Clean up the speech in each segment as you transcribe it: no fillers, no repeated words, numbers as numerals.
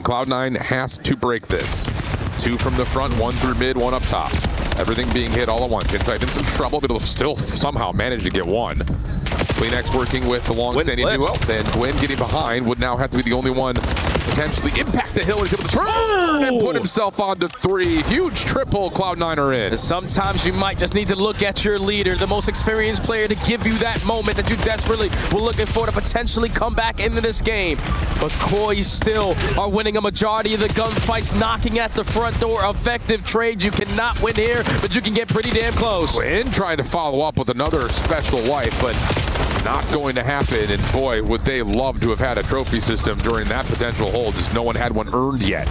Cloud9 has to break this. 2 from the front, 1 through mid, 1 up top. Everything being hit all at once. Insight in some trouble, but it'll still somehow manage to get 1. CleanX working with the long-standing duo. Then Gwyn getting behind would now have to be the only one potentially impact the hill. He's able to turn and put himself onto 3. Huge triple. Cloud9 are in. Sometimes you might just need to look at your leader, the most experienced player, to give you that moment that you desperately were looking for to potentially come back into this game. But Koi still are winning a majority of the gunfights, knocking at the front door. Effective trades. You cannot win here, but you can get pretty damn close. Gwyn trying to follow up with another special wipe, but not going to happen. And boy, would they love to have had a trophy system during that potential hold, as no one had one earned yet.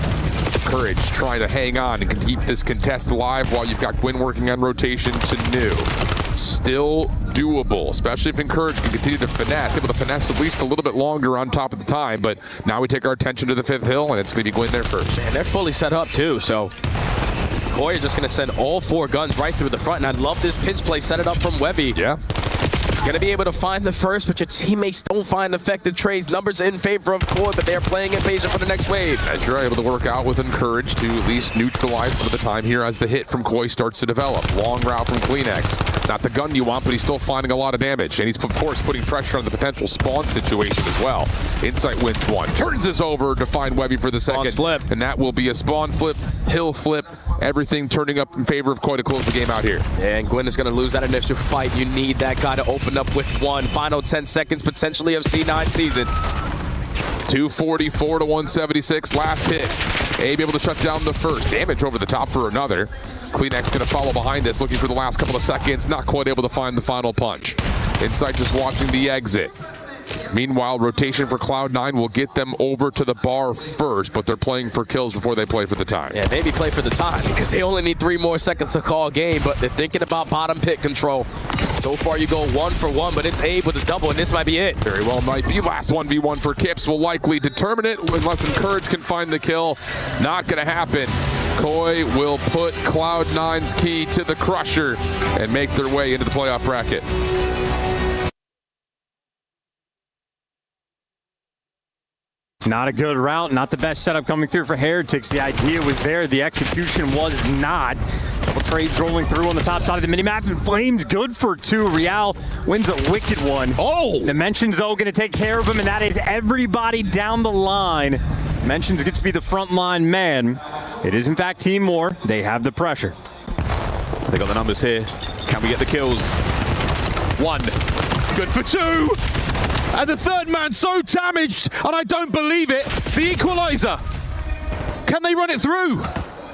Courage trying to hang on and keep this contest alive while you've got Gwyn working on rotation to new. Still doable, especially if Encourage can continue to finesse, able to finesse at least a little bit longer on top of the time. But now we take our attention to the 5th hill, and it's going to be Gwyn there first. Man, they're fully set up too, so Koi is just going to send all 4 guns right through the front, and I love this pinch play. Set it up from Webby. Yeah. He's going to be able to find the first, but your teammates don't find effective trades. Numbers in favor of Koi, but they're playing impatient for the next wave. As you're able to work out with Encourage to at least neutralize some of the time here as the hit from Koi starts to develop. Long route from CleanX. Not the gun you want, but he's still finding a lot of damage. And he's, of course, putting pressure on the potential spawn situation as well. Insight wins 1. Turns this over to find Webby for the second. Flip. And that will be a spawn flip, hill flip, everything turning up in favor of Koi to close the game out here. And Gwyn is going to lose that initial fight. You need that guy to open up with 1. Final 10 seconds potentially of C9 season. 244 to 176, last hit. Abe able to shut down the first. Damage over the top for another. CleanX going to follow behind this, looking for the last couple of seconds. Not quite able to find the final punch. Insight just watching the exit. Meanwhile, rotation for Cloud9 will get them over to the bar first, but they're playing for kills before they play for the time. Yeah, maybe play for the time because they only need 3 more seconds to call game, but they're thinking about bottom pit control. So far you go 1 for 1, but it's Abe with a double, and this might be it. Very well might be. Last 1v1 for Kips will likely determine it unless Encourage can find the kill. Not going to happen. Koi will put Cloud9's key to the crusher and make their way into the playoff bracket. Not a good route, not the best setup coming through for Heretics. The idea was there, the execution was not. Double trades rolling through on the top side of the minimap, and Flames good for 2. Real wins a wicked one. Oh! Dimensions, though, going to take care of him, and that is everybody down the line. Dimensions gets to be the frontline man. It is, in fact, Team War. They have the pressure. They got the numbers here. Can we get the kills? 1. Good for 2. And the 3rd man so damaged, and I don't believe it. The equalizer. Can they run it through?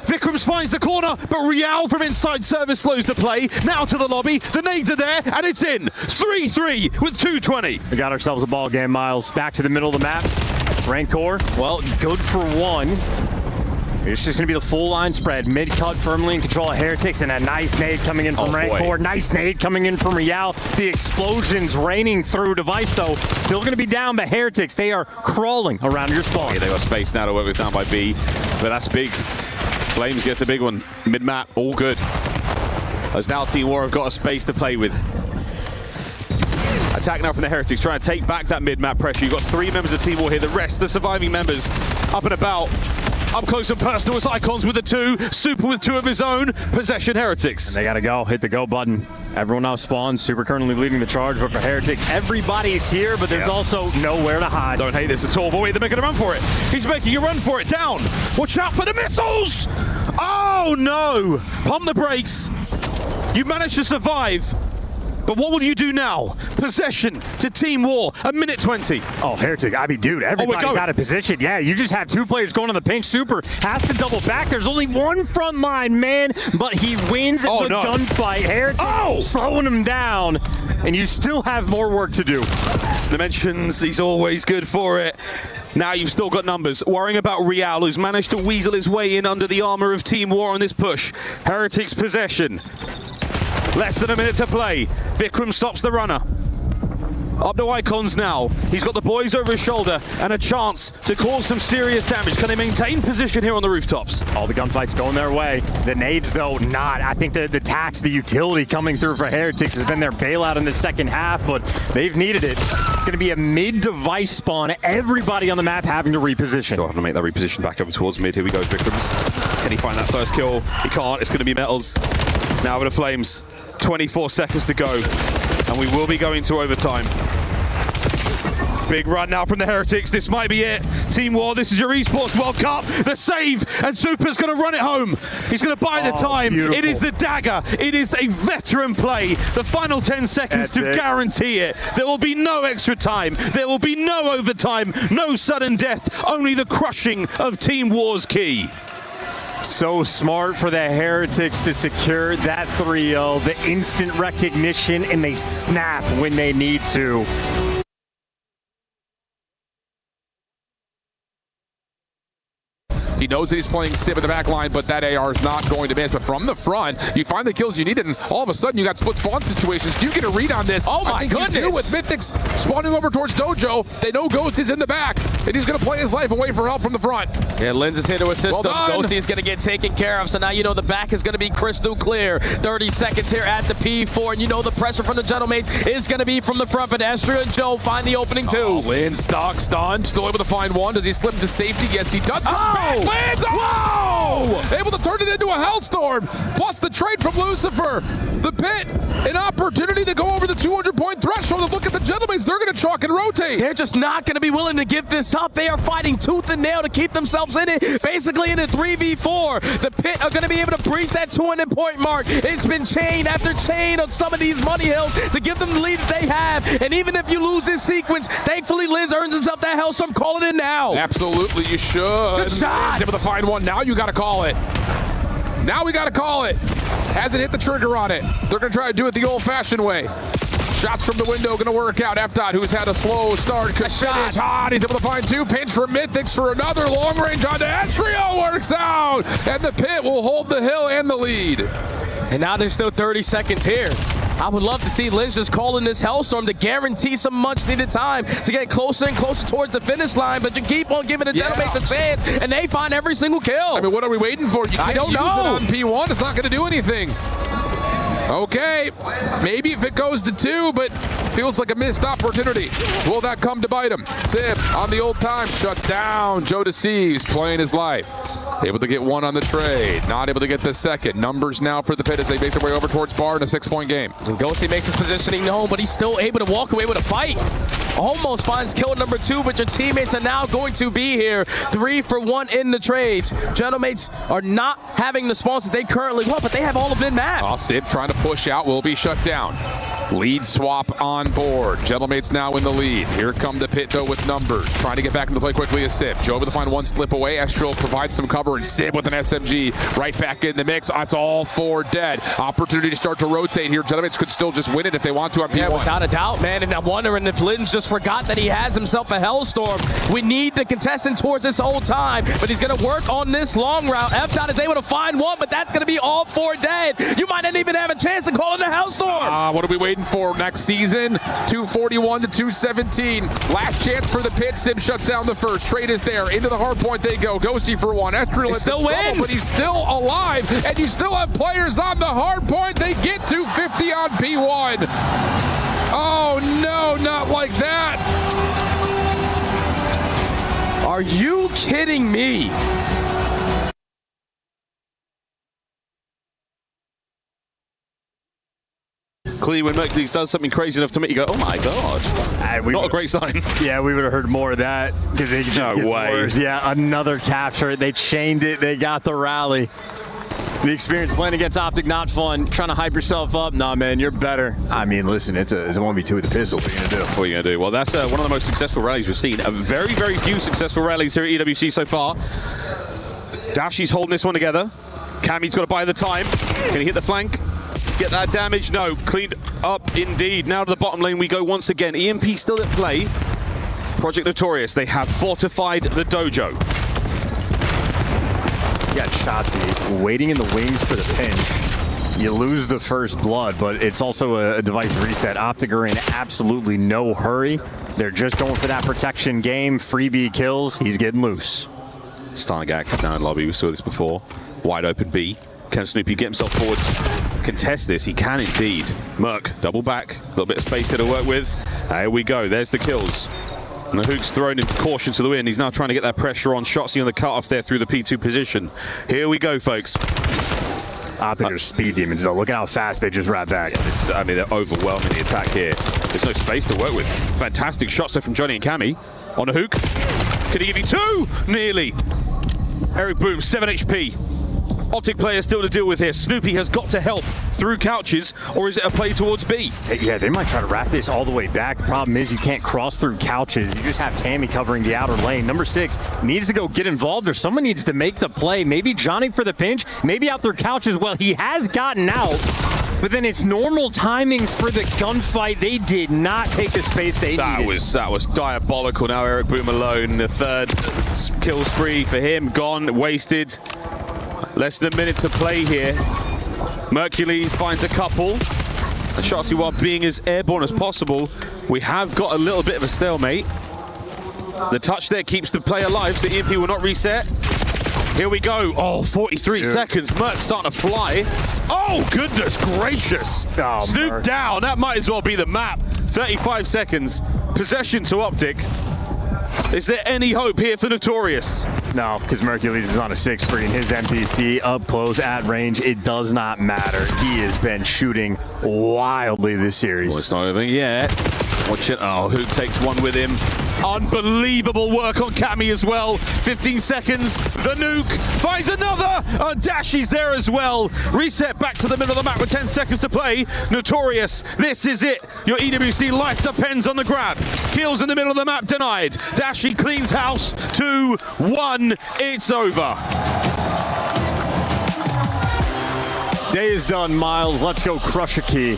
Vikrams finds the corner, but Real from inside service slows the play. Now to the lobby. The nades are there, and it's in. 3-3 with 2:20. We got ourselves a ball game, Miles. Back to the middle of the map. Rancor, well, good for 1. It's just going to be the full line spread. Mid-cut firmly in control of Heretics, and a nice nade coming in from Rancor. Nice nade coming in from Real. The explosions raining through Device, though. Still going to be down, but Heretics, they are crawling around your spawn. Yeah, they got space now to work with down by B, but that's big. Flames gets a big one. Mid-map, all good. As now Team War have got a space to play with. Attack now from the Heretics, trying to take back that mid-map pressure. You've got 3 members of Team War here. The rest, the surviving members, up and about. Up close and personal as Icons with the 2. Super with 2 of his own. Possession Heretics. And they got to go. Hit the go button. Everyone now spawns. Super currently leading the charge, but for Heretics, everybody's here, but there's also nowhere to hide. Don't hate this at all, but wait, they're making a run for it. He's making a run for it. Down. Watch out for the missiles. Oh, no. Pump the brakes. You managed to survive. But what will you do now? Possession to Team War, a minute 20. Oh, Heretic, I mean, dude, everybody's out of position. Yeah, you just have 2 players going on the pinch. Super has to double back. There's only 1 front line man, but he wins the gunfight. Heretic slowing him down, and you still have more work to do. Dimensions, he's always good for it. Now you've still got numbers. Worrying about Real, who's managed to weasel his way in under the armor of Team War on this push. Heretics possession. Less than a minute to play. Vikram stops the runner. Up to Icons now. He's got the boys over his shoulder and a chance to cause some serious damage. Can they maintain position here on the rooftops? All the gunfights going their way. The nades, though, not. I think the tax, the utility coming through for Heretics has been their bailout in the second half, but they've needed it. It's going to be a mid-device spawn. Everybody on the map having to reposition. Still having to make that reposition back over towards mid. Here we go, Vikrams. Can he find that first kill? He can't. It's going to be Metals. Now with the Flames. 24 seconds to go. And we will be going to overtime. Big run now from the Heretics. This might be it. Team War, this is your Esports World Cup. The save, and Super's going to run it home. He's going to buy the time. Beautiful. It is the dagger. It is a veteran play. The final 10 seconds to guarantee it. There will be no extra time. There will be no overtime. No sudden death. Only the crushing of Team War's key. So smart for the Heretics to secure that 3-0. The instant recognition, and they snap when they need to. He knows that he's playing Sib at the back line, but that AR is not going to miss. But from the front, you find the kills you needed, and all of a sudden you got split spawn situations. Do you get a read on this? Oh my goodness! You do with Mythics spawning over towards Dojo. They know Ghost is in the back, and he's going to play his life away for help from the front. Yeah, Linz is here to assist them. Well Ghosty is going to get taken care of, so now you know the back is going to be crystal clear. 30 seconds here at the P4, and you know the pressure from the Gentlemates is going to be from the front, but Estria and Joe find the opening too. Oh, Linz stuck, stunned, still able to find one. Does he slip to safety? Yes, he does. Linz! Oh! Able to turn it into a Hellstorm, plus the trade from Lucifer. The Pit, an opportunity to go over the 200-point threshold. And look at the Gentlemates, they're going to chalk and rotate. They're just not going to be willing to give this up. They are fighting tooth and nail to keep themselves in it, basically in a 3v4. The Pit are going to be able to breach that 200-point mark. It's been chain after chain on some of these money hills to give them the lead that they have. And even if you lose this sequence, thankfully Linz earns himself that Hellstorm. Call it in now. Absolutely, you should. Good shots. Able to find one. Now you got to call it. Now we got to call it. Hasn't hit the trigger on it. They're going to try to do it the old-fashioned way. Shots from the window going to work out. F-Dot, who's had a slow start, could finish hot. He's able to find two. Pinch from Mythics for another long range onto Estrio. Works out. And the Pit will hold the hill and the lead. And now there's still 30 seconds here. I would love to see Linz just calling this Hellstorm to guarantee some much-needed time to get closer and closer towards the finish line, but you keep on giving the Gentlemates a chance, and they find every single kill. I mean, what are we waiting for? You can't use it on P1. It's not going to do anything. Okay, maybe if it goes to 2, but feels like a missed opportunity. Will that come to bite him? Sib on the old time, shut down. Joe Deceives playing his life. Able to get one on the trade, not able to get the second. Numbers now for the Pit as they make their way over towards Bar in a 6-point game. And Ghosty makes his positioning known, but he's still able to walk away with a fight. Almost finds kill number 2, but your teammates are now going to be here. 3 for 1 in the trades. Gentlemates are not having the spawns that they currently want, but they have all of them mad. Oh, Sib trying to push out, will be shut down. Lead swap on board. Gentlemates now in the lead. Here come the Pit, though, with numbers. Trying to get back into play quickly is Sib. Joe able to find one slip away. Estrel provides some cover, and Sib with an SMG right back in the mix. That's all 4 dead. Opportunity to start to rotate here. Gentlemates could still just win it if they want to on P1. Yeah, without a doubt, man. And I'm wondering if Linz just forgot that he has himself a Hellstorm. We need the contestant towards this whole time, but he's going to work on this long route. F-Dot is able to find one, but that's going to be all 4 dead. You might not even have a chance to call in the Hellstorm. What are we waiting for next season? 241 to 217. Last chance for the Pit. Sib shuts down the first. Trade is there. Into the hard point they go. Ghosty for 1. Estrel still wins, but he's still alive, and you still have players on the hard point. They get to 50 on P1. Oh no, not like that. Are you kidding me? Clearly, when Mercules does something crazy enough to make you go, oh my god. Not a great sign. Yeah, we would have heard more of that because it just gets worse. Yeah, another capture. They chained it. They got the rally. The experience playing against Optic, not fun. Trying to hype yourself up. Nah, man, you're better. I mean, listen, it's a 1v2 with the pistol. What are you going to do? What are you going to do? Well, that's one of the most successful rallies we've seen. Very, very few successful rallies here at EWC so far. Dashy's holding this one together. Cammy's got to buy the time. Can he hit the flank? Get that damage? No. Cleaned up indeed. Now to the bottom lane we go once again. EMP still at play. Project Notorious, they have fortified the dojo. You got Shotzi waiting in the wings for the pinch. You lose the first blood, but it's also a device reset. Optic are in absolutely no hurry. They're just going for that protection game. Freebie kills. He's getting loose. Starting to get active now in lobby. We saw this before. Wide open B. Can Snoopy get himself forward? Contest this. He can indeed. Merc, double back. A little bit of space here to work with. Here we go. There's the kills. And the Hook's thrown in caution to the wind. He's now trying to get that pressure on. Shotsy on the cutoff there through the P2 position. Here we go, folks. Optic are speed demons, though. Look at how fast they just wrap back. Yeah, this is, I mean, they're overwhelming the attack here. There's no space to work with. Fantastic shots there from Johnny and Cammy. On a Hook. Could he give you two? Nearly. Eric Boom, 7 HP. Optic player still to deal with here. Snoopy has got to help through couches, or is it a play towards B? Yeah, they might try to wrap this all the way back. The problem is you can't cross through couches. You just have Cammy covering the outer lane. Number 6 needs to go get involved, or someone needs to make the play. Maybe Johnny for the pinch, maybe out through couches. Well, he has gotten out, but then it's normal timings for the gunfight. They did not take the space they needed. That was diabolical. Now Eric Boom alone. The third kill spree for him, gone, wasted. Less than a minute to play here. Mercules finds a couple. And Shotsy, while being as airborne as possible, we have got a little bit of a stalemate. The touch there keeps the play alive, so EMP will not reset. Here we go. Oh, 43 seconds. Merc starting to fly. Oh, goodness gracious. Oh, Snoop Merc. down. That might as well be the map. 35 seconds. Possession to Optic. Is there any hope here for Notorious? No, because Mercules is on a 6 spree and his MPC up close at range. It does not matter. He has been shooting wildly this series. Well, it's not over yet. Watch it. Oh, Hook takes one with him. Unbelievable work on Cammy as well. 15 seconds. The nuke finds another. Dashy's there as well. Reset back to the middle of the map with 10 seconds to play. Notorious, this is it. Your EWC life depends on the grab. Kills in the middle of the map denied. Dashy cleans house. 2-1. It's over. Day is done, Miles. Let's go crush a key.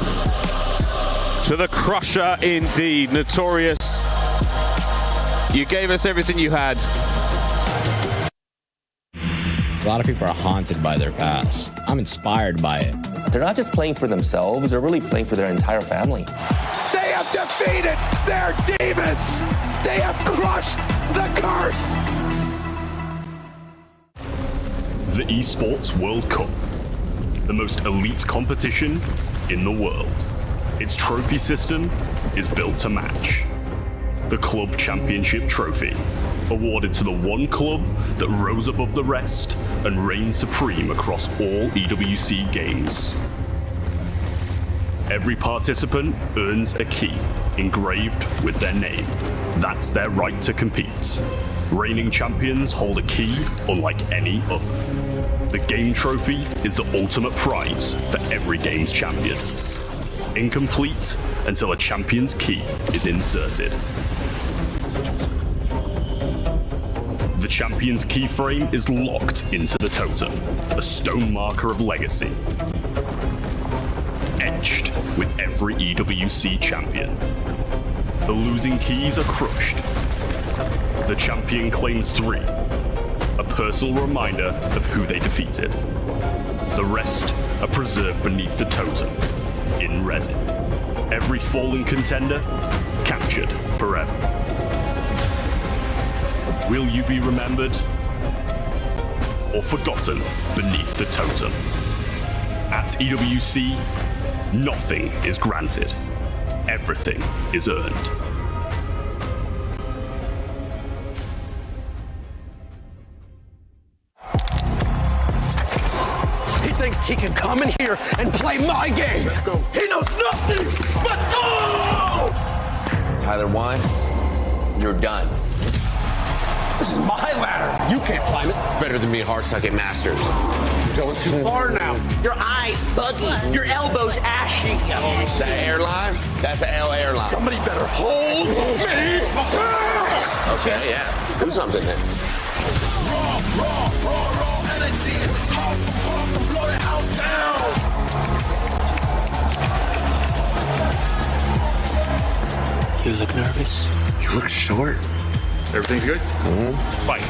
To the crusher indeed. Notorious. You gave us everything you had. A lot of people are haunted by their past. I'm inspired by it. They're not just playing for themselves, they're really playing for their entire family. They have defeated their demons! They have crushed the curse! The Esports World Cup, the most elite competition in the world. Its trophy system is built to match. The Club Championship trophy, awarded to the one club that rose above the rest and reigned supreme across all EWC games. Every participant earns a key engraved with their name. That's their right to compete. Reigning champions hold a key unlike any other. The game trophy is the ultimate prize for every game's champion. Incomplete until a champion's key is inserted. The champion's keyframe is locked into the totem, a stone marker of legacy, etched with every EWC champion. The losing keys are crushed. The champion claims 3, a personal reminder of who they defeated. The rest are preserved beneath the totem, in resin. Every fallen contender captured forever. Will you be remembered or forgotten beneath the totem? At EWC, nothing is granted. Everything is earned. He thinks he can come in here and play my game! He knows nothing but go! Tyler, why? You're done. This is my ladder! You can't climb it! It's better than being hard-suck at Masters. You're going too far now. Your eyes buggy. Your elbows ashy. That airline? That's an L airline. Somebody better hold me! Okay, yeah. Do something then. Raw energy. Hard from blow the house down! You look nervous. You look short. Everything's good? Fight.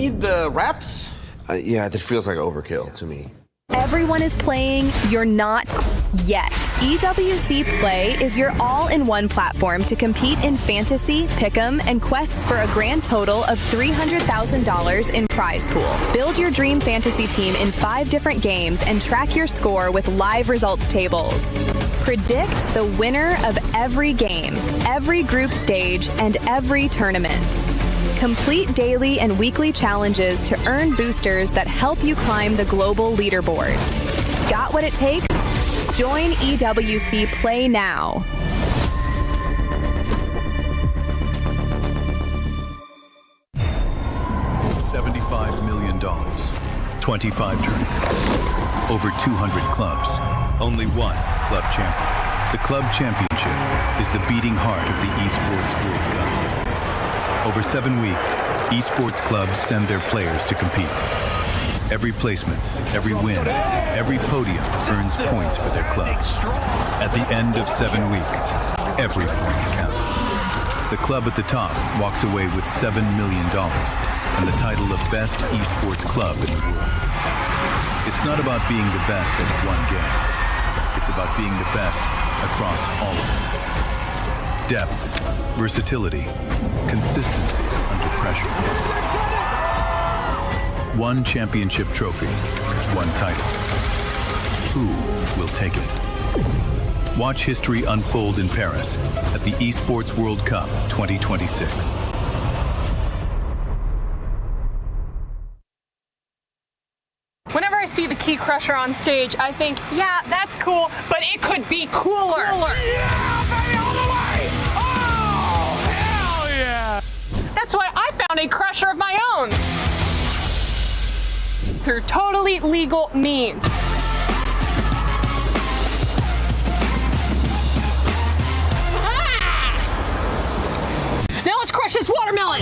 need the reps? Yeah, that feels like overkill to me. Everyone is playing, you're not yet. EWC Play is your all-in-one platform to compete in fantasy, pick'em, and quests for a grand total of $300,000 in prize pool. Build your dream fantasy team in 5 different games and track your score with live results tables. Predict the winner of every game, every group stage, and every tournament. Complete daily and weekly challenges to earn boosters that help you climb the global leaderboard. Got what it takes? Join EWC Play now. $75 million, 25 tournaments, over 200 clubs, only one club champion. The Club Championship is the beating heart of the Esports World Cup. Over 7 weeks, esports clubs send their players to compete. Every placement, every win, every podium earns points for their club. At the end of 7 weeks, every point counts. The club at the top walks away with $7 million and the title of Best Esports Club in the world. It's not about being the best at one game. It's about being the best across all of them. Depth, versatility, consistency under pressure. One championship trophy, one title. Who will take it? Watch history unfold in Paris at the Esports World Cup 2026. Whenever I see the Key Crusher on stage, I think, yeah, that's cool, but it could be cooler. Yeah, baby, all the way! Oh, hell yeah! That's why I found a crusher of my own. Through totally legal means. Ah! Now let's crush this watermelon.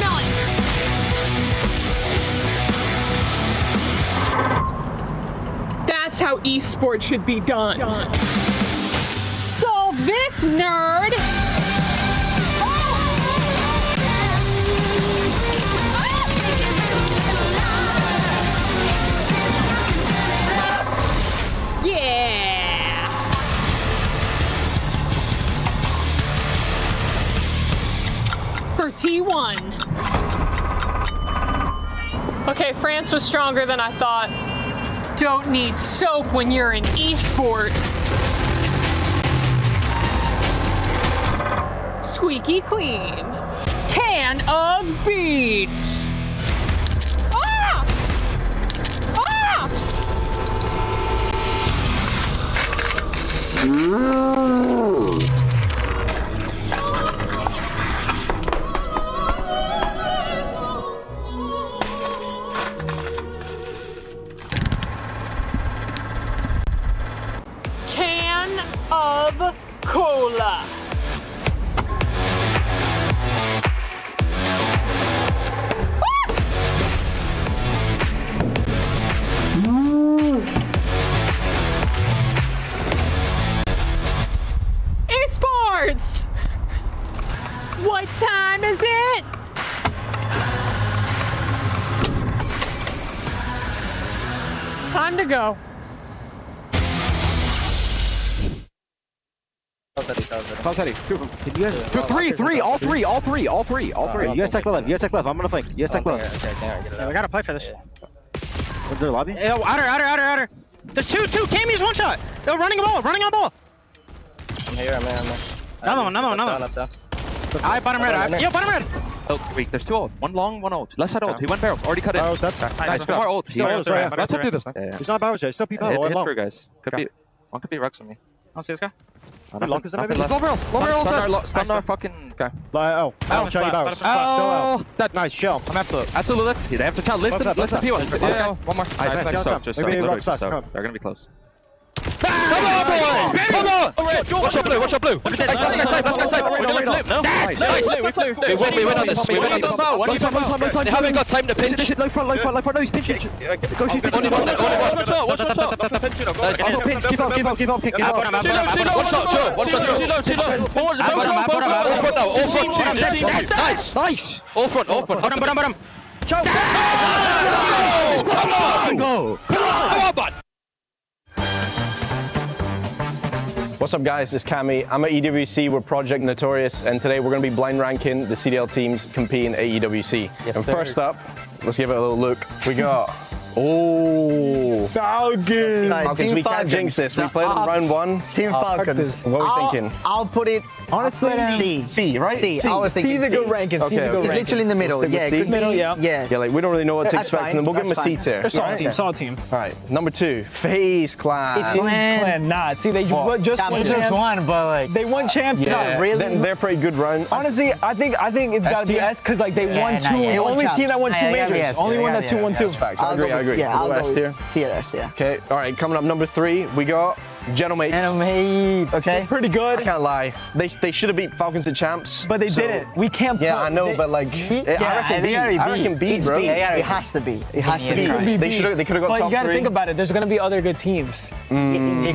That's how esports should be done. So this nerd. Yeah. For T1. Okay, France was stronger than I thought. Don't need soap when you're in esports. Squeaky clean. Can of beans. Ah! Ah! Can of cola. Esports! What time is it? Time to go. Falsetti, two of them. Can you guys? All three. You guys take left. I'm gonna flank. You guys take left. Yeah, we gotta play for this. What's their lobby? Hey, outer. There's two. Cammy's one shot. They're running on ball. I'm here. Another one. I bottom red. Yo, bottom red. Oh, wait, there's 2 ult. One long, one ult. Left side ult. He went barrels. Already cut in. Barrels, that's nice. One more ult. Let's do this. He's not barrels yet. Still people. Hit through, guys. One could be Rex on me. I don't see this guy. Long is maybe? Low barrels. Stun our fucking guy. Oh, I'll show you barrels. Oh, that nice shell. I'm absolute lift. They have to tell. Lift the P1. Yeah, one more. Just maybe Rock's fast. They're gonna be close. Come on, boy! Come on! Watch out, blue! Last guy type! Nice! We win on this. They haven't got time to pinch. Low front, no, he's pinching. Go shoot, Watch out! Keep up. One shot, Joe! All front! Nice! Nice! All front! Bottom. Come on! Go! Come on, bud! What's up guys, it's Cammy. I'm at EWC, we're Project Notorious, and today we're going to be blind ranking the CDL teams competing at EWC. Yes, and sir. first up, let's give it a little look. We got, Falcons. Falcons, we can't jinx this. We played them round 1. Team Falcons. What are we thinking? I'll put it, honestly, C, right? C. I was thinking C's a good ranking. Okay, It's literally in the middle. Stick with Yeah, C? good middle, yeah. Yeah, like we don't really know what to That's expect fine, from them. We'll give them a that's C fine. tier. They're solid team. All right, number 2, FaZe Clan. Clan. Nah, see, they just won champs. but like They won champs. Yeah, Not really. they're pretty good round. Honestly, I think it's got to be tier? S because like they won nah, 2. yeah, The they won only champs. team that won 2 Yeah, yeah, majors. yes, Only yeah, one yeah, that 2 yeah, won 2. That's facts. I I'll agree. Yeah, We'll I'll go go S tier. TLS, yeah. Okay, all right, coming up number 3, we got Genomates. Animate, okay. Pretty I good. can't lie. They should have beat Falcons to champs. But they didn't. We can't. Yeah, I know, but like, I reckon B, bro. It has to be. It has to be. They should have got But top you got to 3. think about it. There's going to be other good teams. Yeah, And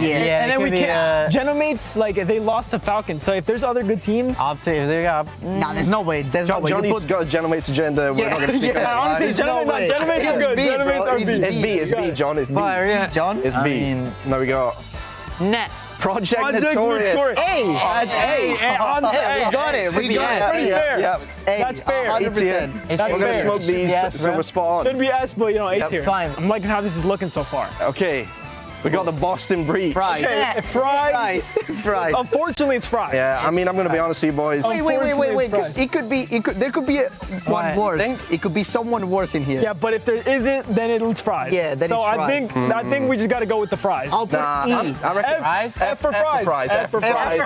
then we can't. Genomates, like, they lost to Falcons. So if there's other good teams. Nah, there's no way. There's no way. Johnny's got his Genomates agenda. We're not going to speak about it. Honestly, Genomates are good. Genomates are B. It's B, John. It's B. John? It's B. Now we got Net. Project Notorious. Hey! That's A. We got it. We got it. Yeah. That's fair. 100%. We're going to smoke these, so we're spot on. Should be S, but you know, A tier. It's fine. I'm liking how this is looking so far. Okay. We got the Boston Breach. Fries. Okay, fries. Fries. Unfortunately, it's fries. Yeah, I mean, I'm going to be honest with you boys. Wait, because there could be one worse. It could be someone worse in here. Yeah, but if there isn't, then it's fries. Yeah, then so it's I fries. I think we just got to go with the fries. I'll put E. I reckon F for fries. F for fries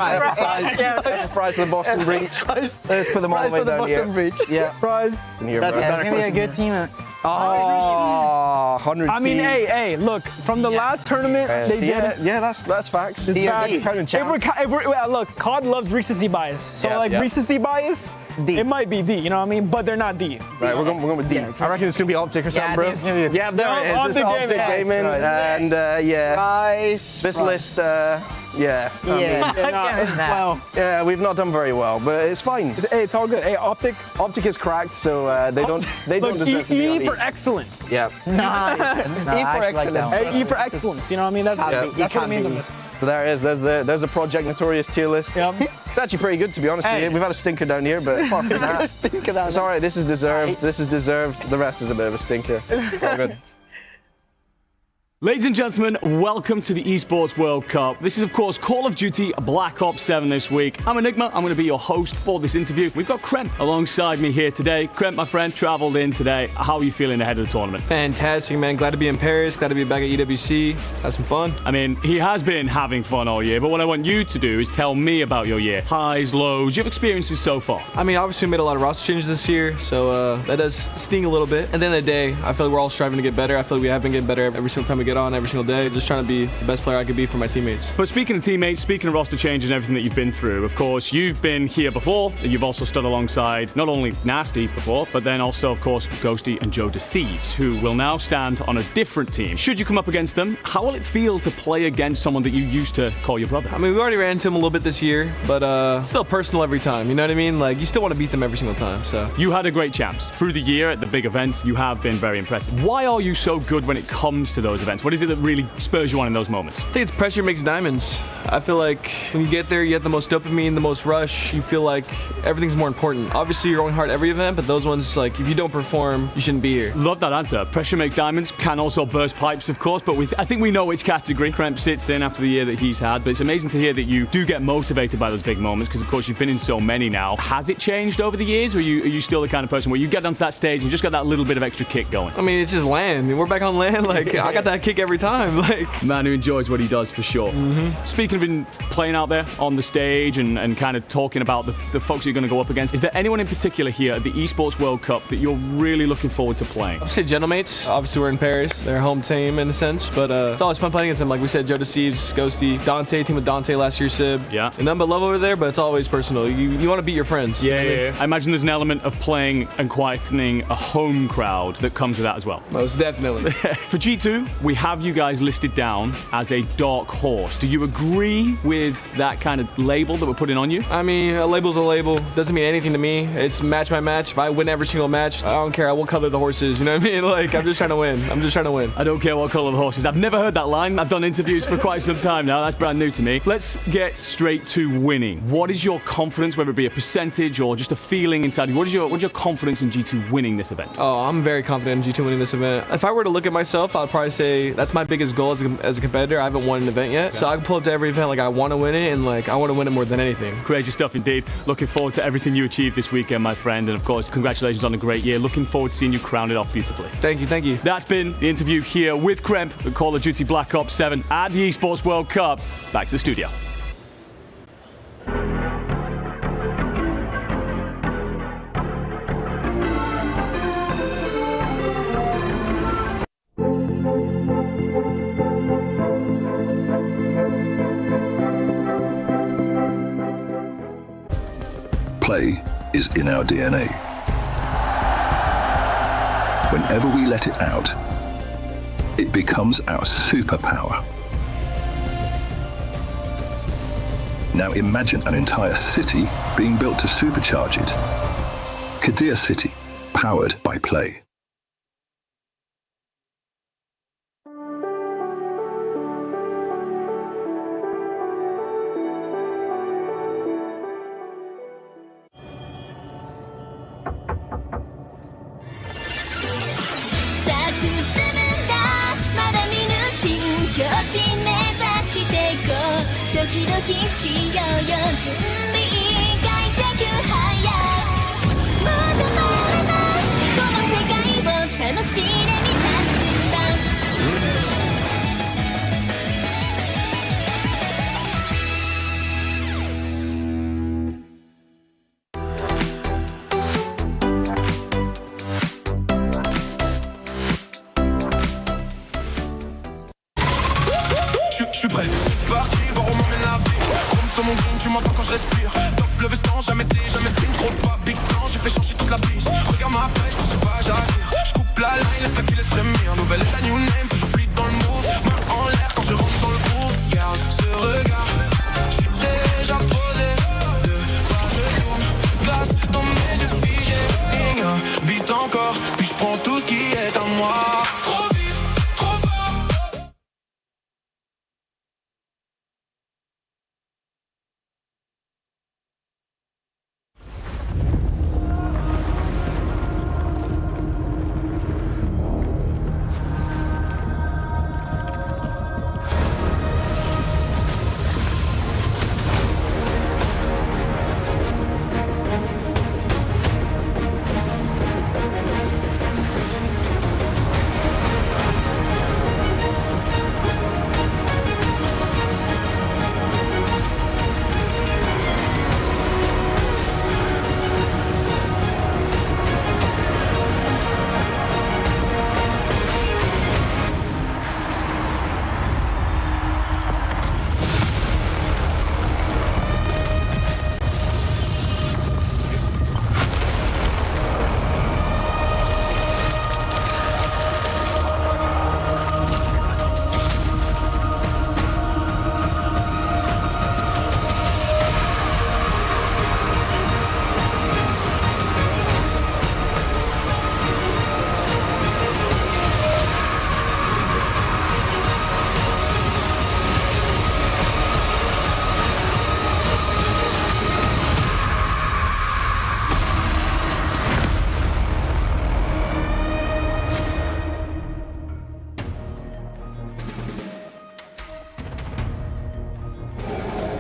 to the Boston Breach. Let's put them all the way down here. Yeah. Fries. That's going to be a good team. Oh, 100 I mean, hey, look, from the last tournament, they did. Yeah, that's facts. It's facts. Look, COD loves recency bias. So, recency bias, D. it might be D, you know what I mean? But they're not D. Right, we're going with D. I reckon it's going to be Optic or something, bro. Yeah, there it is. It's Optic Gaming. And, this list, yeah, we've not done very well, but it's fine. Hey, it's all good. Hey, Optic is cracked, so they don't deserve to be on E for excellent. Yeah. E for excellent. Hey, E for excellent. You know what I mean? That's what it means on this. So there it is. There's a Project Notorious tier list. Yep. It's actually pretty good, to be honest with you. We've had a stinker down here, but apart from that, it's all right. This is deserved. This is deserved. The rest is a bit of a stinker. It's all good. Ladies and gentlemen, welcome to the Esports World Cup. This is, of course, Call of Duty Black Ops 7 this week. I'm Enigma. I'm going to be your host for this interview. We've got Kremp alongside me here today. Kremp, my friend, traveled in today. How are you feeling ahead of the tournament? Fantastic, man. Glad to be in Paris. Glad to be back at EWC. Have some fun. I mean, he has been having fun all year, but what I want you to do is tell me about your year. Highs, lows, your experiences so far. I mean, obviously we made a lot of roster changes this year, so that does sting a little bit. At the end of the day, I feel like we're all striving to get better. I feel like we have been getting better every single time we get on, every single day. Just trying to be the best player I could be for my teammates. But speaking of teammates, speaking of roster changes and everything that you've been through, of course, you've been here before. You've also stood alongside not only Nasty before, but then also, of course, Ghosty and Joe Deceives, who will now stand on a different team. Should you come up against them, how will it feel to play against someone that you used to call your brother? I mean, we already ran into him a little bit this year, but still personal every time. You know what I mean? Like, you still want to beat them every single time, so. You had a great chance. Through the year at the big events, you have been very impressive. Why are you so good when it comes to those events? What is it that really spurs you on in those moments? I think it's pressure makes diamonds. I feel like when you get there, you get the most dopamine, the most rush. You feel like everything's more important. Obviously, you're going hard every event, but those ones, like, if you don't perform, you shouldn't be here. Love that answer. Pressure makes diamonds, can also burst pipes, of course, but I think we know which category Kremp sits in after the year that he's had, but it's amazing to hear that you do get motivated by those big moments, because, of course, you've been in so many now. Has it changed over the years, or are you still the kind of person where you get onto that stage and you just got that little bit of extra kick going? I mean, it's just land. We're back on land. Like, I got that kick every time. Like, man who enjoys what he does, for sure. Speaking of been playing out there on the stage and kind of talking about the folks you're going to go up against, is there anyone in particular here at the Esports World Cup that you're really looking forward to playing? I'd say Genomates. Obviously, we're in Paris. They're a home team in a sense, but it's always fun playing against them. Like we said, Joe Deceives, Ghosty, Dante, team with Dante last year, Sib. Yeah. And none but love over there, but it's always personal. You want to beat your friends. Yeah. I imagine there's an element of playing and quietening a home crowd that comes with that as well. Most definitely. For G2, we have you guys listed down as a dark horse. Do you agree with that kind of label that we're putting on you? I mean, a label's a label. Doesn't mean anything to me. It's match by match. If I win every single match, I don't care. I will color the horses. You know what I mean? Like, I'm just trying to win. I'm just trying to win. I don't care what color the horse is. I've never heard that line. I've done interviews for quite some time now. That's brand new to me. Let's get straight to winning. What is your confidence, whether it be a percentage or just a feeling inside you? What's your confidence in G2 winning this event? Oh, I'm very confident in G2 winning this event. If I were to look at myself, I'd probably say that's my biggest goal as a competitor. I haven't won an event yet. So I can pull up to every event like I want to win it, and like I want to win it more than anything. Crazy stuff indeed. Looking forward to everything you achieve this weekend, my friend. And of course, congratulations on a great year. Looking forward to seeing you crown it off beautifully. Thank you, thank you. That's been the interview here with Kremp at Call of Duty Black Ops 7 at the Esports World Cup. Back to the studio. Play is in our DNA. Whenever we let it out, it becomes our superpower. Now imagine an entire city being built to supercharge it. Kadir City, powered by Play. Je suis prêt, c'est parti, voir où m'emmène la vie. Comme sur mon green, tu m'entends quand je respire. Top le veston, jamais fait trop de pas. Big plan, j'ai fait changer toute la piste. Regarde ma pêche, je pense pas j'attire. Je coupe la line, laisse la qui laisse frémir. Nouvelle état, new name, toujours fluide dans le move. Main en l'air quand je rentre dans le groove. Garde ce regard, je suis déjà posé. Deux pas je tourne, glace dans mes yeux figés. Beat encore, puis je prends tout ce qui est à moi.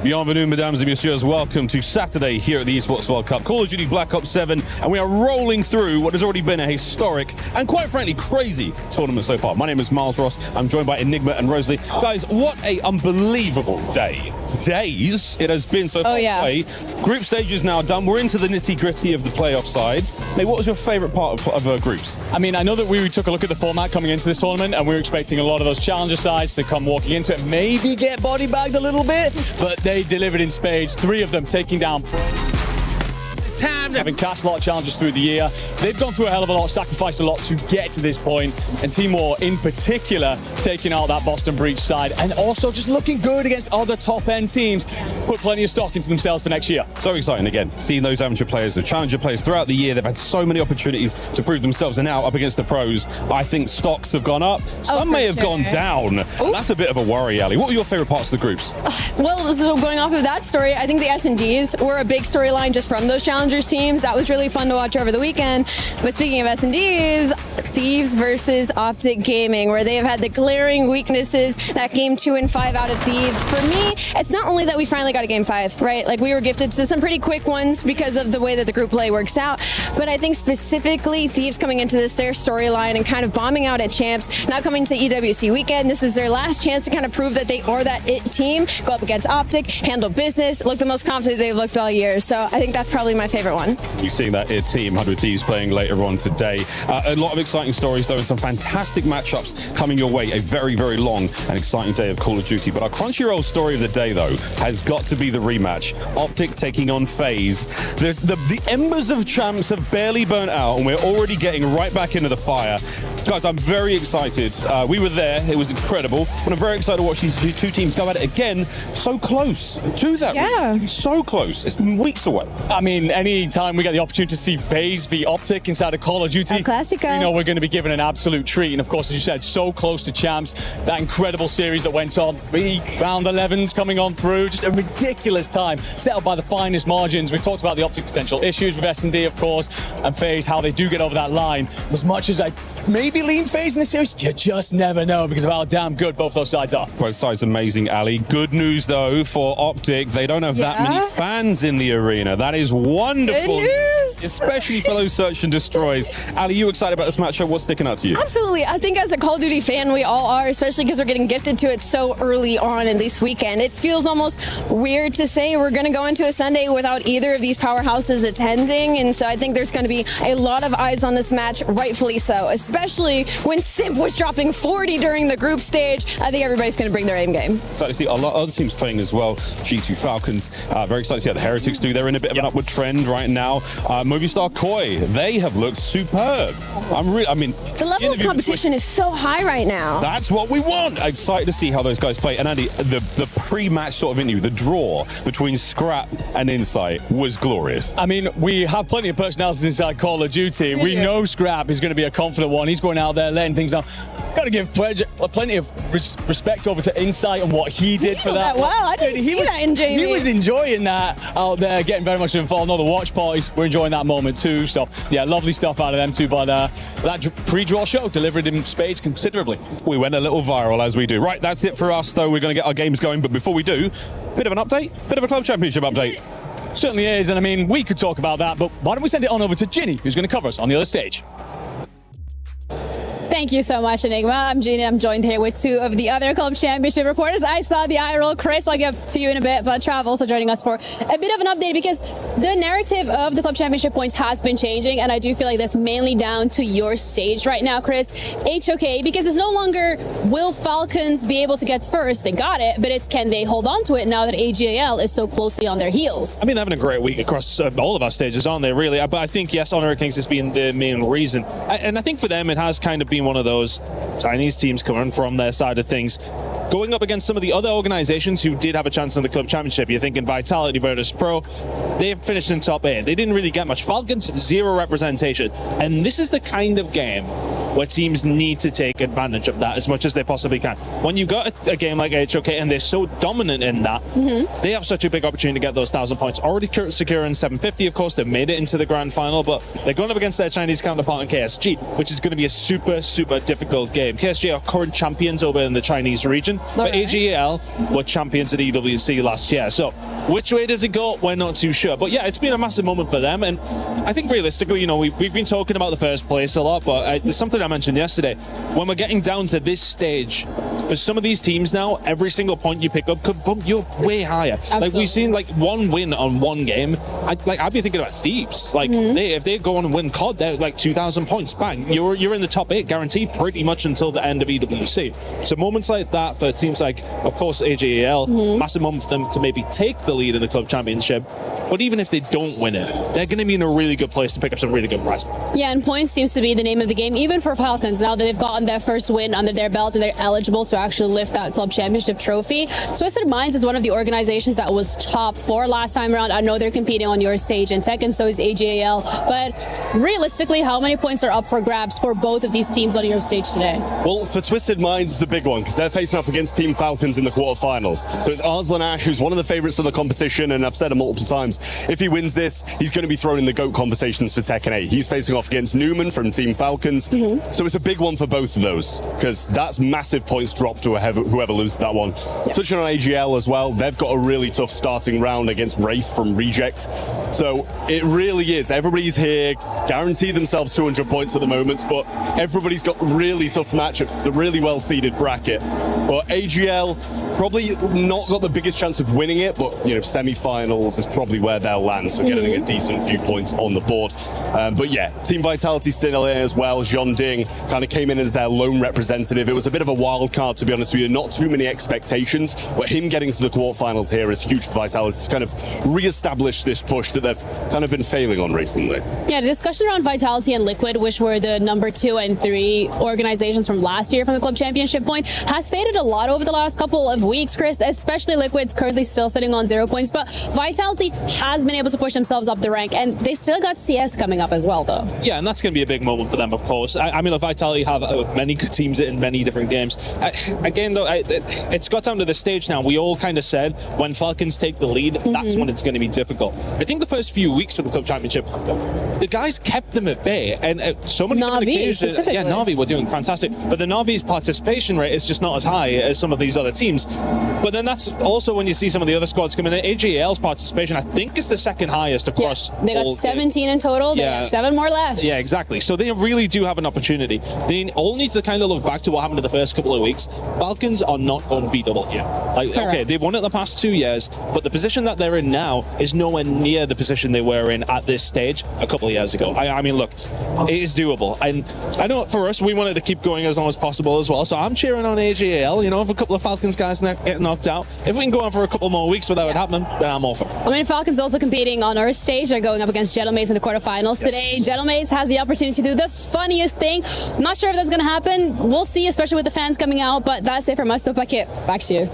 Bienvenue, mesdames et messieurs. Welcome to Saturday here at the Esports World Cup, Call of Duty Black Ops 7, and we are rolling through what has already been a historic and quite frankly crazy tournament so far. My name is Miles Ross. I'm joined by Enigma and Rosalie. Guys, what a unbelievable day. Days it has been so far away. Group stage is now done. We're into the nitty-gritty of the playoff side. Mate, what was your favourite part of groups? I mean, I know that we took a look at the format coming into this tournament, and we were expecting a lot of those challenger sides to come walking into it, maybe get body bagged a little bit, but they delivered in spades, 3 of them taking down. It's time having cast a lot of challenges through the year. They've gone through a hell of a lot, sacrificed a lot to get to this point, and Team War in particular taking out that Boston Breach side, and also just looking good against other top-end teams. Put plenty of stock into themselves for next year. So exciting again, seeing those amateur players, the challenger players throughout the year. They've had so many opportunities to prove themselves, and now up against the pros, I think stocks have gone up. Some may have gone down. That's a bit of a worry, Ali. What were your favorite parts of the groups? Well, so going off of that story, I think the S&Ds were a big storyline just from those challengers teams. That was really fun to watch over the weekend. But speaking of S&Ds, Thieves versus Optic Gaming, where they have had the glaring weaknesses. That game 2 and 5 out of Thieves. For me, it's not only that we finally got a game 5, right? Like, we were gifted to some pretty quick ones because of the way that the group play works out. But I think specifically Thieves coming into this, their storyline, and kind of bombing out at champs, now coming to EWC weekend, this is their last chance to kind of prove that they are that it team, go up against Optic, handle business, look the most confident they've looked all year. So I think that's probably my favorite one. You're seeing that it team, 100 Thieves playing later on today. A lot of exciting stories though, and some fantastic matchups coming your way. A very, very long and exciting day of Call of Duty. But our Crunchyroll story of the day though has got to be the rematch. Optic taking on FaZe. The embers of champs have barely burnt out, and we're already getting right back into the fire. Guys, I'm very excited. We were there. It was incredible. And I'm very excited to watch these two teams go at it again. So close to that. Yeah. So close. It's weeks away. I mean, any time we get the opportunity to see FaZe v Optic inside of Call of Duty, El Clasico. you know we're going to be given an absolute treat. And of course, as you said, so close to champs. That incredible series that went on. 3 round 11s coming on through. Just a ridiculous time. Set up by the finest margins. We talked about the Optic potential issues with S&D, of course, and FaZe, how they do get over that line. As much as I maybe lean FaZe in this series, you just never know because of how damn good both those sides are. Both sides amazing, Ali. Good news, though, for Optic. They don't have that many fans in the arena. That is wonderful. Good news. Especially for those search and destroys. Ali, you excited about this matchup? What's sticking out to you? Absolutely. I think as a Call of Duty fan, we all are, especially because we're getting gifted to it so early on in this weekend. It feels almost weird to say we're going to go into a Sunday without either of these powerhouses attending, and so I think there's going to be a lot of eyes on this match, rightfully so, especially when Simp was dropping 40 during the group stage. I think everybody's going to bring their aim game. Excited to see a lot of other teams playing as well. G2 Falcons, very excited to see how the Heretics do. They're in a bit of an upward trend right now. Movistar Koi, they have looked superb. I mean, the level of competition is so high right now. That's what we want. Excited to see how those guys play. And Andy, the pre-match sort of interview, the draw between Scrap and Insight was glorious. I mean, we have plenty of personalities inside Call of Duty. We know Scrap is going to be a confident one. He's going out there letting things down. Got to give plenty of respect over to Insight and what he did for that. Well, I didn't see that in Jamie. He was enjoying that out there, getting very much involved. All the watch parties, we're enjoying that moment too. So, yeah, lovely stuff out of them too. But that pre-draw show delivered in spades considerably. We went a little viral, as we do. Right, that's it for us, though. We're going to get our games going. But before we do, bit of an update, bit of a club championship update. Certainly is, and I mean, we could talk about that, but why don't we send it on over to Ginny, who's going to cover us on the other stage. Thank you so much, Enigma. I'm Jeannie. I'm joined here with 2 of the other Club Championship reporters. I saw the eye roll. Chris, I'll get to you in a bit, but Trav also joining us for a bit of an update because the narrative of the Club Championship points has been changing, and I do feel like that's mainly down to your stage right now, Chris. HOK, because it's no longer will Falcons be able to get first? They got it, but it's can they hold on to it now that AGAL is so closely on their heels? I mean, they're having a great week across all of our stages, aren't they, really? But I think, yes, Honor Kings has been the main reason. And I think for them, it has kind of been one of those Chinese teams coming from their side of things, going up against some of the other organizations who did have a chance in the Club Championship. You're thinking Vitality versus Pro. They finished in top 8. They didn't really get much. Falcons, 0 representation. And this is the kind of game where teams need to take advantage of that as much as they possibly can. When you've got a game like HOK and they're so dominant in that, they have such a big opportunity to get those 1,000 points. Already securing 750, of course. They've made it into the grand final, but they're going up against their Chinese counterpart in KSG, which is going to be a super, super difficult game. KSG are current champions over in the Chinese region, but AGAL were champions at EWC last year. So which way does it go? We're not too sure. But yeah, it's been a massive moment for them. And I think realistically, you know, we've been talking about the first place a lot, but there's something I mentioned yesterday. When we're getting down to this stage, for some of these teams now, every single point you pick up could bump you way higher. Absolutely. Like we've seen like one win on one game. I'd be thinking about Thieves. Like if they go on and win COD, they're like 2,000 points. Bang, you're in the top 8 guaranteed pretty much until the end of EWC. So moments like that for teams like, of course, AGAL, massive moment for them to maybe take the lead in the club championship. But even if they don't win it, they're going to be in a really good place to pick up some really good prize money. Yeah, and points seems to be the name of the game, even for Falcons, now that they've gotten their first win under their belt and they're eligible to actually lift that club championship trophy. Twisted Minds is one of the organizations that was top 4 last time around. I know they're competing on your stage in Tech, and so is AJL. But realistically, how many points are up for grabs for both of these teams on your stage today? Well, for Twisted Minds, it's a big one because they're facing off against Team Falcons in the quarterfinals. So it's Arslan Ash, who's one of the favorites of the competition, and I've said it multiple times, if he wins this, he's going to be thrown in the GOAT conversations for Tekken 8. He's facing off against Newman from Team Falcons. So it's a big one for both of those because that's massive points drop to whoever loses that one. Touching on AGL as well, they've got a really tough starting round against Wraith from Reject. So it really is. Everybody's here, guaranteed themselves 200 points at the moment, but everybody's got really tough matchups. It's a really well-seeded bracket. But AGL probably not got the biggest chance of winning it, but semi-finals is probably where they'll land, so getting a decent few points on the board. But yeah, Team Vitality still in as well. Jean Ding kind of came in as their lone representative. It was a bit of a wild card, to be honest with you. Not too many expectations, but him getting to the quarterfinals here is huge for Vitality to kind of re-establish this push that they've kind of been failing on recently. Yeah, the discussion around Vitality and Liquid, which were the number 2 and 3 organizations from last year from the club championship point, has faded a lot over the last couple of weeks, Chris, especially Liquid's currently still sitting on 0 points, but Vitality has been able to push themselves up the rank, and they still got CS coming up as well, though. Yeah, and that's going to be a big moment for them, of course. I mean, Vitality have many good teams in many different games. Again, though, it's got down to the stage now. We all kind of said when Falcons take the lead, that's when it's going to be difficult. I think the first few weeks for the club championship, the guys kept them at bay, and so many occasions, yeah, Na'Vi were doing fantastic, but the Na'Vi's participation rate is just not as high as some of these other teams. But then that's also when you see some of the other squads come in. AJL's participation, I think, is the second highest across. They got 17 in total. They have 7 more left. Yeah, exactly. So they really do have an opportunity. They all need to kind of look back to what happened in the first couple of weeks. Falcons are not unbeatable here. Okay, they've won it the past 2 years, but the position that they're in now is nowhere near the position they were in at this stage a couple of years ago. I mean, look, it is doable. And I know for us, we wanted to keep going as long as possible as well. So I'm cheering on AJL. If a couple of Falcons guys get knocked out, if we can go on for a couple more weeks without it happening, then I'm all for it. I mean, Falcons also competing on our stage. They're going up against Gentleman's in the quarterfinals today. Gentleman's has the opportunity to do the funniest thing. I'm not sure if that's going to happen. We'll see, especially with the fans coming out. But that's it from us. So back to you.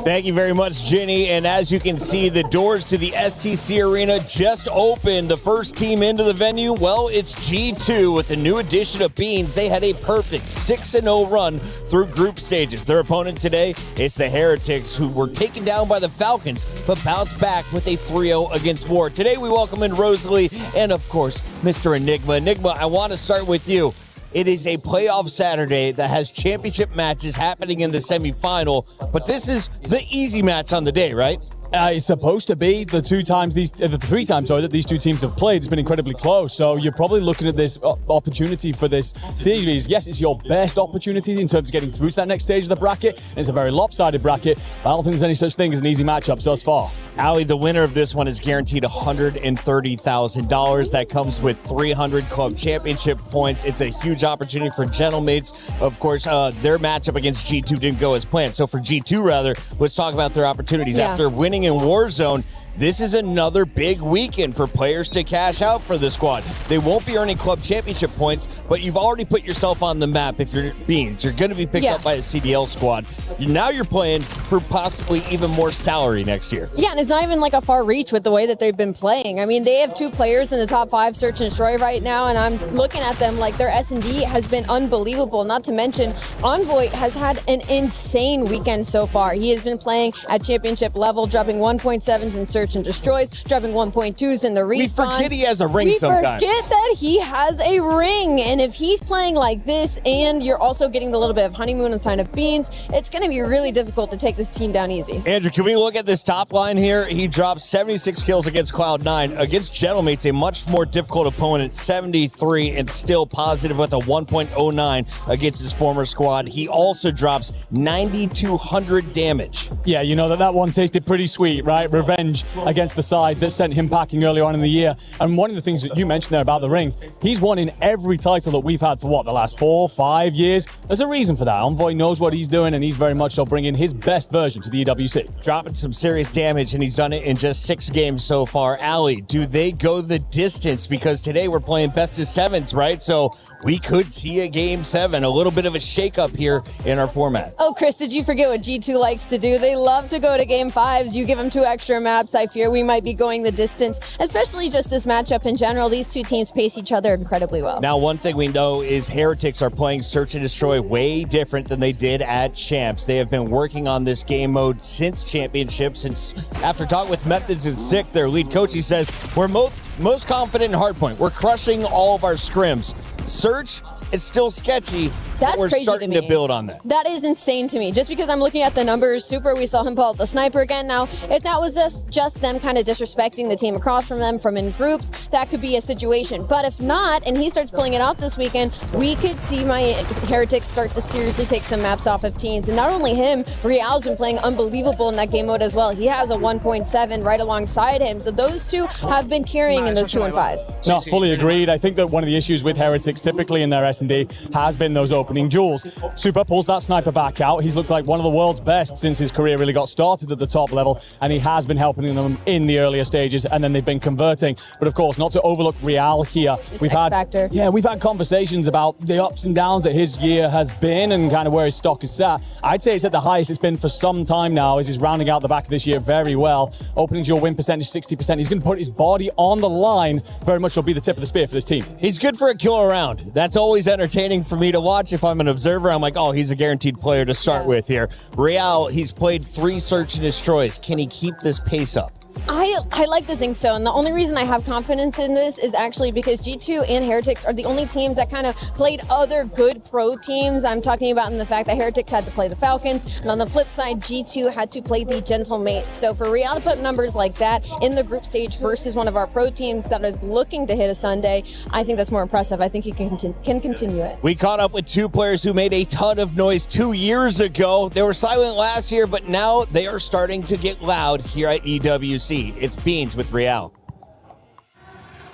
Thank you very much, Jenny. And as you can see, the doors to the STC Arena just opened. The first team into the venue, well, it's G2 with the new addition of Beans. They had a perfect 6-0 run through group stages. Their opponent today, it's the Heretics, who were taken down by the Falcons, but bounced back with a 3-0 against War. Today, we welcome in Rosalie and, of course, Mr. Enigma. Enigma, I want to start with you. It is a playoff Saturday that has championship matches happening in the semifinal, but this is the easy match on the day, right? It's supposed to be. The 3 times that these two teams have played, it's been incredibly close. So you're probably looking at this opportunity for this series. Yes, it's your best opportunity in terms of getting through to that next stage of the bracket. It's a very lopsided bracket, but I don't think there's any such thing as an easy matchup thus far. Ali, the winner of this one is guaranteed $130,000. That comes with 300 club championship points. It's a huge opportunity for Gentlemates. Of course, their matchup against G2 didn't go as planned. So for G2, rather, let's talk about their opportunities. Yeah. After winning in Warzone, this is another big weekend for players to cash out for the squad. They won't be earning club championship points, but you've already put yourself on the map if you're Beans. You're going to be picked up by a CDL squad. Now you're playing for possibly even more salary next year. Yeah, and it's not even like a far reach with the way that they've been playing. I mean, they have 2 players in the top 5 search and destroy right now, and I'm looking at them like their S&D has been unbelievable. Not to mention, Envoy has had an insane weekend so far. He has been playing at championship level, dropping 1.7s in search and destroys, dropping 1.2s in the respawns. We forget he has a ring sometimes. We forget that he has a ring, and if he's playing like this, and you're also getting the little bit of honeymoon and sign of Beans, it's going to be really difficult to take this team down easy. Andrew, can we look at this top line here? He dropped 76 kills against Cloud9. Against Gentlemates, a much more difficult opponent, 73, and still positive with a 1.09 against his former squad. He also drops 9,200 damage. Yeah, you know that one tasted pretty sweet, right? Revenge. against the side that sent him packing earlier on in the year. And one of the things that you mentioned there about the ring, he's won in every title that we've had for the last 4-5 years. There's a reason for that. Envoy knows what he's doing, and he's very much so bringing his best version to the EWC. Dropping some serious damage, and he's done it in just 6 games so far. Ali, do they go the distance? Because today we're playing best of 7s, right? So we could see a game 7, a little bit of a shakeup here in our format. Oh, Chris, did you forget what G2 likes to do? They love to go to game 5s. You give them 2 extra maps. I fear we might be going the distance, especially just this matchup in general. These two teams pace each other incredibly well. Now, one thing we know is Heretics are playing Search and Destroy way different than they did at Champs. They have been working on this game mode since Championship, since after talking with Methods and Sick, their lead coach, he says, we're most confident in Hardpoint. We're crushing all of our scrims. Search, it's still sketchy, That's but we're crazy starting to to build on that. That is insane to me. Just because I'm looking at the numbers, Super, we saw him pull out the sniper again. Now, if that was just them kind of disrespecting the team across from them from in groups, that could be a situation. But if not, and he starts pulling it out this weekend, we could see my Heretics start to seriously take some maps off of teams. And not only him, Real's been playing unbelievable in that game mode as well. He has a 1.7 right alongside him. So those two have been carrying in those 2 and 5s. No, fully agreed. I think that one of the issues with Heretics typically in their S&D has been those opening duels. Super pulls that sniper back out. He's looked like one of the world's best since his career really got started at the top level, and he has been helping them in the earlier stages, and then they've been converting. But of course, not to overlook Real here. We've had conversations about the ups and downs that his year has been and kind of where his stock is sat. I'd say it's at the highest it's been for some time now, as he's rounding out the back of this year very well. Opening duel win percentage 60%. He's going to put his body on the line. Very much will be the tip of the spear for this team. He's good for a killer round. That's always entertaining for me to watch. If I'm an observer, I'm like, oh, he's a guaranteed player to start with here. Real, he's played 3 Search and Destroys. Can he keep this pace up? I like to think so, and the only reason I have confidence in this is actually because G2 and Heretics are the only teams that kind of played other good pro teams. I'm talking about in the fact that Heretics had to play the Falcons, and on the flip side, G2 had to play the Gentle Mates. So for Real to put numbers like that in the group stage versus one of our pro teams that is looking to hit a Sunday, I think that's more impressive. I think he can continue it. We caught up with 2 players who made a ton of noise 2 years ago. They were silent last year, but now they are starting to get loud here at EWC. It's Beans with Real.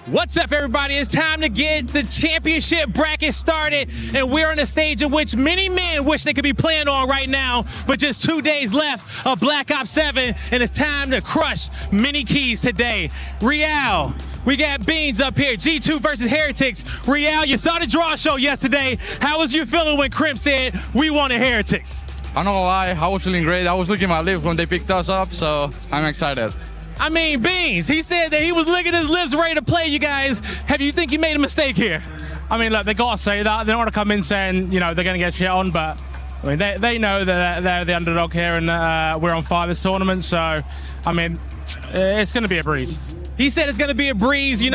What's up, everybody? It's time to get the championship bracket started, and we're on a stage in which many men wish they could be playing on right now, but just 2 days left of Black Ops 7, and it's time to crush many keys today. Real, we got Beans up here, G2 versus Heretics. Real, you saw the draw show yesterday. How was you feeling when Crimp said we wanted Heretics? I'm not gonna lie, I was feeling great. I was licking my lips when they picked us up, so I'm excited. I mean, Beans, he said that he was licking his lips ready to play you guys. You think you made a mistake here? I mean, look, they got to say that. They don't want to come in saying, they're going to get shit on, but I mean, they know that they're the underdog here and we're on fire this tournament. So, I mean, it's going to be a breeze. He said it's going to be a breeze.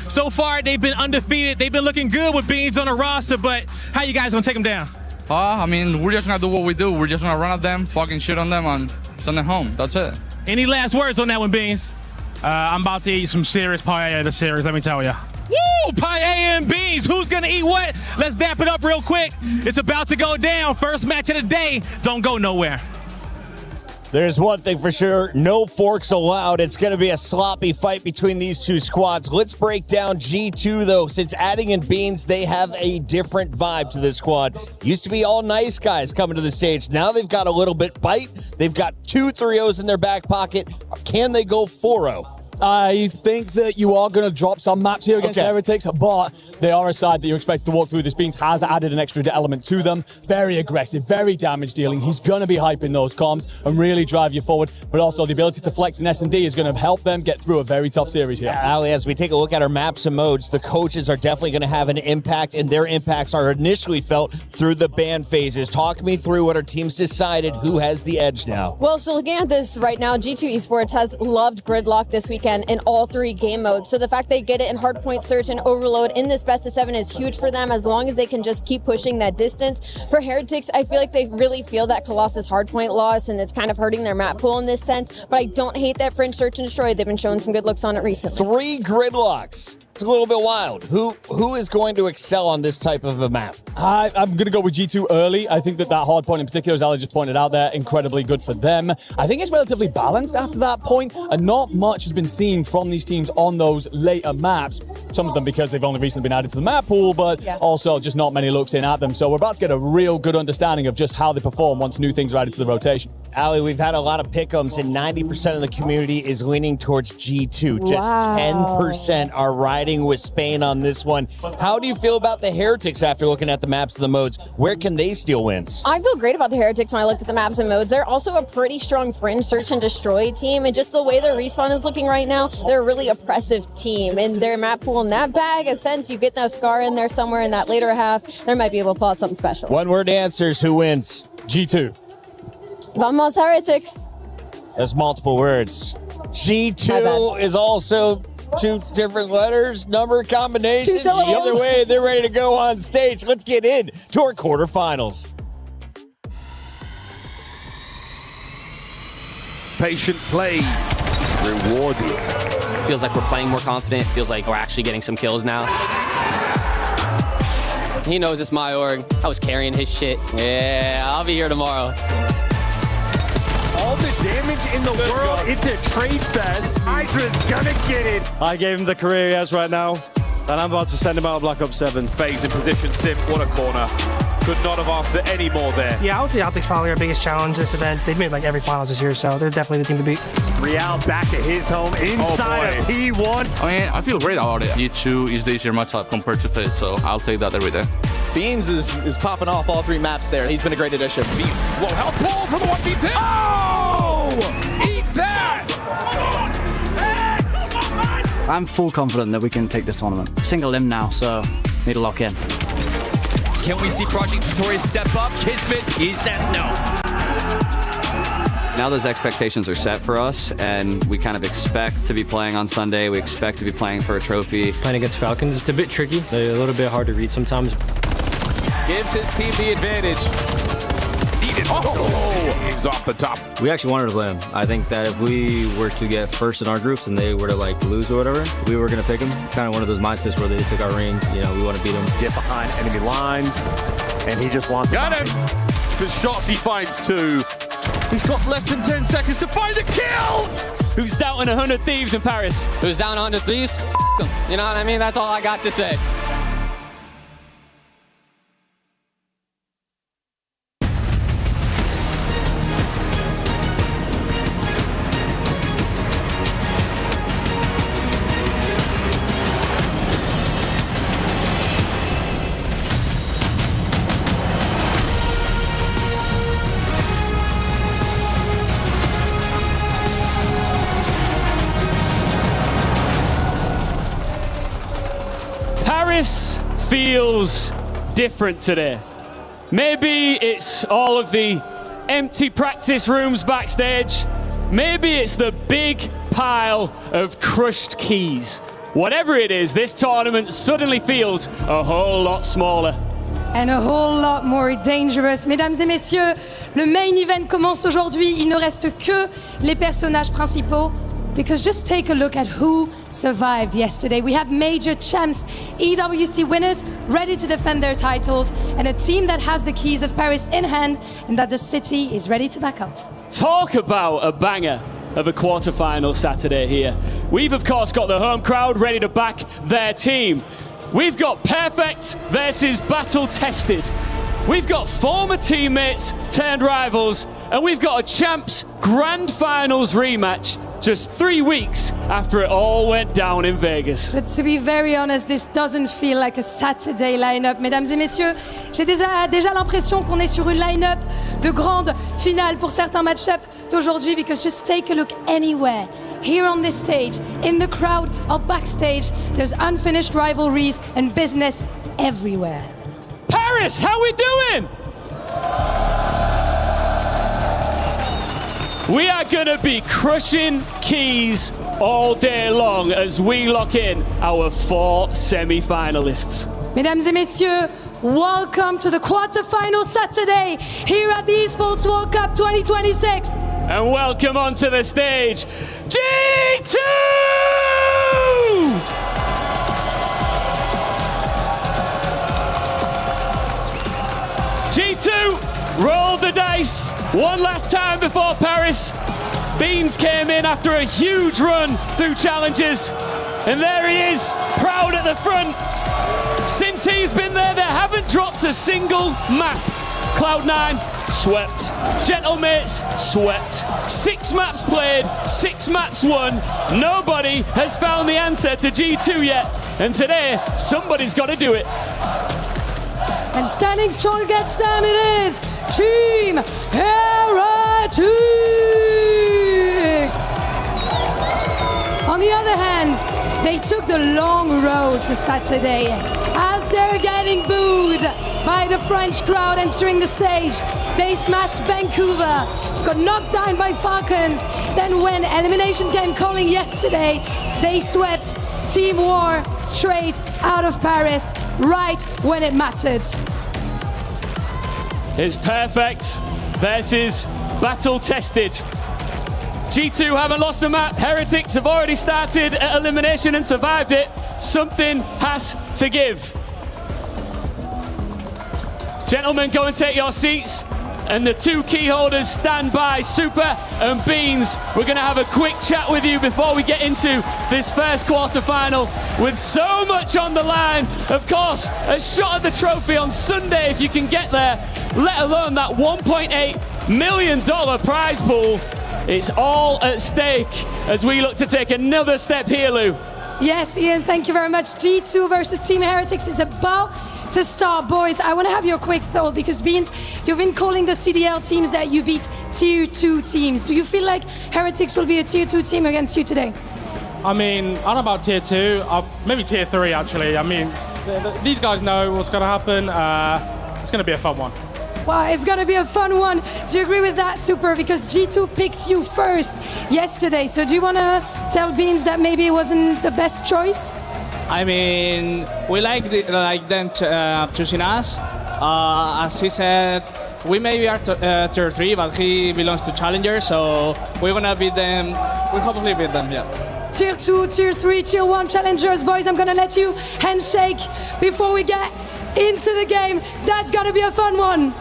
So far they've been undefeated. They've been looking good with Beans on the roster, but how you guys going to take them down? I mean, we're just going to do what we do. We're just going to run at them, fucking shit on them, and send them home. That's it. Any last words on that one, Beans? I'm about to eat some serious paella this series, let me tell you. Woo! Paella and Beans. Who's going to eat what? Let's dap it up real quick. It's about to go down. First match of the day. Don't go nowhere. There's one thing for sure, no forks allowed. It's going to be a sloppy fight between these 2 squads. Let's break down G2, though. Since adding in Beans, they have a different vibe to this squad. Used to be all nice guys coming to the stage. Now they've got a little bit bite. They've got 2 3-0s in their back pocket. Can they go 4-0? I think that you are going to drop some maps here against Heretics, but they are a side that you're expected to walk through. This Beans has added an extra element to them. Very aggressive, very damage dealing. He's going to be hyping those comms and really drive you forward, but also the ability to flex in S&D is going to help them get through a very tough series here. Ali, as we take a look at our maps and modes, the coaches are definitely going to have an impact, and their impacts are initially felt through the ban phases. Talk me through what our teams decided, who has the edge now. Well, so looking at this right now, G2 Esports has loved Gridlock this weekend in all 3 game modes. So the fact they get it in Hardpoint, Search, and Overload in this best of 7 is huge for them, as long as they can just keep pushing that distance. For Heretics, I feel like they really feel that Colossus Hardpoint loss, and it's kind of hurting their map pool in this sense, but I don't hate that Fringe Search and Destroy. They've been showing some good looks on it recently. 3 Gridlocks. It's a little bit wild. Who is going to excel on this type of a map? I'm going to go with G2 early. I think that hard point in particular, as Ali just pointed out there, incredibly good for them. I think it's relatively balanced after that point, and not much has been seen from these teams on those later maps. Some of them because they've only recently been added to the map pool, but also just not many looks in at them. So we're about to get a real good understanding of just how they perform once new things are added to the rotation. Ali, we've had a lot of pick'ems, and 90% of the community is leaning towards G2. Just 10% are riding with Spain on this one. How do you feel about the Heretics after looking at the maps and the modes? Where can they steal wins? I feel great about the Heretics when I looked at the maps and modes. They're also a pretty strong fringe search and destroy team, and just the way their respawn is looking right now, they're a really oppressive team. And their map pool in that bag, a sense you get that Scar in there somewhere in that later half, they might be able to pull out something special. One-word answers. Who wins? G2. Vamos Heretics. That's multiple words. G2 is also 2 different letters, number combinations. The other way, they're ready to go on stage. Let's get in to our quarterfinals. Patient play rewarded. Feels like we're playing more confident. Feels like we're actually getting some kills now. He knows it's my org. I was carrying his shit. Yeah, I'll be here tomorrow. All the damage in the world into Trade Fest. Hydra's gonna get it. I gave him the career he has right now, and I'm about to send him out of Black Ops 7. Phase in position, Sim, what a corner. Could not have asked for any more there. Yeah, I would say Optic's probably our biggest challenge this event. They've made like every finals this year, so they're definitely the team to beat. Real back at his home inside of P1. I mean, I feel great about it. G2 is the easier matchup compared to FaZe, so I'll take that every day. Beans is popping off all 3 maps there. He's been a great addition. Low help ball for the 1v2. Oh! Eat that! I'm full confident that we can take this tournament. Single limb now, so need to lock in. Can we see Project Notorious step up? Kismet, he says no. Now those expectations are set for us, and we kind of expect to be playing on Sunday. We expect to be playing for a trophy. Playing against Falcons, it's a bit tricky. They're a little bit hard to read sometimes. Gives his team the advantage. Needed. Saves off the top. We actually wanted to play them. I think that if we were to get first in our groups and they were to like lose or whatever, we were going to pick them. Kind of one of those mindsets where they took our ring. You know, we want to beat them. Get behind enemy lines, and he just wants Got him. The shots he finds too. He's got less than 10 seconds to find the kill. Who's doubting 100 Thieves in Paris? Who's down 100 Thieves? F them. You know what I mean? That's all I got to say. Paris feels different today. Maybe it's all of the empty practice rooms backstage. Maybe it's the big pile of crushed keys. Whatever it is, this tournament suddenly feels a whole lot smaller. And a whole lot more dangerous. Mesdames et messieurs, le main event commence aujourd'hui. Il ne reste que les personnages principaux. Because just take a look at who survived yesterday. We have major champs, EWC winners, ready to defend their titles, and a team that has the keys of Paris in hand, and that the city is ready to back up. Talk about a banger of a quarterfinal Saturday here. We've of course got the home crowd ready to back their team. We've got Perfect versus Battle Tested. We've got former teammates turned rivals, and we've got a champs grand finals rematch just 3 weeks after it all went down in Vegas. But to be very honest, this doesn't feel like a Saturday lineup. Mesdames et messieurs, j'ai déjà l'impression qu'on est sur une line-up de grande finale pour certains match-ups d'aujourd'hui, because just take a look anywhere. Here on this stage, in the crowd, or backstage, there's unfinished rivalries and business everywhere. Paris, how we doing? We are gonna be crushing keys all day long as we lock in our 4 semi-finalists. Mesdames et messieurs, welcome to the quarterfinal Saturday here at the Esports World Cup 2026. And welcome onto the stage, G2! G2 rolled the dice one last time before Paris. Beans came in after a huge run through challenges, and there he is, proud at the front. Since he's been there, they haven't dropped a single map. Cloud9 swept. Gentlemates swept. 6 maps played, 6 maps won. Nobody has found the answer to G2 yet, and today somebody's got to do it. And standing strong against them, it is Team Heretics. On the other hand, they took the long road to Saturday as they're getting booed by the French crowd entering the stage. They smashed Vancouver, got knocked down by Falcons. Then when elimination came calling yesterday, they swept Team War straight out of Paris right when it mattered. It's perfect versus battle tested. G2 haven't lost a map. Heretics have already started at elimination and survived it. Something has to give. Gentlemen, go and take your seats. And the 2 key holders stand by, Super and Beans. We're going to have a quick chat with you before we get into this first quarter-final with so much on the line. Of course, a shot at the trophy on Sunday if you can get there, let alone that $1.8 million prize pool. It's all at stake as we look to take another step here, Lou. Yes, Ian, thank you very much. G2 versus Team Heretics is about to start. Boys, I want to have your quick thought because Beans, you've been calling the CDL teams that you beat tier 2 teams. Do you feel like Heretics will be a tier 2 team against you today? I mean, I don't know about tier 2, maybe tier 3 actually. I mean, these guys know what's going to happen. It's going to be a fun one. Well, it's going to be a fun one. Do you agree with that, Super? Because G2 picked you first yesterday. So do you want to tell Beans that maybe it wasn't the best choice? I mean, we like them choosing us. As he said, we maybe are tier 3, but he belongs to Challenger, so we're gonna beat them. We'll hopefully beat them, yeah. Tier 2, Tier 3, Tier 1 challengers. Boys, I'm gonna let you handshake before we get into the game. That's gonna be a fun one.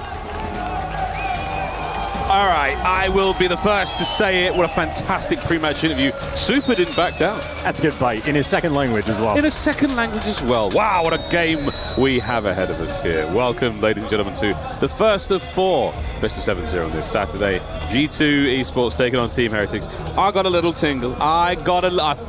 All right, I will be the first to say it. What a fantastic pre-match interview. Super didn't back down. That's a good fight, in his second language as well. In a second language as well. Wow, what a game we have ahead of us here. Welcome, ladies and gentlemen, to the first of 4 best of 7 on this Saturday. G2 Esports taking on Team Heretics. I got a little tingle. I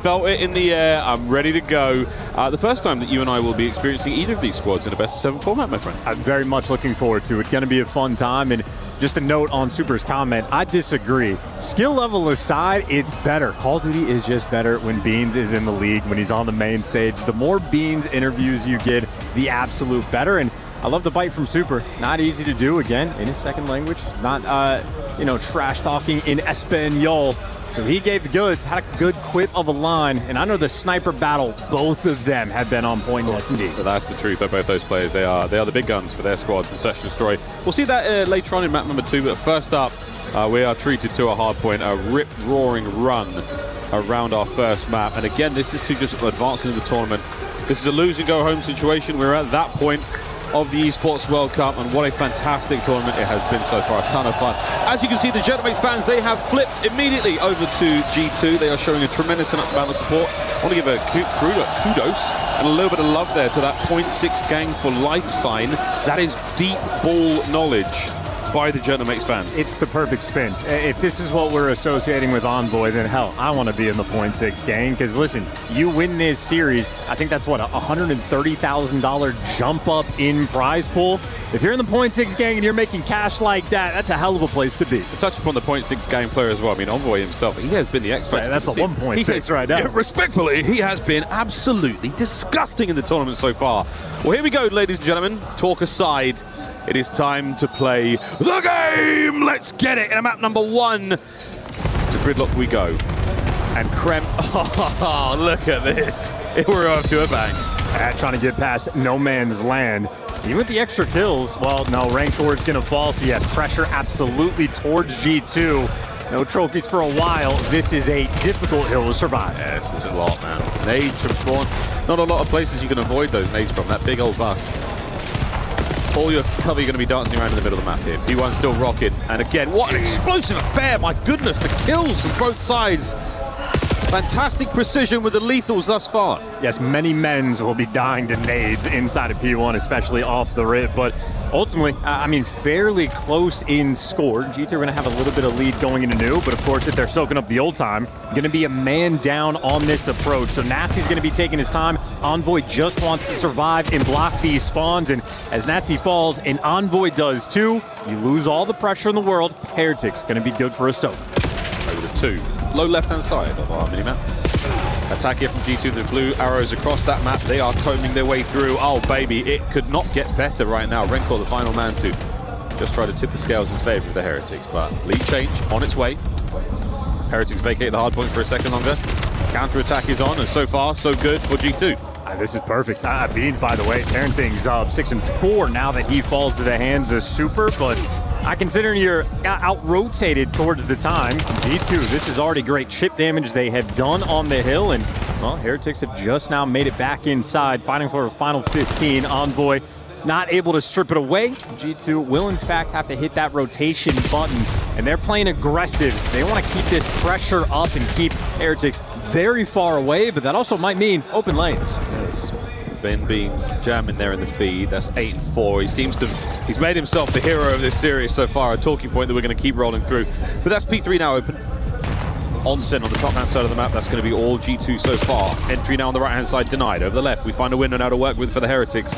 felt it in the air. I'm ready to go. The first time that you and I will be experiencing either of these squads in a best of 7 format, my friend. I'm very much looking forward to it. It's going to be a fun time. And just a note on Super's comment, I disagree. Skill level aside, it's better. Call of Duty is just better when Beans is in the league, when he's on the main stage. The more Beans interviews you get, the absolute better. And I love the bite from Super. Not easy to do, again, in his second language. Not, trash talking in Espanol. So he gave the goods, had a good quip of a line, and I know the sniper battle, both of them have been on point in S&D. But that's the truth of both those players. They are the big guns for their squads in Search and Destroy. We'll see that later on in map number 2, but first up, we are treated to a hard point, a rip-roaring run around our first map. And again, this is to just advance into the tournament. This is a lose-and-go-home situation. We're at that point of the Esports World Cup, and what a fantastic tournament it has been so far. A ton of fun. As you can see, the Gentlemates fans, they have flipped immediately over to G2. They are showing a tremendous amount of support. I want to give a kudos and a little bit of love there to that 0.6 gang for life sign. That is deep ball knowledge by the Gentlemates fans. It's the perfect spin. If this is what we're associating with Envoy, then hell, I want to be in the 0.6 gang, because listen, you win this series, I think that's what, a $130,000 jump up in prize pool. If you're in the 0.6 gang and you're making cash like that, that's a hell of a place to be. To touch upon the 0.6 gang player as well, I mean, Envoy himself, he has been the X factor. Yeah, that's the 1.6 right now. Yeah, respectfully, he has been absolutely disgusting in the tournament so far. Well, here we go, ladies and gentlemen. Talk aside. It is time to play the game! Let's get it! In map number 1, to Gridlock we go. And Krem, oh, look at this. We're off to a bang. Trying to get past no man's land. Even with the extra kills, well, no, Rancord's gonna fall, so yes, pressure absolutely towards G2. No trophies for a while. This is a difficult hill to survive. Yeah, this is a lot, man. Nades from spawn. Not a lot of places you can avoid those nades from, that big old bus. all your cover, you're going to be dancing around in the middle of the map here. P1 still rocking. And again, what an explosive affair. My goodness, the kills from both sides. Fantastic precision with the lethals thus far. Yes, many men's will be dying to nades inside of P1, especially off the rip. But ultimately, I mean, fairly close in score. G2 are going to have a little bit of lead going into new. But of course, if they're soaking up the old time, going to be a man down on this approach. So Nasty's going to be taking his time. Envoy just wants to survive and block these spawns. And as Nasty falls, and Envoy does too, you lose all the pressure in the world. Heretics going to be good for a soak. Over the 2. Low left-hand side of our minimap. Attack here from G2, the blue arrows across that map. They are combing their way through. Oh, baby, it could not get better right now. Rencor, the final man to just try to tip the scales in favor of the Heretics, but lead change on its way. Heretics vacate the hard point for a second longer. Counter-attack is on, and so far, so good for G2. This is perfect. Beans, by the way, tearing things up. 6-4 now that he falls to the hands of Super, but considering you're out-rotated towards the time, G2, this is already great chip damage they have done on the hill, and, well, Heretics have just now made it back inside, fighting for a final 15. Envoy not able to strip it away. G2 will, in fact, have to hit that rotation button, and they're playing aggressive. They want to keep this pressure up and keep Heretics very far away, but that also might mean open lanes. Yes. Ben Beans jamming there in the feed. That's 8-4. He seems to he's made himself the hero of this series so far, a talking point that we're going to keep rolling through. But that's P3 now open. Onsen on the top-hand side of the map. That's going to be all G2 so far. Entry now on the right-hand side denied. Over the left, we find a window now to work with for the Heretics.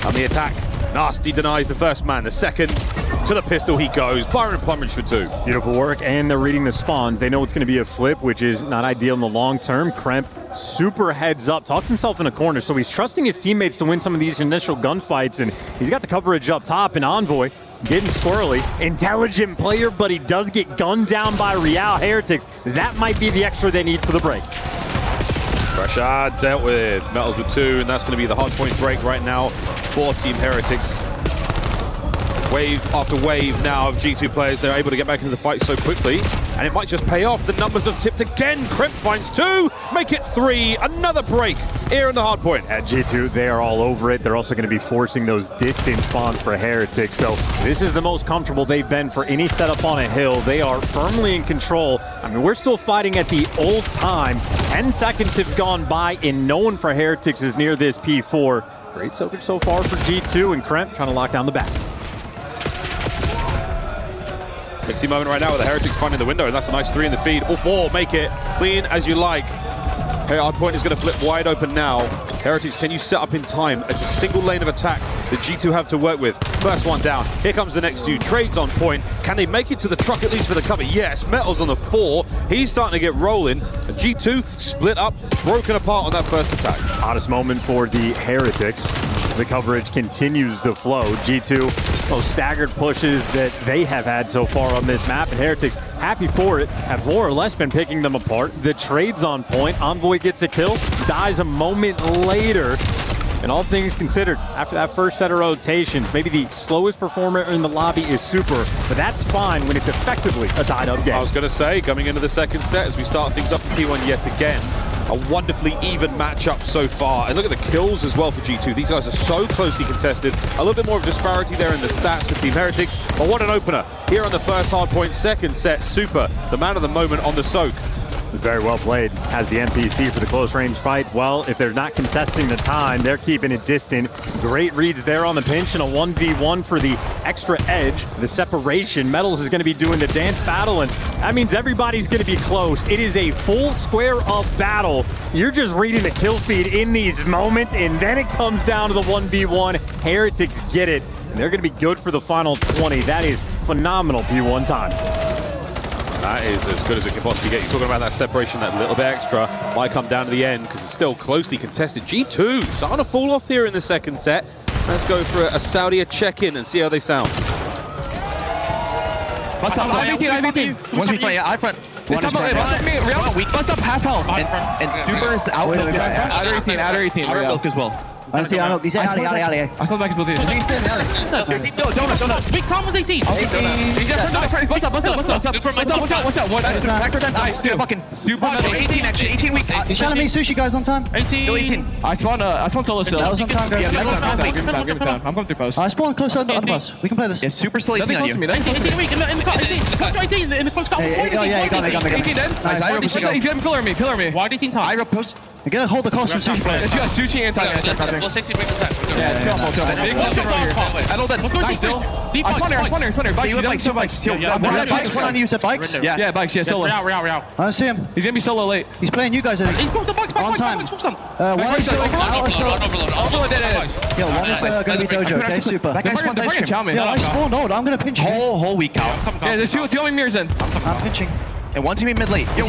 On the attack, Nasty denies the first man. The second, to the pistol he goes. Byron plumage for 2. Beautiful work, and they're reading the spawns. They know it's going to be a flip, which is not ideal in the long term. Kremp, super heads up, talks himself in a corner, so he's trusting his teammates to win some of these initial gunfights, and he's got the coverage up top, and Envoy getting squirrely. Intelligent player, but he does get gunned down by Real. Heretics, that might be the extra they need for the break. Pressure dealt with. Metals with 2, and that's going to be the hard point break right now for Team Heretics. Wave after wave now of G2 players. They're able to get back into the fight so quickly, and it might just pay off. The numbers have tipped again. Kremp finds 2, make it 3. Another break here in the hard point. At G2, they are all over it. They're also going to be forcing those distant spawns for Heretics. So this is the most comfortable they've been for any setup on a hill. They are firmly in control. I mean, we're still fighting at the old time. 10 seconds have gone by, and no one for Heretics is near this P4. Great soakage so far for G2, and Kremp trying to lock down the back. Mixy moment right now with the Heretics finding the window, and that's a nice 3 in the feed. All 4 make it clean as you like. Hey, our point is going to flip wide open now. Heretics, can you set up in time? It's a single lane of attack that G2 have to work with. First one down. Here comes the next 2. Trades on point. Can they make it to the truck at least for the cover? Yes. Metals on the 4. He's starting to get rolling. And G2 split up, broken apart on that first attack. Hottest moment for the Heretics. The coverage continues to flow. G2, those staggered pushes that they have had so far on this map, and Heretics, happy for it, have more or less been picking them apart. The trade's on point. Envoy gets a kill, dies a moment later. And all things considered, after that first set of rotations, maybe the slowest performer in the lobby is Super, but that's fine when it's effectively a tied-up game. I was going to say, coming into the second set, as we start things up in P1 yet again, a wonderfully even matchup so far. And look at the kills as well for G2. These guys are so closely contested. A little bit more of disparity there in the stats for Team Heretics. But what an opener here on the first hard point. Second set, Super, the man of the moment on the soak. Very well played. Has the NPC for the close range fight. Well, if they're not contesting the time, they're keeping it distant. Great reads there on the pinch, and a 1v1 for the extra edge, the separation. Metals is going to be doing the dance battle, and that means everybody's going to be close. It is a full square of battle. You're just reading the kill feed in these moments, and then it comes down to the 1v1. Heretics get it, and they're going to be good for the final 20. That is phenomenal P1 time. That is as good as it can possibly get. You're talking about that separation, that little bit extra might come down to the end because it's still closely contested. G2 starting to fall off here in the second set. Let's go for a Saudi check-in and see how they sound. Bust up, IVT. One's replaying, I front. One is front. Bust up half health. And Super's out. Outer 18, outer 18. Outer milk as well. I see, I know. He's alley. I saw the back is both here. I think he's staying alley. Donut. Big Tom was 18. What's up? Watch out. Nice, super. 18 actually. 18 weak. He's telling me sushi guys on time. 18. Still 18. I spawn solo still. That was on time, guys. Give him time. I'm coming through post. I spawn close on the bus. We can play this. Yeah, super still 18 on you. 18 weak in the close couple. Yeah, you got me. 18 then. Nice, He's getting pillar me. Why 18 time? Iro post. You gotta hold the cost from sushi player. Let's go sushi and time. Well, 60 brings us back. Yeah, it's still I know that. Nice still. I spawn here. Bikes. You look like so bikes. Bikes on you, said bikes? Yeah, bikes. Yeah, solo. I don't see him. He's gonna be solo late. He's playing you guys, I think. He's both the bikes. On time. One is going out or so. Overload. Yo, one is gonna be dojo, okay? Super. That guy's spawned ice cream. Yo, I spawned old. I'm gonna pinch you. Whole week out. Yeah, there's two going mirrors in. I'm pinching. And one's gonna be mid late. Yo,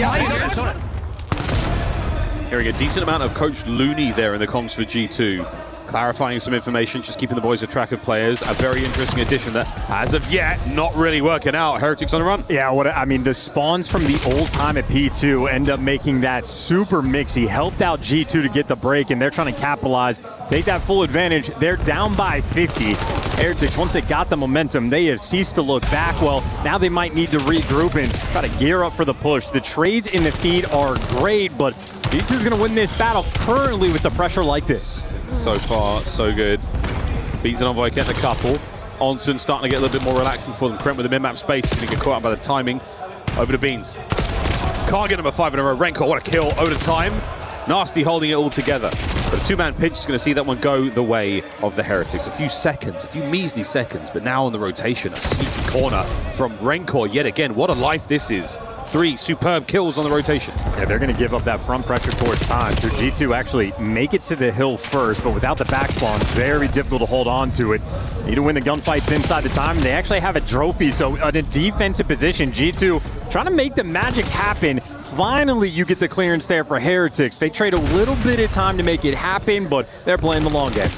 Hearing a decent amount of Coach Looney there in the comms for G2. Clarifying some information, just keeping the boys a track of players. A very interesting addition that, as of yet, not really working out. Heretics on the run. Yeah, I mean, the spawns from the old time at P2 end up making that super mixy. Helped out G2 to get the break, and they're trying to capitalize, take that full advantage. They're down by 50. Heretics, once they got the momentum, they have ceased to look back. Well, now they might need to regroup and try to gear up for the push. The trades in the feed are great, but G2 is going to win this battle currently with the pressure like this. So far, so good. Beans and Envoy getting a couple. Onsen starting to get a little bit more relaxing for them. Kremp with the mid-map space. Going to get caught out by the timing. Over to Beans. Can't get him a 5 in a row. Renko, what a kill. Over time. Nasty holding it all together. But a two-man pinch is going to see that one go the way of the Heretics. A few seconds, a few measly seconds, but now on the rotation, a sneaky corner from Rencor yet again. What a life this is. 3 superb kills on the rotation. Yeah, they're going to give up that front pressure towards time. So G2 actually make it to the hill first, but without the back spawn, very difficult to hold on to it. Need to win the gunfights inside the time. They actually have a trophy, so in a defensive position, G2 trying to make the magic happen. Finally, you get the clearance there for Heretics. They trade a little bit of time to make it happen, but they're playing the long game.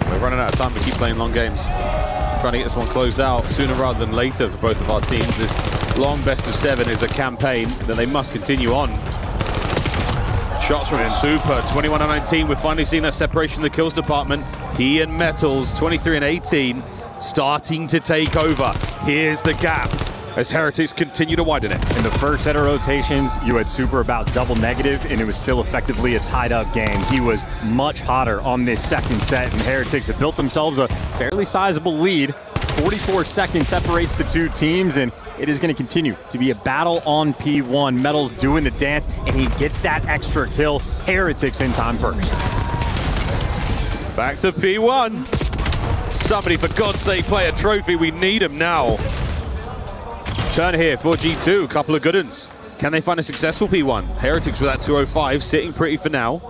We're running out of time to keep playing long games. Trying to get this one closed out sooner rather than later for both of our teams. This long best of 7 is a campaign that they must continue on. Shots from Super, 21-19. We're finally seeing that separation in the kills department. He and Metals, 23 and 18, starting to take over. Here's the gap as Heretics continue to widen it. In the first set of rotations, you had Super about double negative, and it was still effectively a tied-up game. He was much hotter on this second set, and Heretics have built themselves a fairly sizable lead. 44 seconds separates the two teams, and it is going to continue to be a battle on P1. Metals doing the dance, and he gets that extra kill. Heretics in time first. Back to P1. Somebody, for God's sake, play a trophy. We need him now. Turn here for G2, a couple of good ones. Can they find a successful P1? Heretics with that 205, sitting pretty for now.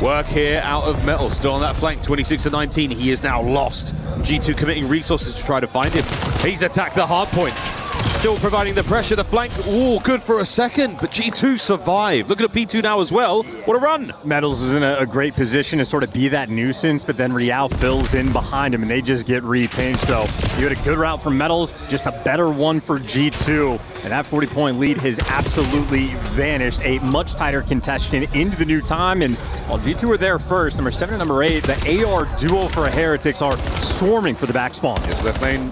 Work here out of Metal, still on that flank, 26 and 19. He is now lost. G2 committing resources to try to find him. He's attacked the hard point. Still providing the pressure, the flank, ooh, good for a second, but G2 survived. Looking at P2 now as well. What a run. Metals is in a great position to sort of be that nuisance, but then Real fills in behind him and they just get re-pinched. So you had a good route from Metals, just a better one for G2. And that 40-point lead has absolutely vanished. A much tighter contestation into the new time. And while G2 are there first, number 7 and number 8, the AR duo for Heretics are swarming for the back spawns. Yes, left lane.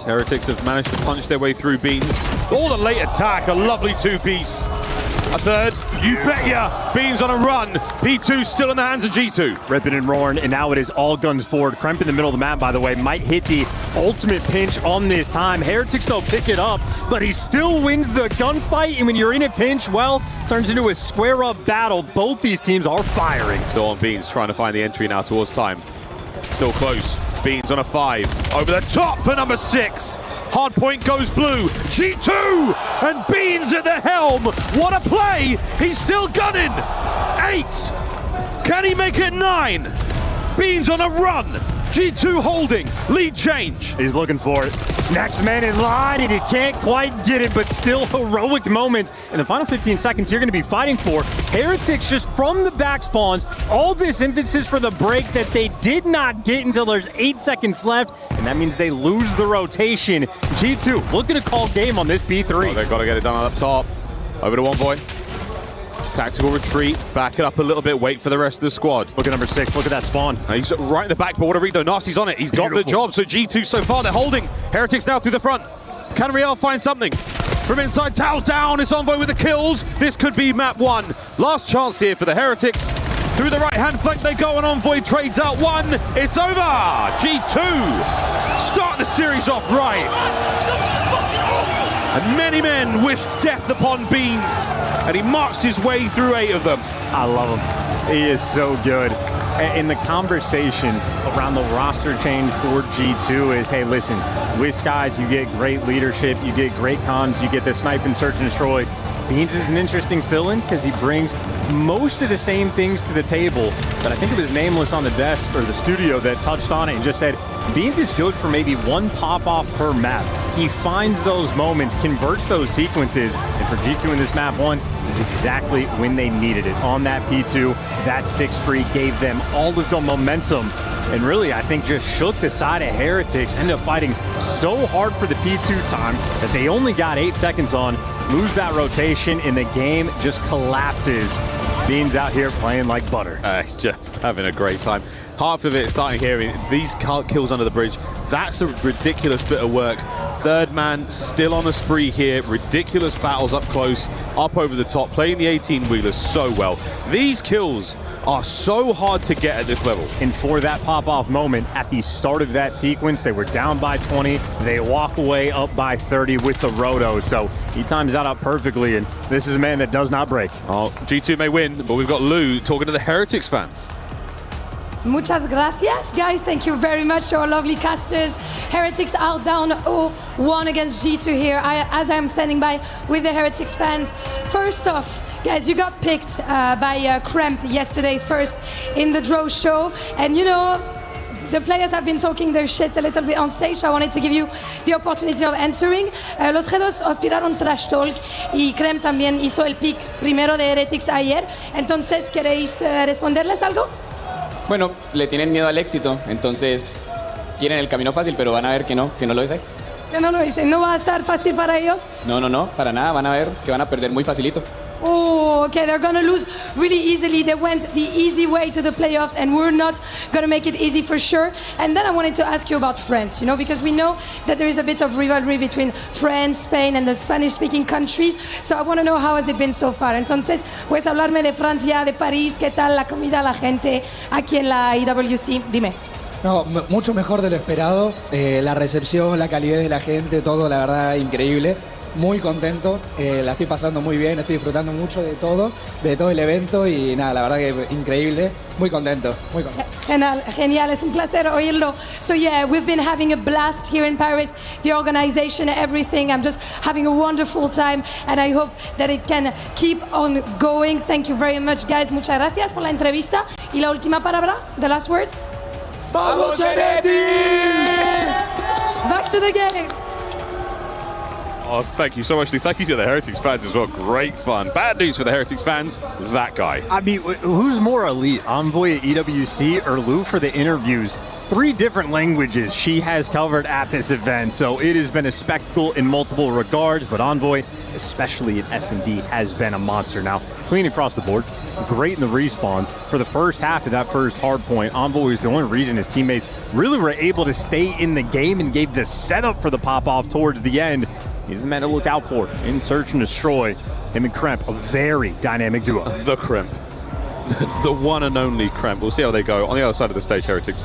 Heretics have managed to punch their way through Beans. Oh, the late attack, a lovely two-piece. A third, you bet ya. Beans on a run. P2 still in the hands of G2. Ripping and roaring, and now it is all guns forward. Kremp in the middle of the map, by the way, might hit the ultimate pinch on this time. Heretics, though, pick it up, but he still wins the gunfight, and when you're in a pinch, well, turns into a square-up battle. Both these teams are firing. So on Beans trying to find the entry now towards time. Still close. Beans on a 5. Over the top for number 6. Hard point goes blue. G2 and Beans at the helm. What a play. He's still gunning. 8. Can he make it 9? Beans on a run. G2 holding. Lead change. He's looking for it. Next man in line, and he can't quite get it, but still heroic moments. In the final 15 seconds, you're going to be fighting for Heretics just from the back spawns. All this emphasis for the break that they did not get until there's 8 seconds left, and that means they lose the rotation. G2 looking to call game on this B3. Oh, they've got to get it done up top. Over to One Boy. Tactical retreat, back it up a little bit, wait for the rest of the squad. Look at number 6, look at that spawn. He's right in the back, but what a read though. Nasty's on it, he's got the job. So G2 so far, they're holding. Heretics now through the front. Can Real find something? From inside, Tao's down, it's Envoy with the kills. This could be map 1. Last chance here for the Heretics. Through the right-hand flank they go, and Envoy trades out 1. It's over! G2 start the series off right. And many men wished death upon Beans, and he marched his way through 8 of them. I love him. He is so good. And the conversation around the roster change for G2 is, hey, listen, with Skies, you get great leadership, you get great comms, you get the snipe and search and destroy. Beans is an interesting fill-in because he brings most of the same things to the table, but I think it was Nameless on the desk or the studio that touched on it and just said, Beans is good for maybe 1 pop-off per map. He finds those moments, converts those sequences, and for G2 in this map 1, is exactly when they needed it. On that P2, that 6 spree gave them all of the momentum, and really, I think just shook the side of Heretics, ended up fighting so hard for the P2 time that they only got 8 seconds on, lose that rotation, and the game just collapses. Beans out here playing like butter. He's just having a great time. Half of it starting here, these kills under the bridge, that's a ridiculous bit of work. Third man still on a spree here, ridiculous battles up close, up over the top, playing the 18-wheelers so well. These kills are so hard to get at this level. And for that pop-off moment, at the start of that sequence, they were down by 20, they walk away up by 30 with the roto, so he times that up perfectly, and this is a man that does not break. Oh, G2 may win, but we've got Lou talking to the Heretics fans. Muchas gracias, guys. Thank you very much to our lovely casters. Heretics out down 0-1 against G2 here, as I'm standing by with the Heretics fans. First off, guys, you got picked by Kremp yesterday first in the draw show. And you know, the players have been talking their shit a little bit on stage, so I wanted to give you the opportunity of answering. Los G2 os tiraron trash talk y Kremp también hizo el pick primero de Heretics ayer. Entonces, ¿queréis responderles algo? Bueno, le tienen miedo al éxito, entonces quieren el camino fácil, pero van a ver que no lo es. Que no lo dicen, ¿no va a estar fácil para ellos? No, para nada, van a ver que van a perder muy facilito. Oh, okay, they're gonna lose really easily. They went the easy way to the playoffs, and we're not gonna make it easy for sure. And then I wanted to ask you about France, you know, because we know that there is a bit of rivalry between France, Spain, and the Spanish-speaking countries. So I want to know, how has it been so far? Entonces, puedes hablarme de Francia, de París, ¿qué tal la comida, la gente aquí en la EWC? Dime. No, mucho mejor de lo esperado. La recepción, la calidez de la gente, todo, la verdad, increíble. Muy contento, la estoy pasando muy bien, estoy disfrutando mucho de todo el evento y nada, la verdad que increíble, muy contento, muy contento. Genial, es un placer oírlo. So yeah, we've been having a blast here in Paris, the organization, everything. I'm just having a wonderful time and I hope that it can keep on going. Thank you very much, guys. Muchas gracias por la entrevista. Y la última palabra, the last word. ¡Vamos, Heretics! Back to the game. Oh, thank you so much, Lou. Thank you to the Heretics fans as well. Great fun. Bad news for the Heretics fans, that guy. I mean, who's more elite, Envoy at EWC or Lou for the interviews? 3 different languages she has covered at this event, so it has been a spectacle in multiple regards, but Envoy, especially at S&D, has been a monster. Now, clean across the board, great in the respawns. For the first half of that first hard point, Envoy was the only reason his teammates really were able to stay in the game and gave the setup for the pop-off towards the end. He's the man to look out for in Search and Destroy. Him and Kremp, a very dynamic duo. The Kremp. The one and only Kremp. We'll see how they go. On the other side of the stage, Heretics,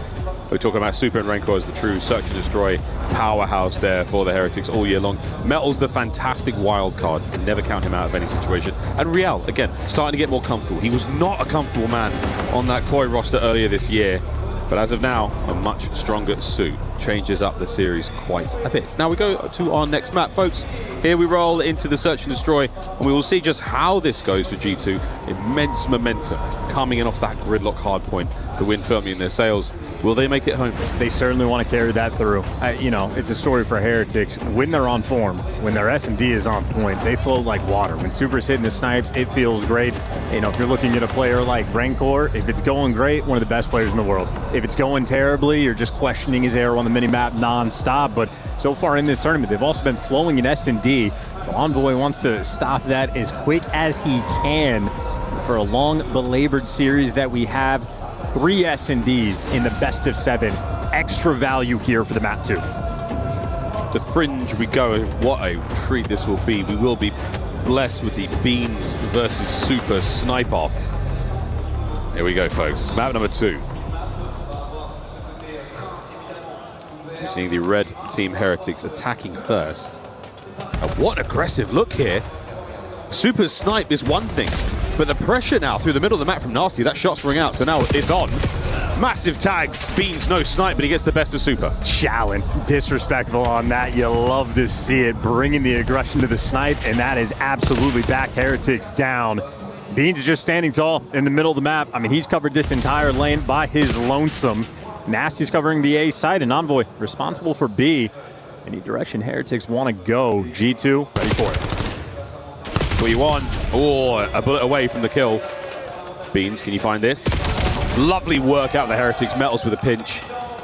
we're talking about Super and Rancor as the true Search and Destroy powerhouse there for the Heretics all year long. Metal's the fantastic wild card. Never count him out of any situation. And Real, again, starting to get more comfortable. He was not a comfortable man on that Koi roster earlier this year. But as of now, a much stronger suit changes up the series quite a bit. Now we go to our next map, folks. Here we roll into the Search and Destroy, and we will see just how this goes for G2. Immense momentum coming in off that gridlock hardpoint. The wind firmly in their sails. Will they make it home? They certainly want to carry that through. You know, it's a story for Heretics. When they're on form, when their S&D is on point, they float like water. When Super's hitting the snipes, it feels great. You know, if you're looking at a player like Rancor, if it's going great, one of the best players in the world. If it's going terribly, you're just questioning his arrow on the minimap non-stop. But so far in this tournament, they've also been flowing in S&D. Envoy wants to stop that as quick as he can. for a long belabored series that we have. 3 S&Ds in the best of 7. Extra value here for the map 2. To Fringe we go. What a treat this will be. We will be blessed with the Beans versus Super snipe off. Here we go, folks. Map number 2. We're seeing the red team Heretics attacking first. And what an aggressive look here. Super's snipe is one thing, but the pressure now through the middle of the map from Nasty, that shot's ring out, so now it's on. Massive tags, Beans no snipe, but he gets the best of Super. Challenge, disrespectful on that. You love to see it, bringing the aggression to the snipe, and that is absolutely back Heretics down. Beans is just standing tall in the middle of the map. I mean, he's covered this entire lane by his lonesome. Nasty's covering the A side, and Envoy responsible for B. Any direction Heretics want to go. G2, ready for it. What you want? Oh, a bullet away from the kill. Beans, can you find this? Lovely work out of the Heretics. Metals with a pinch.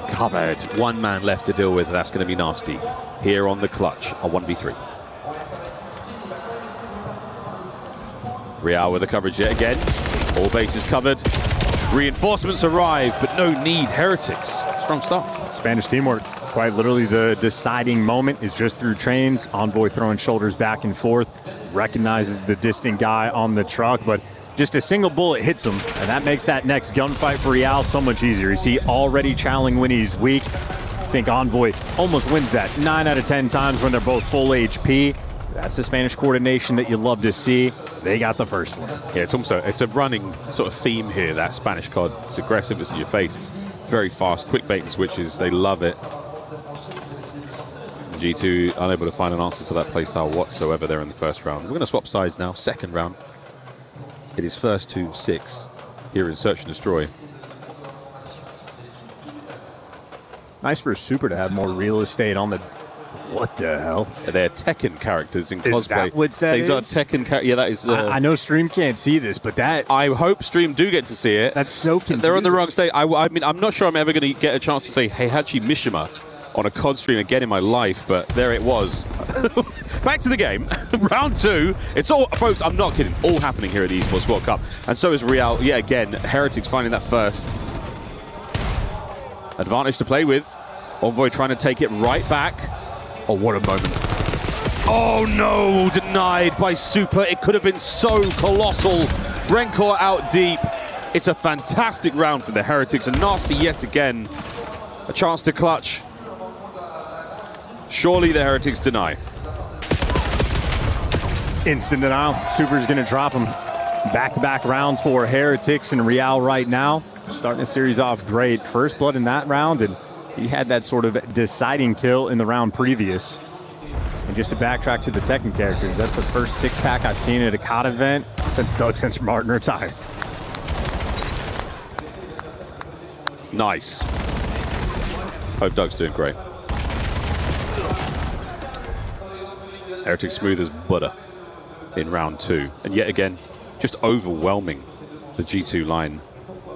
Covered. 1 man left to deal with. That's going to be Nasty. Here on the clutch, a 1v3. Real with the coverage yet again. All bases covered. Reinforcements arrive, but no need. Heretics. Strong start. Spanish teamwork. Quite literally the deciding moment is just through trains. Envoy throwing shoulders back and forth. Recognizes the distant guy on the truck, but just a single bullet hits him, and that makes that next gunfight for Real so much easier. You see already challenging when he's weak. I think Envoy almost wins that 9 out of 10 times when they're both full HP. That's the Spanish coordination that you love to see. They got the first one. Yeah, it's a running sort of theme here, that Spanish COD. It's aggressive, it's in your face. It's very fast, quick bait and switches. They love it. G2 unable to find an answer for that playstyle whatsoever there in the first round. We're going to swap sides now, second round. It is first to 6 here in Search and Destroy. Nice for Super to have more real estate on the... What the hell? They're Tekken characters in cosplay. Is that what that These is? are Tekken characters. Yeah, that is... I know Stream can't see this, but that... I hope Stream do get to see it. That's so confusing. They're on the wrong stage. I mean, I'm not sure I'm ever going to get a chance to say Heihachi Mishima on a COD stream again in my life, but there it was. Back to the game. Round 2. It's all, folks, I'm not kidding, all happening here at the Esports World Cup. And so is Real. Yeah, again, Heretics finding that first. Advantage to play with. Envoy trying to take it right back. Oh, what a moment. Oh no, denied by Super. It could have been so colossal. Rencor out deep. It's a fantastic round for the Heretics, and Nasty yet again. A chance to clutch. Surely the Heretics deny. Instant denial. Super's going to drop him. Back-to-back rounds for Heretics and Real right now. Starting the series off great. First blood in that round, and he had that sort of deciding kill in the round previous. And just to backtrack to the Tekken characters, that's the first 6-pack I've seen at a COD event since Doug Sensor Martin retired. Nice. Hope Doug's doing great. Heretics smooth as butter in round 2. And yet again, just overwhelming the G2 line.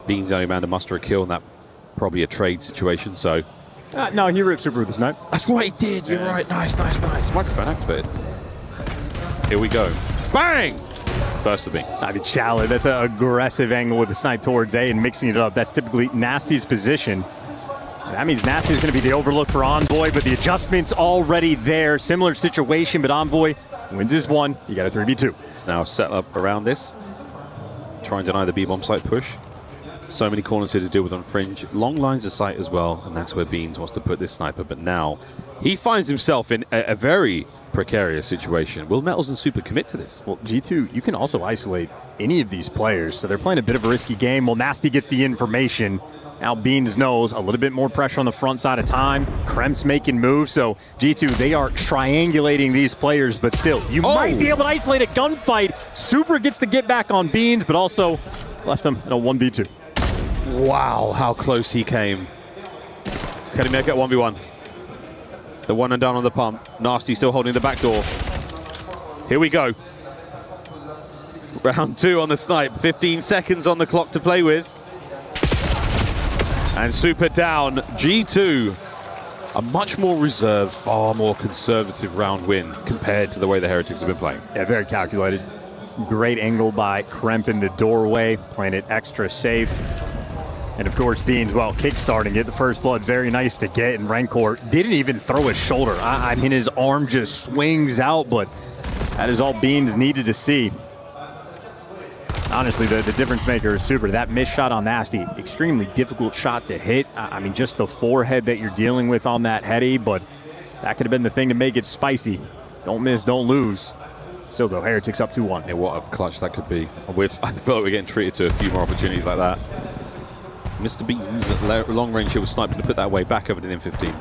Beans the only man to muster a kill, and that probably a trade situation, so... no, he ripped Super with the snipe. That's what he did, you're right. Nice, nice, nice. Microphone activated. Here we go. Bang! First of Beans. I mean, Chalet, that's an aggressive angle with the snipe towards A and mixing it up. That's typically Nasty's position. That means Nasty's going to be the overlook for Envoy, but the adjustment's already there. Similar situation, but Envoy wins his 1. You got a 3v2. It's now set up around this. Try and deny the B-bomb site push. So many corners here to deal with on Fringe. Long lines of sight as well, and that's where Beans wants to put this sniper. But now he finds himself in a very precarious situation. Will Metals and Super commit to this? Well, G2, you can also isolate any of these players, so they're playing a bit of a risky game. Well, Nasty gets the information. Now Beans knows a little bit more pressure on the front side of time. Krem's making moves, so G2, they are triangulating these players, but still, you might be able to isolate a gunfight. Super gets the get back on Beans, but also left him in a 1v2. Wow, how close he came. Can he make it 1v1? The one and done on the pump. Nasty still holding the back door. Here we go. Round 2 on the snipe. 15 seconds on the clock to play with. And Super down. G2, a much more reserved, far more conservative round win compared to the way the Heretics have been playing. Yeah, very calculated. Great angle by Kremp in the doorway, playing it extra safe. And of course, Beans, well, kickstarting it. The first blood, very nice to get. And Rancor didn't even throw his shoulder. I mean, his arm just swings out, but that is all Beans needed to see. Honestly, the difference maker is super. That missed shot on Nasty, extremely difficult shot to hit. I mean, just the forehead that you're dealing with on that heady, but that could have been the thing to make it spicy. Don't miss, don't lose. Still, though, Heretics up 2-1. Yeah, what a clutch that could be. I feel like we're getting treated to a few more opportunities like that. Mr. Beans at long range here was sniping to put that away back over to the M15.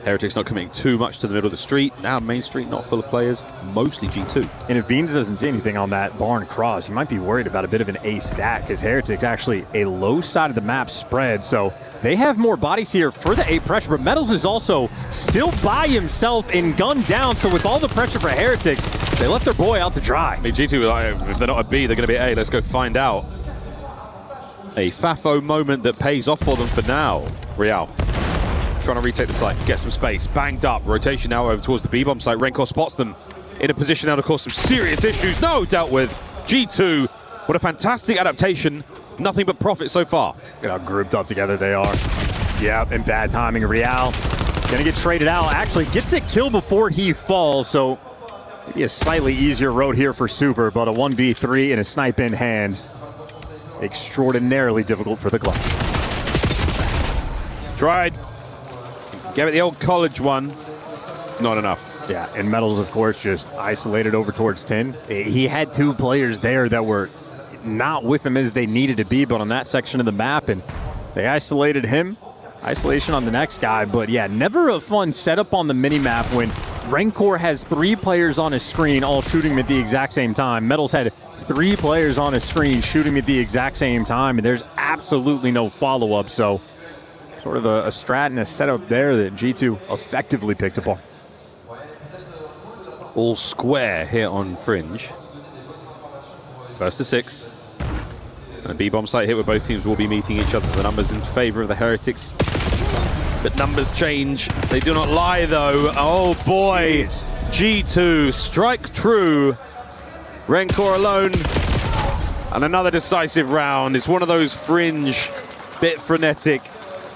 Heretics not committing too much to the middle of the street. Now Main Street not full of players, mostly G2. And if Beans doesn't see anything on that barn cross, you might be worried about a bit of an A stack, because Heretics actually a low side of the map spread, so they have more bodies here for the A pressure, but Metals is also still by himself and gunned down, so with all the pressure for Heretics, they left their boy out to dry. I mean, G2, if they're not a B, they're going to be A. Let's go find out. A Fafo moment that pays off for them for now. Real trying to retake the site, get some space, banged up. Rotation now over towards the B-bomb site. Rencor spots them in a position now to cause some serious issues. No, dealt with. G2, what a fantastic adaptation. Nothing but profit so far. Look at how grouped up together they are. Yep, and bad timing. Real gonna get traded out. Actually gets a kill before he falls, so maybe a slightly easier road here for Super, but a 1v3 and a snipe in hand. Extraordinarily difficult for the club. Tried. Gave it the old college one. Not enough. Yeah, and Metals, of course, just isolated over towards 10. He had two players there that were not with him as they needed to be, but on that section of the map, and they isolated him. Isolation on the next guy, but yeah, never a fun setup on the mini-map when Rancor has 3 players on his screen all shooting at the exact same time. Metals had 3 players on his screen shooting at the exact same time, and there's absolutely no follow-up, so sort of a strat and a setup there that G2 effectively picked up on. All square here on Fringe. First to 6. And a B-bomb site hit where both teams will be meeting each other. The numbers in favor of the Heretics. But numbers change. They do not lie, though. Oh, boy. G2 strike true. Rancor alone. And another decisive round. It's one of those Fringe, bit frenetic,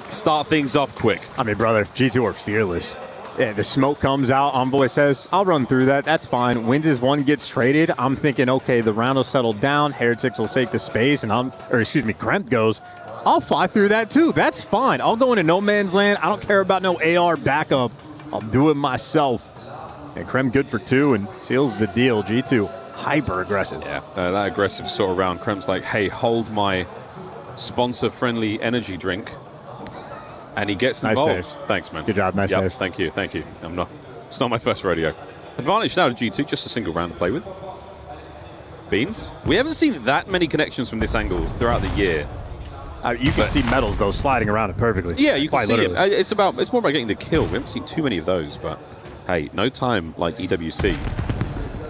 start things off quick. I mean, brother, G2 are fearless. Yeah, the smoke comes out. Envoy says, I'll run through that. That's fine. Wins as one gets traded. I'm thinking, okay, the round will settle down. Heretics will take the space. And Kremp goes, I'll fly through that too. That's fine. I'll go into no man's land. I don't care about no AR backup. I'll do it myself. And Kremp good for 2 and seals the deal. G2 hyper aggressive. Yeah, that aggressive sort of round. Kremp's like, hey, hold my sponsor-friendly energy drink. And he gets involved. Nice save. Thanks, man. Good job, nice save. Thank you. It's not my first rodeo. Advantage now to G2, just a single round to play with. Beans, we haven't seen that many connections from this angle throughout the year. You can see Metals, though, sliding around it perfectly. Yeah, you can Quite see literally. it. It's more about getting the kill. We haven't seen too many of those, but hey, no time like EWC.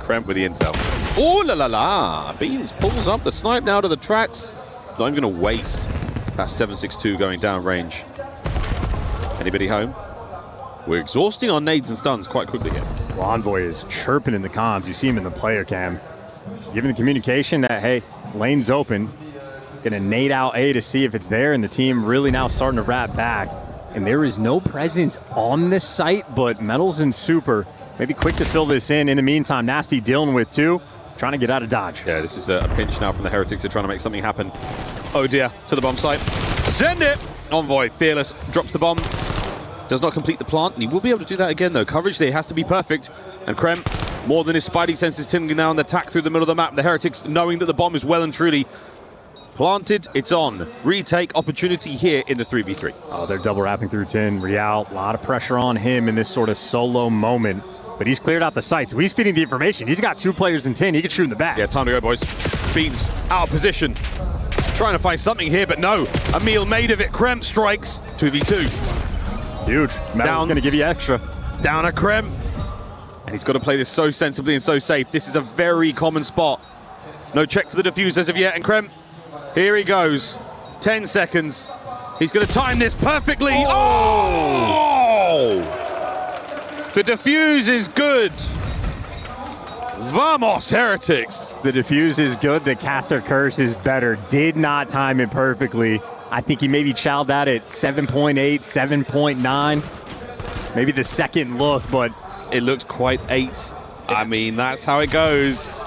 Kremp with the intel. Oh la la la! Beans pulls up the snipe now to the tracks. Not even going to waste that 7.62 going down range. Anybody home? We're exhausting our nades and stuns quite quickly here. Well, Envoy is chirping in the comms. You see him in the player cam. Giving the communication that, hey, lane's open. Gonna nade out A to see if it's there, and the team really now starting to wrap back. And there is no presence on this site, but Metals and Super maybe quick to fill this in. In the meantime, Nasty dealing with 2, trying to get out of dodge. Yeah, this is a pinch now from the Heretics. They're trying to make something happen. Oh dear, to the bomb site. Send it! Envoy, fearless, drops the bomb. Does not complete the plant, and he will be able to do that again, though. Coverage there has to be perfect. And Kremp, more than his spidey senses, tingling now on the attack through the middle of the map. The Heretics, knowing that the bomb is well and truly planted, it's on. Retake opportunity here in the 3v3. Oh, they're double wrapping through 10. Real, a lot of pressure on him in this sort of solo moment. But he's cleared out the site, so he's feeding the information. He's got 2 players in 10. He can shoot in the back. Yeah, time to go, boys. Beans out of position. Trying to find something here, but no. A meal made of it. Kremp strikes. 2v2. Huge. Metal's going to give you extra. Down a Kremp. And he's got to play this so sensibly and so safe. This is a very common spot. No check for the defuse as of yet. And Kremp, here he goes. 10 seconds. He's going to time this perfectly. Oh! The defuse is good. Vamos, Heretics! The defuse is good. The caster curse is better. Did not time it perfectly. I think he maybe chowed that at 7.8, 7.9. Maybe the second look, but it looked quite 8. I mean, that's how it goes.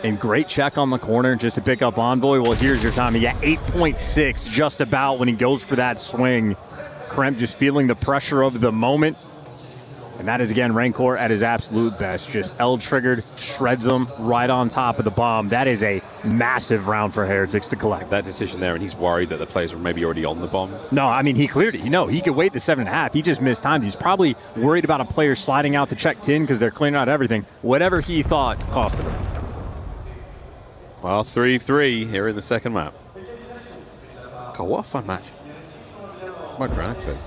And great check on the corner just to pick up Envoy. Well, here's your time. He got 8.6 just about when he goes for that swing. Kremp just feeling the pressure of the moment. And that is, again, Rancor at his absolute best. Just L-triggered, shreds them right on top of the bomb. That is a massive round for Heretics to collect. That decision there, and he's worried that the players were maybe already on the bomb. No, I mean, he cleared it. You know, he could wait the 7.5. He just missed time. He's probably worried about a player sliding out the check 10 because they're clearing out everything. Whatever he thought costed him. Well, 3-3 here in the second map. God, what a fun match. Might run actually.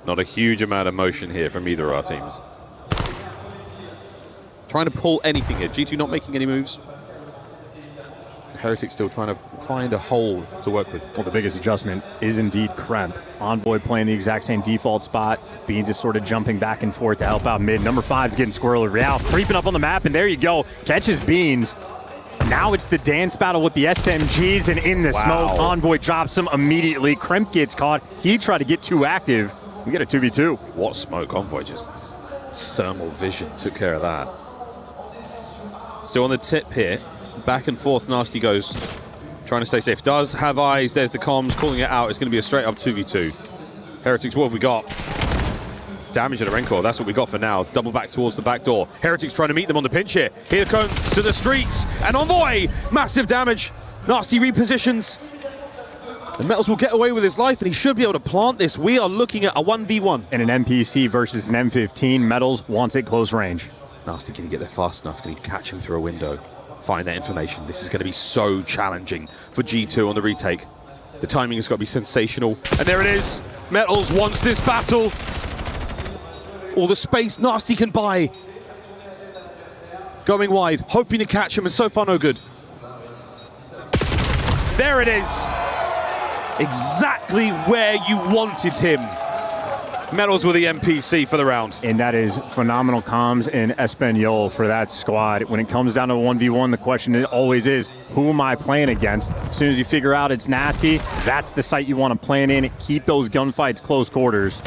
Not a huge amount of motion here from either of our teams. Trying to pull anything here. G2 not making any moves. Heretics still trying to find a hole to work with. Well, the biggest adjustment is indeed Kremp. Envoy playing the exact same default spot. Beans is sort of jumping back and forth to help out mid. Number 5's getting squirrely. Real creeping up on the map, and there you go. Catches Beans. Now it's the dance battle with the SMGs, and in the smoke, Envoy drops him immediately. Kremp gets caught. He tried to get too active. We get a 2v2. What smoke? Envoy just thermal vision took care of that. So on the tip here, back and forth, Nasty goes, trying to stay safe. Does have eyes, there's the comms, calling it out. It's going to be a straight up 2v2. Heretics, what have we got? Damage at a Rancor, that's what we got for now. Double back towards the back door. Heretics trying to meet them on the pinch here. Here comes to the streets, and Envoy, massive damage. Nasty repositions. The Metals will get away with his life, and he should be able to plant this. We are looking at a 1v1. And an NPC versus an M15. Metals wants it close range. Nasty, can he get there fast enough? Can he catch him through a window? Find that information. This is going to be so challenging for G2 on the retake. The timing has got to be sensational. And there it is. Metals wants this battle. All the space Nasty can buy. Going wide, hoping to catch him, and so far no good. There it is. Exactly where you wanted him. Metals with the NPC for the round. And that is phenomenal comms in Espanol for that squad. When it comes down to 1v1, the question always is, who am I playing against? As soon as you figure out it's Nasty, that's the site you want to plan in. Keep those gunfights close quarters.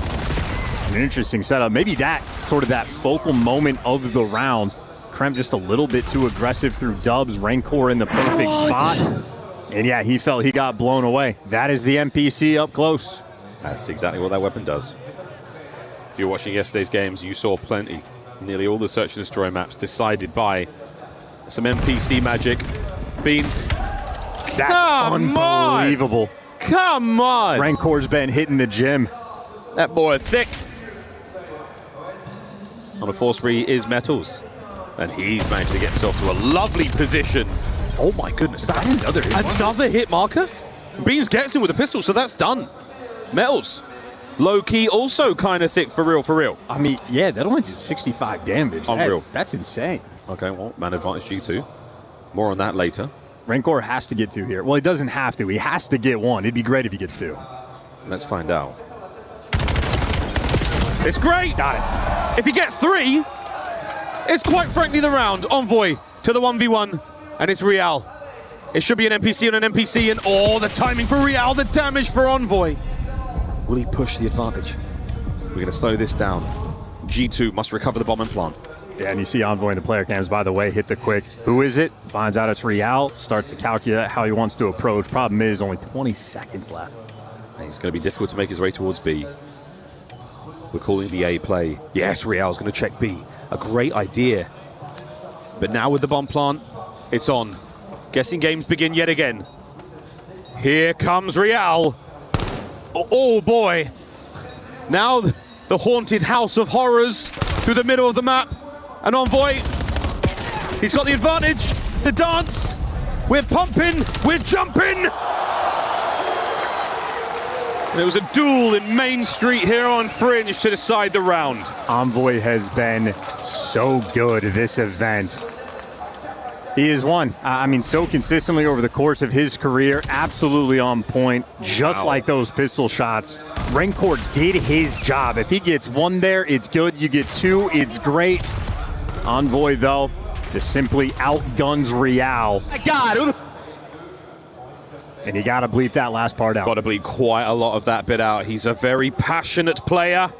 An interesting setup. Maybe that sort of that focal moment of the round. Kremp just a little bit too aggressive through dubs. Rancor in the perfect spot. And yeah, he felt he got blown away. That is the NPC up close. That's exactly what that weapon does. If you're watching yesterday's games, you saw plenty. Nearly all the search and destroy maps decided by some NPC magic. Beans. That's unbelievable. Come on! Rancor's been hitting the gym. That boy is thick. On a force spree is Metals. And he's managed to get himself to a lovely position. Oh my goodness, that another hit marker? Beans gets him with a pistol, so that's done. Metals, low-key, also kind of thick for real. I mean, yeah, that only did 65 damage. Unreal. That's insane. Okay, well, man advantage G2. More on that later. Rancor has to get 2 here. Well, he doesn't have to. He has to get 1. It'd be great if he gets 2. Let's find out. It's great! Got it. If he gets 3, it's quite frankly the round. Envoy to the 1v1. And it's Real. It should be an NPC on an NPC, and the timing for Real, the damage for Envoy. Will he push the advantage? We're going to slow this down. G2 must recover the bomb and plant. Yeah, and you see Envoy in the player cams, by the way, hit the quick. Who is it? Finds out it's Real, starts to calculate how he wants to approach. Problem is, only 20 seconds left. And it's going to be difficult to make his way towards B. We're calling the A play. Yes, Real's going to check B. A great idea. But now with the bomb plant, it's on. Guessing games begin yet again. Here comes Real. Oh boy. Now the haunted house of horrors through the middle of the map. And Envoy, he's got the advantage. The dance. We're pumping. We're jumping. There was a duel in Main Street here on Fringe to decide the round. Envoy has been so good this event. He has won. I mean, so consistently over the course of his career, absolutely on point, just like those pistol shots. Rancor did his job. If he gets 1 there, it's good. You get 2, it's great. Envoy, though, just simply outguns Real. God. And you gotta bleep that last part out. Gotta bleep quite a lot of that bit out. He's a very passionate player.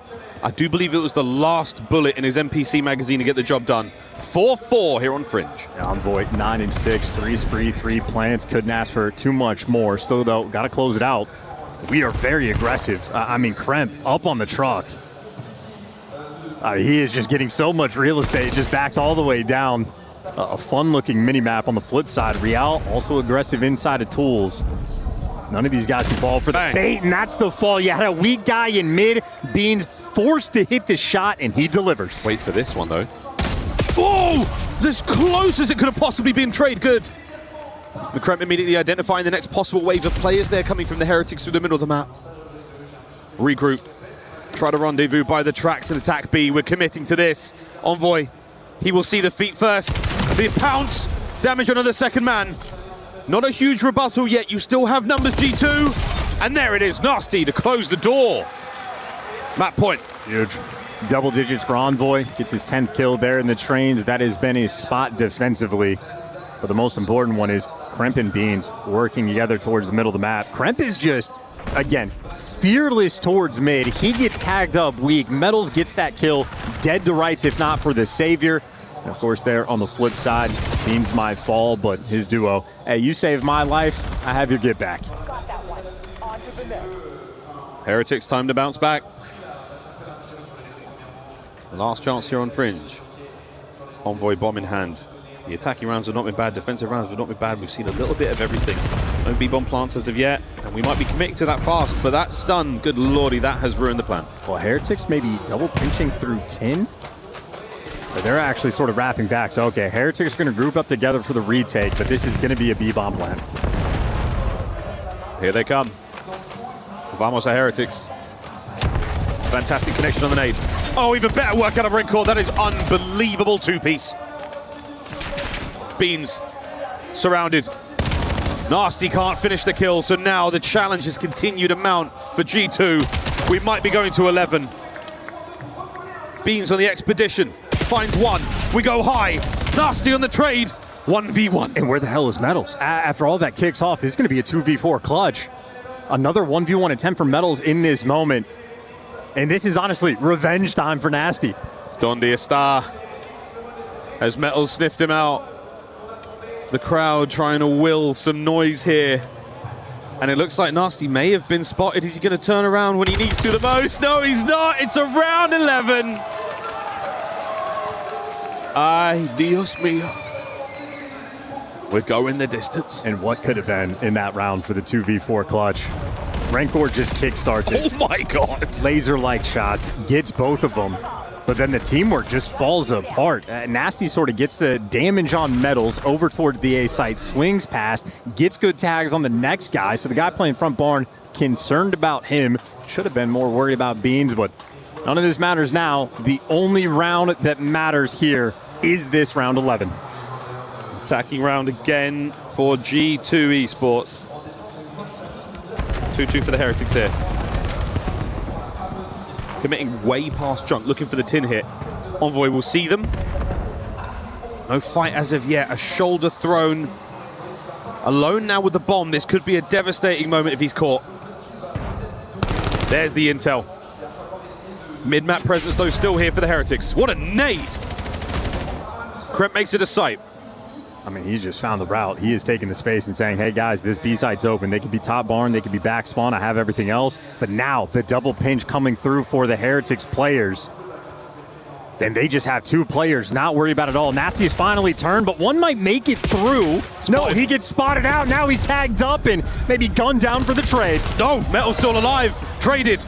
I do believe it was the last bullet in his NPC magazine to get the job done. 4-4 here on Fringe. Envoy 9-6, 3 spree, 3 plants. Couldn't ask for too much more. Still, though, gotta close it out. We are very aggressive. I mean, Kremp up on the truck. He is just getting so much real estate, just backs all the way down. A fun-looking mini-map on the flip side. Real also aggressive inside of tools. None of these guys can fall for the bait, and that's the fall. You had a weak guy in mid. Beans forced to hit the shot, and he delivers. Wait for this one, though. Oh! As close as it could have possibly been. Trade good. McCremp immediately identifying the next possible wave of players there coming from the Heretics through the middle of the map. Regroup. Try to rendezvous by the tracks and attack B. We're committing to this. Envoy. He will see the feet first. The pounce. Damage on the second man. Not a huge rebuttal yet. You still have numbers, G2. And there it is. Nasty to close the door. Map point. Huge. Double digits for Envoy. Gets his 10th kill there in the trains. That has been his spot defensively. But the most important one is Kremp and Beans working together towards the middle of the map. Kremp is just, again, fearless towards mid. He gets tagged up weak. Metals gets that kill. Dead to rights, if not for the savior. And of course, there on the flip side, Beans might fall, but his duo, hey, you saved my life, I have your get back. Heretics time to bounce back. Last chance here on Fringe. Envoy bomb in hand. The attacking rounds have not been bad, defensive rounds have not been bad. We've seen a little bit of everything. No B-bomb plants as of yet, and we might be committing to that fast, but that stun, good lordy, that has ruined the plan. Well, Heretics may be double pinching through tin. But they're actually sort of wrapping back. So, okay, Heretics are going to group up together for the retake, but this is going to be a B-bomb plan. Here they come. Vamos a Heretics. Fantastic connection on the nade. Oh, even better work out of Rencor. That is unbelievable two-piece. Beans surrounded. Nasty can't finish the kill, so now the challenge has continued to mount for G2. We might be going to 11. Beans on the expedition. Finds one. We go high. Nasty on the trade. 1v1. And where the hell is Metals? After all that kicks off, this is going to be a 2v4 clutch. Another 1v1 attempt for Metals in this moment. And this is honestly revenge time for Nasty. Donde está? As Metals sniffed him out. The crowd trying to will some noise here. And it looks like Nasty may have been spotted. Is he going to turn around when he needs to the most? No, he's not. It's a round 11. Ay, Dios mío. We're going the distance. And what could have been in that round for the 2v4 clutch? Rencor just kickstarts it. Oh my God. Laser-like shots, gets both of them. But then the teamwork just falls apart. Nasty sort of gets the damage on Metals over towards the A site, swings past, gets good tags on the next guy. So the guy playing front barn, concerned about him. Should have been more worried about Beans, but none of this matters now. The only round that matters here is this round 11. Attacking round again for G2 Esports. 2-2 for the Heretics here. Committing way past junk, looking for the tin hit. Envoy will see them. No fight as of yet. A shoulder thrown. Alone now with the bomb. This could be a devastating moment if he's caught. There's the intel. Mid-map presence, though, still here for the Heretics. What a nade! Kremp makes it a sight. I mean, he just found the route. He is taking the space and saying, hey, guys, this B-site's open. They could be top barn. They could be back spawn. I have everything else. But now the double pinch coming through for the Heretics players. Then they just have two players not worried about it all. Nasty is finally turned, but one might make it through. No, he gets spotted out. Now he's tagged up and maybe gunned down for the trade. No, Metal's still alive. Traded.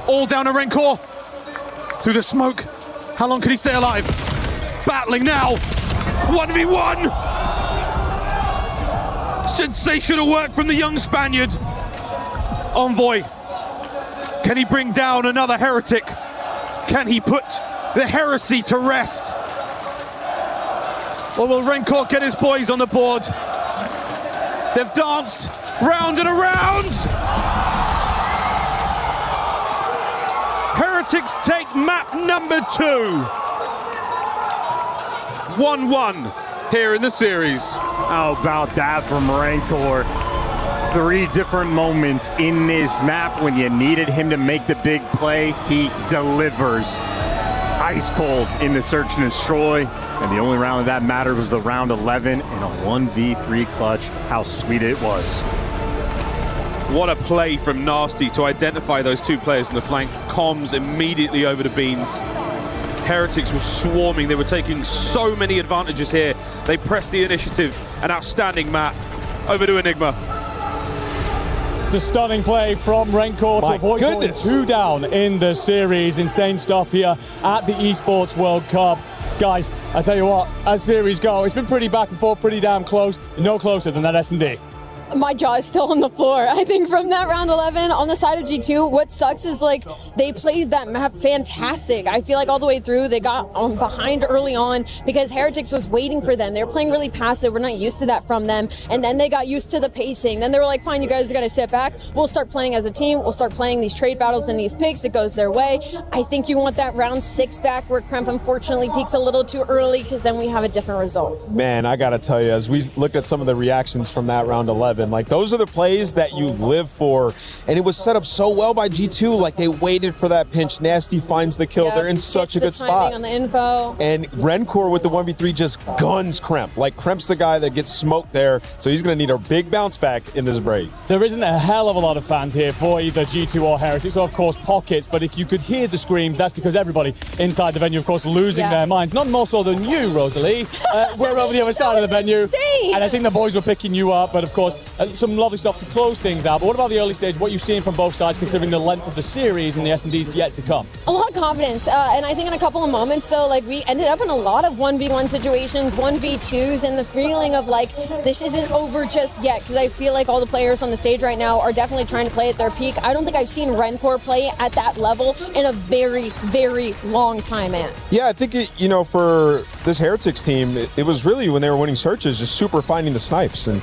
All down to Rencor. Through the smoke. How long can he stay alive? Battling now. 1v1. Sensational work from the young Spaniard. Envoy. Can he bring down another heretic? Can he put the heresy to rest? Or will Rencor get his boys on the board? They've danced round and around. Heretics take map number 2. 1-1 here in the series. How about that from Rancor? 3 different moments in this map when you needed him to make the big play, he delivers. Ice cold in the search and destroy, and the only round that mattered was the round 11 in a 1v3 clutch. How sweet it was. What a play from Nasty to identify those 2 players in the flank. Comms immediately over to Beans. Heretics were swarming. They were taking so many advantages here. They pressed the initiative. An outstanding map. Over to Enigma. It's a stunning play from Rancor to avoid going 2 down in the series. Insane stuff here at the Esports World Cup. Guys, I tell you what, as series go, it's been pretty back and forth, pretty damn close. No closer than that S&D. My jaw is still on the floor. I think from that round 11 on the side of G2, what sucks is like they played that map fantastic. I feel like all the way through they got behind early on because Heretics was waiting for them. They were playing really passive. We're not used to that from them. And then they got used to the pacing. Then they were like, fine, you guys are going to sit back. We'll start playing as a team. We'll start playing these trade battles and these picks. It goes their way. I think you want that round 6 back where Kremp unfortunately peaks a little too early because then we have a different result. Man, I got to tell you, as we looked at some of the reactions from that round 11, like those are the plays that you live for. And it was set up so well by G2. Like they waited for that pinch. Nasty finds the kill. They're in such a good spot. On the info. And Rancor with the 1v3 just guns Kremp. Like Kremp's the guy that gets smoked there. So he's going to need a big bounce back in this break. There isn't a hell of a lot of fans here for either G2 or Heretics, or of course Pockets. But if you could hear the screams, that's because everybody inside the venue, of course, losing their minds. None more so than you, Rosalie. We're over the other side of the venue. Insane. And I think the boys were picking you up. But of course, some lovely stuff to close things out. But what about the early stage? What are you seeing from both sides, considering the length of the series and the S&Ds yet to come? A lot of confidence, and I think in a couple of moments, so like we ended up in a lot of 1v1 situations, 1v2s, and the feeling of like this isn't over just yet, because I feel like all the players on the stage right now are definitely trying to play at their peak. I don't think I've seen Rancor play at that level in a very, very long time, man. Yeah, I think, for this Heretics team, it was really when they were winning searches, just super finding the snipes. And,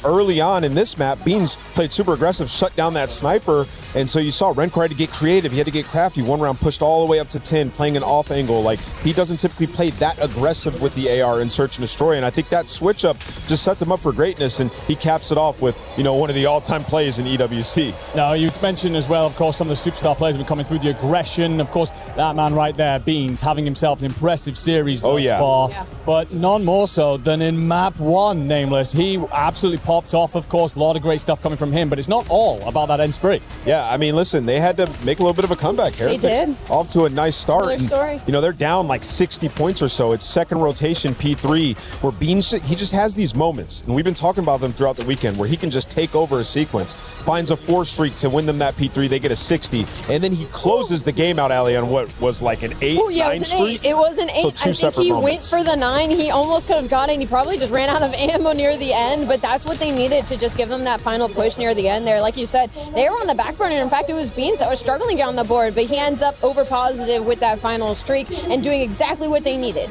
early on in this map, Beans played super aggressive, shut down that sniper, and so you saw Rancor had to get creative, he had to get crafty. One round pushed all the way up to 10, playing an off angle. Like, he doesn't typically play that aggressive with the AR in Search and Destroy, and I think that switch up just set them up for greatness, and he caps it off with, one of the all-time plays in EWC. Now, you mentioned as well, of course, some of the superstar players have been coming through, the aggression. Of course, that man right there, Beans, having himself an impressive series thus far, but none more so than in map 1, Nameless. He absolutely popped off, of course, a lot of great stuff coming from him, but it's not all about that end spree. Yeah, I mean, listen, they had to make a little bit of a comeback. Heretics they did. Off to a nice start. Another story. They're down like 60 points or so. It's second rotation P3, where Beans, he just has these moments, and we've been talking about them throughout the weekend, where he can just take over a sequence, finds a 4 streak to win them that P3, they get a 60, and then he closes the game out, Ali, on what was like an 8, 9 streak. It was an 8. So two I think separate he moments. went for the 9. He almost could have got it, and he probably just ran out of ammo near the end, but that's what they needed to just give them that final push near the end there. Like you said, they were on the back burner. In fact, it was Beans that was struggling down the board, but he ends up over positive with that final streak and doing exactly what they needed.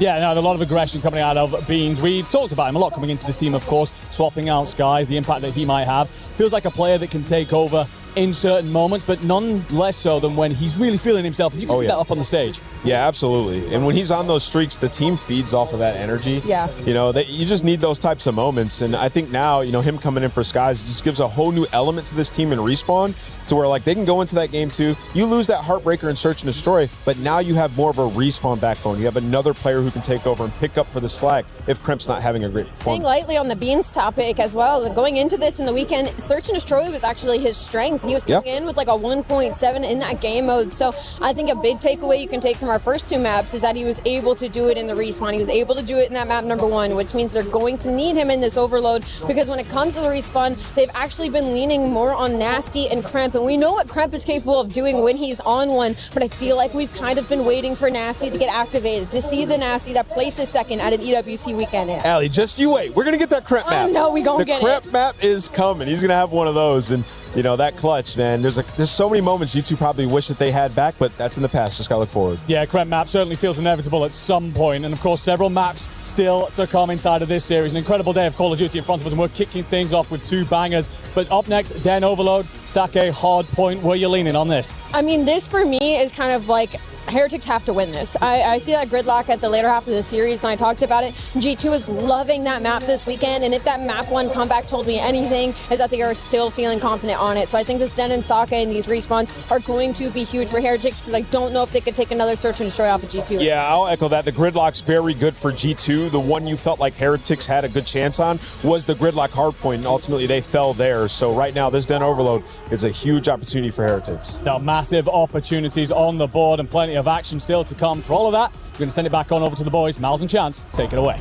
Yeah, no, a lot of aggression coming out of Beans. We've talked about him a lot coming into this team, of course, swapping out Skies, the impact that he might have. Feels like a player that can take over in certain moments, but none less so than when he's really feeling himself. And you can see that up on the stage. Yeah, absolutely. And when he's on those streaks, the team feeds off of that energy. Yeah. You just need those types of moments. And I think now, him coming in for Skies just gives a whole new element to this team in Respawn, to where like they can go into that game too. You lose that Heartbreaker and Search and Destroy, but now you have more of a Respawn backbone. You have another player who can take over and pick up for the slack if Kremp's not having a great performance. Staying lightly on the Beans topic as well, going into this in the weekend, Search and Destroy was actually his strength. He was coming in with like a 1.7 in that game mode. So I think a big takeaway you can take from our first 2 maps is that he was able to do it in the Respawn. He was able to do it in that map number 1, which means they're going to need him in this overload, because when it comes to the Respawn, they've actually been leaning more on Nasty and Kremp, and we know what Kremp is capable of doing when he's on one, but I feel like we've kind of been waiting for Nasty to get activated, to see the Nasty that places second at an EWC weekend. Allie, just you wait. We're going to get that Kremp map. Oh, no, we gonna get it. The Kremp map is coming. He's going to have one of those, and that clutch, man. There's so many moments you two probably wish that they had back, but that's in the past. Just got to look forward. Yeah, Kremp map certainly feels inevitable at some point, and of course several maps still to come inside of this series. An incredible day of Call of Duty in front of us, and we're kicking things off with 2 bangers. But up next, Den Overload, Sake, Hard Point. Where are you leaning on this? I mean, this for me is kind of like Heretics have to win this. I see that gridlock at the later half of the series, and I talked about it. G2 is loving that map this weekend, and if that map 1 comeback told me anything, is that they are still feeling confident on it. So I think this Den and Sokka and these respawns are going to be huge for Heretics, because I don't know if they could take another search and destroy off of G2. Yeah, I'll echo that. The gridlock's very good for G2. The one you felt like Heretics had a good chance on was the gridlock hardpoint, and ultimately they fell there. So right now, this Den overload is a huge opportunity for Heretics. Now, massive opportunities on the board and plenty of action still to come. For all of that, we're going to send it back on over to the boys. Mal's and Chance, take it away.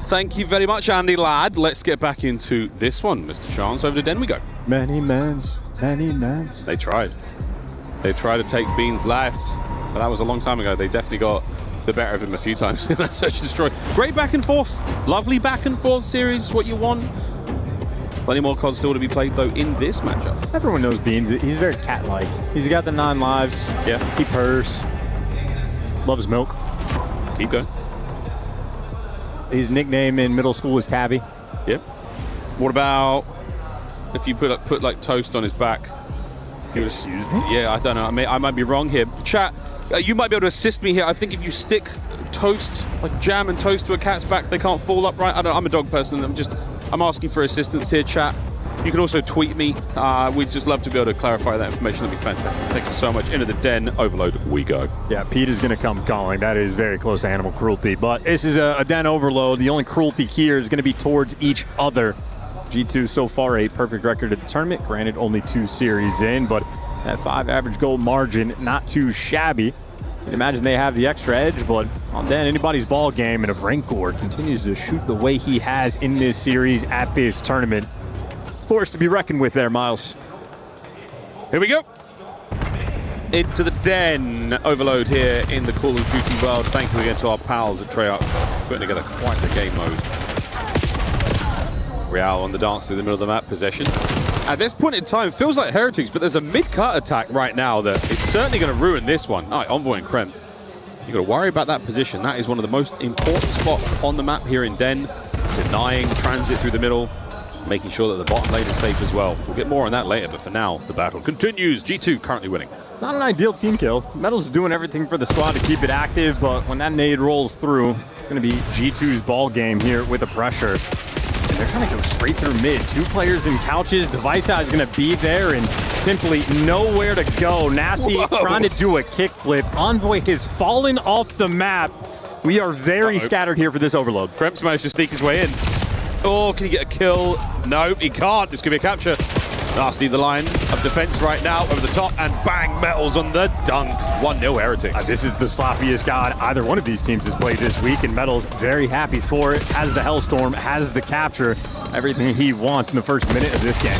Thank you very much, Andy Ladd. Let's get back into this one, Mr. Chance. Over to Den we go. Many mans. They tried. They tried to take Bean's life, but that was a long time ago. They definitely got the better of him a few times in that search and destroy. Great back and forth. Lovely back and forth series, what you want. Plenty more COD still to be played, though, in this matchup. Everyone knows Beans. He's very cat-like. He's got the 9 lives. Yeah. He purrs. Loves milk. Keep going. His nickname in middle school was Tabby. Yep. What about if you put like toast on his back? He would. Excuse me? Yeah, I don't know. I might be wrong here. Chat, you might be able to assist me here. I think if you stick toast, like jam and toast to a cat's back, they can't fall upright. I'm a dog person. I'm asking for assistance here, chat. You can also tweet me. We'd just love to be able to clarify that information. That'd be fantastic. Thank you so much. Into the Den overload we go. Yeah, Pete is going to come calling. That is very close to animal cruelty. But this is a Den overload. The only cruelty here is going to be towards each other. G2 so far a perfect record at the tournament. Granted, only 2 series in, but that 5 average goal margin, not too shabby. You'd imagine they have the extra edge, but on Den, anybody's ball game, and if Rancor continues to shoot the way he has in this series at this tournament, force to be reckoned with there, Miles. Here we go. Into the Den overload here in the Call of Duty world. Thank you again to our pals at Treyarch, putting together quite the game mode. Real on the dance through the middle of the map, possession. At this point in time, it feels like Heretics, but there's a mid-cut attack right now that is certainly going to ruin this one. All right, Envoy and Krem. You've got to worry about that position. That is one of the most important spots on the map here in Den. Denying transit through the middle, making sure that the bottom lane is safe as well. We'll get more on that later, but for now, the battle continues. G2 currently winning. Not an ideal team kill. Metal's doing everything for the squad to keep it active, but when that nade rolls through, it's going to be G2's ball game here with the pressure. And they're trying to go straight through mid. 2 players in couches. Device Eye is going to be there and simply nowhere to go. Nasty trying to do a kickflip. Envoy has fallen off the map. We are very scattered here for this overload. Kremps managed to sneak his way in. Oh, can he get a kill? No, he can't. This could be a capture. Nasty the line of defense right now over the top, and bang, Metals on the dunk. 1-0 Heretics. This is the sloppiest god either one of these teams has played this week, and Metals very happy for it. Has the Hellstorm, has the capture, everything he wants in the first minute of this game.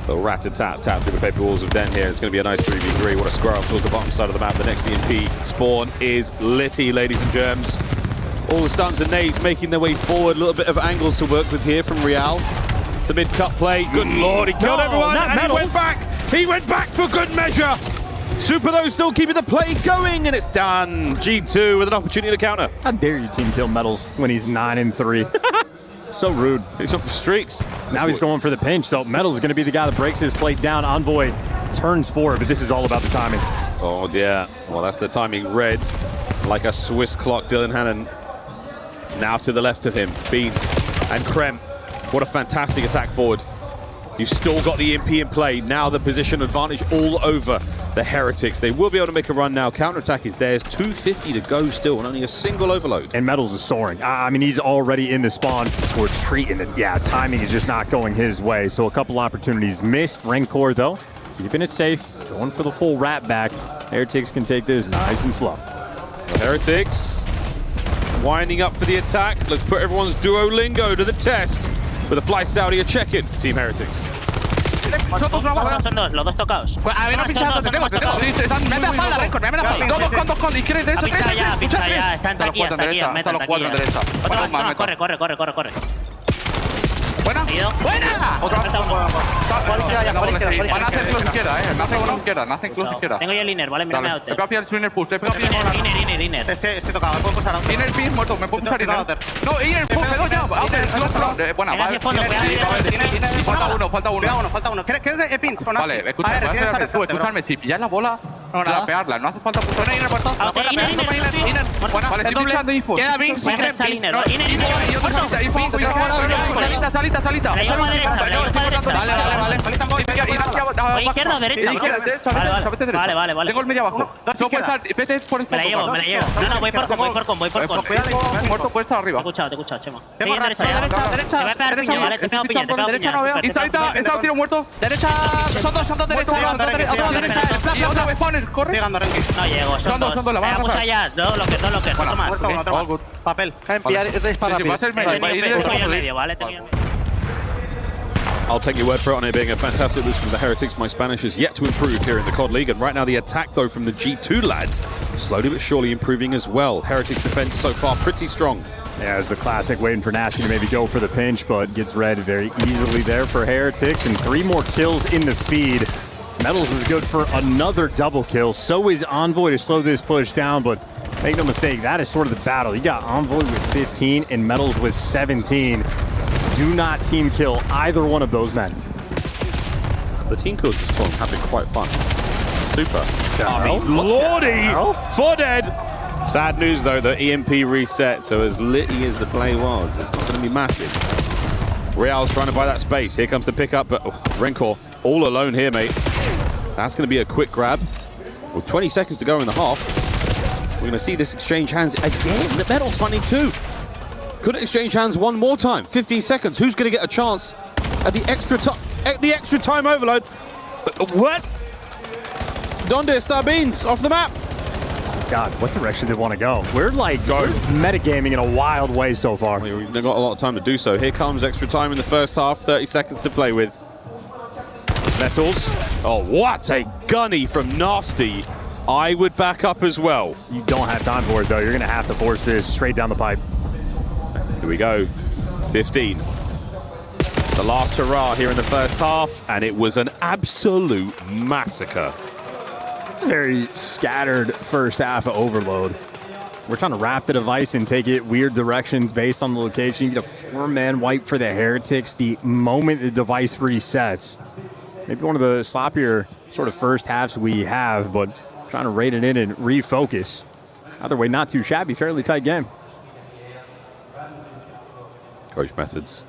Little rat-a-tat-tat through the paper walls of Den here. It's going to be a nice 3v3. What a square up towards the bottom side of the map. The next DMP spawn is litty, ladies and germs. All the stunts and nades making their way forward. A little bit of angles to work with here from Real. The mid-cut play. Good lord, he killed everyone, and he went back. He went back for good measure. Super, though, still keeping the play going, and it's done. G2 with an opportunity to counter. How dare you team kill Metals when he's 9-3? So rude. He's up for streaks. Now he's going for the pinch, so Metals is going to be the guy that breaks his plate down. Envoy turns forward, but this is all about the timing. Oh, yeah. Well, that's the timing read like a Swiss clock. Dylan Hannon now to the left of him. Beans and Krem. What a fantastic attack forward. You've still got the EMP in play. Now the position advantage all over the Heretics. They will be able to make a run now. Counter-attack is theirs. 2:50 to go still, and only a single overload. And Metals is soaring. I mean, he's already in the spawn towards Treat, and yeah, timing is just not going his way. So a couple opportunities missed. Rancor, though, keeping it safe, going for the full rat back. Heretics can take this nice and slow. The Heretics winding up for the attack. Let's put everyone's Duolingo to the test. With a Fly Saudi a check-in, Team Heretics. Son dos, los dos tocados. A ver, no pinchando, te tengo. Mete a espalda, Rancor, mete a espalda. Dos con, izquierda y derecha. Pincha ya, está en aquí, hasta aquí. Están los 4 en derecha. Corre. Buena. Otra. Van a hacer close izquierda, no hacen close izquierda. Tengo yo el inner, vale, mira. He pegado el inner push, Inner. Estoy tocado, me puedo pulsar. Inner pin muerto, me puedo pulsar inner. No, inner push, ya. Buena, vale. Falta uno. Falta uno. Creo que pins. Vale, escúchame, si pillas la bola, No, nada, pegarla. No hace falta puto. Iner muerto. Iner. Buena, vale, estoy pinchando info. Queda Vince. Salita. Vale. Izquierda o derecha. Vale. Tengo el medio abajo. No puedes estar. Vete por Me la llevo. No, voy por con. Muerto, puedes estar arriba. Te he escuchado, Chema. Derecha no veo. Inside he estado tiro muerto. Derecha, son dos derecha. Y otra vez spawner, corre. No llego, son dos. Vamos allá, dos lo que otro más. Papel. I'll take your word for it on it being a fantastic list from the Heretics. My Spanish is yet to improve here in the COD League, and right now the attack, though, from the G2 lads, slowly but surely improving as well. Heretics defense so far pretty strong. Yeah, it's the classic waiting for Nasty to maybe go for the pinch, but gets read very easily there for Heretics, and 3 more kills in the feed. Metals is good for another double kill. So is Envoy to slow this push down, but make no mistake, that is sort of the battle. You got Envoy with 15 and Metals with 17. Do not team kill either one of those men. The team kills this tournament have been quite fun. Super. Lordy! 4 dead! Sad news though, the EMP reset, so as litty as the play was, it's not going to be massive. Real's trying to buy that space. Here comes the pickup, but Rencor all alone here, mate. That's going to be a quick grab. With 20 seconds to go in the half, we're going to see this exchange hands again. The Metals finding 2. Could it exchange hands one more time? 15 seconds. Who's going to get a chance at the extra time overload? What? Donde está Beans? Off the map. God, what direction did they want to go? We're like metagaming in a wild way so far. They've got a lot of time to do so. Here comes extra time in the first half. 30 seconds to play with. Metals. Oh, what a gunny from Nasty. I would back up as well. You don't have time for it, though. You're going to have to force this straight down the pipe. Here we go. 15. The last hurrah here in the first half, and it was an absolute massacre. It's a very scattered first half of Overload. We're trying to wrap the device and take it weird directions based on the location. You get a 4-man wipe for the Heretics the moment the device resets. Maybe one of the sloppier sort of first halves we have, but trying to rate it in and refocus. Either way, not too shabby, fairly tight game. Coach Methods.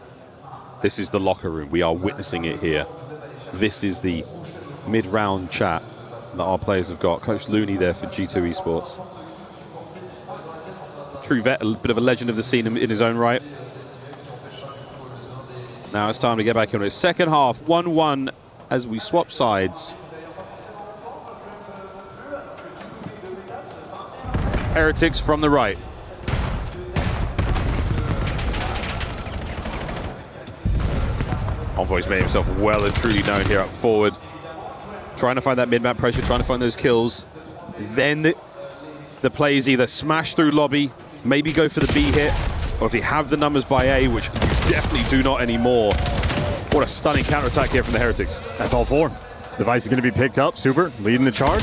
This is the locker room. We are witnessing it here. This is the mid-round chat that our players have got. Coach Looney there for G2 Esports. True vet, a bit of a legend of the scene in his own right. Now it's time to get back into it. Second half, 1-1 as we swap sides. Heretics from the right. Envoy's made himself well and truly known here up forward. Trying to find that mid-map pressure, trying to find those kills. Then the play is either smash through lobby, maybe go for the B hit, or if you have the numbers by A, which you definitely do not anymore. What a stunning counterattack here from the Heretics. That's all 4. Device is going to be picked up. Super leading the charge.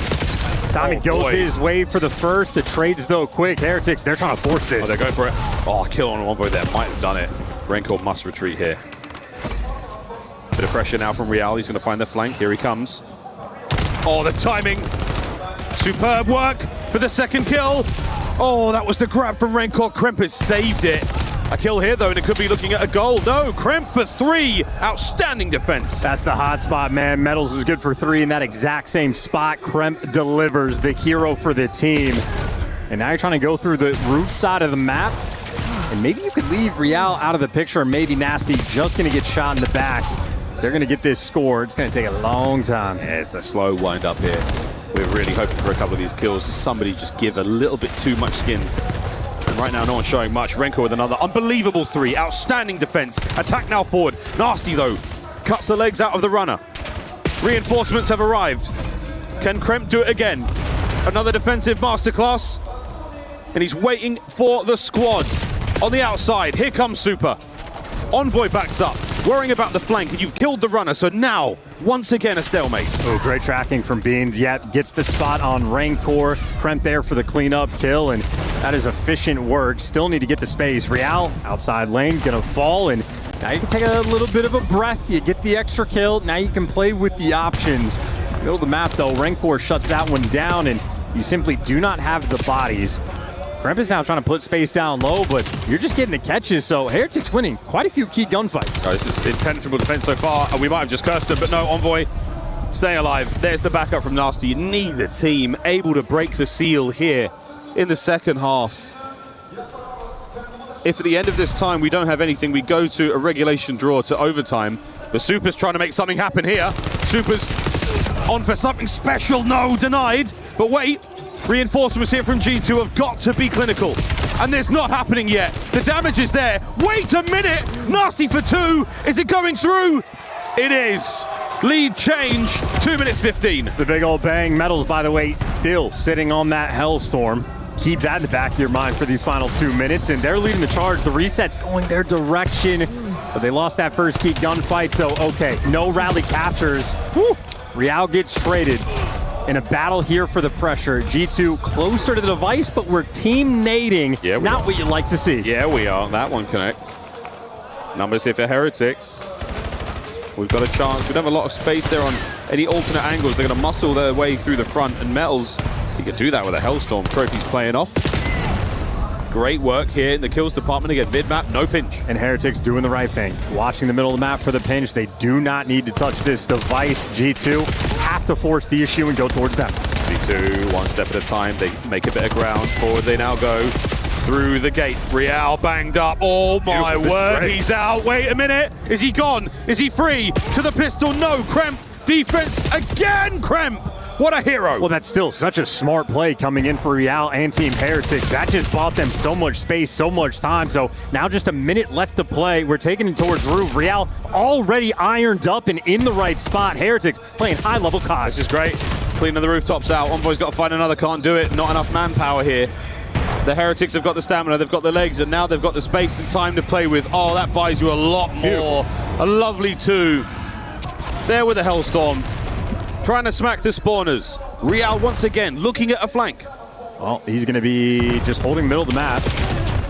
Tommy goes his way for the first. The trades, though, quick. Heretics, they're trying to force this. Oh, they're going for it. Oh, kill on Envoy there. Might have done it. Rencor must retreat here. Bit of pressure now from Real. He's going to find the flank. Here he comes. Oh, the timing. Superb work for the second kill. Oh, that was the grab from Rencor. Kremp has saved it. A kill here, though, and it could be looking at a goal. No, Kremp for 3. Outstanding defense. That's the hot spot, man. Metals is good for 3 in that exact same spot. Kremp delivers, the hero for the team. And now you're trying to go through the roof side of the map. And maybe you could leave Real out of the picture, or maybe Nasty just going to get shot in the back. They're going to get this score. It's going to take a long time. Yeah, it's a slow wind up here. We're really hoping for a couple of these kills. Somebody just give a little bit too much skin. And right now, no one's showing much. Rencor with another unbelievable 3. Outstanding defense. Attack now forward. Nasty, though, cuts the legs out of the runner. Reinforcements have arrived. Can Kremp do it again? Another defensive masterclass. And he's waiting for the squad. On the outside, here comes Super. Envoy backs up, worrying about the flank, and you've killed the runner, so now, once again, a stalemate. Oh, great tracking from Beans. Yep, gets the spot on Rencor. Kremp there for the cleanup kill, and that is efficient work. Still need to get the space. Real, outside lane, gonna fall, and now you can take a little bit of a breath. You get the extra kill. Now you can play with the options. Middle of the map, though, Rancor shuts that one down, and you simply do not have the bodies. Kremp is now trying to put space down low, but you're just getting the catches, so Heretics winning quite a few key gunfights. Oh, this is impenetrable defense so far, and we might have just cursed them, but no, Envoy staying alive. There's the backup from Nasty. Neither team able to break the seal here in the second half. If at the end of this time we don't have anything, we go to a regulation draw to overtime. The Super's trying to make something happen here. Super's on for something special. No, denied. But wait, reinforcements here from G2 have got to be clinical. And it's not happening yet. The damage is there. Wait a minute. Nasty for 2. Is it going through? It is. Lead change, 2 minutes 15. The big old bang. Metals, by the way, still sitting on that Hellstorm. Keep that in the back of your mind for these final 2 minutes, and they're leading the charge. The reset's going their direction, but they lost that first key gunfight, so okay, no rally captures. Woo! Real gets traded in a battle here for the pressure. G2 closer to the device, but we're team nading. Yeah, not what you like to see. Yeah, we are. That one connects. Numbers here for Heretics. We've got a chance. We don't have a lot of space there on any alternate angles. They're going to muscle their way through the front, and Metals, you could do that with a Hellstorm. Trophy's playing off. Great work here in the kills department. Again, mid-map, no pinch. And Heretics doing the right thing. Watching the middle of the map for the pinch. They do not need to touch this device. G2 have to force the issue and go towards them. G2, one step at a time. They make a bit of ground. Forward they now go through the gate. Real banged up. Oh my word, he's out. Wait a minute. Is he gone? Is he free? To the pistol, no. Kremp, defense again, Kremp. What a hero. Well, that's still such a smart play coming in for Real and Team Heretics. That just bought them so much space, so much time. So now just a minute left to play. We're taking it towards roof. Real already ironed up and in the right spot. Heretics playing high-level COD. This is great. Cleaning the rooftops out. Envoy's got to find another. Can't do it. Not enough manpower here. The Heretics have got the stamina, they've got the legs, and now they've got the space and time to play with. Oh, that buys you a lot more. A lovely 2. There with the Hellstorm. Trying to smack the spawners. Real once again looking at a flank. Well, he's going to be just holding middle of the map.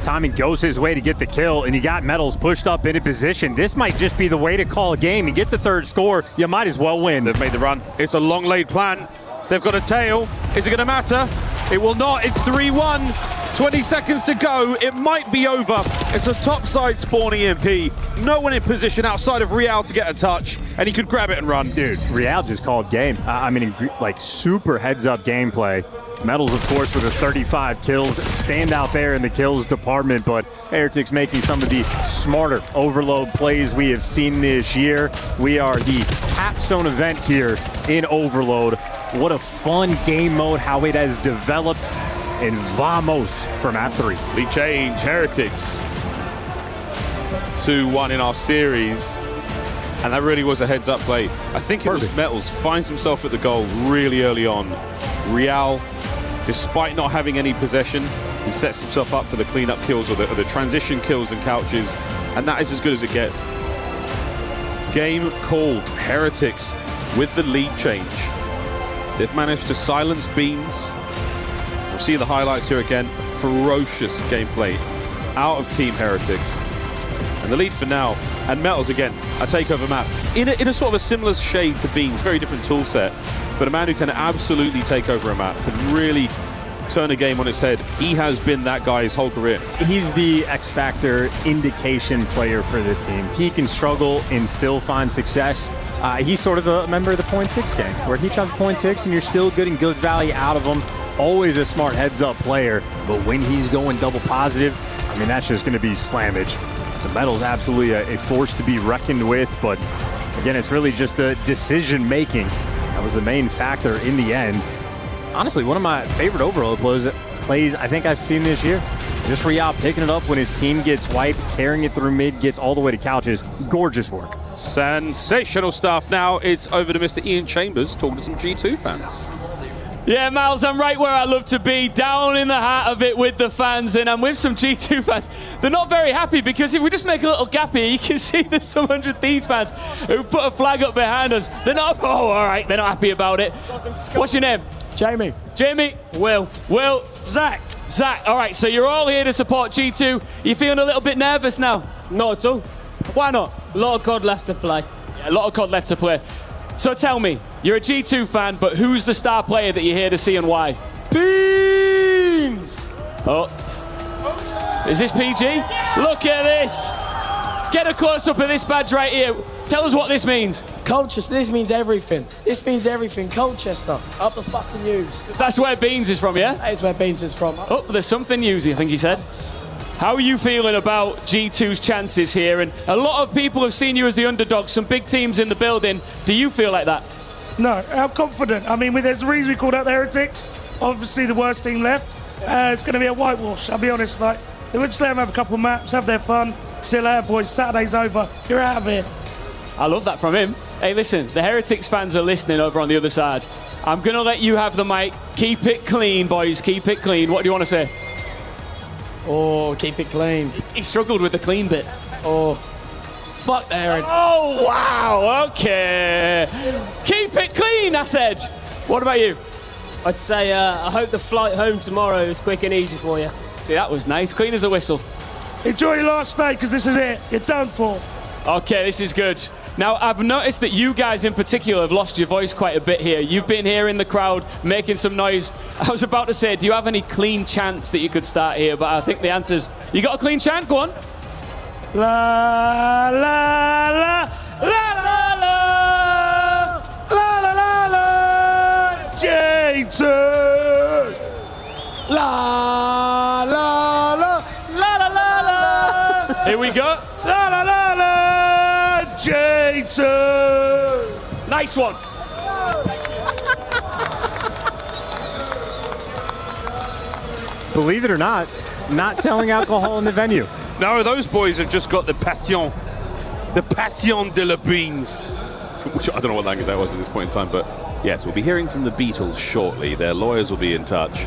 Timing goes his way to get the kill, and you got Metals pushed up into position. This might just be the way to call a game and get the 3rd score. You might as well win. They've made the run. It's a long laid plan. They've got a tail. Is it going to matter? It will not. It's 3-1. 20 seconds to go. It might be over. It's a topside spawning EMP. No one in position outside of Real to get a touch, and he could grab it and run. Dude, Real just called game. I mean, like super heads-up gameplay. Metals, of course, with the 35 kills. Stand out there in the kills department, but Heretics making some of the smarter overload plays we have seen this year. We are the capstone event here in Overload. What a fun game mode, how it has developed. And vamos for map 3. Lead change, Heretics. 2-1 in our series. And that really was a heads-up play. I think it was Metals finds himself at the goal really early on. Real, despite not having any possession, he sets himself up for the cleanup kills or the transition kills and couches, and that is as good as it gets. Game called. Heretics with the lead change. They've managed to silence Beans. We'll see the highlights here again. Ferocious gameplay out of Team Heretics. And the lead for now. And Metals again, a takeover map. In a sort of a similar shade to Beans, very different tool set. But a man who can absolutely take over a map, can really turn a game on its head. He has been that guy his whole career. He's the X-Factor indication player for the team. He can struggle and still find success. He's sort of a member of the 0.6 gang, where he tries 0.6 and you're still getting good value out of him. Always a smart heads-up player, but when he's going double positive, I mean, that's just going to be slammage. So Metal's absolutely a force to be reckoned with, but again, it's really just the decision-making that was the main factor in the end. Honestly, one of my favorite Overload plays I think I've seen this year. Just Real picking it up when his team gets wiped, carrying it through mid, gets all the way to couches. Gorgeous work. Sensational stuff. Now it's over to Mr. Ian Chambers talking to some G2 fans. Yeah, Miles, I'm right where I love to be, down in the heart of it with the fans, and I'm with some G2 fans. They're not very happy because if we just make a little gap here, you can see there's some 100 Thieves fans who put a flag up behind us. They're not, oh, all right, they're not happy about it. What's your name? Jamie. Jamie? Will. Will? Zach. Zach, all right, so you're all here to support G2. You feeling a little bit nervous now? Not at all. Why not? A lot of COD left to play. Yeah, a lot of COD left to play. So tell me, You're a G2 fan, but who's the star player that you're here to see and why? Beans! Oh. Is this PG? Look at this. Get a close-up of this badge right here. Tell us what this means. Colchester, this means everything. This means everything. Colchester, up the fucking news. That's where Beans is from, yeah? That is where Beans is from. Oh, there's something newsy, I think he said. How are you feeling about G2's chances here? And a lot of people have seen you as the underdog, some big teams in the building. Do you feel like that? No, I'm confident. I mean, there's a reason we called out the Heretics. Obviously, the worst team left. It's going to be a whitewash, I'll be honest. Like, they would just let them have a couple of maps, have their fun. See you later, boys. Saturday's over. You're out of here. I love that from him. Hey, listen, the Heretics fans are listening over on the other side. I'm going to let you have the mic. Keep it clean, boys. Keep it clean. What do you want to say? Oh, keep it clean. He struggled with the clean bit. Oh, fuck the Heretics. Oh, wow. Okay. Keep it clean, I said. What about you? I'd say I hope the flight home tomorrow is quick and easy for you. See, that was nice. Clean as a whistle. Enjoy your last day, because this is it. You're done for. Okay, this is good. Now, I've noticed that you guys in particular have lost your voice quite a bit here. You've been here in the crowd making some noise. I was about to say, do you have any clean chants that you could start here? But I think the answer's, you got a clean chant? Go on. La, la, la, la, la, la, la, la, la, la, J2. La, la, la, la, la, la, la. Here we go. La, la, la, la, J2. Nice one. Believe it or not selling alcohol in the venue. No, those boys have just got the passion de la beans. Which I don't know what language that was at this point in time, but yes, we'll be hearing from the Beatles shortly. Their lawyers will be in touch.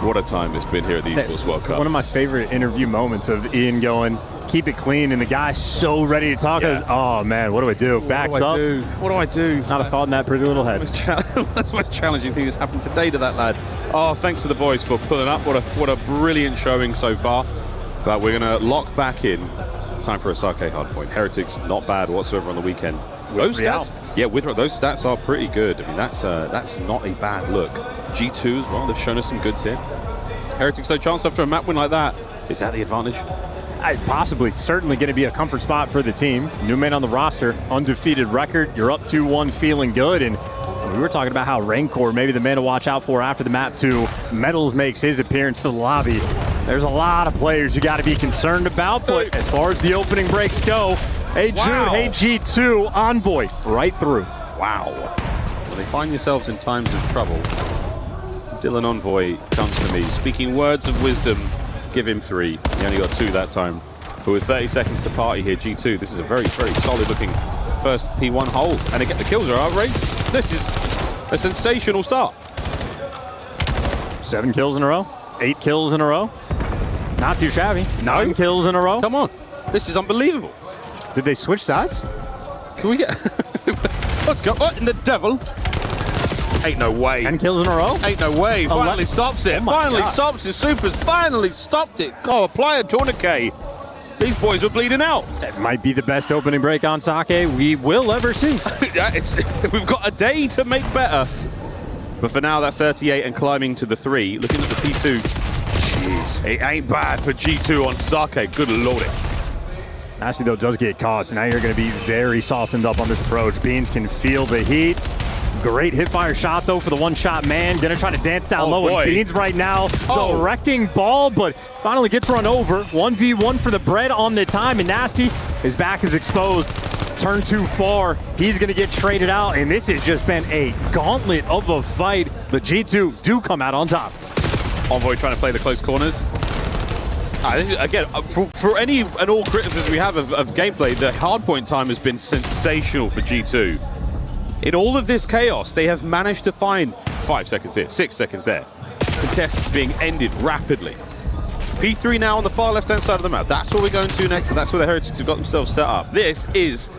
What a time it's been here at the Esports World Cup. One of my favorite interview moments of Ian going, keep it clean, and the guy's so ready to talk. Yeah. Oh, man, what do I do? Backs up. What do I do? Not a thought in that pretty little head. That's the most challenging thing that's happened today to that lad. Oh, thanks to the boys for pulling up. What a brilliant showing so far. But we're going to lock back in. Time for a Sake hardpoint. Heretics, not bad whatsoever on the weekend. Those stats, yeah, those stats are pretty good. I mean, that's not a bad look. G2 as well, they've shown us some goods here. Heretics, no chance after a map win like that. Is that the advantage? Possibly. Certainly going to be a comfort spot for the team. New man on the roster, undefeated record. You're up 2-1, feeling good. And we were talking about how Rancor, maybe the man to watch out for after the map 2. Metals makes his appearance to the lobby. There's a lot of players you got to be concerned about, but as far as the opening breaks go, hey Jude, hey G2, Envoy, right through. Wow. Well, they find yourselves in times of trouble. Dylan Envoy comes to me, speaking words of wisdom. Give him 3. He only got 2 that time. But with 30 seconds to party here, G2, this is a very, very solid looking first P1 hold. And again, the kills are outrageous. This is a sensational start. 7 kills in a row, 8 kills in a row. Not too shabby. 9 kills in a row. Come on. This is unbelievable. Did they switch sides? Can we get... Let's go. What in the devil? Ain't no way. 10 kills in a row? Ain't no way. Finally stops it. Finally stops it. Supers finally stopped it. Oh, apply a tourniquet. These boys are bleeding out. That might be the best opening break on Sake we will ever see. We've got a day to make better. But for now, that 38 and climbing to the 3. Looking at the T2. Jeez. It ain't bad for G2 on Sake. Good lordy. Nasty, though, does get caught, so now you're going to be very softened up on this approach. Beans can feel the heat. Great hip-fire shot, though, for the one-shot man. Going to try to dance down low. And Beans right now, the wrecking ball, but finally gets run over. 1v1 for the bread on the time, and Nasty, his back is exposed. Turn too far. He's going to get traded out, and this has just been a gauntlet of a fight. But G2 do come out on top. Envoy trying to play the close corners. This is, again, for any and all criticism we have of gameplay, the hardpoint time has been sensational for G2. In all of this chaos, they have managed to find 5 seconds here, 6 seconds there. Contests being ended rapidly. P3 now on the far left-hand side of the map. That's where we're going to next, and that's where the Heretics have got themselves set up. This is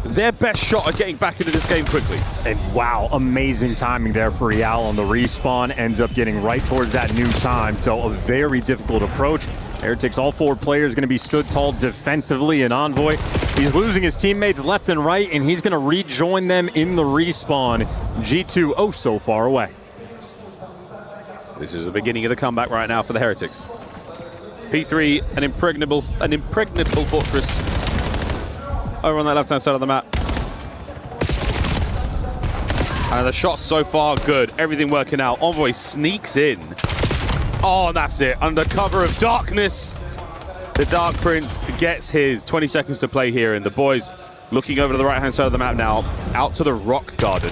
their best shot at getting back into this game quickly. And wow, amazing timing there for Real on the respawn. Ends up getting right towards that new time, so a very difficult approach. Heretics, all 4 players going to be stood tall defensively, and Envoy, he's losing his teammates left and right, and he's going to rejoin them in the respawn. G2, oh, so far away. This is the beginning of the comeback right now for the Heretics. P3, an impregnable fortress over on that left-hand side of the map. And the shots so far good, everything working out. Envoy sneaks in. Oh, and that's it. Under cover of darkness, the Dark Prince gets his 20 seconds to play here, and the boys looking over to the right-hand side of the map now, out to the Rock Garden.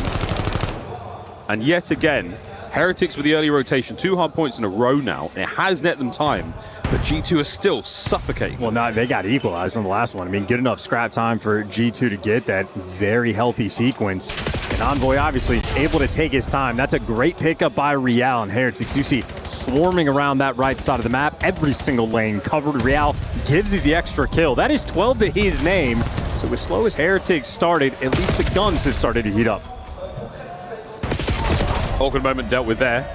And yet again, Heretics with the early rotation, 2 hard points in a row now. It has net them time, but G2 are still suffocating. Well, no, they got equalized on the last one. I mean, good enough scrap time for G2 to get that very healthy sequence. And Envoy obviously able to take his time. That's a great pickup by Real and Heretics. You see swarming around that right side of the map, every single lane covered. Real gives you the extra kill. That is 12 to his name. So as slow as Heretics started, at least the guns have started to heat up. Awkward moment dealt with there.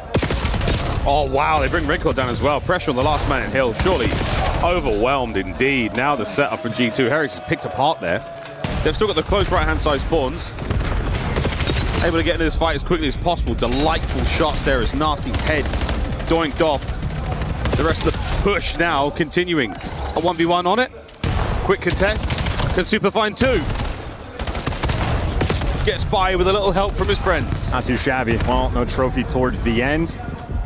Oh, wow, they bring Wrinkle down as well. Pressure on the last man in Hill. Surely overwhelmed indeed. Now the setup for G2. Heretics picked apart there. They've still got the close right-hand side spawns. Able to get into this fight as quickly as possible. Delightful shots there as Nasty's head doinked off. The rest of the push now continuing. A 1v1 on it. Quick contest. Can Super find 2? Gets by with a little help from his friends. Not too shabby. Well, no trophy towards the end.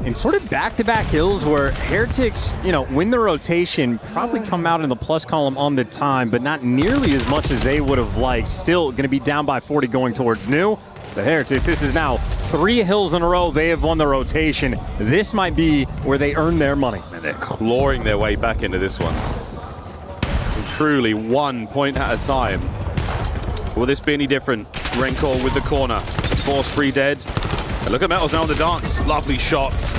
And sort of back-to-back kills where Heretics, you know, win the rotation, probably come out in the plus column on the time, but not nearly as much as they would have liked. Still going to be down by 40 going towards new. The Heretics, this is now 3 hills in a row. They have won the rotation. This might be where they earn their money. And they're clawing their way back into this one. Truly 1 point at a time. Will this be any different? Renkor with the corner. Force free dead. And look at Metals now on the dance. Lovely shots.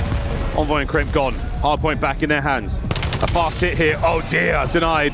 Envoy and Crimp gone. Hard point back in their hands. A fast hit here. Oh dear, denied.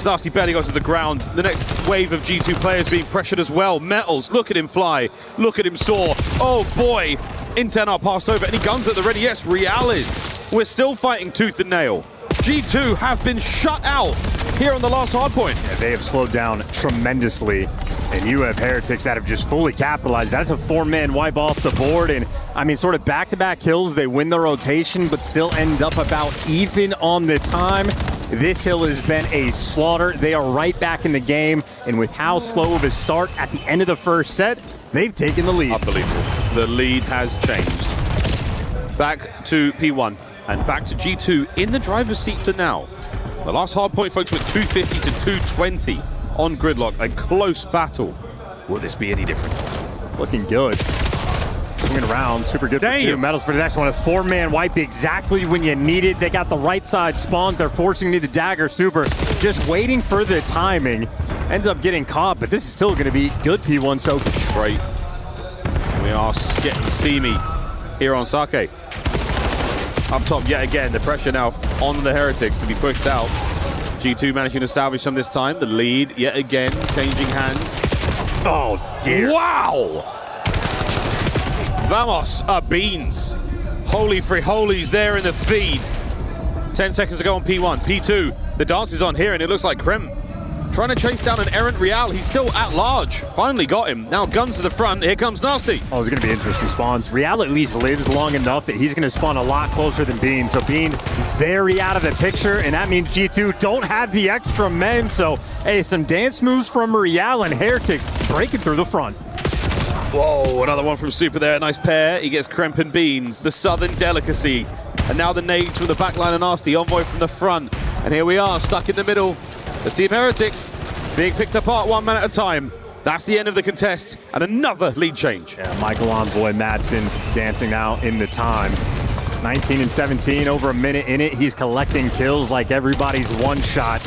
Nasty barely got to the ground. The next wave of G2 players being pressured as well. Metals, look at him fly. Look at him soar. Oh boy. Inten are passed over. Any guns at the ready? Yes, Real is. We're still fighting tooth and nail. G2 have been shut out here on the last hard point. Yeah, they have slowed down tremendously. And you have Heretics that have just fully capitalized. That's a 4-man wipe off the board. And I mean, sort of back-to-back kills. They win the rotation, but still end up about even on the time. This hill has been a slaughter. They are right back in the game. And with how slow of a start at the end of the first set, they've taken the lead. Unbelievable. The lead has changed. Back to P1 and back to G2 in the driver's seat for now. The last hard point, folks, with 250 to 220 on Gridlock. A close battle. Will this be any different? It's looking good. Swinging around, super good for 2. Metals for the next one. A 4-man wipe exactly when you need it. They got the right side spawned. They're forcing me the dagger. Super just waiting for the timing. Ends up getting caught, but this is still going to be good P1. So great. We are getting steamy here on Sake. Up top yet again. The pressure now on the Heretics to be pushed out. G2 managing to salvage some this time. The lead yet again changing hands. Oh dear. Wow. Vamos are beans. Holy free-holies there in the feed. 10 seconds to go on P1. P2, the dance is on here, and it looks like Krem trying to chase down an errant Real. He's still at large. Finally got him. Now guns to the front. Here comes Nasty. Oh, it's going to be interesting spawns. Real at least lives long enough that he's going to spawn a lot closer than Bean. So Bean very out of the picture, and that means G2 don't have the extra men. So, hey, some dance moves from Real and Heretics breaking through the front. Whoa, another one from Super there. Nice pair. He gets Kremp and Beans, the southern delicacy. And now the nades from the backline of Nasty. Envoy from the front. And here we are, stuck in the middle. The Team Heretics being picked apart 1 man at a time. That's the end of the contest. And another lead change. Yeah, Michael Envoy Madsen dancing now in the time. 19 and 17, over a minute in it. He's collecting kills like everybody's one shot.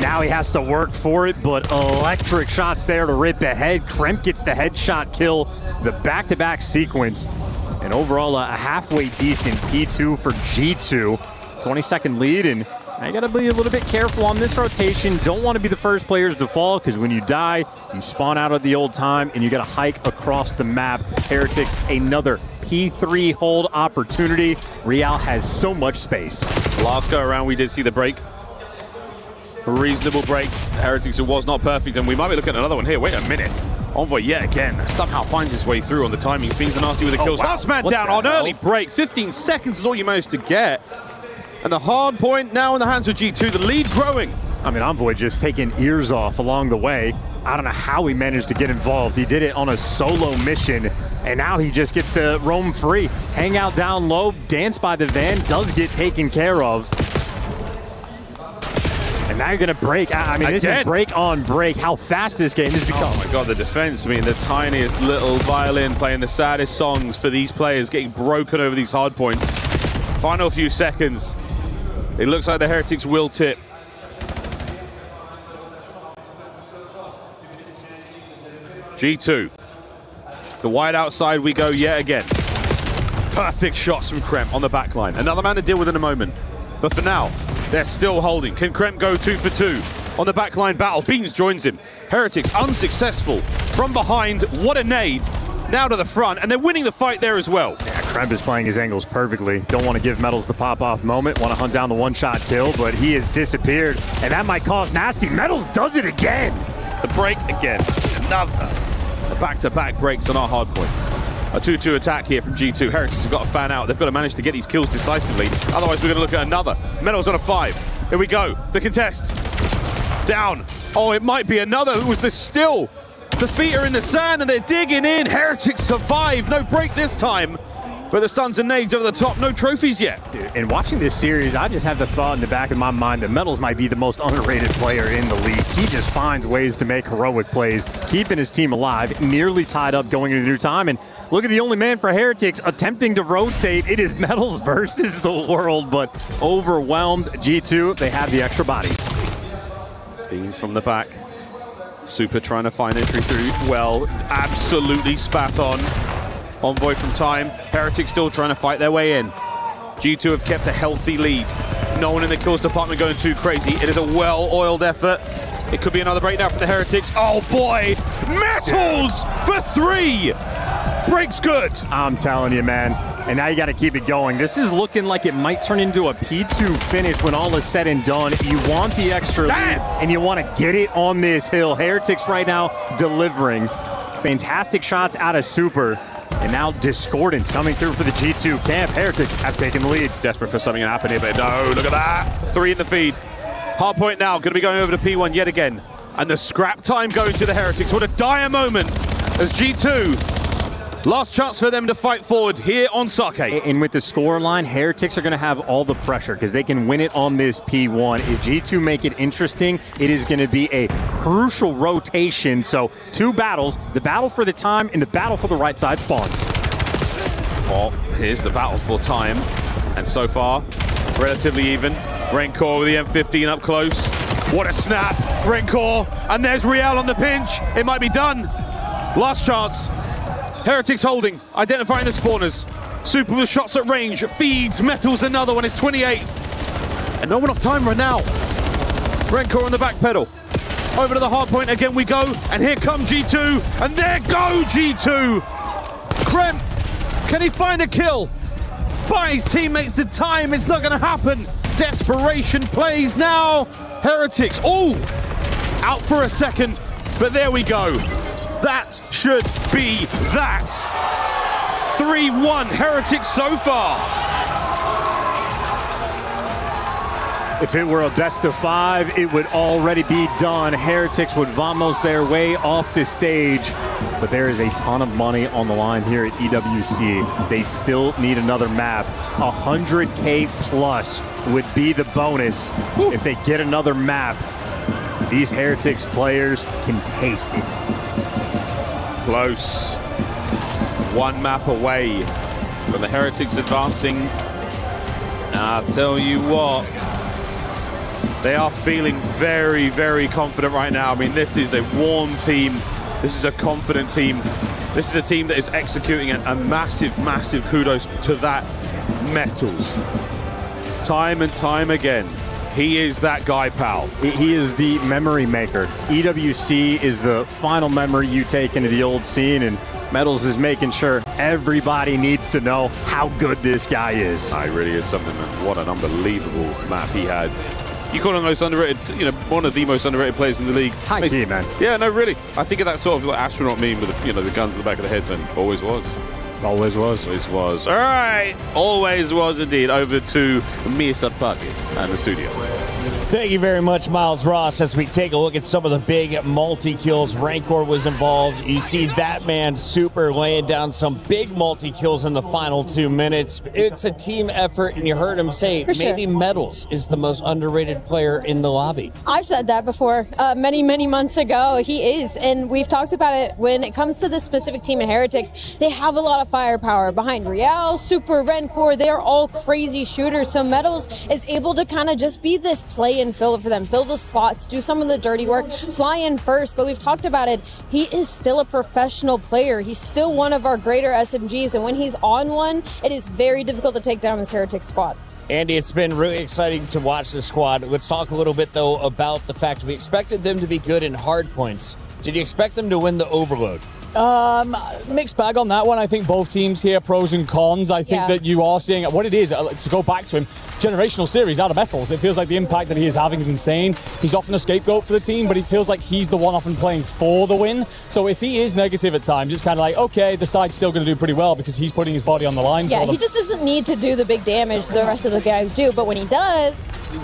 Now he has to work for it, but electric shots there to rip ahead. Kremp gets the headshot kill, the back-to-back sequence. And overall, a halfway decent P2 for G2. 20-second lead, and I gotta be a little bit careful on this rotation. Don't want to be the first players to fall, because when you die, you spawn out at the old time and you gotta hike across the map. Heretics, another P3 hold opportunity. Real has so much space. Last go around, we did see the break. A reasonable break. Heretics, it was not perfect, and we might be looking at another one here. Wait a minute. Envoy yet again somehow finds his way through on the timing. Fiends are nasty with the kills. Wow. Last man What down the on hell? early break. 15 seconds is all you managed to get. And the hard point now in the hands of G2. The lead growing. I mean, Envoy just taking ears off along the way. I don't know how he managed to get involved. He did it on a solo mission, and now he just gets to roam free. Hang out down low, dance by the van, does get taken care of. And now you're going to break. I mean, this is break on break. How fast this game has become. Oh my God, the defense. I mean, the tiniest little violin playing the saddest songs for these players, getting broken over these hard points. Final few seconds. It looks like the Heretics will tip. G2. The wide outside we go yet again. Perfect shots from Krem on the back line. Another man to deal with in a moment. But for now, they're still holding. Can Krem go 2 for 2 on the backline battle? Beans joins him. Heretics unsuccessful from behind. What a nade. Now to the front, and they're winning the fight there as well. Yeah, Krem is playing his angles perfectly. Don't want to give Metals the pop-off moment. Want to hunt down the one-shot kill, but he has disappeared, and that might cause nasty. Metals does it again. The break again. Another. The back-to-back breaks on our hard points. A 2-2 attack here from G2. Heretics have got to fan out. They've got to manage to get these kills decisively. Otherwise, we're going to look at another. Metals on a 5. Here we go. The contest. Down. Oh, it might be another. Who was this still? The feet are in the sand and they're digging in. Heretics survive. No break this time. But the stuns and nades over the top. No trophies yet. Dude, and watching this series, I just have the thought in the back of my mind that Metals might be the most underrated player in the league. He just finds ways to make heroic plays, keeping his team alive, nearly tied up going into new time. And look at the only man for Heretics attempting to rotate. It is Metals versus the world, but overwhelmed. G2, they have the extra bodies. Beans from the back. Super trying to find entry through. Well, absolutely spat on. Envoy from time. Heretics still trying to fight their way in. G2 have kept a healthy lead. No one in the kills department going too crazy. It is a well-oiled effort. It could be another break now for the Heretics. Oh boy! Metals for 3! Breaks good. I'm telling you, man. And now you got to keep it going. This is looking like it might turn into a P2 finish when all is said and done. You want the extra lead, and you want to get it on this hill. Heretics right now delivering. Fantastic shots out of Super. And now Discordance coming through for the G2 camp. Heretics have taken the lead. Desperate for something to happen here, but no, look at that. 3 in the feed. Hard point now, going to be going over to P1 yet again. And the scrap time going to the Heretics. What a dire moment as G2. Last chance for them to fight forward here on Sake. And with the score line, Heretics are going to have all the pressure because they can win it on this P1. If G2 make it interesting, it is going to be a crucial rotation. So 2 battles, the battle for the time and the battle for the right side spawns. Well, here's the battle for time. And so far, relatively even. Rencor with the M15 up close. What a snap. Rencor. And there's Real on the pinch. It might be done. Last chance. Heretics holding, identifying the spawners. Super with shots at range, feeds, Metals another one, it's 28. And no one off time right now. Rencor on the back pedal. Over to the hard point, again we go, and here come G2, and there go G2! Krem, can he find a kill? Buy his teammates the time, it's not gonna happen. Desperation plays now. Heretics, oh! Out for a second, but there we go. That should be that. 3-1 Heretics so far. If it were a best of 5, it would already be done. Heretics would vamos their way off the stage. But there is a ton of money on the line here at EWC. They still need another map. 100K plus would be the bonus if they get another map. These Heretics players can taste it. Close. 1 map away from the Heretics advancing. I'll tell you what, they are feeling very, very confident right now. I mean, this is a warm team. This is a confident team. This is a team that is executing a massive, massive kudos to that Metals. Time and time again. He is that guy, pal. He is the memory maker. EWC is the final memory you take into the old scene, and Metals is making sure everybody needs to know how good this guy is. It really is something, man. What an unbelievable map he had. You call him the most underrated, one of the most underrated players in the league. High key, man. Yeah, no, really. I think of that sort of like astronaut meme with the, the guns in the back of the heads, and always was. Always was. Always was. All right. Always was indeed. Over to Mr. Bucket and the studio. Thank you very much, Miles Ross. As we take a look at some of the big multi-kills, Rancor was involved. You see that man Super laying down some big multi-kills in the final 2 minutes. It's a team effort, and you heard him say maybe Metals is the most underrated player in the lobby. I've said that before many, many months ago. He is, and we've talked about it. When it comes to this specific team in Heretics, they have a lot of firepower behind Real, Super, Rancor. They're all crazy shooters, so Metals is able to kind of just be this play and fill it for them, fill the slots, do some of the dirty work, fly in first. But we've talked about it, he is still a professional player. He's still one of our greater SMGs, and when he's on one, it is very difficult to take down this Heretics squad. Andy, it's been really exciting to watch this squad. Let's talk a little bit, though, about the fact we expected them to be good in hard points. Did you expect them to win the overload? Mixed bag on that one. I think both teams here, pros and cons. I think that you are seeing what it is, to go back to him, generational series out of Metals. It feels like the impact that he is having is insane. He's often a scapegoat for the team, but it feels like he's the one often playing for the win. So if he is negative at times, it's kind of like, okay, the side's still going to do pretty well because he's putting his body on the line for them. He just doesn't need to do the big damage the rest of the guys do, but when he does...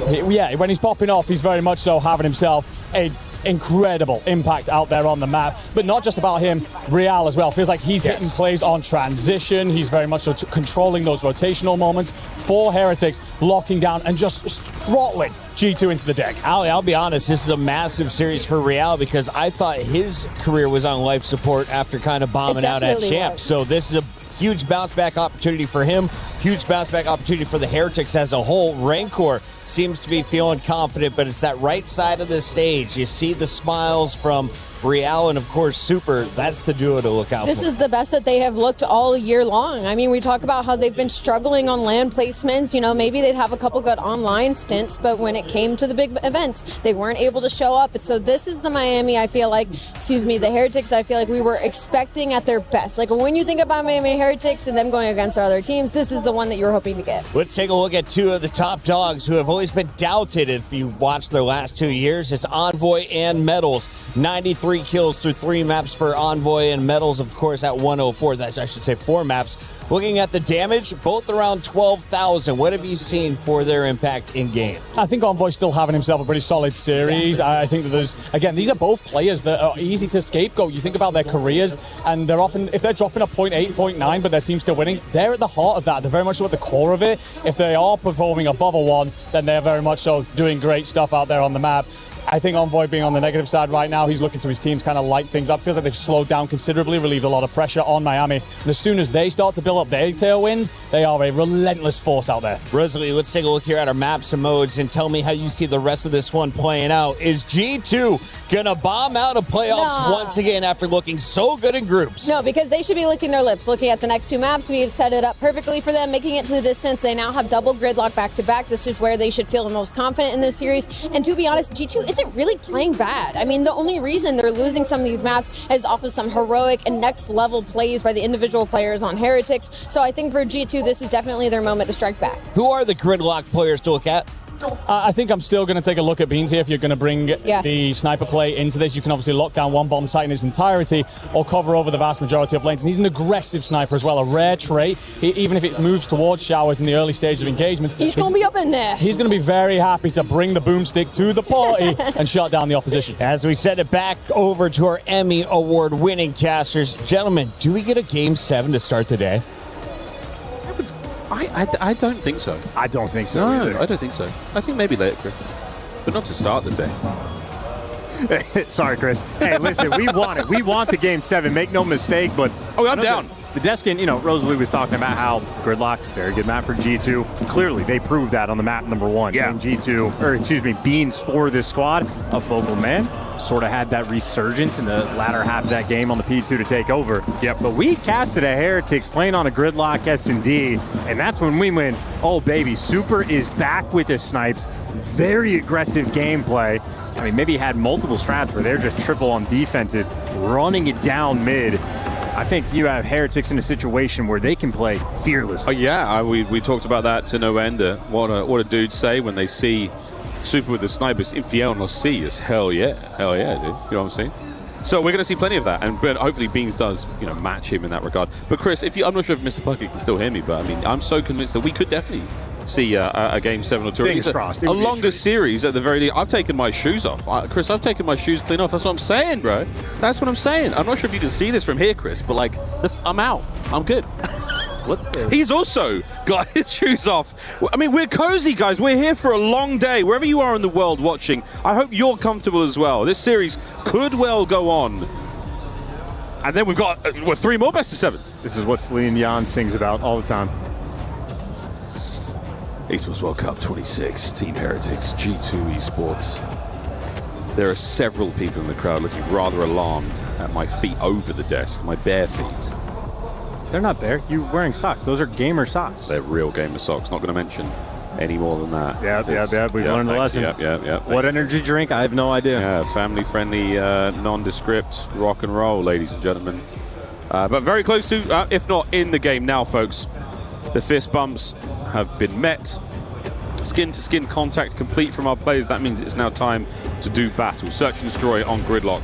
when he's popping off, he's very much so having himself a incredible impact out there on the map. But not just about him, Real as well. Feels like he's hitting plays on transition. He's very much so controlling those rotational moments for Heretics, locking down and just throttling G2 into the deck. I'll be honest, this is a massive series for Real because I thought his career was on life support after kind of bombing out at Champs. So this is a huge bounce back opportunity for him, huge bounce back opportunity for the Heretics as a whole. Rancor seems to be feeling confident, but it's that right side of the stage. You see the smiles from Real and, of course, Super. That's the duo to look out for. This is the best that they have looked all year long. I mean, we talk about how they've been struggling on LAN placements. You know, maybe they'd have a couple good online stints, but when it came to the big events, they weren't able to show up. And so this is the Miami, I feel like, the Heretics, I feel like we were expecting at their best. Like, when you think about Miami Heretics and them going against our other teams, this is the one that you were hoping to get. Let's take a look at two of the top dogs who have always been doubted if you watch their last 2 years. It's Envoy and Metals. 93 kills through 3 maps for Envoy, and Metals, of course, at 104. That I should say 4 maps. Looking at the damage, both around 12,000. What have you seen for their impact in game? I think Envoy's still having himself a pretty solid series. I think that there's, again, these are both players that are easy to scapegoat. You think about their careers, and they're often, if they're dropping a 0.8, 0.9, but their team's still winning, they're at the heart of that. They're very much so at the core of it. If they are performing above a 1, then they're very much so doing great stuff out there on the map. I think Envoy being on the negative side right now, he's looking to his team to kind of light things up. Feels like they've slowed down considerably, relieved a lot of pressure on Miami. And as soon as they start to build up their tailwind, they are a relentless force out there. Rosalie, let's take a look here at our maps and modes and tell me how you see the rest of this one playing out. Is G2 gonna bomb out of playoffs once again after looking so good in groups? No, because they should be licking their lips. Looking at the next 2 maps, we've set it up perfectly for them, making it to the distance. They now have double gridlock back-to-back. This is where they should feel the most confident in this series. And to be honest, G2 isn't really playing bad. I mean, the only reason they're losing some of these maps is off of some heroic and next level plays by the individual players on Heretics. So I think for G2, this is definitely their moment to strike back. Who are the gridlock players to look at? I think I'm still going to take a look at Beans here. If you're going to bring the sniper play into this, you can obviously lock down one bomb site in its entirety or cover over the vast majority of lanes. And he's an aggressive sniper as well, a rare trait. Even if it moves towards showers in the early stage of engagements, he's going to be up in there. He's going to be very happy to bring the boomstick to the party and shut down the opposition. As we send it back over to our Emmy Award-winning casters, gentlemen, do we get a Game 7 to start the day? I don't think so. I don't think so either. I don't think so. I think maybe later, Chris. But not to start the day. Sorry, Chris. Hey, listen, we want it. We want the Game 7. Make no mistake, but... Oh, I'm down. The Deskin, Rosalie was talking about how Gridlock, very good map for G2. Clearly, they proved that on the map number 1. Yeah. And Beans for this squad, a focal man. sort of had that resurgence in the latter half of that game on the P2 to take over. Yep. But we casted a Heretics playing on a gridlock S&D, and that's when we went, oh baby, Super is back with his snipes. Very aggressive gameplay. I mean, maybe had multiple strats where they're just triple on defensive, running it down mid. I think you have Heretics in a situation where they can play fearlessly. Oh yeah, we talked about that to no end. What a dudes say when they see Super with the snipers. Infierno C is hell yeah, dude. You know what I'm saying? So we're going to see plenty of that, and hopefully Beans does, match him in that regard. But Chris, I'm not sure if Mr. Puckett can still hear me, but I mean, I'm so convinced that we could definitely see a game 7 or 2. Fingers crossed. A longer series at the very least. I've taken my shoes off. Chris, I've taken my shoes clean off. That's what I'm saying, bro. That's what I'm saying. I'm not sure if you can see this from here, Chris, but like, I'm out. I'm good. He's also got his shoes off. I mean, we're cozy, guys. We're here for a long day. Wherever you are in the world watching, I hope you're comfortable as well. This series could well go on. And then we've got 3 more best of 7s. This is what Celine Dion sings about all the time. Esports World Cup 26, Team Heretics, G2 Esports. There are several people in the crowd looking rather alarmed at my feet over the desk, my bare feet. They're not bare. You're wearing socks. Those are gamer socks. They're real gamer socks. Not going to mention any more than that. Yeah. We've learned a lesson. Yeah. What energy drink? I have no idea. Yeah, family-friendly, nondescript rock and roll, ladies and gentlemen. But very close to, if not in the game now, folks. The fist bumps have been met. Skin-to-skin contact complete from our players. That means it's now time to do battle. Search and destroy on gridlock.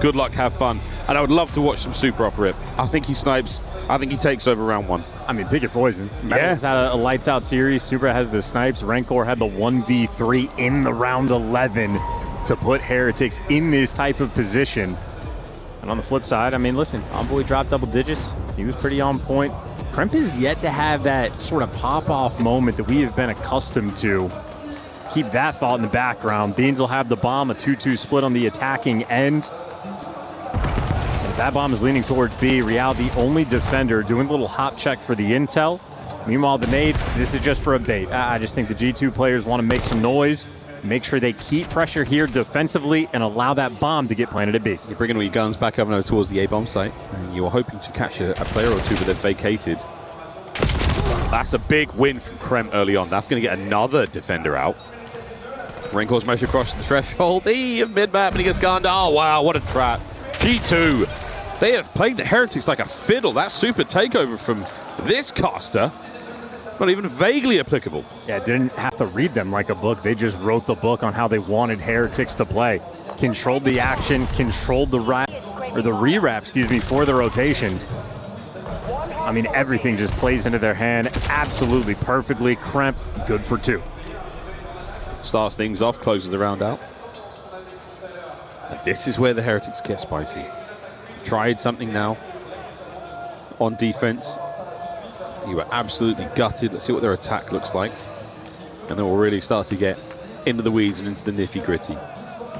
Good luck, have fun. And I would love to watch some Super off rip. I think he snipes. I think he takes over round 1. I mean, pick your poison. Metal's had a lights out series. Super has the snipes. Rancor had the 1v3 in the round 11 to put Heretics in this type of position. And on the flip side, I mean, listen, Envoy dropped double digits. He was pretty on point. Kremp is yet to have that sort of pop-off moment that we have been accustomed to. Keep that thought in the background. Beans will have the bomb, a 2-2 split on the attacking end. If that bomb is leaning towards B, Real, the only defender, doing a little hop check for the intel. Meanwhile, the nades, this is just for a bait. I just think the G2 players want to make some noise, make sure they keep pressure here defensively, and allow that bomb to get planted at B. You're bringing all your guns back up and over towards the A-bomb site, and you're hoping to catch a player or two, but they've vacated. That's a big win from Krem early on. That's going to get another defender out. Rancor's motion across the threshold. Mid-map, and he gets gunned. Oh, wow, what a trap. G2, they have played the Heretics like a fiddle. That super takeover from this caster, not even vaguely applicable. Yeah, didn't have to read them like a book. They just wrote the book on how they wanted Heretics to play. Controlled the action, controlled the re-wrap, for the rotation. I mean, everything just plays into their hand absolutely perfectly. Kremp, good for 2. Starts things off, closes the round out. And this is where the Heretics get spicy. Tried something now on defense. You were absolutely gutted. Let's see what their attack looks like. And then we'll really start to get into the weeds and into the nitty-gritty.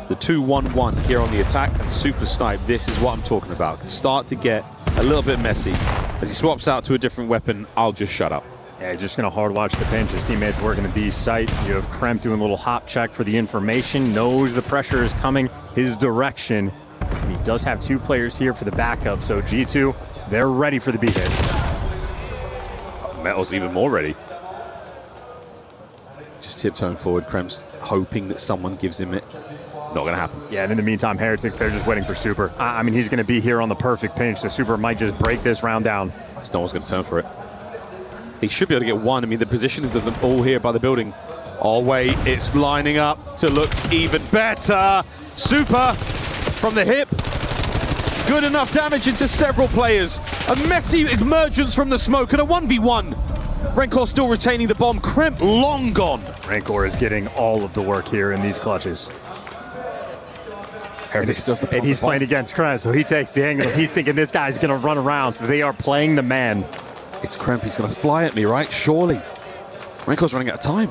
The 2-1-1 here on the attack and Super Snipe. This is what I'm talking about. Start to get a little bit messy. As he swaps out to a different weapon, I'll just shut up. Yeah, just going to hard watch the pinch. His teammates working the B site. You have Kremp doing a little hop check for the information. Knows the pressure is coming his direction. And he does have 2 players here for the backup. So G2, they're ready for the B hit. Metal's even more ready. Just tiptoeing forward. Kremp's hoping that someone gives him it. Not going to happen. Yeah, and in the meantime, Heretics, they're just waiting for Super. I mean, he's going to be here on the perfect pinch, so Super might just break this round down. No one's going to turn for it. He should be able to get 1. I mean, the positions of them all here by the building. Oh, wait, it's lining up to look even better. Super from the hip. Good enough damage into several players. A messy emergence from the smoke and a 1v1. Rancor still retaining the bomb. Kremp long gone. Rancor is getting all of the work here in these clutches. And he's playing against Kremp, so he takes the angle. He's thinking this guy's going to run around, so they are playing the man. It's Kremp. He's going to fly at me, right? Surely. Rancor's running out of time.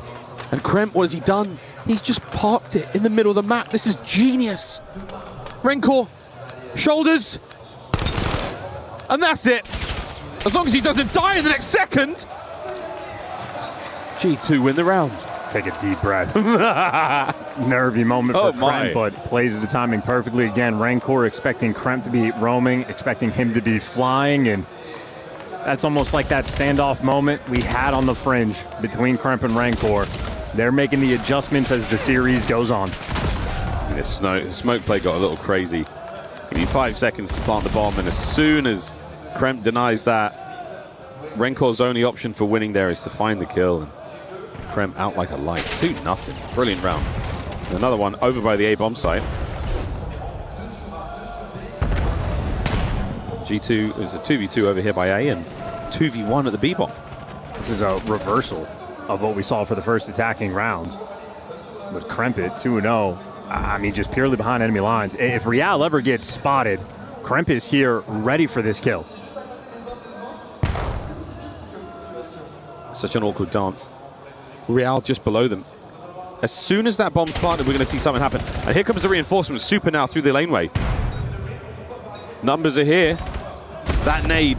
And Kremp, what has he done? He's just parked it in the middle of the map. This is genius. Rancor, shoulders. And that's it. As long as he doesn't die in the next second. G2 win the round. Take a deep breath. Nervy moment for Kremp, but plays the timing perfectly. Again, Rancor expecting Kremp to be roaming, expecting him to be flying, and that's almost like that standoff moment we had on the fringe between Kremp and Rancor. They're making the adjustments as the series goes on. This smoke play got a little crazy. Give you 5 seconds to plant the bomb, and as soon as Kremp denies that, Renkor's only option for winning there is to find the kill. And Kremp out like a light. 2-0. Brilliant round. And another one over by the A-bomb site. G2 is a 2v2 over here by A and 2v1 at the B-bomb. This is a reversal of what we saw for the first attacking round. But Kremp it 2-0. I mean, just purely behind enemy lines. If Real ever gets spotted, Kremp is here ready for this kill. Such an awkward dance. Real just below them. As soon as that bomb's planted, we're going to see something happen. And here comes the reinforcement. Super now through the laneway. Numbers are here. That nade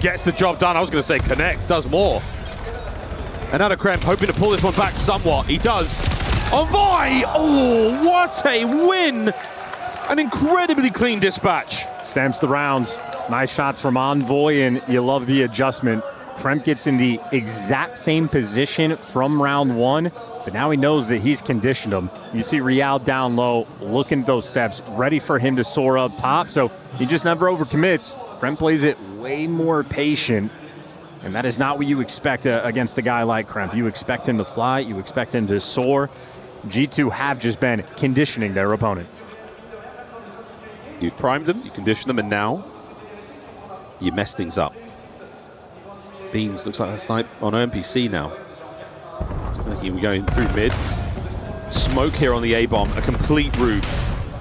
gets the job done. I was going to say connects, does more. And now Kremp hoping to pull this one back somewhat. He does. Envoy! Oh, what a win! An incredibly clean dispatch. Stamps the rounds. Nice shots from Envoy, and you love the adjustment. Kremp gets in the exact same position from round one, but now he knows that he's conditioned him. You see Real down low, looking at those steps, ready for him to soar up top, so he just never overcommits. Kremp plays it way more patient, and that is not what you expect against a guy like Kremp. You expect him to fly, you expect him to soar. G2 have just been conditioning their opponent. You've primed them, you conditioned them, and now you mess things up. Beans looks like a snipe on NPC now. I was thinking we're going through mid. Smoke here on the A-bomb, a complete route.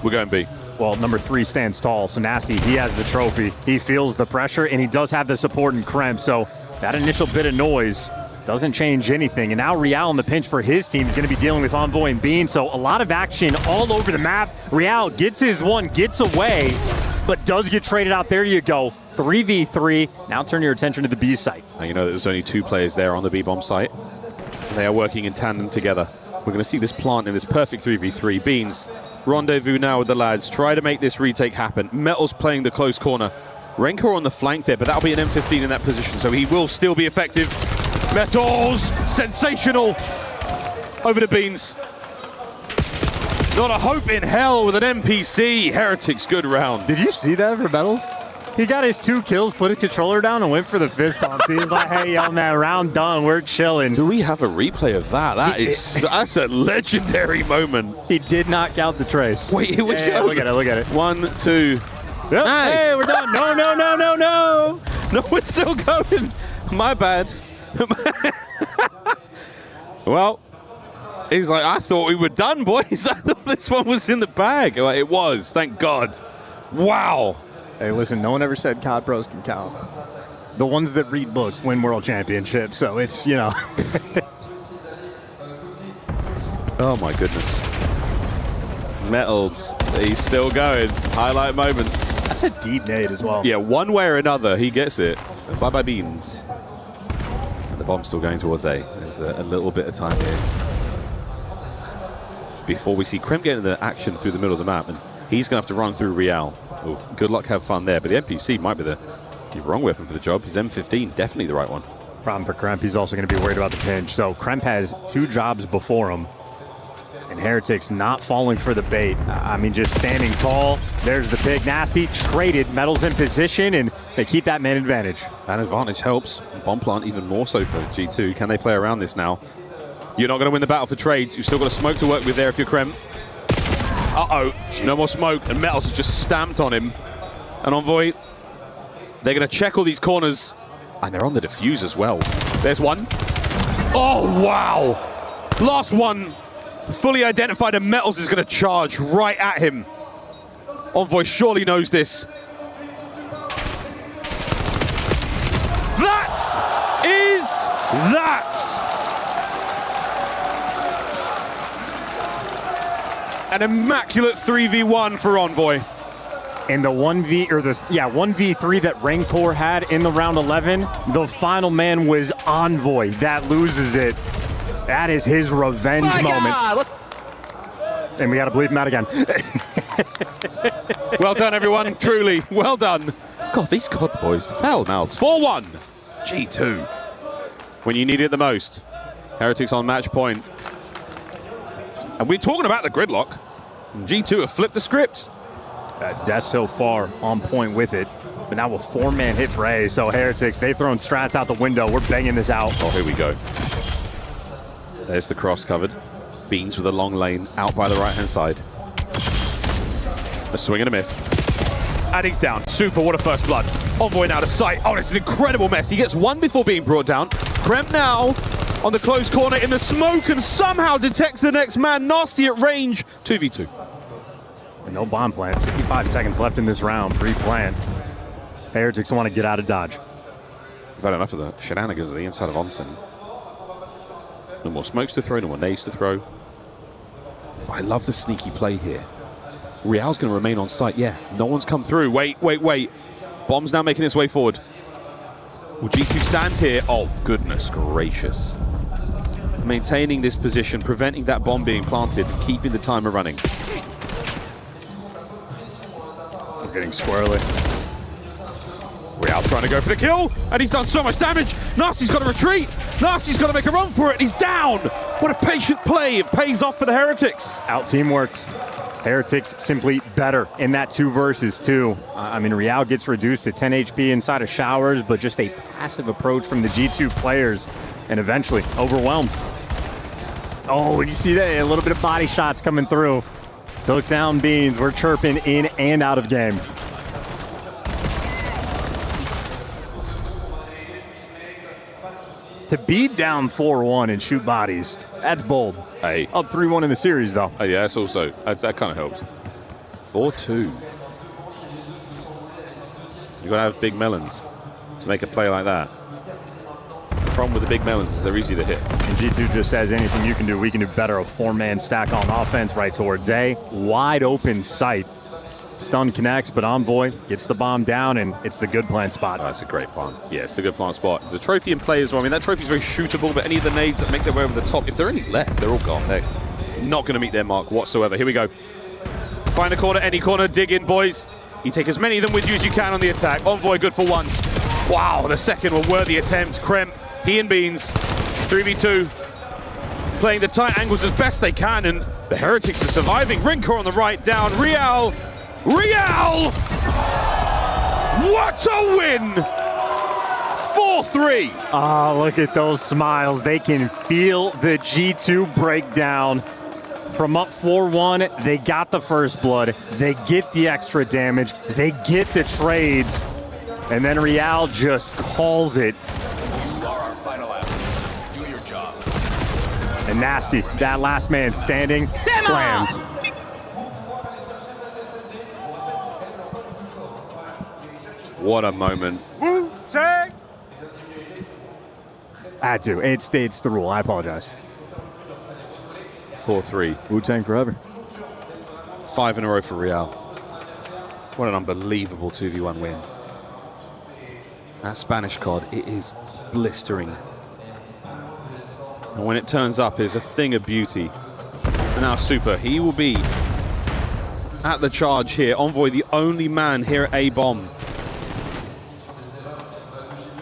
We're going B. Well, number 3 stands tall, so Nasty, he has the trophy. He feels the pressure, and he does have the support in Kremp, so that initial bit of noise doesn't change anything. And now Real in the pinch for his team is going to be dealing with Envoy and Bean, so a lot of action all over the map. Real gets his one, gets away, but does get traded out. There you go. 3v3. Now turn your attention to the B site. Now you know that there's only 2 players there on the B-bomb site. They are working in tandem together. We're going to see this plant in this perfect 3v3. Beans, rendezvous now with the lads. Try to make this retake happen. Metal's playing the close corner. Rancor on the flank there, but that'll be an M15 in that position, so he will still be effective. Metals, sensational. Over to Beans. Not a hope in hell with an NPC. Heretics, good round. Did you see that for Metals? He got his 2 kills, put a controller down, and went for the fist bump. He was like, hey, yo, man, round done. We're chilling. Do we have a replay of that? That's a legendary moment. He did not count the trace. Wait, here we go. Look at it, look at it. 1, 2. Yep. Nice. Hey, we're done. No, no, no, no, no. No, we're still going. My bad. Well, he's like, I thought we were done, boys. I thought this one was in the bag. Like, it was, thank God. Wow. Hey, listen, no one ever said COD pros can count. The ones that read books win world championships, so it's, you know. Oh, my goodness. Metals, he's still going. Highlight moments. That's a deep nade as well. Yeah, one way or another, he gets it. Bye-bye, Beans. And the bomb's still going towards A. There's a little bit of time here before we see Kremp get into the action through the middle of the map, and he's going to have to run through Real. Oh, good luck, have fun there. But the NPC might be the wrong weapon for the job. His M15, definitely the right one. Problem for Kremp, he's also going to be worried about the pinch. So Kremp has 2 jobs before him. And Heretics not falling for the bait. I mean, just standing tall. There's the big Nasty. Traded. Metals in position, and they keep that man advantage. That advantage helps. Bomb plant even more so for G2. Can they play around this now? You're not going to win the battle for trades. You've still got a smoke to work with there if you're Kremp. Uh-oh. No more smoke. And Metals has just stamped on him. And Envoy, they're going to check all these corners. And they're on the defuse as well. There's one. Oh, wow. Last one. Fully identified, and Metals is going to charge right at him. Envoy surely knows this. That is that. An immaculate 3v1 for Envoy. And the 1v3 that Rancor had in the round 11, the final man was Envoy. That loses it. That is his revenge moment. And we got to bleep him out again. Well done, everyone. Truly, well done. God, these COD boys, foul mouths. 4-1. G2. When you need it the most. Heretics on match point. And we're talking about the gridlock. G2 have flipped the script. That's so far on point with it. But now a 4-man hit for A. So Heretics, they've thrown strats out the window. We're banging this out. Oh, here we go. There's the cross covered. Beans with a long lane out by the right-hand side. A swing and a miss. And he's down. Super, what a first blood. Envoy now to sight. Oh, it's an incredible mess. He gets one before being brought down. Krem now on the close corner in the smoke and somehow detects the next man. Nasty at range. 2v2. And no bomb plant. 55 seconds left in this round. Pre-plant. Heretics want to get out of dodge. We've had enough of the shenanigans on the inside of Onsen. No more smokes to throw, no more nades to throw. But I love the sneaky play here. Real's going to remain on site. Yeah, no one's come through. Wait. Bomb's now making its way forward. Will G2 stand here? Oh, goodness gracious. Maintaining this position, preventing that bomb being planted, keeping the timer running. We're getting squirrely. Real trying to go for the kill, and he's done so much damage. Nasty's got to retreat. Nasty's got to make a run for it. He's down. What a patient play. It pays off for the Heretics. Out team worked. Heretics simply better in that 2 versus 2. I mean, Real gets reduced to 10 HP inside of showers, but just a passive approach from the G2 players, and eventually overwhelmed. Oh, and you see that? A little bit of body shots coming through. Took down Beans. We're chirping in and out of game. To be down 4-1 and shoot bodies, that's bold. Hey. Up 3-1 in the series, though. Oh, yeah, that's also, that kind of helps. 4-2. You've got to have big melons to make a play like that. The problem with the big melons is they're easy to hit. And G2 just says anything you can do, we can do better. A 4-man stack on offense right towards A. Wide open sight. Stun connects, but Envoy gets the bomb down, and it's the good plant spot. Oh, that's a great plant. Yeah, it's the good plant spot. There's a trophy in play as well. I mean, that trophy's very shootable, but any of the nades that make their way over the top, if there are any left, they're all gone. They're not going to meet their mark whatsoever. Here we go. Find a corner, any corner, dig in, boys. You take as many of them with you as you can on the attack. Envoy good for 1. Wow, the second one, worthy attempt. Krem, he and Beans, 3v2. Playing the tight angles as best they can, and the Heretics are surviving. Rinkor on the right, down. Real! What a win! 4-3. Oh, look at those smiles. They can feel the G2 breakdown. From up 4-1, they got the first blood. They get the extra damage. They get the trades. And then Real just calls it. You are our final out. Do your job. And Nasty, that last man standing, slammed. What a moment. I had to. It's the rule. I apologize. 4-3. Wu-Tang forever. 5 in a row for Real. What an unbelievable 2v1 win. That Spanish COD, it is blistering. And when it turns up, it's a thing of beauty. And now Super, he will be at the charge here. Envoy, the only man here at A-bomb.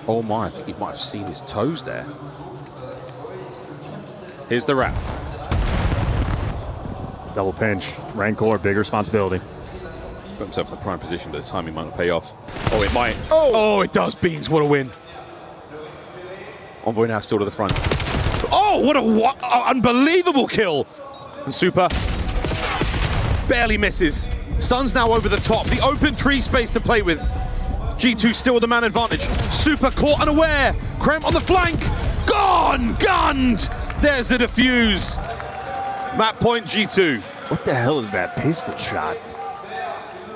Oh my, I think he might have seen his toes there. Here's the wrap. Double pinch. Rancor, big responsibility. He's put himself in the prime position, but the timing might not pay off. Oh, it might. Oh, it does, Beans. What a win. Envoy now still to the front. Oh, what a unbelievable kill. And Super barely misses. Stun's now over the top. The open tree space to play with. G2 still with the man advantage. Super caught unaware. Krem on the flank. Gone! Gunned! There's the defuse. Map point G2. What the hell is that pistol shot?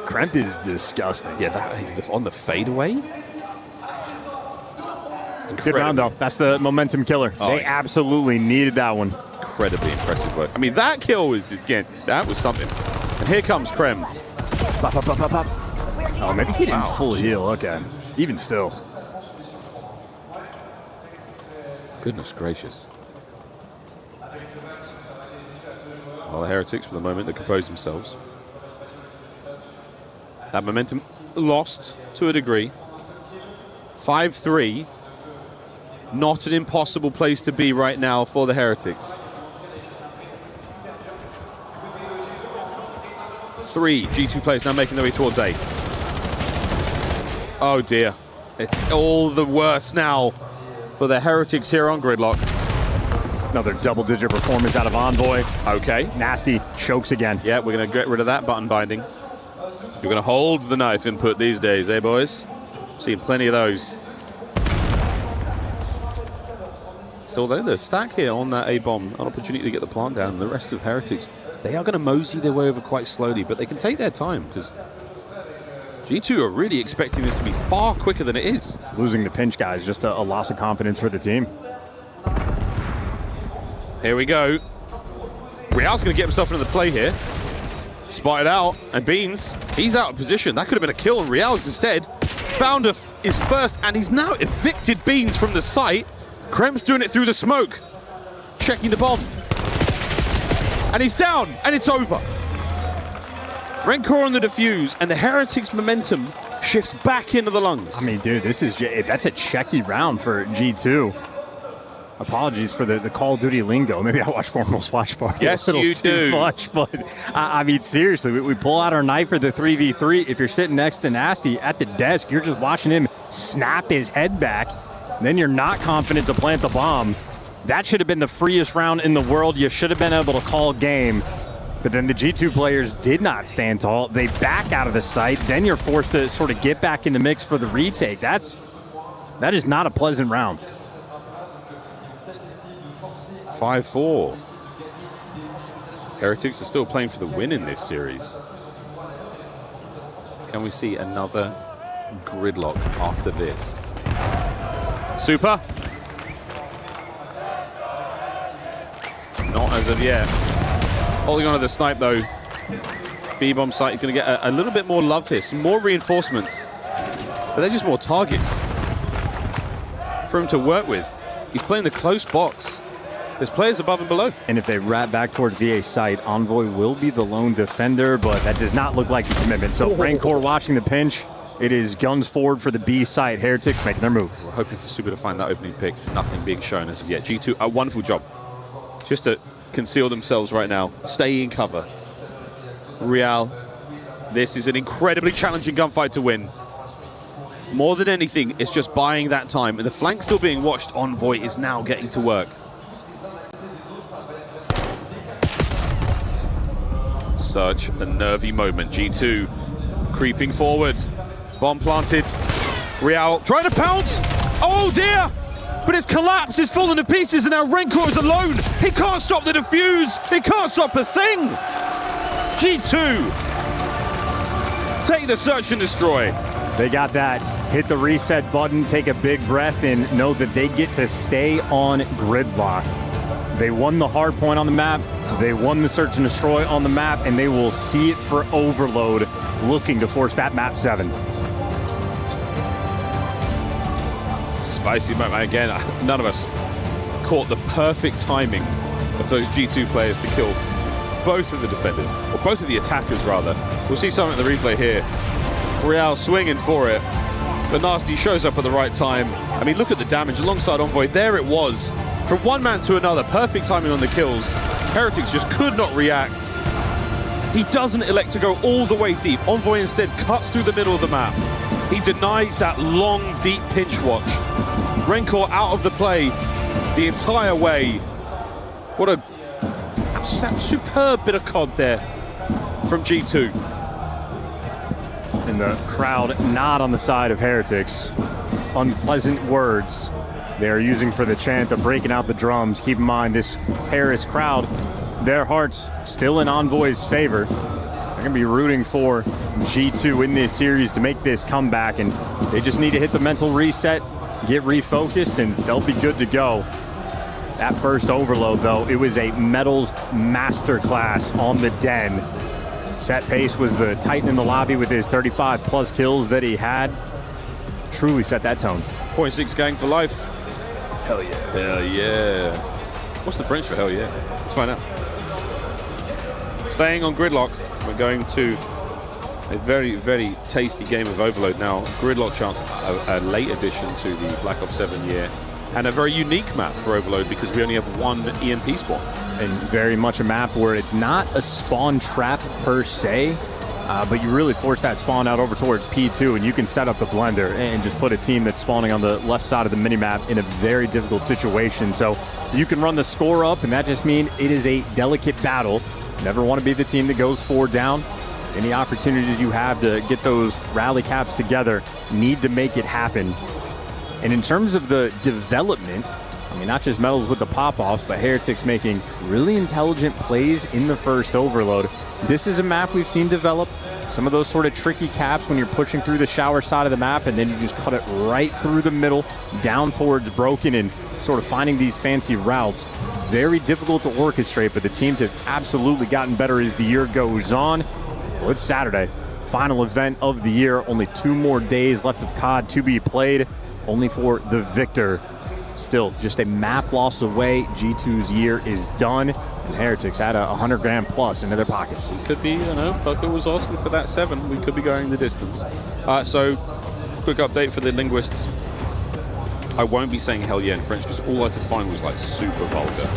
Kremp is disgusting. Yeah, that on the fadeaway. Good round though. That's the momentum killer. Oh, they absolutely needed that one. Incredibly impressive work. I mean, that kill was that was something. And here comes Krem. Bop, bop, bop, bop, bop. Oh, maybe he didn't full heal. Okay. Even still. Goodness gracious. Well, the Heretics, for the moment, they compose themselves. That momentum lost to a degree. 5-3. Not an impossible place to be right now for the Heretics. 3 G2 players now making their way towards A. Oh dear. It's all the worse now for the Heretics here on Gridlock. Another double-digit performance out of Envoy. Okay. Nasty. Chokes again. Yeah, we're going to get rid of that button binding. You're going to hold the knife input these days, eh, boys? Seeing plenty of those. So although the stack here on that A-bomb, an opportunity to get the plant down, the rest of Heretics, they are going to mosey their way over quite slowly, but they can take their time because G2 are really expecting this to be far quicker than it is. Losing the pinch, guys, just a loss of confidence for the team. Here we go. Real's going to get himself into the play here. Spotted out, and Beans, he's out of position. That could have been a kill, and Real's instead found his first, and he's now evicted Beans from the site. Krem's doing it through the smoke, checking the bomb. And he's down, and it's over. Rencor on the defuse, and the Heretics' momentum shifts back into the lungs. I mean, dude, that's a checky round for G2. Apologies for the Call of Duty lingo. Maybe I watch Foremost Watch Party yes, a little you too do. much, but I mean, seriously, we pull out our knife for the 3v3. If you're sitting next to Nasty at the desk, you're just watching him snap his head back. Then you're not confident to plant the bomb. That should have been the freest round in the world. You should have been able to call game. But then the G2 players did not stand tall. They back out of the site. Then you're forced to sort of get back in the mix for the retake. That is not a pleasant round. 5-4. Heretics are still playing for the win in this series. Can we see another Gridlock after this? Super. Not as of yet. Holding on to the snipe though. B-bomb site is going to get a little bit more love here, some more reinforcements. But they're just more targets for him to work with. He's playing the close box. There's players above and below. And if they wrap back towards the A site, Envoy will be the lone defender, but that does not look like the commitment. So Rancor watching the pinch. It is guns forward for the B site. Heretics making their move. We're hoping for Super to find that opening pick. Nothing being shown as of yet. G2, a wonderful job. Just to conceal themselves right now. Stay in cover. Real, this is an incredibly challenging gunfight to win. More than anything, it's just buying that time. And the flank still being watched, Envoy is now getting to work. Such a nervy moment. G2 creeping forward. Bomb planted. Real trying to pounce. Oh dear! But it's collapsed, it's fallen to pieces, and now Rencor is alone. He can't stop the defuse. He can't stop a thing. G2 take the search and destroy. They got that. Hit the reset button, take a big breath, and know that they get to stay on Gridlock. They won the hard point on the map. They won the search and destroy on the map, and they will see it for Overload, looking to force that map 7. Spicy moment again. None of us caught the perfect timing of those G2 players to kill both of the defenders, or both of the attackers rather. We'll see some of the replay here. Real swinging for it, but Nasty shows up at the right time. I mean, look at the damage alongside Envoy. There it was. From one man to another, perfect timing on the kills. Heretics just could not react. He doesn't elect to go all the way deep. Envoy instead cuts through the middle of the map. He denies that long, deep pinch watch. Rencor out of the play the entire way. What a superb bit of COD there from G2. And the crowd not on the side of Heretics. Unpleasant words they are using for the chant of breaking out the drums. Keep in mind, this Paris crowd, their hearts still in Envoy's favor. They're going to be rooting for G2 in this series to make this comeback, and they just need to hit the mental reset, get refocused, and they'll be good to go. That first Overload, though, it was a medals masterclass on the Den. Set Pace was the Titan in the lobby with his 35+ kills that he had. Truly set that tone. 0.6 gang for life. Hell yeah. Hell yeah. What's the French for hell yeah? Let's find out. Staying on Gridlock, we're going to a very, very tasty game of Overload now. Gridlock chance, a late addition to the Black Ops 7 year, and a very unique map for Overload because we only have one EMP spawn. And very much a map where it's not a spawn trap per se, but you really force that spawn out over towards P2, and you can set up the blender and just put a team that's spawning on the left side of the minimap in a very difficult situation. So you can run the score up, and that just means it is a delicate battle. Never want to be the team that goes 4 down. Any opportunities you have to get those rally caps together, need to make it happen. And in terms of the development, I mean, not just Metals with the pop-offs, but Heretics making really intelligent plays in the first Overload. This is a map we've seen develop. Some of those sort of tricky caps when you're pushing through the shower side of the map, and then you just cut it right through the middle, down towards Broken, and sort of finding these fancy routes. Very difficult to orchestrate, but the teams have absolutely gotten better as the year goes on. Well, it's Saturday, final event of the year. Only 2 more days left of COD to be played, only for the victor. Still, just a map loss away. G2's year is done, and Heretics had 100 grand plus into their pockets. It could be, you know, Pucker was asking for that 7. We could be going the distance. So, quick update for the linguists. I won't be saying hell yeah in French because all I could find was like super vulgar.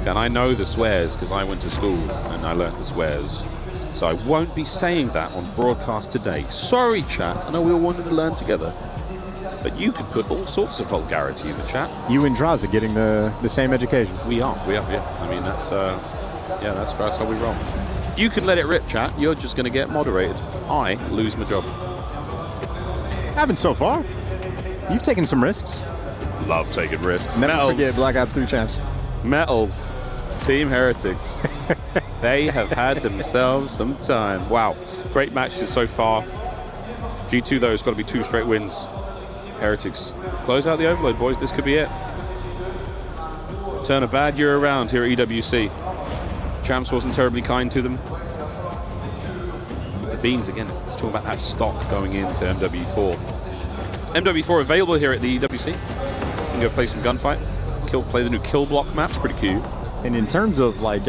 And I know the swears because I went to school and I learned the swears. So I won't be saying that on broadcast today. Sorry, chat. I know we all wanted to learn together. But you could put all sorts of vulgarity in the chat. You and Draza are getting the same education. We are, yeah. I mean, that's how we roll. You can let it rip, chat. You're just going to get moderated. I lose my job. Haven't so far. You've taken some risks. Love taking risks. Never forget Black Ops 3 champs. Metals, Team Heretics. They have had themselves some time. Wow, great matches so far. G2 though has got to be 2 straight wins. Heretics close out the Overload, boys. This could be it. Turn a bad year around here at EWC. Champs wasn't terribly kind to them. The Beans again. Let's talk about that stock going into MW4. MW4 available here at the EWC. You can go play some gunfight. Play the new kill block maps. Pretty cute. And in terms of like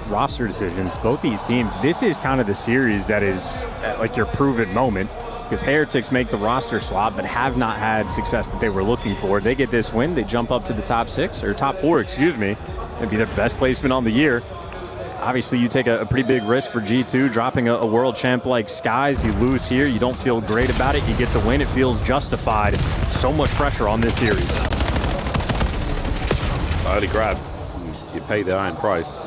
roster decisions, both these teams, this is kind of the series that is like your proven moment, because Heretics make the roster swap but have not had success that they were looking for. They get this win, they jump up to the top 4, excuse me. It'd be their best placement on the year. Obviously, you take a pretty big risk for G2, dropping a world champ like Skies. You lose here, you don't feel great about it. You get the win, it feels justified. So much pressure on this series. Early grab. You pay the iron price.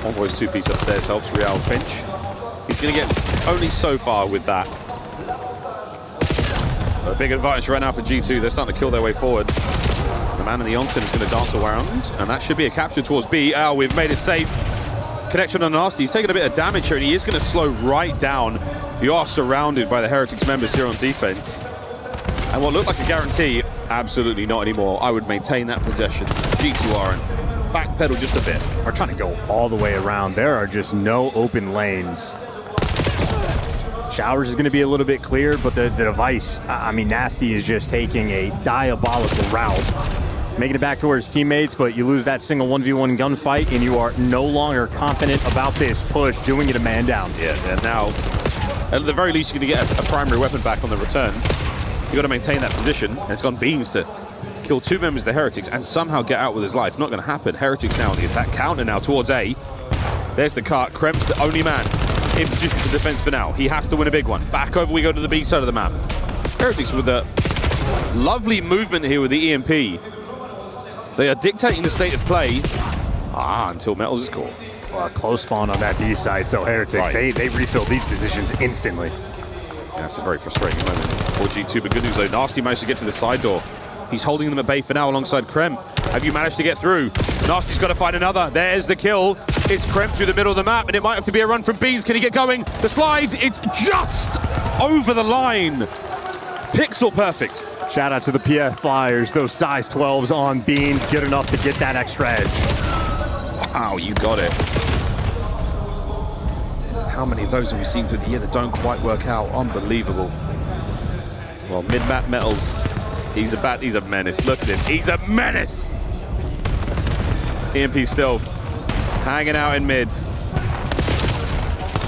Homeboy's 2-piece upstairs helps Real pinch. He's going to get only so far with that. A big advantage right now for G2. They're starting to kill their way forward. The man in the onsen is going to dance around, and that should be a capture towards B. Oh, we've made it safe. Connection on Nasty. He's taking a bit of damage here, and he is going to slow right down. You are surrounded by the Heretics members here on defense. And what looked like a guarantee, absolutely not anymore. I would maintain that possession. G2 aren't. Backpedal just a bit. Are trying to go all the way around. There are just no open lanes. Showers is going to be a little bit clear, but the device, I mean, Nasty is just taking a diabolical route. Making it back towards teammates, but you lose that single 1v1 gunfight, and you are no longer confident about this push, doing it a man down. Yeah, and now, at the very least, you're going to get a primary weapon back on the return. You've got to maintain that position, and it's gone Beans to kill 2 members of the Heretics and somehow get out with his life. Not going to happen. Heretics now on the attack. Counter now towards A. There's the cart. Krem's the only man in position for defense for now. He has to win a big one. Back over we go to the B side of the map. Heretics with a lovely movement here with the EMP. They are dictating the state of play. Until Metals is caught. Well, close spawn on that B side, so Heretics, they refill these positions instantly. Yeah, that's a very frustrating moment for G2, but good news though, Nasty managed to get to the side door. He's holding them at bay for now alongside Krem. Have you managed to get through? Nasty's got to find another. There's the kill. It's Krem through the middle of the map, and it might have to be a run from Bees. Can he get going? The slide, it's just over the line. Pixel perfect. Shout out to the PF Flyers. Those size 12s on Beans, good enough to get that extra edge. Wow, you got it. How many of those have we seen through the year that don't quite work out? Unbelievable. Well, mid-map Metals. He's a menace. Look at him. He's a menace. EMP still hanging out in mid.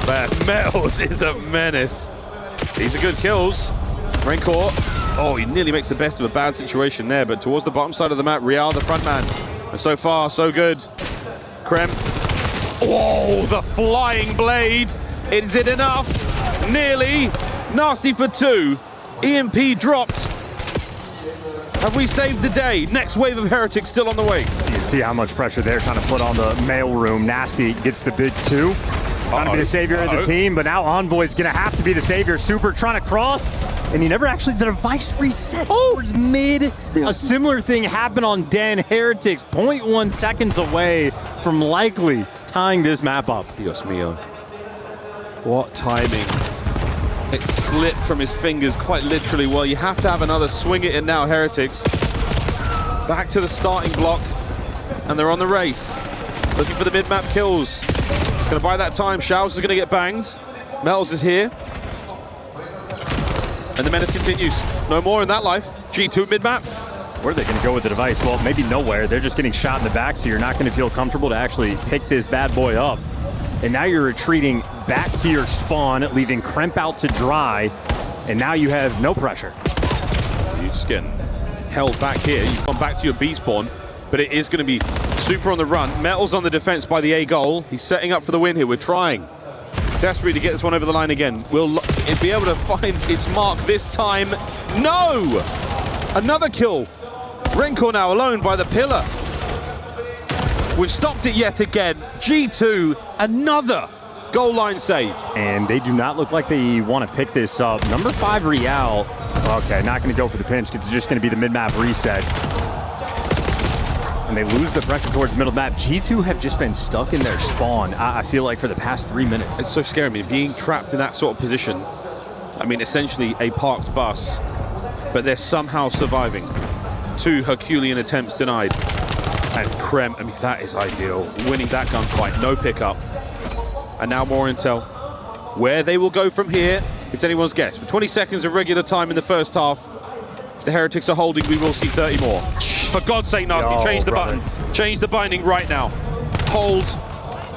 man. Metals is a menace. These are good kills. Raincore. Oh, he nearly makes the best of a bad situation there, but towards the bottom side of the map, Real, the front man. And so far, so good. Krem. Oh, the flying blade. Is it enough? Nearly. Nasty for 2. EMP dropped. Have we saved the day? Next wave of Heretics still on the way. You can see how much pressure they're trying to put on the mail room. Nasty gets the big 2. Trying to be the savior of the team, but now Envoy's gonna have to be the savior. Super trying to cross, and he never actually did a device reset towards mid. A similar thing happened on Den. Heretics 0.1 seconds away from likely tying this map up. Dios mío. What timing. It slipped from his fingers quite literally. Well, you have to have another swing at it now, Heretics. Back to the starting block, and they're on the race. Looking for the mid-map kills. Gonna buy that time. Shows is gonna get banged. Mel's is here. And the menace continues. No more in that life. G2 mid-map. Where are they gonna go with the device? Well, maybe nowhere. They're just getting shot in the back, so you're not gonna feel comfortable to actually pick this bad boy up. And now you're retreating back to your spawn, leaving Kremp out to dry, and now you have no pressure. You just getting held back here. You've gone back to your B spawn, but it is going to be Super on the run. Metal's on the defense by the A goal. He's setting up for the win here. We're trying desperately to get this one over the line again. Will it be able to find its mark this time? No! Another kill. Renkor now alone by the pillar. We've stopped it yet again. G2, another goal line save. And they do not look like they want to pick this up. Number 5, Real. Okay, not going to go for the pinch. It's just going to be the mid-map reset. And they lose the pressure towards middle map. G2 have just been stuck in their spawn, I feel like, for the past 3 minutes. It's so scary. I mean, being trapped in that sort of position, I mean, essentially a parked bus, but they're somehow surviving. 2 Herculean attempts denied. And Krem, I mean, that is ideal. Winning that gunfight, no pickup. And now more intel. Where they will go from here, it's anyone's guess. With 20 seconds of regular time in the first half, if the Heretics are holding, we will see 30 more. For God's sake, Nasty, change the button. Change the binding right now. Hold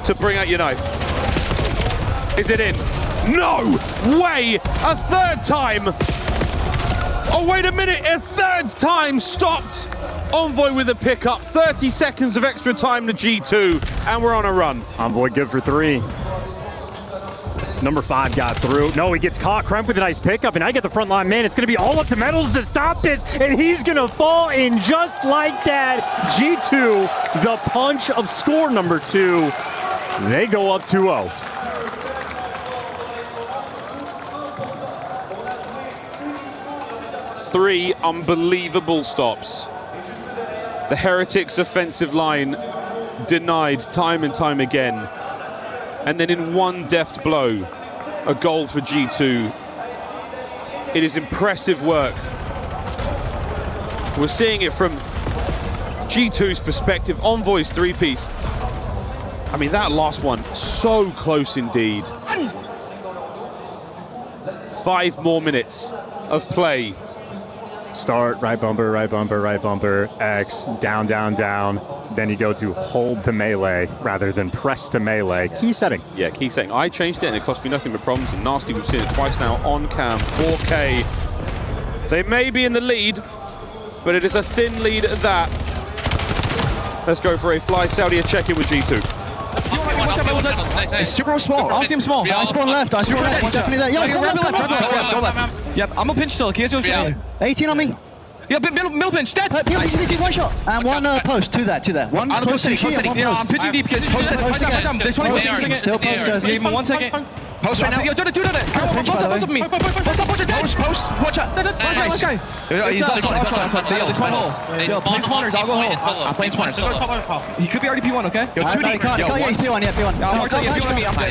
to bring out your knife. Is it in? No way! A third time! Oh, wait a minute, a third time stopped! Envoy with a pickup, 30 seconds of extra time to G2, and we're on a run. Envoy good for 3. Number 5 got through. No, he gets caught. Kremp with a nice pickup, and I get the front line man. It's going to be all up to Metals to stop this, and he's going to fall in just like that. G2, the punch of score number 2. They go up 2-0. Three unbelievable stops. The Heretics' offensive line denied time and time again. And then in one deft blow, a goal for G2. It is impressive work. We're seeing it from G2's perspective. Envoy's 3-piece. I mean, that last one, so close indeed. 5 more minutes of play. Start, right bumper, right bumper, right bumper, X, down, down, down. Then you go to hold to melee rather than press to melee. Key setting. Yeah, key setting. I changed it and it cost me nothing but problems. And Nasty, we've seen it twice now on cam, 4K. They may be in the lead, but it is a thin lead at that. Let's go for a fly Saudi check-in with G2. It's super small. I'll see him small. I spawn left. I spawn left. Definitely there. Yo, go left. Yep, I'm a pinch still. 18 on me. Yeah, middle pinch. Dead. One shot. And one post to that. One post. I'm pitching deep. Post it. This one. Still post, guys. Give him 1 second. Post right now. Yo, do that. Post up me. Post. Watch out. Nice guy. He's up. This one hole. Yo, playing spawners. I'll go home. I'm playing spawners. He could be already P1, okay? Yo, 2 deep. Yeah, he's P1. Yeah, P1. I'm P1 me. I'm dead.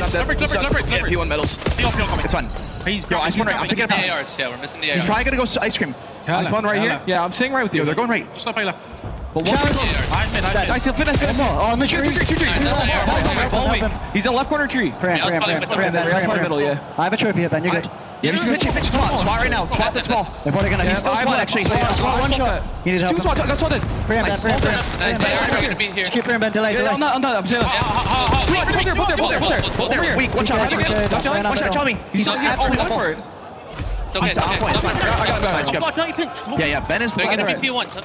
Yeah, P1 medals. It's fine. Yo, I spawn right. I'm picking up ARs. Yeah, we're missing the ARs. He's probably gonna go ice cream. I spawn right here. Yeah, I'm staying right with you. They're going right. Stop right left. But one nice, finish. On the tree. He's in the left corner tree. Pram, middle, yeah. I have a trophy here, Ben. You're good. Yeah, he's pitch spot right now. Spot the small. They're probably gonna. He's still spot actually. One shot. He needs help. 2 spots. Got spotted. Pram. Just keep Pram, Ben. Delay. I'm not. I'm saying. Both there. Weak. Watch out. Watch out. Tell me. He's still here. Oh, for it. It's okay. Yeah. Ben is they're going to be 2-1.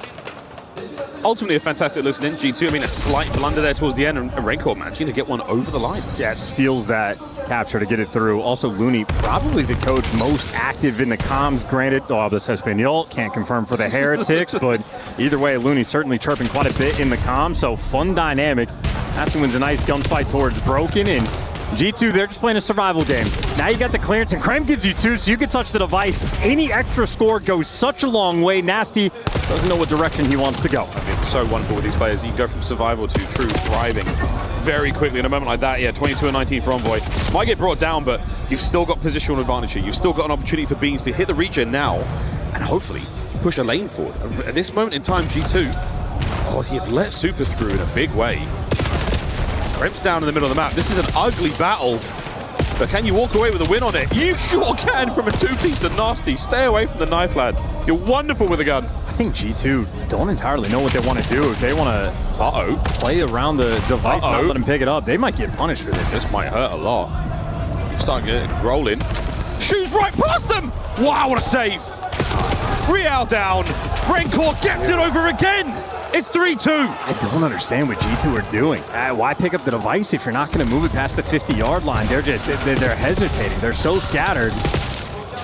Ultimately, a fantastic listening. G2, I mean, a slight blunder there towards the end, and Raincourt managing to get one over the line. Yeah, steals that capture to get it through. Also, Looney, probably the coach most active in the comms. Granted, this Espanol can't confirm for the Heretics, but either way, Looney certainly chirping quite a bit in the comms, so fun dynamic. Aston wins a nice gunfight towards Broken, and G2, they're just playing a survival game. Now you got the clearance, and Krem gives you 2, so you can touch the device. Any extra score goes such a long way. Nasty doesn't know what direction he wants to go. It's so wonderful with these players. You can go from survival to true thriving very quickly in a moment like that. Yeah, 22-19 for Envoy. Might get brought down, but you've still got positional advantage here. You've still got an opportunity for Beans to hit the regen now and hopefully push a lane forward. At this moment in time, G2, you've let Super through in a big way. Krem's down in the middle of the map. This is an ugly battle, but can you walk away with a win on it? You sure can from a 2-piece of Nasty. Stay away from the knife, lad. You're wonderful with a gun. I think G2 don't entirely know what they want to do. If they want to play around the device, not let him pick it up, they might get punished for this. This might hurt a lot. Start getting rolling. Shoots right past them! Wow, what a save! Real down. Raincourt gets it over again! It's 3-2. I don't understand what G2 are doing. Why pick up the device if you're not going to move it past the 50-yard line? They're hesitating. They're so scattered.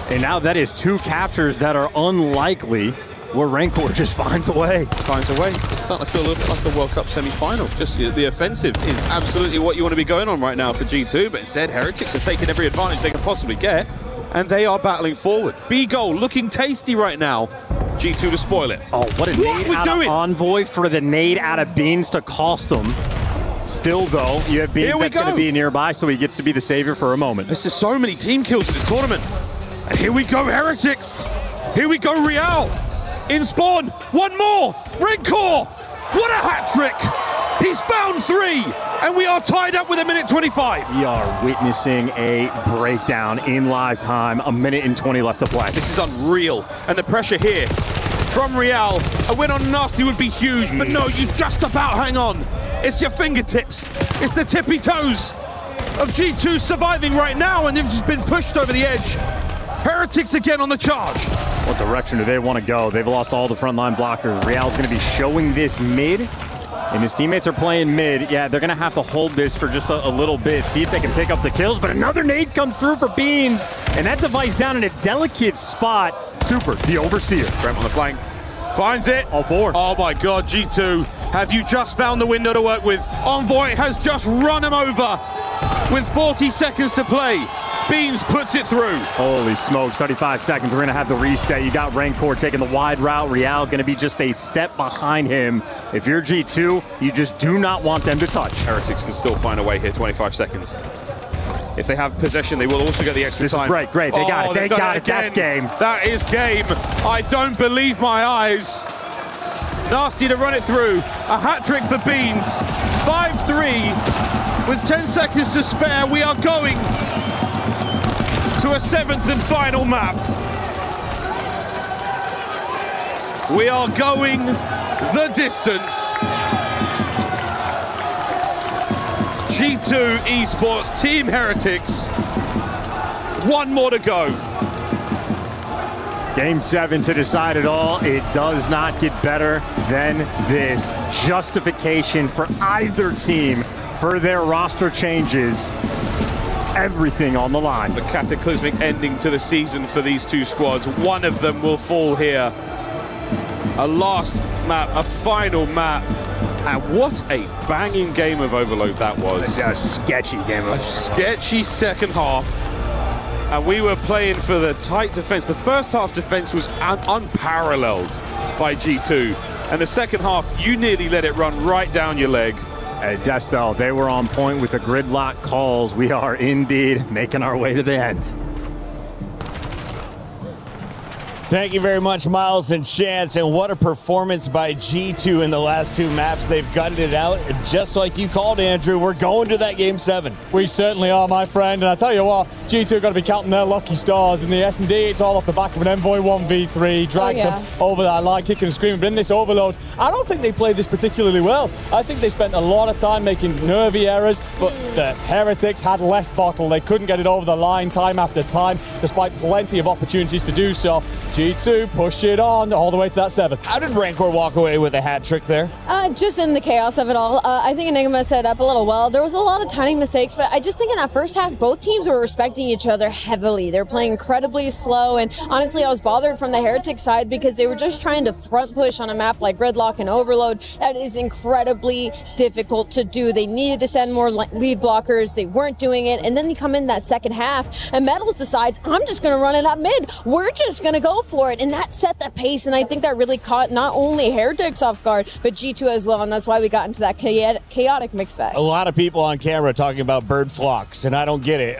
And now that is 2 captures that are unlikely, where Raincourt just finds a way. It's starting to feel a little bit like the World Cup semi-final. Just the offensive is absolutely what you want to be going on right now for G2, but instead Heretics are taking every advantage they can possibly get, and they are battling forward. B-Goal looking tasty right now. G2 to spoil it. Oh, what a nade out of Envoy for the nade out of Beans to cost him. Still, though, you have Beans that's going to be nearby, so he gets to be the savior for a moment. There's just so many team kills in this tournament. And here we go, Heretics. Here we go, Real. In spawn, one more. Raincourt. What a hat trick. He's found 3, and we are tied up with 1:25. We are witnessing a breakdown in live time. 1:20 left to play. This is unreal, and the pressure here from Real. A win on Nasty would be huge, but no, you just about hang on. It's your fingertips. It's the tippy toes of G2 surviving right now, and they've just been pushed over the edge. Heretics again on the charge. What direction do they want to go? They've lost all the frontline blockers. Real's going to be showing this mid. And his teammates are playing mid. Yeah, they're going to have to hold this for just a little bit, see if they can pick up the kills. But another nade comes through for Beans. And that device down in a delicate spot. Super, the Overseer. Brent on the flank. Finds it. All 4. Oh my God, G2. Have you just found the window to work with? Envoy has just run him over with 40 seconds to play. Beans puts it through. Holy smokes, 35 seconds. We're going to have the reset. You got Raincourt taking the wide route. Real going to be just a step behind him. If you're G2, you just do not want them to touch. Heretics can still find a way here, 25 seconds. If they have possession, they will also get the extra time. This is great. They got it. They got it. That's game. That is game. I don't believe my eyes. Nasty to run it through. A hat trick for Beans. 5-3 with 10 seconds to spare. We are going to a 7th and final map. We are going the distance. G2 Esports, Team Heretics. 1 more to go. Game 7 to decide it all. It does not get better than this. Justification for either team for their roster changes. Everything on the line. The cataclysmic ending to the season for these 2 squads. One of them will fall here. A last map, a final map. And what a banging game of Overload that was. A sketchy game of Overload. A sketchy second half. And we were playing for the tight defense. The first half defense was unparalleled by G2. And the second half, you nearly let it run right down your leg. Destel, they were on point with the gridlock calls. We are indeed making our way to the end. Thank you very much, Miles and Chance. And what a performance by G2 in the last 2 maps. They've gutted it out, just like you called, Andrew. We're going to that Game 7. We certainly are, my friend. And I tell you what, G2 got to be counting their lucky stars. In the S&D, it's all off the back of an Envoy 1v3. Dragged them over that line, kicking and screaming. But in this overload, I don't think they played this particularly well. I think they spent a lot of time making nervy errors, but the Heretics had less bottle. They couldn't get it over the line time after time, despite plenty of opportunities to do so. G2 pushed it on all the way to that 7. How did Rancor walk away with a hat trick there? Just in the chaos of it all. I think Enigma set up a little well. There was a lot of timing mistakes, but I just think in that first half, both teams were respecting each other heavily. They're playing incredibly slow, and honestly, I was bothered from the Heretic side because they were just trying to front push on a map like Gridlock and Overload. That is incredibly difficult to do. They needed to send more lead blockers. They weren't doing it, and then they come in that second half, and Metals decides, I'm just going to run it up mid. We're just going to go for it, and that set the pace, and I think that really caught not only Heretics off guard, but G2 as well, and that's why we got into that chaotic mix bag. A lot of people on camera talking about bird flocks, and I don't get it.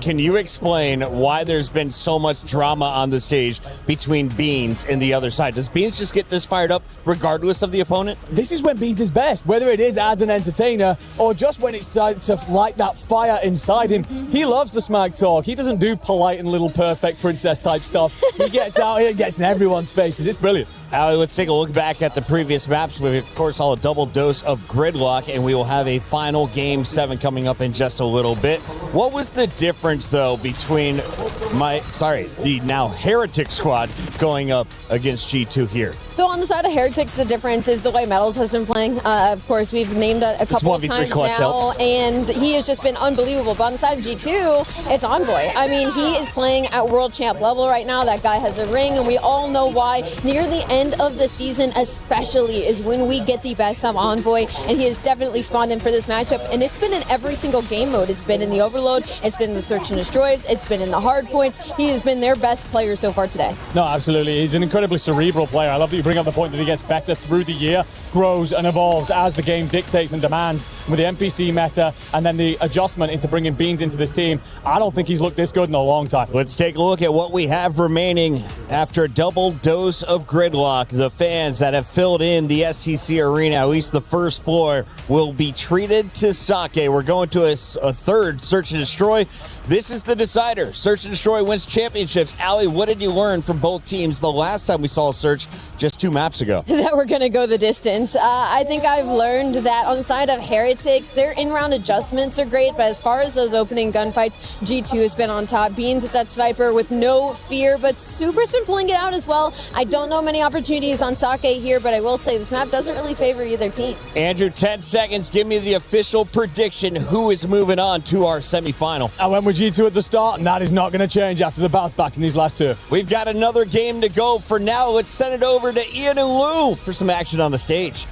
Can you explain why there's been so much drama on the stage between Beans and the other side? Does Beans just get this fired up regardless of the opponent? This is when Beans is best, whether it is as an entertainer or just when it's time to light that fire inside him. He loves the smack talk. He doesn't do polite and little perfect princess type stuff. He gets out here and gets in everyone's faces. It's brilliant. Allie, let's take a look back at the previous maps. We, of course, saw a double dose of Gridlock, and we will have a final Game 7 coming up in just a little bit. What was the difference, though, between the now Heretic squad going up against G2 here? So on the side of Heretics, the difference is the way Metals has been playing. Of course, we've named it a couple of times now, and he has just been unbelievable. But on the side of G2, it's Envoy. I mean, he is playing at world champ level right now. That guy has a ring, and we all know why. Near the end of the season especially is when we get the best of Envoy, and he has definitely spawned in for this matchup, and it's been in every single game mode. It's been in the Overload, it's been in the Search and Destroys, it's been in the hard points. He has been their best player so far today. No, absolutely. He's an incredibly cerebral player. I love that you bring up the point that he gets better through the year, grows and evolves as the game dictates and demands. With the NPC meta and then the adjustment into bringing Beans into this team, I don't think he's looked this good in a long time. Let's take a look at what we have remaining after a double dose of Gridlock. The fans that have filled in the STC arena, at least the first floor, will be treated to sake. We're going to a third Search and Destroy. This is the decider. Search and Destroy wins championships. Allie, what did you learn from both teams the last time we saw a Search just 2 maps ago? That we're going to go the distance. I think I've learned that on the side of Heretics, their in-round adjustments are great, but as far as those opening gunfights, G2 has been on top. Beans with that sniper with no fear, but Super's been pulling it out as well. I don't know many opportunities on sake here, but I will say this map doesn't really favor either team. Andrew, 10 seconds. Give me the official prediction. Who is moving on to our semifinal? I went with G2 at the start, and that is not going to change after the bounce back in these last 2. We've got another game to go. For now, let's send it over to Ian and Lou for some action on the stage.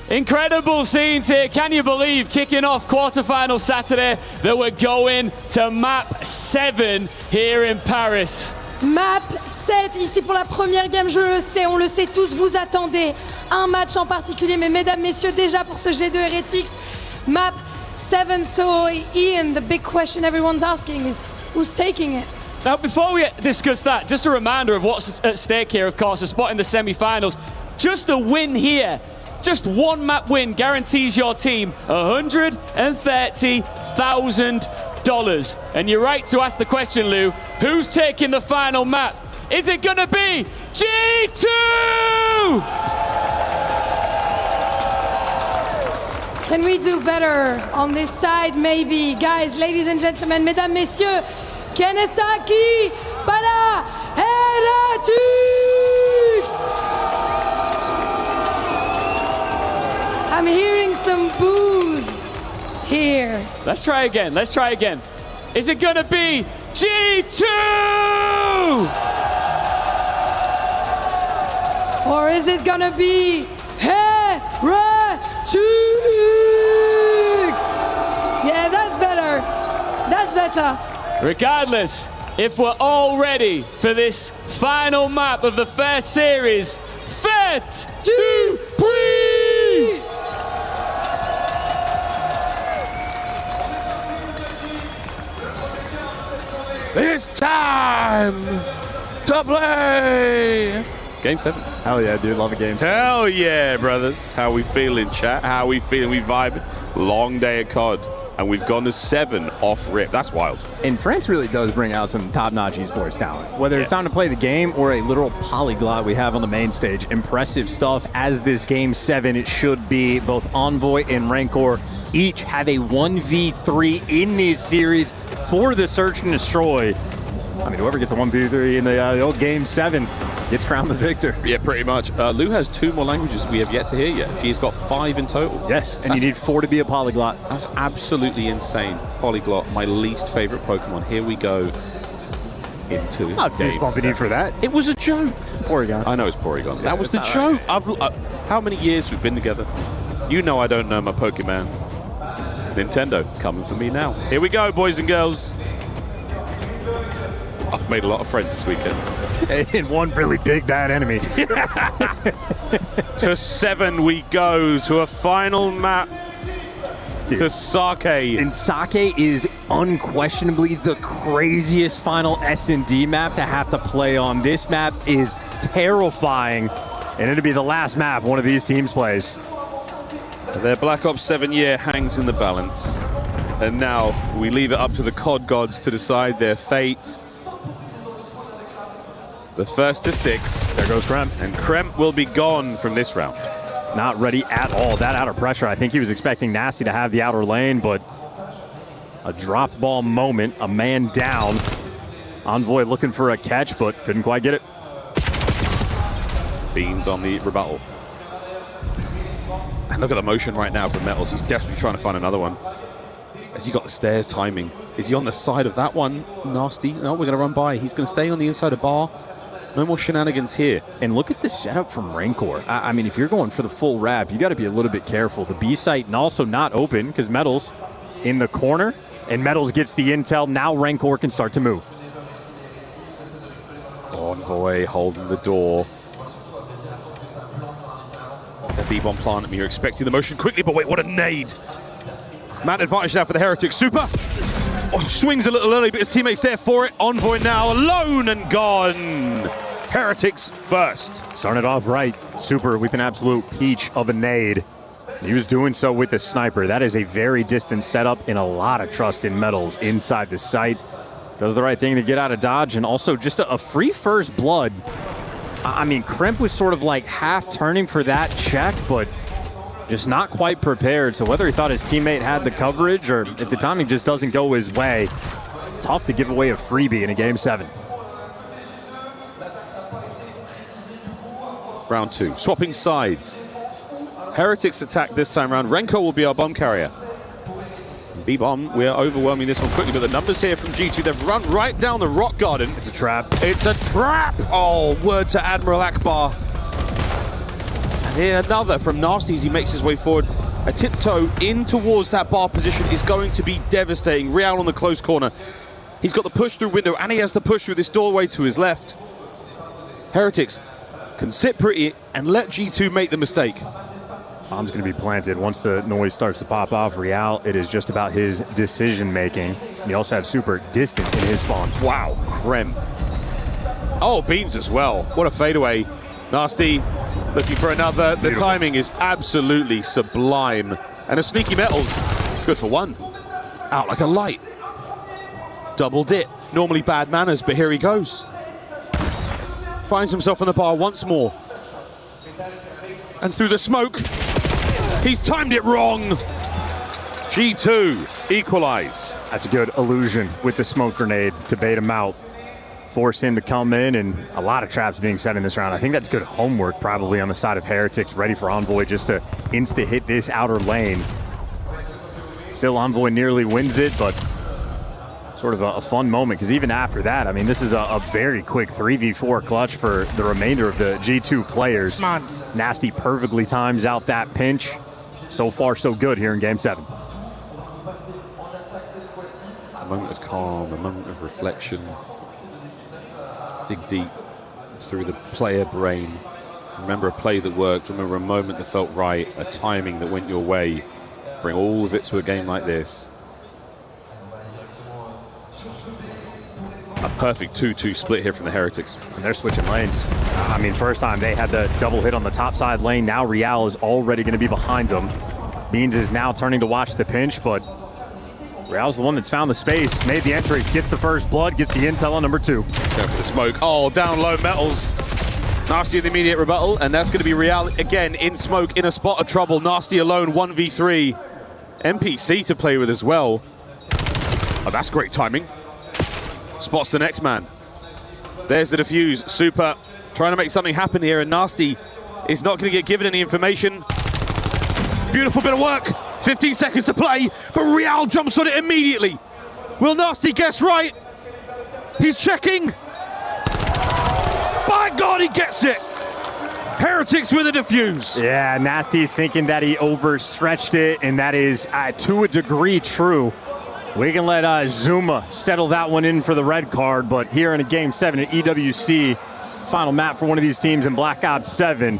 Incredible scenes here. Can you believe, kicking off quarterfinal Saturday, that we're going to map 7 here in Paris. Map 7, ici pour la première game, je le sais, on le sait tous, vous attendez un match en particulier, mais mesdames, messieurs, déjà pour ce G2 Heretics, Map 7, so Ian, the big question everyone's asking is, who's taking it? Now, before we discuss that, just a reminder of what's at stake here, of course, a spot in the semi-finals. Just a win here, just 1 map win guarantees your team $130,000. And you're right to ask the question, Lou, who's taking the final map? Is it gonna be G2? Can we do better on this side, maybe? Guys, ladies and gentlemen, mesdames, messieurs, ¿quién está aquí para Heretics? I'm hearing some boos here. Let's try again, let's try again. Is it gonna be G2? Or is it gonna be Heretics? Yeah, that's better. That's better. Regardless, if we're all ready for this final map of the first series, Fête du Prix! It's time Double A! Game 7. Hell yeah, dude. Love a game 7. Hell yeah, brothers. How we feeling, chat? How we feeling? We vibing. Long day at COD. And we've gone to 7 off rip. That's wild. And France really does bring out some top-notch esports talent. Whether it's time to play the game or a literal polyglot we have on the main stage. Impressive stuff as this game 7. It should be. Both Envoy and Rancor each have a 1v3 in this series for the Search and Destroy. I mean, whoever gets a 1v3 in the old game 7 gets crowned the victor. Yeah, pretty much. Lou has 2 more languages we have yet to hear yet. She's got 5 in total. Yes, and you need 4 to be a polyglot. That's absolutely insane. Polyglot, my least favorite Pokemon. Here we go into Not fist bumping you for that. It was a joke. It's Porygon. I know it's Porygon. That was the joke. How many years we've been together? You know I don't know my Pokemons. Nintendo, coming for me now. Here we go, boys and girls. I've made a lot of friends this weekend. And one really big bad enemy. To 7 we go, to a final map. Dude. To Sake. And Sake is unquestionably the craziest final S&D map to have to play on. This map is terrifying, and it'll be the last map one of these teams plays. Their Black Ops 7 year hangs in the balance. And now we leave it up to the COD gods to decide their fate. The first to 6. There goes Kremp. And Kremp will be gone from this round. Not ready at all. That outer pressure, I think he was expecting Nasty to have the outer lane, but a dropped ball moment, a man down. Envoy looking for a catch, but couldn't quite get it. Beans on the rebuttal. And look at the motion right now from Metals. He's desperately trying to find another one. Has he got the stairs timing? Is he on the side of that one? Nasty. No, we're going to run by. He's going to stay on the inside of bar. No more shenanigans here. And look at the setup from Rancor. I mean, if you're going for the full wrap, you got to be a little bit careful. The B site and also not open because Metals in the corner, and Metals gets the intel. Now Rancor can start to move. Envoy holding the door. The B-bomb plant at me. You're expecting the motion quickly, but wait, what a nade. Man advantage now for the Heretics. Super. Oh, swings a little early, but his teammates there for it. Envoy now alone and gone. Heretics first. Starting it off right. Super with an absolute peach of a nade. He was doing so with the sniper. That is a very distant setup and a lot of trust in Metals inside the site. Does the right thing to get out of dodge, and also just a free first blood. I mean, Kremp was sort of like half turning for that check, but just not quite prepared. So whether he thought his teammate had the coverage or if the timing just doesn't go his way, tough to give away a freebie in a game 7. Round 2, swapping sides. Heretics attack this time round. Renko will be our bomb carrier. B-bomb, we are overwhelming this one quickly, but the numbers here from G2, they've run right down the rock garden. It's a trap. It's a trap! Oh, word to Admiral Akbar. And here another from Nasty as he makes his way forward. A tiptoe in towards that bar position is going to be devastating. Real on the close corner. He's got the push-through window, and he has the push through this doorway to his left. Heretics can sit pretty and let G2 make the mistake. Bomb's going to be planted once the noise starts to pop off. Real, it is just about his decision-making. You also have Super distant in his spawn. Wow, Krem. Oh, Beans as well. What a fadeaway. Nasty looking for another. The Beautiful. timing is absolutely sublime. And a sneaky Metals. Good for one. Out like a light. Double dip. Normally bad manners, but here he goes. Finds himself on the bar once more. And through the smoke, he's timed it wrong. G2 equalize. That's a good illusion with the smoke grenade to bait him out. Force him to come in, and a lot of traps being set in this round. I think that's good homework probably on the side of Heretics, ready for Envoy just to insta-hit this outer lane. Still Envoy nearly wins it, but sort of a fun moment, because even after that, I mean, this is a very quick 3v4 clutch for the remainder of the G2 players. Come on. Nasty perfectly times out that pinch. So far, so good here in Game 7. A moment of calm, a moment of reflection. Dig deep through the player brain. Remember a play that worked, remember a moment that felt right, a timing that went your way. Bring all of it to a game like this. A perfect 2-2 split here from the Heretics. And they're switching lanes. I mean, first time they had the double hit on the top side lane. Now Real is already going to be behind them. Beans is now turning to watch the pinch, but Real's the one that's found the space, made the entry, gets the first blood, gets the intel on number 2. Going for the smoke. Oh, down low, Metals. Nasty in the immediate rebuttal, and that's going to be Real again in smoke, in a spot of trouble. Nasty alone, 1v3. NPC to play with as well. Oh, that's great timing. Spots the next man. There's the defuse. Super trying to make something happen here, and Nasty is not going to get given any information. Beautiful bit of work. 15 seconds to play, but Real jumps on it immediately. Will Nasty guess right? He's checking. By God, he gets it. Heretics with a defuse. Yeah, Nasty's thinking that he overstretched it, and that is to a degree true. We can let Zuma settle that one in for the red card, but here in a Game 7 at EWC, final map for one of these teams in Black Ops 7,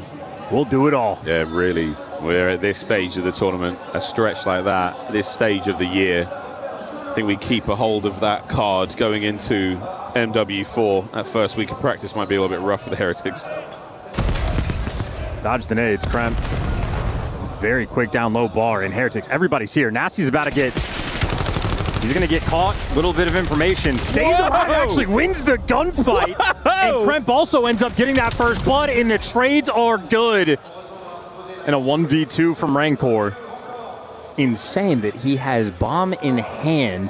we'll do it all. Yeah, really. We're at this stage of the tournament, a stretch like that, this stage of the year. I think we keep a hold of that card going into MW4. That first week of practice might be a little bit rough for the Heretics. Dodge the nades, Krem. Very quick down low bar, and Heretics, everybody's here. Nasty's about to get... He's going to get caught. Little bit of information. Stays alive, actually wins the gunfight. And Kremp also ends up getting that first blood, and the trades are good. And a 1v2 from Rancor. Insane that he has bomb in hand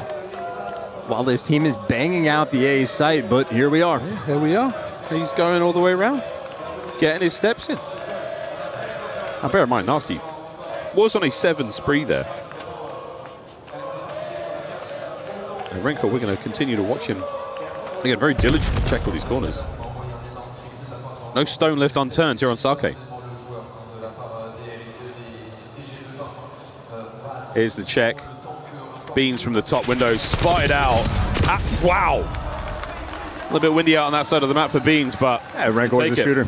while this team is banging out the A site, but here we are. Yeah, there we are. He's going all the way around, getting his steps in. Now bear in mind, Nasty was on a 7 spree there. And Renko, we're going to continue to watch him. Again, very diligently check all these corners. No stone left unturned here on Sake. Here's the check. Beans from the top window, spotted out. Wow! A little bit windy out on that side of the map for Beans, but yeah, Rancor's a shooter.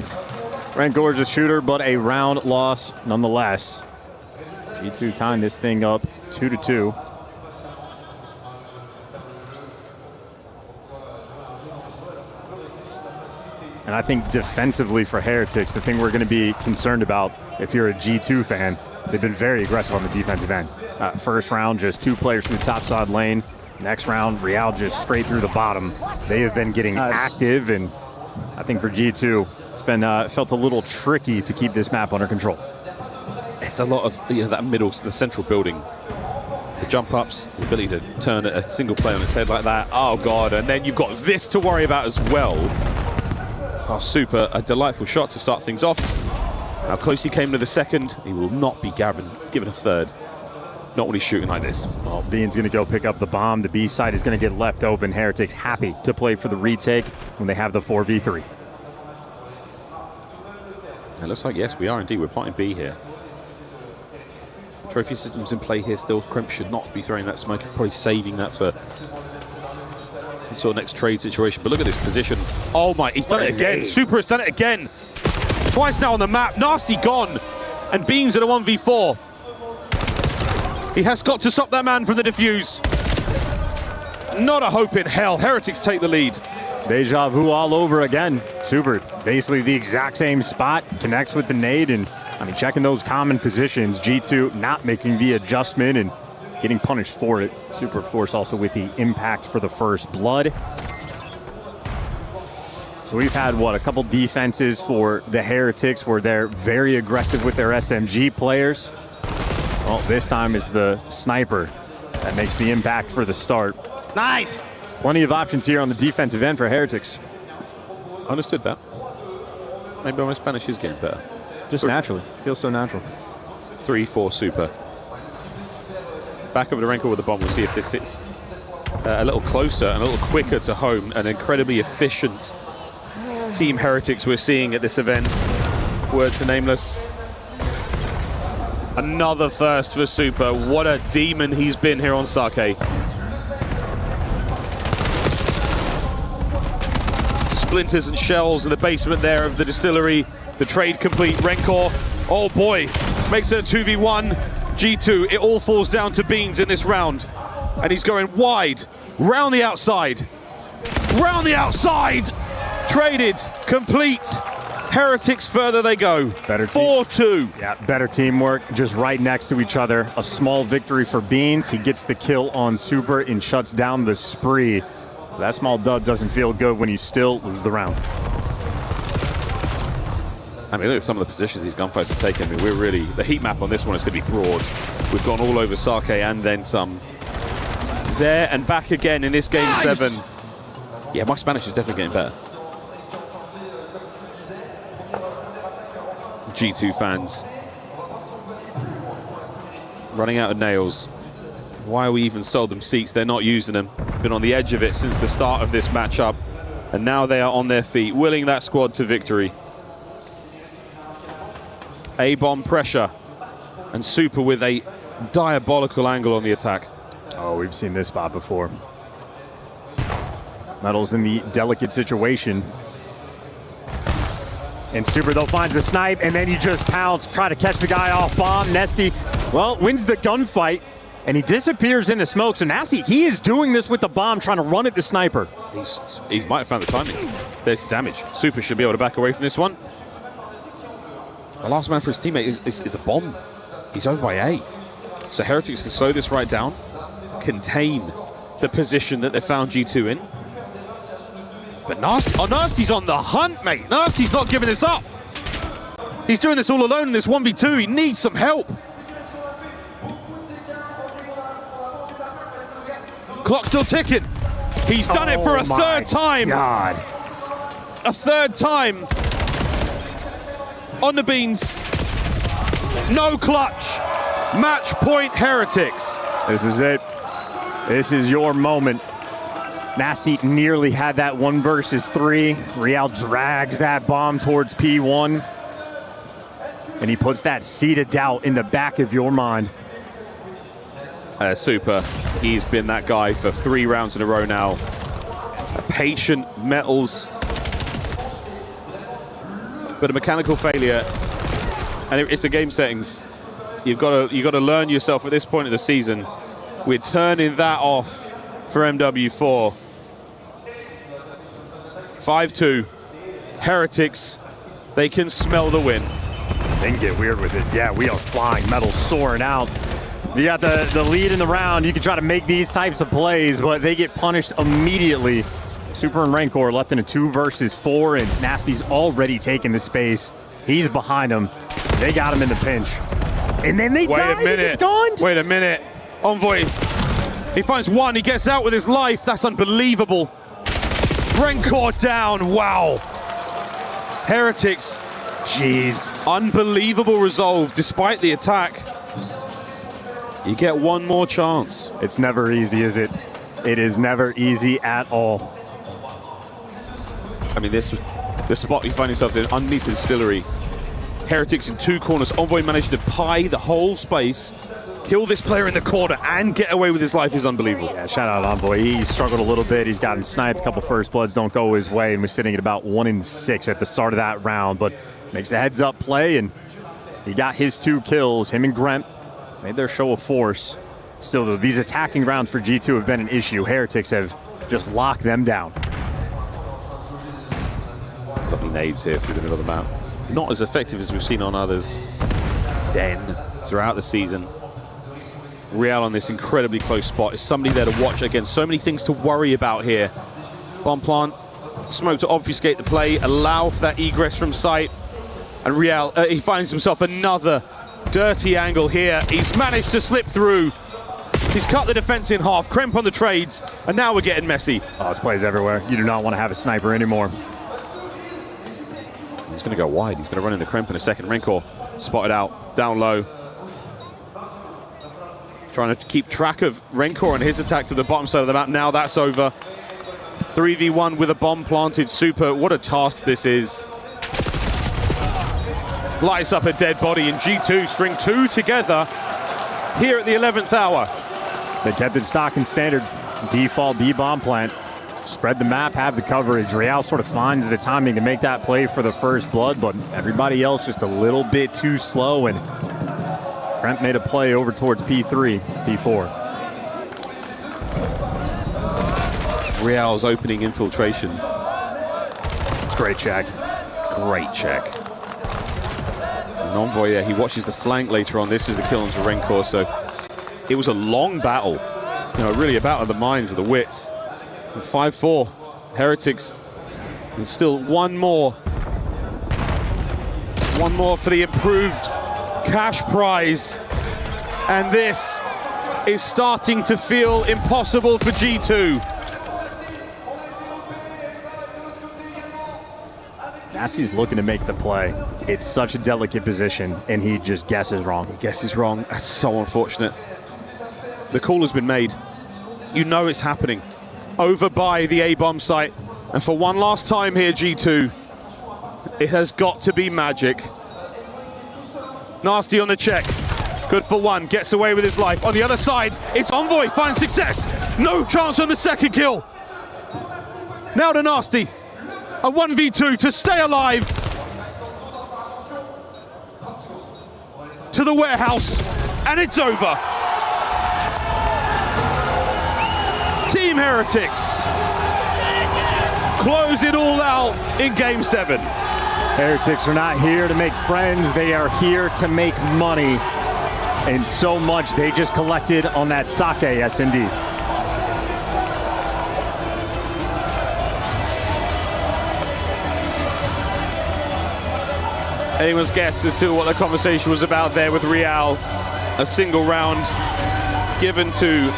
Rancor's a shooter, but a round loss nonetheless. G2 tying this thing up 2-2. And I think defensively for Heretics, the thing we're going to be concerned about if you're a G2 fan, they've been very aggressive on the defensive end. First round, just 2 players from the top side lane. Next round, Real just straight through the bottom. They have been getting active, and I think for G2, it's been felt a little tricky to keep this map under control. It's a lot of that middle, the central building. The jump ups, the ability to turn a single play on its head like that. Oh God, and then you've got this to worry about as well. Oh, Super, a delightful shot to start things off. How close he came to the second. He will not be given a third. Not when he's shooting like this. Well, Bean's going to go pick up the bomb. The B side is going to get left open. Heretics happy to play for the retake when they have the 4v3. It looks like, yes, we are indeed. We're plotting B here. Trophy systems in play here still. Crimp should not be throwing that smoke. Probably saving that for some sort of next trade situation. But look at this position. Oh my, he's done it again. Super has done it again. Twice now on the map. Nasty gone. And Beans at a 1v4. He has got to stop that man from the defuse. Not a hope in hell. Heretics take the lead. Deja vu all over again. Super, basically the exact same spot. Connects with the nade, and I mean, checking those common positions. G2 not making the adjustment and getting punished for it. Super, of course, also with the impact for the first blood. So we've had, what, a couple defenses for the Heretics where they're very aggressive with their SMG players. Well, this time it's the sniper that makes the impact for the start. Nice! Plenty of options here on the defensive end for Heretics. Understood that. Maybe my Spanish is getting better. Just naturally. Feels so natural. 3-4 Super. Back over to Renko with the bomb. We'll see if this hits a little closer and a little quicker to home. An incredibly efficient Team Heretics we're seeing at this event. Word to Nameless. Another first for Super. What a demon he's been here on Sake. Splinters and shells in the basement there of the distillery. The trade complete. Rencor, oh boy, makes it a 2v1. G2, it all falls down to Beans in this round. And he's going wide, round the outside. round the outside. Traded, complete. Heretics further they go. Better 4-2. Yeah, better teamwork, just right next to each other. A small victory for Beans. He gets the kill on Super and shuts down the spree. That small dub doesn't feel good when you still lose the round. I mean, look at some of the positions these gunfights are taking. I mean, we're really, the heat map on this one is going to be broad. We've gone all over Sake and then some. There and back again in this game 7. Yeah, my Spanish is definitely getting better. G2 fans running out of nails. Why we even sold them seats? They're not using them. Been on the edge of it since the start of this matchup, and now they are on their feet, willing that squad to victory. A-bomb pressure, and Super with a diabolical angle on the attack. Oh, we've seen this spot before. Metal's in the delicate situation. And Super, though, finds the snipe, and then you just pounce, try to catch the guy off bomb. Nesty, well, wins the gunfight, and he disappears in the smoke. So Nasty, he is doing this with the bomb, trying to run at the sniper. He might have found the timing. There's the damage. Super should be able to back away from this one. The last man for his teammate is the bomb. He's over by A. So Heretics can slow this right down, contain the position that they found G2 in. But Nasty's on the hunt, mate. Nasty's not giving this up. He's doing this all alone in this 1v2. He needs some help. Clock's still ticking. He's done it for a third time. God. A third time. On the Beans. No clutch. Match point Heretics. This is it. This is your moment. Nasty nearly had that 1 versus 3. Real drags that bomb towards P1. And he puts that seed of doubt in the back of your mind. Super, he's been that guy for 3 rounds in a row now. A patient Metals. But a mechanical failure. And it's a game settings. You've got to learn yourself at this point of the season. We're turning that off for MW4. 5-2. Heretics, they can smell the win. They can get weird with it. Yeah, we are flying. Metal soaring out. You got the lead in the round. You can try to make these types of plays, but they get punished immediately. Super and Rancor left in a 2 versus 4, and Nasty's already taken the space. He's behind him. They got him in the pinch. And then they die. Wait a minute. It's gone. Wait a minute. Envoy. He finds 1. He gets out with his life. That's unbelievable. Rancor down. Wow. Heretics. Jeez. Unbelievable resolve despite the attack. You get 1 more chance. It's never easy, is it? It is never easy at all. I mean, the spot you find yourselves in underneath the distillery. Heretics in 2 corners. Envoy managed to pie the whole space, kill this player in the corner, and get away with his life is unbelievable. Yeah, shout out Envoy. He struggled a little bit. He's gotten sniped. A couple first bloods don't go his way, and we're sitting at about 1-6 at the start of that round. But makes the heads up play, and he got his 2 kills. Him and Gremp made their show of force. Still, though, these attacking rounds for G2 have been an issue. Heretics have just locked them down. Lovely nades here through the middle of the map. Not as effective as we've seen on others. Den throughout the season. Real on this incredibly close spot. Is somebody there to watch against. So many things to worry about here. Bomb plant, smoke to obfuscate the play, allow for that egress from sight. And Real, he finds himself another dirty angle here. He's managed to slip through. He's cut the defense in half. Kremp on the trades, and now we're getting messy. Oh, this play's everywhere. You do not want to have a sniper anymore. He's going to go wide. He's going to run into Kremp in a second. Rancor spotted out, down low. Trying to keep track of Rancor and his attack to the bottom side of the map. Now that's over. 3v1 with a bomb planted. Super, what a task this is. Lights up a dead body, and G2 string 2 together here at the 11th hour. They kept it stock and standard. Default B bomb plant. Spread the map, have the coverage. Real sort of finds the timing to make that play for the first blood, but everybody else just a little bit too slow, and Brent made a play over towards P3, P4. Real's opening infiltration. It's great check. Great check. And Envoy there, he watches the flank later on. This is the kill onto Rencor, so it was a long battle. You know, really a battle of the minds, of the wits. 5-4, Heretics. And still one more. One more for the improved cash prize. And this is starting to feel impossible for G2. Nasty's looking to make the play. It's such a delicate position, and he just guesses wrong. He guesses wrong. That's so unfortunate. The call has been made. You know it's happening. Over by the A-bomb site. And for one last time here, G2, it has got to be magic. Nasty on the check. Good for one. Gets away with his life. On the other side, it's Envoy. Finds success. No chance on the second kill. Now to Nasty. A 1v2 to stay alive. To the warehouse. And it's over. Team Heretics close it all out in Game 7. Heretics are not here to make friends. They are here to make money. And so much they just collected on that sake S&D. Anyone's guess as to what the conversation was about there with Real. A single round given to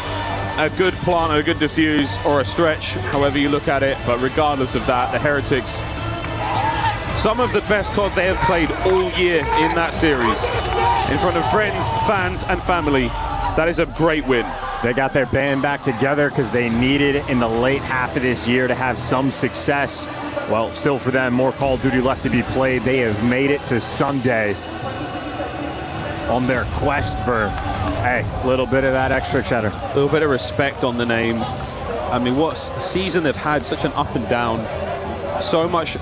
a good plant, a good diffuse, or a stretch, however you look at it. But regardless of that, the Heretics, some of the best COD they have played all year in that series. In front of friends, fans, and family. That is a great win. They got their band back together because they needed in the late half of this year to have some success. Well, still for them, more Call of Duty left to be played. They have made it to Sunday on their quest for, hey, a little bit of that extra cheddar. A little bit of respect on the name. I mean, what season they've had, such an up and down. So much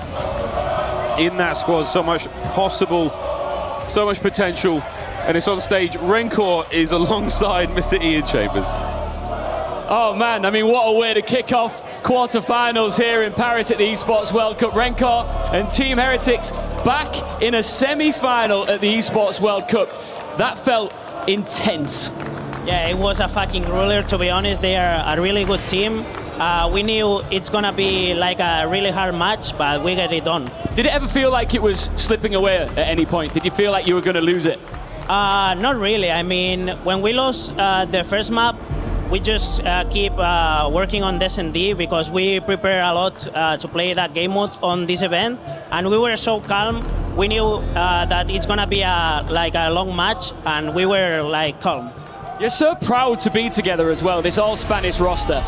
in that squad, so much possible, so much potential. And it's on stage. Rencor is alongside Mr. Ian Chambers. Oh man, I mean, what a way to kick off quarterfinals here in Paris at the Esports World Cup. Rencor and Team Heretics back in a semi-final at the Esports World Cup. That felt intense. Yeah, it was a fucking ruler, to be honest. They are a really good team. We knew it's gonna be like a really hard match, but we got it done. Did it ever feel like it was slipping away at any point? Did you feel like you were gonna lose it? Not really. I mean, when we lost the first map, we just keep working on S&D because we prepare a lot to play that game mode on this event, and we were so calm. We knew that it's gonna be like a long match, and we were like calm. You're so proud to be together as well, this all Spanish roster.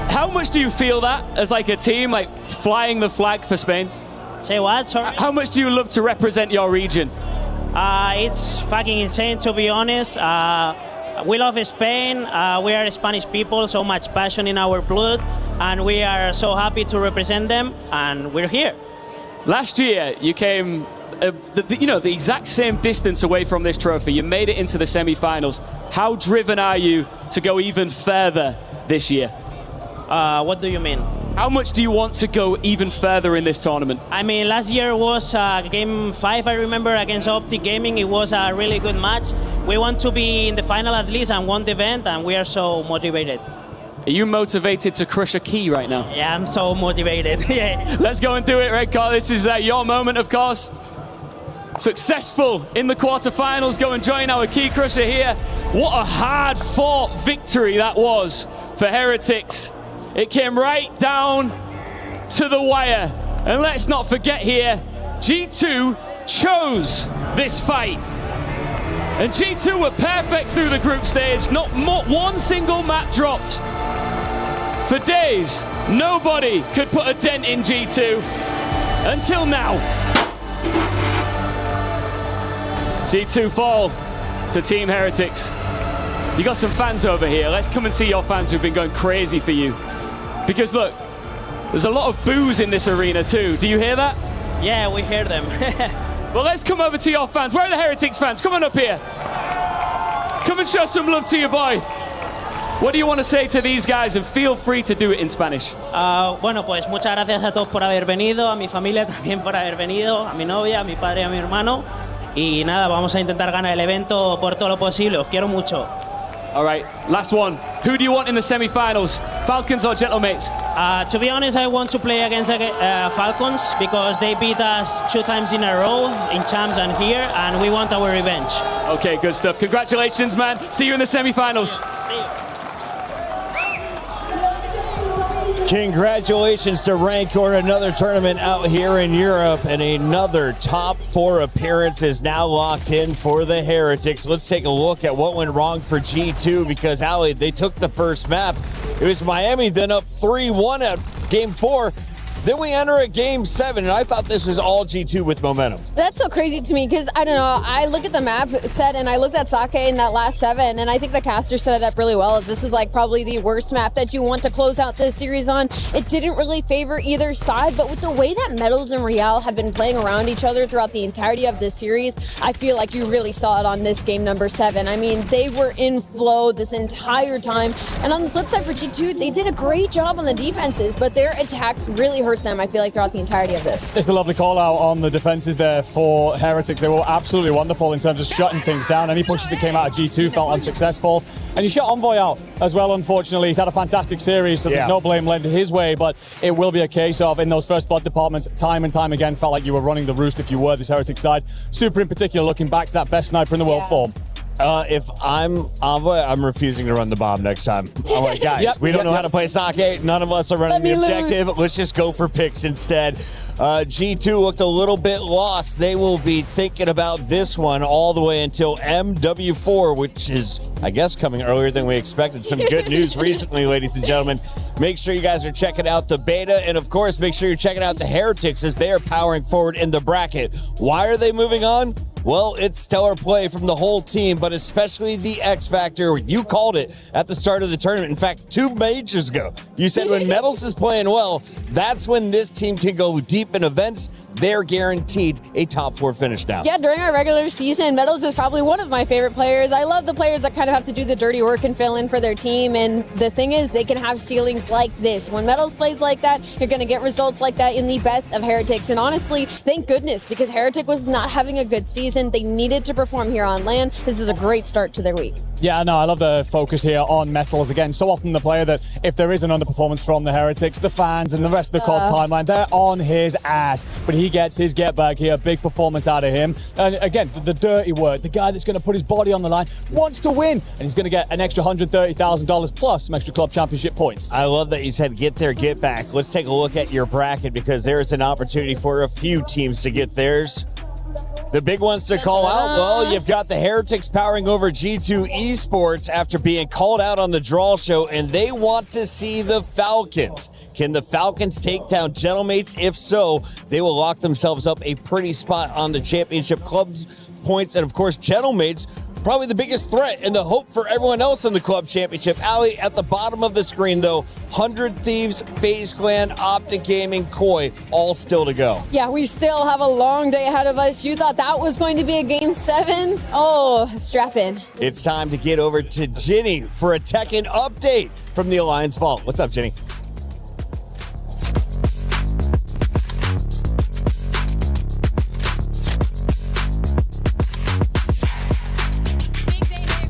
How much do you feel that as like a team, like flying the flag for Spain? Say what? Sorry? How much do you love to represent your region? It's fucking insane, to be honest. We love Spain. We are Spanish people, so much passion in our blood, and we are so happy to represent them, and we're here. Last year, you came the exact same distance away from this trophy. You made it into the semi-finals. How driven are you to go even further this year? What do you mean? How much do you want to go even further in this tournament? I mean, last year was game 5, I remember, against Optic Gaming. It was a really good match. We want to be in the final at least and won the event, and we are so motivated. Are you motivated to crush a key right now? Yeah, I'm so motivated. Yeah. Let's go and do it, Rencor. This is your moment, of course. Successful in the quarterfinals. Go and join our key crusher here. What a hard-fought victory that was for Heretics. It came right down to the wire. And let's not forget here, G2 chose this fight. And G2 were perfect through the group stage. Not one single map dropped. For days, nobody could put a dent in G2 until now. G2 fall to Team Heretics. You got some fans over here. Let's come and see your fans who've been going crazy for you. Because look, there's a lot of boos in this arena too. Do you hear that? Yeah, we hear them. Well, let's come over to your fans. Where are the Heretics fans? Come on up here. Come and show some love to your boy. What do you want to say to these guys? And feel free to do it in Spanish. Bueno, pues muchas gracias a todos por haber venido, a mi familia también por haber venido, a mi novia, a mi padre y a mi hermano. Y nada, vamos a intentar ganar el evento por todo lo posible. Os quiero mucho. All right, last one. Who do you want in the semi-finals? Falcons or Gentlemates? To be honest, I want to play against Falcons because they beat us 2 times in a row in champs and here, and we want our revenge. Okay, good stuff. Congratulations, man. See you in the semi-finals. Congratulations to Rancor, another tournament out here in Europe, and another top 4 appearance is now locked in for the Heretics. Let's take a look at what went wrong for G2 because, Ali, they took the first map. It was Miami, then up 3-1 at Game 4. Then we enter a Game 7, and I thought this was all G2 with momentum. That's so crazy to me because, I don't know, I look at the map set and I looked at Sake in that last 7, and I think the caster set it up really well. As this is like probably the worst map that you want to close out this series on. It didn't really favor either side, but with the way that Metals and Real have been playing around each other throughout the entirety of this series, I feel like you really saw it on this game number 7. I mean, they were in flow this entire time. And on the flip side for G2, they did a great job on the defenses, but their attacks really hurt them, I feel like, throughout the entirety of this. It's a lovely call out on the defenses there for Heretics. They were absolutely wonderful in terms of shutting things down. Any pushes that came out of G2 felt unsuccessful. And you shut Envoy out as well, unfortunately. He's had a fantastic series, so there's no blame lent his way, but it will be a case of, in those first blood departments, time and time again, felt like you were running the roost if you were this Heretics side. Super in particular, looking back to that best sniper in the world form. If I'm Envoy, I'm refusing to run the bomb next time. I'm like, guys, we don't know how to play Sake. None of us are running the objective. Let's just go for picks instead. G2 looked a little bit lost. They will be thinking about this one all the way until MW4, which is, I guess, coming earlier than we expected. Some good news recently, ladies and gentlemen. Make sure you guys are checking out the beta, and of course, make sure you're checking out the Heretics as they are powering forward in the bracket. Why are they moving on? Well, it's stellar play from the whole team, but especially the X Factor. You called it at the start of the tournament. In fact, 2 majors ago, you said when Metals is playing well, that's when this team can go deep in events. They're guaranteed a top 4 finish now. Yeah, during our regular season, Metals is probably one of my favorite players. I love the players that kind of have to do the dirty work and fill in for their team. And the thing is, they can have ceilings like this. When Metals plays like that, you're going to get results like that in the best of Heretics. And honestly, thank goodness, because Heretic was not having a good season. They needed to perform here on LAN. This is a great start to their week. Yeah, no, I love the focus here on Metals. Again, so often the player that if there is an underperformance from the Heretics, the fans and the rest of the COD timeline, they're on his ass. But he gets his get back here, big performance out of him. And again, the dirty work, the guy that's going to put his body on the line, wants to win. And he's going to get an extra $130,000 plus some extra club championship points. I love that you said get there, get back. Let's take a look at your bracket because there's an opportunity for a few teams to get theirs. The big ones to call out, well, you've got the Heretics powering over G2 Esports after being called out on the draw show, and they want to see the Falcons. Can the Falcons take down Gentlemates? If so, they will lock themselves up a pretty spot on the championship club's points. And of course, Gentlemates, probably the biggest threat and the hope for everyone else in the club championship. Ali, at the bottom of the screen, though, 100 Thieves, FaZe Clan, Optic Gaming, Koi, all still to go. Yeah, we still have a long day ahead of us. You thought that was going to be a Game 7? Oh, strap in. It's time to get over to Ginny for a Tekken update from the Alliance Vault. What's up, Ginny?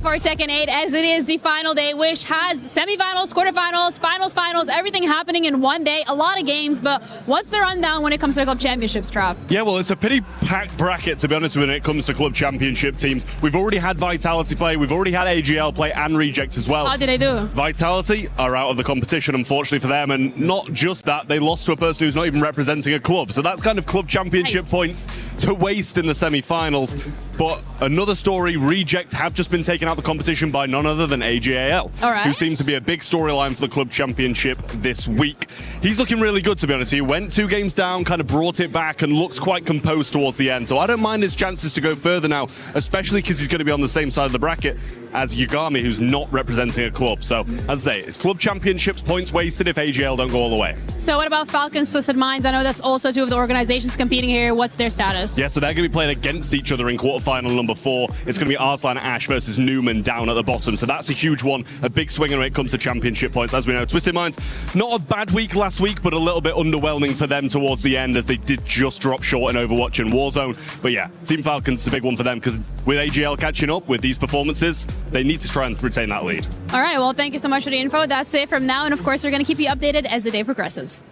For Tekken 8, as it is the final day, which has semifinals, quarterfinals, finals, everything happening in one day. A lot of games, but what's the rundown when it comes to club championships, Trav? Yeah, well, it's a pretty packed bracket, to be honest, when it comes to club championship teams. We've already had Vitality play, we've already had AGL play and Reject as well. How did they do? Vitality are out of the competition, unfortunately for them, and not just that, they lost to a person who's not even representing a club. So that's kind of club championship points to waste in the semi-finals. But another story, Reject have just been taken out of the competition by none other than AGAL, who seems to be a big storyline for the club championship this week. He's looking really good, to be honest. He went 2 games down, kind of brought it back and looked quite composed towards the end. So I don't mind his chances to go further now, especially because he's going to be on the same side of the bracket. as Yagami, who's not representing a club. So, as I say, it's Club Championships, points wasted if AGL don't go all the way. So what about Falcons, Twisted Minds? I know that's also two of the organizations competing here. What's their status? Yeah, so they're going to be playing against each other in quarterfinal number 4. It's going to be Arslan Ash versus Newman down at the bottom. So that's a huge one, a big swinger when it comes to championship points. As we know, Twisted Minds, not a bad week last week, but a little bit underwhelming for them towards the end as they did just drop short in Overwatch and Warzone. But yeah, Team Falcons is a big one for them because with AGL catching up with these performances, they need to try and retain that lead. All right, well, thank you so much for the info. That's it from now, and of course, we're going to keep you updated as the day progresses.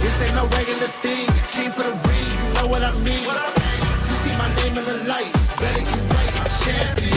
This ain't no regular thing. I came for the ring, you know what I mean. You see my name in the lights, better get right, I'm champion.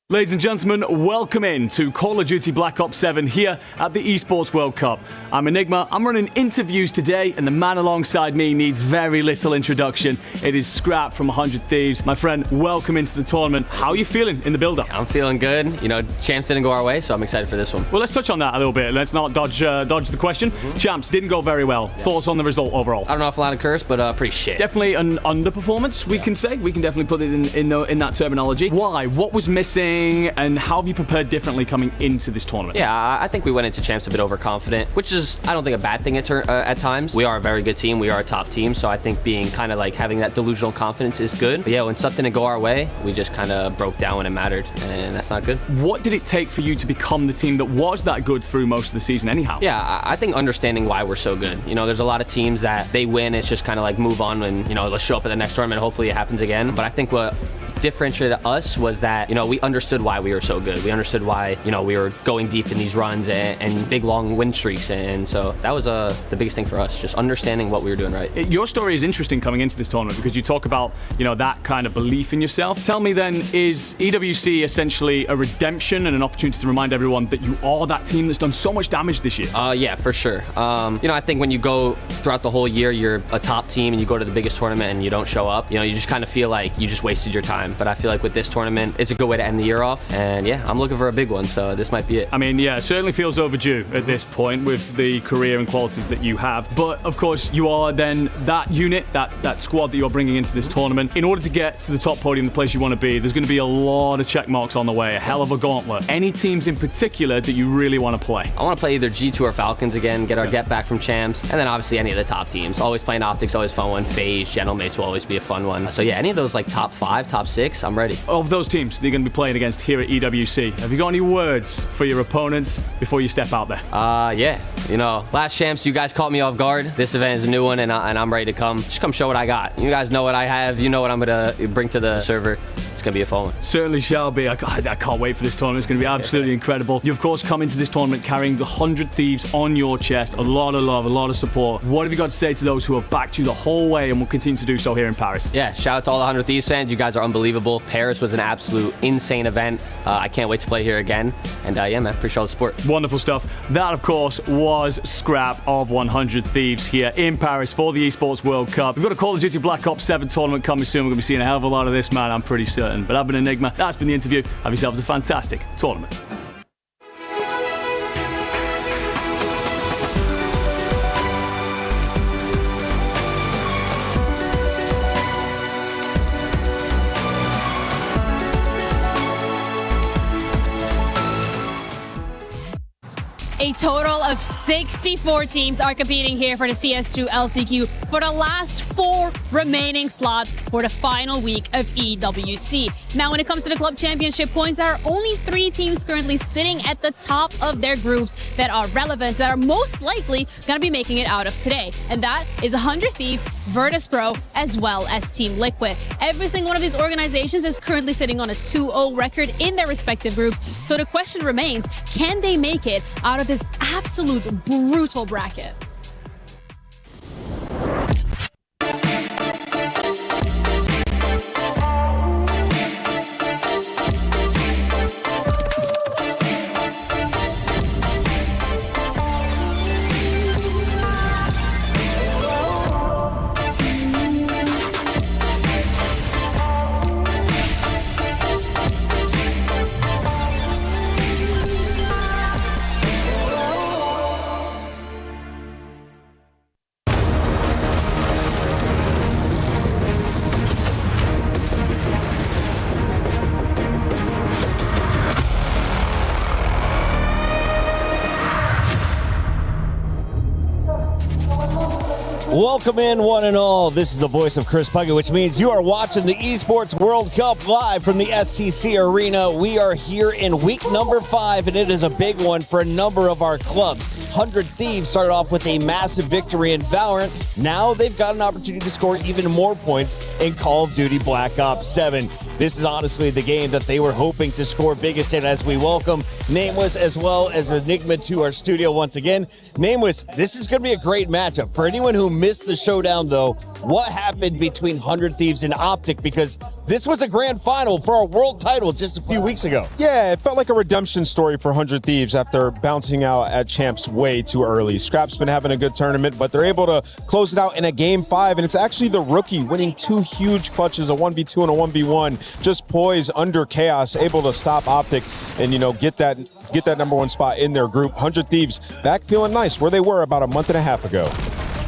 Ladies and gentlemen, welcome in to Call of Duty Black Ops 7 here at the Esports World Cup. I'm Enigma, I'm running interviews today, and the man alongside me needs very little introduction. It is Scrap from 100 Thieves. My friend, welcome into the tournament. How are you feeling in the build-up? I'm feeling good. You know, Champs didn't go our way, so I'm excited for this one. Well, let's touch on that a little bit. Let's not dodge the question. Champs didn't go very well. Yeah. Thoughts on the result overall? I don't know if allowed to curse, but pretty shit. Definitely an underperformance, we can say. We can definitely put it in that terminology. Why? What was missing? And how have you prepared differently coming into this tournament? Yeah, I think we went into Champs a bit overconfident, which is, I don't think, a bad thing at times. We are a very good team. We are a top team, so I think being kind of like having that delusional confidence is good. But yeah, when something didn't go our way, we just kind of broke down when it mattered, and that's not good. What did it take for you to become the team that was that good through most of the season anyhow? Yeah, I think understanding why we're so good. You know, there's a lot of teams that they win, it's just kind of like move on and, you know, let's show up at the next tournament, hopefully it happens again. But I think what differentiated us was that, you know, we understood why we were so good. We understood why, you know, we were going deep in these runs and big long win streaks, and so that was the biggest thing for us, just understanding what we were doing right. Your story is interesting coming into this tournament because you talk about, you know, that kind of belief in yourself. Tell me then, is EWC essentially a redemption and an opportunity to remind everyone that you are that team that's done so much damage this year? Yeah, for sure. You know, I think when you go throughout the whole year, you're a top team and you go to the biggest tournament and you don't show up, you know, you just kind of feel like you just wasted your time. But I feel like with this tournament, it's a good way to end the year off. And yeah, I'm looking for a big one, so this might be it. I mean, yeah, it certainly feels overdue at this point with the career and qualities that you have. But of course, you are then that unit, that squad that you're bringing into this tournament. In order to get to the top podium, the place you want to be, there's going to be a lot of check marks on the way, a hell of a gauntlet. Any teams in particular that you really want to play? I want to play either G2 or Falcons again, get our get back from Champs, and then obviously any of the top teams. Always playing Optics, always fun one. FaZe, Gentlemates will always be a fun one. So yeah, any of those like top 5, top 6, I'm ready. Of those teams that you're going to be playing against here at EWC, have you got any words for your opponents before you step out there? Yeah, you know, last Champs, you guys caught me off guard. This event is a new one, and I'm ready to come. Just come show what I got. You guys know what I have. You know what I'm going to bring to the server. It's going to be a fun one. Certainly shall be. I can't wait for this tournament. It's going to be absolutely incredible. You, of course, come into this tournament carrying the 100 Thieves on your chest. A lot of love, a lot of support. What have you got to say to those who have backed you the whole way and will continue to do so here in Paris? Yeah, shout out to all the 100 Thieves fans. You guys are unbelievable. Paris was an absolute insane event. I can't wait to play here again. And yeah, man, appreciate all the support. Wonderful stuff. That, of course, was Scrap of 100 Thieves here in Paris for the Esports World Cup. We've got a Call of Duty Black Ops 7 tournament coming soon. We're going to be seeing a hell of a lot of this, man, I'm pretty certain. But I've been Enigma. That's been the interview. Have yourselves a fantastic tournament. A total of 64 teams are competing here for the CS2 LCQ for the last 4 remaining slots for the final week of EWC. Now, when it comes to the club championship points, there are only 3 teams currently sitting at the top of their groups that are relevant, that are most likely going to be making it out of today. And that is 100 Thieves, Virtus.pro, as well as Team Liquid. Every single one of these organizations is currently sitting on a 2-0 record in their respective groups. So the question remains, can they make it out of this absolute brutal bracket? Welcome in, one and all. This is the voice of Chris Puckett, which means you are watching the Esports World Cup live from the STC Arena. We are here in week number 5, and it is a big one for a number of our clubs. 100 Thieves started off with a massive victory in Valorant. Now they've got an opportunity to score even more points in Call of Duty Black Ops 7. This is honestly the game that they were hoping to score biggest in, as we welcome Nameless as well as Enigma to our studio once again. Nameless, this is going to be a great matchup. For anyone who missed the showdown, though, what happened between 100 Thieves and Optic? Because this was a grand final for our world title just a few weeks ago. Yeah, it felt like a redemption story for 100 Thieves after bouncing out at Champs way too early. Scrap's been having a good tournament, but they're able to close it out in a game 5, and it's actually the rookie winning 2 huge clutches, a 1v2 and a 1v1, just poised under Chaos, able to stop Optic and, get that number 1 spot in their group. 100 Thieves back feeling nice where they were about a month and a half ago.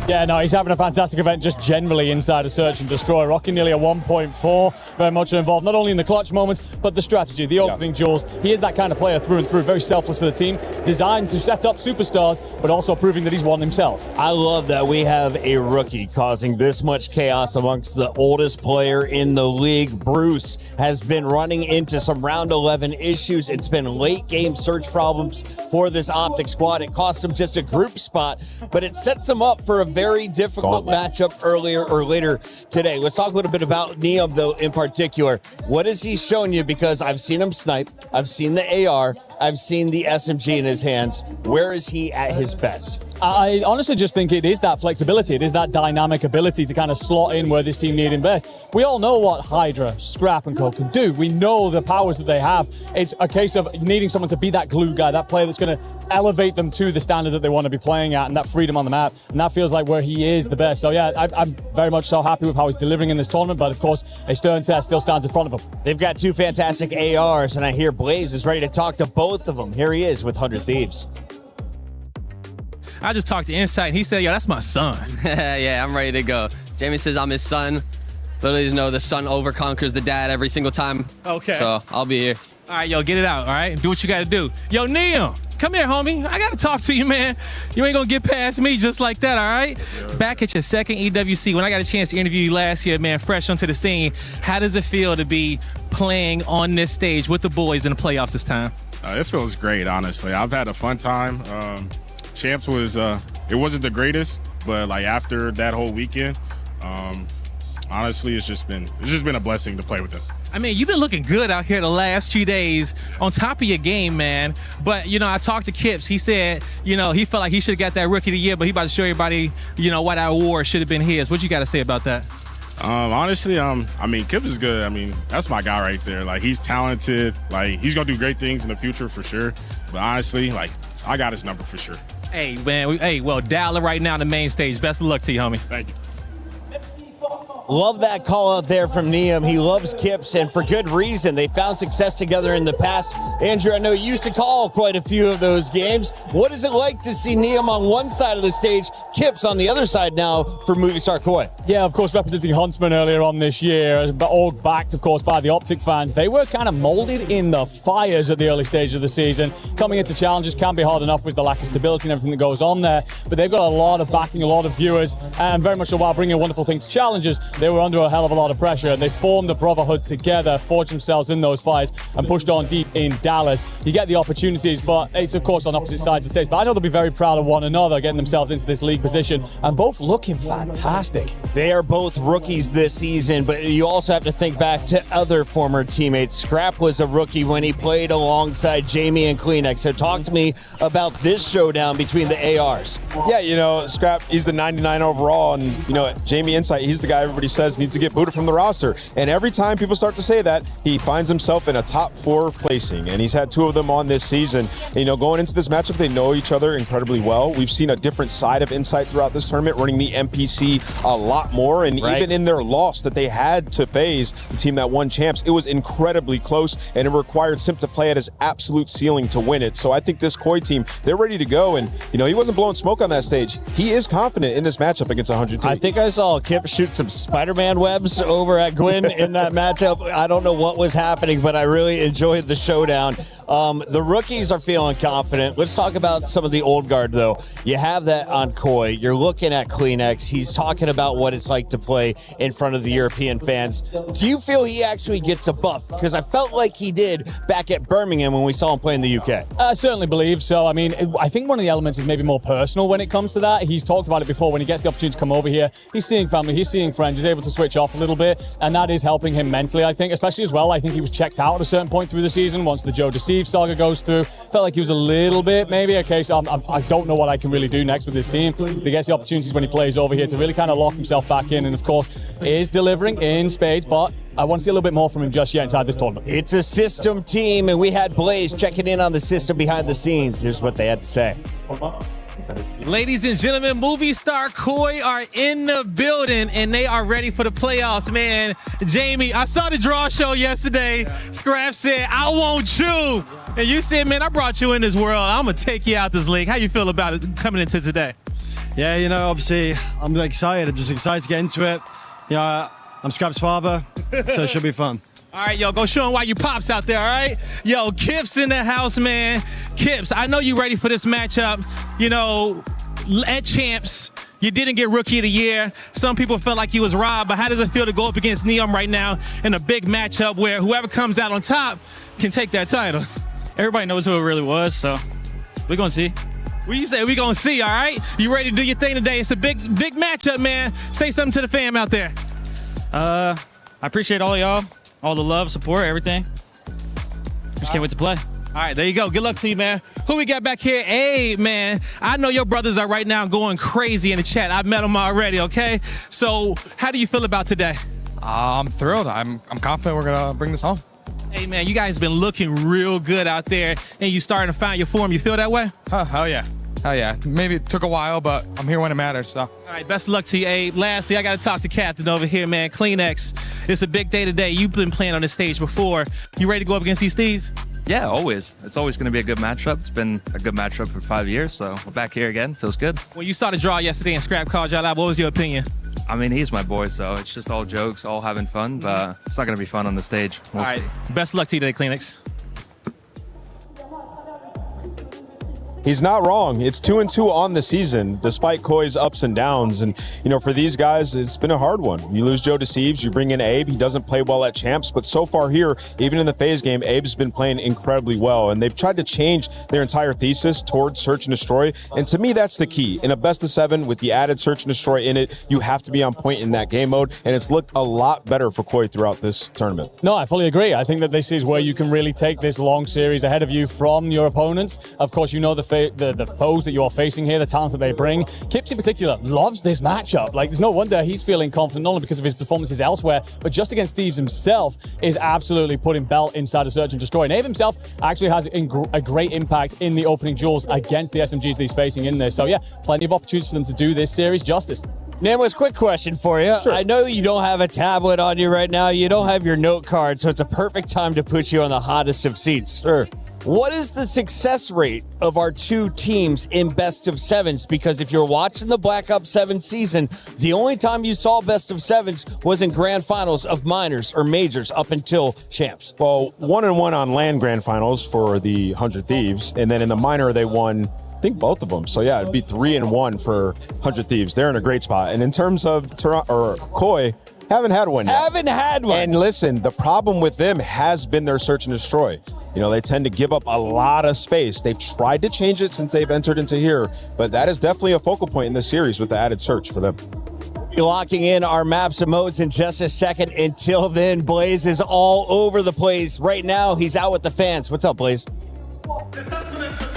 Yeah, no, he's having a fantastic event just generally inside of Search and Destroy. Rocking nearly a 1.4. Very much involved, not only in the clutch moments, but the strategy, the opening jewels. He is that kind of player through and through, very selfless for the team, designed to set up superstars, but also proving that he's one himself. I love that we have a rookie causing this much chaos amongst the oldest player in the league. Bruce has been running into some round 11 issues. It's been late game Search problems for this Optic squad. It cost him just a group spot, but it sets him up for a very difficult matchup earlier or later today. Let's talk a little bit about Neom, though, in particular. What has he shown you? Because I've seen him snipe, I've seen the AR, I've seen the SMG in his hands. Where is he at his best? I honestly just think it is that flexibility. It is that dynamic ability to kind of slot in where this team need him best. We all know what Hydra, Scrap, and Co can do. We know the powers that they have. It's a case of needing someone to be that glue guy, that player that's going to elevate them to the standard that they want to be playing at, and that freedom on the map. And that feels like where he is the best. So yeah, I'm very much so happy with how he's delivering in this tournament. But of course, a stern test still stands in front of him. They've got 2 fantastic ARs, and I hear Blaze is ready to talk to both of them. Here he is with 100 Thieves. I just talked to Insight, and he said, yo, that's my son. Yeah, I'm ready to go. Jamie says I'm his son. Literally just know the son overconquers the dad every single time. Okay. So I'll be here. All right, yo, get it out, all right? Do what you got to do. Yo, Neom, come here, homie. I got to talk to you, man. You ain't going to get past me just like that, all right? Back at your second EWC, when I got a chance to interview you last year, man, fresh onto the scene, how does it feel to be playing on this stage with the boys in the playoffs this time? It feels great, honestly. I've had a fun time. Champs was, it wasn't the greatest, but like after that whole weekend, honestly, it's just been a blessing to play with them. I mean, you've been looking good out here the last few days on top of your game, man. But, I talked to Kips. He said, he felt like he should have got that Rookie of the Year, but he about to show everybody, why that award should have been his. What you got to say about that? Honestly, Kips is good. I mean, that's my guy right there. Like, he's talented. Like, he's going to do great things in the future for sure. But honestly, like, I got his number for sure. Hey, man. Well, dial it right now on the main stage. Best of luck to you, homie. Thank you. Love that call out there from Neom. He loves Kips, and for good reason. They found success together in the past. Andrew, I know you used to call quite a few of those games. What is it like to see Neom on one side of the stage, Kips on the other side now for Movie Star Koi? Yeah, of course, representing Huntsman earlier on this year, but all backed, of course, by the Optic fans. They were kind of molded in the fires at the early stage of the season. Coming into challenges can be hard enough with the lack of stability and everything that goes on there, but they've got a lot of backing, a lot of viewers, and very much so while bringing a wonderful thing to challenges, they were under a hell of a lot of pressure, and they formed the brotherhood together, forged themselves in those fires, and pushed on deep in Dallas. You get the opportunities, but it's of course on opposite sides of the stage. But I know they'll be very proud of one another, getting themselves into this league position, and both looking fantastic. They are both rookies this season, but you also have to think back to other former teammates. Scrap was a rookie when he played alongside Jamie and Kleenex. So talk to me about this showdown between the ARs. Yeah, Scrap, he's the 99 overall, and, Jamie Insight, he's the guy everybody says needs to get booted from the roster. And every time people start to say that, he finds himself in a top 4 placing, and he's had 2 of them on this season. And, going into this matchup, they know each other incredibly well. We've seen a different side of Insight throughout this tournament, running the NPC a lot more, and even in their loss that they had to FaZe, the team that won champs, it was incredibly close, and it required Simp to play at his absolute ceiling to win it. So I think this Koi team, they're ready to go, and, he wasn't blowing smoke on that stage. He is confident in this matchup against 100 team. I think I saw Kip shoot some Spider-Man webs over at Gwyn in that matchup. I don't know what was happening, but I really enjoyed the showdown. down. The rookies are feeling confident. Let's talk about some of the old guard, though. You have that on Koi. You're looking at Kleenex. He's talking about what it's like to play in front of the European fans. Do you feel he actually gets a buff? Because I felt like he did back at Birmingham when we saw him play in the UK. I certainly believe so. I mean, I think one of the elements is maybe more personal when it comes to that. He's talked about it before. When he gets the opportunity to come over here, he's seeing family, he's seeing friends, he's able to switch off a little bit, and that is helping him mentally, I think, especially as well. I think he was checked out at a certain point through the season once the Joe Deceive saga goes through. Felt like he was a little bit, maybe, okay, so I don't know what I can really do next with this team. But he gets the opportunities when he plays over here to really kind of lock himself back in, and of course, is delivering in spades, but I want to see a little bit more from him just yet inside this tournament. It's a system team, and we had Blaze checking in on the system behind the scenes. Here's what they had to say. Ladies and gentlemen, movie star Koi are in the building, and they are ready for the playoffs, man. Jamie, I saw the draw show yesterday. Scrap said, I want you. And you said, man, I brought you in this world. I'm going to take you out this league. How you feel about it coming into today? Yeah, you know, obviously, I'm excited. I'm just excited to get into it. You know, I'm Scrap's father, so it should be fun. All right, yo, go show him why you pops out there, all right? Yo, Kip's in the house, man. Kips, I know you ready for this matchup. You know, at Champs, you didn't get Rookie of the Year. Some people felt like you was robbed, but how does it feel to go up against Neom right now in a big matchup where whoever comes out on top can take that title? Everybody knows who it really was, so we're going to see. What you say? We're going to see, all right? You ready to do your thing today? It's a big matchup, man. Say something to the fam out there. I appreciate all y'all. All the love, support, everything. Just can't wait to play. All right, there you go. Good luck to you, man. Who we got back here? Hey, man, I know your brothers are right now going crazy in the chat. I've met them already, okay? So how do you feel about today? I'm thrilled. I'm confident we're going to bring this home. Hey, man, you guys been looking real good out there, and you starting to find your form. You feel that way? Hell yeah. Hell yeah. Maybe it took a while, but I'm here when it matters, so. All right, best of luck to you, Abe. Lastly, I got to talk to Captain over here, man. Kleenex. It's a big day today. You've been playing on this stage before. You ready to go up against these thieves? Yeah, always. It's always going to be a good matchup. It's been a good matchup for 5 years, so we're back here again. Feels good. When you saw the draw yesterday and Scrap called y'all out, what was your opinion? I mean, he's my boy, so it's just all jokes, all having fun, but it's not going to be fun on the stage. We'll see. Best of luck to you today, Kleenex. He's not wrong. It's 2-2 on the season, despite Koi's ups and downs. And, you know, for these guys, it's been a hard one. You lose Joe Deceives, you bring in Abe. He doesn't play well at Champs, but so far here, even in the phase game, Abe's been playing incredibly well. And they've tried to change their entire thesis towards Search and Destroy. And to me, that's the key. In a best of 7 with the added Search and Destroy in it, you have to be on point in that game mode. And it's looked a lot better for Koi throughout this tournament. No, I fully agree. I think that this is where you can really take this long series ahead of you from your opponents. Of course, you know the foes that you're facing here, the talent that they bring. Kips in particular loves this matchup. Like, there's no wonder he's feeling confident, not only because of his performances elsewhere, but just against Thieves himself is absolutely putting belt inside of Search and Destroy. And Abe himself actually has a great impact in the opening duels against the SMGs that he's facing in this. So yeah, plenty of opportunities for them to do this series justice. Namos, quick question for you. Sure. I know you don't have a tablet on you right now. You don't have your note card, so it's a perfect time to put you on the hottest of seats. Sure. What is the success rate of our two teams in best of 7s? Because if you're watching the Black Ops 7 season, the only time you saw best of 7s was in grand finals of minors or majors up until Champs. Well, 1-1 on land grand finals for the 100 Thieves, and then in the minor they won, I think, both of them. So yeah, it'd be 3-1 for 100 Thieves. They're in a great spot. And in terms of Koi, haven't had one yet. Haven't had one. And listen, the problem with them has been their Search and Destroy. You know, they tend to give up a lot of space. They've tried to change it since they've entered into here, but that is definitely a focal point in this series with the added Search for them. Be locking in our maps and modes in just a second. Until then, Blaze is all over the place. Right now, he's out with the fans. What's up, Blaze?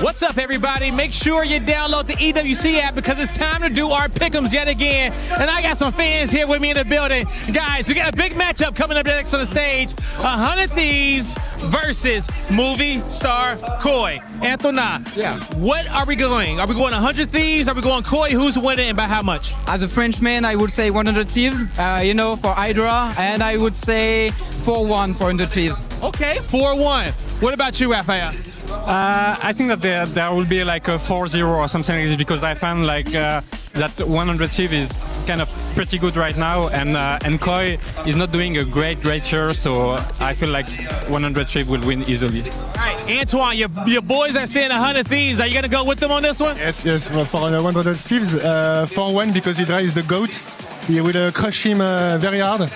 What's up, everybody? Make sure you download the EWC app because it's time to do our pick'ems yet again. And I got some fans here with me in the building. Guys, we got a big matchup coming up next on the stage. 100 Thieves versus movie star Koi. Anthony, yeah. What are we going? Are we going 100 Thieves? Are we going Koi? Who's winning and by how much? As a Frenchman, I would say 100 Thieves, you know, for Hydra. And I would say 4-1 for 100 Thieves. Okay, 4-1. What about you, Raphael? I think that there will be like a 4-0 or something like this because I found like that 100 Thieves is kind of pretty good right now, and Koi is not doing a great year, so I feel like 100 Thieves will win easily. All right, Antoine, your boys are saying 100 Thieves. Are you going to go with them on this one? Yes, for 100 Thieves, for one, because he drives the GOAT. He will crush him very hard.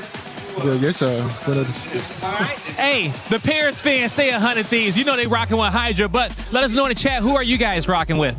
Yes, 100 Thieves. All right. Hey, the Paris fans say 100 Thieves. You know they rocking with Hydra, but let us know in the chat, who are you guys rocking with?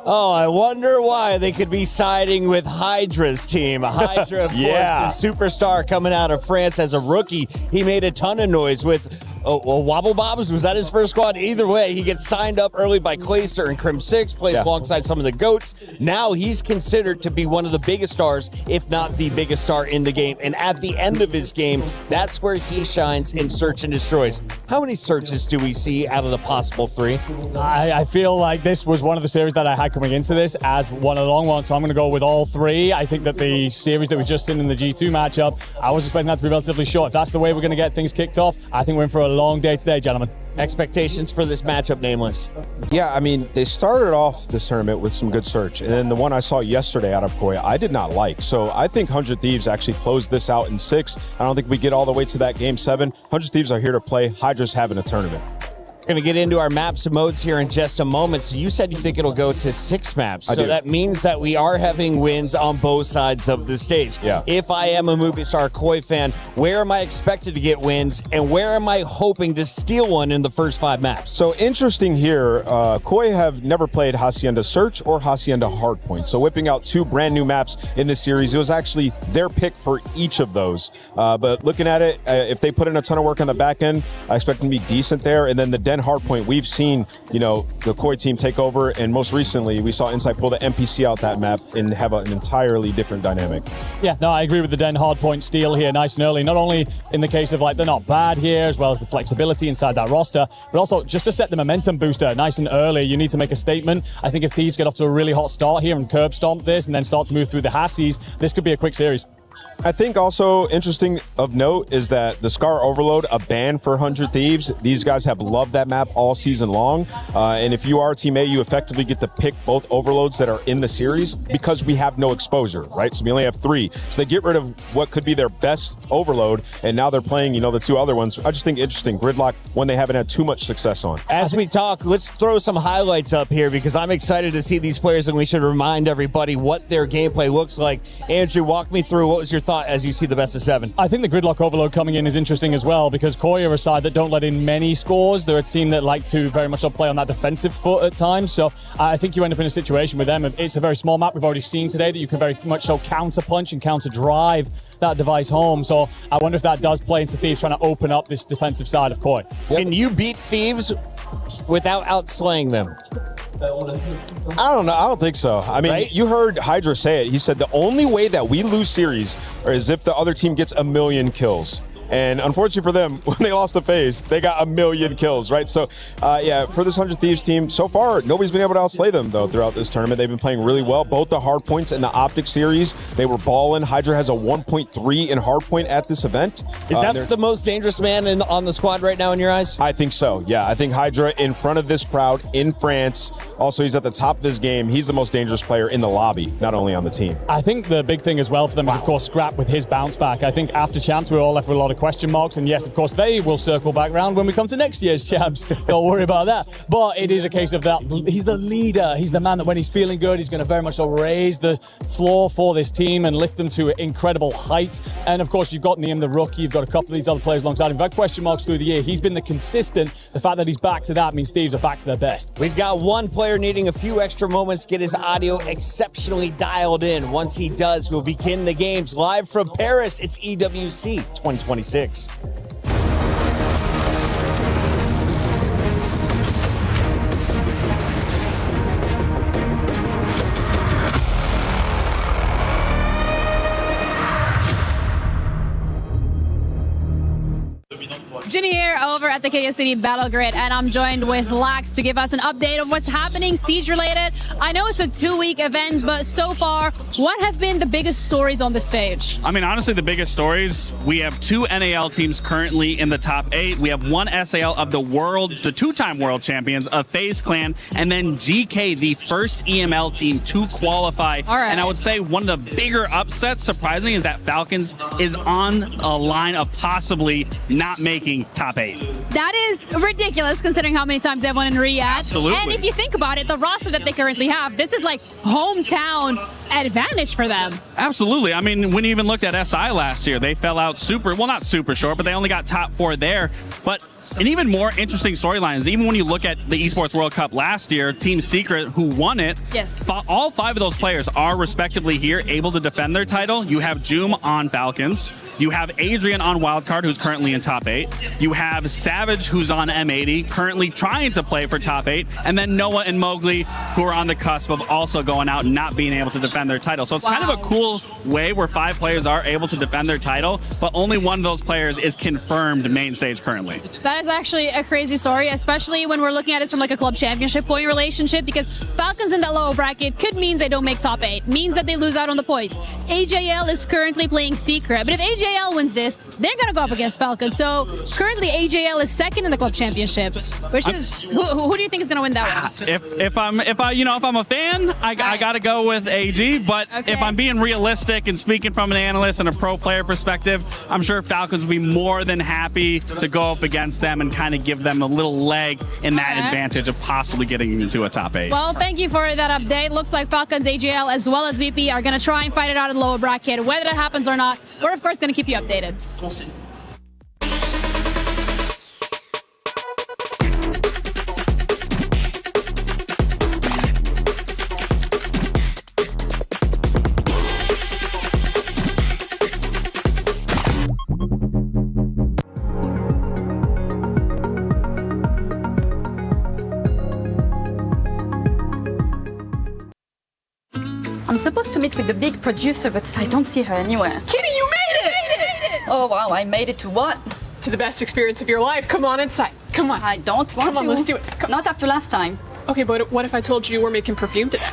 Oh, I wonder why they could be siding with Hydra's team. Hydra, of course, the superstar coming out of France as a rookie. He made a ton of noise with Wobble Bobs. Was that his first squad? Either way, he gets signed up early by Clayster and Crim 6, plays alongside some of the GOATs. Now he's considered to be one of the biggest stars, if not the biggest star in the game. And at the end of his game, that's where he shines in Search and Destroys. How many searches do we see out of the possible 3? I feel like this was one of the series that I had coming into this as one of the long ones, so I'm going to go with all 3. I think that the series that we just seen in the G2 matchup, I was expecting that to be relatively short. If that's the way we're going to get things kicked off, I think we're in for a long day today, gentlemen. Expectations for this matchup, Nameless? Yeah, I mean, they started off this tournament with some good search, and then the one I saw yesterday out of Koi, I did not like. So I think 100 Thieves actually closed this out in 6. I don't think we get all the way to that game 7. 100 Thieves are here to play. Hydra's having a tournament. We're going to get into our maps and modes here in just a moment. So you said you think it'll go to 6 maps. So that means that we are having wins on both sides of the stage. Yeah. If I am a Movie Star Koi fan, where am I expected to get wins, and where am I hoping to steal one in the first 5 maps? So interesting here, Koi have never played Hacienda Search or Hacienda Hardpoint. So whipping out 2 brand new maps in this series, it was actually their pick for each of those. But looking at it, if they put in a ton of work on the back end, I expect them to be decent there. And then the Den Hardpoint, we've seen, the Koi team take over, and most recently we saw Insight pull the NPC out that map and have an entirely different dynamic. Yeah, no, I agree with the Den Hardpoint steal here nice and early. Not only in the case of they're not bad here, as well as the flexibility inside that roster, but also just to set the momentum booster nice and early. You need to make a statement. I think if Thieves get off to a really hot start here and curb stomp this and then start to move through the Hassies, this could be a quick series. I think also interesting of note is that the Scar Overload, a ban for 100 Thieves. These guys have loved that map all season long. And if you are Team A, you effectively get to pick both overloads that are in the series because we have no exposure, right? So we only have 3. So they get rid of what could be their best overload, and now they're playing, the 2 other ones. I just think interesting. Gridlock, one they haven't had too much success on. As we talk, let's throw some highlights up here because I'm excited to see these players, and we should remind everybody what their gameplay looks like. Andrew, walk me through. What was your thought as you see the best of 7? I think the Gridlock Overload coming in is interesting as well because Koi are a side that don't let in many scores. They're a team that like to very much play on that defensive foot at times. So I think you end up in a situation with them. It's a very small map. We've already seen today that you can very much so counter punch and counter drive that device home. So I wonder if that does play into Thieves trying to open up this defensive side of Koi. Can you beat Thieves without outslaying them? I don't know. I don't think so. I mean, You heard Hydra say it. He said the only way that we lose series is if the other team gets 1 million kills. And unfortunately for them, when they lost the FaZe, they got 1 million kills, right? So, for this 100 Thieves team, so far, nobody's been able to outslay them, though, throughout this tournament. They've been playing really well. Both the Hardpoints and the Optic series, they were balling. Hydra has a 1.3 in Hardpoint at this event. Is that the most dangerous man on the squad right now in your eyes? I think so, yeah. I think Hydra in front of this crowd in France. Also, he's at the top of this game. He's the most dangerous player in the lobby, not only on the team. I think the big thing as well for them is, of course, Scrap with his bounce back. I think after Champs, we were all left with a lot of question marks, and yes, of course, they will circle back round when we come to next year's Champs. Don't worry about that. But it is a case of that he's the leader. He's the man that when he's feeling good, he's going to very much so raise the floor for this team and lift them to incredible height. And of course, you've got Niam the rookie. You've got a couple of these other players alongside him. We've had question marks through the year. He's been the consistent. The fact that he's back to that means Thieves are back to their best. We've got one player needing a few extra moments, get his audio exceptionally dialed in. Once he does, we'll begin the games live from Paris. It's EWC 2026. Ginny here over at the KSCD Battle Grid, and I'm joined with Lax to give us an update of what's happening Siege related. I know it's a 2-week event, but so far, what have been the biggest stories on the stage? I mean, honestly, the biggest stories, we have 2 NAL teams currently in the top 8. We have 1 SAL of the world, the 2-time world champions of FaZe Clan, and then GK, the first EML team to qualify. All right. And I would say one of the bigger upsets, surprisingly, is that Falcons is on a line of possibly not making top 8. That is ridiculous considering how many times they've won in Riyadh. Absolutely. And if you think about it, the roster that they currently have, this is like hometown advantage for them. Absolutely. I mean, when you even looked at SI last year, they fell out not super short, but they only got top 4 there. But an even more interesting storyline is even when you look at the Esports World Cup last year, Team Secret, who won it, yes, all 5 of those players are respectively here able to defend their title. You have Joom on Falcons. You have Adrian on Wildcard, who's currently in top 8. You have Savage, who's on M80, currently trying to play for top 8. And then Noah and Mowgli, who are on the cusp of also going out and not being able to defend their title. So it's kind of a cool way where 5 players are able to defend their title, but only one of those players is confirmed main stage currently. That is actually a crazy story, especially when we're looking at it from like a club championship point relationship, because Falcons in that lower bracket could mean they don't make top 8, means that they lose out on the points. AJL is currently playing Secret, but if AJL wins this, they're going to go up against Falcons. So currently AJL is second in the club championship, which is, who do you think is going to win that one? If I'm a fan, I got to go with AG, but if I'm being realistic and speaking from an analyst and a pro player perspective, I'm sure Falcons will be more than happy to go up against them and kind of give them a little leg in that advantage of possibly getting into a top 8. Well, thank you for that update. Looks like Falcons, AJL, as well as VP are going to try and fight it out in the lower bracket. Whether that happens or not, we're of course going to keep you updated. I'm supposed to meet with the big producer, but I don't see her anywhere. Kitty, you made it! Oh wow, I made it to what? To the best experience of your life. Come on inside. Come on. I don't want to. Come on, let's do it. Come. Not after last time. Okay, but what if I told you we're making perfume today?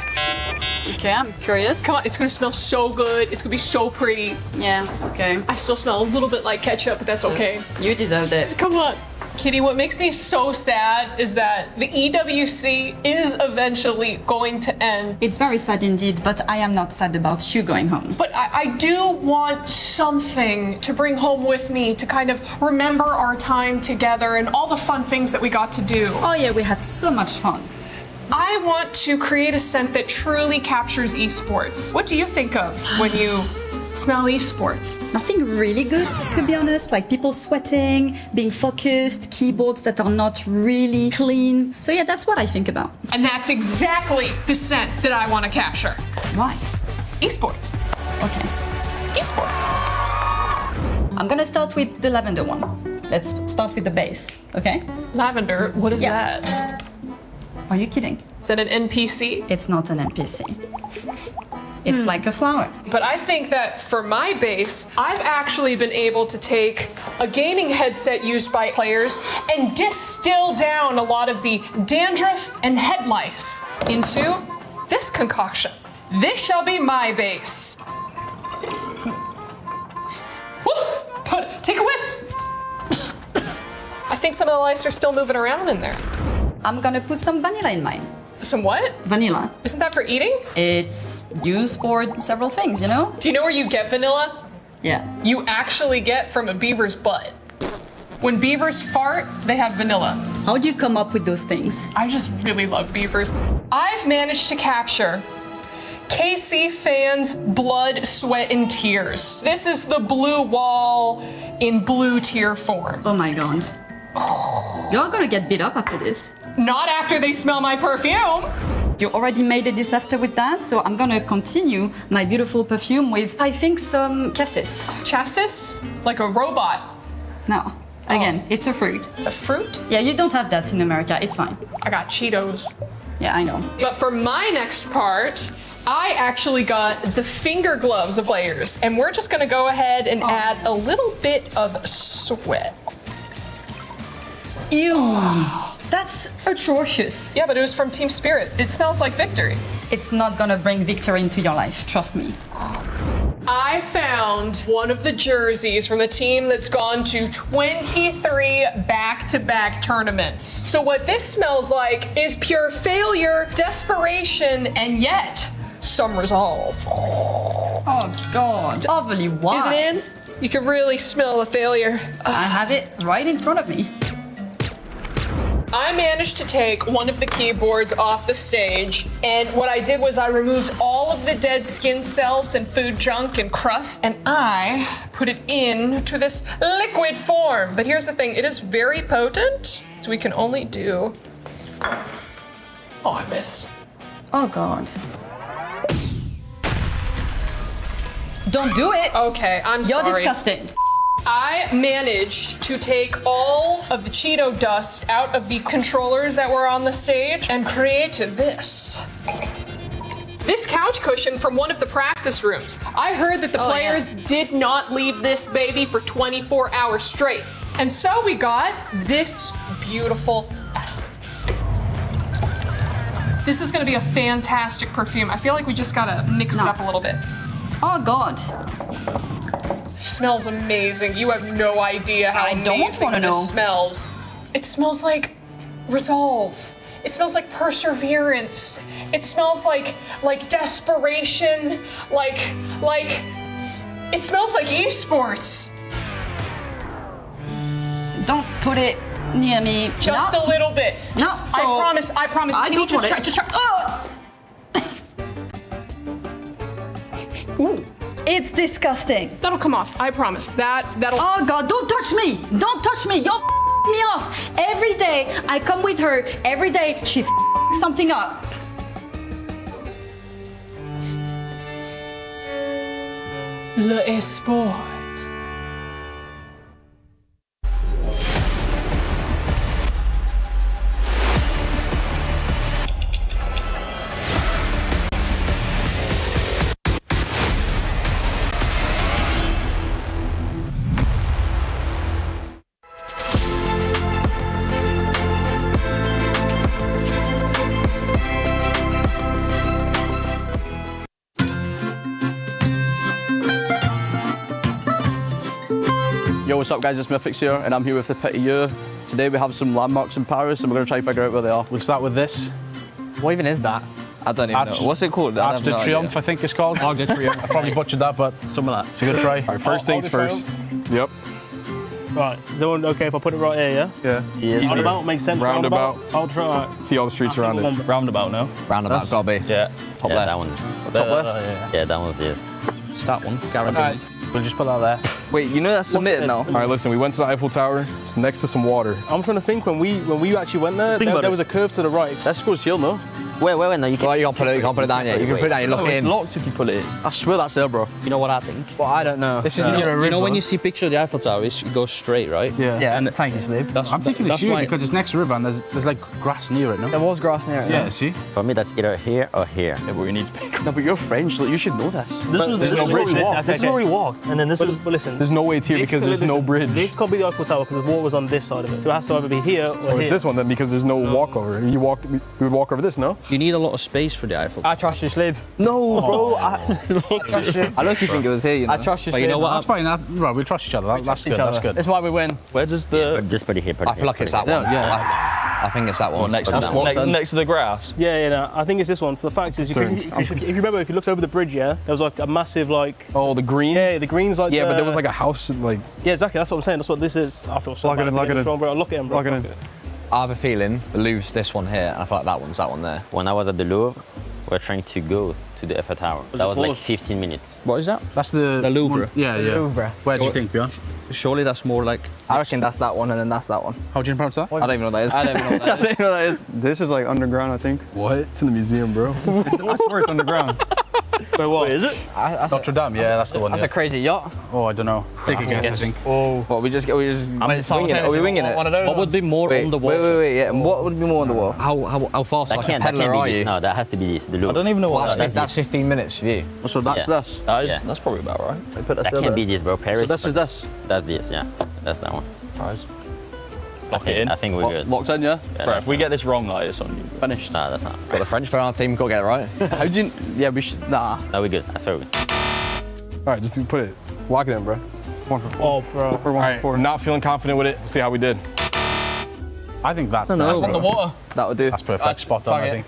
Okay, I'm curious. Come on, it's gonna smell so good. It's gonna be so pretty. Yeah, okay. I still smell a little bit like ketchup, but that's okay. You deserved it. Come on. Kitty, what makes me so sad is that the EWC is eventually going to end. It's very sad indeed, but I am not sad about you going home. But I do want something to bring home with me to kind of remember our time together and all the fun things that we got to do. Oh yeah, we had so much fun. I want to create a scent that truly captures esports. What do you think of when you smell esports? Nothing really good, to be honest, like people sweating, being focused, keyboards that are not really clean. So yeah, that's what I think about. And that's exactly the scent that I want to capture. Why? Esports. Okay. Esports. I'm gonna start with the lavender one. Let's start with the base, okay? Lavender, what is that? Are you kidding? Is that an NPC? It's not an NPC. It's like a flower. But I think that for my base, I've actually been able to take a gaming headset used by players and distill down a lot of the dandruff and head lice into this concoction. This shall be my base. But take a whiff. I think some of the lice are still moving around in there. I'm gonna put some vanilla in mine. Some what? Vanilla. Isn't that for eating? It's used for several things, you know? Do you know where you get vanilla? Yeah. You actually get from a beaver's butt. When beavers fart, they have vanilla. How do you come up with those things? I just really love beavers. I've managed to capture KC fans' blood, sweat, and tears. This is the blue wall in blue tier form. Oh my god. You're gonna get beat up after this. Not after they smell my perfume. You already made a disaster with that, so I'm gonna continue my beautiful perfume with, I think, some cassis. Chassis? Like a robot? No. Again, it's a fruit. It's a fruit? Yeah, you don't have that in America. It's fine. I got Cheetos. Yeah, I know. But for my next part, I actually got the finger gloves of players, and we're just gonna go ahead and add a little bit of sweat. Ew. That's atrocious. Yeah, but it was from Team Spirit. It smells like victory. It's not gonna bring victory into your life, trust me. I found one of the jerseys from a team that's gone to 23 back-to-back tournaments. So what this smells like is pure failure, desperation, and yet some resolve. Oh god, overly wide. Is it in? You can really smell the failure. I have it right in front of me. I managed to take one of the keyboards off the stage, and what I did was I removed all of the dead skin cells and food junk and crust, and I put it into this liquid form. But here's the thing, it is very potent, so we can only do... Oh, I missed. Oh, God. Don't do it. Okay, I'm sorry. You're disgusting. I managed to take all of the Cheeto dust out of the controllers that were on the stage and create this. This couch cushion from one of the practice rooms. I heard that the players did not leave this baby for 24 hours straight. And so we got this beautiful essence. This is gonna be a fantastic perfume. I feel like we just gotta mix it up a little bit. Oh, God. Smells amazing. You have no idea how amazing this smells. It smells like resolve. It smells like perseverance. It smells like desperation. It smells like esports. Don't put it near me. Just a little bit. No, I promise. Can you just try? Oh! Ooh. It's disgusting. That'll come off. I promise. That'll. Oh, God, don't touch me. Don't touch me. You're me off. Every day I come with her. Every day she's something up. Le Esport. Yo, what's up guys, it's Mythix here and I'm here with the Petit Year. Today we have some landmarks in Paris and we're going to try and figure out where they are. We'll start with this. What even is that? I don't even know. What's it called? Arc de Triomphe, I think it's called. Arc de Triomphe. I probably butchered that, but some of that. It's a good try. Alright, first things first. Yep. Right, is everyone okay if I put it right here, yeah? Yeah. Roundabout makes sense. Roundabout. I'll try. Right. See all the streets around it. Roundabout, no? Roundabout, gotta be. Yeah. Top left. That one. Top left? Yeah, that one's yes. It's that one, guaranteed. We'll just put that there. Wait, you know that's submitted now? Alright, listen, we went to the Eiffel Tower. It's next to some water. I'm trying to think when we actually went there was a curve to the right. Let's go seal, no? Wait, no, you can't put it down yet. You can put it down, you lock it in. It's locked if you put it in. I swear that's there, bro. You know what I think? Well, I don't know. This is near a river. You know when you see a picture of the Eiffel Tower, it goes straight, right? Yeah. Yeah. And thank you, Slave. I'm thinking it's you because it's next to river and there's like grass near it, no? There was grass near it. Yeah, see? For me, that's either here or here. Yeah, but we need to pick up. No, but you're French, you should know that. This is where we walked, and then this is. But listen. There's no way it's here because there's no bridge. This can't be the Eiffel Tower because the water was on this side of it. So it has to either be here or So here. it's this one then because there's no walkover. We would walk over this, no? You need a lot of space for the Eiffel Tower. I trust you, Slave. No, bro. I trust you. I don't think it was here, you know. I trust you, But Slave. you know what? That's fine. Right, we trust each other. That's good. That's good. That's why we win. Where does the... Just put it here, I feel like it's that one. Yeah. I think it's that one. Next to the grass. Yeah, no, I think it's this one. For the fact is, if you remember, if you looked over the bridge, yeah, there was like a massive like. Oh, the green? Yeah, the green's like. Yeah, but there was like a house like. Yeah, exactly. That's what I'm saying. That's what this is. I feel so Lock it in, lock it in. Bro. Lock it in, bro. Lock it in. I have a feeling the Louvre's this one here, and I feel like that one's that one there. When I was at the Louvre, we're trying to go to the Eiffel Tower. That was like 15 minutes. What is that? That's the Louvre. Yeah. Louvre. Where do you think, Björn? Surely that's more like... I reckon that's that one and then that's that one. How do you pronounce that? I don't even know what that is. I don't even know what that is. I don't even know what that is. This is like underground, I think. What? It's in the museum, bro. I swear it's underground. Wait, what is it? Notre Dame, yeah, that's the one. That's a crazy yacht. Oh, I don't know. Take a guess, I think. Oh. What, we just winging it? Are we winging it? What would be more on the wall? Wait, yeah. What would be more on the wall? How fast like a peddler are you? No, that has to be this, the Louvre. I don't even know what that is. That's 15 minutes for you. So that's this? That's probably about right. That can't be this, bro. Paris. So this is this? That's this, yeah. That's that one. Right. Lock it in. I think we're good. Locked in, yeah? Bro, if we get this wrong, like, it's on you. Finished? Nah, that's not. Got the French player on our team, gotta get it right. How do you... Yeah, we should... Nah. No, we're good. I swear we're good. Alright, just put it. Lock it in, bro. 1 for 4. Oh, bro. We're 1 for 4. Not feeling confident with it. We'll see how we did. I think that's... That's on the water. That'll do. That's perfect. Spot on, I think.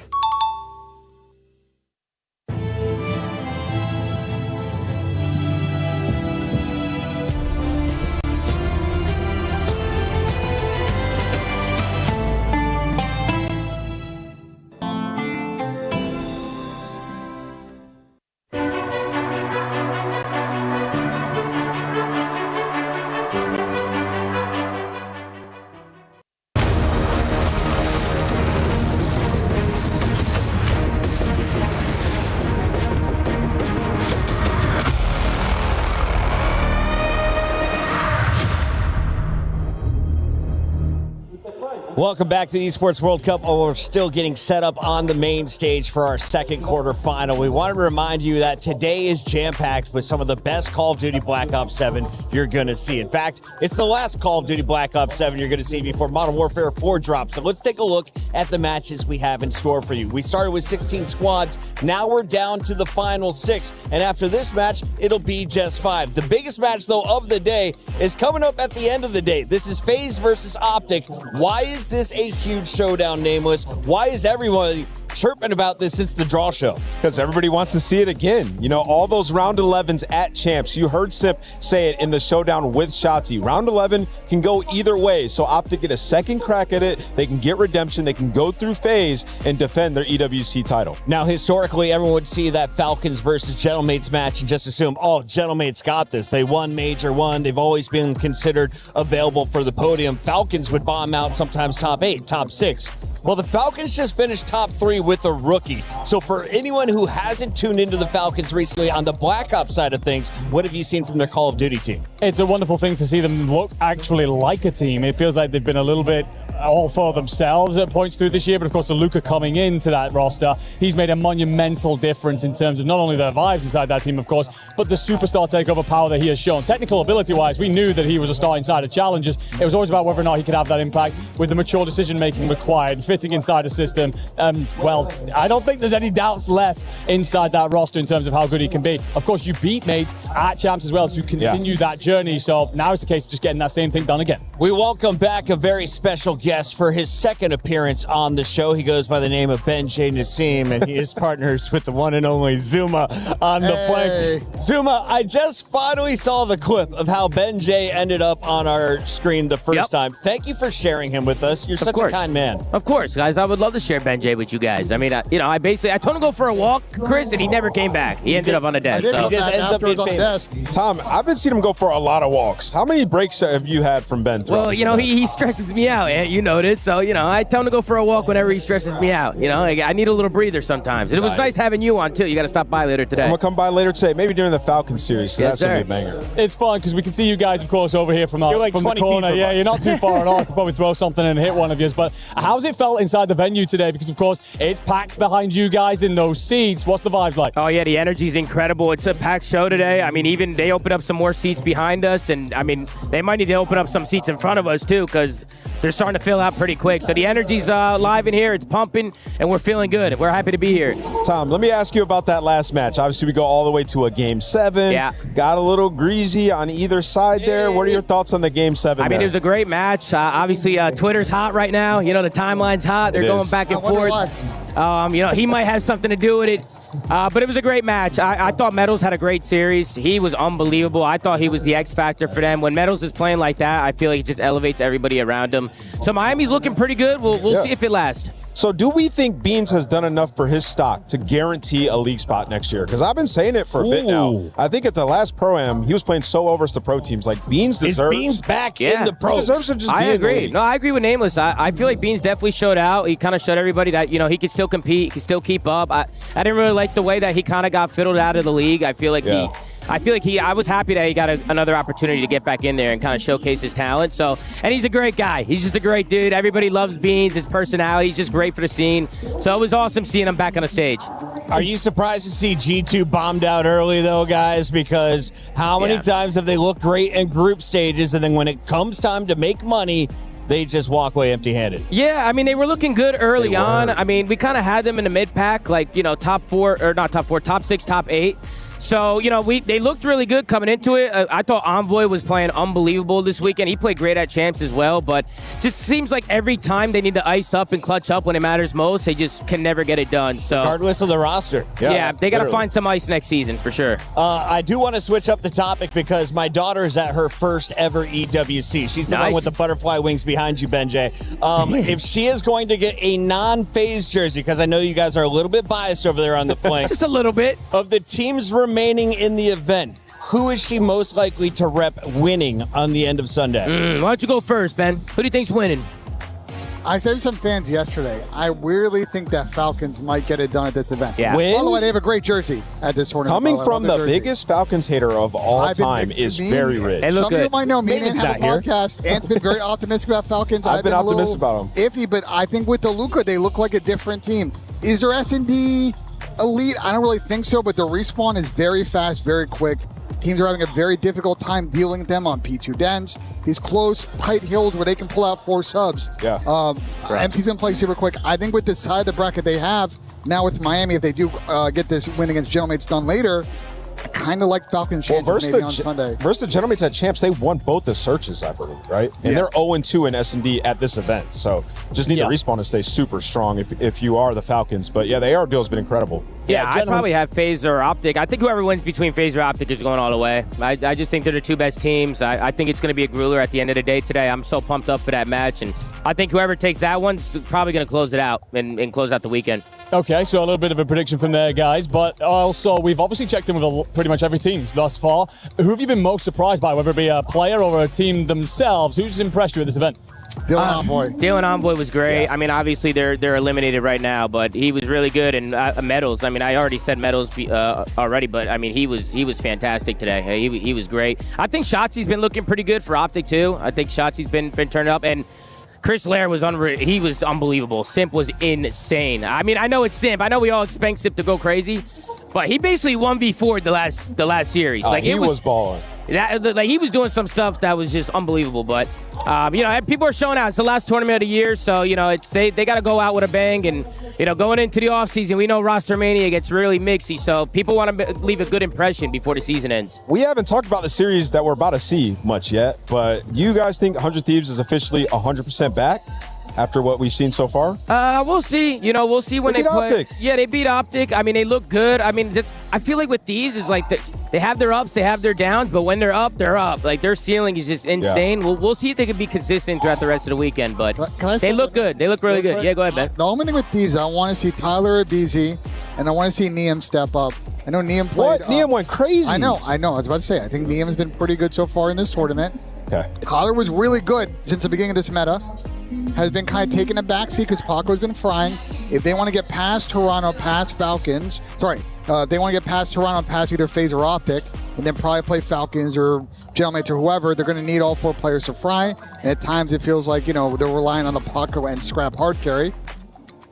Welcome back to the Esports World Cup. Oh, we're still getting set up on the main stage for our second quarterfinal. We want to remind you that today is jam-packed with some of the best Call of Duty Black Ops 7 you're going to see. In fact, it's the last Call of Duty Black Ops 7 you're going to see before Modern Warfare 4 drops. So let's take a look at the matches we have in store for you. We started with 16 squads. Now we're down to the final 6. And after this match, it'll be just 5. The biggest match, though, of the day is coming up at the end of the day. This is FaZe versus Optic. Why is this a huge showdown, Nameless? Why is everyone chirping about this since the draw show? Because everybody wants to see it again. You know, all those round 11s at Champs. You heard Sip say it in the showdown with Shotzi. Round 11 can go either way. So Optic get a second crack at it. They can get redemption. They can go through FaZe and defend their EWC title. Now, historically, everyone would see that Falcons versus Gentlemates match and just assume, oh, Gentlemates got this. They won Major 1. They've always been considered available for the podium. Falcons would bomb out sometimes top 8, top 6. Well, the Falcons just finished top 3 with a rookie. So for anyone who hasn't tuned into the Falcons recently on the Black Ops side of things, what have you seen from their Call of Duty team? It's a wonderful thing to see them look actually like a team. It feels like they've been a little bit all for themselves at points through this year, but of course, the Luka coming into that roster, he's made a monumental difference in terms of not only their vibes inside that team, of course, but the superstar takeover power that he has shown. Technical ability-wise, we knew that he was a star inside of challenges. It was always about whether or not he could have that impact with the mature decision-making required, fitting inside a system. Well, I don't think there's any doubts left inside that roster in terms of how good he can be. Of course, you beat mates at Champs as well to continue that journey, so now it's a case of just getting that same thing done again. We welcome back a very special guest for his second appearance on the show. He goes by the name of Ben J. Nassim, and he is partners with the one and only Zuma on the flank. Zuma, I just finally saw the clip of how Ben J. ended up on our screen the first time. Thank you for sharing him with us. You're such a kind man. Of course, guys. I would love to share Ben J. with you guys. I mean, I told him to go for a walk, Chris, and he never came back. He ended up on a desk. So. He just ends up being famous. Tom, I've been seeing him go for a lot of walks. How many breaks have you had from Ben? Well, he stresses me out, and you know this. So, I tell him to go for a walk whenever he stresses me out. I need a little breather sometimes. And it was nice having you on, too. You got to stop by later today. I'm going to come by later today, maybe during the Falcon series. So that's going to be a banger. It's fun because we can see you guys, of course, over here from the corner. Yeah, you're not too far at all. I could probably throw something and hit one of you. But how's it felt inside the venue today? Because, of course, it's packed behind you guys in those seats. What's the vibes like? Oh, yeah, the energy's incredible. It's a packed show today. I mean, even they opened up some more seats behind us. And, I mean, they might need to open up some seats in front of us, too, because they're starting to fill out pretty quick. So the energy's live in here. It's pumping, and we're feeling good. We're happy to be here. Tom, let me ask you about that last match. Obviously, we go all the way to a Game 7. Yeah. Got a little greasy on either side there. What are your thoughts on the Game 7 I mean, it was a great match. Obviously, Twitter's hot right now. The timeline's hot. They're going back and forth. He might have something to do with it. But it was a great match. I thought Metals had a great series. He was unbelievable. I thought he was the X factor for them. When Metals is playing like that, I feel like he just elevates everybody around him. So Miami's looking pretty good. We'll see if it lasts. So do we think Beans has done enough for his stock to guarantee a league spot next year? Because I've been saying it for a bit now. I think at the last Pro-Am, he was playing so over the pro teams. Like, Beans deserves... Is Beans back in the pros? He deserves to just be in the league. No, I agree with Nameless. I feel like Beans definitely showed out. He kind of showed everybody that, he could still compete. He could still keep up. I didn't really like the way that he kind of got fiddled out of the league. I feel like I was happy that he got another opportunity to get back in there and kind of showcase his talent. So, and he's a great guy. He's just a great dude. Everybody loves Beans, his personality. He's just great for the scene. So it was awesome seeing him back on the stage. Are you surprised to see G2 bombed out early, though, guys? Because how many times have they looked great in group stages, and then when it comes time to make money, they just walk away empty-handed? Yeah, I mean, they were looking good early on. I mean, we kind of had them in the mid-pack, like, top 6, top 8. So, they looked really good coming into it. I thought Envoy was playing unbelievable this weekend. He played great at Champs as well, but just seems like every time they need to ice up and clutch up when it matters most, they just can never get it done. So regardless of the roster. Yeah, they got to find some ice next season for sure. I do want to switch up the topic because my daughter is at her first ever EWC. She's the one with the butterfly wings behind you, Benjay. If she is going to get a non-FaZe jersey, because I know you guys are a little bit biased over there on the flank. Just a little bit. Of the teams remaining in the event, who is she most likely to rep winning on the end of Sunday? Why don't you go first, Ben? Who do you think's winning? I said to some fans yesterday, I weirdly think that Falcons might get it done at this event. Yeah. By the way, they have a great jersey at this tournament. Coming from the biggest Falcons hater of all time is very rich. Some people might know me and have a podcast. Ant's been very optimistic about Falcons. I've been optimistic about them. Iffy, but I think with the Luka, they look like a different team. Is there S&D elite? I don't really think so, but the respawn is very fast, very quick. Teams are having a very difficult time dealing with them on P2 dens. These close, tight hills where they can pull out 4 subs. Yeah. MC's been playing super quick. I think with the side of the bracket they have, now with Miami, if they do get this win against Gentlemates done later, I kind of like Falcons' chances maybe on Sunday. Versus the Gentlemates at Champs, they won both the searches, I believe, right? And they're 0-2 in S&D at this event. So just need the respawn to stay super strong if you are the Falcons. But yeah, the AR deal has been incredible. Yeah, I'd probably have FaZe or Optic. I think whoever wins between FaZe or Optic is going all the way. I just think they're the 2 best teams. I think it's going to be a grueler at the end of the day today. I'm so pumped up for that match. And I think whoever takes that one's probably going to close it out and close out the weekend. Okay, so a little bit of a prediction from there, guys. But also, we've obviously checked in with pretty much every team thus far. Who have you been most surprised by, whether it be a player or a team themselves? Who's impressed you at this event? Dylan Envoy. Dylan Envoy was great. I mean, obviously they're eliminated right now, but he was really good. And Medals. I mean, I already said Medals already, but I mean he was fantastic today. He was great. I think Shotzi's been looking pretty good for Optic too. I think Shotzi's been turning up, and Chris Lair was he was unbelievable. Simp was insane. I mean, I know it's Simp. I know we all expect Simp to go crazy, but he basically 1v4'd the last series. He was balling. He was doing some stuff that was just unbelievable. But people are showing out. It's the last tournament of the year, so they got to go out with a bang. And going into the offseason, we know roster mania gets really mixy, so people want to leave a good impression before the season ends. We haven't talked about the series that we're about to see much yet, but you guys think 100 Thieves is officially 100% back after what we've seen so far? We'll see. We'll see when they play. Optic. Yeah, they beat Optic. I mean, they look good. I mean, I feel like with Thieves is like they have their ups, they have their downs, but when they're up, they're up. Like their ceiling is just insane. Yeah. We'll see if they can be consistent throughout the rest of the weekend, but they look good. They look really good. Yeah, go ahead, Ben. The only thing with Thieves, I want to see Tyler Abizi, and I want to see Neum step up. I know Neum played. Neum went crazy. I know. I was about to say, I think Neum has been pretty good so far in this tournament. Okay. Tyler was really good since the beginning of this meta. Has been kind of taking a backseat because Paco's been frying. If they want to get past Toronto, past Falcons, they want to get past Toronto, past either FaZe or Optic, and then probably play Falcons or Gentlemates or whoever, they're going to need all 4 players to fry. And at times it feels like, they're relying on the Paco and Scrap hard carry.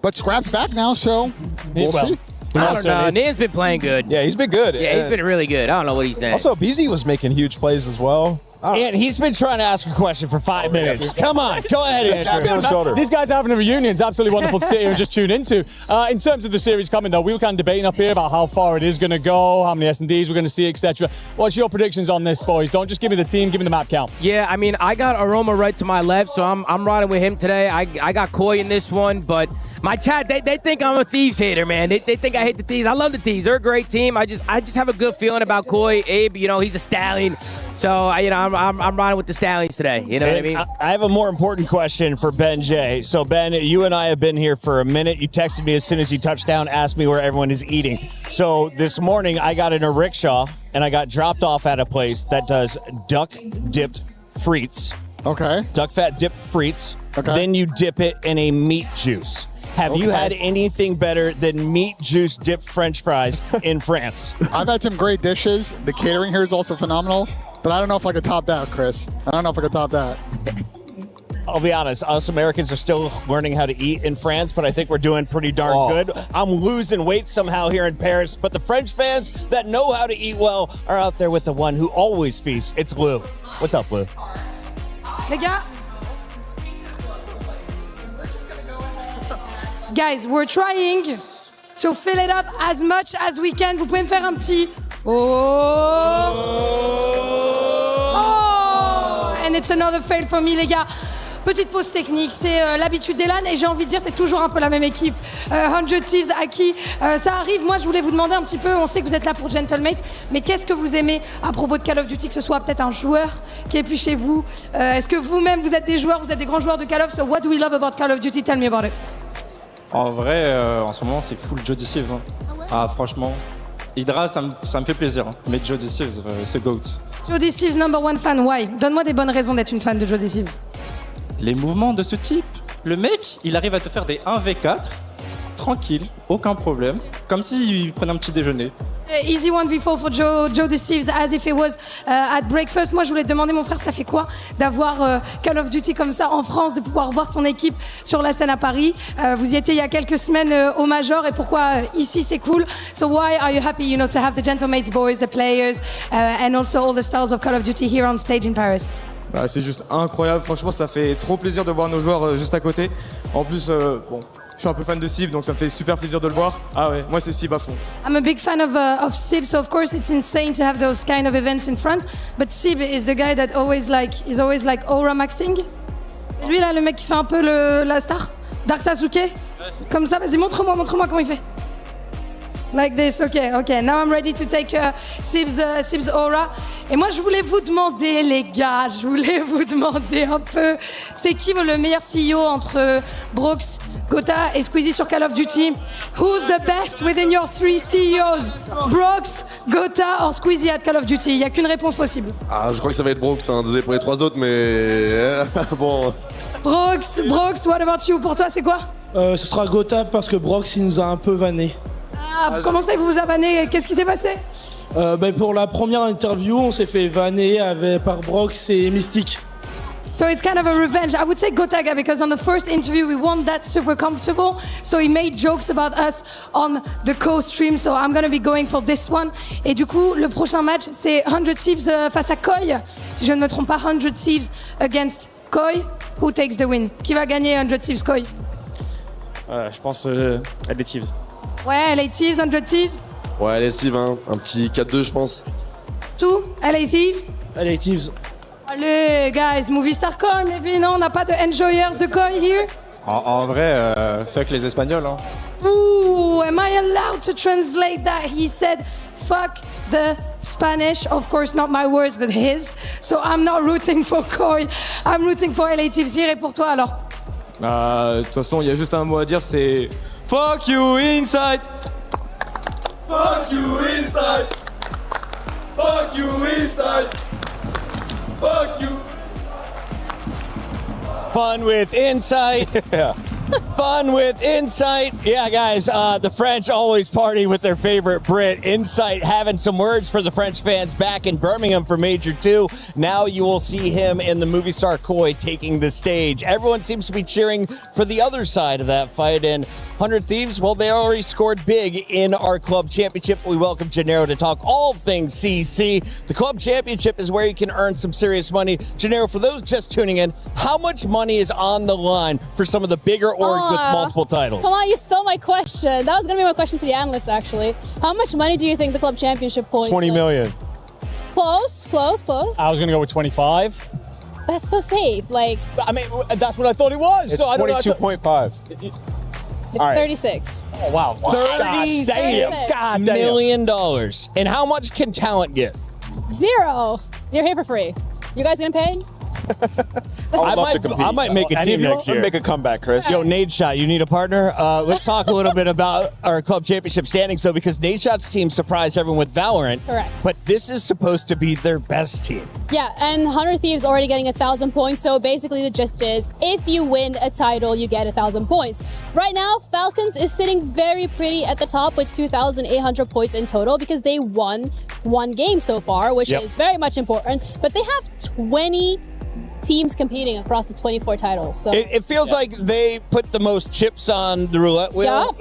But Scrap's back now, so we'll see. I don't know. Neum's been playing good. Yeah, he's been good. Yeah, he's been really good. I don't know what he's saying. Also, BZ was making huge plays as well. And he's been trying to ask a question for 5 minutes. Come on, go ahead. These guys are having a reunion. It's absolutely wonderful to sit here and just tune into. In terms of the series coming, though, we were kind of debating up here about how far it is going to go, how many S&Ds we're going to see, etc. What's your predictions on this, boys? Don't just give me the team, give me the map count. Yeah, I mean, I got Aroma right to my left, so I'm riding with him today. I got Koi in this one, but my chat, they think I'm a Thieves hater, man. They think I hate the Thieves. I love the Thieves. They're a great team. I just have a good feeling about Koi. Abe, he's a stallion. So, I'm riding with the Stallions today. You know what I mean? I have a more important question for Ben J. So, Ben, you and I have been here for a minute. You texted me as soon as you touched down, asked me where everyone is eating. So, this morning, I got in a rickshaw, and I got dropped off at a place that does duck-dipped frites. Okay. Duck fat dipped frites. Okay. Then you dip it in a meat juice. Have you had anything better than meat juice dipped French fries in France? I've had some great dishes. The catering here is also phenomenal. But I don't know if I could top that, Chris. I don't know if I could top that. I'll be honest, us Americans are still learning how to eat in France, but I think we're doing pretty darn good. I'm losing weight somehow here in Paris, but the French fans that know how to eat well are out there with the one who always feasts. It's Lou. What's up, Lou? Les gars. Guys, we're trying to fill it up as much as we can. Vous pouvez me faire un petit oh! And it's another fail for me, les gars. Petite pause technique, c'est l'habitude des LAN et j'ai envie de dire c'est toujours un peu la même équipe. 100 Thieves, Aki, ça arrive. Moi, je voulais vous demander un petit peu, on sait que vous êtes là pour Gentlemates, mais qu'est-ce que vous aimez à propos de Call of Duty, que ce soit peut-être un joueur qui est plus chez vous? Est-ce que vous-même, vous êtes des joueurs, vous êtes des grands joueurs de Call of? So what do we love about Call of Duty? Tell me about it. En vrai, en ce moment, c'est full Jody Silve. Hein. Ah, franchement, Hydra, ça me fait plaisir. Hein. Mais Jody Silve, c'est GOAT. Jody Silve, number one fan, why? Donne-moi des bonnes raisons d'être une fan de Jody Silve. Les mouvements de ce type, Le mec, il arrive à te faire des 1v4, tranquille, aucun problème, comme s'il prenait un petit déjeuner. Easy 1v4 for Joe Deceives as if it was at breakfast. Moi, je voulais te demander, mon frère, ça fait quoi d'avoir Call of Duty comme ça en France, de pouvoir voir ton équipe sur la scène à Paris? Vous y étiez il y a quelques semaines au Major, et pourquoi ici c'est cool? So why are you happy, you know, to have the Gentlemates boys, the players, and also all the stars of Call of Duty here on stage in Paris? Bah, c'est juste incroyable, franchement, ça fait trop plaisir de voir nos joueurs juste à côté. En plus, bon. Je suis un peu fan de Sib, donc ça me fait super plaisir de le voir. Ah ouais, moi c'est Sib à fond. I'm a big fan of Sib, so of course it's insane to have those kind of events in front. But Sib is the guy that is always like aura maxing. C'est lui là, le mec qui fait un peu la star. Dark Sasuke. Comme ça, vas-y, montre-moi comment il fait. Like this, okay. Now I'm ready to take Sib's aura. Et moi, je voulais vous demander, les gars, un peu, c'est qui le meilleur CEO entre Brox, Gotha et Squeezie sur Call of Duty? Who's the best within your three CEOs? Brox, Gotha or Squeezie at Call of Duty? Il n'y a qu'une réponse possible. Ah, je crois que ça va être Brox, hein. Désolé pour les trois autres, mais bon. Brox, what about you? Pour toi, c'est quoi? Ce sera Gotha parce que Brox, il nous a un peu vanné. Ah, comment ça, vous a vanné? Qu'est-ce qui s'est passé? Pour la première interview, on s'est fait vanner par Brox et Mystique. So it's kind of a revenge. I would say Gotaga because on the first interview we weren't that super comfortable. So he made jokes about us on the co-stream. So I'm going to be going for this one. Et du coup, le prochain match, c'est 100 Thieves face à Koi. Si je ne me trompe pas, 100 Thieves against Koi. Who takes the win? Qui va gagner 100 Thieves, Koi? Je pense les Thieves. Ouais, LA Thieves, 100 Thieves. Ouais, LA Thieves, hein. Un petit 4-2, je pense. Tout? LA Thieves? LA Thieves. Allez, guys, Movie Star Koi, maybe, non? On n'a pas de enjoyers de Koi here? En vrai, fuck les Espagnols, hein. Ooh, am I allowed to translate that? He said, fuck the Spanish. Of course, not my words, but his. So I'm not rooting for Koi. I'm rooting for LA Thieves here. Et pour toi, alors? De toute façon, il y a juste un mot à dire, c'est fuck you inside. Fuck you inside. Fuck you inside. Fuck you. Fun with insight. Yeah. Fun with insight. Yeah, guys, the French always party with their favorite Brit. Insight having some words for the French fans back in Birmingham for Major 2. Now you will see him in the movie star Koi taking the stage. Everyone seems to be cheering for the other side of that fight. And 100 Thieves, well, they already scored big in our club championship. We welcome Gennaro to talk all things CC. The club championship is where you can earn some serious money. Gennaro, for those just tuning in, how much money is on the line for some of the bigger orgs with multiple titles? Come on, you stole my question. That was going to be my question to the analysts, actually. How much money do you think the club championship points? 20 million. Close. I was going to go with 25. That's so safe. Like, I mean, that's what I thought it was. It's so I don't know. 22.5. It's All right. 36. Oh, wow. $36 million. And how much can talent get? 0. You're here for free. You guys getting paid? I might make a team next year. Make a comeback, Chris. Yo, Nadeshot, you need a partner? Let's talk a little bit about our club championship standings, though, because Nadeshot's team surprised everyone with Valorant. Correct. But this is supposed to be their best team. Yeah, and 100 Thieves already getting 1,000 points. So basically the gist is, if you win a title, you get 1,000 points. Right now, Falcons is sitting very pretty at the top with 2,800 points in total because they won one game so far, which is very much important. But they have 20 teams competing across the 24 titles. So it feels like they put the most chips on the roulette wheel.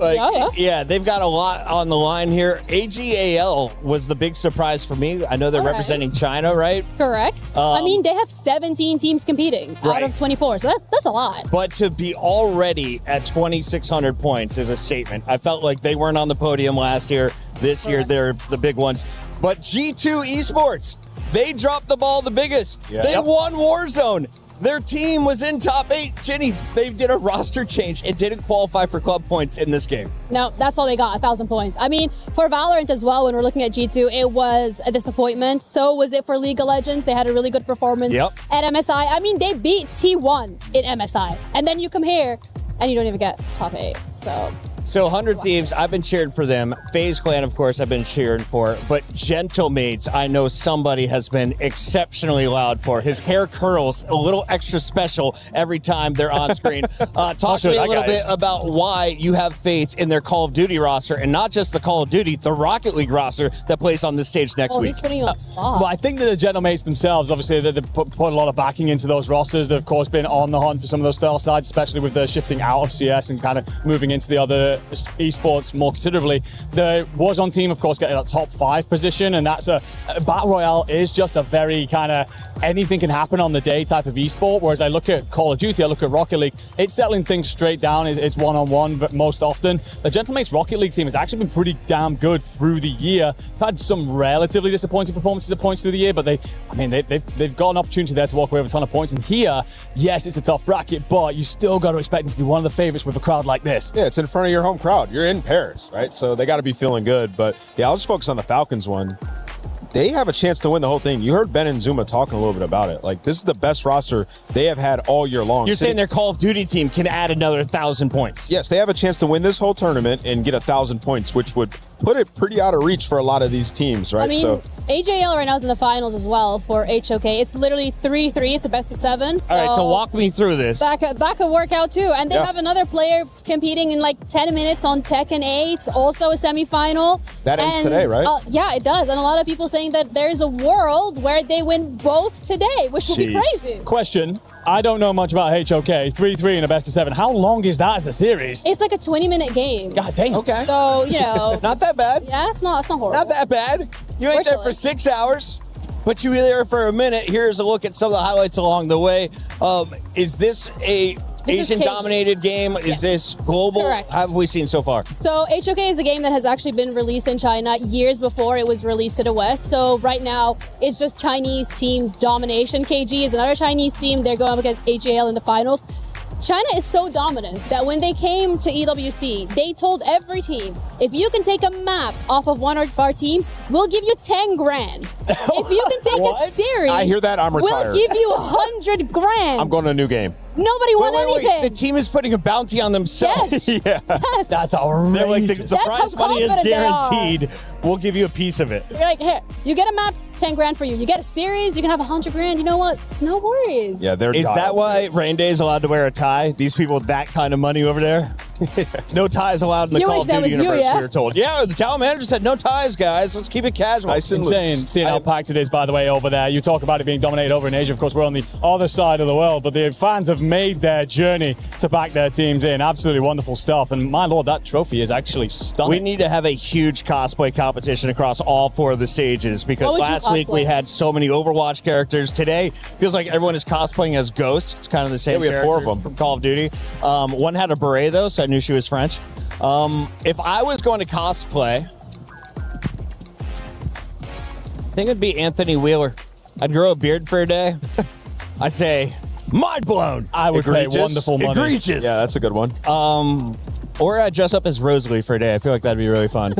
Yeah, they've got a lot on the line here. AGAL was the big surprise for me. I know they're representing China, right? Correct. I mean, they have 17 teams competing out of 24, so that's a lot. But to be already at 2,600 points is a statement. I felt like they weren't on the podium last year. This year, they're the big ones. But G2 Esports, they dropped the ball the biggest. Yeah. They won Warzone. Their team was in top 8. Jenny, they did a roster change and didn't qualify for club points in this game. No, that's all they got, 1,000 points. I mean, for Valorant as well, when we're looking at G2, it was a disappointment. So was it for League of Legends. They had a really good performance at MSI. I mean, they beat T1 in MSI. And then you come here and you don't even get top 8. So So 100 Thieves, I've been cheering for them. FaZe Clan, of course, I've been cheering for. But Gentlemates, I know somebody has been exceptionally loud for. His hair curls a little extra special every time they're on screen. Talk to me a little bit about why you have faith in their Call of Duty roster, and not just the Call of Duty, the Rocket League roster that plays on this stage next week. He's putting you on the spot. Well, I think that the Gentlemates themselves, obviously, they put a lot of backing into those rosters. They've, of course, been on the hunt for some of those style sides, especially with the shifting out of CS and kind of moving into the other esports more considerably. The Warzone team, of course, getting that top 5 position, and that's a Battle Royale is just a very kind of anything can happen on the day type of esport, whereas I look at Call of Duty, I look at Rocket League, it's settling things straight down. It's one-on-one, but most often. The Gentlemates Rocket League team has actually been pretty damn good through the year. They've had some relatively disappointing performances at points through the year, but they've got an opportunity there to walk away with a ton of points. And here, yes, it's a tough bracket, but you still got to expect them to be one of the favorites with a crowd like this. Yeah, it's in front of your home crowd. You're in Paris, right? So they got to be feeling good. But yeah, I'll just focus on the Falcons one. They have a chance to win the whole thing. You heard Ben and Zuma talking a little bit about it. Like, this is the best roster they have had all year long. You're saying their Call of Duty team can add another 1,000 points? Yes, they have a chance to win this whole tournament and get 1,000 points, which would put it pretty out of reach for a lot of these teams, right? I mean, AJL right now is in the finals as well for HOK. It's literally 3-3. It's a best of 7. So all right, so walk me through this. That could work out too. And they have another player competing in like 10 minutes on Tekken 8, also a semifinal. That ends today, right? Yeah, it does. And a lot of people saying that there's a world where they win both today, which would be crazy. Question. I don't know much about HOK. 3-3 in a best of 7. How long is that as a series? It's like a 20-minute game. God dang. Okay. So, you know. Not that bad. Yeah, it's not horrible. Not that bad. You ain't there for 6 hours, but you were there for a minute. Here's a look at some of the highlights along the way. Is this a Asian-dominated game? Yes. Is this global? Correct. How have we seen so far? So HOK is a game that has actually been released in China years before it was released to the West. So right now, it's just Chinese teams' domination. KG is another Chinese team. They're going up against HAL in the finals. China is so dominant that when they came to EWC, they told every team, if you can take a map off of one of our teams, we'll give you 10 grand. If you can take a series, I hear that, I'm retired. we'll give you 100 grand. I'm going to a new game. Nobody won anything. The team is putting a bounty on themselves. Yes. Yeah. Yes. That's outrageous. They're like, the That's prize how money is confident they are. guaranteed. We'll give you a piece of it. You're like, here, you get a map, 10 grand for you. You get a series, you can have 100 grand. You know what? No worries. Yeah, they're Is that why Rain Day is allowed to wear a tie? These people with that kind of money over there? No ties allowed in the You Call wish of that Duty was you, universe, yeah? we were told. Yeah, the talent manager said no ties, guys. Let's keep it casual. Insane seeing how packed it is, by the way, over there. You talk about it being dominated over in Asia. Of course, we're on the other side of the world, but the fans have made their journey to back their teams in. Absolutely wonderful stuff. And my lord, that trophy is actually stunning. We need to have a huge cosplay competition across all 4 of the stages, because last week we had so many Overwatch characters. Today, feels like everyone is cosplaying as Ghost. It's kind of the same we have 4 of character them from Call of Duty. One had a beret, though, so I knew she was French. If I was going to cosplay, I think it'd be Anthony Wheeler. I'd grow a beard for a day. I'd say, mind blown. I would pay wonderful money. Egregious. Yeah, that's a good one. Or I'd dress up as Rosalie for a day. I feel like that'd be really fun.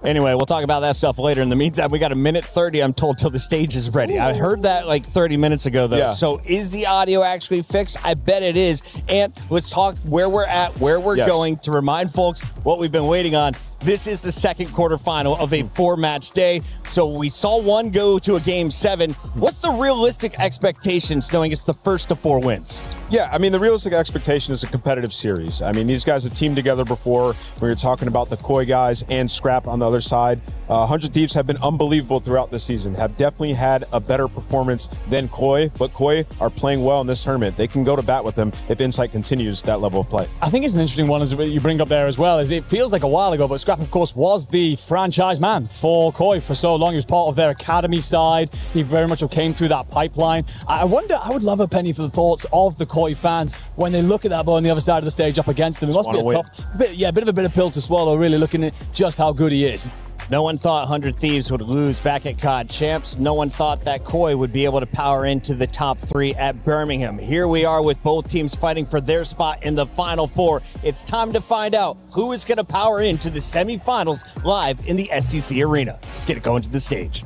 Anyway, we'll talk about that stuff later. In the meantime, we got a minute 30, I'm told, till the stage is ready. I heard that like 30 minutes ago, though. Yeah. So is the audio actually fixed? I bet it is. And let's talk where we're at, where we're going, to remind folks what we've been waiting on. This is the second quarterfinal of a 4-match day. So we saw one go to a game 7. What's the realistic expectations knowing it's the first of 4 wins? Yeah, I mean, the realistic expectation is a competitive series. I mean, these guys have teamed together before. We were talking about the Koi guys and Scrap on the other side. 100 Thieves have been unbelievable throughout the season, have definitely had a better performance than Koi, but Koi are playing well in this tournament. They can go to bat with them if Insight continues that level of play. I think it's an interesting one, as you bring up there as well, is it feels like a while ago, but Scrap, of course, was the franchise man for Koi for so long. He was part of their academy side. He very much came through that pipeline. I wonder, I would love a penny for the thoughts of the Koi fans when they look at that boy on the other side of the stage up against them. It must be a tough, bit of a bitter pill to swallow, really, looking at just how good he is. No one thought 100 Thieves would lose back at COD Champs. No one thought that Koi would be able to power into the top 3 at Birmingham. Here we are with both teams fighting for their spot in the Final 4. It's time to find out who is going to power into the semifinals live in the STC Arena. Let's get it going to the stage.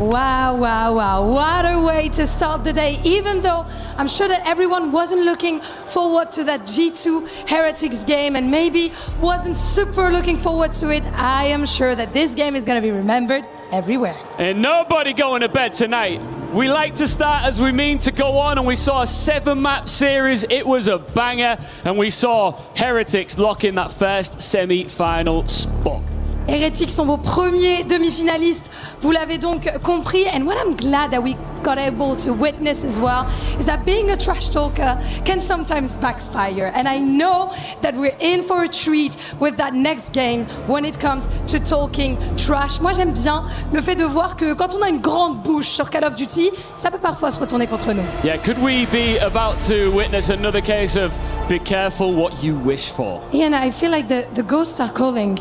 Wow, wow, wow. What a way to start the day. Even though I'm sure that everyone wasn't looking forward to that G2 Heretics game and maybe wasn't super looking forward to it, I am sure that this game is going to be remembered everywhere. And nobody going to bed tonight. We like to start as we mean to go on, and we saw a 7-map series. It was a banger, and we saw Heretics lock in that first semi-final spot. Heretics sont vos premiers demi-finalistes, vous l'avez donc compris. And what I'm glad that we got able to witness as well is that being a trash talker can sometimes backfire. And I know that we're in for a treat with that next game when it comes to talking trash. Moi, j'aime bien le fait de voir que quand on a une grande bouche sur Call of Duty, ça peut parfois se retourner contre nous. Yeah, could we be about to witness another case of be careful what you wish for? Ian, I feel like the ghosts are calling.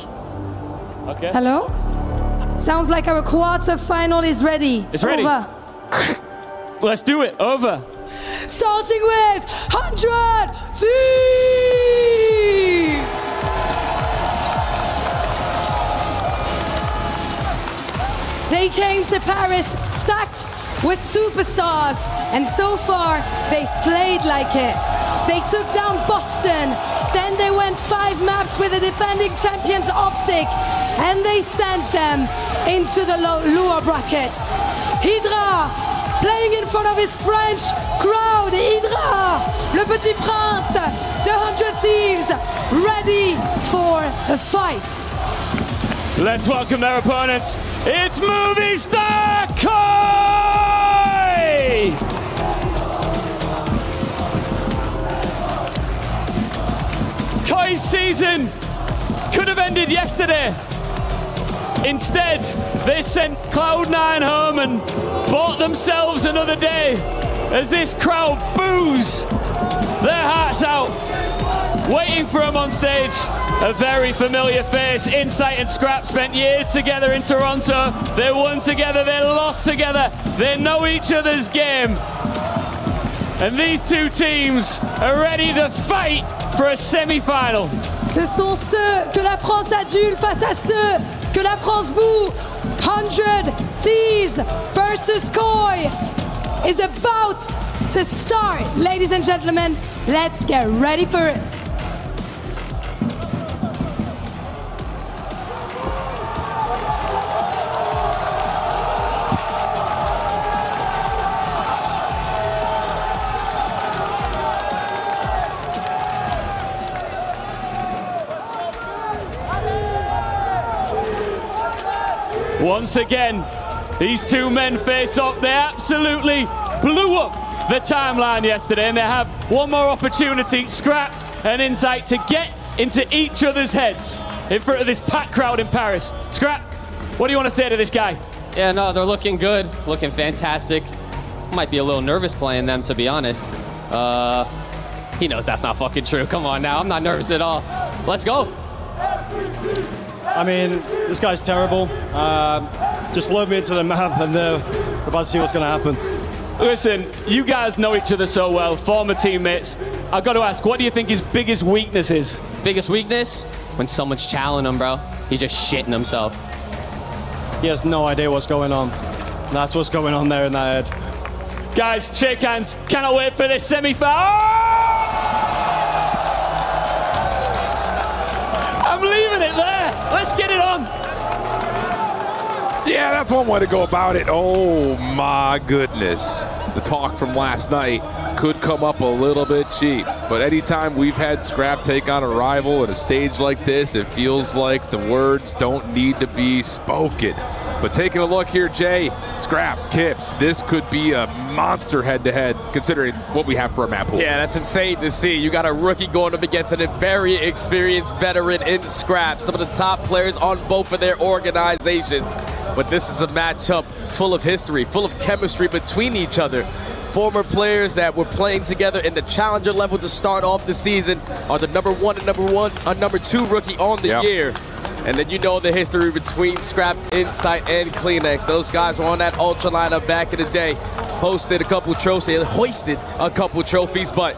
Okay. Hello? Sounds like our quarter final is ready. It's ready. Over. Let's do it. Over. Starting with 100 Thieves! They came to Paris stacked with superstars, and so far they've played like it. They took down Boston, then they went 5 maps with the defending champions Optic, and they sent them into the lower brackets. Hydra, playing in front of his French crowd. Hydra, le petit prince de 100 Thieves, ready for a fight. Let's welcome their opponents. It's Movie Star Koi! Koi's season could have ended yesterday. Instead, they sent Cloud9 home and bought themselves another day as this crowd boos their hearts out, waiting for him on stage. A very familiar face. Insight and Scrap spent years together in Toronto. They won together, they lost together. They know each other's game. And these two teams are ready to fight for a semi-final. Ce sont ceux que la France adule face à ceux que la France boue. 100 Thieves versus Koi is about to start. Ladies and gentlemen, let's get ready for it. Once again, these two men face up. They absolutely blew up the timeline yesterday, and they have one more opportunity, Scrap and Insight, to get into each other's heads in front of this packed crowd in Paris. Scrap, what do you want to say to this guy? Yeah, no, they're looking good, looking fantastic. Might be a little nervous playing them, to be honest. He knows that's not fucking true. Come on now, I'm not nervous at all. Let's go. I mean, this guy's terrible. Just load me into the map and we're about to see what's going to happen. Listen, you guys know each other so well, former teammates. I've got to ask, what do you think his biggest weakness is? Biggest weakness? When someone's challenging him, bro. He's just shitting himself. He has no idea what's going on. That's what's going on there in that head. Guys, shake hands. Cannot wait for this semi-final. I'm leaving it there. Let's get it on. Yeah, that's one way to go about it. Oh my goodness. The talk from last night could come up a little bit cheap, but anytime we've had Scrap take on a rival at a stage like this, it feels like the words don't need to be spoken. But taking a look here, Jay, Scrap, Kips, this could be a monster head-to-head considering what we have for a map pool. Yeah, that's insane to see. You got a rookie going up against a very experienced veteran in Scrap, some of the top players on both of their organizations. But this is a matchup full of history, full of chemistry between each other. Former players that were playing together in the challenger level to start off the season are the number 2 rookie on the year. And then you know the history between Scrap, Insight, and Kleenex. Those guys were on that Ultra lineup back in the day. Hoisted a couple trophies, but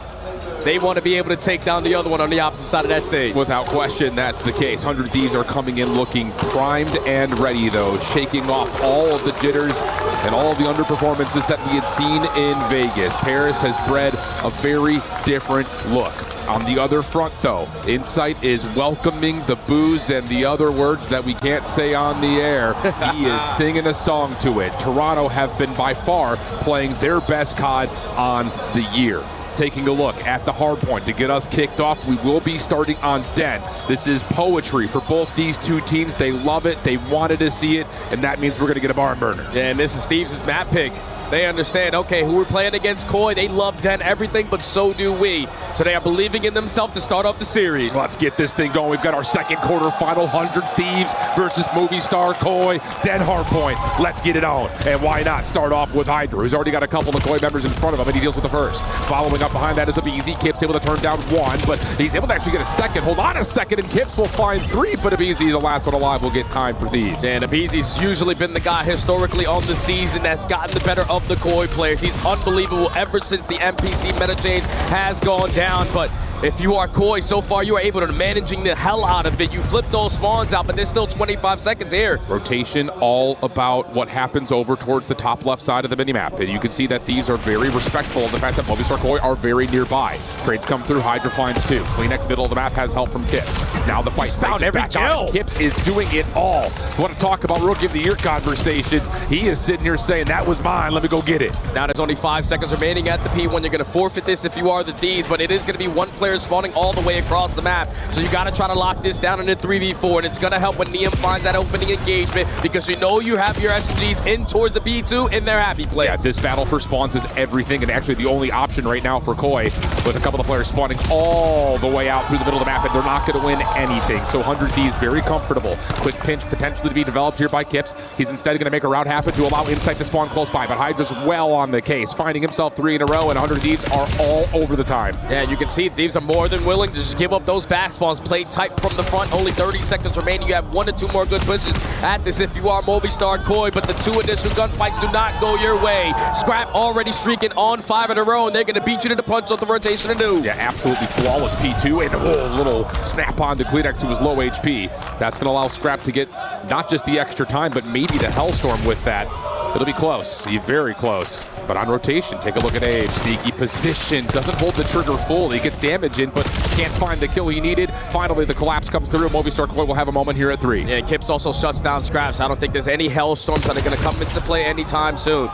they want to be able to take down the other one on the opposite side of that stage. Without question, that's the case. 100 Thieves are coming in looking primed and ready, though, shaking off all of the jitters and all of the underperformances that we had seen in Vegas. Paris has bred a very different look. On the other front, though, Insight is welcoming the booze and the other words that we can't say on the air. He is singing a song to it. Toronto have been by far playing their best COD on the year. Taking a look at the hard point to get us kicked off, we will be starting on Den. This is poetry for both these two teams. They love it, they wanted to see it, and that means we're going to get a barn burner. Yeah, and this is Steve's map pick. They understand, okay, who we're playing against, Koi. They love Den everything, but so do we. So they are believing in themselves to start off the series. Let's get this thing going. We've got our second quarter final, 100 Thieves versus Movie Star Koi, Den Hardpoint. Let's get it on. And why not start off with Hydra, who's already got a couple of Koi members in front of him, and he deals with the first. Following up behind that is Abizi. Kip's able to turn down one, but he's able to actually get a second. Hold on a second, and Kips will find three, but Abizi, the last one alive, will get time for Thieves. And Abizi's usually been the guy historically on the season that's gotten the better of the Koi players. He's unbelievable ever since the NPC meta change has gone down, but if you are Koi, so far you are able to managing the hell out of it. You flip those spawns out, but there's still 25 seconds here. Rotation all about what happens over towards the top left side of the minimap. And you can see that Thieves are very respectful of the fact that Movistar Koi are very nearby. Trades come through, Hydra finds two. Kleenex middle of the map has help from Kips. Now the fight found every kill. Kips is doing it all. Want to talk about Rookie of the Year conversations? He is sitting here saying, that was mine, let me go get it. Now there's only 5 seconds remaining at the P1. You're going to forfeit this if you are the Thieves, but it is going to be one player spawning all the way across the map. So you got to try to lock this down in a 3v4, and it's going to help when Neum finds that opening engagement, because you know you have your SMGs in towards the B2 in their happy place. Yeah, this battle for spawns is everything, and actually the only option right now for Koi, with a couple of players spawning all the way out through the middle of the map, and they're not going to win anything. So 100 Thieves very comfortable. Quick pinch potentially to be developed here by Kips. He's instead going to make a route happen to allow Insight to spawn close by, but Hydra's well on the case, finding himself 3 in a row, and 100 Thieves are all over the time. Yeah, you can see Thieves are more than willing to just give up those back spawns, play tight from the front. Only 30 seconds remaining. You have 1 or 2 more good pushes at this if you are Movistar Koi, but the 2 initial gunfights do not go your way. Scrap already streaking on 5 in a row, and they're going to beat you to the punch on the rotation anew. Yeah, absolutely flawless P2, and a little snap on to Kleenex, who was low HP. That's going to allow Scrap to get not just the extra time, but maybe the Hellstorm with that. It'll be close, very close. But on rotation, take a look at Abe. Sneaky position, doesn't hold the trigger full. He gets damage in, but can't find the kill he needed. Finally, the collapse comes through. Movistar Koi will have a moment here at 3. Yeah, Kips also shuts down Scraps. I don't think there's any Hellstorms that are going to come into play anytime soon.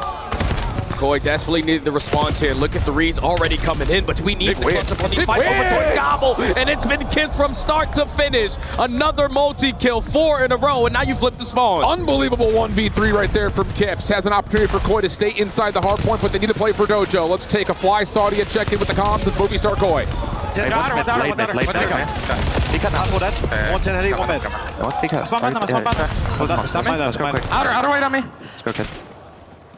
Koi desperately needed the response here. Look at the reads already coming in, but we need to clutch up on the fight over towards Gobble, and it's been Kips from start to finish. Another multi-kill, 4 in a row, and now you flip the spawn. Unbelievable 1v3 right there from Kips. Has an opportunity for Koi to stay inside the hard point, but they need to play for Dojo. Let's take a fly. Saudi and check in with the comms with Movistar Koi. Outer wait on me. Let's go, kid.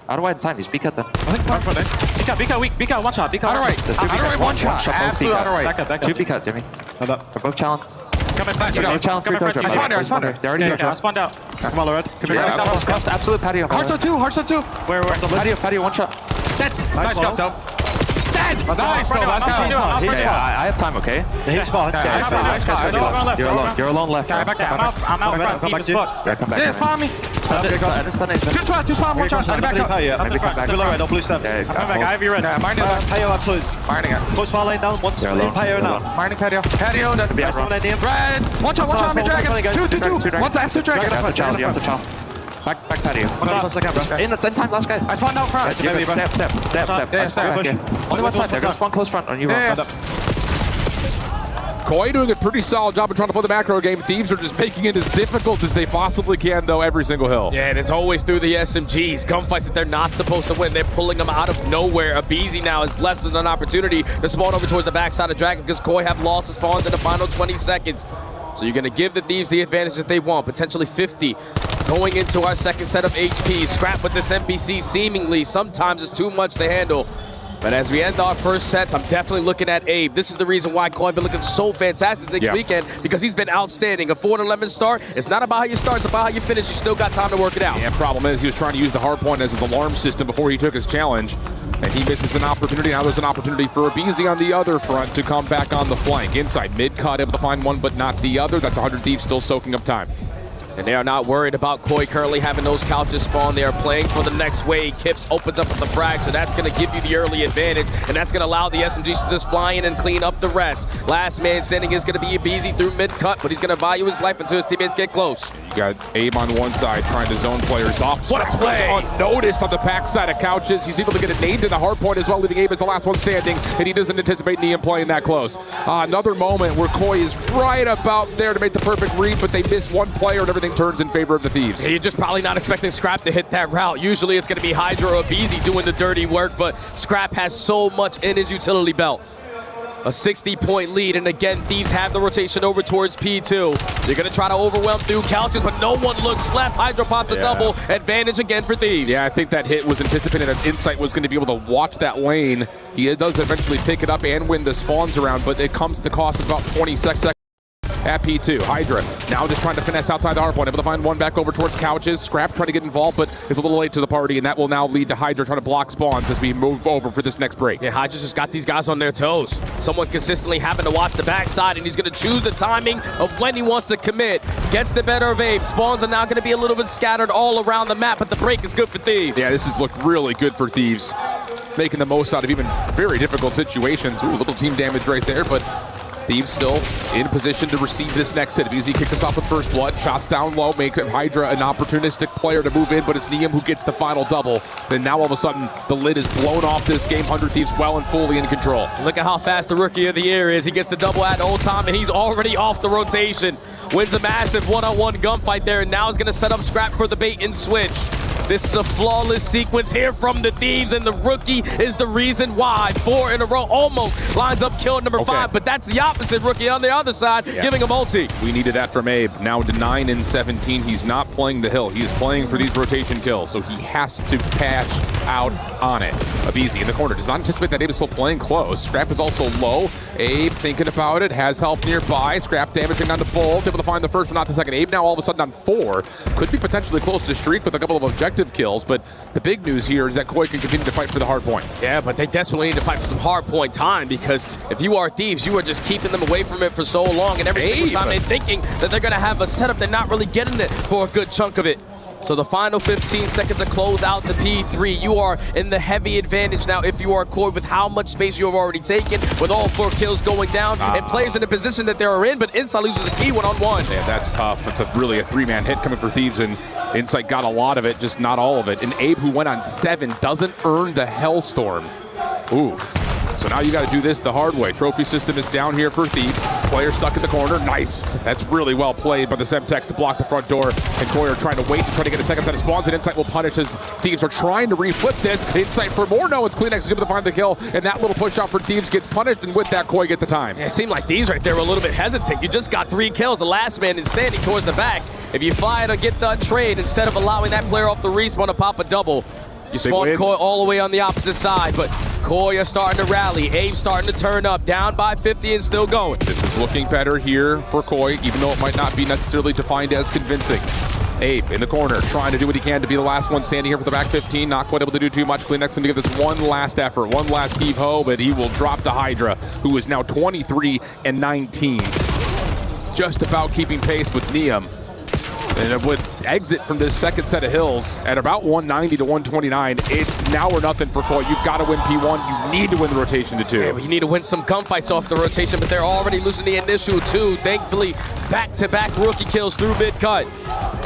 Outer wide time, he's BK then. BK weak, BK one shot, BK outer right, one shot. Absolute outer right. Back up. 2 BK, Jimmy. They're both challenge. Coming back, challenge 3 Dojo. I spawned there. They're already Dojo. I spawned out. Come on, Lorette. Cross absolute patio. Hearthstone 2. Where? Patio, one shot. Dead. Nice job, Tom. Dead! Nice! I have time, okay? He's spawned. You're alone left. I'm out. Come back to you. Come back. Yeah, spawn me. Two spawn, one shot. I'm back up. You're low right, blue steps. I'm back. I have you red. Patio, absolute. Mining it. Close spawn lane down. One patio now. Mining patio. Patio, then. Red. One shot, me dragon. Two. One to F2 dragon. You have to child. Back patio. In time, last guy. I spawned out front. Step. Only one side. They're gonna spawn close front on you. Koi doing a pretty solid job of trying to play the macro game. Thieves are just making it as difficult as they possibly can, though, every single hill. Yeah, and it's always through the SMGs. Gunfights that they're not supposed to win. They're pulling them out of nowhere. Abizi now is blessed with an opportunity to spawn over towards the backside of Dragon, because Koi have lost the spawns in the final 20 seconds. So you're going to give the Thieves the advantage that they want, potentially 50. Going into our second set of HP. Scrap with this NPC seemingly sometimes is too much to handle. But as we end our first sets, I'm definitely looking at Abe. This is the reason why Koi been looking so fantastic this weekend, because he's been outstanding. A 4-11 start. It's not about how you start, it's about how you finish. You still got time to work it out. Yeah, problem is he was trying to use the hard point as his alarm system before he took his challenge. And he misses an opportunity. Now there's an opportunity for EWC on the other front to come back on the flank. Inside, mid-cut, able to find one, but not the other. That's 100 Thieves still soaking up time. And they are not worried about Koi currently having those couches spawn. They are playing for the next wave. Kips opens up with the frag, so that's going to give you the early advantage, and that's going to allow the SMGs to just fly in and clean up the rest. Last man standing is going to be EWC through mid-cut, but he's going to value his life until his teammates get close. You got Abe on one side trying to zone players off. What a play! Unnoticed on the backside of couches. He's able to get a nade to the hard point as well, leaving Abe as the last one standing, and he doesn't anticipate Neum playing that close. Another moment where Koi is right about there to make the perfect read, but they miss one player and everything turns in favor of the Thieves. Yeah, you're just probably not expecting Scrap to hit that route. Usually it's going to be Hydra or EWC doing the dirty work, but Scrap has so much in his utility belt. A 60-point lead, and again, Thieves have the rotation over towards P2. They're going to try to overwhelm through couches, but no one looks left. Hydra pops a double. Advantage again for Thieves. Yeah, I think that hit was anticipated, that Insight was going to be able to watch that lane. He does eventually pick it up and win the spawns around, but it comes at the cost of about 20 seconds. At P2, Hydra now just trying to finesse outside the hard point, able to find one back over towards couches. Scrap trying to get involved, but is a little late to the party, and that will now lead to Hydra trying to block spawns as we move over for this next break. Yeah, Hydra just got these guys on their toes. Someone consistently having to watch the backside, and he's going to choose the timing of when he wants to commit. Gets the better of Abe. Spawns are now going to be a little bit scattered all around the map, but the break is good for Thieves. Yeah, this has looked really good for Thieves, making the most out of even very difficult situations. Ooh, little team damage right there, but Thieves still in position to receive this next hit. EWC kicks us off with first blood. Shots down low, make Hydra an opportunistic player to move in, but it's Neum who gets the final double. Then now all of a sudden, the lid is blown off this game. 100 Thieves well and fully in control. Look at how fast the Rookie of the Year is. He gets the double at old time, and he's already off the rotation. Wins a massive one-on-one gunfight there, and now is going to set up Scrap for the bait and switch. This is a flawless sequence here from the Thieves, and the Rookie is the reason why. 4 in a row, almost lines up kill number 5, but that's the opposite. Rookie on the other side, giving a multi. We needed that from Abe. Now to 9 and 17. He's not playing the hill. He is playing for these rotation kills, so he has to cash out on it. EWC in the corner. Does not anticipate that Abe is still playing close. Scrap is also low. Abe thinking about it, has help nearby. Scrap damaging on the Bolt, able to find the first but not the second. Abe now all of a sudden on 4. Could be potentially close to streak with a couple of objective kills, but the big news here is that Koi can continue to fight for the hard point. Yeah, but they desperately need to fight for some hard point time, because if you are Thieves, you are just keeping them away from it for so long, and every single time they're thinking that they're going to have a setup, they're not really getting it for a good chunk of it. So the final 15 seconds to close out the P3. You are in the heavy advantage now if you are Koi, with how much space you have already taken, with all 4 kills going down, and players in the position that they are in, but Insight loses a key one-on-one. Yeah, that's tough. It's really a 3-man hit coming for Thieves, and Insight got a lot of it, just not all of it. And Abe, who went on 7, doesn't earn the Hellstorm. Oof. So now you got to do this the hard way. Trophy system is down here for Thieves. Player stuck in the corner. Nice. That's really well played by the Semtex to block the front door. And Koi are trying to wait to try to get a second set of spawns, and Insight will punish as Thieves are trying to reflip this. Insight for more. No, it's CleanX is able to find the kill, and that little push out for Thieves gets punished, and with that, Koi get the time. Yeah, it seemed like Thieves right there were a little bit hesitant. You just got 3 kills. The last man is standing towards the back. If you fly to get the trade instead of allowing that player off the respawn to pop a double, you spawn Koi all the way on the opposite side, but Koi are starting to rally. Abe starting to turn up, down by 50 and still going. This is looking better here for Koi, even though it might not be necessarily defined as convincing. Abe in the corner, trying to do what he can to be the last one standing here for the back 15. Not quite able to do too much. CleanX going to give this one last effort, one last heave-ho, but he will drop to Hydra, who is now 23 and 19. Just about keeping pace with Neum. And it would exit from this second set of hills at about 190 to 129. It's now or nothing for Koi. You've got to win P1. You need to win the rotation to 2. Yeah, you need to win some gunfights off the rotation, but they're already losing the initial 2. Thankfully, back-to-back rookie kills through mid-cut.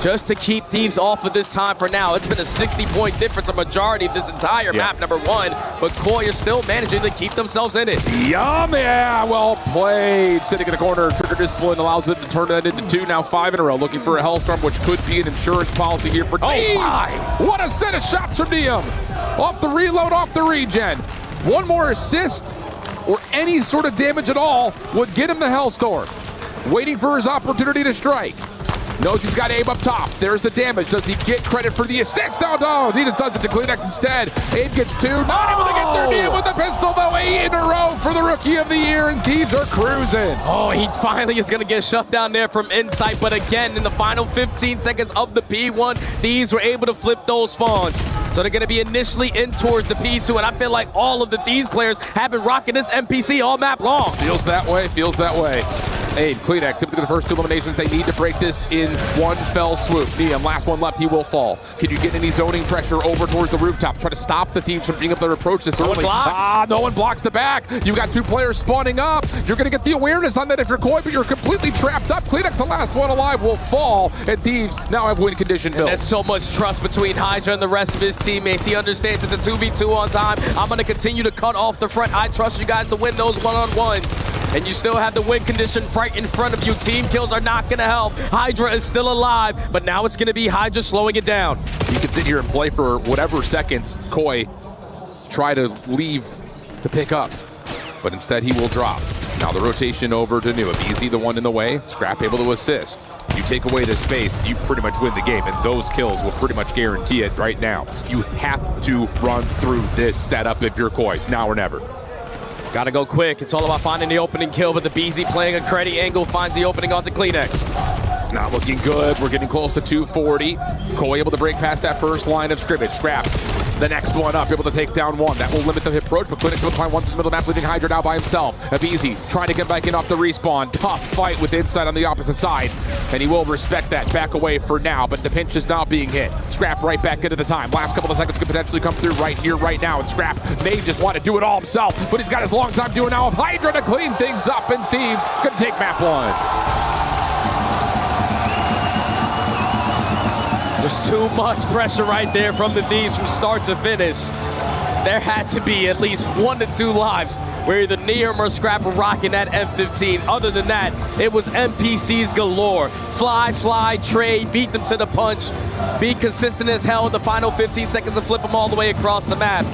Just to keep Thieves off of this time for now. It's been a 60-point difference, a majority of this entire map, number 1. But Koi is still managing to keep themselves in it. Yum, yeah, well played. Sitting in the corner, trigger discipline allows them to turn that into 2, now 5 in a row. Looking for a Hellstorm, which could be an insurance policy here for Thieves. My. What a set of shots from Neum. Off the reload, off the regen. One more assist or any sort of damage at all would get him the Hellstorm. Waiting for his opportunity to strike. Knows he's got Abe up top. There's the damage. Does he get credit for the assist? No, he just does it to CleanX instead. Abe gets 2. Not able to get through Neum with the pistol, though. 8 in a row for the Rookie of the Year, and Thieves are cruising. Oh, he finally is going to get shut down there from Insight, but again, in the final 15 seconds of the P1, Thieves were able to flip those spawns. So they're going to be initially in towards the P2, and I feel like all of the Thieves players have been rocking this NPC all map long. Feels that way, feels that way. Abe, Kleenex, simply the first 2 eliminations. They need to break this in one fell swoop. Niam, last one left, he will fall. Can you get any zoning pressure over towards the rooftop? Try to stop the Thieves from being able to approach this early. No one blocks the back. You've got 2 players spawning up. You're going to get the awareness on that if you're Koi, but you're completely trapped up. Kleenex, the last one alive, will fall, and Thieves now have win condition built. There's so much trust between Hydra and the rest of his teammates. He understands it's a 2v2 on time. I'm going to continue to cut off the front. I trust you guys to win those one-on-ones. And you still have the win condition right in front of you. Team kills are not going to help. Hydra is still alive, but now it's going to be Hydra slowing it down. You can sit here and play for whatever seconds Koi try to leave to pick up, but instead he will drop. Now the rotation over to New. Easy, the one in the way. Scrap able to assist. You take away the space, you pretty much win the game, and those kills will pretty much guarantee it right now. You have to run through this setup if you're Koi, now or never. Gotta go quick. It's all about finding the opening kill, but the BZ playing a credit angle finds the opening onto Kleenex. Not looking good. We're getting close to 240. Koi able to break past that first line of scrimmage. Scrap the next one up, able to take down one. That will limit the approach, but Kleenex will find one to the middle map, leaving Hydra now by himself. Abizi trying to get back in off the respawn. Tough fight with inside on the opposite side, and he will respect that. Back away for now, but the pinch is now being hit. Scrap right back into the time. Last couple of seconds could potentially come through right here, right now, and Scrap may just want to do it all himself, but he's got his long time doing now of Hydra to clean things up, and Thieves gonna take map 1. There's too much pressure right there from the Thieves from start to finish. There had to be at least 1 to 2 lives where either Niam or Scrap were rocking that M15. Other than that, it was NPCs galore. Fly, trade, beat them to the punch, be consistent as hell in the final 15 seconds to flip them all the way across the map.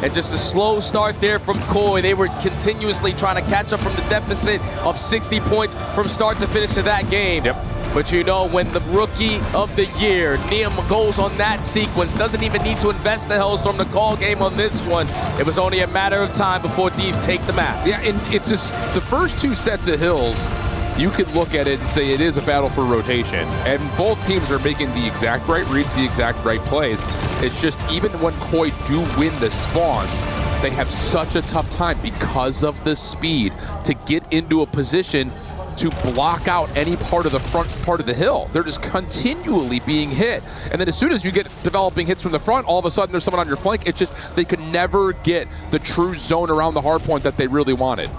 And just a slow start there from Koi. They were continuously trying to catch up from the deficit of 60 points from start to finish of that game. Yep. But you know, when the rookie of the year, Niam, goes on that sequence, doesn't even need to invest the Hellstorm to call game on this one. It was only a matter of time before Thieves take the map. Yeah, and it's just the first 2 sets of hills, you could look at it and say it is a battle for rotation. And both teams are making the exact right reads, the exact right plays. It's just even when Koi do win the spawns, they have such a tough time because of the speed to get into a position to block out any part of the front part of the hill. They're just continually being hit. And then as soon as you get developing hits from the front, all of a sudden there's someone on your flank. It's just, they could never get the true zone around the hard point that they really wanted.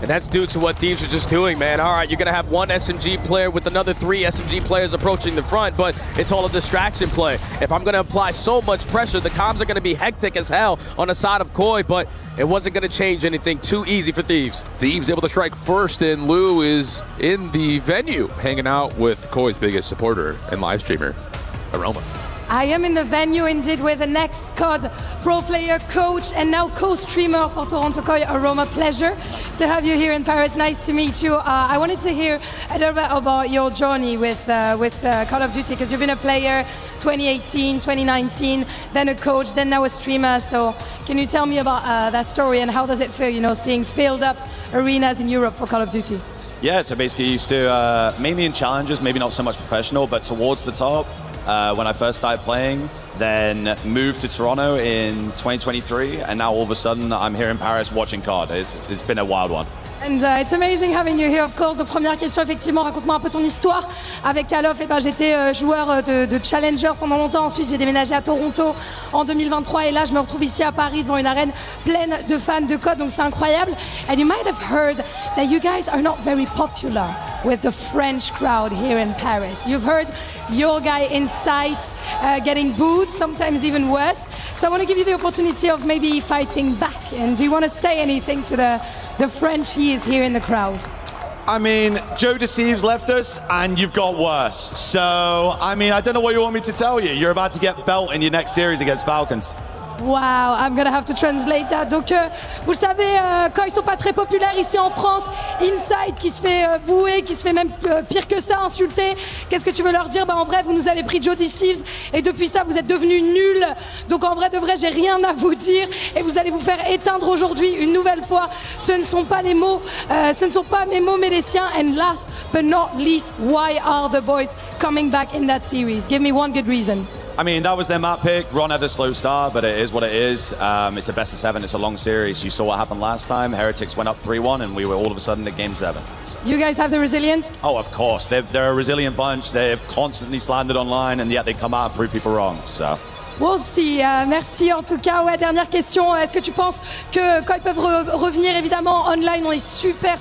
And that's due to what Thieves are just doing, man. All right, you're going to have 1 SMG player with another 3 SMG players approaching the front, but it's all a distraction play. If I'm going to apply so much pressure, the comms are going to be hectic as hell on the side of Koi, but it wasn't going to change anything. Too easy for Thieves. Thieves able to strike first, and Lou is in the venue, hanging out with Koi's biggest supporter and live streamer, Aroma. I am in the venue indeed with the next COD pro player, coach, and now co-streamer for Toronto Koi, Aroma. Pleasure to have you here in Paris. Nice to meet you. I wanted to hear a little bit about your journey with Call of Duty, because you've been a player 2018, 2019, then a coach, then now a streamer. So can you tell me about that story, and how does it feel, you know, seeing filled up arenas in Europe for Call of Duty? Yeah, so basically used to, mainly in challenges, maybe not so much professional, but towards the top. When I first started playing, then moved to Toronto in 2023, and now all of a sudden I'm here in Paris watching COD. It's been a wild one. And it's amazing having you here, of course. Donc, première question, effectivement, raconte-moi un peu ton histoire avec Call of. J'étais joueur de Challenger pendant longtemps. Ensuite, j'ai déménagé à Toronto en 2023. Et là, je me retrouve ici à Paris devant une arène pleine de fans de COD. Donc, c'est incroyable. And you might have heard that you guys are not very popular with the French crowd here in Paris. You've heard your guy in sight getting booed, sometimes even worse. So I want to give you the opportunity of maybe fighting back. And do you want to say anything to the Frenchies here in the crowd? I mean, Joe Deceives left us, and you've got worse. So, I mean, I don't know what you want me to tell you. You're about to get belt in your next series against Falcons. Wow, I'm gonna have to translate that. Donc, vous le savez, quand ils sont pas très populaires ici en France, Inside qui se fait bouer, qui se fait même pire que ça, insulter. Qu'est-ce que tu veux leur dire? En vrai, vous nous avez pris Joe Deceives et depuis ça, vous êtes devenus nuls. Donc, en vrai de vrai, j'ai rien à vous dire et vous allez vous faire éteindre aujourd'hui une nouvelle fois. Ce ne sont pas les mots, ce ne sont pas mes mots, mais les siens. And last but not least, why are the boys coming back in that series? Give me one good reason. I mean, that was their map pick. Ron had a slow start, but it is what it is. It's a best of 7. It's a long series. You saw what happened last time. Heretics went up 3-1, and we were all of a sudden at game 7. You guys have the resilience? Oh, of course. They're a resilient bunch. They've constantly slandered online, and yet they come out and prove people wrong. So. We'll see. Merci en tout cas. Ouais, dernière question. Est-ce que tu penses que quand ils peuvent revenir, évidemment, online, on est super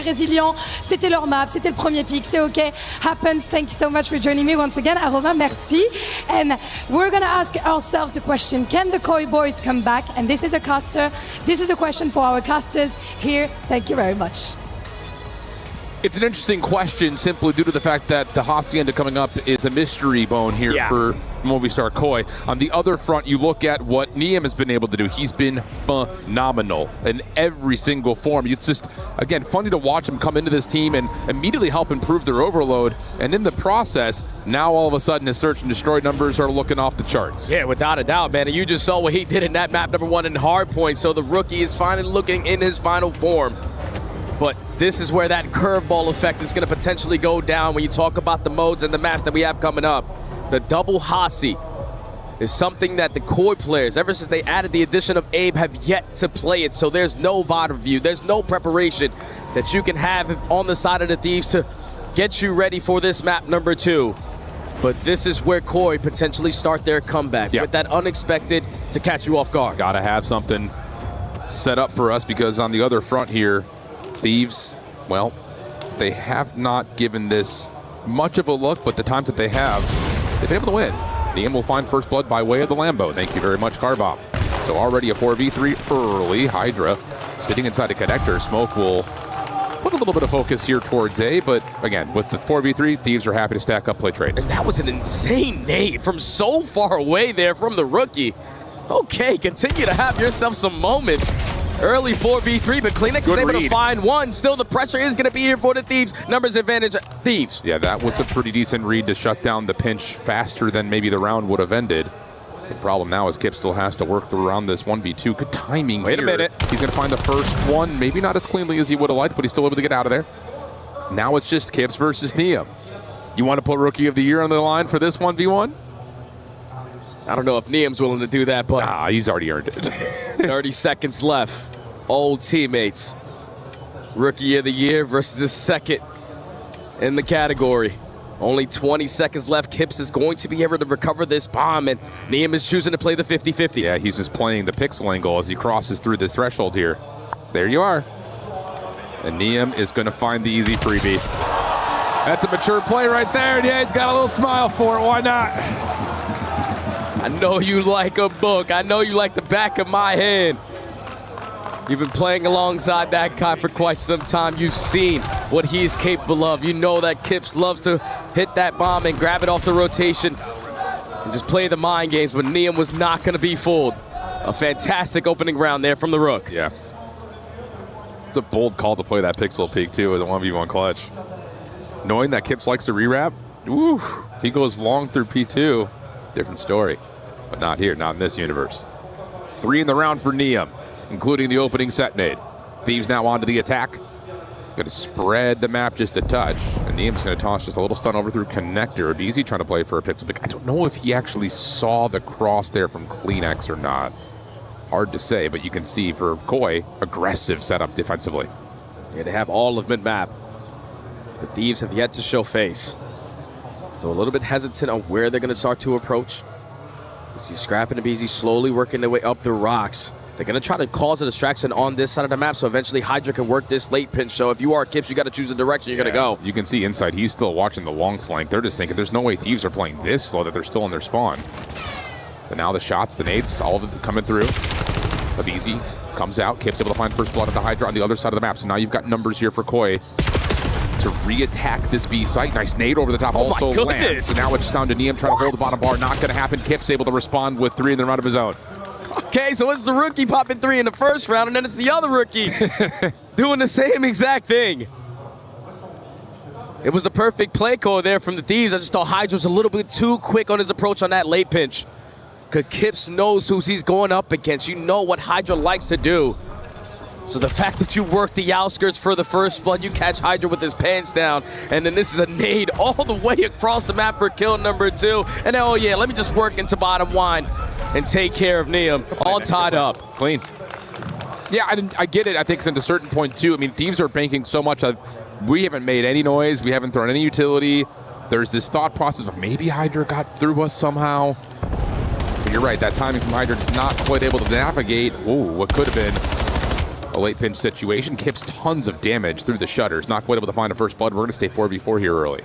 résilient. C'était leur map, c'était le premier pick, c'est OK. Happens. Thank you so much for joining me once again. Aroma, merci. And we're going to ask ourselves the question, can the Koi boys come back? And this is a caster. This is a question for our casters here. Thank you very much. It's an interesting question simply due to the fact that the Hacienda coming up is a mystery bone here for Movistar Koi. On the other front, you look at what Niam has been able to do. He's been phenomenal in every single form. It's just, again, funny to watch him come into this team and immediately help improve their overload. And in the process, now all of a sudden his search and destroy numbers are looking off the charts. Yeah, without a doubt, man. And you just saw what he did in that map number 1 in Hardpoint. So the rookie is finally looking in his final form. But this is where that curveball effect is going to potentially go down when you talk about the modes and the maps that we have coming up. The double Hasi is something that the Koi players, ever since they added the addition of Abe, have yet to play it. So there's no VOD review, there's no preparation that you can have on the side of the Thieves to get you ready for this map number 2. But this is where Koi potentially start their comeback with that unexpected to catch you off guard. Gotta have something set up for us because on the other front here, Thieves, well, they have not given this much of a look, but the times that they have, they've been able to win. Niam will find first blood by way of the Lambo. Thank you very much, Carbomb. So already a 4v3 early. Hydra sitting inside a connector. Smoke will put a little bit of focus here towards A, but again, with the 4v3, Thieves are happy to stack up, play trades. And that was an insane nade from so far away there from the rookie. Okay, continue to have yourself some moments. Early 4v3, but Kleenex is able to find one. Still, the pressure is going to be here for the Thieves. Numbers advantage, Thieves. Yeah, that was a pretty decent read to shut down the pinch faster than maybe the round would have ended. The problem now is Kip still has to work through around this 1v2. Good timing Wait here. a minute. He's going to find the first one. Maybe not as cleanly as he would have liked, but he's still able to get out of there. Now it's just Kips versus Niam. You want to put Rookie of the Year on the line for this 1v1? I don't know if Niam's willing to do that, but... Nah, he's already earned it. 30 seconds left. Old teammates. Rookie of the Year versus the second in the category. Only 20 seconds left. Kips is going to be able to recover this bomb, and Niam is choosing to play the 50-50. Yeah, he's just playing the pixel angle as he crosses through this threshold here. There you are. And Niam is going to find the easy freebie. That's a mature play right there, and yeah, he's got a little smile for it. Why not? I know you like a book. I know you like the back of my hand. You've been playing alongside that guy for quite some time. You've seen what he's capable of. You know that Kips loves to hit that bomb and grab it off the rotation and just play the mind games, but Niam was not going to be fooled. A fantastic opening round there from the Rook. Yeah. It's a bold call to play that pixel peek, too, as a 1v1 clutch. Knowing that Kips likes to rewrap, woo, he goes long through P2. Different story, but not here, not in this universe. 3 in the round for Niam, including the opening set nade. Thieves now onto the attack. Going to spread the map just a touch. And Niam's going to toss just a little stun over through connector. Easy trying to play for a pixel pick. I don't know if he actually saw the cross there from Kleenex or not. Hard to say, but you can see for Koi, aggressive setup defensively. Yeah, they have all of mid-map. The Thieves have yet to show face. Still a little bit hesitant on where they're going to start to approach. You see Scrap and Abizi slowly working their way up the rocks. They're going to try to cause a distraction on this side of the map, so eventually Hydra can work this late pinch. So if you are Kips, you got to choose the direction you're going to go. You can see inside, he's still watching the long flank. They're just thinking there's no way Thieves are playing this slow that they're still in their spawn. But now the shots, the nades, all of it coming through. Abizi comes out. Kips able to find first blood at the Hydra on the other side of the map. So now you've got numbers here for Koi to re-attack this B site. Nice nade over the top, also lands. So now it's down to Niam trying to hold the bottom bar. Not going to happen. Kips able to respond with 3 in the round of his own. Okay, so it's the rookie popping 3 in the first round, and then it's the other rookie doing the same exact thing. It was the perfect play call there from the Thieves. I just thought Hydra was a little bit too quick on his approach on that late pinch. Because Kips knows who he's going up against. You know what Hydra likes to do. So the fact that you work the outskirts for the first blood, you catch Hydra with his pants down, and then this is a nade all the way across the map for kill number 2. And oh yeah, let me just work into bottom wine and take care of Neum. All tied up. Clean. Yeah, I get it. I think at a certain point too. I mean, Thieves are banking so much of, we haven't made any noise, we haven't thrown any utility. There's this thought process of maybe Hydra got through us somehow. But you're right, that timing from Hydra is not quite able to navigate. Ooh, what could have been a late pinch situation. Kips tons of damage through the shutters. Not quite able to find a first blood. We're going to stay 4v4 here early.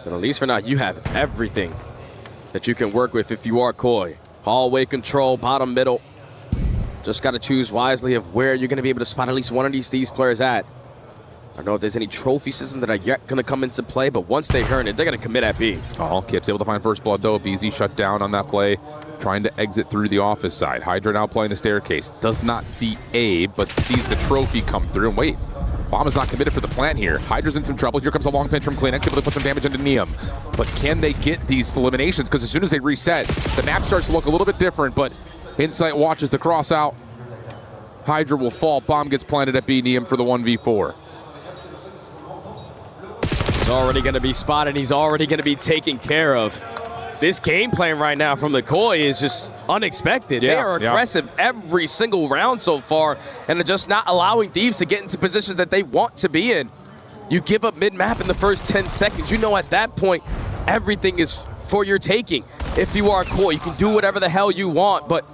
But at least for now, you have everything that you can work with if you are Koi. Hallway control, bottom, middle. Just got to choose wisely of where you're going to be able to spot at least one of these Thieves players at. I don't know if there's any trophy system that are yet going to come into play, but once they earn it, they're going to commit at B. Oh, Kip's able to find first blood, though. BZ shut down on that play, trying to exit through the office side. Hydra now playing the staircase. Does not see Abe, but sees the trophy come through. And wait, Bomb is not committed for the plant here. Hydra's in some trouble. Here comes a long pinch from Kleenex, able to put some damage into Neum. But can they get these eliminations? Because as soon as they reset, the map starts to look a little bit different, but Insight watches the cross out. Hydra will fall. Bomb gets planted at B. Neum for the 1v4. He's already going to be spotted. He's already going to be taken care of. This game plan right now from the Koi is just unexpected. They are aggressive every single round so far, and they're just not allowing Thieves to get into positions that they want to be in. You give up mid-map in the first 10 seconds. You know at that point, everything is for your taking. If you are Koi, you can do whatever the hell you want, but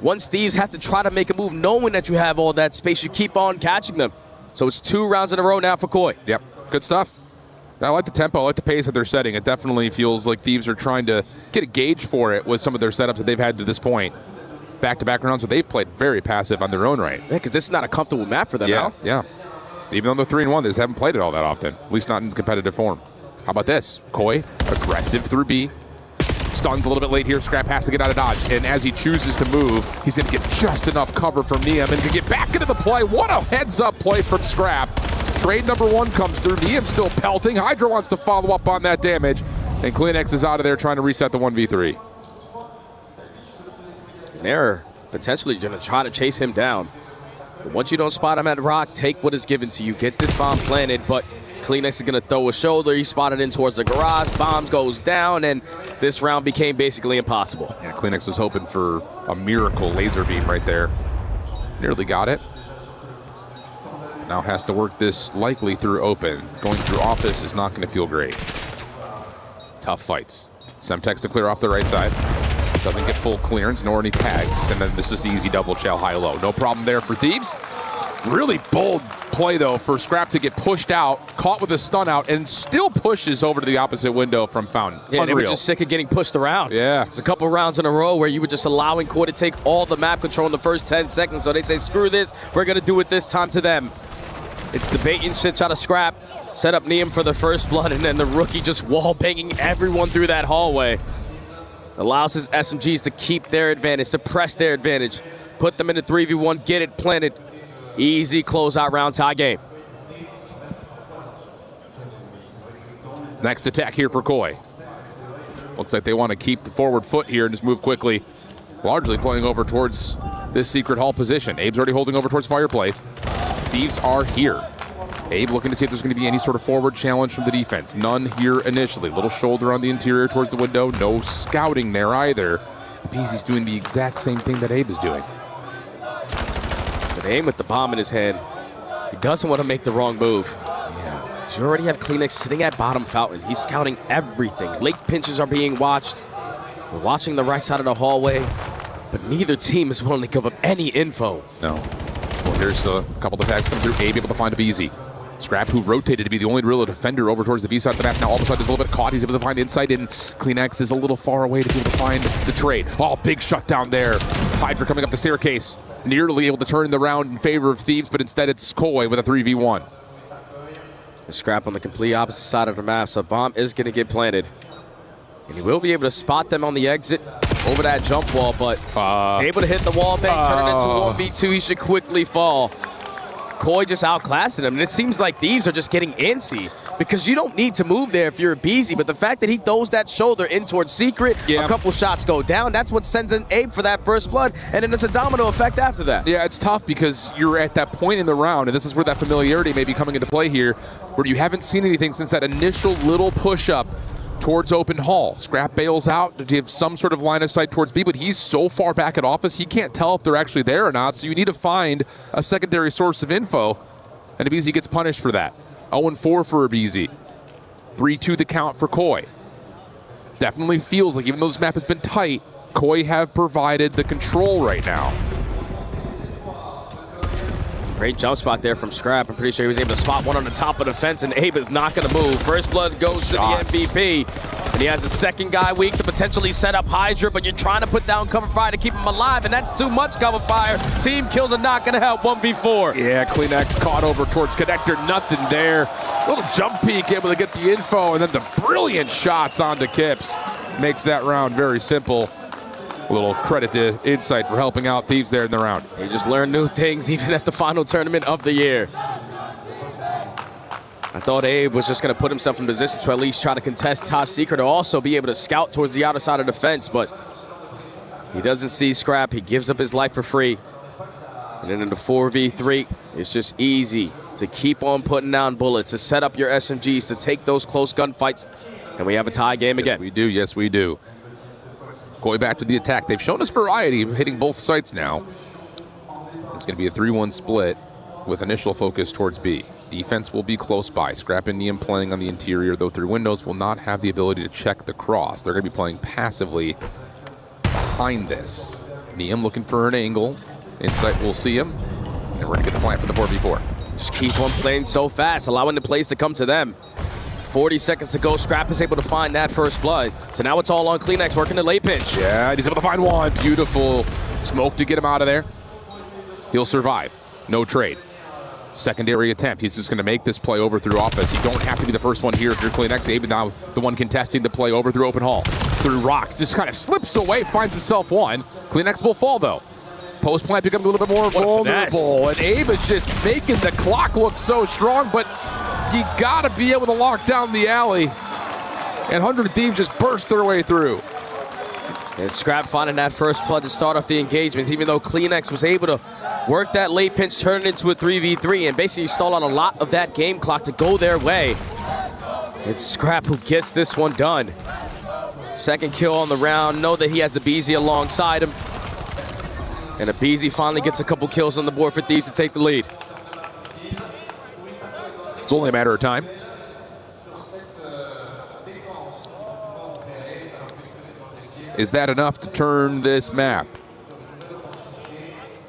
once Thieves have to try to make a move, knowing that you have all that space, you keep on catching them. So it's 2 rounds in a row now for Koi. Yep, good stuff. I like the tempo, I like the pace that they're setting. It definitely feels like Thieves are trying to get a gauge for it with some of their setups that they've had to this point. Back-to-back rounds where they've played very passive on their own right. Yeah, because this is not a comfortable map for them now. Yeah. Even though they're 3-1, they just haven't played it all that often, at least not in competitive form. How about this? Koi, aggressive through B. Stuns a little bit late here. Scrap has to get out of dodge. And as he chooses to move, he's going to get just enough cover from Neum and to get back into the play. What a heads-up play from Scrap. Trade number 1 comes through. Neum still pelting. Hydra wants to follow up on that damage. And Kleenex is out of there trying to reset the 1v3. They're potentially going to try to chase him down. But once you don't spot him at rock, take what is given to you. Get this bomb planted, but Kleenex is going to throw a shoulder. He spotted in towards the garage. Bombs goes down, and this round became basically impossible. Yeah, Kleenex was hoping for a miracle laser beam right there. Nearly got it. Now has to work this likely through open. Going through office is not going to feel great. Tough fights. Semtex to clear off the right side. Doesn't get full clearance, nor any tags. And then this is easy double shell high-low. No problem there for Thieves. Really bold play, though, for Scrap to get pushed out, caught with a stun out, and still pushes over to the opposite window from Fountain. Yeah, they were just sick of getting pushed around. Yeah. There's a couple rounds in a row where you were just allowing Koi to take all the map control in the first 10 seconds. So they say, screw this, we're going to do it this time to them. It's the bait and switch out of Scrap. Set up Neum for the first blood, and then the rookie just wall-banging everyone through that hallway. Allows his SMGs to keep their advantage, to press their advantage. Put them in a 3v1, get it planted. Easy closeout round, tie game. Next attack here for Koi. Looks like they want to keep the forward foot here and just move quickly. Largely playing over towards this secret hall position. Abe's already holding over towards fireplace. Thieves are here. Abe looking to see if there's going to be any sort of forward challenge from the defense. None here initially. Little shoulder on the interior towards the window. No scouting there either. BZ's doing the exact same thing that Abe is doing. But Abe with the bomb in his hand, he doesn't want to make the wrong move. Yeah. You already have Kleenex sitting at bottom Fountain. He's scouting everything. Late pinches are being watched. We're watching the right side of the hallway, but neither team is willing to give up any info. No. Well, here's a couple of attacks coming through. Abe able to find a BZ. Scrap, who rotated to be the only real defender over towards the B side of the map. Now all of a sudden is a little bit caught. He's able to find insight, and Kleenex is a little far away to be able to find the trade. Oh, big shutdown there. Hydra coming up the staircase. Nearly able to turn the round in favor of Thieves, but instead it's Koi with a 3v1. Scrap on the complete opposite side of the map, so bomb is going to get planted. And he will be able to spot them on the exit over that jump wall, but he's able to hit the wall bang, turn it into 1v2. He should quickly fall. Koi just outclassing him, and it seems like Thieves are just getting antsy. because you don't need to move there if you're a Beezy, but the fact that he throws that shoulder in towards Secret, a couple shots go down, that's what sends an Abe for that first blood, and then it's a domino effect after that. Yeah, it's tough because you're at that point in the round, and this is where that familiarity may be coming into play here, where you haven't seen anything since that initial little push-up towards open hall. Scrap bails out to give some sort of line of sight towards B, but he's so far back at office, he can't tell if they're actually there or not, so you need to find a secondary source of info, and Abizi gets punished for that. 0-4 for Abizi. 3-2 the count for Koi. Definitely feels like even though this map has been tight, Koi have provided the control right now. Great jump spot there from Scrap. I'm pretty sure he was able to spot one on the top of the fence, and Abe is not going to move. First blood goes to the MVP, and he has a second guy weak to potentially set up Hydra, but you're trying to put down cover fire to keep him alive, and that's too much cover fire. Team kills are not going to help. 1v4. Yeah, CleanX caught over towards Connector. Nothing there. Little jump peek, able to get the info, and then the brilliant shots onto Kips. Makes that round very simple. A little credit to Insight for helping out Thieves there in the round. He just learned new things even at the final tournament of the year. I thought Abe was just going to put himself in position to at least try to contest top secret or also be able to scout towards the outer side of the fence, but he doesn't see Scrap. He gives up his life for free. And then in the 4v3, it's just easy to keep on putting down bullets, to set up your SMGs, to take those close gunfights. And we have a tie game again. Yes, we do. Yes, we do. Going back to the attack. They've shown us variety, hitting both sites now. It's going to be a 3-1 split with initial focus towards B. Defense will be close by. Scrap and Neum playing on the interior, though through windows will not have the ability to check the cross. They're going to be playing passively behind this. Neum looking for an angle. Insight will see him. And we're going to get the plan for the 4v4. Just keep on playing so fast, allowing the plays to come to them. 40 seconds to go. Scrap is able to find that first blood. So now it's all on CleanX working the late pinch. Yeah, he's able to find one. Beautiful smoke to get him out of there. He'll survive. No trade. Secondary attempt. He's just going to make this play over through office. You don't have to be the first one here if you're CleanX. Abe now the one contesting the play over through open hall. Through rocks. Just kind of slips away, finds himself one. CleanX will fall though. Post plant becomes a little bit more vulnerable. And Abe is just making the clock look so strong, but you gotta be able to lock down the alley. And 100 Thieves just burst their way through. And Scrap finding that first blood to start off the engagements, even though CleanX was able to work that late pinch, turn it into a 3v3, and basically stall on a lot of that game clock to go their way. It's Scrap who gets this one done. Second kill on the round. Know that he has a Beezy alongside him. And Abizi finally gets a couple kills on the board for Thieves to take the lead. It's only a matter of time. Is that enough to turn this map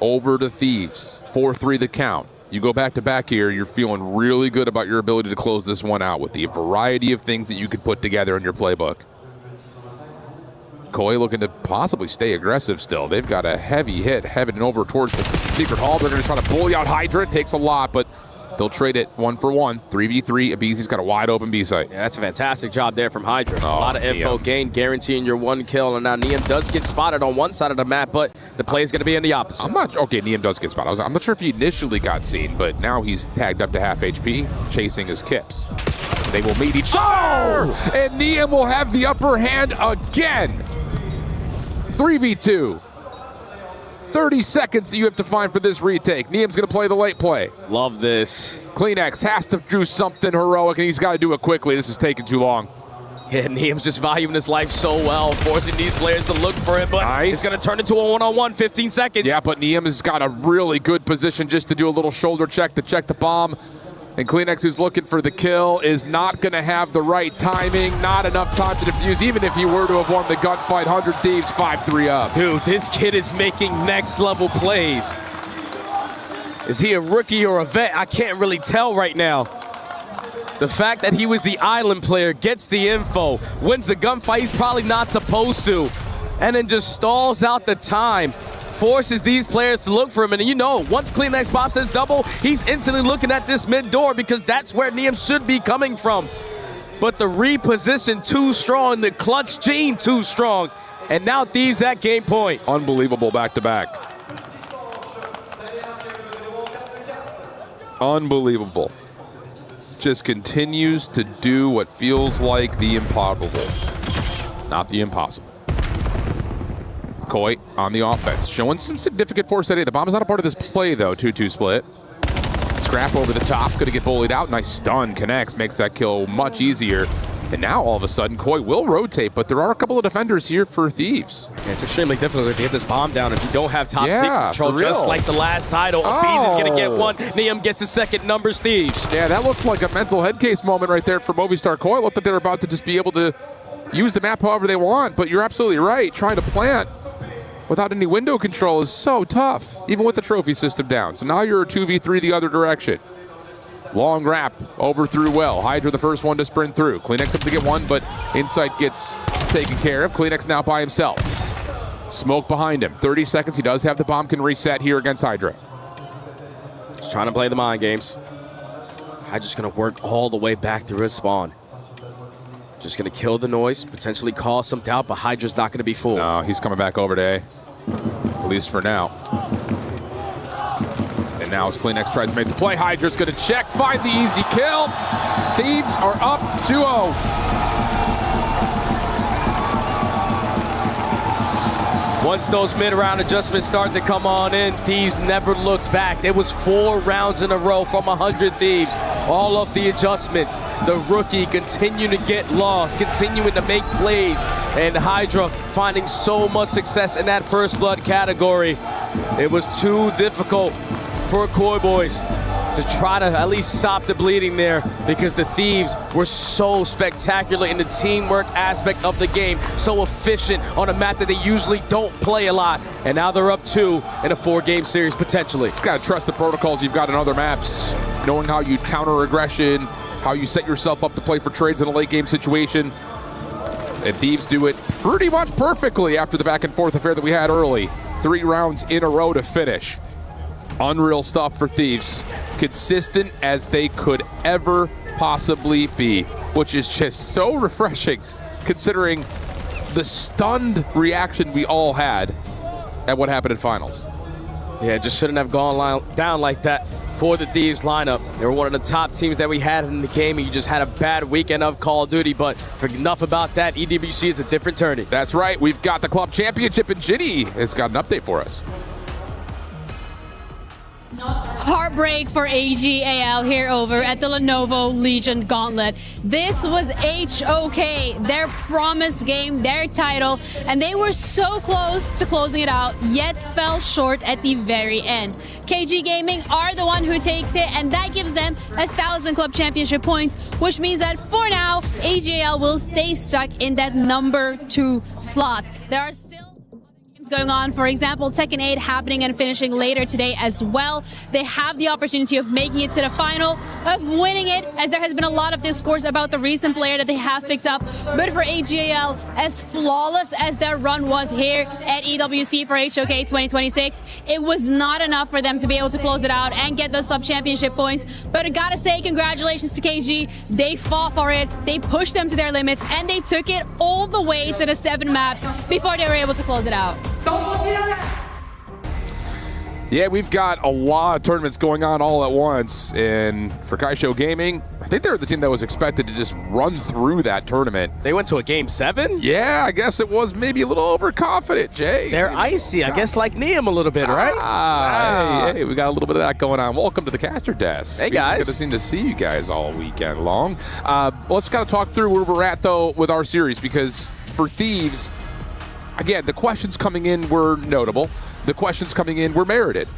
over to Thieves? 4-3 the count. You go back to back here, you're feeling really good about your ability to close this one out with the variety of things that you could put together in your playbook. Koi looking to possibly stay aggressive still. They've got a heavy hit heading over towards the secret hall. They're going to try to bully out Hydra. It takes a lot, but they'll trade it 1-for-1. 3v3. Abizi's got a wide open B site. Yeah, that's a fantastic job there from Hydra. A lot of info gained, guaranteeing your one kill. And now Neum does get spotted on one side of the map, but the play is going to be in the opposite. I'm not, okay, Neum does get spotted. I'm not sure if he initially got seen, but now he's tagged up to half HP, chasing his Kips. They will meet each other, and Neum will have the upper hand again. 3v2. 30 seconds that you have to find for this retake. Neum's going to play the late play. Love this. CleanX has to do something heroic, and he's got to do it quickly. This is taking too long. Yeah, Neum's just valuing his life so well, forcing these players to look for it, but he's going to turn into a one-on-one, 15 seconds. Yeah, but Neum has got a really good position just to do a little shoulder check to check the bomb. And CleanX, who's looking for the kill, is not going to have the right timing, not enough time to defuse, even if he were to have won the gunfight. 100 Thieves, 5-3 up. Dude, this kid is making next-level plays. Is he a rookie or a vet? I can't really tell right now. The fact that he was the island player, gets the info, wins the gunfight he's probably not supposed to, and then just stalls out the time. Forces these players to look for him, and you know, once CleanX Bob says double, he's instantly looking at this mid door because that's where Neum should be coming from. But the reposition too strong, the clutch gene too strong, and now Thieves at game point. Unbelievable back-to-back. Unbelievable. just continues to do what feels like the improbable, not the impossible. Koi on the offense, showing some significant force at A. The bomb is not a part of this play, though. 2-2 split. Scrap over the top, gonna get bullied out. Nice stun, connects, makes that kill much easier. And now, all of a sudden, Koi will rotate, but there are a couple of defenders here for Thieves. Yeah, it's extremely difficult to get this bomb down if you don't have top secret control, just like the last title. Bees is going to get one. Niam gets his second. Numbers Thieves. Yeah, that looked like a mental head case moment right there for Movistar Koi. It looked like they were about to just be able to use the map however they want, but you're absolutely right. Trying to plant without any window control is so tough, even with the trophy system down. So now you're a 2v3 the other direction. Long wrap over through well. Hydra the first one to sprint through. Kleenex up to get one, but Insight gets taken care of. Kleenex now by himself. Smoke behind him. 30 seconds. He does have the bomb. Can reset here against Hydra. Just trying to play the mind games. Hydra's going to work all the way back through his spawn. Just going to kill the noise, potentially cause some doubt, but Hydra's not going to be fooled. No, he's coming back over to A. At least for now. And now as Kleenex tries to make the play, Hydra's going to check, find the easy kill. Thieves are up 2-0. Once those mid-round adjustments start to come on in, Thieves never looked back. It was 4 rounds in a row from 100 Thieves. All of the adjustments, the rookie continuing to get lost, continuing to make plays, and Hydra finding so much success in that first blood category. It was too difficult for Koi Boys to try to at least stop the bleeding there, because the Thieves were so spectacular in the teamwork aspect of the game, so efficient on a map that they usually don't play a lot. And now they're up 2 in a 4-game series potentially. You've got to trust the protocols you've got in other maps, knowing how you counter aggression, how you set yourself up to play for trades in a late game situation. And Thieves do it pretty much perfectly after the back and forth affair that we had early. 3 rounds in a row to finish. Unreal stuff for Thieves. Consistent as they could ever possibly be, which is just so refreshing considering the stunned reaction we all had at what happened in finals. Yeah, it just shouldn't have gone down like that for the Thieves lineup. They were one of the top teams that we had in the game, and you just had a bad weekend of Call of Duty, but enough about that. EWC is a different tourney. That's right. We've got the Club Championship, and Ginny has got an update for us. Heartbreak for AGAL here over at the Lenovo Legion Gauntlet. This was HOK, their promised game, their title, and they were so close to closing it out, yet fell short at the very end. KG Gaming are the one who takes it, and that gives them 1,000 Club Championship points, which means that for now, AGAL will stay stuck in that number 2 slot. There are still going on. For example, Tekken 8 happening and finishing later today as well. They have the opportunity of making it to the final, of winning it, as there has been a lot of discourse about the recent player that they have picked up. But for AGAL, as flawless as their run was here at EWC for HOK 2026, it was not enough for them to be able to close it out and get those Club Championship points. But I gotta say, congratulations to KG. They fought for it, they pushed them to their limits, and they took it all the way to the 7 maps before they were able to close it out. Yeah, we've got a lot of tournaments going on all at once, and for Kaisho Gaming, I think they're the team that was expected to just run through that tournament. They went to a game 7? Yeah, I guess it was maybe a little overconfident, Jay. They're icy, I guess, like Niam a little bit, right? Hey, we got a little bit of that going on. Welcome to the caster desk. Hey, guys. Good to see you guys all weekend long. Let's kind of talk through where we're at, though, with our series, because for Thieves, again, the questions coming in were notable. The questions coming in were merited.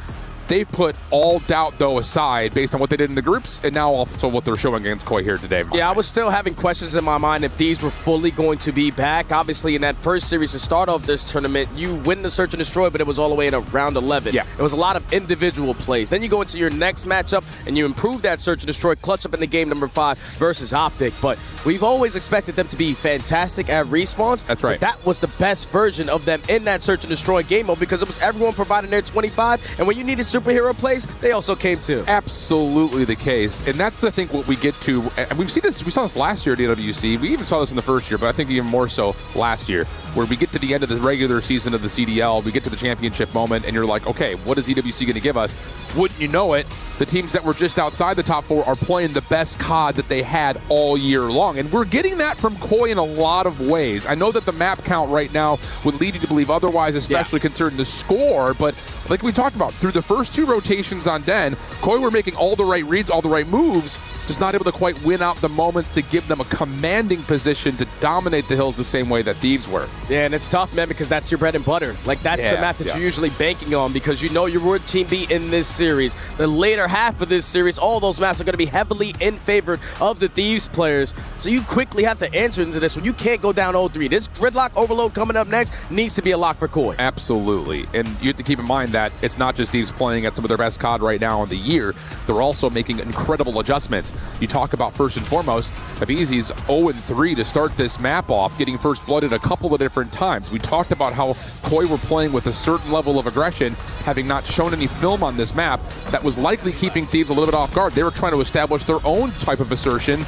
They've put all doubt, though, aside based on what they did in the groups, and now also what they're showing against Koi here today. Yeah, I was still having questions in my mind if these were fully going to be back. Obviously, in that first series to start off this tournament, you win the Search and Destroy, but it was all the way in round 11. Yeah. It was a lot of individual plays. Then you go into your next matchup, and you improve that Search and Destroy, clutch up in the game number 5 versus Optic. But we've always expected them to be fantastic at respawns. That's right. That was the best version of them in that Search and Destroy game mode, because it was everyone providing their 25, and when you needed superhero plays, they also came too. Absolutely the case, and that's I think what we get to, and we saw this last year at EWC. We even saw this in the first year, but I think even more so last year. where we get to the end of the regular season of the CDL, we get to the championship moment, and you're like, okay, what is EWC going to give us? Wouldn't you know it, the teams that were just outside the top 4 are playing the best COD that they had all year long. And we're getting that from Koi in a lot of ways. I know that the map count right now would lead you to believe otherwise, especially concerning the score, but like we talked about, through the first 2 rotations on Den, Koi were making all the right reads, all the right moves, just not able to quite win out the moments to give them a commanding position to dominate the hills the same way that Thieves were. Yeah, and it's tough, man, because that's your bread and butter. Like, that's the map that you're usually banking on, because you know you would Team B in this series. The later half of this series, all those maps are going to be heavily in favor of the Thieves players. So you quickly have to answer into this one. You can't go down 0-3. This gridlock overload coming up next needs to be a lock for Koi. Absolutely. And you have to keep in mind that it's not just Thieves playing at some of their best COD right now in the year. They're also making incredible adjustments. You talk about, first and foremost, Avizi's 0-3 to start this map off, getting first blooded a couple of different times. We talked about how Koi were playing with a certain level of aggression, having not shown any film on this map, that was likely keeping Thieves a little bit off guard. They were trying to establish their own type of assertion,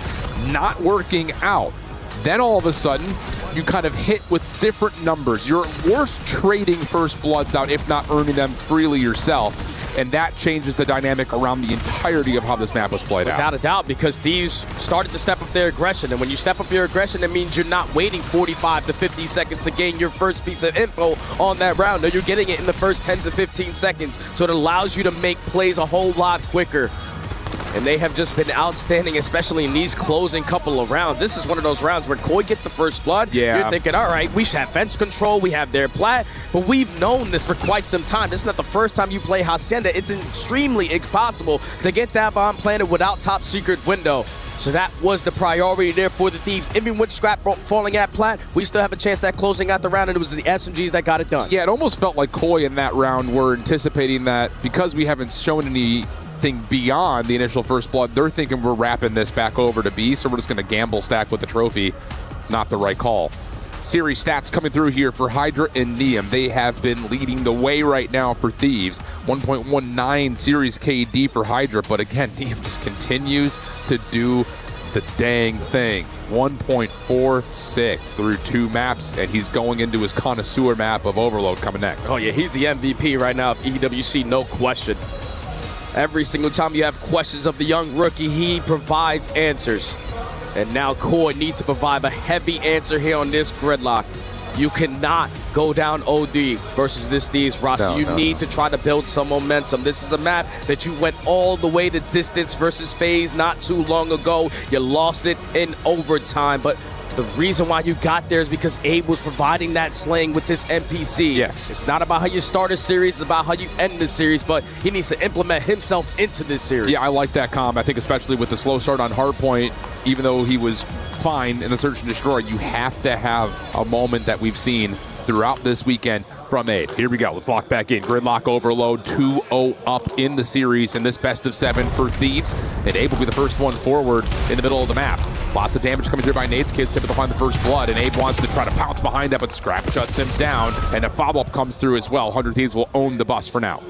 not working out. Then all of a sudden, you kind of hit with different numbers. You're at worst trading first bloods out, if not earning them freely yourself. And that changes the dynamic around the entirety of how this map was played out. Without a doubt, because Thieves started to step up their aggression. And when you step up your aggression, it means you're not waiting 45 to 50 seconds to gain your first piece of info on that round. No, you're getting it in the first 10 to 15 seconds. So it allows you to make plays a whole lot quicker. And they have just been outstanding, especially in these closing couple of rounds. This is one of those rounds where Koi get the first blood. Yeah. You're thinking, all right, we should have fence control. We have their plat. But we've known this for quite some time. This is not the first time you play Hacienda. It's extremely impossible to get that bomb planted without top secret window. So that was the priority there for the Thieves. Even with Scrap falling at plat, we still have a chance at closing out the round, and it was the SMGs that got it done. Yeah, it almost felt like Koi in that round were anticipating that because we haven't shown anything beyond the initial first blood, they're thinking we're wrapping this back over to B, so we're just going to gamble stack with the trophy. Not the right call. Series stats coming through here for Hydra and Neum. They have been leading the way right now for Thieves. 1.19 series KD for Hydra, but again, Neum just continues to do the dang thing. 1.46 through 2 maps, and he's going into his connoisseur map of Overload coming next. Oh yeah, he's the MVP right now of EWC, no question. Every single time you have questions of the young rookie, he provides answers. And now Koi needs to provide a heavy answer here on this gridlock. You cannot go down OD versus this Thieves roster. You need to try to build some momentum. This is a map that you went all the way to distance versus FaZe not too long ago. You lost it in overtime, but the reason why you got there is because Abe was providing that slaying with this NPC. Yes. It's not about how you start a series, it's about how you end the series, but he needs to implement himself into this series. Yeah, I like that comp. I think especially with the slow start on Hardpoint, even though he was fine in the Search and Destroy, you have to have a moment that we've seen throughout this weekend from Abe. Here we go. Let's lock back in. Gridlock overload 2-0 up in the series in this best of 7 for Thieves. And Abe will be the first one forward in the middle of the map. Lots of damage coming through by Nate's kids, able to find the first blood, and Abe wants to try to pounce behind that, but Scrap shuts him down, and a follow-up comes through as well. 100 Thieves will own the bus for now.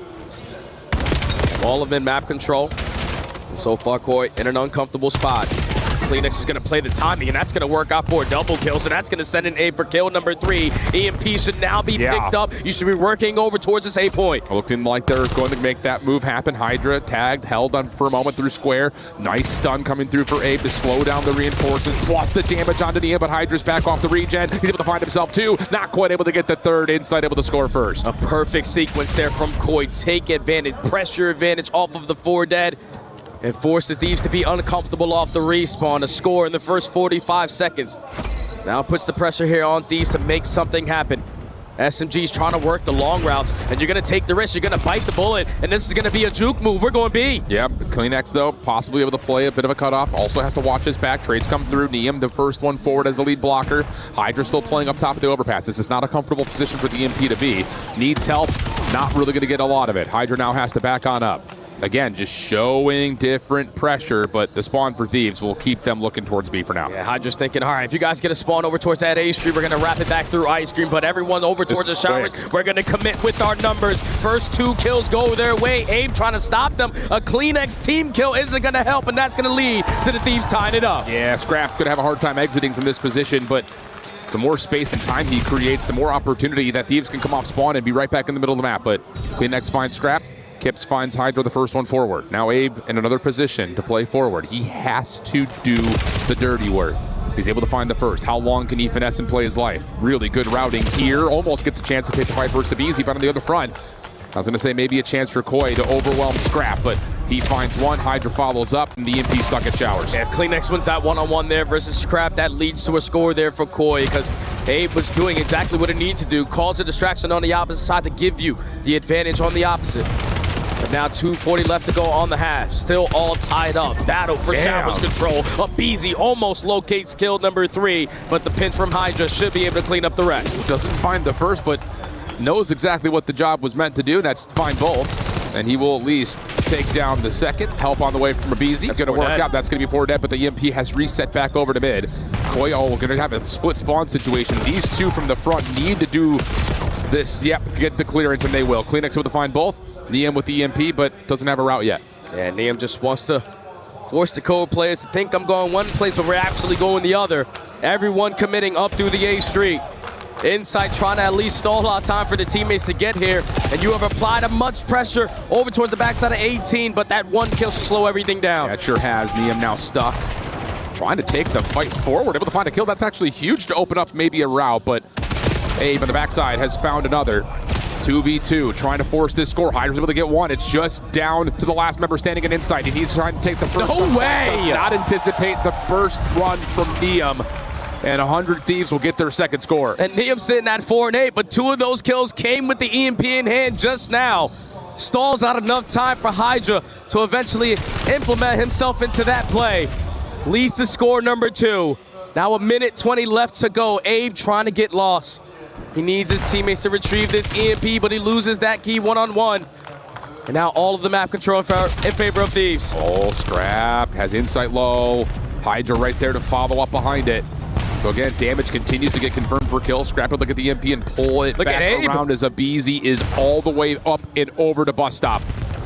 All of them in map control. And so far, Koi in an uncomfortable spot. Kleenex is going to play the timing, and that's going to work out for a double kill, so that's going to send in Abe for kill number 3. EMP should now be picked up. You should be working over towards this A point. Looking like they're going to make that move happen. Hydra tagged, held on for a moment through square. Nice stun coming through for Abe to slow down the reinforcements, plus the damage onto Nia, but Hydra's back off the regen. He's able to find himself 2. Not quite able to get the 3rd. Inside able to score first. A perfect sequence there from Koi. Take advantage, pressure advantage off of the 4 dead. And force the Thieves to be uncomfortable off the respawn. A score in the first 45 seconds. Now puts the pressure here on Thieves to make something happen. SMG's trying to work the long routes, and you're going to take the risk. You're going to bite the bullet, and this is going to be a juke move. We're going B. Yeah, Kleenex, though, possibly able to play a bit of a cutoff. Also has to watch his back. Trades come through. Neum, the first one forward as the lead blocker. Hydra still playing up top of the overpass. This is not a comfortable position for the EMP to be. Needs help. Not really going to get a lot of it. Hydra now has to back on up. Again, just showing different pressure, but the spawn for Thieves will keep them looking towards B for now. Yeah, Hydra's thinking, all right, if you guys get a spawn over towards that A street, we're going to wrap it back through Ice Cream, but everyone over towards the showers, we're going to commit with our numbers. First 2 kills go their way. Abe trying to stop them. A Kleenex team kill isn't going to help, and that's going to lead to the Thieves tying it up. Yeah, Scrap could have a hard time exiting from this position, but The more space and time he creates, the more opportunity that Thieves can come off spawn and be right back in the middle of the map. But CleanX finds Scrap. Kips finds Hydra, the first one forward. Now Abe in another position to play forward. He has to do the dirty work. He's able to find the first. How long can he finesse and play his life? Really good routing here. Almost gets a chance to take the fight versus Easy, but on the other front, I was going to say maybe a chance for Koi to overwhelm Scrap, but he finds one. Hydra follows up, and the EMP stuck at Showers. Yeah, if CleanX wins that one-on-one there versus Scrap, that leads to a score there for Koi, because Abe was doing exactly what it needs to do. Calls a distraction on the opposite side to give you the advantage on the opposite. But now 2:40 left to go on the half. Still all tied up. Battle for Showers control. Abizi almost locates kill number 3, but the pinch from Hydra should be able to clean up the rest. Doesn't find the first, but knows exactly what the job was meant to do. That's find both. And he will at least take down the second. Help on the way from Abizi. It's going to work out. That's going to be 4 dead, but the EMP has reset back over to mid. Koi, going to have a split spawn situation. These two from the front need to do this. Yep, get the clearance, and they will. CleanX able to find both. Niem with the EMP, but doesn't have a route yet. Yeah, Niem just wants to force the Code players to think I'm going one place, but we're actually going the other. Everyone committing up through the A Street. Inside trying to at least stall out time for the teammates to get here, and you have applied a much pressure over towards the backside of 18, but that one kill should slow everything down. That sure has. Niem now stuck. Trying to take the fight forward, able to find a kill. That's actually huge to open up maybe a route, but Abe on the backside has found another. 2v2, trying to force this score. Hydra's able to get one. It's just down to the last member standing in inside. He's trying to take the first. No way! Does not anticipate the first run from Niem. And 100 Thieves will get their second score. And Niem sitting at 4 and 8, but 2 of those kills came with the EMP in hand just now. Stalls out enough time for Hydra to eventually implement himself into that play. Leads to score number 2. Now 1:20 left to go. Abe trying to get lost. He needs his teammates to retrieve this EMP, but he loses that key one-on-one. And now all of the map control in favor of Thieves. Oh, Scrap has insight low. Hydra right there to follow up behind it. So again, damage continues to get confirmed for kills. Scrap will look at the EMP and pull it back around as Abizi is all the way up and over to bus stop.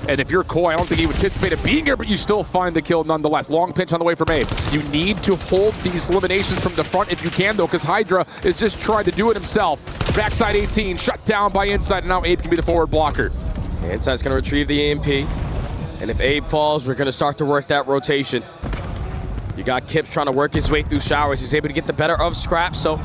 And if you're Koi, I don't think you anticipated being here, but you still find the kill nonetheless. Long pinch on the way from Abe. You need to hold these eliminations from the front if you can, though, because Hydra is just trying to do it himself. Backside 18, shut down by Inside, and now Abe can be the forward blocker. Inside's going to retrieve the EMP. And if Abe falls, we're going to start to work that rotation. You got Kips trying to work his way through Showers. He's able to get the better of Scrap, so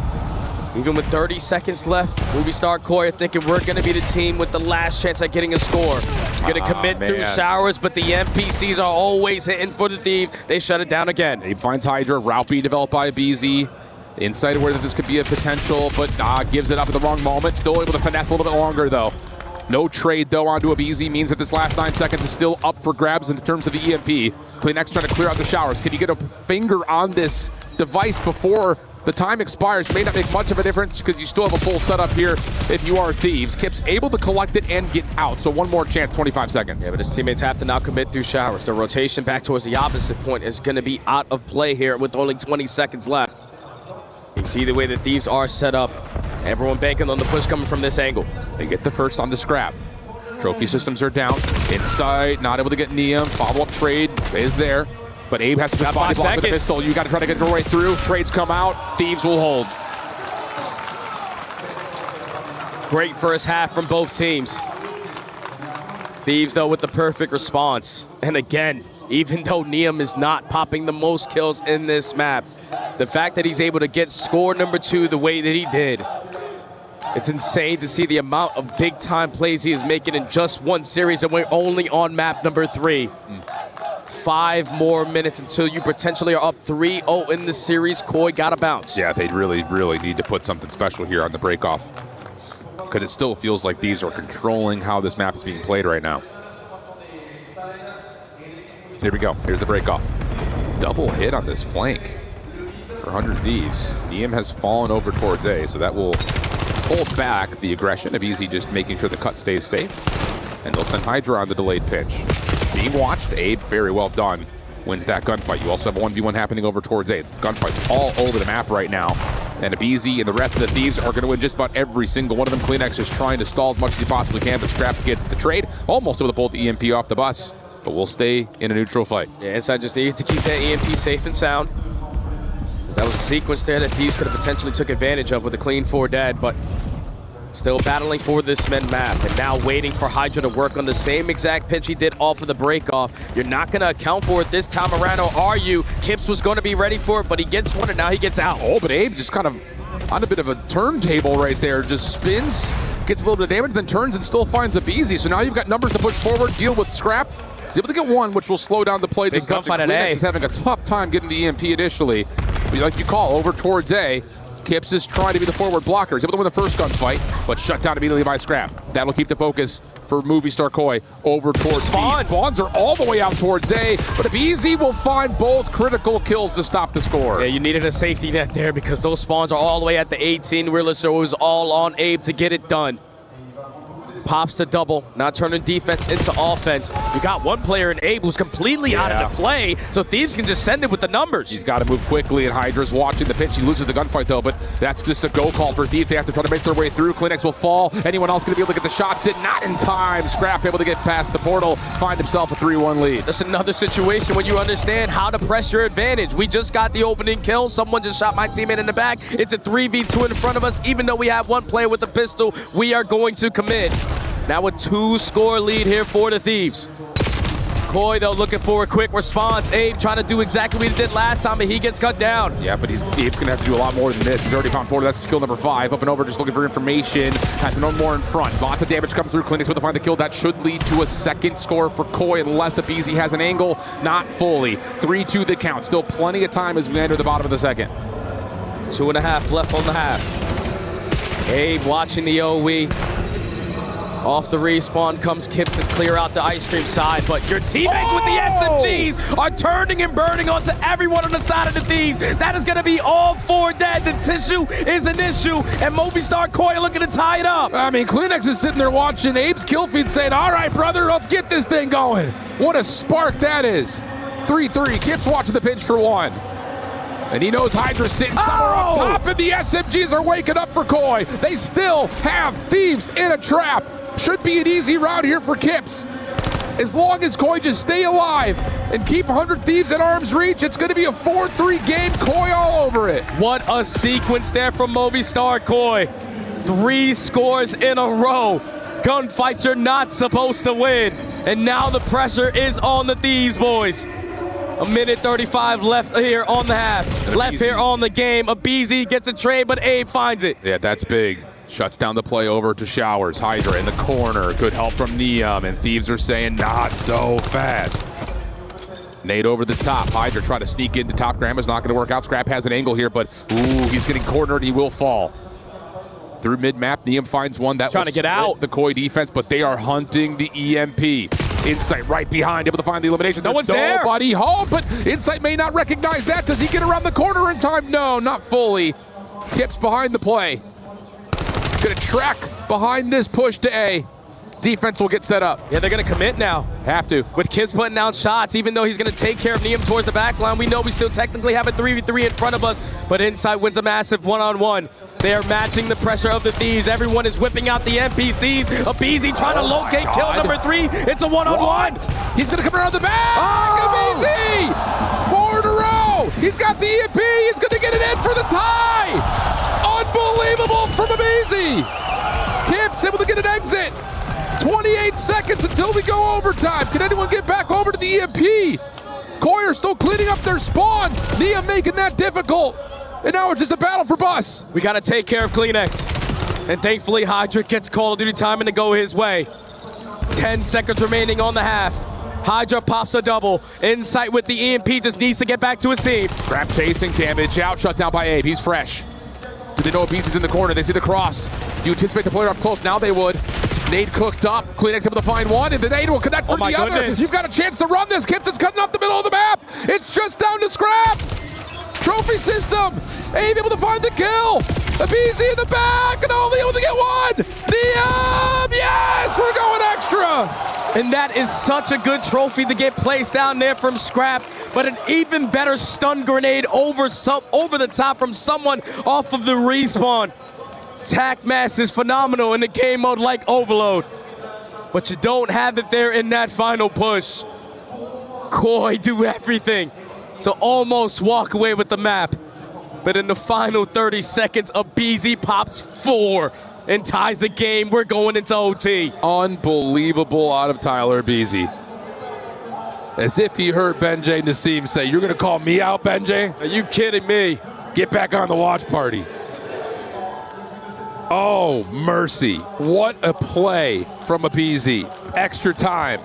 even with 30 seconds left, movie star Koi thinking we're going to be the team with the last chance at getting a score. Going to commit through Showers, but the NPCs are always hitting for the Thieves. They shut it down again. Abe finds Hydra. Route B developed by Abizi. Inside where this could be a potential, but gives it up at the wrong moment. Still able to finesse a little bit longer, though. No trade, though, onto Abizi means that this last 9 seconds is still up for grabs in terms of the EMP. CleanX trying to clear out the Showers. Can you get a finger on this device before the time expires? May not make much of a difference because you still have a full setup here if you are Thieves. Kip's able to collect it and get out, so one more chance, 25 seconds. Yeah, but his teammates have to now commit through Showers. The rotation back towards the opposite point is going to be out of play here with only 20 seconds left. You can see the way the Thieves are set up. Everyone banking on the push coming from this angle. They get the first on the Scrap. Trophy systems are down. Inside, not able to get Niem. Follow-up trade is there. But Abe has to body block with a pistol. You got to try to get your way through. Trades come out. Thieves will hold. Great first half from both teams. Thieves, though, with the perfect response. And again, even though Niem is not popping the most kills in this map, the fact that he's able to get score number 2 the way that he did, it's insane to see the amount of big-time plays he is making in just one series, and we're only on map number 3. 5 more minutes until you potentially are up 3-0 in the series. Koi got to bounce. Yeah, they really, really need to put something special here on the break-off, because it still feels like these are controlling how this map is being played right now. Here we go. Here's the break-off. Double hit on this flank for 100 Thieves. Niem has fallen over towards A, so that will hold back the aggression of Easy just making sure the cut stays safe. And they'll send Hydra on the delayed pinch. Being watched, Abe, very well done, wins that gunfight. You also have a 1v1 happening over towards A. The gunfight's all over the map right now. And Abizi and the rest of the Thieves are going to win just about every single one of them. CleanX is trying to stall as much as he possibly can, but Scrap gets the trade. Almost able to pull the EMP off the bus, but we'll stay in a neutral fight. Yeah, Inside just needs to keep that EMP safe and sound. That was a sequence there that Thieves could have potentially took advantage of with a clean 4 dead, but still battling for this mid map, and now waiting for Hydra to work on the same exact pitch he did off of the break-off. You're not going to account for it this time around, or are you? Kips was going to be ready for it, but he gets one, and now he gets out. Oh, but Abe just kind of on a bit of a turntable right there. Just spins, gets a little bit of damage, then turns and still finds a BZ. So now you've got numbers to push forward, deal with Scrap. He's able to get one, which will slow down the play. Big gunfight at A. He's having a tough time getting the EMP initially. But like you call, over towards A. Kips is trying to be the forward blocker. He's able to win the first gunfight, but shut down immediately by Scrap. That'll keep the focus for Movie Star Koi over towards B. Spawns are all the way out towards A, but BZ will find both critical kills to stop the score. Yeah, you needed a safety net there because those spawns are all the way at the 18-wheeler, so it was all on Abe to get it done. Pops the double, now turning defense into offense. You got one player in Abe who's completely out of the play, so Thieves can just send it with the numbers. He's got to move quickly, and Hydra's watching the pitch. He loses the gunfight, though, but that's just a go call for Thieves. They have to try to make their way through. Kleenex will fall. Anyone else going to be able to get the shots in? Not in time. Scrap able to get past the portal, find himself a 3-1 lead. That's another situation when you understand how to press your advantage. We just got the opening kill. Someone just shot my teammate in the back. It's a 3v2 in front of us. Even though we have one player with a pistol, we are going to commit. Now a 2-score lead here for the Thieves. Koi, though, looking for a quick response. Abe trying to do exactly what he did last time, but he gets cut down. Yeah, but Abe's going to have to do a lot more than this. He's already found 4. That's skill number 5. Up and over, just looking for information. Has no more in front. Lots of damage comes through. Clinic's able to find the kill. That should lead to a second score for Koi, unless BZ has an angle. Not fully. 3-2 the count. Still plenty of time as we enter the bottom of the second. 2.5 left on the half. Abe watching the OE. Off the respawn comes Kips to clear out the ice cream side, but your teammates with the SMGs are turning and burning onto everyone on the side of the Thieves. That is going to be all 4 dead. The tissue is an issue, and Movie Star Koi looking to tie it up. I mean, Kleenex is sitting there watching Abe's kill feed saying, all right, brother, let's get this thing going. What a spark that is. 3-3, Kips watching the pinch for 1. And he knows Hydra's sitting somewhere up top, and the SMGs are waking up for Koi. They still have Thieves in a trap. Should be an easy route here for Kips. As long as Koi just stay alive and keep 100 Thieves at arm's reach, it's going to be a 4-3 game. Koi all over it. What a sequence there from Movie Star Koi. 3 scores in a row. Gunfights you're not supposed to win. And now the pressure is on the Thieves, boys. 1:35 left here on the half. Left here on the game. A BZ gets a trade, but Abe finds it. Yeah, that's big. Shuts down the play over to Showers. Hydra in the corner. Good help from Neum, and Thieves are saying not so fast. Nade over the top. Hydra trying to sneak into top. Grandma's not going to work out. Scrap has an angle here, but ooh, he's getting cornered. He will fall. Through mid-map, Neum finds one that trying to get out the Koi defense, but they are hunting the EMP. Insight right behind, able to find the elimination. No one's there. Nobody home, but Insight may not recognize that. Does he get around the corner in time? No, not fully. Kips behind the play. Gonna track behind this push to A. Defense will get set up. Yeah, they're gonna commit now. Have to. With Kips putting down shots, even though he's gonna take care of Neum towards the back line, we know we still technically have a 3v3 in front of us, but Insight wins a massive one-on-one. They are matching the pressure of the Thieves. Everyone is whipping out the NPCs. A BZ trying to locate kill number 3. It's a one-on-one. He's gonna come around the back. A BZ! 4 in a row. He's got the EMP. He's gonna get it in for the tie. Unbelievable from a BZ. Kips able to get an exit. 28 seconds until we go overtime. Can anyone get back over to the EMP? Koi are still cleaning up their spawn. Neum making that difficult. And now it's just a battle for Bus. We got to take care of Kleenex. And thankfully, Hydra gets Call of Duty timing to go his way. 10 seconds remaining on the half. Hydra pops a double. Insight with the EMP just needs to get back to his team. Scrap chasing, damage out, shut down by Abe. He's fresh. Do they know BZ's in the corner? They see the cross. Do you anticipate the player up close? Now they would. Nade cooked up. Kleenex able to find one, and the nade will connect for the other. You've got a chance to run this. Kips is cutting off the middle of the map. It's just down to Scrap. Trophy system. Abe able to find the kill. A BZ in the back, and only able to get one. Neum, yes, we're going extra. And that is such a good trophy to get placed down there from Scrap, but an even better stun grenade over the top from someone off of the respawn. Tac mass is phenomenal in the game mode like Overload, but you don't have it there in that final push. Koi do everything to almost walk away with the map. But in the final 30 seconds, Abizi pops 4 and ties the game. We're going into OT. Unbelievable out of Tyler Abizi. As if he heard Benjay Nassim say, "You're going to call me out, Benjay? Are you kidding me? Get back on the watch party." Oh, mercy. What a play from Abizi. Extra time.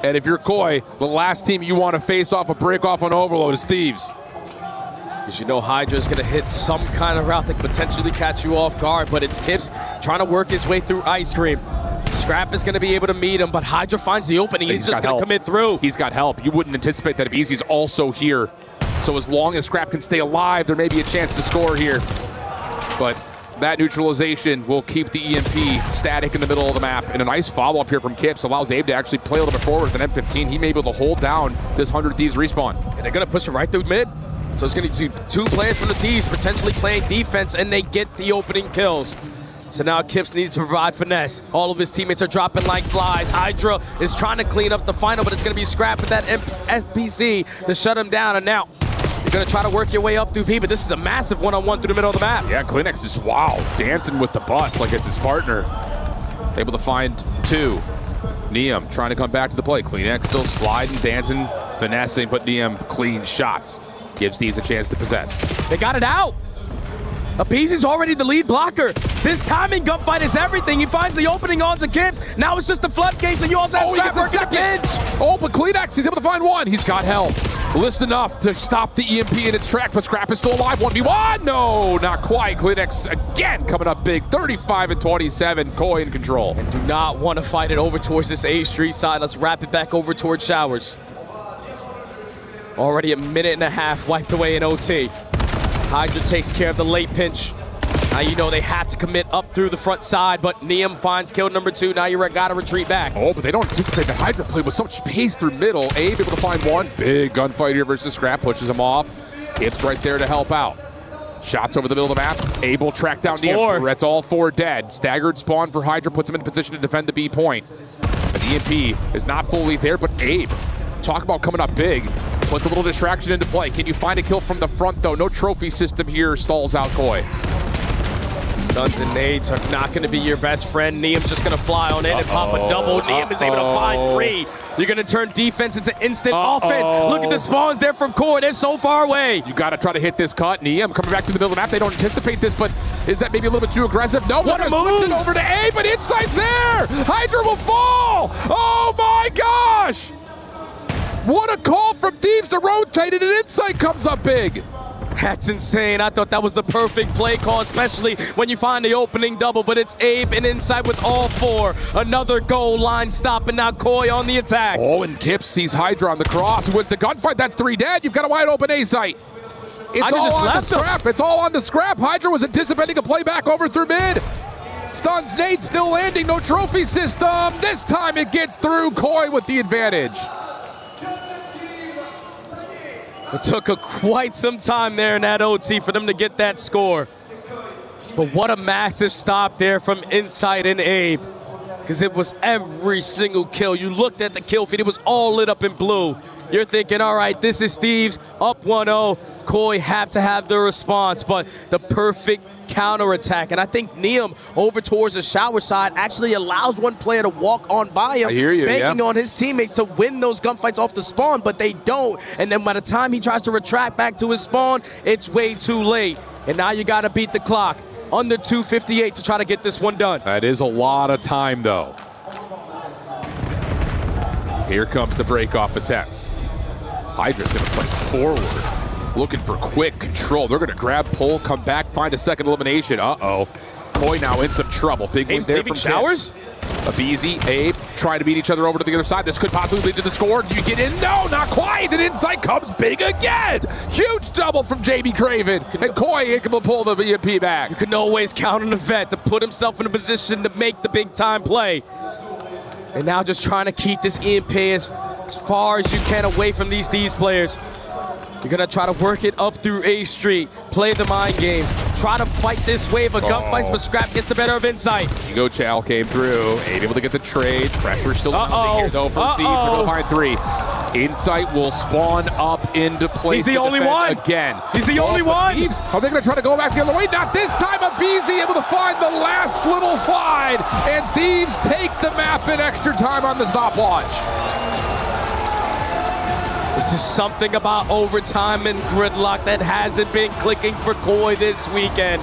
And if you're Koi, the last team you want to face off a break-off on Overload is Thieves. Because you know Hydra's going to hit some kind of route that could potentially catch you off guard, but it's Kips trying to work his way through Ice Cream. Scrap is going to be able to meet him, but Hydra finds the opening. He's just going to commit through. He's got help. You wouldn't anticipate that Abizi's also here. So as long as Scrap can stay alive, there may be a chance to score here. But that neutralization will keep the EMP static in the middle of the map. And a nice follow-up here from Kips allows Abe to actually play a little bit forward with an M15. He may be able to hold down this 100 Thieves respawn. And they're going to push it right through mid. So it's going to be 2 players from the Thieves potentially playing defense, and they get the opening kills. So now Kips needs to provide finesse. All of his teammates are dropping like flies. Hydra is trying to clean up the final, but it's going to be Scrap with that SPC to shut him down. And now you're going to try to work your way up through B, but this is a massive one-on-one through the middle of the map. Yeah, Kleenex just, wow, dancing with the bus like it's his partner. Able to find 2. Neum trying to come back to the play. Kleenex still sliding, dancing, finessing, but Neum clean shots. Gives Thieves a chance to possess. They got it out. Abizi's already the lead blocker. This timing gunfight is everything. He finds the opening onto Kips. Now it's just the floodgates, and you also have Scrap working a pinch. Oh, but Kleenex, he's able to find 1. He's got help. List enough to stop the EMP in its tracks, but Scrap is still alive. 1v1. No, not quite. Kleenex again coming up big. 35 and 27. Koi in control. And do not want to fight it over towards this A Street side. Let's wrap it back over towards Showers. Already a minute and a half wiped away in OT. Hydra takes care of the late pinch. Now you know they have to commit up through the front side, but Neum finds kill number 2. Now you gotta retreat back. Oh, but they don't anticipate that Hydra played with so much pace through middle. Abe able to find 1. Big gunfight here versus Scrap, pushes him off. Kips right there to help out. Shots over the middle of the map. Able track down Neum. That's all 4 dead. Staggered spawn for Hydra, puts him in position to defend the B point. But the EMP is not fully there, but Abe, talk about coming up big. Puts a little distraction into play. Can you find a kill from the front, though? No trophy system here. Stalls out Koi. Stuns and nades are not going to be your best friend. Neum's just going to fly on in and pop a double. Neum is able to find 3. You're going to turn defense into instant offense. Look at the spawns there from Koi. They're so far away. You got to try to hit this cut. Neum coming back to the middle of the map. They don't anticipate this, but is that maybe a little bit too aggressive? No, what a move. Switch it over to A, but Insight's there. Hydra will fall. Oh, my gosh. What a call from Thieves to rotate, and an Insight comes up big. That's insane. I thought that was the perfect play call, especially when you find the opening double, but it's Abe and Insight with all 4. Another goal line stop, and now Koi on the attack. Oh, and Kips sees Hydra on the cross. Who wins the gunfight? That's 3 dead. You've got a wide open A site. It's all on the Scrap. It's all on the Scrap. Hydra was anticipating a play back over through mid. Stuns, nade still landing. No trophy system. This time it gets through. Koi with the advantage. It took quite some time there in that OT for them to get that score. But what a massive stop there from Insight and Abe. Because it was every single kill. You looked at the kill feed, it was all lit up in blue. You're thinking, all right, this is Thieves, up 1-0. Koi have to have the response, but the perfect counterattack. And I think Neum over towards the shower side actually allows one player to walk on by him, banking on his teammates to win those gunfights off the spawn, but they don't. And then by the time he tries to retract back to his spawn, it's way too late. And now you got to beat the clock. Under 2:58 to try to get this one done. That is a lot of time, though. Here comes the break-off attempt. Hydra's going to play forward. Looking for quick control. They're going to grab, pull, come back, find a second elimination. Uh-oh. Koi now in some trouble. Big win there from Showers. Abizi, Abe, trying to beat each other over to the other side. This could possibly lead to the score. Do you get in? No, not quite. And Insight comes big again. Huge double from JB Craven. And Koi able to pull the EMP back. You can always count on the vet to put himself in a position to make the big-time play. And now just trying to keep this EMP as far as you can away from these Thieves players. You're gonna try to work it up through A Street, play the mind games, try to fight this wave of gunfights, but Scrap gets the better of Insight. Hugo Chow came through, ain't able to get the trade. Pressure still mounting here though from Thieves to go behind 3. Insight will spawn up into place. He's the only one again. He's the only one. Thieves, are they going to try to go back the other way? Not this time. Abizi able to find the last little slide, and Thieves take the map in extra time on the stopwatch. There's just something about overtime and gridlock that hasn't been clicking for Koi this weekend.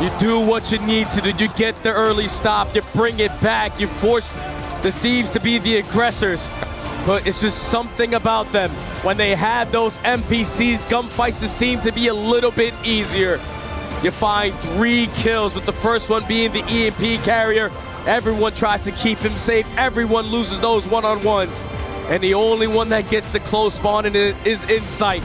You do what you need to do. You get the early stop. You bring it back. You force the Thieves to be the aggressors. But it's just something about them. When they have those NPCs, gunfights just seem to be a little bit easier. You find 3 kills, with the first one being the EMP carrier. Everyone tries to keep him safe. Everyone loses those one-on-ones. And the only one that gets the close spawning is Insight.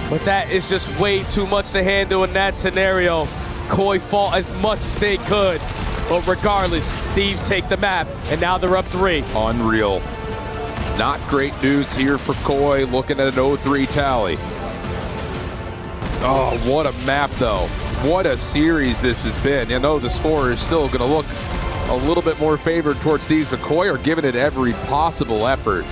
But that is just way too much to handle in that scenario. Koi fought as much as they could. But regardless, Thieves take the map, and now they're up 3. Unreal. Not great news here for Koi, looking at an 0-3 tally. Oh, what a map, though. What a series this has been. You know, the score is still going to look a little bit more favored towards Thieves, but Koi are giving it every possible effort.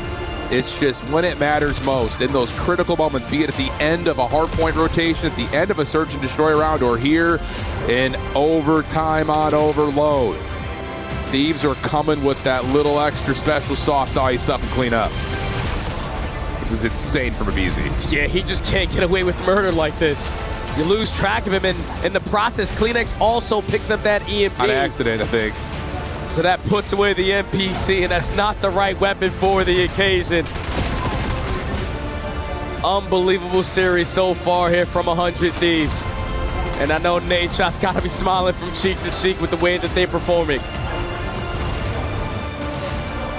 It's just when it matters most, in those critical moments, be it at the end of a hardpoint rotation, at the end of a search and destroy round, or here in overtime on overload. Thieves are coming with that little extra special sauce to ice up and clean up. This is insane from Abizi. Yeah, he just can't get away with murder like this. You lose track of him, and in the process, Kleenex also picks up that EMP. On accident, I think. So that puts away the NPC, and that's not the right weapon for the occasion. Unbelievable series so far here from 100 Thieves. And I know Nadeshot's got to be smiling from cheek to cheek with the way that they're performing.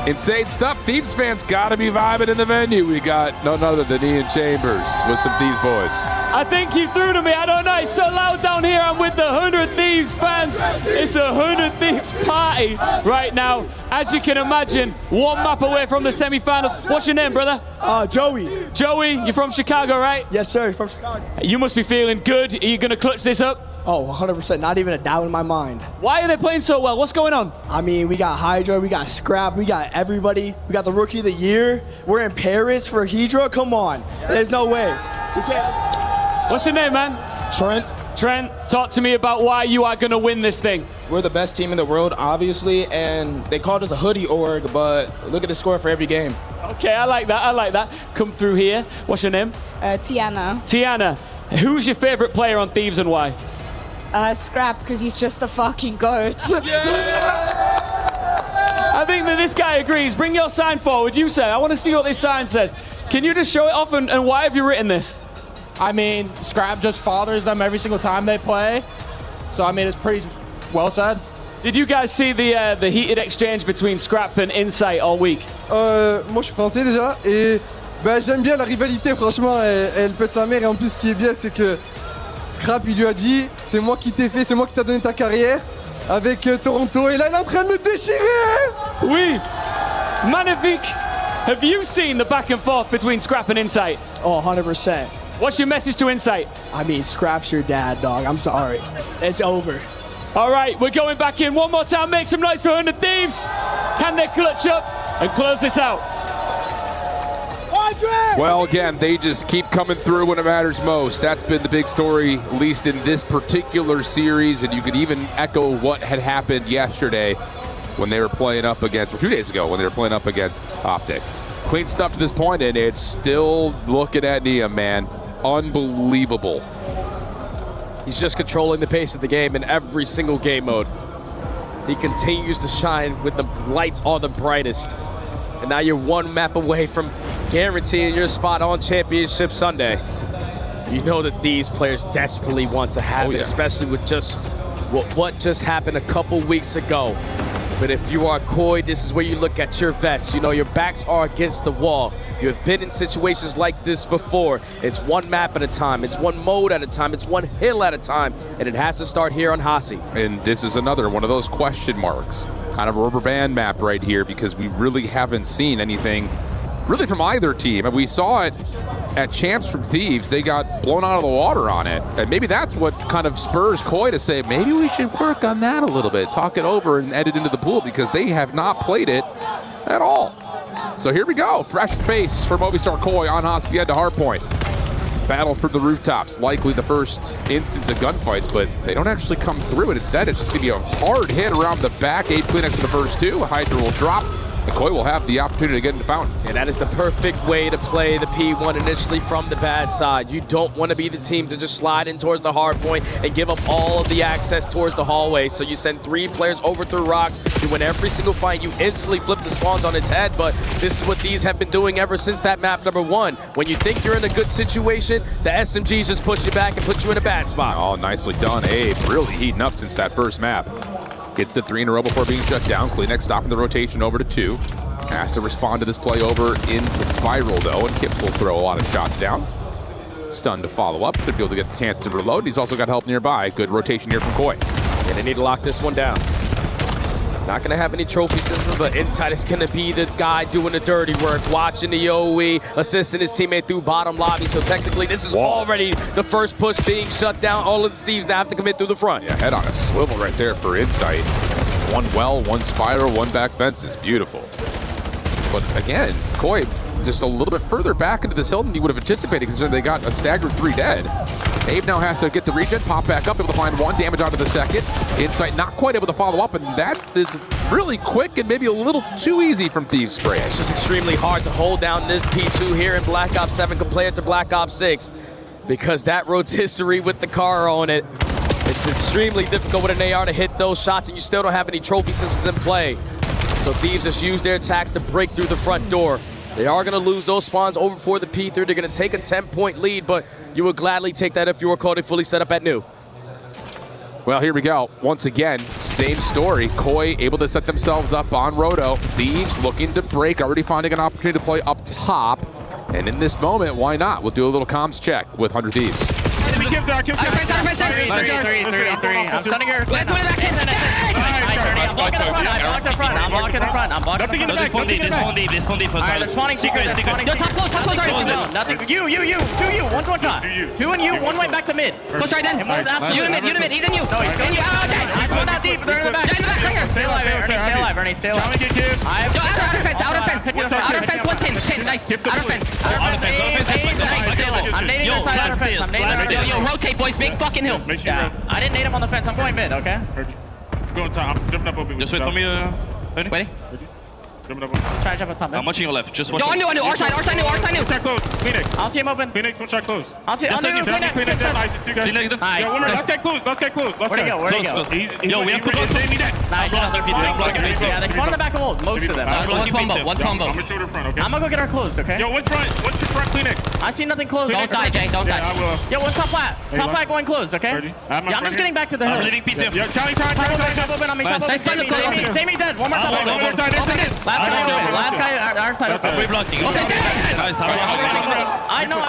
Insane stuff. Thieves fans gotta be vibing in the venue. We got none other than Ian Chambers with some Thieves boys. I think he threw to me. I don't know. It's so loud down here. I'm with the 100 Thieves fans. It's a 100 Thieves party right now. As you can imagine, one map away from the semi-finals. What's your name, brother? Joey. Joey, you're from Chicago, right? Yes, sir. From Chicago. You must be feeling good. Are you going to clutch this up? Oh, 100%. Not even a doubt in my mind. Why are they playing so well? What's going on? I mean, we got Hydra, we got Scrap, we got everybody. We got the Rookie of the Year. We're in Paris for Hydra. Come on. There's no way. We can't. What's your name, man? Trent. Trent, talk to me about why you are going to win this thing. We're the best team in the world, obviously, and they called us a hoodie org, but look at the score for every game. Okay, I like that. I like that. Come through here. What's your name? Tiana. Tiana. Who's your favorite player on Thieves and why? Scrap, because he's just the fucking goat. I think that this guy agrees. Bring your sign forward. You say. I want to see what this sign says. Can you just show it off, and why have you written this? I mean, Scrap just fathers them every single time they play. So, I mean, it's pretty well said. Did you guys see the heated exchange between Scrap and Insight all week? Moi, je suis français déjà, et j'aime bien la rivalité, franchement, elle pète sa mère, et en plus, ce qui est bien, c'est que Scrap, il lui a dit, c'est moi qui t'ai fait, c'est moi qui t'ai donné ta carrière avec Toronto, et là, il est en train de me déchirer! Oui! Magnifique! Have you seen the back and forth between Scrap and Insight? Oh, 100%. What's your message to Insight? I mean, Scrap's your dad, dog. I'm sorry. It's over. All right, we're going back in one more time. Make some noise for 100 Thieves. Can they clutch up and close this out? Well, again, they just keep coming through when it matters most. That's been the big story, at least in this particular series, and you could even echo what had happened yesterday when they were playing up against, or 2 days ago when they were playing up against Optic. Clean stuff to this point, and it's still looking at Nia, man. Unbelievable. He's just controlling the pace of the game in every single game mode. He continues to shine with the lights on the brightest. And now you're one map away from guaranteeing your spot on Championship Sunday. You know that these players desperately want to have it, especially with just what just happened a couple weeks ago. But if you are Koi, this is where you look at your vets. You know, your backs are against the wall. You have been in situations like this before. It's one map at a time. It's one mode at a time. It's one hill at a time. And it has to start here on Hasi. And this is another one of those question marks. Kind of a rubber band map right here because we really haven't seen anything really from either team. And we saw it at Champs from Thieves, they got blown out of the water on it. And maybe that's what kind of spurs Koi to say, maybe we should work on that a little bit, talk it over and edit into the pool, because they have not played it at all. So here we go. Fresh face for Movistar Koi on Hacienda Hardpoint. Battle for the rooftops. Likely the first instance of gunfights, but they don't actually come through it. Instead, it's just going to be a hard hit around the back. 8 Kleenex for the first 2. Hydra will drop. And Koi will have the opportunity to get into Fountain. And that is the perfect way to play the P1 initially from the bad side. You don't want to be the team to just slide in towards the hard point and give up all of the access towards the hallway. So you send 3 players over through rocks. You win every single fight. You instantly flip the spawns on its head. But this is what these have been doing ever since that map number 1. When you think you're in a good situation, the SMGs just push you back and put you in a bad spot. Oh, nicely done. Abe really heating up since that first map. Gets to 3 in a row before being shut down. Kleenex stopping the rotation over to 2. Has to respond to this play over into Spiral, though, and Kips will throw a lot of shots down. Stun to follow up. Should be able to get the chance to reload. He's also got help nearby. Good rotation here from Koi. And they need to lock this one down. Not going to have any trophy systems, but Inside is going to be the guy doing the dirty work, watching the OE, assisting his teammate through bottom lobby. So technically, this is already the first push being shut down. All of the Thieves now have to commit through the front. Yeah, head on a swivel right there for Insight. 1 well, 1 Spiral, 1 back fences. Beautiful. But again, Koi just a little bit further back into this hill than you would have anticipated, considering they got a staggered 3 dead. Abe now has to get the regen, pop back up, able to find 1, damage onto the second. Insight not quite able to follow up, and that is really quick and maybe a little too easy from Thieves Spray. It's just extremely hard to hold down this P2 here in Black Ops 7 compared to Black Ops 6, because that rotisserie with the car on it, it's extremely difficult with an AR to hit those shots, and you still don't have any trophy systems in play. So Thieves just use their attacks to break through the front door. They are going to lose those spawns over for the P3. They're going to take a 10-point lead, but you would gladly take that if you were Cody fully set up at new. Well, here we go. Once again, same story. Koi able to set themselves up on Roto. Thieves looking to break, already finding an opportunity to play up top. And in this moment, why not? We'll do a little comms check with 100 Thieves. Three. I'm stunning her. Let's win that kid. I'm blocking the front. I'm blocking the front. This one deep. Alright, they're spawning secret. Yo, top close already. No, nothing. You. 2 1 shot. 2 and you. 1 went back to mid. Close right then. You to mid. He's in you. No, he's in you. I'm going that deep. They're in the back. Stay alive, Ernie. Stay alive. Outer fence. 110. Nice. Outer fence. I'm nading inside outer fence. Yo, rotate, boys. Big fucking hill. Yeah. I didn't nade him on the fence. I'm going mid, okay? Go on top. I'm jumping up over. Just wait for me, ready? Jumping up. Try to jump up top. I'm watching your left. Just watch. Yo, I knew. Our side new. Shot close. Phoenix. I'll see him open. Phoenix, one shot close. I'll see. Cleanix. Nice. You guys. Yo, one more. Let's get close. Where'd he go? Yo, we have to go. Save me that. Yeah, they spawn in the back of ult. Most of them. One combo. I'm gonna shoot her front, okay? I'm gonna go get her closed, okay? Yo, what's front? What's your front, Phoenix? I see nothing closed. Don't die, Jay. Don't die. Yeah, I will. Yo, what's top flat? Top flat going closed, okay? I'm just getting back to the hill. I'm leaving P2. Yo, Charlie, top open on me. Stay me dead. One more top open. Last guy, our side. We're blocking. I know.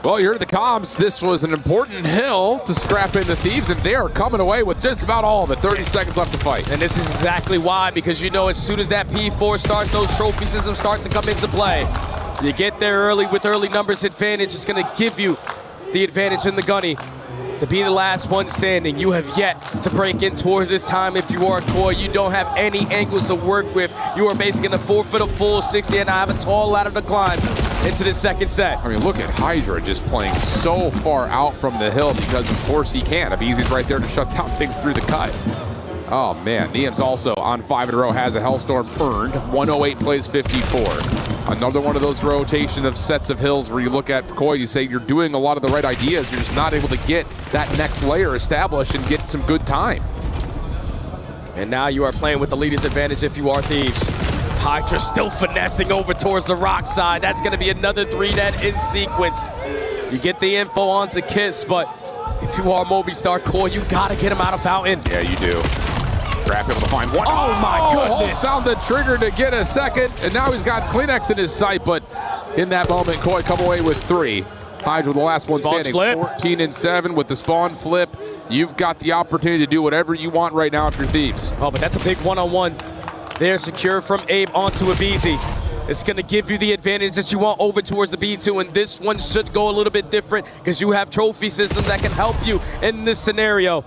Well, you heard the comms. This was an important hill to scrap in the Thieves, and they are coming away with just about all of it. 30 seconds left to fight. And this is exactly why, because you know as soon as that P4 starts, those trophy systems start to come into play. You get there early with early numbers advantage. It's going to give you the advantage in the gunny. To be the last one standing, you have yet to break in towards this time. If you are Koi, you don't have any angles to work with. You are basically going to forfeit a full 60 and have a tall ladder to climb into the second set. I mean, look at Hydra just playing so far out from the hill because, of course, he can. Abizi's right there to shut down things through the cut. Oh, man. Niam's also on 5 in a row, has a Hellstorm earned. 108 plays 54. Another one of those rotation of sets of hills where you look at Koi, you say you're doing a lot of the right ideas, you're just not able to get that next layer established and get some good time. And now you are playing with the leader's advantage if you are Thieves. Hydra still finessing over towards the rock side. That's going to be another 3 dead in sequence. You get the info onto Kiss, but if you are Movistar Koi, you got to get him out of Fountain. Yeah, you do. Trap able to find one. Oh my goodness! Found the trigger to get a second, and now he's got Kleenex in his sight, but in that moment, Koi come away with 3. Hydra, the last one spawn standing, flip. 14 and 7 with the spawn flip. You've got the opportunity to do whatever you want right now if you're Thieves. Oh, but that's a big one-on-one. They're secure from Abe onto Abizi. It's going to give you the advantage that you want over towards the B2, and this one should go a little bit different because you have trophy systems that can help you in this scenario.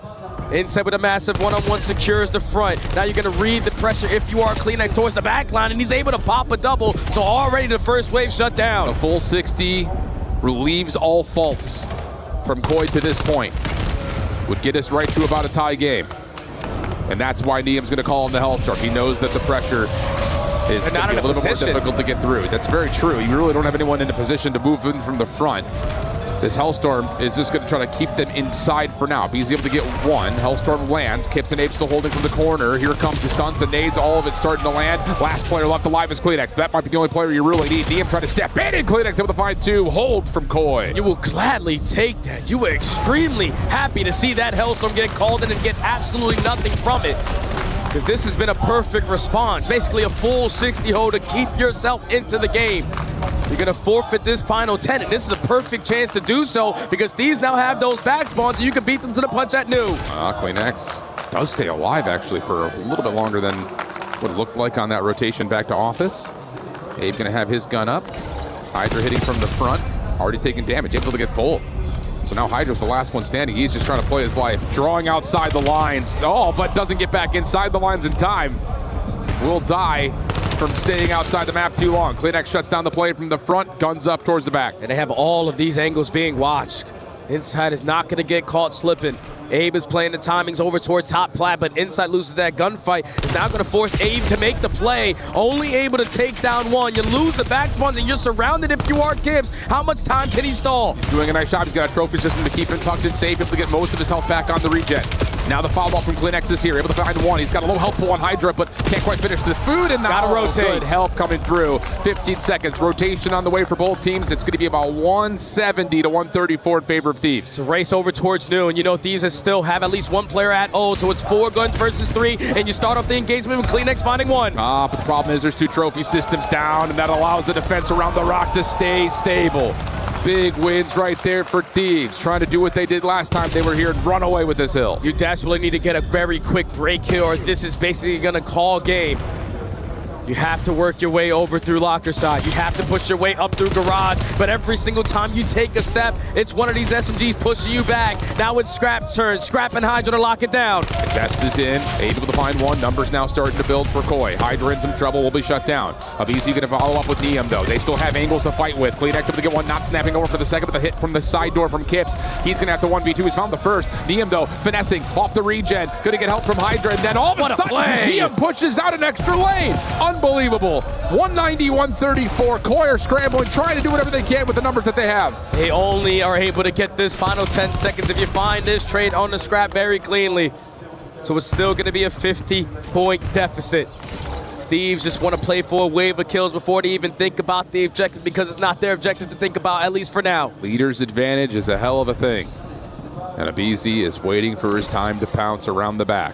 Inside with a massive one-on-one secures the front. Now you're going to read the pressure if you are CleanX towards the back line, and he's able to pop a double, so already the first wave shut down. A full 60 relieves all faults from Koi to this point. Would get us right to about a tie game. And that's why Niam's going to call him the Hellstorm. He knows that the pressure is going to be a little bit more difficult to get through. That's very true. You really don't have anyone in a position to move in from the front. This Hellstorm is just going to try to keep them inside for now. He's able to get one. Hellstorm lands. Kips and Abe still holding from the corner. Here comes the stuns, the nades, all of it starting to land. Last player left alive is CleanX. That might be the only player you really need. Niam trying to step in, and CleanX able to find two. Hold from Koi. You will gladly take that. You were extremely happy to see that Hellstorm get called in and get absolutely nothing from it. Because this has been a perfect response. Basically a full 60 hold to keep yourself into the game. You're going to forfeit this final 10, and this is a perfect chance to do so because Thieves now have those back spawns, and you can beat them to the punch at new. CleanX does stay alive, actually, for a little bit longer than what it looked like on that rotation back to office. Abe's going to have his gun up. Hydra hitting from the front, already taking damage, able to get both. So now Hydra's the last one standing. He's just trying to play his life, drawing outside the lines. Oh, but doesn't get back inside the lines in time. Will die from staying outside the map too long. CleanX shuts down the play from the front, guns up towards the back. And they have all of these angles being watched. Inside is not going to get caught slipping. Abe is playing the timings over towards top plat, but Inside loses that gunfight. Is now going to force Abe to make the play. Only able to take down one. You lose the back spawns, and you're surrounded if you are Gibbs. How much time can he stall? He's doing a nice job. He's got a trophy system to keep him tucked in safe, able to get most of his health back on the regen. Now the follow-up from CleanX is here, able to find one. He's got a low health pool on Hydra, but can't quite finish the food, and gotta rotate. Good help coming through. 15 seconds. Rotation on the way for both teams. It's going to be about 170 to 134 in favor of Thieves. It's a race over towards noon. You know, Thieves still have at least one player at ult, so it's 4 guns versus 3, and you start off the engagement with CleanX finding one. But the problem is there's 2 trophy systems down, and that allows the defense around the rock to stay stable. Big wins right there for Thieves, trying to do what they did last time they were here and run away with this hill. You desperately need to get a very quick break here, or this is basically going to call game. You have to work your way over through locker side. You have to push your way up through garage. But every single time you take a step, it's one of these SMGs pushing you back. Now it's Scrap's turn. Scrap and Hydra to lock it down. The test is in. Able to find one. Numbers now starting to build for Koi. Hydra in some trouble, will be shut down. Avizi going to follow up with Niam, though. They still have angles to fight with. CleanX able to get one, not snapping over for the second, but the hit from the side door from Kips. He's going to have to 1v2. He's found the first. Niam, though, finessing off the regen. Going to get help from Hydra, and then all of a sudden, Niam pushes out an extra lane. Unbelievable. 190, 134. Koi are scrambling, trying to do whatever they can with the numbers that they have. They only are able to get this final 10 seconds if you find this trade on the Scrap very cleanly. So it's still going to be a 50-point deficit. Thieves just want to play for a wave of kills before they even think about the objective, because it's not their objective to think about, at least for now. Leader's advantage is a hell of a thing. And Abizi is waiting for his time to pounce around the back.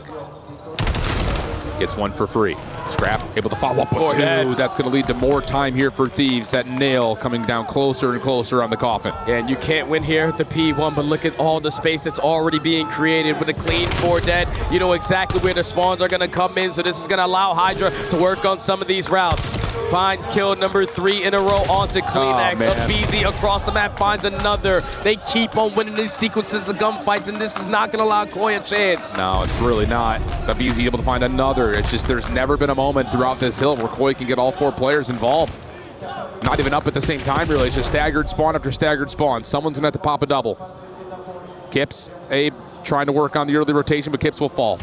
Gets one for free. Scrap able to follow up with 2. That's going to lead to more time here for Thieves. That nail coming down closer and closer on the coffin. Yeah, and you can't win here at the P1, but look at all the space that's already being created with a clean 4 dead. You know exactly where the spawns are going to come in, so this is going to allow Hydra to work on some of these routes. Finds kill number 3 in a row onto CleanX. Avizi across the map finds another. They keep on winning these sequences of gunfights, and this is not going to allow Koi a chance. No, it's really not. Avizi able to find another. It's just there's never been a moment throughout this hill where Koi can get all 4 players involved. Not even up at the same time, really. It's just staggered spawn after staggered spawn. Someone's going to have to pop a double. Kips, Abe trying to work on the early rotation, but Kips will fall.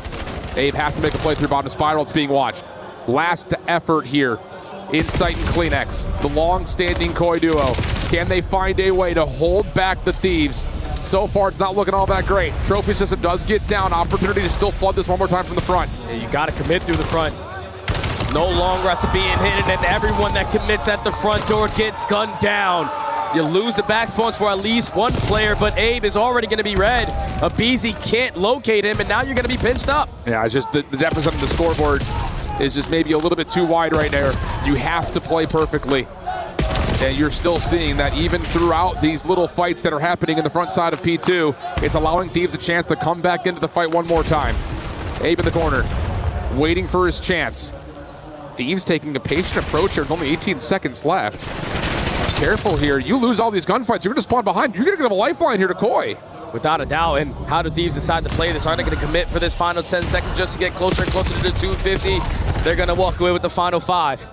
Abe has to make a play through bottom spiral. It's being watched. Last effort here. Insight and CleanX, the long-standing Koi duo. Can they find a way to hold back the Thieves? So far, it's not looking all that great. Trophy system does get down. Opportunity to still flood this one more time from the front. Yeah, you got to commit through the front. No longer after being hit, and everyone that commits at the front door gets gunned down. You lose the back spawns for at least 1 player, but Abe is already going to be red. Abizi can't locate him, and now you're going to be pinched up. Yeah, it's just the deficit on the scoreboard is just maybe a little bit too wide right there. You have to play perfectly. And you're still seeing that even throughout these little fights that are happening in the front side of P2, it's allowing Thieves a chance to come back into the fight one more time. Abe in the corner, waiting for his chance. Thieves taking a patient approach here with only 18 seconds left. Careful here. You lose all these gunfights, you're going to spawn behind. You're going to get a lifeline here to Koi. Without a doubt. And how do Thieves decide to play this? Are they going to commit for this final 10 seconds just to get closer and closer to the 250? They're going to walk away with the final 5.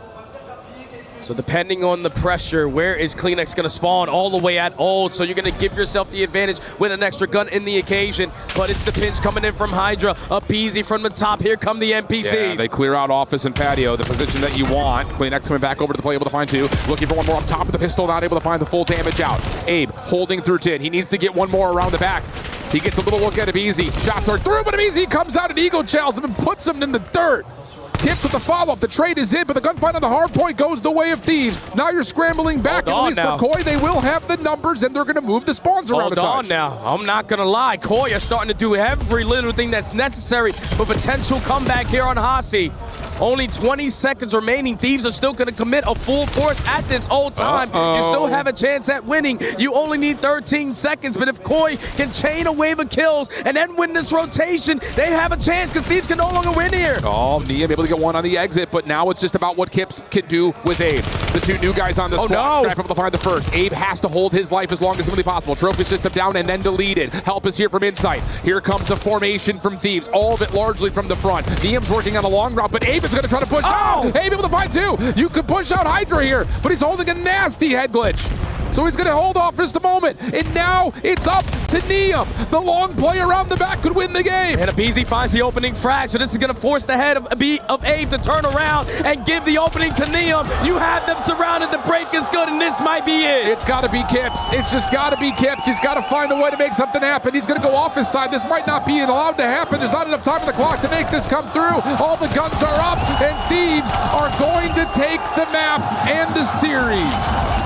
So depending on the pressure, where is CleanX going to spawn? All the way at old. So you're going to give yourself the advantage with an extra gun in the occasion. But it's the pinch coming in from Hydra. Up easy from the top. Here come the NPCs. Yeah, they clear out office and patio, the position that you want. CleanX coming back over to the play, able to find 2. Looking for one more up top of the pistol, not able to find the full damage out. Abe holding through 10. He needs to get one more around the back. He gets a little look at Easy. Shots are through, but Easy comes out and ego chows him and puts him in the dirt. Kips with the follow-up. The trade is in, but the gunfight on the hard point goes the way of Thieves. Now you're scrambling back, and at least for Koi, they will have the numbers, and they're going to move the spawns around. Hold on now. I'm not going to lie. Koi are starting to do every little thing that's necessary for potential comeback here on Hasi. Only 20 seconds remaining. Thieves are still going to commit a full force at this old time. You still have a chance at winning. You only need 13 seconds, but if Koi can chain a wave of kills and then win this rotation, they have a chance because Thieves can no longer win here. Oh, Niam able to get one on the exit, but now it's just about what Kips can do with Abe. The 2 new guys on the squad. Scrap able to find the first. Abe has to hold his life as long as humanly possible. Trophy system down and then deleted. Help is here from inside. Here comes the formation from Thieves. All of it largely from the front. Niam's working on the long route, but Abe is going to try to push out. Abe able to find 2. You could push out Hydra here, but he's holding a nasty head glitch. So he's going to hold off just a moment. And now it's up to Niam. The long play around the back could win the game. And Abizi finds the opening frag, so this is going to force the head of Abe to turn around and give the opening to Niam. You have them surrounded. The break is good, and this might be it. It's got to be Kips. It's just got to be Kips. He's got to find a way to make something happen. He's going to go off his side. This might not be allowed to happen. There's not enough time on the clock to make this come through. All the guns are up, and Thieves are going to take the map and the series.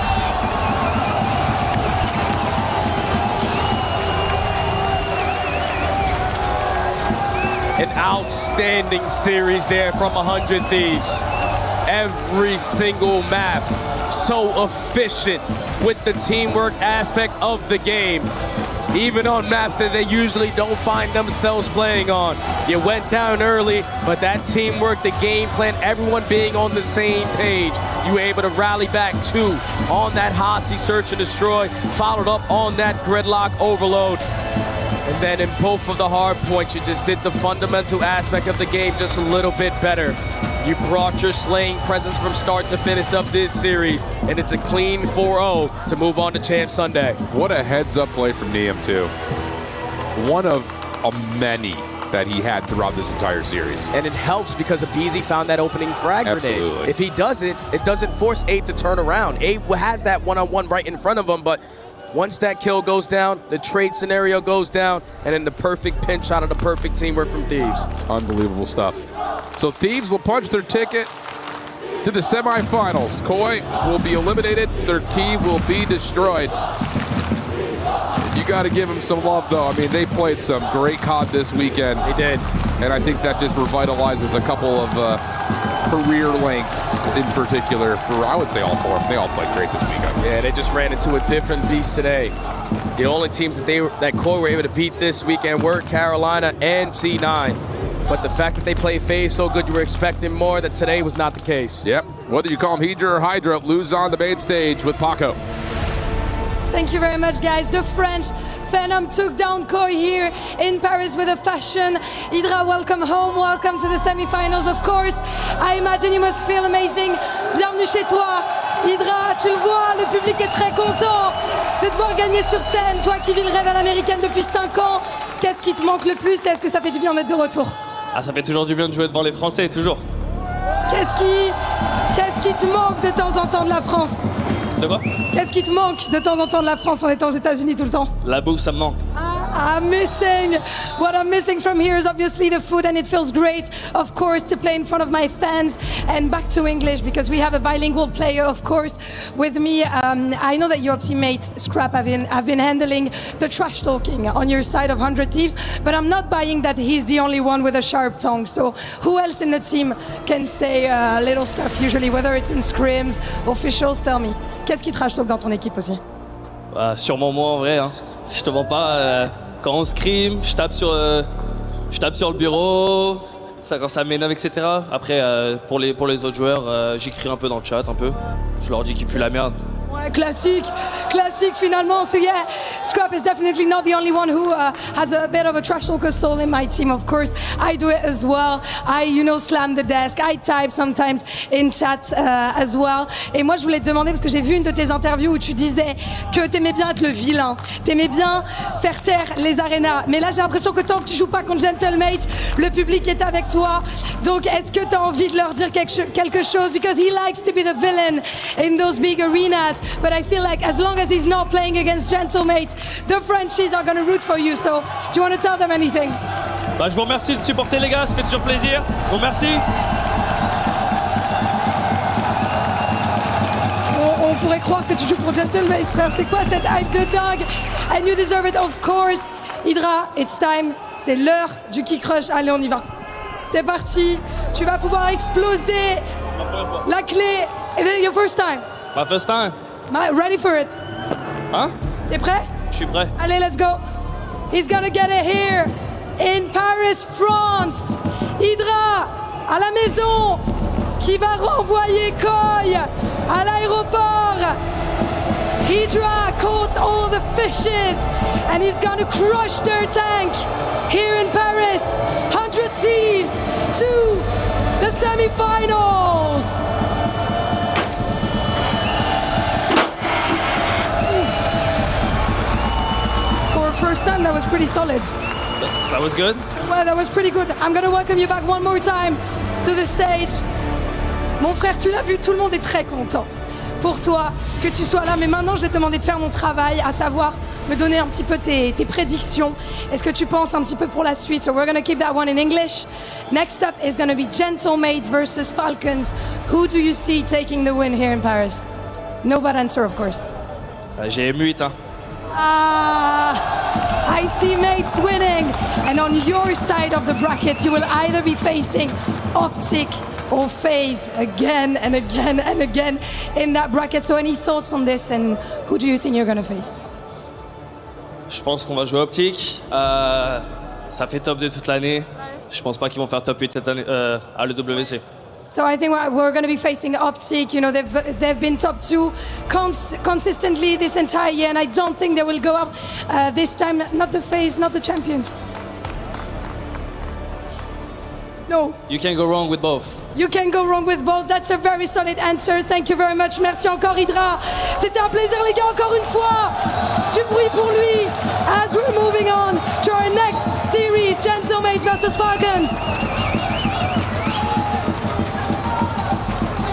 An outstanding series there from 100 Thieves. Every single map so efficient with the teamwork aspect of the game. Even on maps that they usually don't find themselves playing on. You went down early, but that teamwork, the game plan, everyone being on the same page. You were able to rally back 2 on that Hasi search and destroy, followed up on that gridlock overload. And then in both of the hard points, you just did the fundamental aspect of the game just a little bit better. You brought your slaying presence from start to finish up this series, and it's a clean 4-0 to move on to Champ Sunday. What a heads-up play from Niam, too. One of many that he had throughout this entire series. And it helps because Abizi found that opening frag grenade. If he doesn't, it doesn't force Abe to turn around. Abe has that one-on-one right in front of him, but once that kill goes down, the trade scenario goes down, and then the perfect pinch out of the perfect teamwork from Thieves. Unbelievable stuff. So Thieves will punch their ticket to the semifinals. Koi will be eliminated. Their team will be destroyed. You got to give them some love, though. I mean, they played some great COD this weekend. They did. And I think that just revitalizes a couple of career lengths in particular for, I would say, all 4 of them. They all played great this weekend. Yeah, they just ran into a different beast today. The only teams that Koi were able to beat this weekend were Carolina and C9. But the fact that they played FaZe so good, you were expecting more. That today was not the case. Yep. Whether you call them Hydra or Hydra, lose on the main stage with Paco. Thank you very much, guys. The French Phenom took down Koi here in Paris with a fashion. Hydra, welcome home. Welcome to the semi-finals, of course. I imagine you must feel amazing. Bienvenue chez toi. Hydra, tu le vois, le public est très content de te voir gagner sur scène. Toi qui vis le rêve à l'américaine depuis 5 ans, qu'est-ce qui te manque le plus? Est-ce que ça fait du bien d'être de retour? Ah, ça fait toujours du bien de jouer devant les Français, toujours. Qu'est-ce qui te manque de temps en temps de la France? De quoi? Qu'est-ce qui te manque de temps en temps de la France en étant aux États-Unis tout le temps? La bouffe, ça me manque. What I'm missing from here is obviously the food, and it feels great, of course, to play in front of my fans. And back to English, because we have a bilingual player, of course, with me. I know that your teammate Scrap have been handling the trash talking on your side of 100 Thieves, but I'm not buying that he's the only one with a sharp tongue. So who else in the team can say little stuff usually, whether it's in scrims, officials? Tell me. Qu'est-ce qui trash talk dans ton équipe aussi? Sûrement moi en vrai, hein. Si je te mens pas, quand on scrim, je tape sur le bureau, Ça quand ça m'énerve, etc. Après, pour les autres joueurs, j'écris un peu dans le chat, un peu. Je leur dis qu'ils puent la merde. Ouais, classique finalement. So yeah, Scrap is definitely not the only one who has a bit of a trash talker soul in my team. Of course, I do it as well. I, slam the desk. I type sometimes in chat as well. Et moi, je voulais te demander, parce que j'ai vu une de tes interviews où tu disais que t'aimais bien être le vilain. T'aimais bien faire taire les arénas. Mais là, j'ai l'impression que tant que tu joues pas contre Gentlemate, le public est avec toi. Donc, est-ce que t'as envie de leur dire quelque chose? Because he likes to be the villain in those big arenas. But I feel like as long as he's not playing against Gentlemates, the Frenchies are going to root for you. So, do you want to tell them anything? Bah, je vous remercie de supporter les gars, ça fait toujours plaisir. Bon, merci. On pourrait croire que tu joues pour Gentlemates, frère. C'est quoi cette hype de dingue? And you deserve it, of course. Hydra, it's time. C'est l'heure du kick rush. Allez, on y va. C'est parti. Tu vas pouvoir exploser la clé. Your first time. My first time. Ready for it. Hein? T'es prêt? Je suis prêt. Allez, let's go. He's gonna get it here in Paris, France. Hydra à la maison qui va renvoyer Koi à l'aéroport. Hydra caught all the fishes and he's gonna crush their tank here in Paris. 100 Thieves to the semi-finals. First time, that was pretty solid. That was good? Well, that was pretty good. I'm gonna welcome you back one more time to the stage. Mon frère, tu l'as vu, tout le monde est très content pour toi que tu sois là. Mais maintenant, je vais te demander de faire mon travail, à savoir me donner un petit peu tes prédictions. Est-ce que tu penses un petit peu pour la suite? So we're gonna keep that one in English. Next up is gonna be Gentlemates versus Falcons. Who do you see taking the win here in Paris? No bad answer, of course. J'ai M8, hein. I see mates winning, and on your side of the bracket you will either be facing Optic or FaZe again and again and again in that bracket. So any thoughts on this, and who do you think you're going to face? Je pense qu'on va jouer Optic. Ça fait top de toute l'année. Je pense pas qu'ils vont faire top 8 cette année à l'EWC. So I think we're going to be facing Optic. They've been top 2 consistently this entire year, and I don't think they will go up this time. Not the FaZe, not the champions. No. You can go wrong with both. You can go wrong with both. That's a very solid answer. Thank you very much. Merci encore, Hydra. C'était un plaisir, les gars, encore une fois. Du bruit pour lui. As we're moving on to our next series, Gentlemates versus Falcons.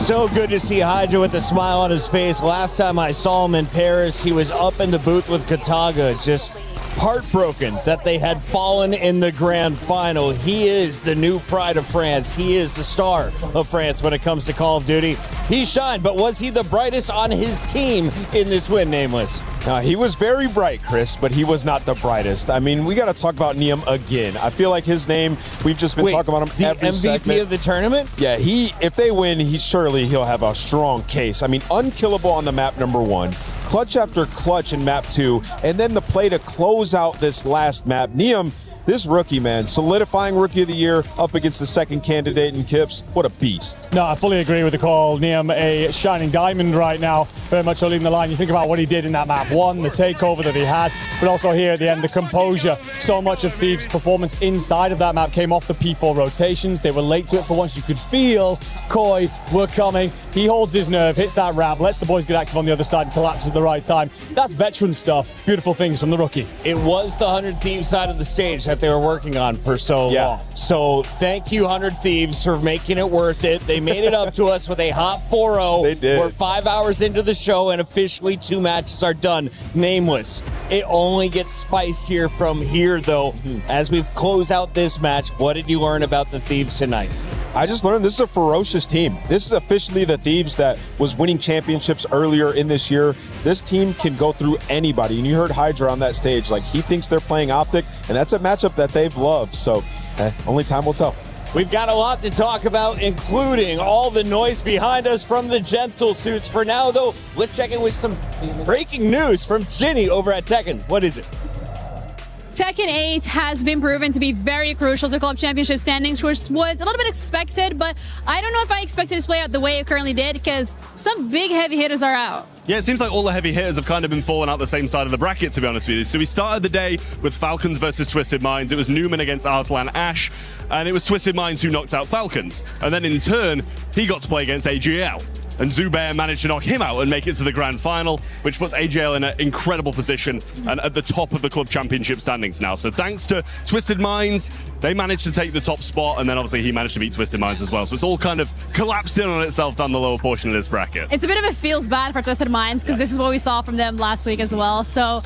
So good to see Hydra with a smile on his face. Last time I saw him in Paris, he was up in the booth with Kataga, just heartbroken that they had fallen in the grand final. He is the new pride of France. He is the star of France when it comes to Call of Duty. He shined, but was he the brightest on his team in this win, Nameless? He was very bright, Chris, but he was not the brightest. I mean, we got to talk about Neum again. I feel like his name, we've just been talking about him every MVP segment. of the tournament? Yeah, if they win, he'll have a strong case. I mean, unkillable on the map number 1. Clutch after clutch in map 2, and then the play to close out this last map. Neum, this rookie, man, solidifying rookie of the year up against the second candidate in Kips. What a beast. No, I fully agree with the call. Neum, a shining diamond right now, very much so leading the line. You think about what he did in that map 1, the takeover that he had, but also here at the end, the composure. So much of Thieves' performance inside of that map came off the P4 rotations. They were late to it for once. You could feel Koi were coming. He holds his nerve, hits that ramp, lets the boys get active on the other side and collapses at the right time. That's veteran stuff. Beautiful things from the rookie. It was the 100 Thieves side of the stage that they were working on for so long. So thank you, 100 Thieves, for making it worth it. They made it up to us with a hot 4-0. They did. We're 5 hours into the show, and officially 2 matches are done. Nameless. It only gets spicier from here, though. As we close out this match, what did you learn about the Thieves tonight? I just learned this is a ferocious team. This is officially the Thieves that was winning championships earlier in this year. This team can go through anybody. And you heard Hydra on that stage. Like, he thinks they're playing Optic, and that's a matchup that they've loved. So only time will tell. We've got a lot to talk about, including all the noise behind us from the Gentle Suits. For now, though, let's check in with some breaking news from Ginny over at Tekken. What is it? Tekken 8 has been proven to be very crucial to Club Championship standings, which was a little bit expected, but I don't know if I expected this to play out the way it currently did, because some big heavy hitters are out. Yeah, it seems like all the heavy hitters have kind of been falling out the same side of the bracket, to be honest with you. So we started the day with Falcons versus Twisted Minds. It was Newman against Arslan Ash, and it was Twisted Minds who knocked out Falcons. And then in turn, he got to play against AGL. And Zubair managed to knock him out and make it to the grand final, which puts AGL in an incredible position and at the top of the Club Championship standings now. So thanks to Twisted Minds, they managed to take the top spot, and then obviously he managed to beat Twisted Minds as well. So it's all kind of collapsed in on itself down the lower portion of this bracket. It's a bit of a feels bad for Twisted Minds, because this is what we saw from them last week as well. So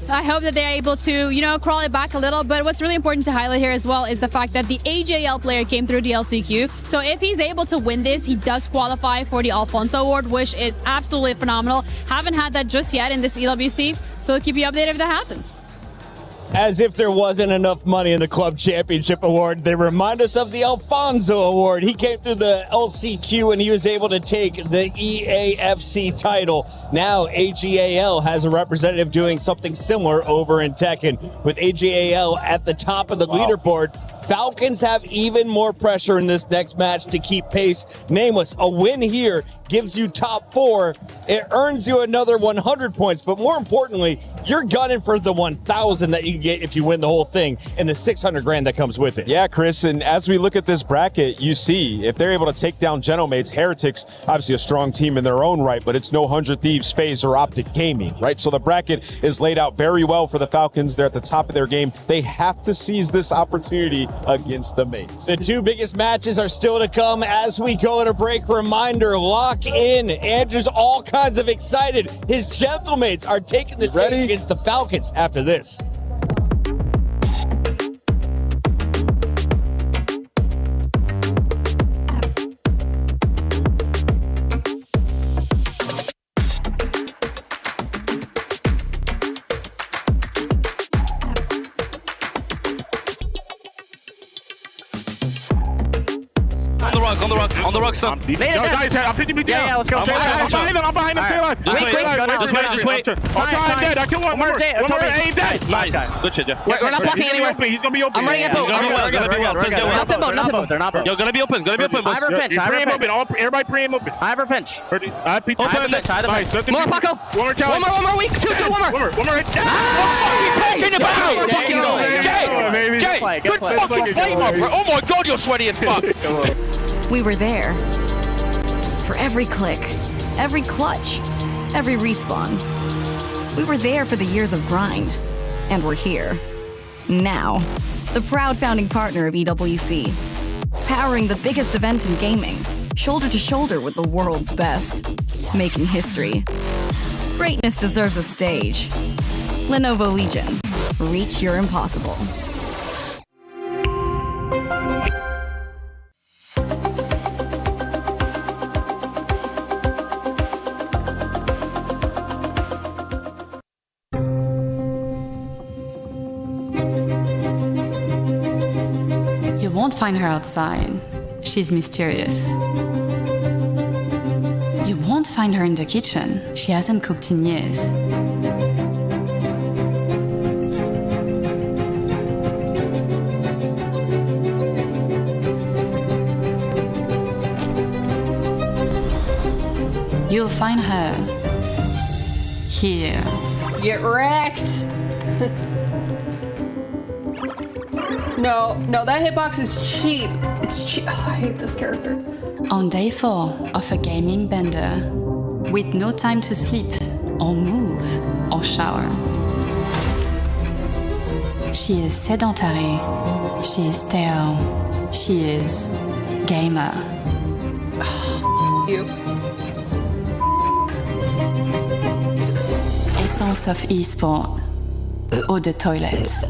I hope that they're able to, you know, crawl it back a little. But what's really important to highlight here as well is the fact that the AJL player came through the LCQ. So if he's able to win this, he does qualify for the Alfonso Award, which is absolutely phenomenal. Haven't had that just yet in this EWC, so we'll keep you updated if that happens. As if there wasn't enough money in the Club Championship Award, they remind us of the Alfonso Award. He came through the LCQ and he was able to take the EAFC title. Now AGAL has a representative doing something similar over in Tekken. With AGAL at the top of the leaderboard, Falcons have even more pressure in this next match to keep pace. Nameless, a win here gives you top 4. It earns you another 100 points, but more importantly, you're gunning for the 1,000 that you can get if you win the whole thing and the 600 grand that comes with it. Yeah, Chris, and as we look at this bracket, you see if they're able to take down Genomates, Heretics, obviously a strong team in their own right, but it's no 100 Thieves, FaZe, or Optic Gaming, right? So the bracket is laid out very well for the Falcons. They're at the top of their game. They have to seize this opportunity against the mates. The 2 biggest matches are still to come as we go to break. Reminder, lock in. Andrew's all kinds of excited. His Gentlemates are taking the stage against the Falcons after this. On the rocks, son. Guys, I'm 50 BT. Yeah, let's go. I'm behind him. Stay alive. Just wait. I'm dead. I killed one more. Aim dead. Nice. Good shit, yeah. We're not blocking anywhere. He's gonna be open. I'm running at boat. Nothing boat. They're not boat. You're gonna be open. I have a pinch. Everybody pre-aim open. I have a pinch. I have PT. Nice. More, Paco. One more challenge. One more week. Two, one more. One more. Jay, good fucking flame up, bro. Oh my god, you're sweaty as fuck. We were there for every click, every clutch, every respawn. We were there for the years of grind, and we're here now. The proud founding partner of EWC, powering the biggest event in gaming, shoulder to shoulder with the world's best, making history. Greatness deserves a stage. Lenovo Legion, reach your impossible. You won't find her outside. She's mysterious. You won't find her in the kitchen. She hasn't cooked in years. You'll find her here. Get wrecked. No, that hitbox is cheap. It's cheap. Oh, I hate this character. On day 4 of a gaming bender, with no time to sleep, or move, or shower. She is sedentary. She is stale. She is gamer. You. Essence of e-sport. Eau de toilette.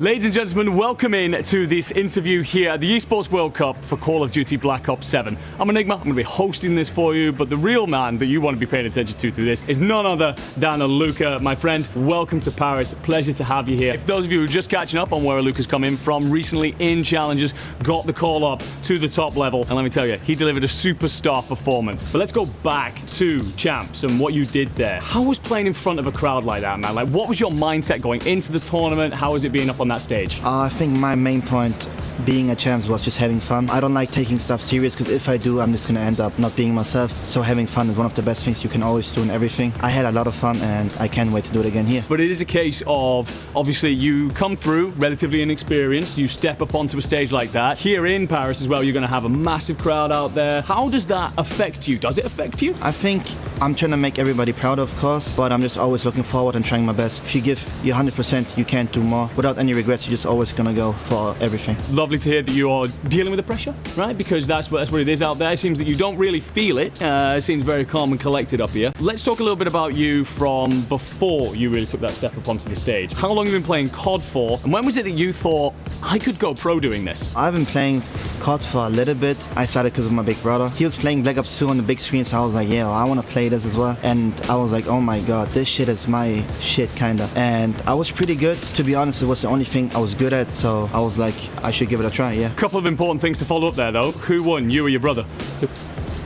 Ladies and gentlemen, welcome in to this interview here at the Esports World Cup for Call of Duty Black Ops 7. I'm Enigma, I'm going to be hosting this for you, but the real man that you want to be paying attention to through this is none other than Luca. My friend, welcome to Paris. Pleasure to have you here. If those of you who are just catching up on where Luca's come in from, recently in Challenges, got the call up to the top level, and let me tell you, he delivered a superstar performance. But let's go back to Champs and what you did there. How was playing in front of a crowd like that, man? Like, what was your mindset going into the tournament? How was it being up on that stage? I think my main point being a champs was just having fun. I don't like taking stuff serious because if I do, I'm just going to end up not being myself. So having fun is one of the best things you can always do in everything. I had a lot of fun and I can't wait to do it again here. But it is a case of, obviously, you come through relatively inexperienced, you step up onto a stage like that. Here in Paris as well, you're going to have a massive crowd out there. How does that affect you? Does it affect you? I think I'm trying to make everybody proud, of course, but I'm just always looking forward and trying my best. If you give your 100%, you can't do more. Without any regrets, you're just always going to go for everything. Lovely to hear that you are dealing with the pressure, right? Because that's what it is out there. It seems that you don't really feel it. It seems very calm and collected up here. Let's talk a little bit about you from before you really took that step up onto the stage. How long have you been playing COD for? And when was it that you thought, I could go pro doing this? I've been playing COD for a little bit. I started because of my big brother. He was playing Black Ops 2 on the big screen, so I was like, yeah, I want to play this as well. And I was like, oh my god, this shit is my shit, kinda. And I was pretty good. To be honest, it was the only thing I was good at, so I was like, I should give it a try, yeah. Couple of important things to follow up there, though. Who won, you or your brother?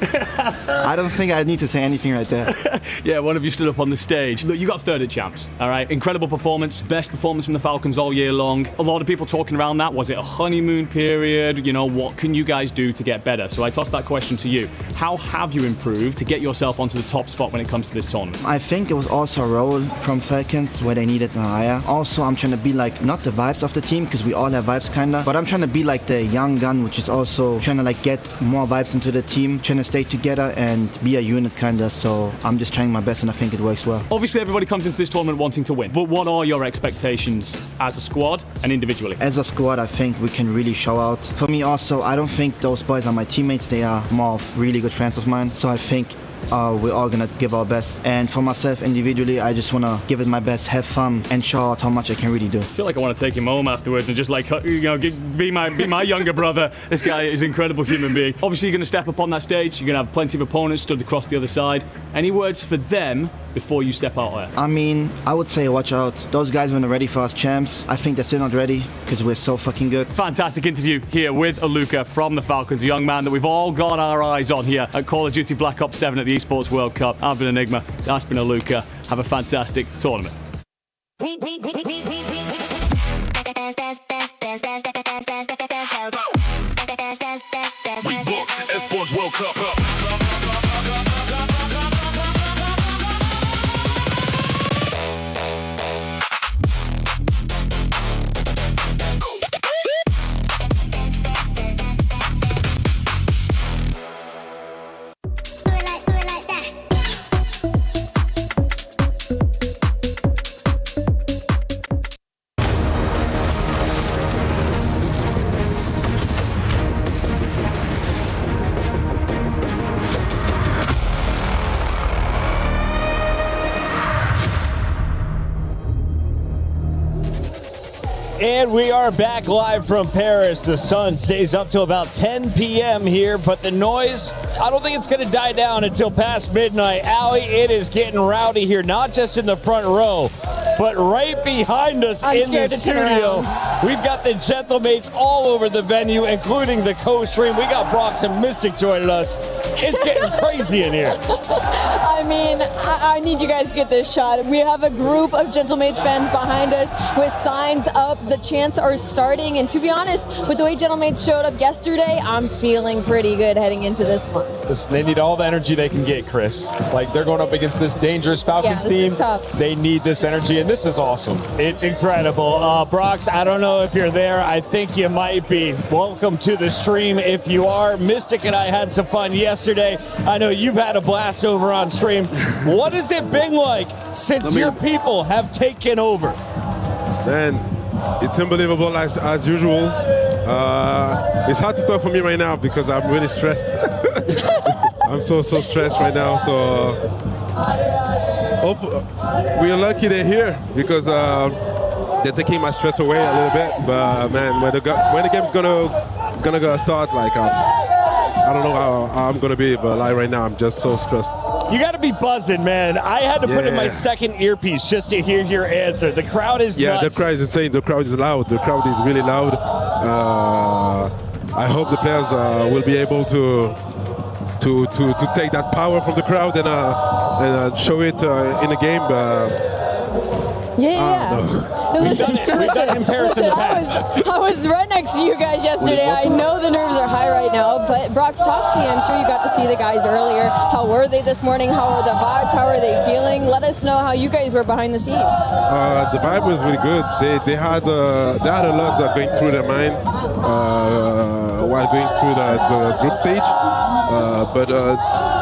I don't think I need to say anything right there. Yeah, one of you stood up on the stage. Look, you got third at Champs, all right? Incredible performance, best performance from the Falcons all year long. A lot of people talking around that. Was it a honeymoon period? You know, what can you guys do to get better? So I tossed that question to you. How have you improved to get yourself onto the top spot when it comes to this tournament? I think it was also a role from Falcons where they needed an eye. Also, I'm trying to be like, not the vibes of the team, because we all have vibes kinda, but I'm trying to be like the young gun, which is also trying to like get more vibes into the team, trying to stay together and be a unit kinda, so I'm just trying my best and I think it works well. Obviously everybody comes into this tournament wanting to win, but what are your expectations as a squad and individually? As a squad, I think we can really show out. For me also, I don't think those boys are my teammates, they are more of really good friends of mine, so I think we're all gonna give our best. And for myself individually, I just wanna give it my best, have fun, and show out how much I can really do. I feel like I want to take him home afterwards and just like, you know, be my younger brother. This guy is an incredible human being. Obviously, you're gonna step up on that stage. You're gonna have plenty of opponents stood across the other side. Any words for them before you step out there? I mean, I would say watch out. Those guys weren't ready for us champs. I think they're still not ready because we're so fucking good. Fantastic interview here with Luca from the Falcons, a young man that we've all got our eyes on here at Call of Duty Black Ops 7 at the Esports World Cup. I've been Enigma. That's been Luca. Have a fantastic tournament. We book Esports World Cup. And we are back live from Paris. The sun stays up till about 10 p.m. here, but the noise, I don't think it's going to die down until past midnight. Allie, it is getting rowdy here, not just in the front row, but right behind us in the studio. We've got the Gentlemates all over the venue, including the co-stream. We got Brox and Mystic joining us. It's getting crazy in here. I mean, I need you guys to get this shot. We have a group of Gentlemates fans behind us with signs up. The chants are starting, and to be honest, with the way Gentlemates showed up yesterday, I'm feeling pretty good heading into this one. Listen, they need all the energy they can get, Chris. Like, they're going up against this dangerous Falcons team. Is tough. They need this energy, and this is awesome. It's incredible. Brox, I don't know if you're there. I think you might be. Welcome to the stream if you are. Mystic and I had some fun yesterday. I know you've had a blast over on stream. What has it been like since your people have taken over? Man, it's unbelievable as usual. It's hard to talk for me right now because I'm really stressed. I'm so stressed right now. So we are lucky they're here because they're taking my stress away a little bit. But man, when the game's gonna start, like I don't know how I'm gonna be, but like right now I'm just so stressed. You got to be buzzing, man. I had to put in my second earpiece just to hear your answer. The crowd is nuts. The crowd is insane. The crowd is loud. The crowd is really loud. I hope the players will be able to take that power from the crowd and show it in the game. We've done it in Paris in the past. I was right next to you guys yesterday. I know the nerves are high right now, but Brox, talk to me. I'm sure you got to see the guys earlier. How were they this morning? How are the vibes? How are they feeling? Let us know how you guys were behind the scenes. The vibe was really good. They had a lot that going through their mind while going through the group stage, but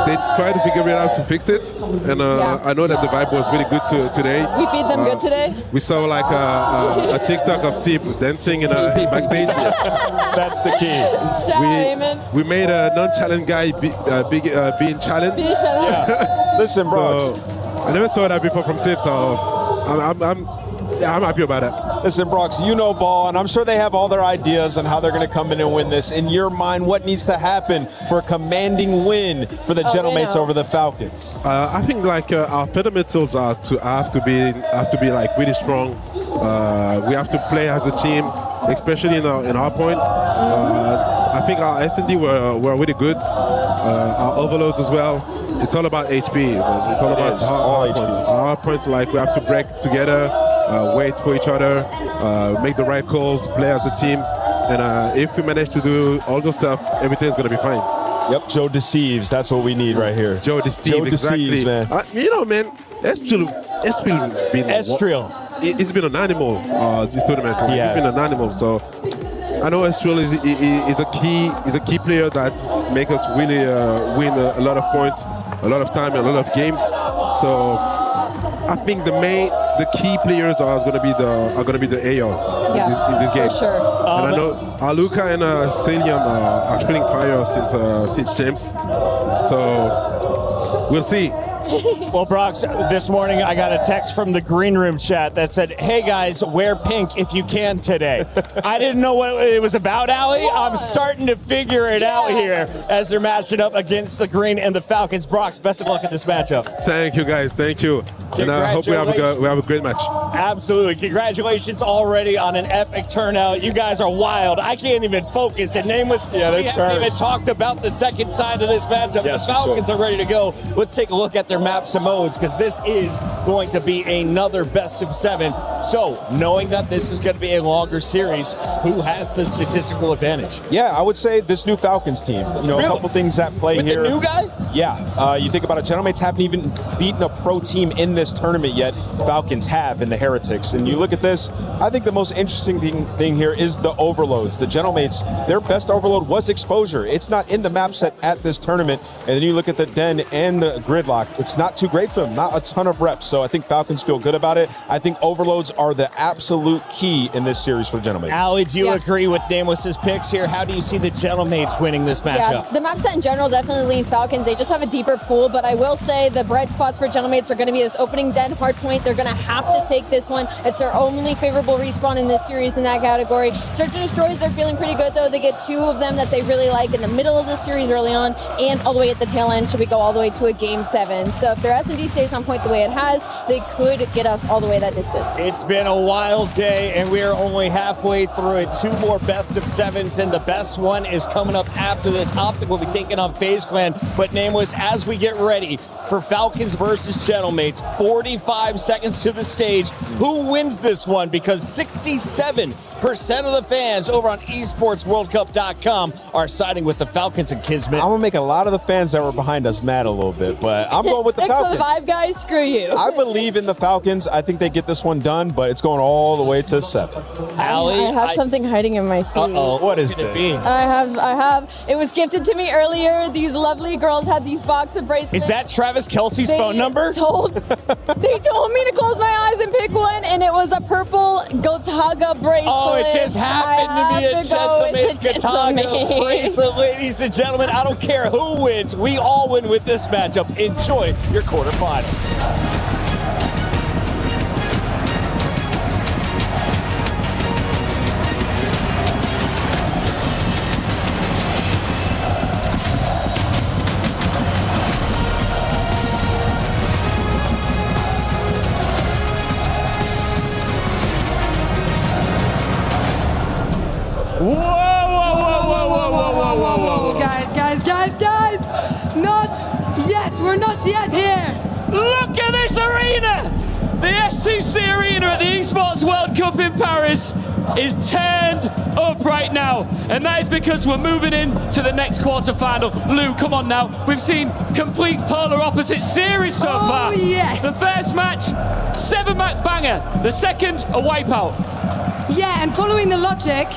they tried to figure it out to fix it. And I know that the vibe was really good today. We feed them good today. We saw like a TikTok of Sip dancing in backstage. That's the key. We made a non-challenge guy being challenged. Yeah. Listen, bro. So, I never saw that before from Sip, so I'm happy about it. Listen, Brox, you know ball, and I'm sure they have all their ideas on how they're going to come in and win this. In your mind, what needs to happen for a commanding win for the Gentlemates over the Falcons? I think like our fundamentals are have to be like really strong. We have to play as a team, especially in our point. I think our S&D were really good. Our overloads as well. It's all about HP. It's all about our points. Our points, like we have to break together, wait for each other, make the right calls, play as a team. And if we manage to do all those stuff, everything's going to be fine. Yep, Joe deceives. That's what we need right here. Joe deceives, exactly. Man. You know, man, Estril has been... It's been an animal, this tournament. It's been an animal, so... I know Estril is a key player that make us really win a lot of points, a lot of time, a lot of games. So I think the key players are going to be the AOs in this game. For sure. And I know Aluka and Celian are feeling fire since James. So we'll see. Well, Brox, this morning I got a text from the green room chat that said, "Hey guys, wear pink if you can today." I didn't know what it was about, Ali. I'm starting to figure it out here as they're matching up against the green and the Falcons. Brox, best of luck at this matchup. Thank you, guys. Thank you. And I hope we have a great match. Absolutely. Congratulations already on an epic turnout. You guys are wild. I can't even focus. And Nameless, we haven't even talked about the second side of this matchup. Yes, the Falcons are ready to go. Let's take a look at their maps and modes, because this is going to be another best of 7. So, knowing that this is going to be a longer series, who has the statistical advantage? Yeah, I would say this new Falcons team. You know, a couple things at play With here. the new guy? Yeah. You think about it, Gentlemates haven't even beaten a pro team in this tournament yet. Falcons have in the Heretics. And you look at this, I think the most interesting thing here is the overloads. The Gentlemates, their best overload was exposure. It's not in the map set at this tournament. And then you look at the Den and the Gridlock. It's not too great for them, not a ton of reps. So I think Falcons feel good about it. I think overloads are the absolute key in this series for the Gentlemates. Ali, do you agree with Nameless's picks here? How do you see the Gentlemates winning this matchup? Yeah, the map set in general definitely leans Falcons. They just have a deeper pool, but I will say the bright spots for Gentlemates are going to be this opening Den hard point. They're going to have to take this one. It's their only favorable respawn in this series in that category. Search and Destroys are feeling pretty good, though. They get 2 of them that they really like in the middle of the series early on, and all the way at the tail end should we go all the way to a Game 7. So if their S&D stays on point the way it has, they could get us all the way that distance. It's been a wild day, and we are only halfway through it. 2 more best of 7s, and the best one is coming up after this. Optic will be taking on FaZe Clan, but Nameless, as we get ready for Falcons versus Gentlemates, 45 seconds to the stage. Who wins this one? Because 67% of the fans over on esportsworldcup.com are siding with the Falcons and Kismet. I'm going to make a lot of the fans that were behind us mad a little bit, but I'm going with the Thanks Falcons. for the vibe, guys. Screw you. I believe in the Falcons. I think they get this one done, but it's going all the way to 7. Ali, I have something hiding in my seat. What is this? I have. It was gifted to me earlier. These lovely girls had these box of bracelets. Is that Travis Kelce's phone number? They told me to close my eyes and pick one, and it was a purple Gotaga bracelet. Oh, it just happened to be a Gentleman's Gotaga bracelet, ladies and gentlemen. I don't care who wins. We all win with this matchup. Enjoy your quarterfinal. Whoa, whoa, whoa, whoa, whoa, whoa, whoa, whoa. Guys, not yet. We're not yet here. Look at this arena. The STC arena at the Esports World Cup in Paris is turned up right now. And that is because we're moving into the next quarterfinal. Lou, come on now. We've seen complete polar opposite series so far. Yes. The first match, 7-match banger. The second, a wipeout. Yeah, and following the logic,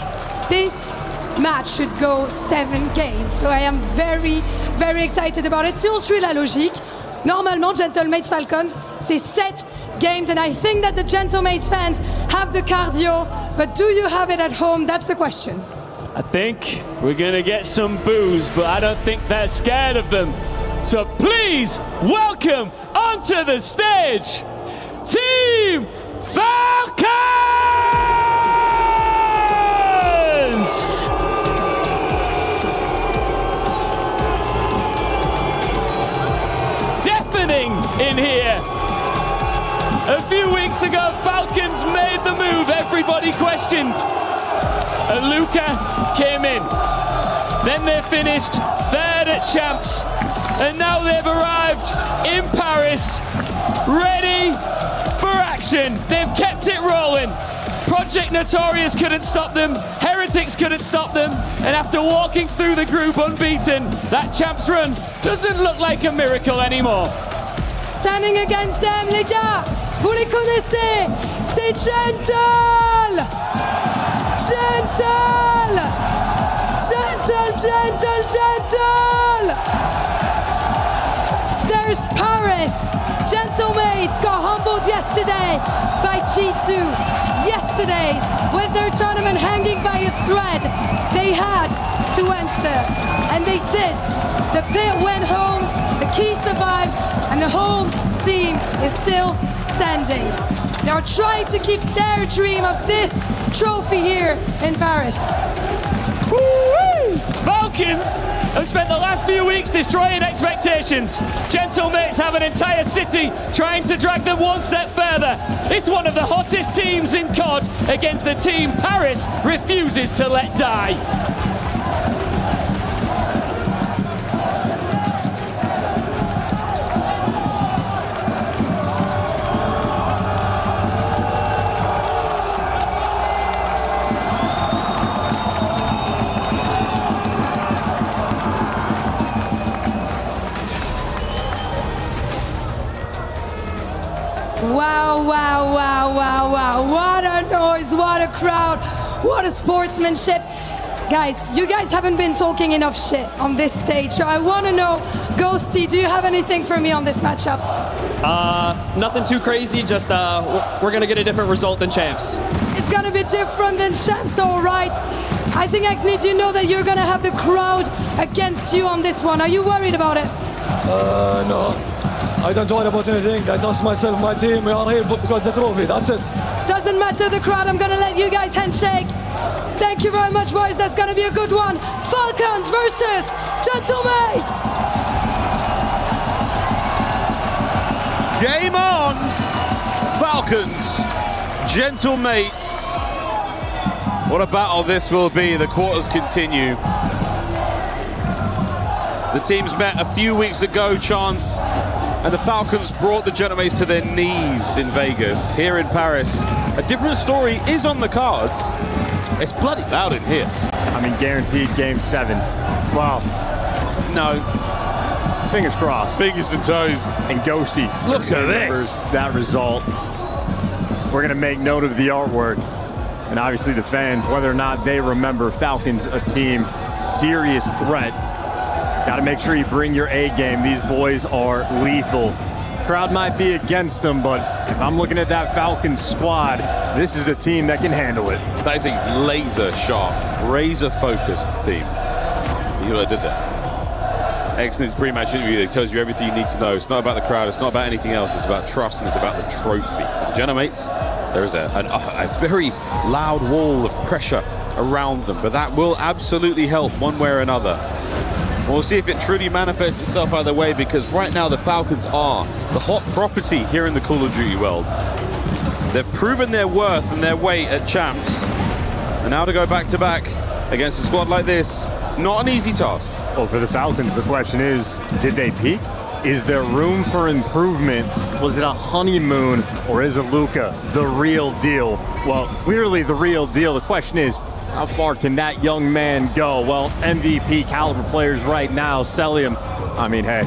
this match should go 7 games. So I am very, very excited about it. Si on suit la logique, normalement, Gentlemates Falcons, c'est 7 games, and I think that the Gentlemates fans have the cardio, but do you have it at home? That's the question. I think we're gonna get some boos, but I don't think they're scared of them. So please welcome onto the stage, Team Falcons! Deafening in here. A few weeks ago, Falcons made the move everybody questioned. And Luca came in. Then they finished third at Champs. And now they've arrived in Paris, ready for action. They've kept it rolling. Project Notorious couldn't stop them. Heretics couldn't stop them. And after walking through the group unbeaten, that Champs run doesn't look like a miracle anymore. Standing against them, les gars, vous les connaissez, c'est Gentle! Gentle! Gentle, Gentle, Gentle! There's Paris. Gentlemates got humbled yesterday by G2. Yesterday, with their tournament hanging by a thread, they had to answer, and they did. The pit went home, the key survived, and the home team is still standing. They are trying to keep their dream of this trophy here in Paris. Woo-wee! Falcons have spent the last few weeks destroying expectations. Gentlemates have an entire city trying to drag them one step further. It's one of the hottest teams in COD against the team Paris refuses to let die. Wow, wow, wow, wow, wow. What a noise, what a crowd, what a sportsmanship. Guys, you guys haven't been talking enough shit on this stage, so I want to know, Ghosty, do you have anything for me on this matchup? Nothing too crazy, just we're going to get a different result than Champs. It's going to be different than Champs, all right. I think, Axnid, you know that you're going to have the crowd against you on this one. Are you worried about it? No. I don't worry about anything. I trust myself, my team. We are here because the trophy. That's it. Doesn't matter the crowd. I'm gonna let you guys handshake. Thank you very much, boys. That's gonna be a good one. Falcons versus Gentlemates. Game on. Falcons, Gentlemates. What a battle this will be. The quarters continue. The teams met a few weeks ago, Chance, and the Falcons brought the Gentlemates to their knees in Vegas. Here in Paris, a different story is on the cards. It's bloody loud in here. I mean, guaranteed game 7. Wow. No. Fingers crossed. Fingers and toes. And Ghosty. Look at this. That result. We're going to make note of the artwork. And obviously the fans, whether or not they remember Falcons, a team, serious threat. Got to make sure you bring your A game. These boys are lethal. Crowd might be against them, but if I'm looking at that Falcons squad, this is a team that can handle it. That is a laser sharp, razor focused team. You know what I did there? Excellent pre-match interview that tells you everything you need to know. It's not about the crowd, it's not about anything else, it's about trust and it's about the trophy. Gentlemates, there is a very loud wall of pressure around them, but that will absolutely help one way or another. We'll see if it truly manifests itself either way, because right now the Falcons are the hot property here in the Call of Duty world. They've proven their worth and their weight at Champs, and now to go back-to-back against a squad like this, not an easy task. Well, for the Falcons, the question is, did they peak? Is there room for improvement? Was it a honeymoon, or is Luka the real deal? Well, clearly the real deal. The question is, how far can that young man go? Well, MVP caliber players right now, Celium. I mean, hey,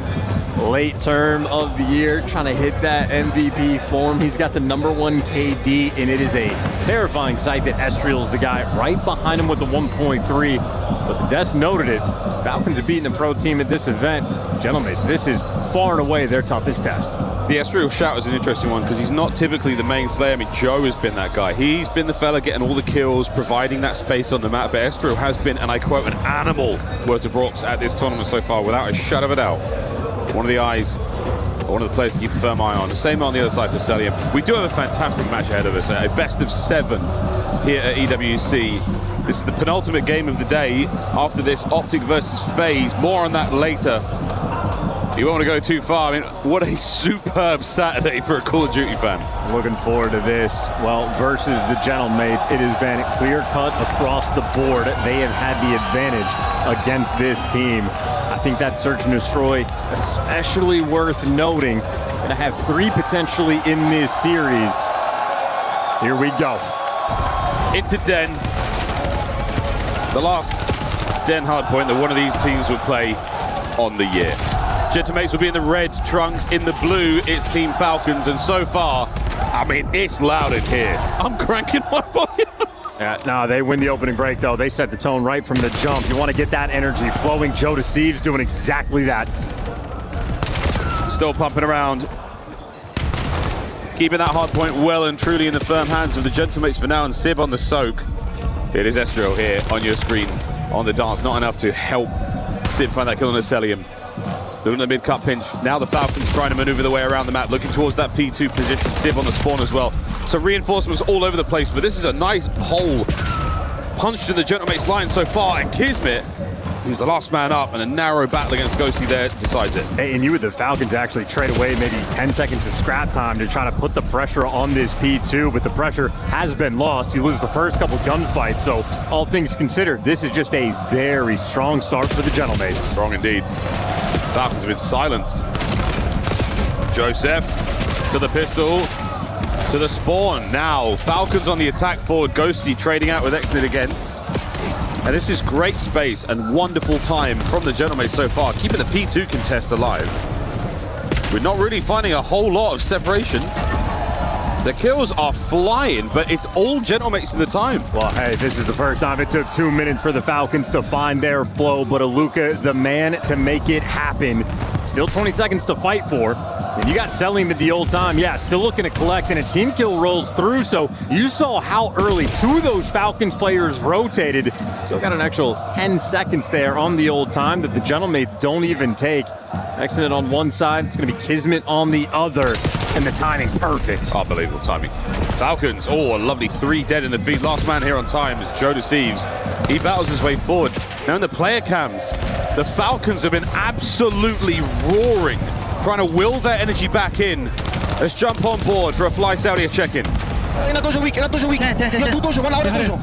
late term of the year, trying to hit that MVP form. He's got the #1 KD, and it is a terrifying sight that Estriel's the guy right behind him with the 1.3. But the desk noted it. Falcons have beaten a pro team at this event. Gentlemen, this is far and away their toughest test. The Estriel shout is an interesting one because he's not typically the main slayer. I mean, Joe has been that guy. He's been the fella getting all the kills, providing that space on the map. But Estriel has been, and I quote, an animal, word to Brooks, at this tournament so far, without a shadow of a doubt. One of the eyes, one of the players to keep a firm eye on. The same on the other side for Celium. We do have a fantastic match ahead of us, a best of 7 here at EWC. This is the penultimate game of the day. After this, Optic versus FaZe. More on that later. You won't want to go too far. I mean, what a superb Saturday for a Call of Duty fan. Looking forward to this. Well, versus the Gentlemates, it has been clear-cut across the board. They have had the advantage against this team. I think that search and destroy, especially worth noting. Gonna have 3 potentially in this series. Here we go. Into Den. The last Den hardpoint that one of these teams would play on the year. Gentlemates will be in the red trunks, in the blue, it's Team Falcons, and so far, I mean, it's loud in here. I'm cranking my volume. Yeah, no, they win the opening break, though. They set the tone right from the jump. You want to get that energy flowing. Joe Deceives doing exactly that. Still pumping around. Keeping that hard point well and truly in the firm hands of the Gentlemates for now, and Sib on the soak. It is Estriel here on your screen on the dance. Not enough to help Sib find that kill on a Celium. Doing the mid-cut pinch. Now the Falcons trying to maneuver their way around the map, looking towards that P2 position. Sib on the spawn as well. So reinforcements all over the place, but this is a nice hole punched in the Gentlemates line so far, and Kismet, who's the last man up, and a narrow battle against Ghosty there, decides it. Hey, and you with the Falcons actually trade away maybe 10 seconds of scrap time to try to put the pressure on this P2, but the pressure has been lost. You lose the first couple gunfights, so all things considered, this is just a very strong start for the Gentlemates. Strong indeed. Falcons have been silenced. Joseph to the pistol, to the spawn. Now, Falcons on the attack forward. Ghosty trading out with Exnid again. And this is great space and wonderful time from the Gentlemates so far, keeping the P2 contest alive. We're not really finding a whole lot of separation. The kills are flying, but it's all Gentlemates in the time. Well, hey, this is the first time it took 2 minutes for the Falcons to find their flow, but Luka, the man to make it happen. Still 20 seconds to fight for. And you got Celium at the old time. Yeah, still looking to collect, and a team kill rolls through. So you saw how early 2 of those Falcons players rotated. Still got an actual 10 seconds there on the old time that the Gentlemates don't even take. Accident on one side, it's going to be Kismet on the other. And the timing, perfect. Unbelievable timing. Falcons, oh, a lovely 3 dead in the feed. Last man here on time is Joe Deceives. He battles his way forward. Now in the player cams, the Falcons have been absolutely roaring, trying to will their energy back in. Let's jump on board for a Fly Saudi check-in. هنا دوجو ويك يا تو دوجو ولا عوري دوجو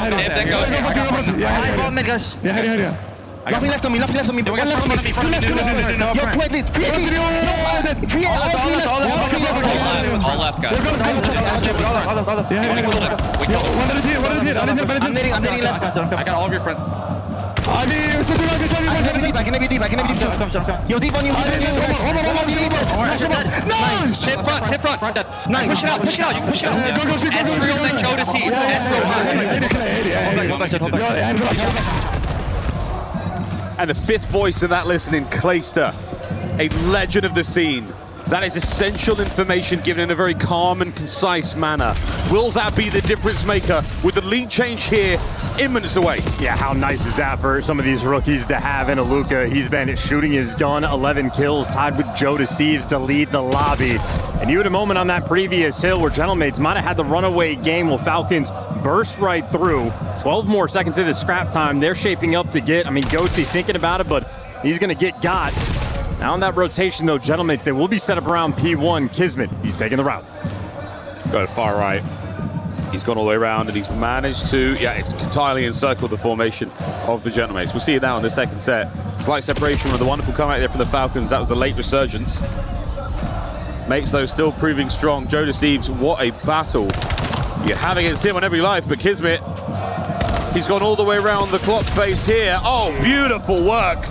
If that goes, Left me, left on me, left on me. One left on me. Two left. You're quickly. all left, guys. I'm netting left. I got all of your friends. I can be deep. Yo, deep on you. No! Sit front. Nice. Push it out. You can push it out. Estriel, then Joe Deceives. And the 5th voice in that listening, Clayster, a legend of the scene. That is essential information given in a very calm and concise manner. Will that be the difference maker with the lead change here minutes away. Yeah, how nice is that for some of these rookies to have in Aluka? He's been shooting his gun, 11 kills, tied with Joe Deceives to lead the lobby. And you had a moment on that previous hill where Gentlemates might have had the runaway game. Well, Falcons burst right through. 12 more seconds of the scrap time. They're shaping up to get, Ghosty thinking about it, but he's going to get got. Now in that rotation, though, Gentlemates, they will be set up around P1. Kismet, he's taking the route. Go far right. He's gone all the way around and he's managed to, entirely encircle the formation of the Gentlemates. We'll see it now in the second set. Slight separation with the wonderful comeback there from the Falcons. That was the late resurgence. Mates, though, still proving strong. Joe Deceives, what a battle you're having against him on every life. But Kismet, he's gone all the way around the clock face here. Oh, beautiful work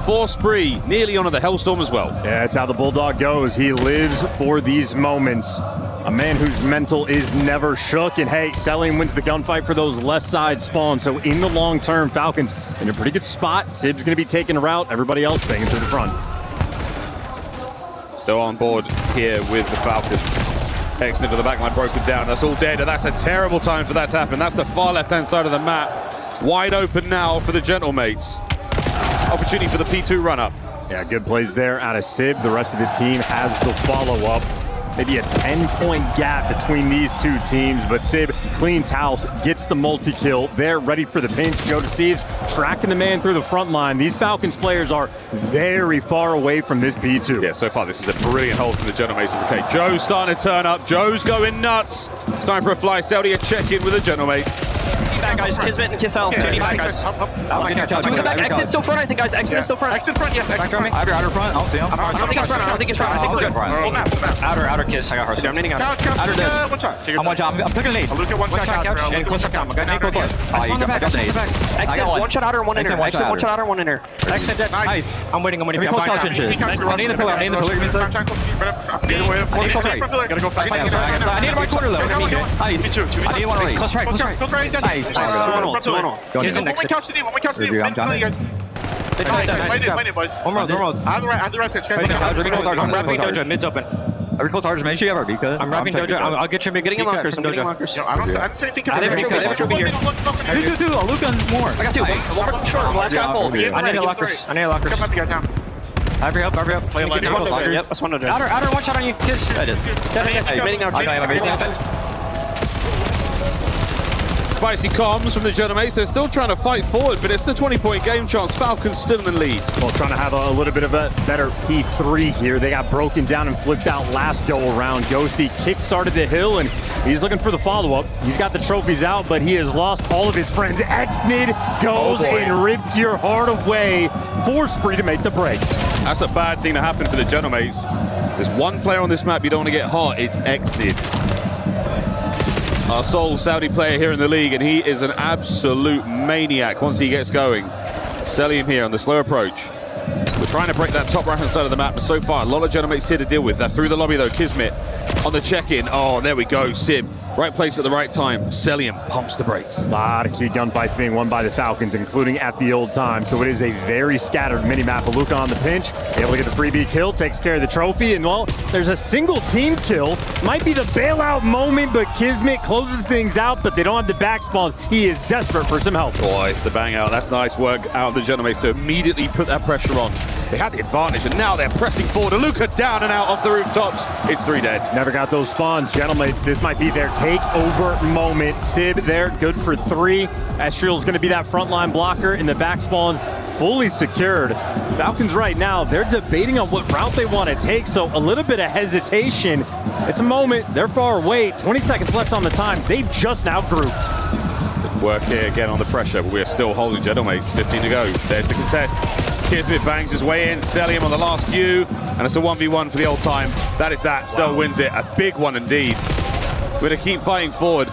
for Spree. Nearly onto the Hellstorm as well. Yeah, it's how the Bulldog goes. He lives for these moments. A man whose mental is never shook. And hey, Selling wins the gunfight for those left side spawns. So in the long term, Falcons in a pretty good spot. Sib's going to be taking a route. Everybody else banging through the front. So on board here with the Falcons. Excellent to the backline, broken down. That's all dead, and that's a terrible time for that to happen. That's the far left-hand side of the map. Wide open now for the Gentlemates. Opportunity for the P2 run-up. Yeah, good plays there out of Sib. The rest of the team has the follow-up. Maybe a 10-point gap between these two teams, but Sib cleans house, gets the multi-kill. They're ready for the pinch. Joe Deceives tracking the man through the front line. These Falcons players are very far away from this P2. Yeah, so far this is a brilliant hold from the Gentlemates. Okay, Joe's starting to turn up. Joe's going nuts. It's time for a fly. Saudi a check-in with the Gentlemates. Back, guys. Kismet and Kissel. Turning back, guys. Doing back. Exit still front, I think, guys. Exit is still front. Exit front, yes. Exit front. Outer front. I don't think it's front. I don't think it's front. I think we're good. Outer Kiss. I got her. I'm needing out. Outer dead. One shot. I'm one shot. I'm picking a nade. Look at one shot. And close up time. Nade close. On the back. Exit. One shot outer, one inner. Exit. One shot outer, one inner. Exit dead. Nice. I'm waiting. I need the pillar. I need the pillar. Gotta go fast. I need a right corner though. Nice. I need one right. Close right. Close right. Nice. When we couch the D, Wait it, boys. One more. I have the right pitch. I'm wrapping Dojo. Mid's open. Every close hard, make sure you have our Vika. I'm wrapping Dojo. I'll get you getting lockers. I'm getting lockers. I don't say think I never should be here. Two. Luca and more. I got two. One short. Last guy full. I need a lockers. I need a lockers. Come up, you guys down. Every up. Yep, that's one Dojo. Outer, one shot on you. Kiss. I did. Spicy comms from the Gentlemates. They're still trying to fight forward, but it's the 20-point game chance. Falcons still in the lead. Well, trying to have a little bit of a better P3 here. They got broken down and flipped out last go around. Ghosty kick-started the hill, and he's looking for the follow-up. He's got the trophies out, but he has lost all of his friends. Exnid goes and rips your heart away for Spree to make the break. That's a bad thing to happen for the Gentlemates. There's one player on this map you don't want to get hot. It's Exnid. Our sole Saudi player here in the league, and he is an absolute maniac once he gets going. Selim here on the slow approach. We're trying to break that top right-hand side of the map, but so far, a lot of Gentlemates here to deal with. They're through the lobby, though. Kismet on the check-in. Oh, there we go. Sib, right place at the right time. Selim pumps the brakes. A lot of key gunfights being won by the Falcons, including at the old time. So it is a very scattered mini-map. Luca on the pinch, able to get the freebie kill, takes care of the trophy, and well, there's a single team kill. Might be the bailout moment, but Kismet closes things out, but they don't have the back spawns. He is desperate for some help. Oh, it's the bang out. That's nice work out of the Gentlemates to immediately put that pressure on. They had the advantage, and now they're pressing forward. Luca down and out off the rooftops. It's 3 dead. Never got those spawns. Gentlemates, this might be their takeover moment. Sib there, good for 3. Estriel's going to be that frontline blocker, and the back spawns fully secured. Falcons right now, they're debating on what route they want to take, so a little bit of hesitation. It's a moment. They're far away. 20 seconds left on the time. They've just now grouped. Good work here again on the pressure, but we are still holding Gentlemates. 15 to go. There's the contest. Kismet bangs his way in, Selim on the last few, and it's a 1v1 for the old time. That is that. Cell wins it. A big one indeed. We're going to keep fighting forward.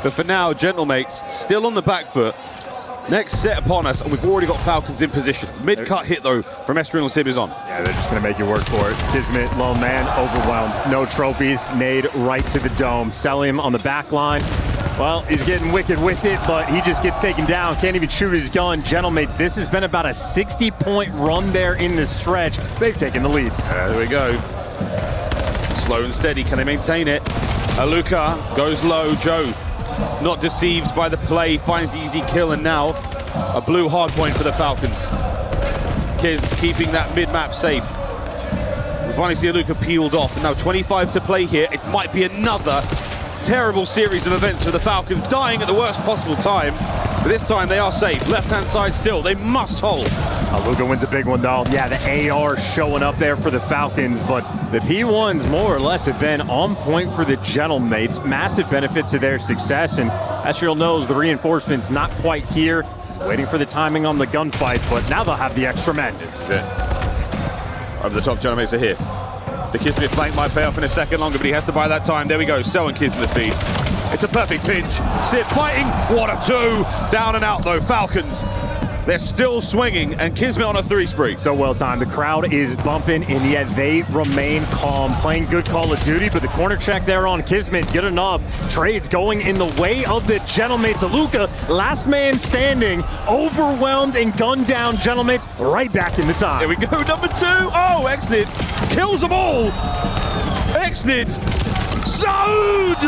But for now, Gentlemates still on the back foot. Next set upon us, and we've already got Falcons in position. Mid-cut hit, though, from Estriel and Sib is on. Yeah, they're just going to make you work for it. Kismet, lone man, overwhelmed. No trophies. Nade right to the dome. Selim on the back line. Well, he's getting wicked with it, but he just gets taken down. Can't even shoot his gun. Gentlemates, this has been about a 60-point run there in the stretch. They've taken the lead. There we go. Slow and steady. Can they maintain it? Luca goes low. Joe not deceived by the play, finds the easy kill, and now a blue hard point for the Falcons. Kiz keeping that mid-map safe. We finally see Luca peeled off, and now 25 to play here. It might be another terrible series of events for the Falcons, dying at the worst possible time. But this time they are safe. Left-hand side still, they must hold. Luca wins a big one though. Yeah, the AR showing up there for the Falcons, but the P1s more or less have been on point for the Gentlemates. Massive benefit to their success, and Asriel knows the reinforcement's not quite here. He's waiting for the timing on the gunfight, but now they'll have the extra men. This is it. Over the top, Gentlemates are here. The Kismet flank might pay off in a second longer, but he has to buy that time. There we go, Sel and Kiz in the feed. It's a perfect pinch. Sib fighting, what a two. Down and out though, Falcons. They're still swinging, and Kismet on a 3 spree. So well timed. The crowd is bumping, and yet they remain calm, playing good Call of Duty, but the corner check there on Kismet, good enough. Trades going in the way of the Gentlemates. Luca, last man standing, overwhelmed and gunned down. Gentlemates right back in the time. Here we go, number 2. Oh, Exnid kills them all. Exnid, Soud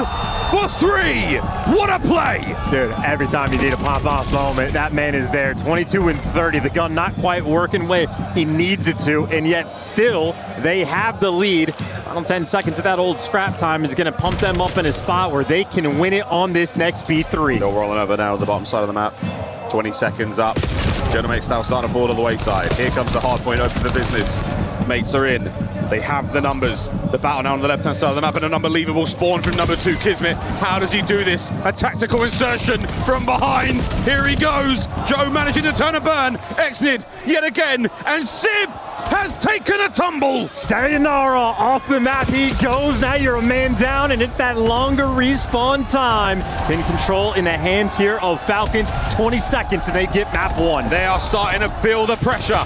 for 3. What a play. Dude, every time you need a pop-off moment, that man is there. 22 and 30. The gun not quite working way he needs it to, and yet still they have the lead. Final 10 seconds of that old scrap time is going to pump them up in a spot where they can win it on this next B3. Still rolling over now to the bottom side of the map. 20 seconds up. Gentlemates now starting to fall to the wayside. Here comes the hard point open for business. Mates are in. They have the numbers. The battle now on the left-hand side of the map, and an unbelievable spawn from number 2, Kismet. How does he do this? A tactical insertion from behind. Here he goes. Joe managing to turn and burn. Exnid yet again, and Sib has taken a tumble. Sayonara, off the map he goes. Now you're a man down, and it's that longer respawn time. 10 control in the hands here of Falcons. 20 seconds, and they get map 1. They are starting to feel the pressure.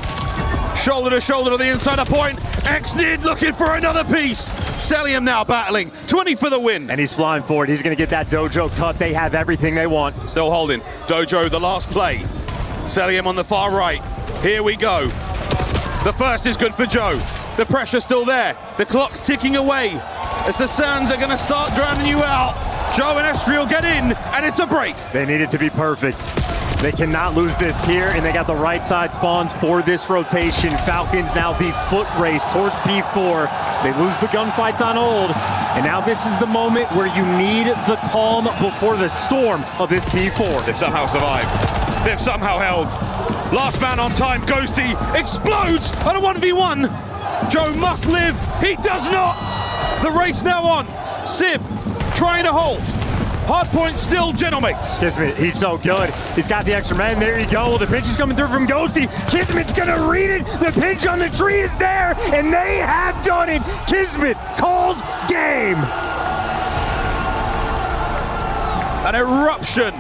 Shoulder to shoulder to the insider point. Exnid looking for another piece. Celium now battling. 20 for the win. And he's flying forward. He's going to get that Dojo cut. They have everything they want. Still holding. Dojo, the last play. Celium on the far right. Here we go. The first is good for Joe. The pressure's still there. The clock ticking away as the Sands are going to start drowning you out. Joe and Asriel get in, and it's a break. They need it to be perfect. They cannot lose this here, and they got the right side spawns for this rotation. Falcons now the foot race towards P4. They lose the gunfights on hold, and now this is the moment where you need the calm before the storm of this P4. They've somehow survived. They've somehow held. Last man on time, Ghosty explodes on a 1v1. Joe must live. He does not. The race now on. Sib trying to hold. Hardpoint still Gentlemates. Kismet, he's so good. He's got the extra man. There you go. The pinch is coming through from Ghosty. Kismet's gonna read it. The pinch on the tree is there, and they have done it. Kismet calls game. An eruption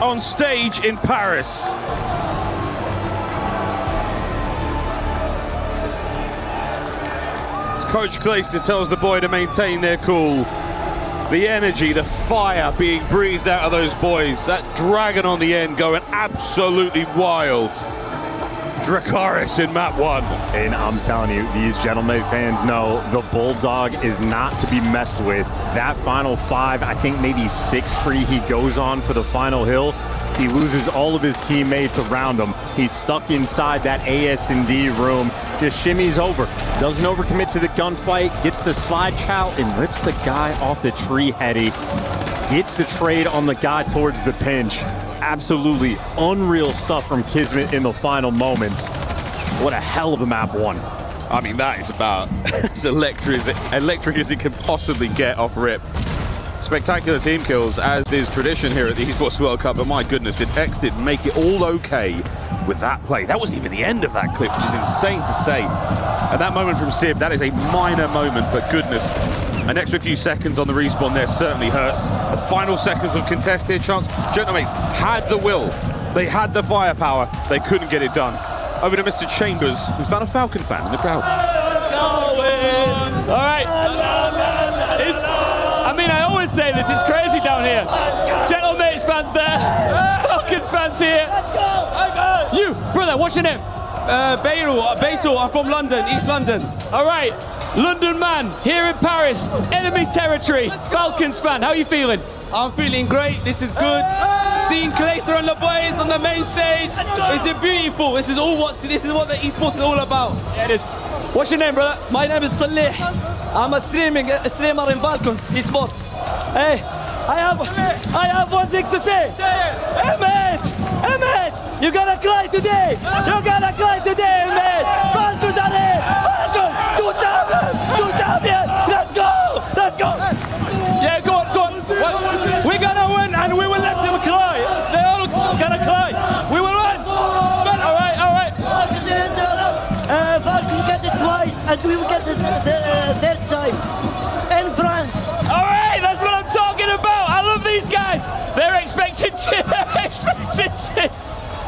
on stage in Paris. As Coach Clayster tells the boy to maintain their cool. The energy, the fire being breathed out of those boys. That dragon on the end going absolutely wild. Dracarys in map 1. And I'm telling you, these Gentlemate fans know the Bulldog is not to be messed with. That final 5, I think maybe 6 free he goes on for the final hill. He loses all of his teammates around him. He's stuck inside that AS&D room. Just shimmies over. Doesn't overcommit to the gunfight. Gets the slide chow and rips the guy off the tree heady. Gets the trade on the guy towards the pinch. Absolutely unreal stuff from Kismet in the final moments. What a hell of a map 1. I mean, that is about as electric as it can possibly get off rip. Spectacular team kills, as is tradition here at the Esports World Cup, but my goodness, did X did make it all okay with that play. That wasn't even the end of that clip, which is insane to say. And that moment from Sib, that is a minor moment, but goodness, an extra few seconds on the respawn there certainly hurts. The final seconds of contested chance. Gentlemates had the will, they had the firepower, they couldn't get it done. Over to Mr. Chambers, who's found a Falcon fan in the crowd. All right. I always say this, it's crazy down here. Gentlemates fans there, Falcons fans here. You, brother, what's your name? Beto, I'm from London, East London. All right, London man, here in Paris, enemy territory, Falcons fan, how are you feeling? I'm feeling great. This is good. Seeing Clayster and the boys on the main stage. This is beautiful. This is what the esports is all about. Yeah, it is. What's your name, brother? My name is Salih. I'm a streamer in Falcons Esports. Hey, I have one thing to say. Emmett, you gotta cry today. You gotta cry today, Emmett. Falcons are here. Falcons, two champions. Let's go. Yeah, go on. We're gonna win and we will let them cry. They all gonna cry. We will win. All right. Falcons get it twice and we will get it the third time. In France. All right, that's what I'm talking about. I love these guys. They're expecting six.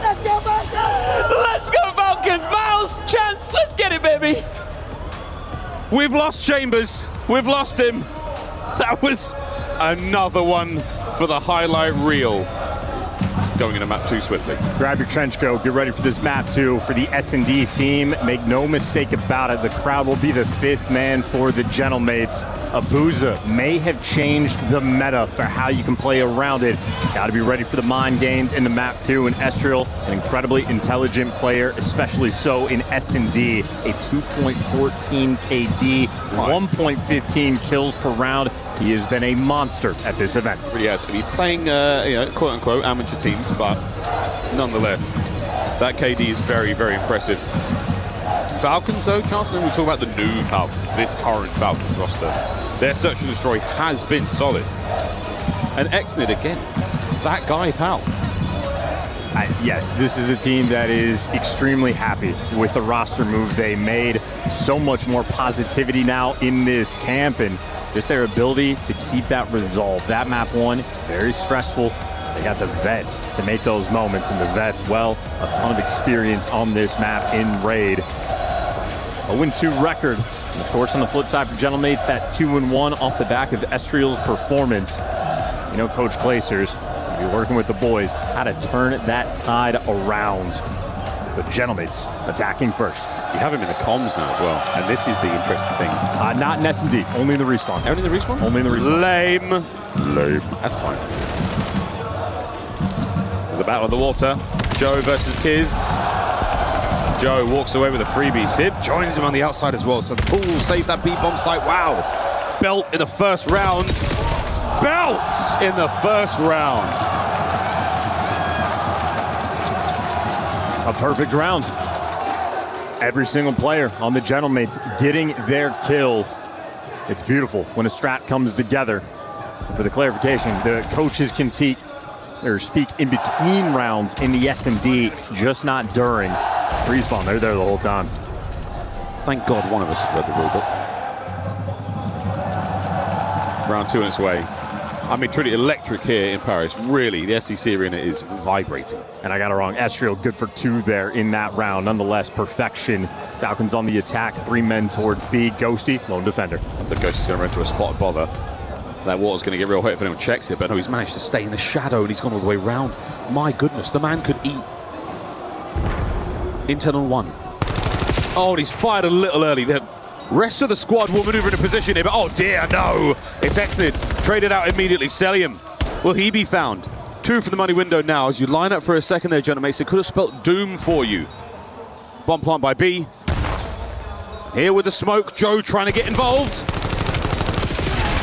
Let's go Falcons. Let's go Falcons. Miles, Chance, let's get it, baby. We've lost Chambers. We've lost him. That was another one for the highlight reel. Going into map 2 swiftly. Grab your trench coat, get ready for this map 2 for the S&D theme. Make no mistake about it, the crowd will be the 5th man for the Gentlemates. Abuza may have changed the meta for how you can play around it. Got to be ready for the mind games in the map 2. And Estriel, an incredibly intelligent player, especially so in S&D. A 2.14 KD, 1.15 kills per round. He has been a monster at this event. Really has. He's playing, quote-unquote amateur teams, but nonetheless, that KD is very, very impressive. Falcons, though, Chancellor, we talk about the new Falcons, this current Falcons roster. Their search and destroy has been solid. And Exnid, again, that guy, pal. Yes, this is a team that is extremely happy with the roster move they made. So much more positivity now in this camp, and just their ability to keep that resolve. That map 1, very stressful. They got the vets to make those moments, and the vets, well, a ton of experience on this map in Raid. A 0-2 record. And of course, on the flip side for Gentlemates, that 2-1 off the back of Estriel's performance. You know, Coach Claesers will be working with the boys how to turn that tide around. The Gentlemates attacking first. You have him in the comms now as well, and this is the interesting thing. Not in S&D, only in the respawn. Only in the respawn? Only in the respawn. Lame. That's fine. The battle of the water. Joe versus Kiz. Joe walks away with a freebie. Sib joins him on the outside as well, so the pool will save that B-bomb site. Wow. Belt in the first round. Belt in the first round. A perfect round. Every single player on the Gentlemates getting their kill. It's beautiful when a strat comes together. For the clarification, the coaches can speak in between rounds in the S&D, just not during. Respawn, they're there the whole time. Thank God one of us has read the rulebook. Round 2 on its way. I mean, truly electric here in Paris. Really, the SCC arena is vibrating. And I got it wrong. Estriel good for 2 there in that round. Nonetheless, perfection. Falcons on the attack. 3 men towards B. Ghosty, lone defender. The Ghost is going to run into a spot bother. That water's going to get real hot if anyone checks it, but no, he's managed to stay in the shadow and he's gone all the way round. My goodness, the man could eat. Internal 1. Oh, and he's fired a little early. The rest of the squad will maneuver into position here, but oh dear, no. It's Exnid. Traded out immediately. Celium. Will he be found? 2 for the money window now. As you line up for a second there, Gentlemates, it could have spelt doom for you. Bomb plant by B. Here with the smoke, Joe trying to get involved.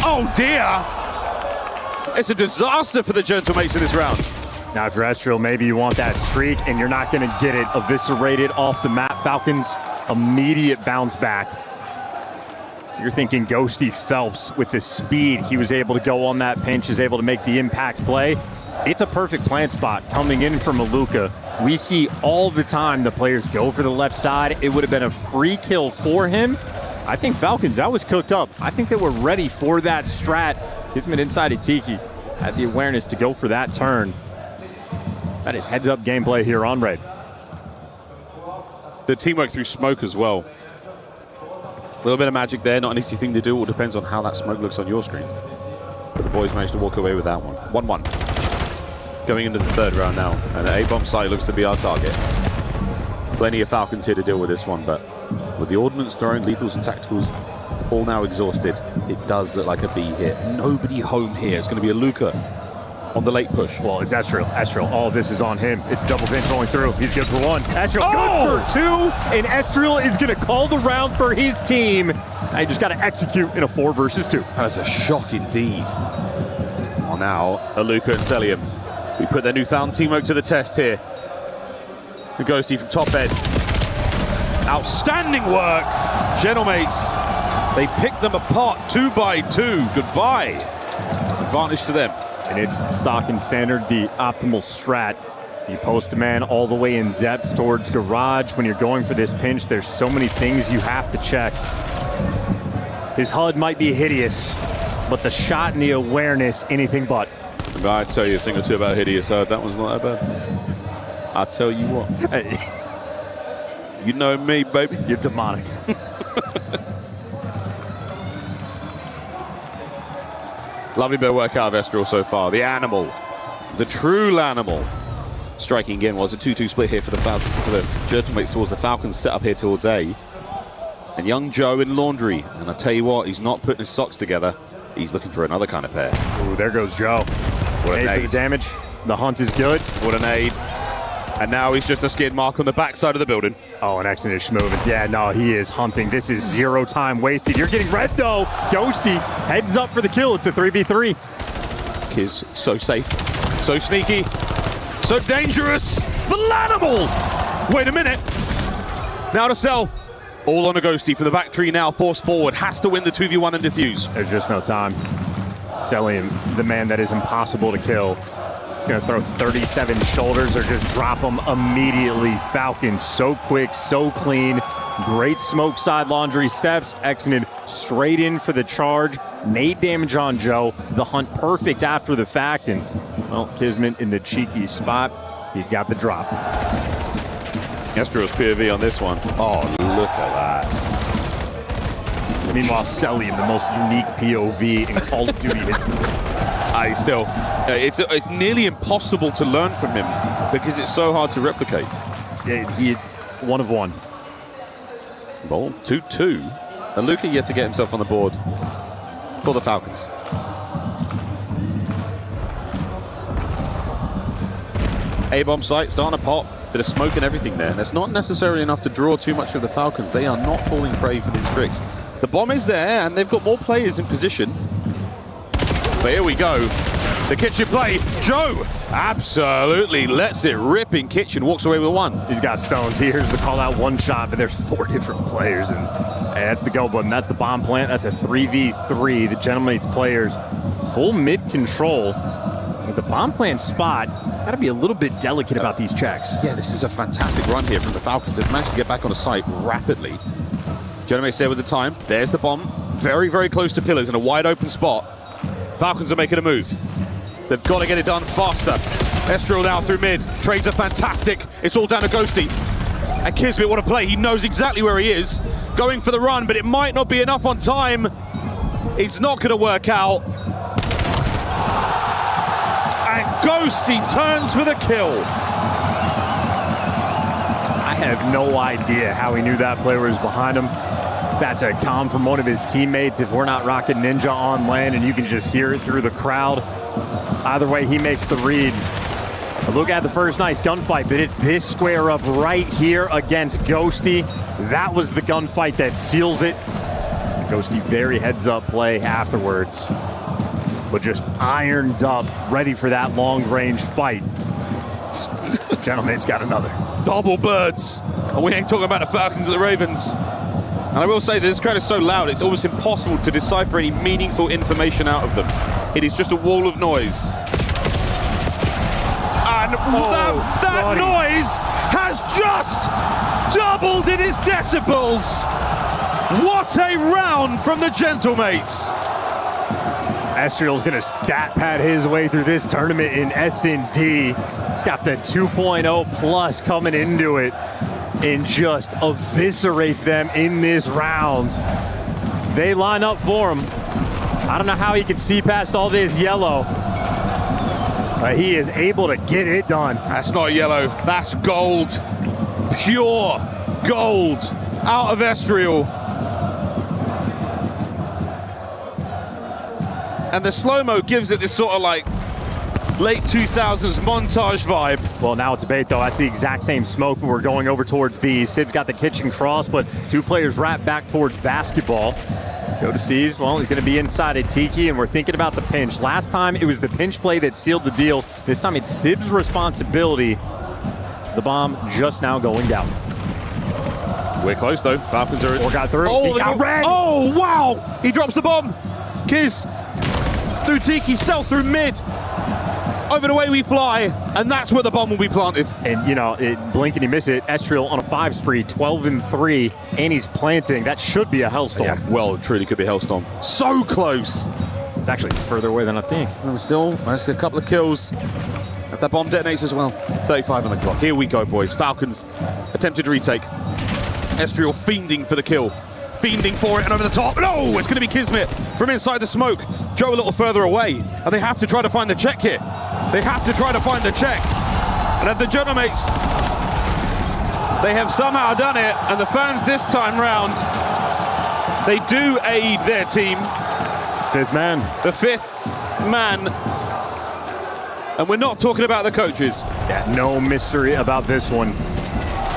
Oh dear! It's a disaster for the Gentlemates in this round. Now if you're Estriel, maybe you want that streak and you're not gonna get it. Eviscerated off the map. Falcons, immediate bounce back. You're thinking Ghosty Phelps with the speed. He was able to go on that pinch, is able to make the impact play. It's a perfect plant spot coming in from Maluka. We see all the time the players go for the left side. It would have been a free kill for him. I think Falcons, that was cooked up. I think they were ready for that strat. Gives him an inside of Tiki. Had the awareness to go for that turn. That is heads-up gameplay here on Raid. The teamwork through smoke as well. A little bit of magic there, not an easy thing to do. It all depends on how that smoke looks on your screen. But the boys managed to walk away with that one. 1-1. Going into the 3rd round now. And the A-bomb site looks to be our target. Plenty of Falcons here to deal with this one, but with the ordnance thrown, lethals and tacticals all now exhausted, It does look like a B hit. Nobody home here. It's going to be a Luca on the late push. Well, it's Estriel. Estriel, all of this is on him. It's double pinch rolling through. He's good for one. Estriel good for two, and Estriel is going to call the round for his team. I just got to execute in a 4 versus 2. That's a shock indeed. Well, now, Aluka and Celium. We put their newfound teamwork to the test here. Ghosty from top ed. Outstanding work. Gentlemates, they picked them apart 2 by 2. Goodbye. Advantage to them. And it's stock and standard, the optimal strat. You post a man all the way in depth towards garage. When you're going for this pinch, there's so many things you have to check. His HUD might be hideous, but the shot and the awareness, anything but. I tell you a thing or two about hideous HUD. That one's not that bad. I tell you what. You know me, baby. You're demonic. Lovely bit of work out of Estriel so far. The animal, the true animal. Striking again was a 2-2 split here for the Gentlemates towards the Falcons, set up here towards A. And young Joe in laundry. And I tell you what, he's not putting his socks together. He's looking for another kind of pair. Ooh, there goes Joe. What a nade. The damage. The hunt is good. What a nade. And now he's just a skid mark on the backside of the building. Oh, and Exon is moving. Yeah, no, he is hunting. This is 0 time wasted. You're getting red, though. Ghosty heads up for the kill. It's a 3v3. Kiz, so safe, so sneaky, so dangerous. The Lanimal! Wait a minute. Now to sell. All on a Ghosty from the back tree now, forced forward. Has to win the 2v1 and defuse. There's just no time. Celium, the man that is impossible to kill. He's going to throw 37 shoulders or just drop them immediately. Falcon, so quick, so clean. Great smoke side laundry steps. Exonid straight in for the charge. Nade damage on Joe. The hunt perfect after the fact. And, well, Kismet in the cheeky spot. He's got the drop. Estriel's POV on this one. Oh, look at that. Meanwhile, Celium, the most unique POV in Call of Duty history. It's nearly impossible to learn from him because it's so hard to replicate. Yeah, he 1 of 1. Well, 2-2. And Luca yet to get himself on the board for the Falcons. A-bomb site starting to pop. Bit of smoke and everything there. That's not necessarily enough to draw too much of the Falcons. They are not falling prey for these tricks. The bomb is there, and they've got more players in position. But here we go. The kitchen play. Joe absolutely lets it rip in kitchen. Walks away with 1. He's got stones. Here's the call out 1 shot, but there's 4 different players. And hey, that's the go button. That's the bomb plant. That's a 3v3. The Gentlemates players full mid control. With the bomb plant spot, got to be a little bit delicate about these checks. Yeah, this is a fantastic run here from the Falcons. They've managed to get back on the site rapidly. Gentlemates there with the time. There's the bomb. Very, very close to pillars in a wide open spot. Falcons are making a move. They've got to get it done faster. Estriel now through mid. Trades are fantastic. It's all down to Ghosty. And Kismet, what a play. He knows exactly where he is. Going for the run, but it might not be enough on time. It's not going to work out. And Ghosty turns for the kill. I have no idea how he knew that player was behind him. That's a comm from one of his teammates. If we're not rocking Ninja on land and you can just hear it through the crowd. Either way, he makes the read. A look at the first nice gunfight, but it's this square up right here against Ghosty. That was the gunfight that seals it. Ghosty very heads up play afterwards. But just ironed up, ready for that long range fight. Gentlemate's got another. Double birds. And we ain't talking about the Falcons or the Ravens. And I will say this crowd is so loud, it's almost impossible to decipher any meaningful information out of them. It is just a wall of noise. And that noise has just doubled in its decibels. What a round from the Gentlemates. Estriel's gonna stat pad his way through this tournament in S&D. He's got the 2.0 plus coming into it and just eviscerates them in this round. They line up for him. I don't know how he can see past all this yellow, but he is able to get it done. That's not yellow, that's gold. Pure gold out of Estriel. And the slow-mo gives it this sort of like late 2000s montage vibe. Well, now it's a bait, though. That's the exact same smoke when we're going over towards B. Sib's got the kitchen cross, but two players wrap back towards basketball. Go to Sieves. Well, he's going to be inside a Tiki, and we're thinking about the pinch. Last time, it was the pinch play that sealed the deal. This time, it's Sib's responsibility. The bomb just now going down. We're close, though. Falcons are... Or got through. Oh, he got red! Oh, wow! He drops the bomb. Kiz through Tiki, Cell through mid. Over the way we fly, and that's where the bomb will be planted. And, you know, blink and you miss it. Estriel on a 5 spree, 12-3, and he's planting. That should be a Hellstorm. Yeah, well, it truly could be Hellstorm. So close. It's actually further away than I think. And we're still, I see a couple of kills. If that bomb detonates as well. 35 on the clock. Here we go, boys. Falcons attempted retake. Estriel fiending for the kill. Fiending for it and over the top. No, it's going to be Kismet from inside the smoke. Joe a little further away. And they have to try to find the check here. They have to try to find the check. And at the Genomates, they have somehow done it. And the fans this time round, they do aid their team. Fifth man. The fifth man. And we're not talking about the coaches. Yeah, no mystery about this one.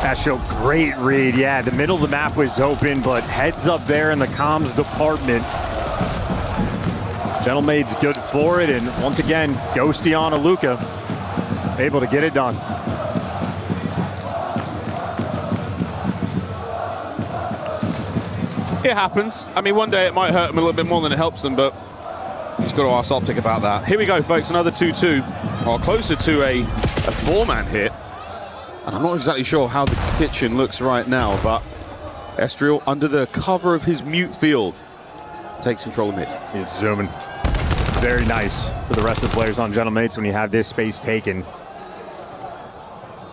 Estriel, great read. Yeah, the middle of the map was open, but heads up there in the comms department. Gentlemade's good for it, and once again, Ghosty on Aluka, able to get it done. It happens. I mean, one day it might hurt them a little bit more than it helps them, but he's got to ask Optic about that. Here we go, folks, another 2-2, or closer to a 4-man hit. And I'm not exactly sure how the kitchen looks right now, but Estriel, under the cover of his mute field, takes control of mid. It's zooming. Very nice for the rest of the players on Gentlemates when you have this space taken.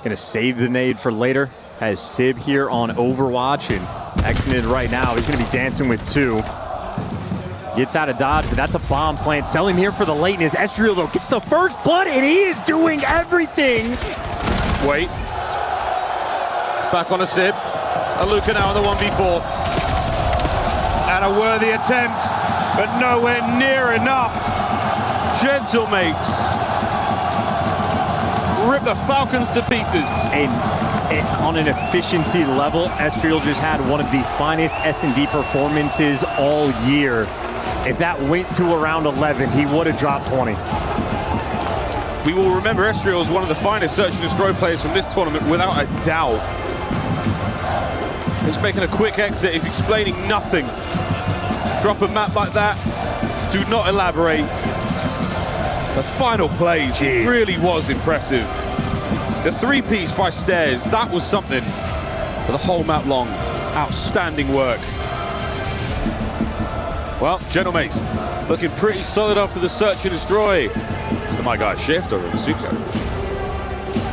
Gonna save the nade for later. Has Sib here on Overwatch and exited right now. He's gonna be dancing with 2. Gets out of dodge, but that's a bomb plant. Selling here for the lateness. Estriel, though, gets the first blood, and he is doing everything. Wait. Back on a Sib. Aluka now on the 1v4. And a worthy attempt, but nowhere near enough. Gentlemates rip the Falcons to pieces. And on an efficiency level, Estriel just had one of the finest S&D performances all year. If that went to around 11, he would have dropped 20. We will remember Estriel as one of the finest search and destroy players from this tournament, without a doubt. He's making a quick exit, he's explaining nothing. Drop a map like that, do not elaborate. The final plays, it really was impressive. The 3-piece by Stairs, that was something for the whole map long. Outstanding work. Well, Gentlemates looking pretty solid after the search and destroy. It's the My Guy shift over in the studio.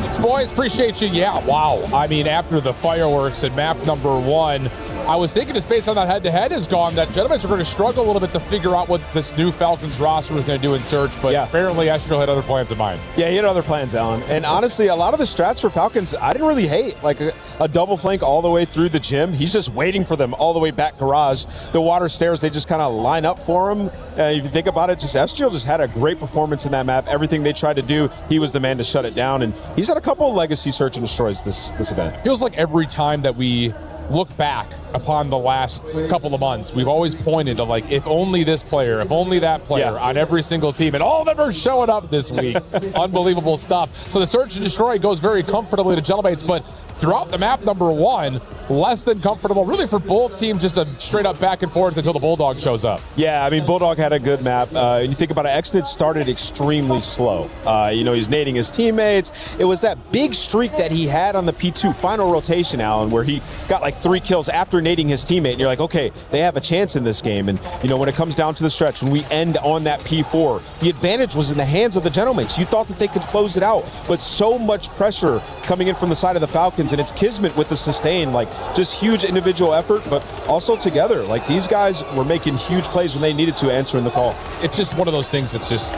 Thanks, boys. Appreciate you. Yeah, wow. I mean, after the fireworks at map number 1, I was thinking just based on that head-to-head is gone, that Gentlemates are going to struggle a little bit to figure out what this new Falcons roster was going to do in search, but apparently Estriel had other plans in mind. Yeah, he had other plans, Alan. And honestly, a lot of the strats for Falcons, I didn't really hate. Like a double flank all the way through the gym. He's just waiting for them all the way back garage. The water stairs, they just kind of line up for him. If you think about it, just Estriel just had a great performance in that map. Everything they tried to do, he was the man to shut it down. And he's had a couple of legacy search and destroys this event. Feels like every time that we look back upon the last couple of months, we've always pointed to, like, if only this player, if only that player on every single team, and all of them are showing up this week. Unbelievable stuff. So the search and destroy goes very comfortably to Gentlemates, but throughout the map number 1, less than comfortable, really, for both teams, just a straight up back and forth until the Bulldog shows up. Yeah, I mean, Bulldog had a good map. And you think about it, Exnid started extremely slow. You know, he's nading his teammates. It was that big streak that he had on the P2 final rotation, Alan, where he got like 3 kills after nading his teammate, and you're like, okay, they have a chance in this game. And, you know, when it comes down to the stretch, when we end on that P4, the advantage was in the hands of the Gentlemates. You thought that they could close it out, but so much pressure coming in from the side of the Falcons, and it's Kismet with the sustain, like, just huge individual effort, but also together. Like, these guys were making huge plays when they needed to, answering the call. It's just one of those things that's just,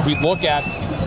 we look at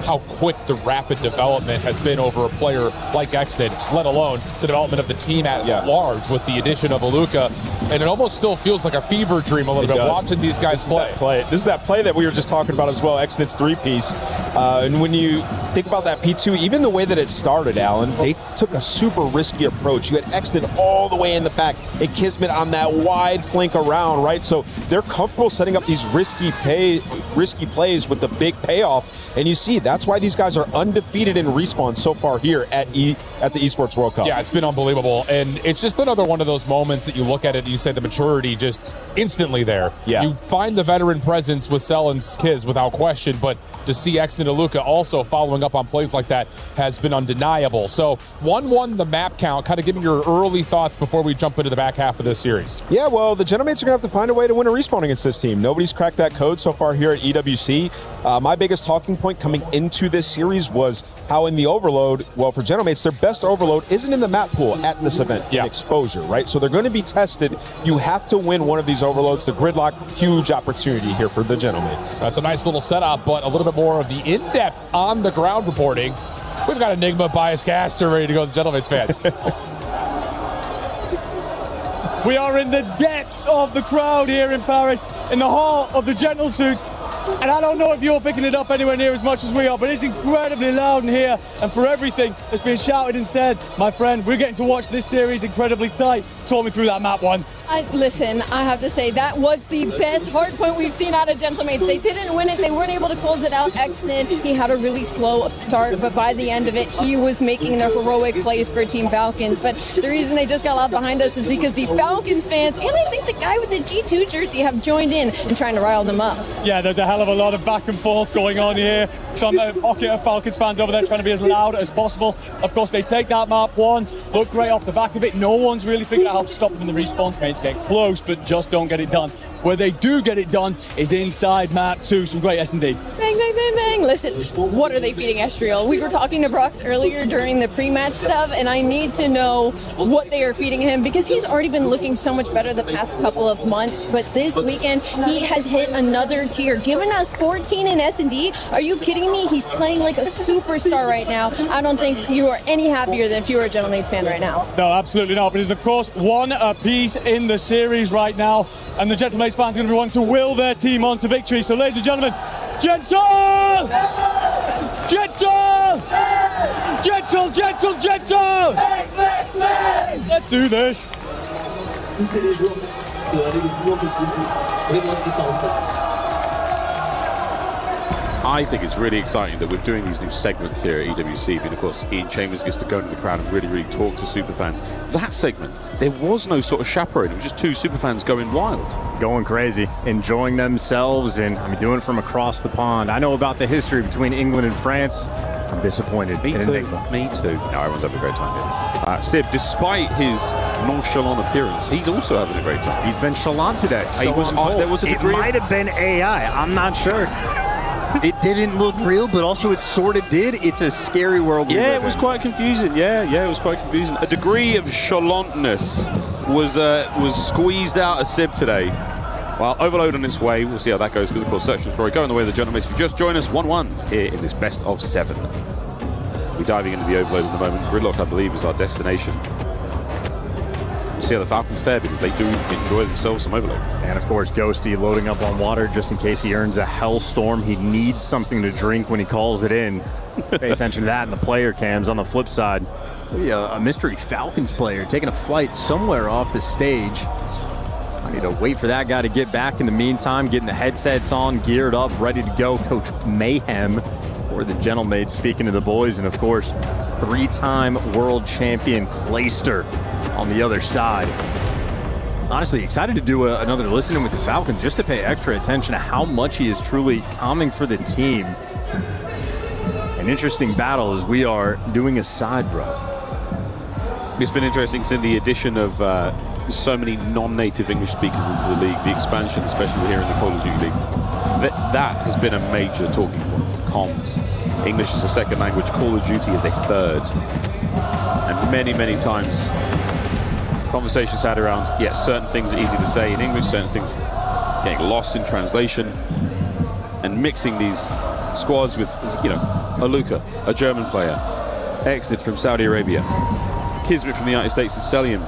how quick the rapid development has been over a player like Exnid, let alone the development of the team at large with the addition of Aluka. and it almost still feels like a fever dream a little bit watching these guys play. This is that play that we were just talking about as well, Exnit's three-piece. And when you think about that P2, even the way that it started, Alan, they took a super risky approach. You had Exnit all the way in the back and Kismet on that wide flank around, right? So they're comfortable setting up these risky plays with the big payoff. And you see, that's why these guys are undefeated in Respawn so far here at the Esports World Cup. Yeah, it's been unbelievable. And it's just another one of those moments that you look at it and you say the maturity just instantly there. Yeah. You find the veteran presence with Cell and Kiz without question, but to see Exnit and Luca also following up on plays like that has been undeniable. So 1-1 the map count, kind of giving your early thoughts before we jump into the back half of this series. Yeah, well, the Gentlemates are going to have to find a way to win a Respawn against this team. Nobody's cracked that code so far here at EWC. My biggest talking point coming into this series was how in the Overload, well, for Gentlemates, their best Overload isn't in the map pool at this event, in exposure, right? So they're going to be tested. You have to win one of these Overloads. The Gridlock, huge opportunity here for the Gentlemates. That's a nice little setup, but a little bit more of the in-depth on-the-ground reporting. We've got Enigma, Bias Caster ready to go, the Gentlemates fans. We are in the depths of the crowd here in Paris, in the heart of the Gentle Suits. And I don't know if you're picking it up anywhere near as much as we are, but it's incredibly loud in here. And for everything that's being shouted and said, my friend, we're getting to watch this series incredibly tight. Talk me through that map one. Listen, I have to say, that was the best hard point we've seen out of Gentlemates. They didn't win it. They weren't able to close it out. Exnit, he had a really slow start, but by the end of it, he was making the heroic plays for Team Falcons. But the reason they just got loud behind us is because the Falcons fans, and I think the guy with the G2 jersey, have joined in and trying to rile them up. Yeah, there's a hell of a lot of back and forth going on here. Some pocket of Falcons fans over there trying to be as loud as possible. Of course, they take that map one, look great off the back of it. No one's really figured out how to stop them in the respawns. Mates get close, but just don't get it done. Where they do get it done is inside map 2. Some great S&D. Bang, bang, bang, bang. Listen, what are they feeding Estriel? We were talking to Brox earlier during the pre-match stuff, and I need to know what they are feeding him because he's already been looking so much better the past couple of months, but this weekend he has hit another tier, giving us 14 in S&D. Are you kidding me? He's playing like a superstar right now. I don't think you are any happier than if you were a Gentlemates fan right now. No, absolutely not. But it's, of course, one apiece in the series right now, and the Gentlemates fans are going to be wanting to will their team on to victory. So, ladies and gentlemen, Gentle! Gentle! Gentle, gentle, gentle! Let's do this. I think it's really exciting that we're doing these new segments here at EWC, and of course Ian Chambers gets to go into the crowd and really talk to superfans. That segment, there was no sort of chaperone, it was just two superfans going wild. Going crazy, enjoying themselves, and I mean doing it from across the pond. I know about the history between England and France. I'm disappointed. Me too. Me too. No, everyone's having a great time here. Sib, despite his nonchalant appearance, he's also having a great time. He's been chalant today. There was a degree. It might have been AI. I'm not sure. It didn't look real, but also it sort of did. It's a scary world. Yeah, it was quite confusing. Yeah, it was quite confusing. A degree of chalantness was squeezed out of Sib today. Well, Overload on its way. We'll see how that goes because, of course, Search and Destroy going the way of the Gentlemates. If you just join us 1-1 here in this best of 7. We're diving into the Overload in a moment. Gridlock, I believe, is our destination. We'll see how the Falcons fare because they do enjoy themselves some Overload. And, of course, Ghosty loading up on water just in case he earns a Hellstorm. He needs something to drink when he calls it in. Pay attention to that in the player cams. On the flip side, maybe a mystery Falcons player taking a flight somewhere off the stage. I need to wait for that guy to get back. In the meantime, getting the headsets on, geared up, ready to go. Coach Mayhem for the Gentlemates speaking to the boys. And, of course, 3-time world champion Clayster on the other side. Honestly, excited to do another listening with the Falcons just to pay extra attention to how much he is truly calming for the team. An interesting battle as we are doing a side row. It's been interesting seeing the addition of so many non-native English speakers into the league, the expansion, especially here in the Call of Duty League. That has been a major talking point. Comms. English is a second language, Call of Duty is a third. And many times, conversations had around, yes, certain things are easy to say in English, certain things getting lost in translation, and mixing these squads with, a Luca, a German player, Exit from Saudi Arabia, Kismet from the United States, and Celium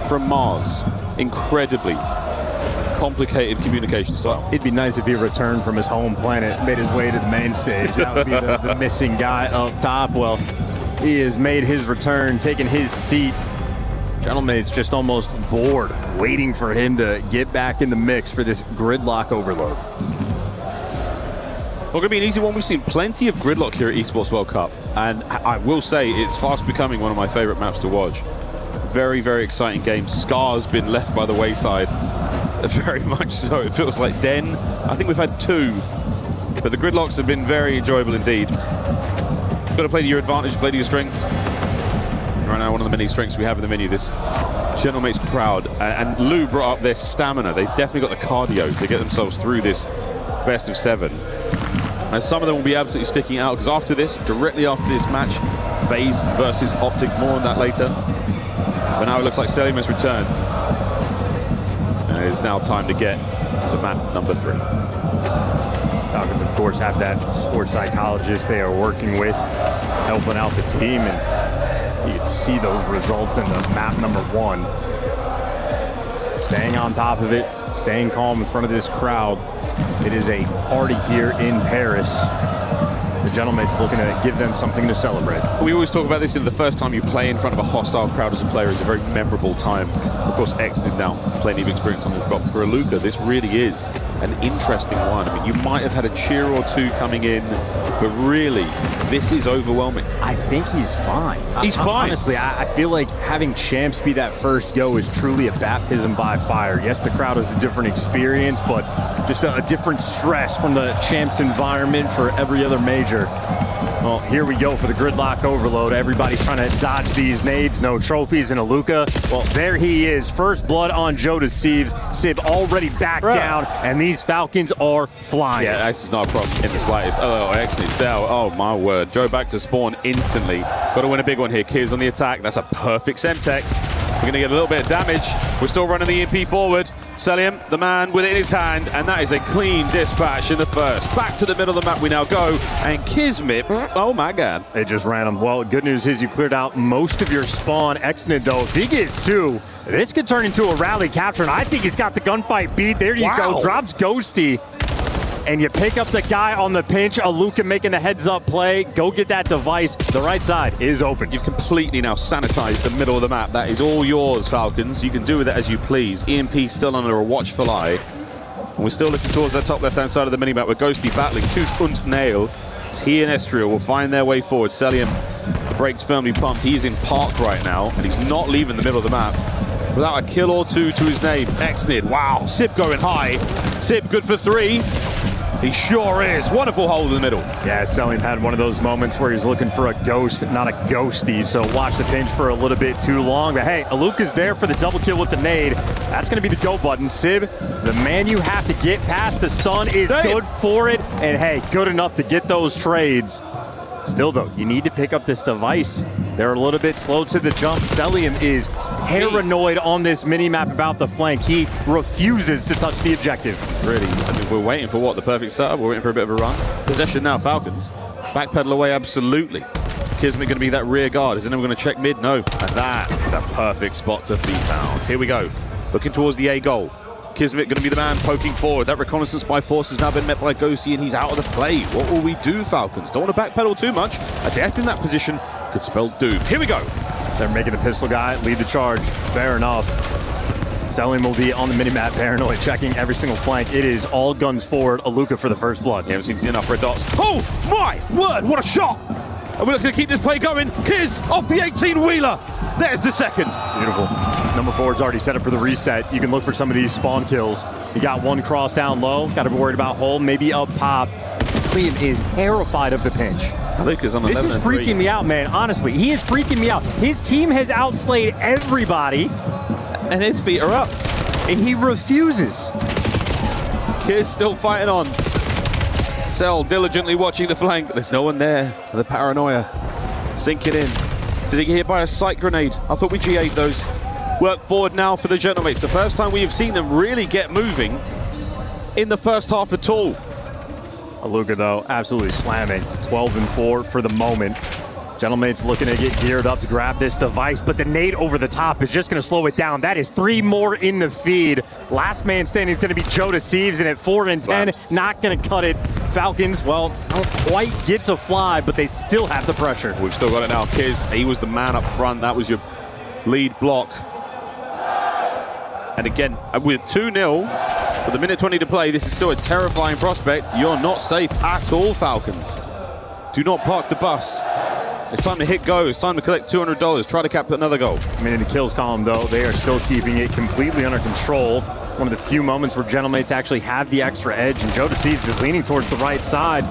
from Mars. incredibly complicated communication style. It'd be nice if he returned from his home planet, made his way to the main stage. That would be the missing guy up top. Well, he has made his return, taken his seat. Gentlemate's just almost bored, waiting for him to get back in the mix for this gridlock overload. Well, going to be an easy one. We've seen plenty of gridlock here at Esports World Cup, and I will say it's fast becoming one of my favorite maps to watch. Very, very exciting game. Scar's been left by the wayside. Very much so. It feels like Den. I think we've had 2, but the gridlocks have been very enjoyable indeed. You've got to play to your advantage, play to your strengths. Right now, one of the many strengths we have in the menu, this Gentlemate's crowd. And Lou brought up their stamina. They've definitely got the cardio to get themselves through this best of 7. And some of them will be absolutely sticking out, because after this, directly after this match, FaZe versus Optic, more on that later. But now it looks like Selim has returned. And it is now time to get to map number 3. Falcons, of course, have that sports psychologist they are working with, helping out the team, and you can see those results in the map number 1. Staying on top of it, staying calm in front of this crowd. It is a party here in Paris. The Gentlemate's looking to give them something to celebrate. We always talk about this, the first time you play in front of a hostile crowd as a player is a very memorable time. Of course, X did now plenty of experience on this, but for Aluka, this really is an interesting one. I mean, you might have had a cheer or 2 coming in, but really, this is overwhelming. I think he's fine. He's fine. Honestly, I feel like having champs be that first go is truly a baptism by fire. Yes, the crowd is a different experience, but just a different stress from the champs environment for every other major. Well, here we go for the gridlock overload. Everybody's trying to dodge these nades. No trophies in Aluka. Well, there he is. First blood on Joe to Sieves. Sib already back down, and these Falcons are flying. Yeah, this is not a problem in the slightest. Oh, excellent sell. Oh, my word. Joe back to spawn instantly. Got to win a big one here. Kiz on the attack. That's a perfect Semtex. We're going to get a little bit of damage. We're still running the EMP forward. Selim, the man with it in his hand, and that is a clean dispatch in the first. Back to the middle of the map we now go, and Kismet, oh my god. They just ran him. Well, good news is you cleared out most of your spawn. Exnid, though, if he gets 2, this could turn into a rally capture, and I think he's got the gunfight beat. There you go, drops Ghosty. And you pick up the guy on the pinch. Aluka making the heads-up play. Go get that device. The right side is open. You've completely now sanitized the middle of the map. That is all yours, Falcons. You can do with it as you please. EMP still under a watchful eye. And we're still looking towards that top left-hand side of the minimap with Ghosty battling Tooth und Nail. He and Estriel will find their way forward. Selim, the brakes firmly pumped. He is in park right now, and he's not leaving the middle of the map without a kill or 2 to his name. Exnid, wow. Sib going high. Sib good for 3. He sure is. Wonderful hole in the middle. Yeah, Selim had one of those moments where he's looking for a ghost, not a ghosty, so watch the pinch for a little bit too long. But hey, Aluka's there for the double kill with the nade. That's going to be the go button. Sib, the man you have to get past the stun is good for it. And hey, good enough to get those trades. Still, though, you need to pick up this device. They're a little bit slow to the jump. Selim is paranoid on this mini-map about the flank. He refuses to touch the objective. Really, I mean, we're waiting for what? The perfect setup? We're waiting for a bit of a run. Possession now, Falcons. Backpedal away, absolutely. Kismet going to be that rear guard. Is anyone going to check mid? No. And that is a perfect spot to be found. Here we go. Looking towards the A goal. Kismet going to be the man poking forward. That reconnaissance by force has now been met by Ghosty, and he's out of the play. What will we do, Falcons? Don't want to backpedal too much. A death in that position could spell doom. Here we go. They're making the pistol guy lead the charge. Fair enough. Selim will be on the minimap, paranoid, checking every single flank. It is all guns forward. Aluka for the first blood. You haven't seen enough red dots. Oh my word, what a shot! And we're looking to keep this play going. Kiz off the 18-wheeler. There's the second. Beautiful. Number 4's already set up for the reset. You can look for some of these spawn kills. You got one cross down low. Got to be worried about hole, maybe up top. Clean is terrified of the pinch. Luka's on 11 This is freaking me out, man. Honestly, he is freaking me out. His team has outslayed everybody. And his feet are up. And he refuses. Kiz still fighting on. Cell diligently watching the flank, but there's no one there. The paranoia sinking in. Did he get hit by a sight grenade? I thought we G8 those. Work forward now for the Gentlemates. The first time we have seen them really get moving in the first half at all. Aluka, though, absolutely slamming. 12-4 for the moment. Gentlemate's looking to get geared up to grab this device, but the nade over the top is just going to slow it down. That is 3 more in the feed. Last man standing is going to be Joe Deceives, and at 4 and 10, not going to cut it. Falcons, well, don't quite get to fly, but they still have the pressure. We've still got it now. Kiz, he was the man up front. That was your lead block. And again, with 2-0, with a minute 20 to play, this is still a terrifying prospect. You're not safe at all, Falcons. Do not park the bus. It's time to hit go. It's time to collect $200. Try to cap another goal. I mean, in the kills column, though, they are still keeping it completely under control. One of the few moments where Gentlemates actually have the extra edge, and Joe Deceives is leaning towards the right side.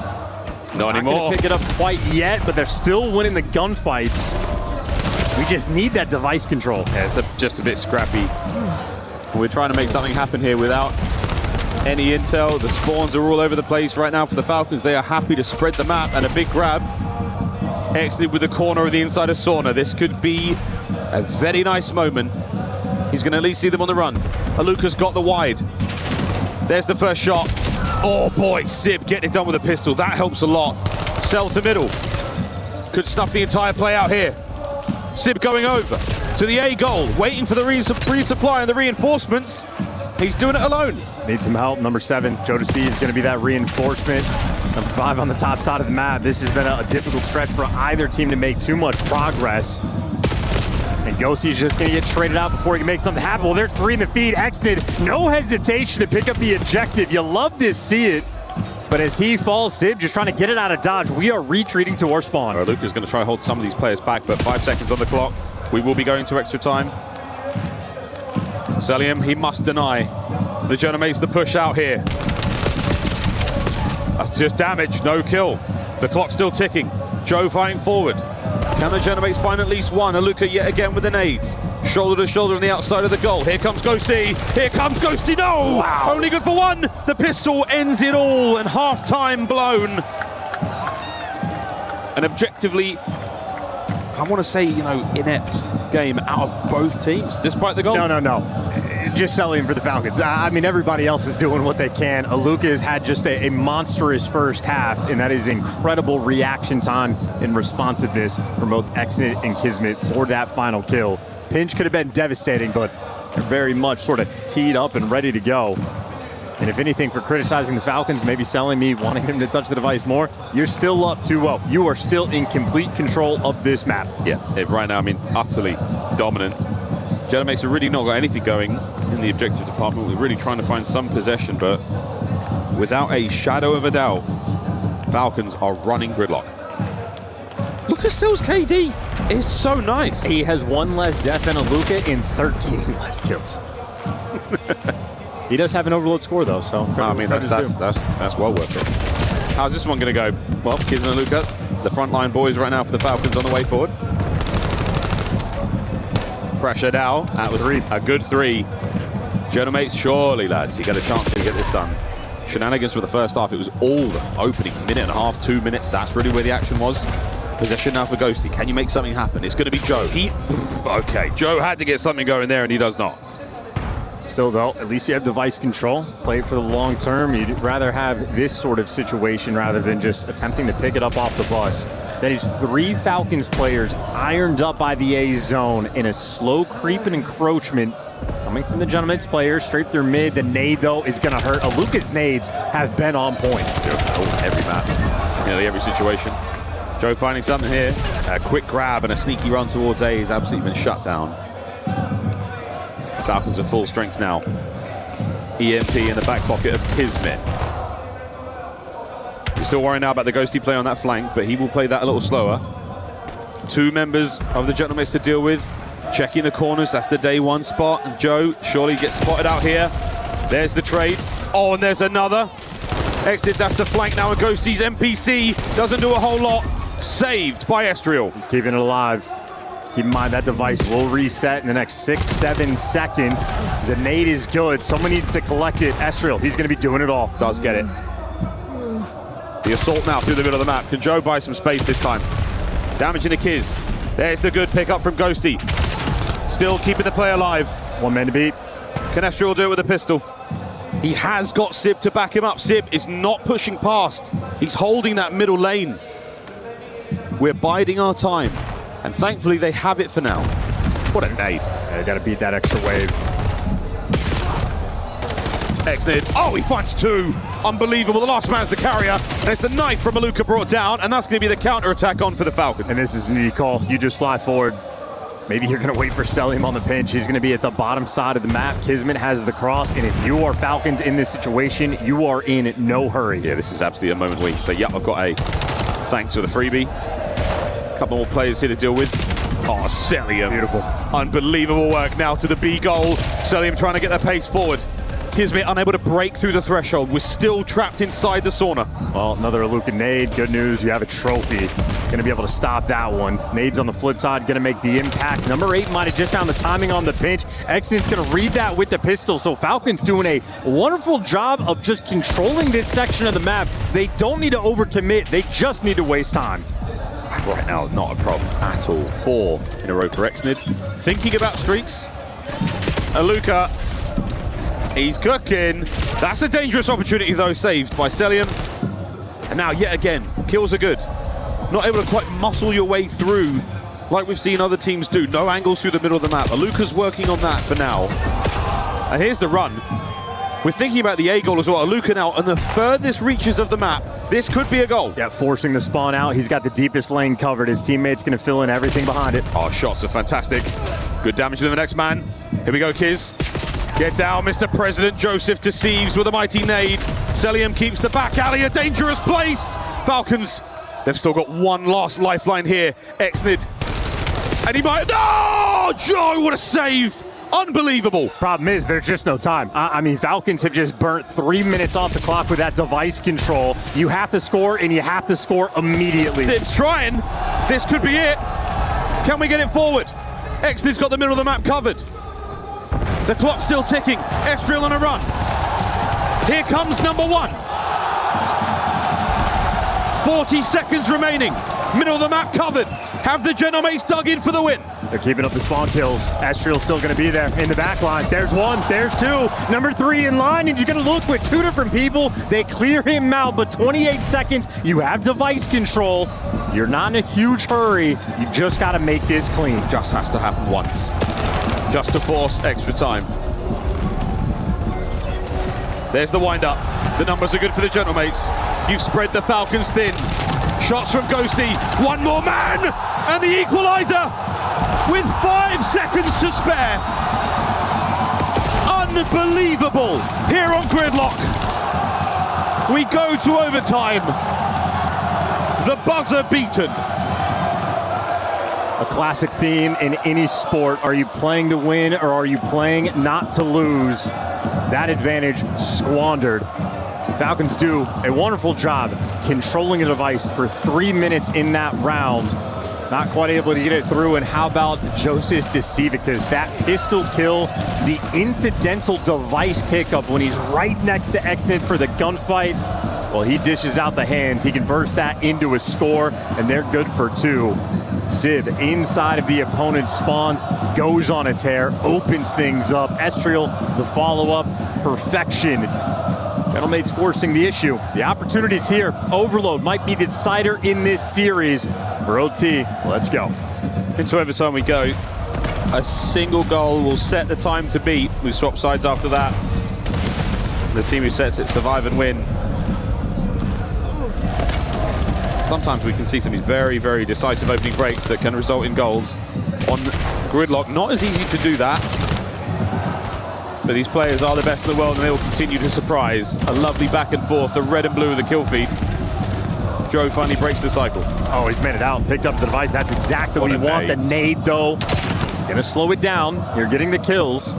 Not anymore. Not gonna pick it up quite yet, but they're still winning the gunfights. We just need that device control. Yeah, it's just a bit scrappy. We're trying to make something happen here without any intel. The spawns are all over the place right now for the Falcons. They are happy to spread the map, and a big grab. Exited with the corner of the inside of Sauna. This could be a very nice moment. He's going to at least see them on the run. Aluka's got the wide. There's the first shot. Oh boy, Sib getting it done with a pistol. That helps a lot. Cell to middle. Could snuff the entire play out here. Sib going over to the A goal, waiting for the resupply and the reinforcements. He's doing it alone. Needs some help. Number 7, Joe Deceives is going to be that reinforcement. Number 5 on the top side of the map. This has been a difficult stretch for either team to make too much progress. And Ghosty's just going to get traded out before he can make something happen. Well, there's 3 in the feed. Exted, no hesitation to pick up the objective. You love to see it. But as he falls, Sib just trying to get it out of dodge. We are retreating to our spawn. Luca's going to try and hold some of these players back, but 5 seconds on the clock. We will be going to extra time. Celium, he must deny. The Jonah makes the push out here. That's just damage, no kill. The clock's still ticking. Joe fighting forward. Can the Genomates find at least one? Aluka yet again with the nades. Shoulder to shoulder on the outside of the goal. Here comes Ghosty. Here comes Ghosty. No! Wow. Only good for 1. The pistol ends it all, and half-time blown. And objectively, I want to say, inept game out of both teams, despite the goals. No. Just selling for the Falcons. I mean, everybody else is doing what they can. Aluka has had just a monstrous first half, and that is incredible reaction time and responsiveness from both Exnit and Kismet for that final kill. Pinch could have been devastating, but they're very much sort of teed up and ready to go. And if anything, for criticizing the Falcons, maybe selling me, wanting them to touch the device more, you're still up 2-0. You are still in complete control of this map. Yeah, right now, I mean, utterly dominant. Genomates have really not got anything going in the objective department. We're really trying to find some possession, but without a shadow of a doubt, Falcons are running gridlock. Look at Sil's KD. It's so nice. He has 1 less death than Aluka in 13 less kills. He does have an overload score, though, so... I mean, that's well worth it. How's this one going to go? Well, Kiz and Aluka, the frontline boys right now for the Falcons on the way forward. Pressure now. That was a good 3. Genomates, surely, lads, you get a chance to get this done. Shenanigans for the first half. It was all the opening minute and a half, 2 minutes. That's really where the action was. Possession now for Ghosty. Can you make something happen? It's going to be Joe. Okay, Joe had to get something going there, and he does not. Still, though, at least you have device control. Play it for the long term. You'd rather have this sort of situation rather than just attempting to pick it up off the bus. That is 3 Falcons players ironed up by the A zone in a slow creep and encroachment coming from the Gentlemates players straight through mid. The nade, though, is going to hurt. Aluka's nades have been on point. Every map, nearly every situation. Joe finding something here. A quick grab and a sneaky run towards A has absolutely been shut down. Falcons are full strength now. EMP in the back pocket of Kismet. We're still worrying now about the Ghosty play on that flank, but he will play that a little slower. 2 members of the Gentlemates to deal with. Checking the corners, that's the day 1 spot. And Joe surely gets spotted out here. There's the trade. Oh, and there's another. Exit, that's the flank now, and Ghosty's NPC doesn't do a whole lot. Saved by Estriel. He's keeping it alive. Keep in mind that device will reset in the next 6-7 seconds. The nade is good. Someone needs to collect it. Estriel, he's going to be doing it all. Does get it. The assault now through the middle of the map. Can Joe buy some space this time? Damaging the Kiz. There's the good pick up from Ghosty. Still keeping the play alive. 1 man to beat. Can Estriel do it with a pistol? He has got Sib to back him up. Sib is not pushing past. He's holding that middle lane. We're biding our time. And thankfully, they have it for now. What a nade. Yeah, they got to beat that extra wave. Exnid. Oh, he finds two. Unbelievable. The last man's the carrier. There's the knife from Aluka brought down, and that's going to be the counter-attack on for the Falcons. And this is an easy call. You just fly forward. Maybe you're going to wait for Selim on the pinch. He's going to be at the bottom side of the map. Kismet has the cross, and if you are Falcons in this situation, you are in no hurry. Yeah, this is absolutely a moment where you say, yep, I've got a thanks for the freebie. A couple more players here to deal with. Oh, Selim. Beautiful. Unbelievable work now to the B goal. Selim trying to get their pace forward. Kismet unable to break through the threshold. We're still trapped inside the sauna. Well, another Aluka nade. Good news, you have a trophy. Going to be able to stop that one. Nades on the flip side, going to make the impact. Number 8 might have just found the timing on the pinch. Exnid's going to read that with the pistol. So Falcons doing a wonderful job of just controlling this section of the map. They don't need to overcommit. They just need to waste time. Right now, not a problem at all. 4 in a row for Exnid. Thinking about streaks. Aluka. He's cooking. That's a dangerous opportunity, though, saved by Selim. And now, yet again, kills are good. Not able to quite muscle your way through like we've seen other teams do. No angles through the middle of the map. Aluka's working on that for now. And here's the run. We're thinking about the A goal as well. Aluka now on the furthest reaches of the map. This could be a goal. Yeah, forcing the spawn out. He's got the deepest lane covered. His teammate's going to fill in everything behind it. Oh, shots are fantastic. Good damage to the next man. Here we go, Kiz. Get down, Mr. President. Joseph deceives with a mighty nade. Selim keeps the back alley, a dangerous place. Falcons, they've still got one last lifeline here. Exnid. And he might... Oh, Joe, what a save. Unbelievable. Problem is, there's just no time. I mean, Falcons have just burnt 3 minutes off the clock with that device control. You have to score, and you have to score immediately. Sib's trying. This could be it. Can we get it forward? Exnid's got the middle of the map covered. The clock's still ticking. Estriel on a run. Here comes number 1. 40 seconds remaining. Middle of the map covered. Have the Genomates dug in for the win. They're keeping up the spawn kills. Estriel's still going to be there in the back line. There's 1, there's 2. Number 3 in line, and you're going to look with 2 different people. They clear him out, but 28 seconds. You have device control. You're not in a huge hurry. You just got to make this clean. Just has to happen once. Just to force extra time. There's the wind-up. The numbers are good for the Genomates. You've spread the Falcons thin. Shots from Ghosty. One more man! And the equalizer! With 5 seconds to spare. Unbelievable! Here on Gridlock. We go to overtime. The buzzer beaten. A classic theme in any sport. Are you playing to win or are you playing not to lose? That advantage squandered. Falcons do a wonderful job controlling the device for 3 minutes in that round. Not quite able to get it through. And how about Joseph Decivicus? That pistol kill, the incidental device pickup when he's right next to Exnid for the gunfight. Well, he dishes out the hands. He converts that into a score, and they're good for 2. Sib inside of the opponent's spawns, goes on a tear, opens things up. Estriel, the follow-up, perfection. Genomates forcing the issue. The opportunity's here. Overload might be the decider in this series. For OT, let's go. Into overtime we go. A single goal will set the time to beat. We swap sides after that. The team who sets it survive and win. Sometimes we can see some of these very, very decisive opening breaks that can result in goals. On Gridlock, not as easy to do that. But these players are the best in the world and they will continue to surprise. A lovely back and forth, the red and blue of the kill feed. Joe finally breaks the cycle. Oh, he's made it out, picked up the device. That's exactly what you want. The nade, though. Gonna slow it down. You're getting the kills.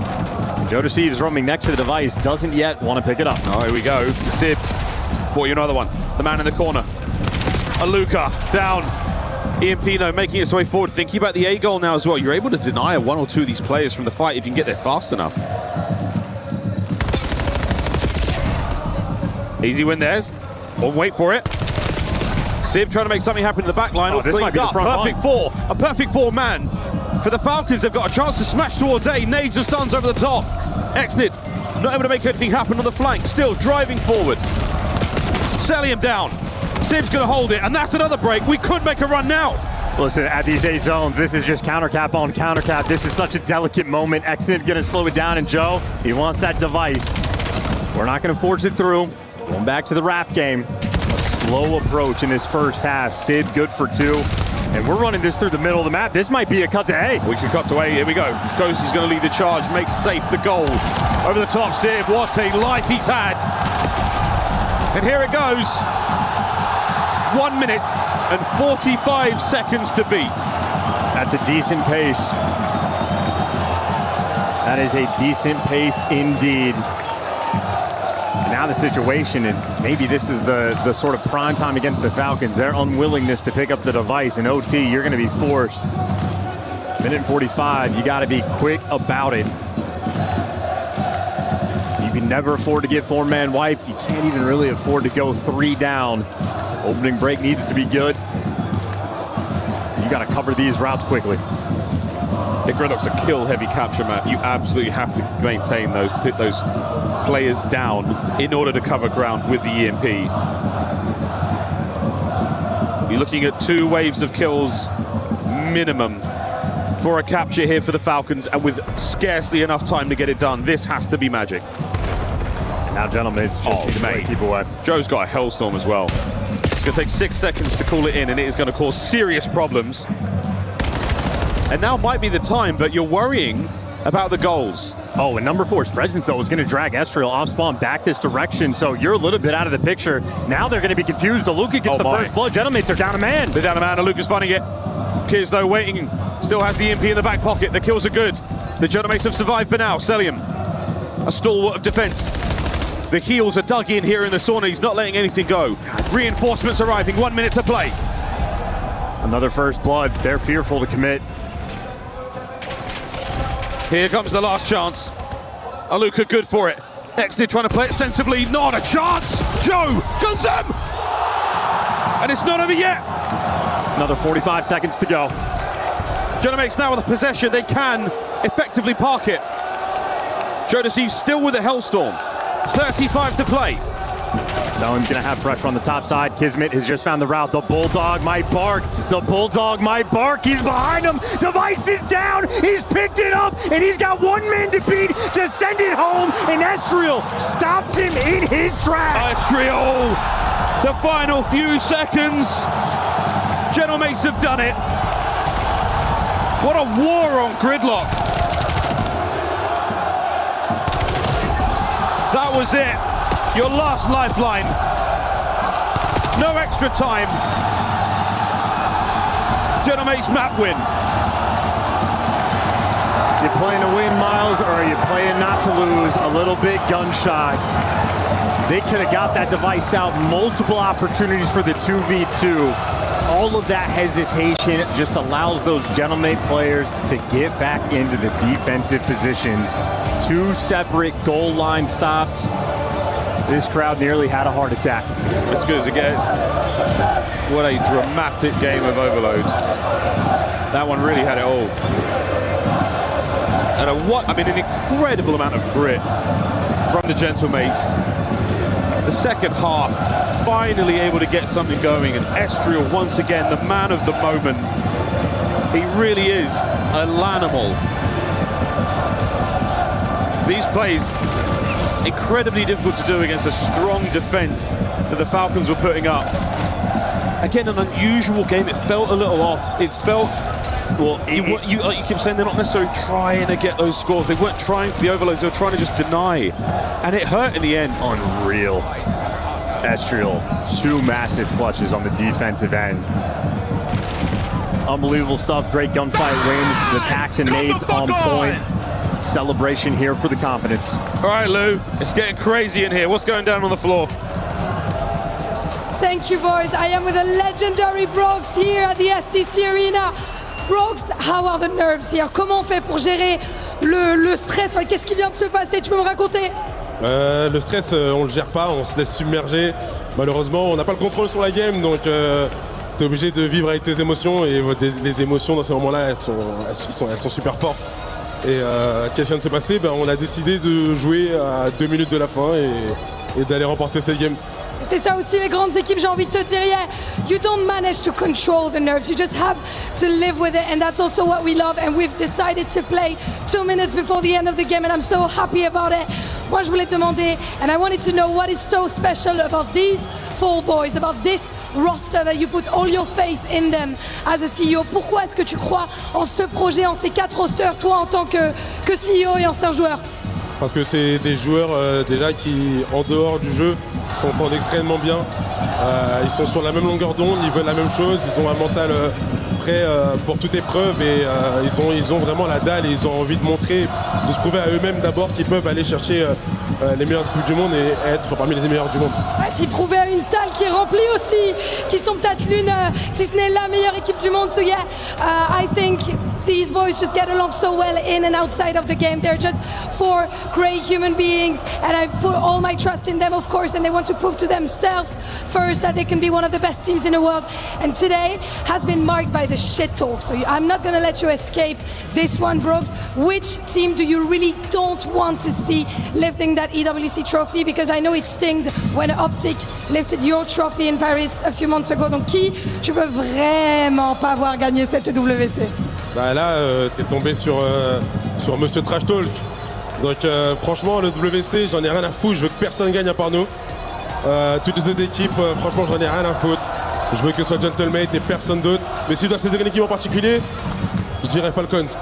Joe Deceives roaming next to the device, doesn't yet want to pick it up. Oh, here we go. Sib, bought you another one. The man in the corner. Aluka down. Ian Pino making its way forward, thinking about the A goal now as well. You're able to deny 1 or 2 of these players from the fight if you can get there fast enough. Easy win theirs. Won't wait for it. Sib trying to make something happen in the back line. Oh, this might be the front perfect line. 4. A perfect 4 man. For the Falcons, they've got a chance to smash towards A. Nades and stuns over the top. Exnid not able to make anything happen on the flank. Still driving forward. Selim down. Siv's going to hold it, and that's another break. We could make a run now. Listen, at these 8 zones, this is just counter cap on counter cap. This is such a delicate moment. Exit going to slow it down, and Joe, he wants that device. We're not going to force it through. Going back to the rap game. A slow approach in this first half. Sid good for 2. And we're running this through the middle of the map. This might be a cut to A. We can cut to A. Here we go. Ghost is going to lead the charge. Makes safe the goal. Over the top, Siv. What a life he's had. And here it goes. 1 minute and 45 seconds to beat. That's a decent pace. That is a decent pace indeed. Now the situation, and maybe this is the sort of prime time against the Falcons, their unwillingness to pick up the device. In OT, you're going to be forced. Minute and 45, you got to be quick about it. You can never afford to get 4-man wiped. You can't even really afford to go 3 down. Opening break needs to be good. You got to cover these routes quickly. It looks a kill-heavy capture map. You absolutely have to maintain those players down in order to cover ground with the EMP. You're looking at 2 waves of kills minimum for a capture here for the Falcons, and with scarcely enough time to get it done. This has to be magic. Now, gentlemen, it's just keep away. Joe's got a Hellstorm as well. It's going to take 6 seconds to call it in, and it is going to cause serious problems. And now might be the time, but you're worrying about the goals. Oh, and number 4, Spreadsons, though, is going to drag Estriel off spawn back this direction, so you're a little bit out of the picture. Now they're going to be confused. Aluka gets the first blood. Gentlemates are down a man. They're down a man. Aluka's finding it. Kids, though, waiting. Still has the EMP in the back pocket. The kills are good. The Gentlemates have survived for now. Celium, a stalwart of defense. The heels are dug in here in the sauna. He's not letting anything go. Reinforcements arriving. 1 minute to play. Another first blood. They're fearful to commit. Here comes the last chance. Aluka good for it. Exit trying to play it sensibly. Not a chance. Joe guns him. And it's not over yet. Another 45 seconds to go. Gentlemates now with the possession. They can effectively park it. Joe Deceives still with a Hellstorm. 35 to play. So he's going to have pressure on the top side. Kismet has just found the route. The Bulldog might bark. The Bulldog might bark. He's behind him. Device is down. He's picked it up, and he's got 1 man to beat to send it home. And Estriel stops him in his tracks. Estriel, the final few seconds. Gentlemates have done it. What a war on gridlock. That was it. Your last lifeline. No extra time. Gentlemates map win. You playing to win, Miles, or are you playing not to lose? A little bit gun shy. They could have got that device out. Multiple opportunities for the 2v2. All of that hesitation just allows those Gentlemate players to get back into the defensive positions. 2 separate goal line stops. This crowd nearly had a heart attack. As good as it gets. What a dramatic game of Overload. That one really had it all. And an incredible amount of grit from the Gentlemates. The second half, finally able to get something going, and Estriel once again the man of the moment. He really is a Lanimal. These plays incredibly difficult to do against a strong defense that the Falcons were putting up. Again, an unusual game. It felt a little off. It felt, well, you keep saying they're not necessarily trying to get those scores. They weren't trying for the overloads. They were trying to just deny. And it hurt in the end. Unreal. Estriel, 2 massive clutches on the defensive end. Unbelievable stuff. Great gunfight wins. The attacks and nades on point. Celebration here for the Confidence. All right, Lou, it's getting crazy in here. What's going down on the floor? Thank you, boys. I am with the legendary Brox here at the STC Arena. Brox, how are the nerves here? Comment on fait pour gérer le stress? Enfin, qu'est-ce qui vient de se passer? Tu peux me raconter? Le stress, on le gère pas, on se laisse submerger. Malheureusement, on n'a pas le contrôle sur la game, donc tu es obligé de vivre avec tes émotions. Et les émotions dans ces moments-là, elles sont super fortes. Et qu'est-ce qui vient de se passer? On a décidé de jouer à 2 minutes de la fin et d'aller remporter cette game. C'est ça aussi les grandes équipes, j'ai envie de te dire, yeah, you don't manage to control the nerves, you just have to live with it, and that's also what we love, and we've decided to play 2 minutes before the end of the game, and I'm so happy about it. Moi je voulais te demander, and I wanted to know what is so special about these 4 boys, about this roster that you put all your faith in them as a CEO. Pourquoi est-ce que tu crois en ce projet, en ces 4 rosters, toi en tant que CEO et ancien joueur? Parce que c'est des joueurs déjà qui, en dehors du jeu, s'entendent extrêmement bien. Ils sont sur la même longueur d'onde, ils veulent la même chose, ils ont un mental prêt pour toute épreuve et ils ont vraiment la dalle et ils ont envie de montrer, de se prouver à eux-mêmes d'abord qu'ils peuvent aller chercher les meilleures équipes du monde et être parmi les meilleurs du monde. Ouais, puis prouver à une salle qui est remplie aussi, qui sont peut-être l'une, si ce n'est la meilleure équipe du monde. So yeah, I think these boys just get along so well in and outside of the game. They're just 4 great human beings, and I put all my trust in them, of course, and they want to prove to themselves first that they can be one of the best teams in the world. And today has been marked by the shit talk, so I'm not gonna let you escape this one, Brooks. Which team do you really don't want to see lifting that EWC trophy? Because I know it stinged when Optic lifted your trophy in Paris a few months ago. Donc qui tu veux vraiment pas voir gagner cette EWC? Bah là, t'es tombé sur Monsieur Trash Talk. Donc franchement, le WC, j'en ai rien à foutre. Je veux que personne gagne à part nous. Toutes les autres équipes, franchement, j'en ai rien à foutre. Je veux que ce soit Gentlemate et personne d'autre. Mais si je dois choisir une équipe en particulier, je dirais Falcons.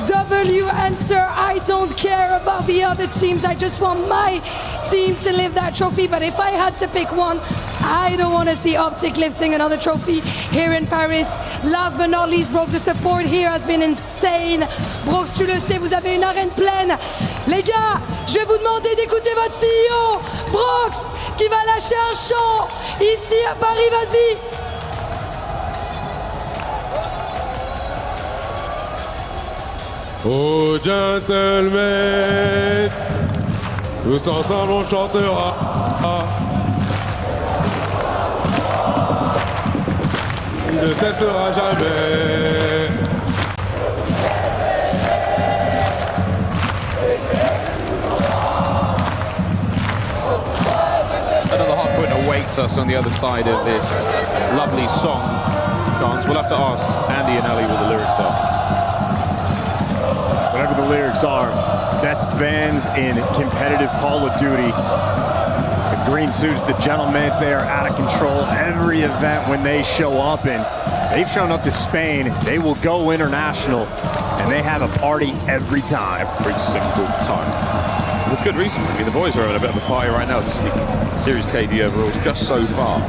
W answer, I don't care about the other teams. I just want my team to lift that trophy. But if I had to pick one, I don't want to see Optic lifting another trophy here in Paris. Last but not least, Brooks, the support here has been insane. Brooks, tu le sais, vous avez une arène pleine. Les gars, je vais vous demander d'écouter votre CEO, Brooks, qui va lâcher un chant ici à Paris. Vas-y. Oh gentlemen, tous ensemble on chantera. Il ne cessera jamais. Another hard point awaits us on the other side of this lovely song. Chance. We'll have to ask Andy and Ali what the lyrics are. Whatever the lyrics are, best fans in competitive Call of Duty. The green suits, the gentlemen, they are out of control. Every event when they show up, and they've shown up to Spain, they will go international, and they have a party every time. Every single time. With good reason. I mean, the boys are having a bit of a party right now. This is the Series KD overalls just so far.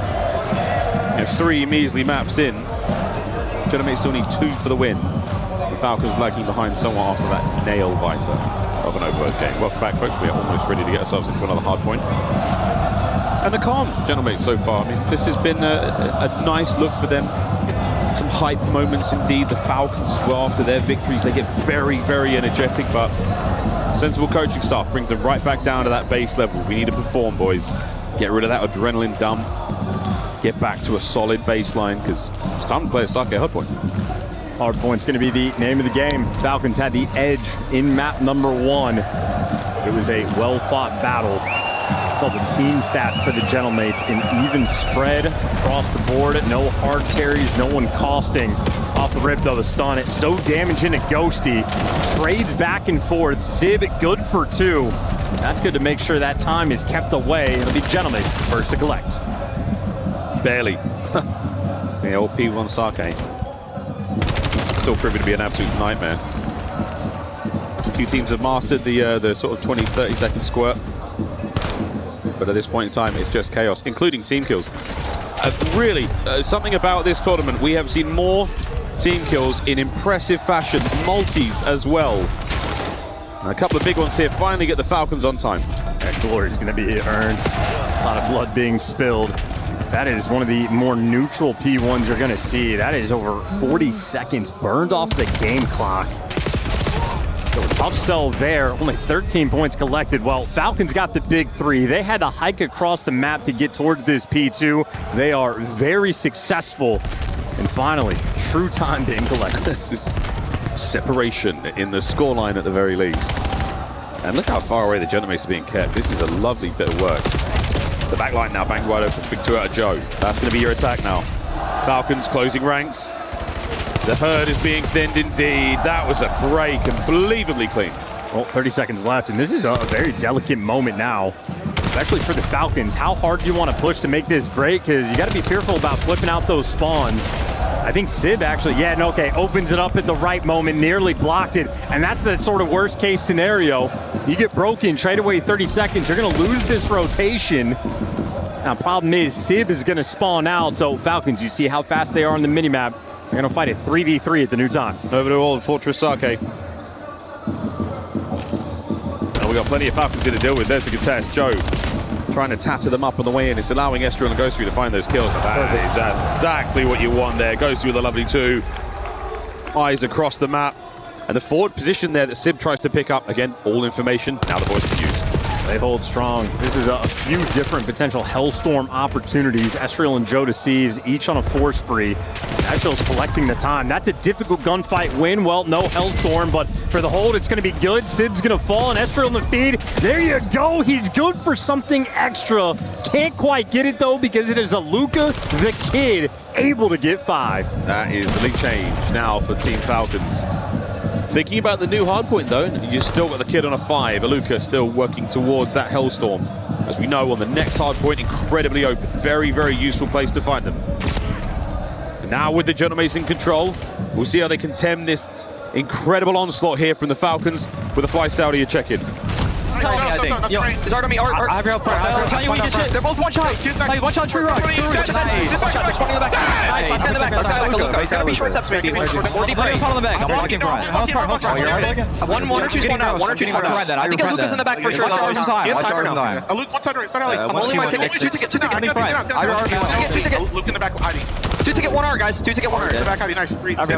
You know, 3 measly maps in. Gentlemen still need 2 for the win. Falcons lagging behind somewhat after that nail biter of an overt game. Welcome back, folks. We are almost ready to get ourselves into another hard point. And the calm, gentlemen, so far. I mean, this has been a nice look for them. Some hype moments indeed. The Falcons as well, after their victories, they get very, very energetic, but sensible coaching staff brings them right back down to that base level. We need to perform, boys. Get rid of that adrenaline dump. Get back to a solid baseline, because it's time to play a sake hardpoint. Hardpoint's going to be the name of the game. Falcons had the edge in map number 1. It was a well-fought battle. Saw the team stats for the Gentlemates, an even spread across the board. No hard carries, no one costing. Off the rip though, the stun. It's so damaging to Ghosty. Trades back and forth. Sib good for 2. That's good to make sure that time is kept away. It'll be Gentlemates first to collect. Barely. The old P1 sake. Still proving to be an absolute nightmare. A few teams have mastered the sort of 20-30 second squirt, but at this point in time it's just chaos, including team kills. Really, something about this tournament, we have seen more team kills in impressive fashion, multis as well. And a couple of big ones here finally get the Falcons on time. That glory is going to be earned. A lot of blood being spilled. That is one of the more neutral P1s you're going to see. That is over 40 seconds burned off the game clock. So a tough sell there. Only 13 points collected. Well, Falcons got the big 3. They had to hike across the map to get towards this P2. They are very successful. And finally, true time being collected. This is separation in the scoreline at the very least. And look how far away the Gentlemates are being kept. This is a lovely bit of work. The back line now banged wide open. Big two out of Joe. That's going to be your attack now. Falcons closing ranks. The herd is being thinned indeed. That was a break, unbelievably clean. Well, 30 seconds left, and this is a very delicate moment now, especially for the Falcons. How hard do you want to push to make this break? Because you got to be fearful about flipping out those spawns. I think Sib actually, opens it up at the right moment, nearly blocked it, and that's the sort of worst case scenario. You get broken, trade away 30 seconds, you're going to lose this rotation. Now, problem is, Sib is going to spawn out, so Falcons, you see how fast they are on the minimap. They're going to fight a 3v3 at the new time. Over to all in Fortress Sake. And we got plenty of Falcons here to deal with. There's the contest. Joe trying to tatter them up on the way in. It's allowing Esther and Ghost to find those kills. That is exactly what you want there. Ghost with a lovely 2. Eyes across the map. And the forward position there that Sib tries to pick up. Again, all information. Now the boys can use. They hold strong. This is a few different potential Hellstorm opportunities. Estriel and Joe Deceives, each on a 4 spree. Estriel's collecting the time. That's a difficult gunfight win. Well, no Hellstorm, but for the hold, it's going to be good. Sib's going to fall, and Estriel in the feed. There you go. He's good for something extra. Can't quite get it, though, because it is a Luca the Kid able to get 5. That is the big change now for Team Falcons. Thinking about the new hardpoint, though, you still got the Kid on a 5. Aluka still working towards that Hellstorm. As we know, on the next hardpoint, incredibly open. Very, very useful place to find them. And now with the Genomates in control, we'll see how they contempt this incredible onslaught here from the Falcons with a fly Saudi a check-in. Is Art on me? Art. I'm telling you, we did shit. They're both one shot. One shot, tree rock. One shot, there's 20 in the back. Nice, let's get in the back. Let's go, Luca. He's gonna be short steps, maybe. More deep right. I'm back. I'm blocking front. One or two spawn out. I think Luca's in the back for sure. I'm only one ticket. 2 ticket. Get 2 ticket. Luke in the back hiding. 2 ticket, 1 art, guys. 2 ticket, 1 art. In the back hiding, nice. 3. 1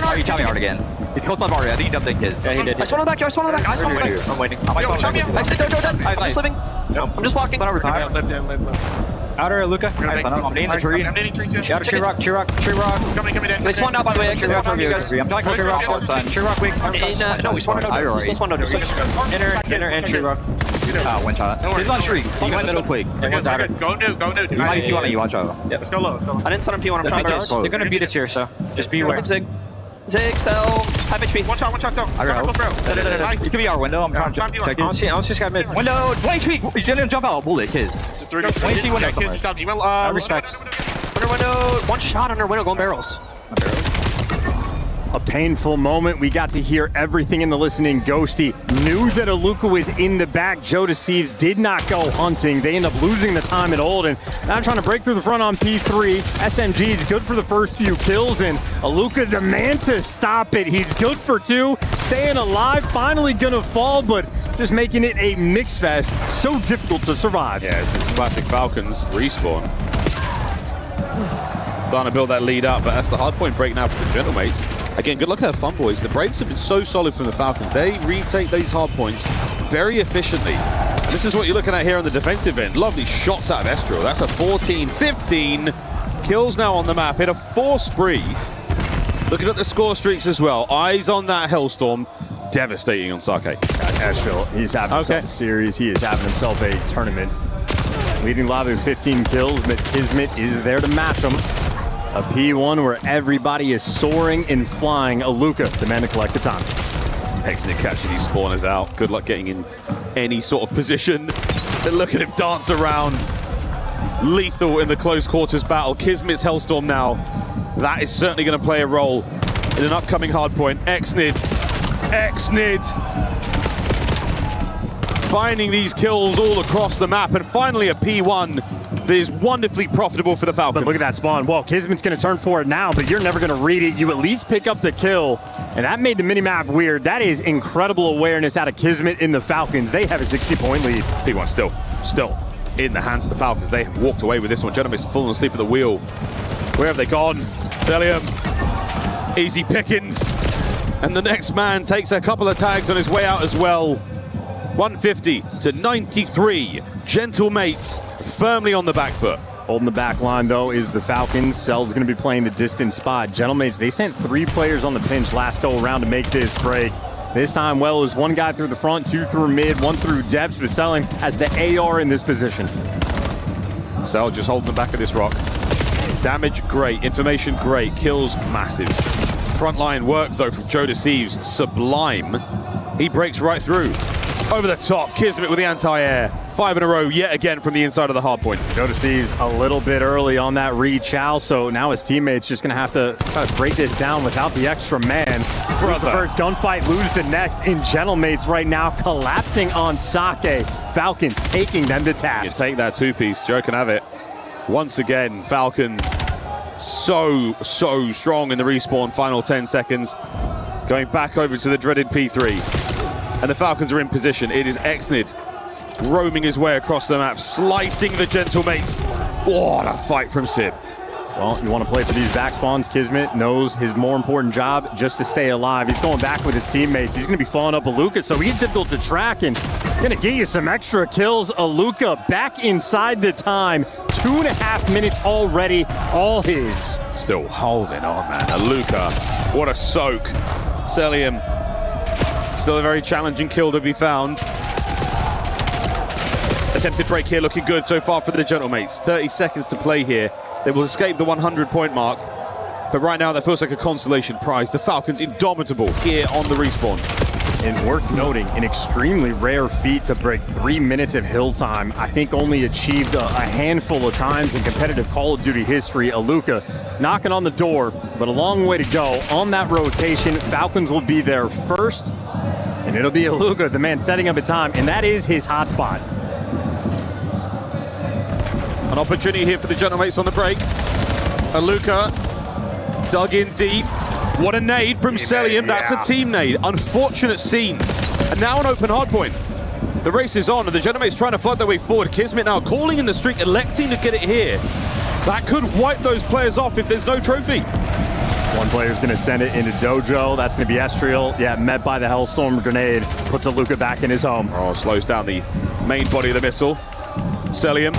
art. You tell me art again. He's close on Mario. I think he dumped the kids. Yeah, he did. I spawned on the back. I spawned on the back. I'm waiting. Exit, don't. I'm just living. I'm just walking. Outer, Luca. I'm needing the tree. I'm needing tree too. Outer, tree rock. Coming down. They spawned out, by the way. Exit, I'm talking tree rock short side. Tree rock weak. No, we spawned out. We still spawned out. Inner, and tree rock. One shot. He's on tree. He went middle quick. One's outer. Go new. If you want to, you watch out. Let's go low. I didn't stun on P1. I'm trying to They're going to beat us here, so just be aware. Zig, cell, 5 HP. One shot, cell. Nice. You could be our window. I'm trying to check it. I'll just got mid. Window, 1 HP. He's gonna jump out. Bullet, kids. It's a 3. 1 HP window. I respect. Under window. 1 shot under window. Going barrels. A painful moment. We got to hear everything in the listening. Ghosty knew that Aluka was in the back. Joe Deceives did not go hunting. They end up losing the time at hold, and now trying to break through the front on P3. SMG is good for the first few kills, and Aluka the man to stop it. He's good for 2, staying alive, finally gonna fall, but just making it a mix fest. So difficult to survive. Yeah, this is classic Falcons respawn. Starting to build that lead up, but that's the hardpoint break now for the Gentlemates. Again, good luck at fun, boys. The breaks have been so solid from the Falcons. They retake these hard points very efficiently. And this is what you're looking at here on the defensive end. Lovely shots out of Estriel. That's a 14-15. Kills now on the map. Hit a 4 spree. Looking at the score streaks as well. Eyes on that Hellstorm. Devastating on Sake. Estriel, he's having himself a series. He is having himself a tournament. Leading live with 15 kills, but Kismet is there to match him. A P1 where everybody is soaring and flying. Aluka, the man to collect the time. Excellent catching these spawners out. Good luck getting in any sort of position. And look at him dance around. Lethal in the close quarters battle. Kismet's Hellstorm now. That is certainly going to play a role in an upcoming hardpoint. Xnid. Finding these kills all across the map, and finally a P1 that is wonderfully profitable for the Falcons. But look at that spawn. Well, Kismet's going to turn for it now, but you're never going to read it. You at least pick up the kill, and that made the minimap weird. That is incredible awareness out of Kismet in the Falcons. They have a 60-point lead. P1 still in the hands of the Falcons. They have walked away with this one. Gentlemen's fallen asleep at the wheel. Where have they gone? Celium, easy pickings. And the next man takes a couple of tags on his way out as well. 150 to 93. Gentlemates firmly on the back foot. Holding the back line, though, is the Falcons. Cell's going to be playing the distant spot. Gentlemates, they sent 3 players on the pinch last go around to make this break. This time, well, it was 1 guy through the front, 2 through mid, 1 through depths, but Selling has the AR in this position. Cell just holding the back of this rock. Damage, great. Information, great. Kills, massive. Front line work, though, from Joe Deceives. Sublime. He breaks right through. Over the top, Kismet with the anti-air. 5 in a row, yet again, from the inside of the hard point. Joe Deceives a little bit early on that re-chow, so now his teammates just gonna have to try to break this down without the extra man. Lose the first gunfight, lose the next, and Gentlemates right now collapsing on Sake. Falcons taking them to task. You take that two-piece, Joe can have it. Once again, Falcons so strong in the respawn, final 10 seconds. Going back over to the dreaded P3. And the Falcons are in position. It is Exnid roaming his way across the map, slicing the Gentlemates. What a fight from Sib. Well, you want to play for these back spawns. Kismet knows his more important job just to stay alive. He's going back with his teammates. He's going to be following up Aluka, so he's difficult to track and going to get you some extra kills. Aluka back inside the time. 2.5 minutes already, all his. Still holding on, man. Aluka, what a soak. Celium, still a very challenging kill to be found. Attempted break here, looking good so far for the Gentlemates. 30 seconds to play here. They will escape the 100-point mark. But right now, that feels like a consolation prize. The Falcons indomitable here on the respawn. And worth noting, an extremely rare feat to break 3 minutes of hill time. I think only achieved a handful of times in competitive Call of Duty history. Aluka knocking on the door, but a long way to go on that rotation. Falcons will be there first, and it'll be Aluka, the man setting up a time, and that is his hotspot. An opportunity here for the Gentlemates on the break. Aluka dug in deep. What a nade from Celium. That's a team nade. Unfortunate scenes. And now an open hardpoint. The race is on, and the Gentlemates trying to flood their way forward. Kismet now calling in the streak, electing to get it here. That could wipe those players off if there's no trophy. One player's going to send it into Dojo. That's going to be Estriel. Yeah, met by the Hellstorm grenade. Puts Aluka back in his home. Oh, slows down the main body of the missile. Celium,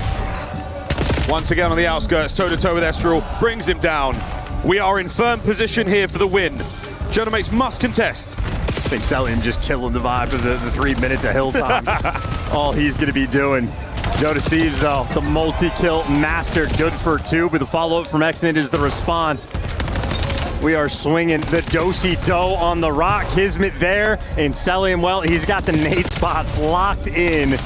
once again on the outskirts, toe-to-toe with Estriel, brings him down. We are in firm position here for the win. Gentlemates must contest. I think Celium just killing the vibe of the 3 minutes of hill time. All he's going to be doing. Joe Deceives, though, the multi-kill master, good for 2, but the follow-up from Exnid is the response. We are swinging the do-si-do on the rock. Kismet there, and Celium, well, he's got the nade spots locked in.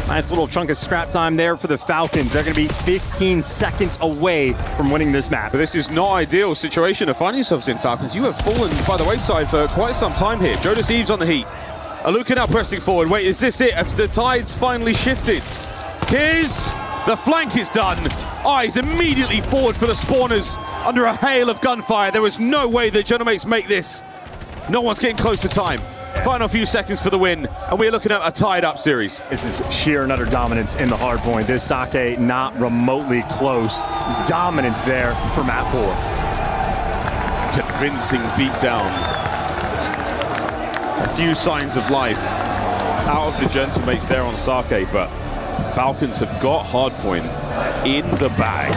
Nice little chunk of scrap time there for the Falcons. They're going to be 15 seconds away from winning this map. But this is not ideal situation to find yourselves in, Falcons. You have fallen by the wayside for quite some time here. Joe Deceives on the heat. Aluka now pressing forward. Wait, is this it? Have the tides finally shifted? Here's the flank is done. Eyes immediately forward for the spawners under a hail of gunfire. There was no way the Gentlemates make this. No one's getting close to time. Final few seconds for the win, and we're looking at a tied-up series. This is sheer and utter dominance in the hard point. This Sake not remotely close. Dominance there for map 4. Convincing beatdown. A few signs of life out of the Gentlemates there on Sake, but Falcons have got hardpoint in the bag.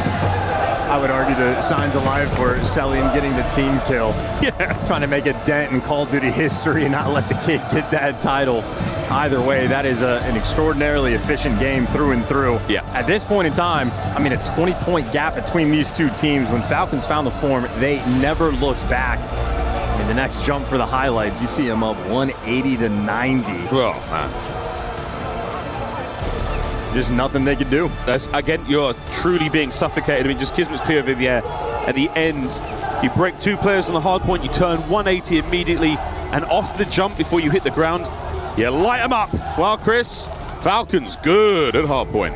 I would argue the signs of life were Celium getting the team kill. Yeah. Trying to make a dent in Call of Duty history and not let the kid get that title. Either way, that is an extraordinarily efficient game through and through. Yeah. At this point in time, I mean, a 20-point gap between these two teams. When Falcons found the form, they never looked back. In the next jump for the highlights, you see them up 180 to 90. Oh, man. Just nothing they could do. That's, again, you're truly being suffocated. I mean, just Kismet's POV in the air. At the end, you break 2 players on the hard point, you turn 180 immediately, and off the jump before you hit the ground, you light them up. Well, Chris, Falcons good at hard point.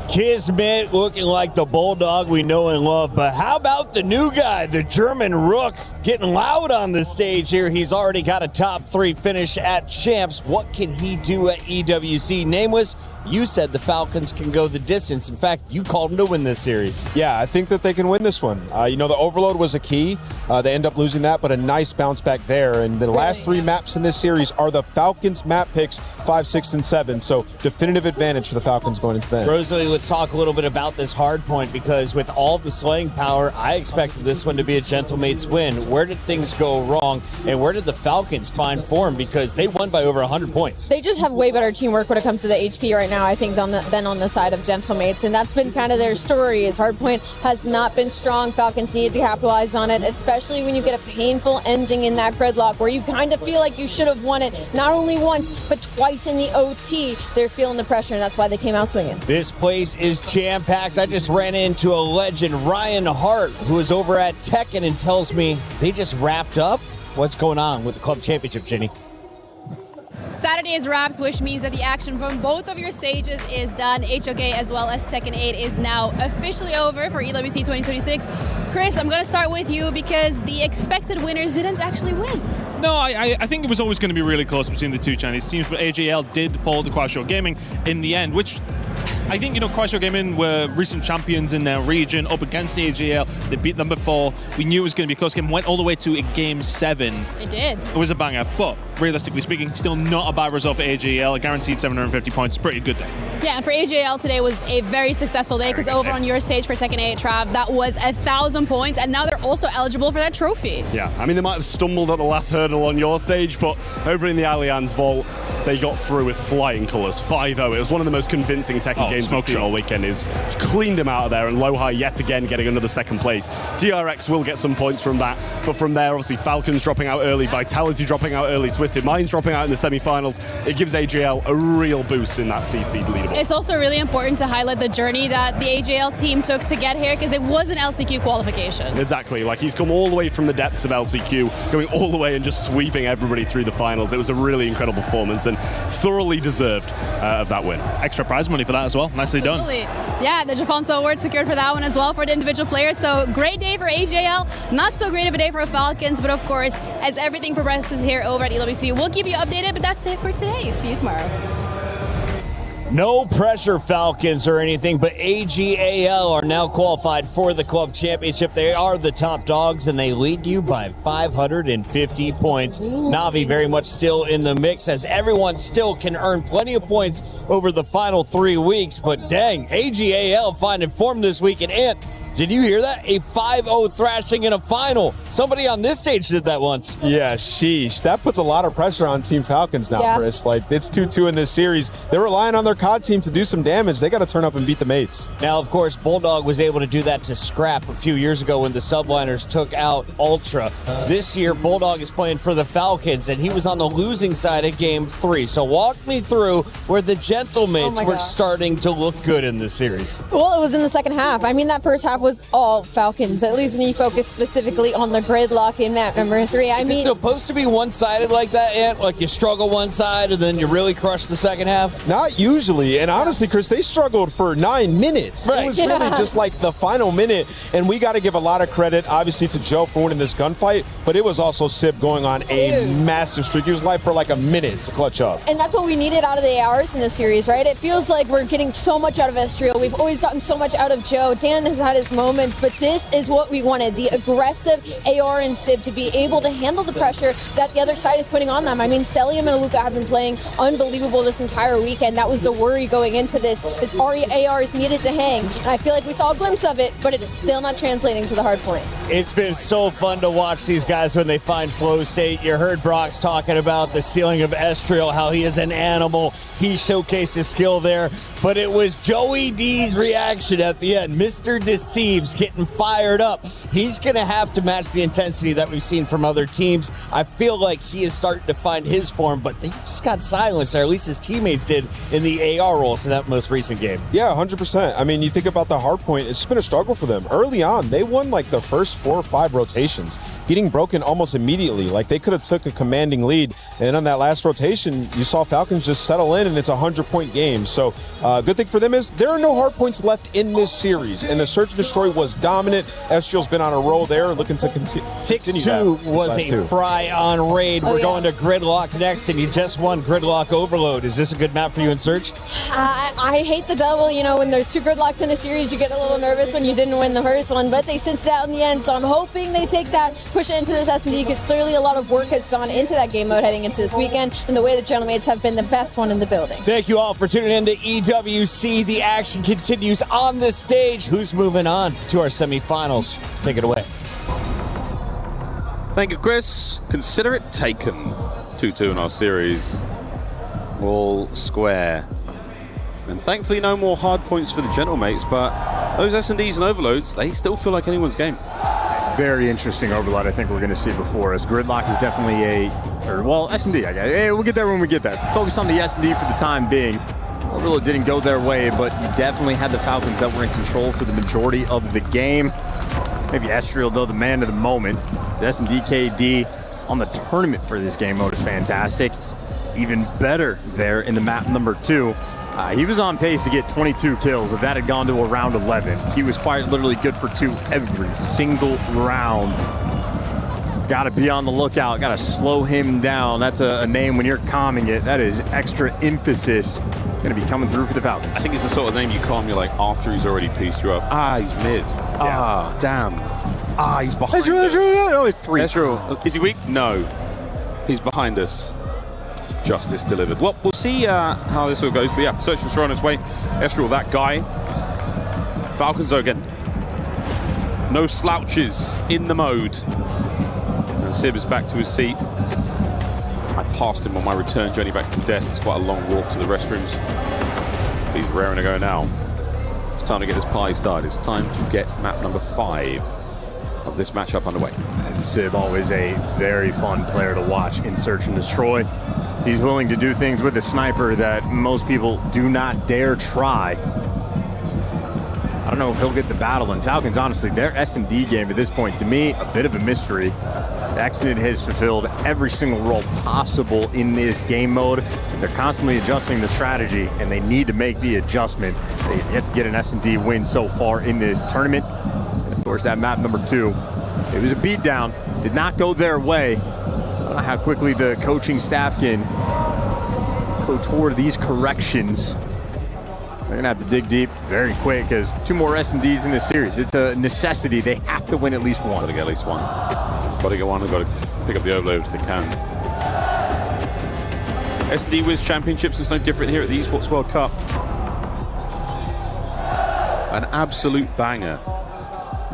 Kismet looking like the bulldog we know and love, but how about the new guy, the German Rook, getting loud on the stage here. He's already got a top 3 finish at Champs. What can he do at EWC? Nameless, you said the Falcons can go the distance. In fact, you called them to win this series. Yeah, I think that they can win this one. You know, the overload was a key. They end up losing that, but a nice bounce back there. And the last 3 maps in this series are the Falcons map picks 5, 6, and 7. So definitive advantage for the Falcons going into that. Rosalie, let's talk a little bit about this hard point, because with all the slaying power, I expected this one to be a Gentlemates win. Where did things go wrong? And where did the Falcons find form? Because they won by over 100 points. They just have way better teamwork when it comes to the HP right now, I think, than on the side of Gentlemates. And that's been kind of their story, is Hardpoint has not been strong. Falcons needed to capitalize on it, especially when you get a painful ending in that gridlock where you kind of feel like you should have won it not only once, but twice in the OT. They're feeling the pressure, and that's why they came out swinging. This place is jam-packed. I just ran into a legend, Ryan Hart, who is over at Tekken, and tells me they just wrapped up. What's going on with the Club Championship, Ginny? Saturday is wrapped, which means that the action from both of your stages is done. HOK as well as Tekken 8 is now officially over for EWC 2026. Chris, I'm going to start with you because the expected winners didn't actually win. No, I think it was always going to be really close between the two Chinese teams, but AJL did fall to Quasho Gaming in the end, which I think, Quasho Gaming were recent champions in their region up against the AJL. They beat them before. We knew it was going to be a close game. Went all the way to a game 7. It did. It was a banger, but realistically speaking, still not a bad result for AJL. A guaranteed 750 points. Pretty good day. Yeah, and for AJL today was a very successful day because over on your stage for Tekken 8, Trav, that was 1,000 points, and now they're also eligible for that trophy. Yeah, I mean, they might have stumbled at the last hurdle on your stage, but over in the Allianz Vault, they got through with flying colours, 5-0. It was one of the most convincing Tekken games we've seen all weekend. Is cleaned him out of there, and Lohai yet again getting another second place. DRX will get some points from that, but from there, obviously, Falcons dropping out early, Vitality dropping out early, Twisted Minds dropping out in the semi-finals. It gives AJL a real boost in that CC leaderboard. It's also really important to highlight the journey that the AJL team took to get here because it was an LCQ qualification. Exactly, like he's come all the way from the depths of LCQ, going all the way and just sweeping everybody through the finals. It was a really incredible performance and thoroughly deserved of that win. Extra prize money for that as well. Nicely Absolutely. done. Yeah, the Jafonso Award secured for that one as well for the individual players. So great day for AJL. Not so great of a day for Falcons, but of course, as everything progresses here over at EWC, we'll keep you updated, but that's it for today. See you tomorrow. No pressure, Falcons, or anything, but AGAL are now qualified for the Club Championship. They are the top dogs, and they lead you by 550 points. Na'Vi very much still in the mix, as everyone still can earn plenty of points over the final 3 weeks, but dang, AGAL finding form this week, and Ant, did you hear that? A 5-0 thrashing in a final. Somebody on this stage did that once. Yeah, sheesh. That puts a lot of pressure on Team Falcons now, Chris. Like, it's 2-2 in this series. They're relying on their COD team to do some damage. They got to turn up and beat the mates. Now, of course, Bulldog was able to do that to Scrap a few years ago when the Subliners took out Ultra. This year, Bulldog is playing for the Falcons, and he was on the losing side of Game 3. So walk me through where the Gentlemates were starting to look good in this series. Well, it was in the second half. I mean, that first half was all Falcons, at least when you focus specifically on the gridlock in map number 3. Is it supposed to be one-sided like that, Ant? Like you struggle one side and then you really crush the second half? Not usually. And honestly, Chris, they struggled for 9 minutes. Right. It was really just like the final minute. And we got to give a lot of credit, obviously, to Joe for winning this gunfight. But it was also Sib going on a massive streak. He was live for like a minute to clutch up. And that's what we needed out of the ARs in this series, right? It feels like we're getting so much out of Estriel. We've always gotten so much out of Joe. Dan has had his moments, but this is what we wanted, the aggressive AR and Sib to be able to handle the pressure that the other side is putting on them. I mean, Celium and Aluka have been playing unbelievable this entire weekend. That was the worry going into this. This ARs needed to hang, and I feel like we saw a glimpse of it, but it's still not translating to the hard point. It's been so fun to watch these guys when they find flow state. You heard Brox talking about the ceiling of Estriel, how he is an animal. He showcased his skill there, but it was Joey D's reaction at the end. Mr. Deceives getting fired up. He's going to have to match the intensity that we've seen from other teams. I feel like he is starting to find his form, but he just got silenced, or at least his teammates did, in the AR roles in that most recent game. Yeah, 100%. I mean, you think about the hard point, it's been a struggle for them. Early on, they won like the first 4 or 5 rotations, getting broken almost immediately. Like they could have took a commanding lead, and on that last rotation, you saw Falcons just settle in, and it's a 100-point game. So good thing for them is there are no hard points left in this series, and the Search and Destroy was dominant. Estriel's been on a roll there, looking to continue 6-2 was a fry on raid. We're going to Gridlock next, and you just won Gridlock Overload. Is this a good map for you in Search? I hate the double. You know, when there's 2 gridlocks in a series, you get a little nervous when you didn't win the first one, but they cinched it out in the end, so I'm hoping they take that, push it into this S&D, because clearly a lot of work has gone into that game mode heading into this weekend, and the way the Gentlemates have been the best one in the building. Thank you all for tuning in to EWC. The action continues on the stage. Who's moving on to our semifinals? Take it away. Thank you, Chris. Consider it taken. 2-2 in our series. All square. And thankfully no more hard points for the Gentlemates, but those S&Ds and overloads, they still feel like anyone's game. Very interesting overload I think we're going to see before us. Gridlock is definitely S&D, I guess. Hey, we'll get there when we get there. Focus on the S&D for the time being. Overload didn't go their way, but definitely had the Falcons that were in control for the majority of the game. Maybe Estriel, though, the man of the moment. The S&D KD on the tournament for this game mode is fantastic. Even better there in the map number 2. He was on pace to get 22 kills. If that had gone to a round 11, he was quite literally good for 2 every single round. Got to be on the lookout. Got to slow him down. That's a name when you're calming it. That is extra emphasis going to be coming through for the Falcons. I think it's the sort of name you calm you like after he's already pieced you up. He's mid. Yeah. Damn. He's behind us. Oh, it's 3. Is he weak? No. He's behind us. Justice delivered. Well, we'll see how this all goes. But yeah, Search and Destroy on its way. Estriel, that guy. Falcons, though, again. No slouches in the mode. And Sib is back to his seat. I passed him on my return journey back to the desk. It's quite a long walk to the restrooms. He's raring to go now. It's time to get this party started. It's time to get map number 5 of this matchup underway. And Sib, always a very fun player to watch in Search and Destroy. He's willing to do things with a sniper that most people do not dare try. I don't know if he'll get the battle. And Falcons, honestly, their S&D game at this point, to me, a bit of a mystery. Accident has fulfilled every single role possible in this game mode. They're constantly adjusting the strategy, and they need to make the adjustment. They've yet to get an S&D win so far in this tournament. And of course, that map number 2, it was a beatdown. Did not go their way. I don't know how quickly the coaching staff can go toward these corrections. They're gonna have to dig deep very quick because 2 more S&Ds in this series. It's a necessity. They have to win at least 1. Gotta get at least 1. Gotta get 1. They've got to pick up the overload if they can. S&D Wiz Championships is no different here at the Esports World Cup. An absolute banger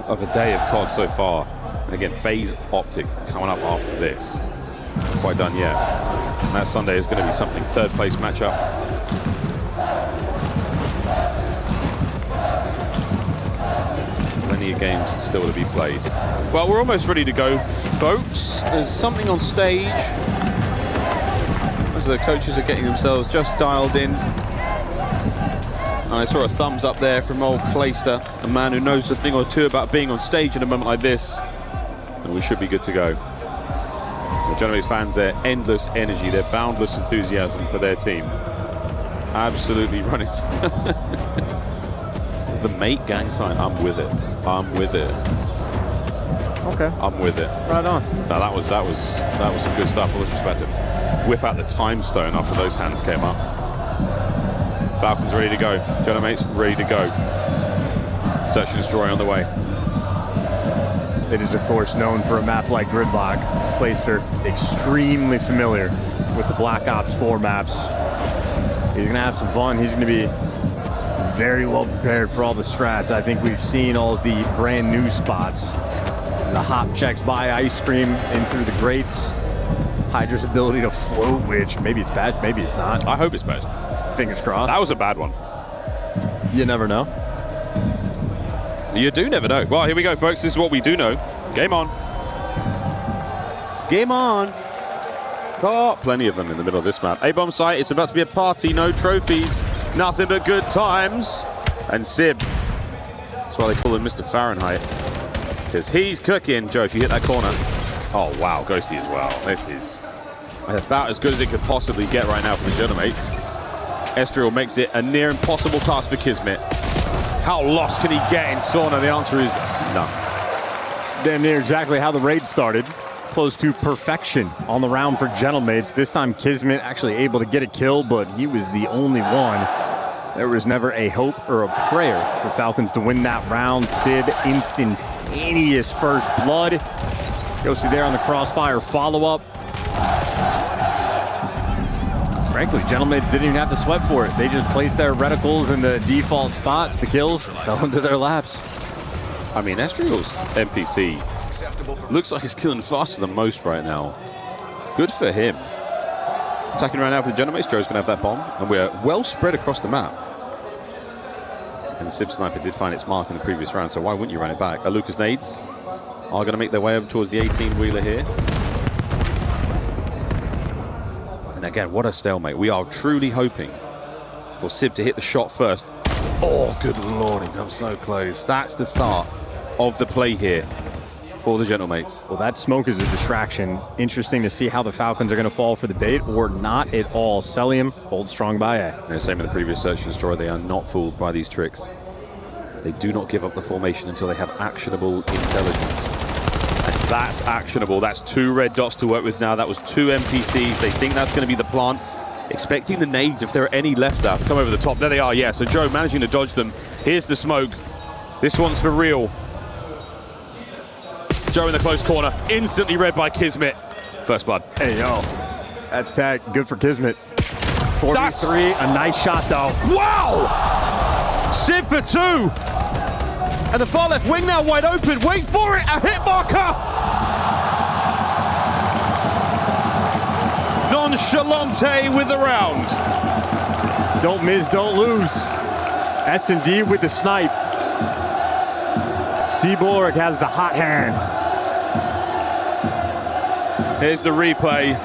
of a day of COD so far. And again, Phase Optic coming up after this. Not quite done yet. And that Sunday is going to be something. 3rd place matchup. Plenty of games still to be played. Well, we're almost ready to go, folks. There's something on stage as the coaches are getting themselves just dialed in. And I saw a thumbs up there from old Clayster, a man who knows a thing or two about being on stage in a moment like this. And we should be good to go. The Gentlemates fans, their endless energy, their boundless enthusiasm for their team. Absolutely running. The mate gang sign, I'm with it. I'm with it. Okay. I'm with it. Right on. No, that was some good stuff. I was just about to whip out the time stone after those hands came up. Falcons ready to go. Gentlemates ready to go. Search and Destroy on the way. It is, of course, known for a map like Gridlock. Clayster, extremely familiar with the Black Ops 4 maps. He's going to have some fun. He's going to be very well prepared for all the strats. I think we've seen all of the brand new spots. The hop checks by ice cream in through the grates. Hydra's ability to float, which maybe it's bad, maybe it's not. I hope it's bad. Fingers crossed. That was a bad one. You never know. You do never know. Well, here we go, folks. This is what we do know. Game on. Game on. Oh, plenty of them in the middle of this map. A-bomb site, it's about to be a party. No trophies. Nothing but good times. And Sib. That's why they call him Mr. Fahrenheit. Because he's cooking. Joe, if you hit that corner. Oh, wow. Ghosty as well. This is about as good as it could possibly get right now for the Gentlemates. Estriel makes it a near impossible task for Kismet. How lost can he get in Sauna? The answer is none. Damn near exactly how the raid started. Close to perfection on the round for Gentlemates. This time Kismet actually able to get a kill, but he was the only one. There was never a hope or a prayer for Falcons to win that round. Sib, instantaneous first blood. Ghosty there on the crossfire follow-up. Frankly, Gentlemates didn't even have to sweat for it. They just placed their reticles in the default spots. The kills fell into their laps. I mean, Estriel's NPC Looks like he's killing faster than most right now. Good for him. Attacking right now for the Genomates. Joe's going to have that bomb, and we're well spread across the map. And the Sib Sniper did find its mark in the previous round, so why wouldn't you run it back? Lucas nades are going to make their way over towards the 18-wheeler here. And again, what a stalemate. We are truly hoping for Sib to hit the shot first. Oh, good lord, he comes so close. That's the start of the play here for the Gentlemates. Well, that smoke is a distraction. Interesting to see how the Falcons are going to fall for the bait or not at all. Celium holds strong by A. Yeah, same in the previous Search and Destroy. They are not fooled by these tricks. They do not give up the formation until they have actionable intelligence. And that's actionable. That's 2 red dots to work with now. That was 2 NPCs. They think that's going to be the plant. Expecting the nades, if there are any left out, come over the top. There they are, yeah. So Joe managing to dodge them. Here's the smoke. This one's for real. Joe in the close corner, instantly read by Kismet. First blood. Hey, yo. That's that. Good for Kismet. 4v3, a nice shot, though. Wow! Sib for 2. And the far left wing now wide open. Wait for it, a hit marker! Nonchalante with the round. Don't miss, don't lose. S&D with the snipe. Seaborg has the hot hand. Here's the replay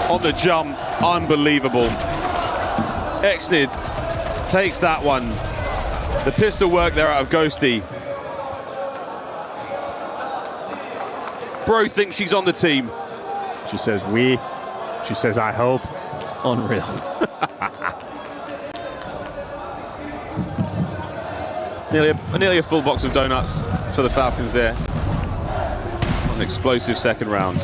on the jump. Unbelievable. Exnid takes that one. The pistol work there out of Ghosty. Bro thinks she's on the team. She says we. She says I hope. Unreal. nearly a full box of donuts for the Falcons there. An explosive second round.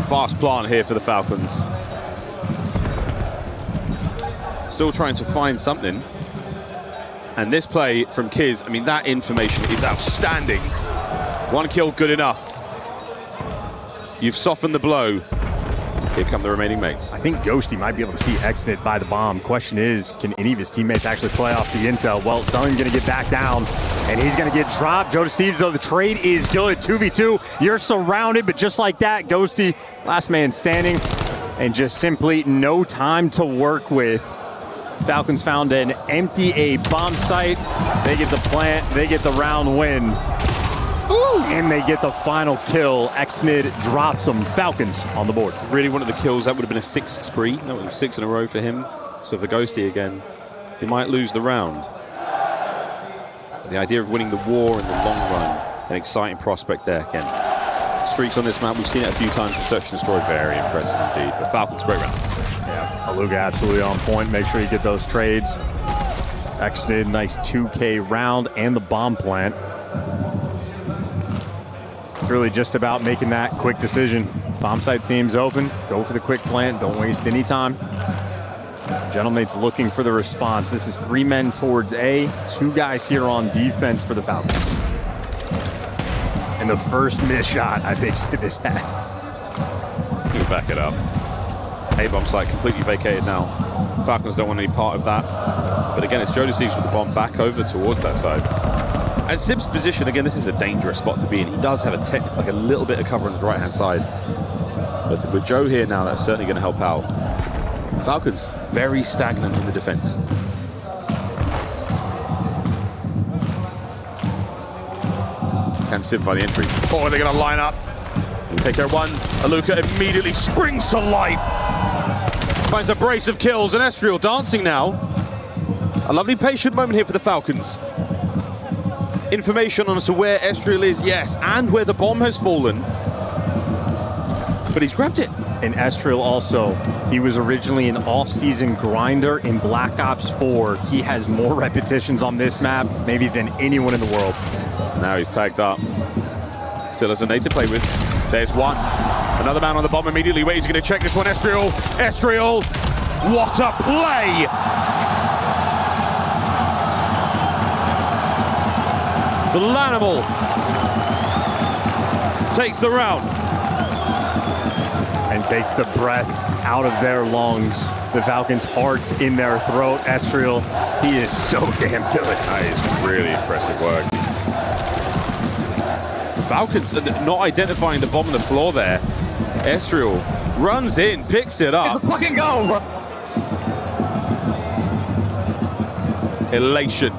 Fast plant here for the Falcons. Still trying to find something. And this play from Kiz, I mean, that information is outstanding. 1 kill, good enough. You've softened the blow. Here come the remaining mates. I think Ghosty might be able to see Exnid by the bomb. Question is, can any of his teammates actually play off the intel? Well, Sully's going to get back down, and he's going to get dropped. Joe Steves, though, the trade is good. 2v2, you're surrounded, but just like that, Ghosty, last man standing, and just simply no time to work with. Falcons found an empty A bomb site. They get the plant, they get the round win. Ooh. And they get the final kill. Exnid drops them. Falcons on the board. Really wanted the kills. That would have been a 6 spree. That would have 6 in a row for him. So for Ghosty again, he might lose the round. But the idea of winning the war in the long run, an exciting prospect there again. Streaks on this map, we've seen it a few times in Search and Destroy. Very impressive indeed. But Falcons, great round. Yeah, Aluga absolutely on point. Make sure you get those trades. Exnid, nice 2K round and the bomb plant. It's really just about making that quick decision. Bomb site seems open. Go for the quick plant. Don't waste any time. Gentlemates looking for the response. This is 3 men towards A. 2 guys here on defense for the Falcons. And the first miss shot, I think, Sib has had. You back it up. A bomb site completely vacated now. Falcons don't want any part of that. But again, it's Joe Deceives with the bomb back over towards that side. And Sib's position, again, this is a dangerous spot to be in. He does have a little bit of cover on the right-hand side. But with Joe here now, that's certainly going to help out. Falcons, very stagnant in the defense. Can Sib find the entry? Oh, they're going to line up. Take care of one. Aluka immediately springs to life. Finds a brace of kills, and Estriel dancing now. A lovely patient moment here for the Falcons. Information on as to where Estriel is, yes, and where the bomb has fallen. But he's grabbed it. And Estriel also, he was originally an off-season grinder in Black Ops 4. He has more repetitions on this map, maybe than anyone in the world. Now he's tagged up. Still has a nade to play with. There's one. Another man on the bomb immediately. Wait, he's going to check this one. Estriel. Estriel. What a play! The Lanimal takes the round. And takes the breath out of their lungs. The Falcons' heart's in their throat. Estriel, he is so damn good. That is really impressive work. The Falcons not identifying the bomb on the floor there. Estriel runs in, picks it up. Let's fucking go, bro. Elation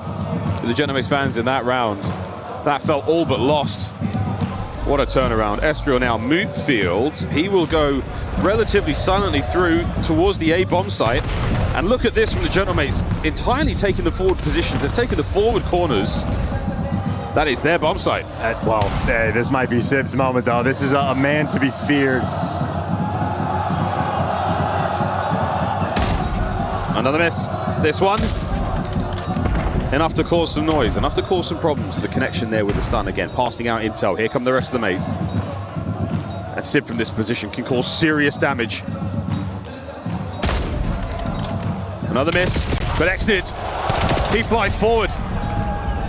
for the Genomics fans in that round. That felt all but lost. What a turnaround. Estriel now moot field. He will go relatively silently through towards the A bomb site. And look at this from the Genomics, entirely taking the forward positions. They've taken the forward corners. That is their bomb site. Well, this might be Sib's moment, though. This is a man to be feared. Another miss. This one. Enough to cause some noise, enough to cause some problems. The connection there with the stun again, passing out intel. Here come the rest of the mates. And Sib from this position can cause serious damage. Another miss, but Exit. He flies forward.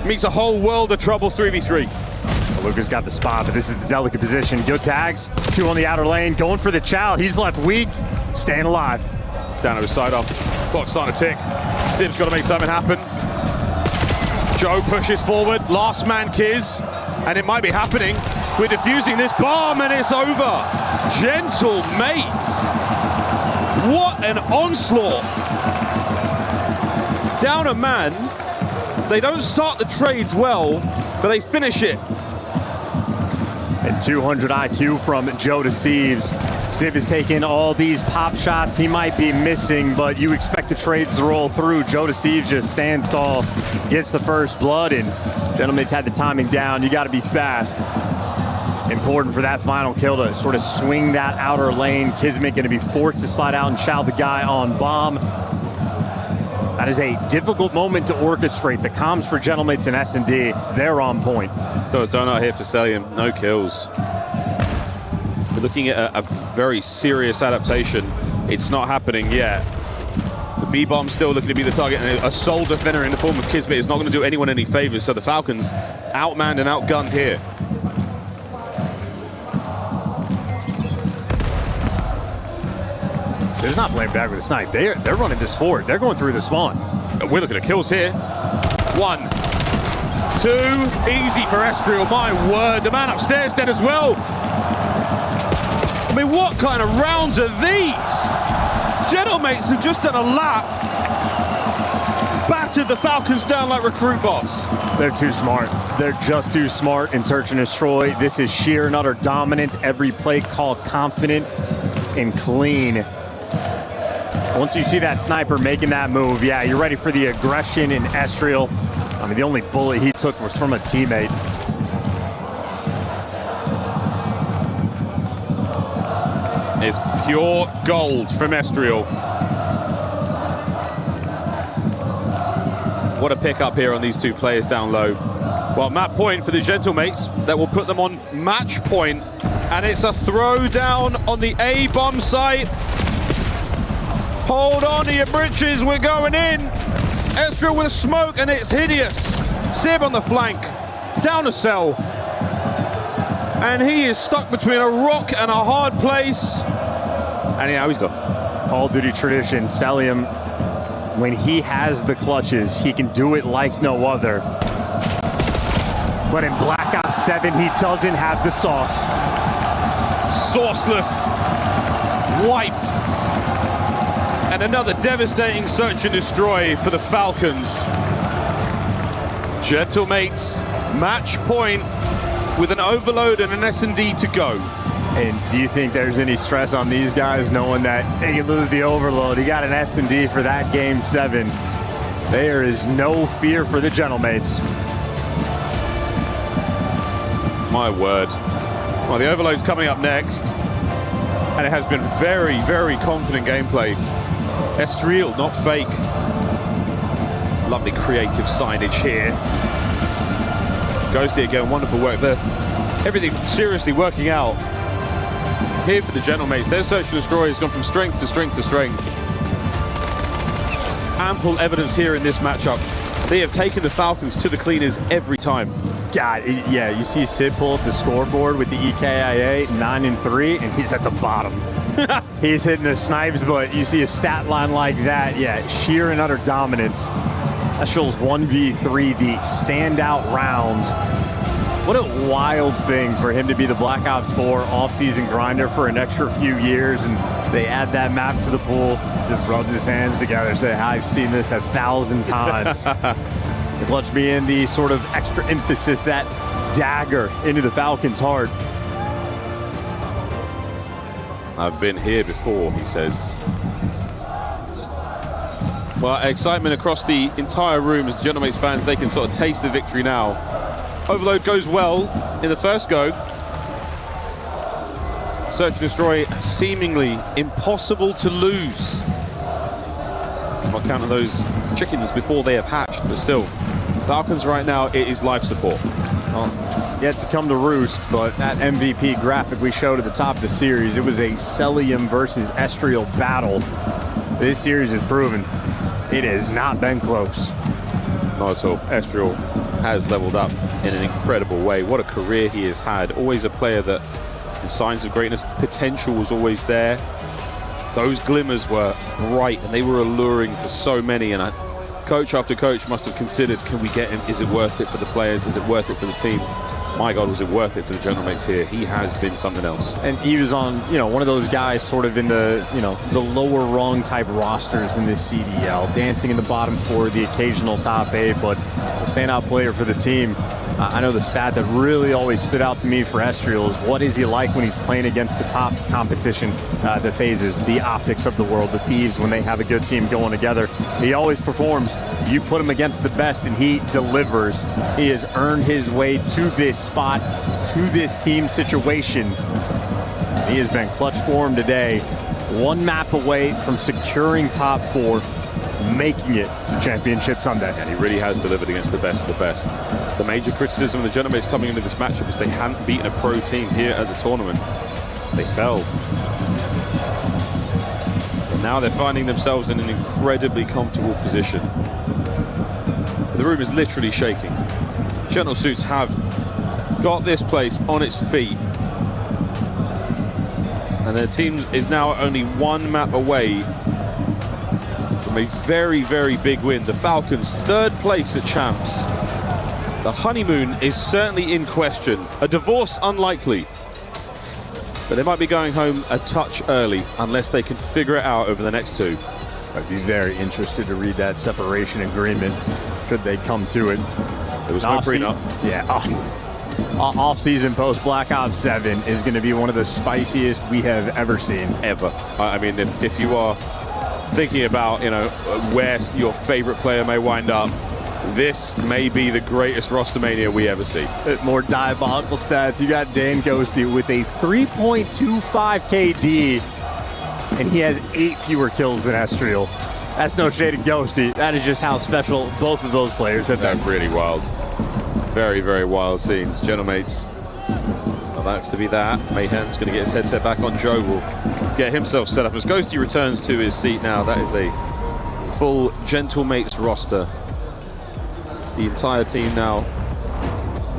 Meets a whole world of trouble 3v3. Luca's got the spot, but this is the delicate position. Good tags, 2 on the outer lane, going for the chow. He's left weak, staying alive. Down to his side up. Clock's starting to tick. Sib's got to make something happen. Joe pushes forward, last man Kiz, and it might be happening. We're defusing this bomb and it's over. Gentle mates. What an onslaught. Down a man. They don't start the trades well, but they finish it. And 200 IQ from Joe to Sieves. Sib is taking all these pop shots he might be missing, but you expect the trades to roll through. Joe to Sieves just stands tall, gets the first blood, and Gentleman's had the timing down. You got to be fast. Important for that final kill to sort of swing that outer lane. Kismet going to be forced to slide out and chow the guy on bomb. That is a difficult moment to orchestrate. The comms for Gentlemates and S&D, they're on point. So a donut here for Celium, no kills. We're looking at a very serious adaptation. It's not happening yet. The B-bomb still looking to be the target, and a sole defender in the form of Kismet is not going to do anyone any favors. So the Falcons outmanned and outgunned here. So it's not playing back with a snipe. They're running this forward. They're going through the spawn. We're looking at kills here. 1, 2, easy for Estriel. My word, the man upstairs dead as well. I mean, what kind of rounds are these? Gentlemates have just done a lap. Battered the Falcons down like recruit bots. They're too smart. They're just too smart in search and destroy. This is sheer and utter dominance. Every play called confident and clean. Once you see that sniper making that move, yeah, you're ready for the aggression in Estriel. I mean, the only bullet he took was from a teammate. It's pure gold from Estriel. What a pickup here on these two players down low. Well, map point for the Gentlemates. That will put them on match point. And it's a throwdown on the A bomb site. Hold on to your britches, we're going in. Estriel with a smoke, and it's hideous. Sib on the flank, down a cell. And he is stuck between a rock and a hard place. And now he's gone. Call of Duty tradition, Celium, when he has the clutches, he can do it like no other. But in Black Ops 7, he doesn't have the sauce. Sauceless, wiped. And another devastating search and destroy for the Falcons. Gentlemates, match point with an overload and an S&D to go. And do you think there's any stress on these guys knowing that they can lose the overload? You got an S&D for that game 7. There is no fear for the Gentlemates. My word. Well, the overload's coming up next. And it has been very, very confident gameplay. Estriel, not fake. Lovely creative signage here. Ghosty again, wonderful work there. Everything seriously working out here for the Gentlemates. Their search and destroy has gone from strength to strength to strength. Ample evidence here in this matchup. They have taken the Falcons to the cleaners every time. God, yeah, you see Sid pull up the scoreboard with the EKIA 9-3, and he's at the bottom. He's hitting the snipes, but you see a stat line like that, yeah, sheer and utter dominance. Estriel's 1v3, the standout round. What a wild thing for him to be the Black Ops 4 off-season grinder for an extra few years, and they add that map to the pool, just rubs his hands together, say, I've seen this 1,000 times. The clutch being the sort of extra emphasis, that dagger into the Falcons' heart. I've been here before, he says. Well, excitement across the entire room as the Genomates fans, they can sort of taste the victory now. Overload goes well in the first go. Search and destroy seemingly impossible to lose. I'm not counting those chickens before they have hatched, but still. Falcons right now, it is life support. Well, yet to come to roost, but that MVP graphic we showed at the top of the series, it was a Celium versus Estriel battle. This series has proven it has not been close. Not at all. Estriel has leveled up in an incredible way. What a career he has had. Always a player that, signs of greatness, potential was always there. Those glimmers were bright and they were alluring for so many, and coach after coach must have considered, can we get him? Is it worth it for the players? Is it worth it for the team? My God, was it worth it for the Genomates here? He has been something else. And he was on, one of those guys sort of in the, the lower rung type rosters in this CDL, dancing in the bottom four, the occasional top 8, but a standout player for the team. I know the stat that really always stood out to me for Estriel is what is he like when he's playing against the top competition, the phases, the optics of the world, the Thieves, when they have a good team going together. He always performs. You put him against the best and he delivers. He has earned his way to this spot, to this team situation. He has been clutch for him today. One map away from securing top 4, making it to Championship Sunday. And he really has delivered against the best of the best. The major criticism of the Genomates coming into this matchup is they hadn't beaten a pro team here at the tournament. They fell. And now they're finding themselves in an incredibly comfortable position. The room is literally shaking. Gentle Suits have got this place on its feet. And their team is now only one map away from a very, very big win. The Falcons, 3rd place at Champs. The honeymoon is certainly in question. A divorce unlikely. But they might be going home a touch early unless they can figure it out over the next 2. I'd be very interested to read that separation agreement should they come to it. There was no prenup. Yeah. Off-season post Black Ops 7 is going to be one of the spiciest we have ever seen. Ever. I mean, if you are thinking about, where your favorite player may wind up, this may be the greatest roster mania we ever see. More diabolical stats. You got Dan Ghosty with a 3.25 KD, and he has 8 fewer kills than Estriel. That's no shade of Ghosty. That is just how special both of those players have been. They're really wild. Very, very wild scenes. Genomates, well, that's to be that. Mayhem's going to get his headset back on. Joe will get himself set up as Ghosty returns to his seat now. That is a full Gentlemates roster. The entire team now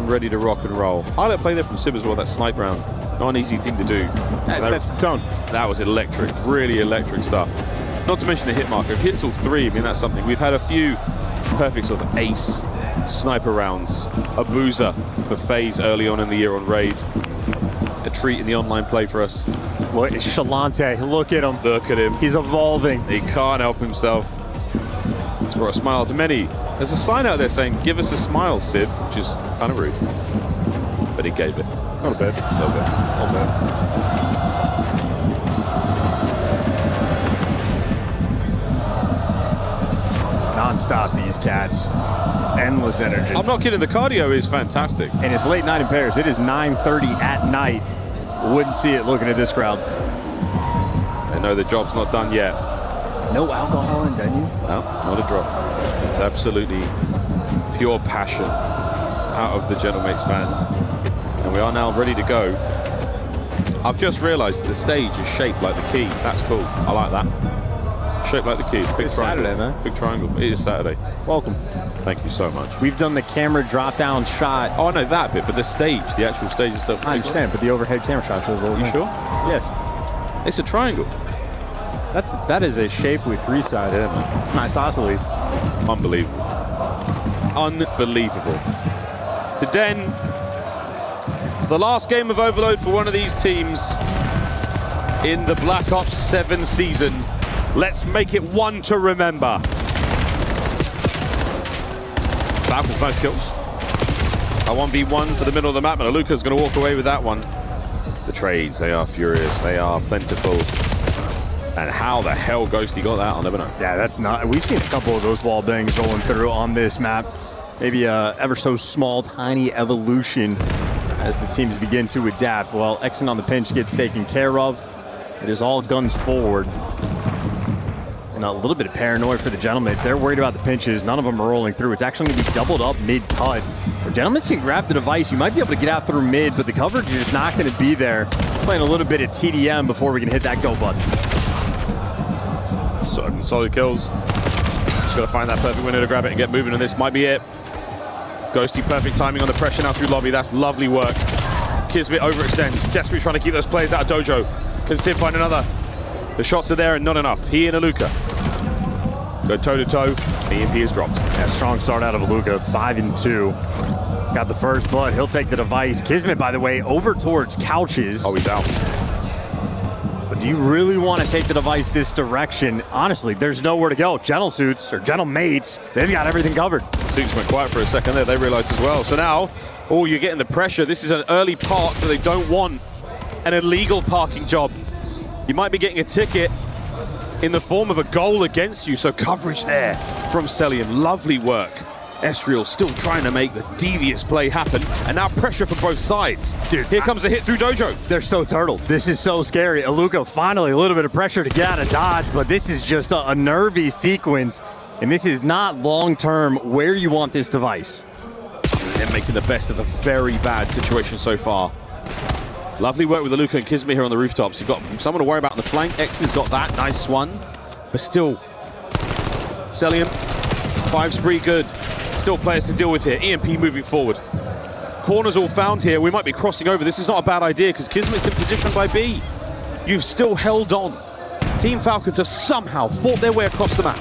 ready to rock and roll. Highlight play there from Sim as well, that snipe round. Not an easy thing to do. That's the tone. That was electric, really electric stuff. Not to mention the hit marker. If hits all 3, I mean, that's something. We've had a few perfect sort of ace sniper rounds. A boozer for FaZe early on in the year on Raid. A treat in the online play for us. What is Shalante? Look at him. Look at him. He's evolving. He can't help himself. It's brought a smile to many. There's a sign out there saying, give us a smile, Sid, which is kind of rude. But he gave it. A little bit. A little bit. A little bit. Non-stop, these cats. Endless energy. I'm not kidding. The cardio is fantastic. And it's late night in Paris. It is 9:30 at night. Wouldn't see it looking at this crowd. They know the job's not done yet. No alcohol in venue? No, not a drop. It's absolutely pure passion out of the Genomates fans. And we are now ready to go. I've just realized that the stage is shaped like the key. That's cool. I like that. Shaped like the keys. Big It's triangle. Saturday, man. Big triangle. It is Saturday. Welcome. Thank you so much. We've done the camera drop down shot. Oh, I know that bit, but the stage, the actual stage itself. I understand, but the overhead camera shot shows a little. You sure? Yes. It's a triangle. That is a shape with 3 sides. Yeah. It's nice isosceles. Unbelievable. Unbelievable. To Den, for the last game of Overload for one of these teams in the Black Ops 7 season. Let's make it one to remember. Falcons, nice kills. A 1v1 for the middle of the map, and Aluka's going to walk away with that one. The trades, they are furious, they are plentiful. And how the hell Ghosty got that, I'll never know. Yeah, that's not. We've seen a couple of those wall bangs rolling through on this map. Maybe a ever so small, tiny evolution as the teams begin to adapt. Well, Exon on the pinch gets taken care of. It is all guns forward. And a little bit of paranoia for the Gentlemen. They're worried about the pinches. None of them are rolling through. It's actually going to be doubled up mid-cut. The Gentlemen can grab the device. You might be able to get out through mid, but the coverage is not going to be there. Playing a little bit of TDM before we can hit that go button. Solid kills. Just got to find that perfect window to grab it and get moving, and this might be it. Ghosty, perfect timing on the pressure now through lobby. That's lovely work. Kismet overextends. Desperately trying to keep those players out of Dojo. Can Sid find another? The shots are there and not enough. He and Aluka go toe-to-toe. EMP is dropped. Yeah, strong start out of Aluka, 5-2. Got the first blood. He'll take the device. Kismet, by the way, over towards couches. Oh, he's out. But do you really want to take the device this direction? Honestly, there's nowhere to go. Gentle Suits, or Gentle Mates, they've got everything covered. Suits went quiet for a second there. They realized as well. So now, oh, you're getting the pressure. This is an early park that they don't want. An illegal parking job. You might be getting a ticket in the form of a goal against you. So coverage there from Celium. Lovely work. Esriel still trying to make the devious play happen. And now pressure from both sides. Dude, here comes the hit through Dojo. They're so turtle. This is so scary. Aluka finally a little bit of pressure to get out of dodge, but this is just a nervy sequence. And this is not long-term where you want this device. They're making the best of a very bad situation so far. Lovely work with Aluka and Kismet here on the rooftops. You've got someone to worry about on the flank. Exton's got that. Nice one. But still, Celium, 5 spree good. Still players to deal with here. EMP moving forward. Corners all found here. We might be crossing over. This is not a bad idea because Kismet's in position by B. You've still held on. Team Falcons have somehow fought their way across the map.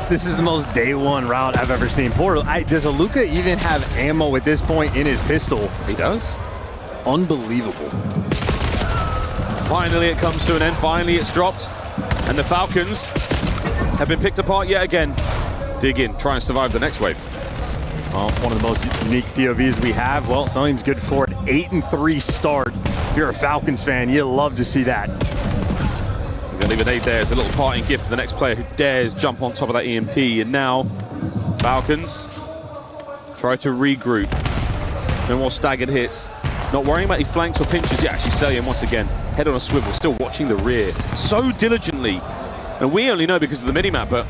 This is the most day one route I've ever seen. Porte, does Aluka even have ammo at this point in his pistol? He does. Unbelievable. Finally it comes to an end. Finally it's dropped. And the Falcons have been picked apart yet again. Dig in, try and survive the next wave. Well, one of the most unique POVs we have. Well, something's good for it. 8-3 start. If you're a Falcons fan, you'll love to see that. He's gonna leave an 8 there as a little parting gift for the next player who dares jump on top of that EMP. And now, Falcons try to regroup. No more staggered hits. Not worrying about any flanks or pinches. Yeah, actually Celium once again. Head on a swivel, still watching the rear so diligently. And we only know because of the minimap, but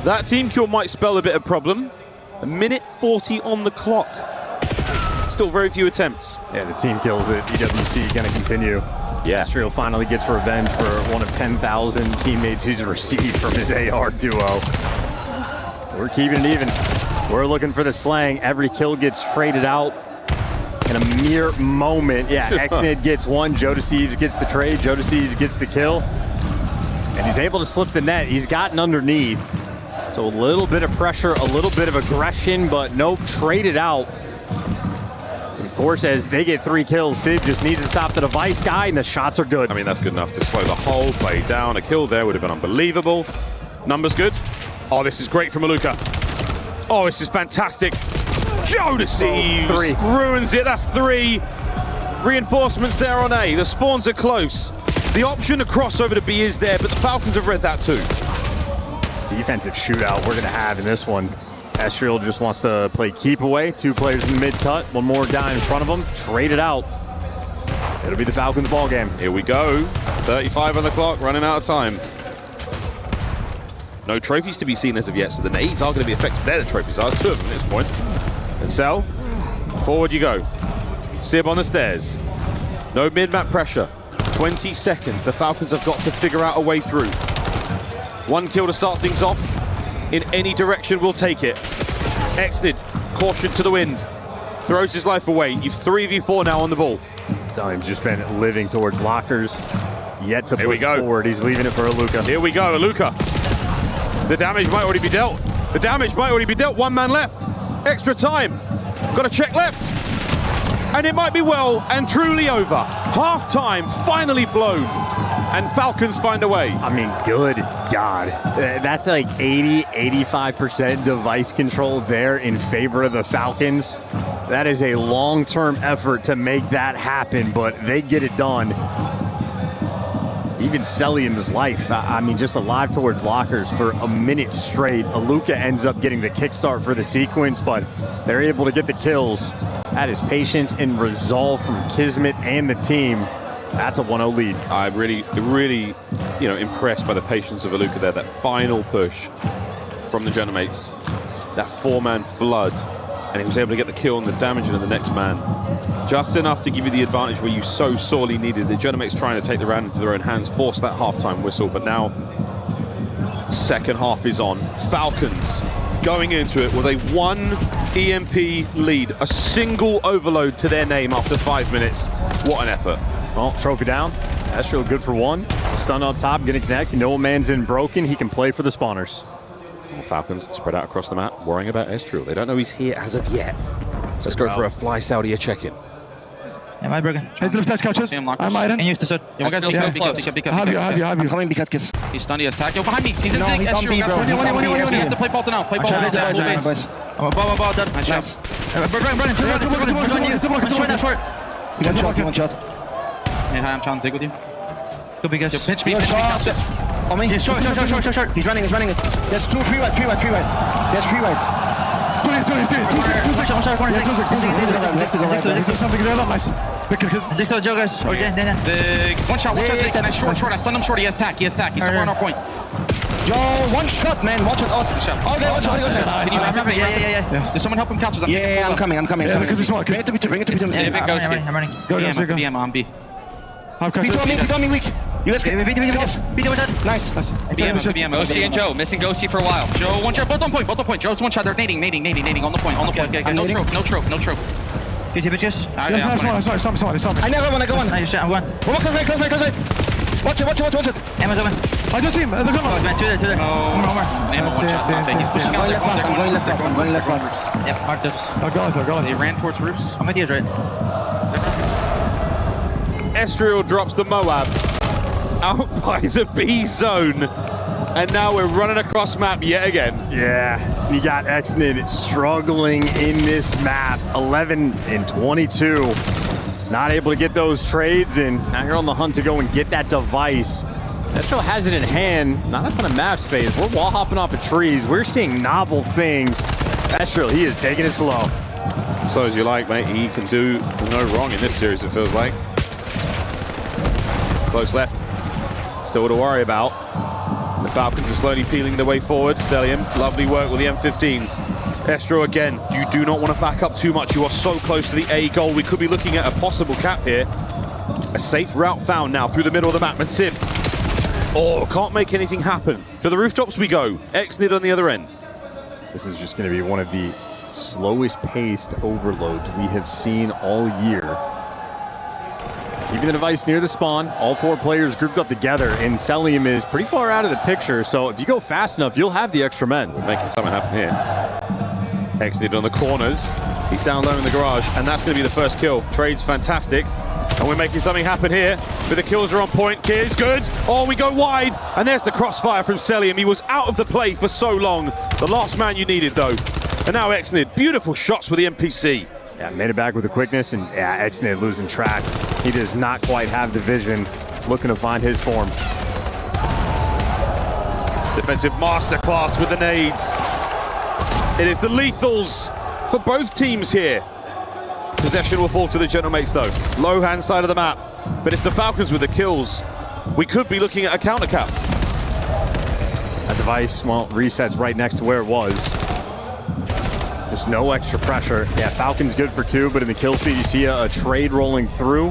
that team kill might spell a bit of problem. 1:40 on the clock. Still very few attempts. Yeah, the team kills it. EWC gonna continue. Yeah. Esriel finally gets revenge for one of 10,000 teammates he's received from his AR duo. We're keeping it even. We're looking for the slang. Every kill gets traded out in a mere moment. Yeah, Exnid gets one. Joe Deceives gets the trade. Joe Deceives gets the kill. And he's able to slip the net. He's gotten underneath. So a little bit of pressure, a little bit of aggression, but nope, traded out. Of course, as they get 3 kills, Sid just needs to stop the device guy, and the shots are good. I mean, that's good enough to slow the whole play down. A kill there would have been unbelievable. Numbers good. Oh, this is great from Aluka. Oh, this is fantastic. Joe Deceives ruins it. That's 3. Reinforcements there on A. The spawns are close. The option to cross over to B is there, but the Falcons have read that too. Defensive shootout we're going to have in this one. Esriel just wants to play keep away. 2 players in the mid-cut. One more guy in front of him. Trade it out. It'll be the Falcons ball game. Here we go. 35 on the clock, running out of time. No trophies to be seen as of yet, so the nades are going to be effective. They're the trophies are, 2 of them at this point. And Cell, forward you go. Sib on the stairs. No mid-map pressure. 20 seconds. The Falcons have got to figure out a way through. One kill to start things off. In any direction, we'll take it. Exnid, caution to the wind. Throws his life away. You've 3v4 now on the ball. Salim's just been living towards lockers. Yet to push forward. He's leaving it for Aluka. Here we go, Aluka. The damage might already be dealt. The damage might already be dealt. One man left. Extra time. Got to check left. And it might be well and truly over. Half time finally blown. And Falcons find a way. I mean, good God. That's like 80-85% device control there in favor of the Falcons. That is a long-term effort to make that happen, but they get it done. Even Selim's life, I mean, just alive towards lockers for a minute straight. Aluka ends up getting the kickstart for the sequence, but they're able to get the kills. That is patience and resolve from Kismet and the team. That's a 1-0 lead. I'm really, impressed by the patience of Aluka there. That final push from the Genomates. That 4-man flood. And he was able to get the kill and the damage into the next man. Just enough to give you the advantage where you so sorely needed. The Genomates trying to take the round into their own hands, force that halftime whistle, but now second half is on. Falcons going into it with a 1 EMP lead, a single overload to their name after 5 minutes. What an effort. Well, trophy down. That's real good for 1. Stun up top, gonna connect. No man's in broken. He can play for the spawners. Falcons spread out across the map, worrying about Estrel. They don't know he's here as of yet. So let's go for a fly Saudi check-in. Am I broken? Hey, the left catches. I'm Iron. Can you use the You guys Yeah. be close. Be Have you. I'm coming because kiss. He's stunned, he has attack. Yo, behind me. He's in No, zig. he's on Estrel, B, bro. got- He's on B. You have to play Porte now. Play Porte now. Full base. I'm above, done. Nice shot. One shot. Yeah, hi, I'm trying to zig with you. Go big guys. Pinch me, couches. On me. Short. He's running. There's 2, 3 wide. There's 3 wide. Two shot. Corner. Left to go right. Do something there, nice. Just go, Joe, guys. Zig. One shot, zig. Nice short. I stunned him short. He has tack. He's somewhere on our point. Yo, one shot, man. Watch it. Awesome. Okay, watch it. Can you wrap it? Yeah. Does someone help him couches? Yeah, I'm coming. Yeah, because he's smart. Bring it to me. I'm running. Go. BM, I'm B. Beat on me, weak. You guys get beat that. Nice. BM. Ghosty and Joe. Missing Ghosty for a while. Joe, one shot. Both on point. Joe's one shot. They're nading on the point. No trope. Get your bitches. Nice. Some. I never want to go on. Nice shot. I'm going. Close right. Watch it. Emma's open. I do team. They're coming. Man, two there. Oh, Nemo one shot. He's pushing out. I'm going left fast. Yep, mark those. Our guys. They ran towards roofs. I'm with you, right? Estriel drops the Moab out by the B zone. And now we're running across map yet again. Yeah, you got Exnid struggling in this map. 11 and 22. Not able to get those trades, and now you're on the hunt to go and get that device. Estriel has it in hand. Not a ton of map space. We're wall hopping off of trees. We're seeing novel things. Estriel, he is taking it slow. Slow as you like, mate. He can do no wrong in this series, it feels like. Close left. Still to worry about. The Falcons are slowly peeling their way forward. Selim, lovely work with the M15s. Estriel again, you do not want to back up too much. You are so close to the A goal. We could be looking at a possible cap here. A safe route found now through the middle of the map. And Sim, can't make anything happen. To the rooftops we go. Exnid on the other end. This is just going to be one of the slowest paced overloads we have seen all year. Keeping the device near the spawn, all 4 players grouped up together, and Selim is pretty far out of the picture, so if you go fast enough, you'll have the extra men. We're making something happen here. Exited on the corners. He's down low in the garage, and that's going to be the first kill. Trade's fantastic, and we're making something happen here. But the kills are on point. Kiers, good. We go wide, and there's the crossfire from Selim. He was out of the play for so long. The last man you needed, though. And now Exnid, beautiful shots with the MPC. Yeah, made it back with the quickness, and Exnid losing track. He does not quite have the vision, looking to find his form. Defensive masterclass with the nades. It is the lethals for both teams here. Possession will fall to the Genomates though. Low hand side of the map, but it's the Falcons with the kills. We could be looking at a counter cap. That device, resets right next to where it was. Just no extra pressure. Yeah, Falcon's good for 2, but in the kill feed you see a trade rolling through.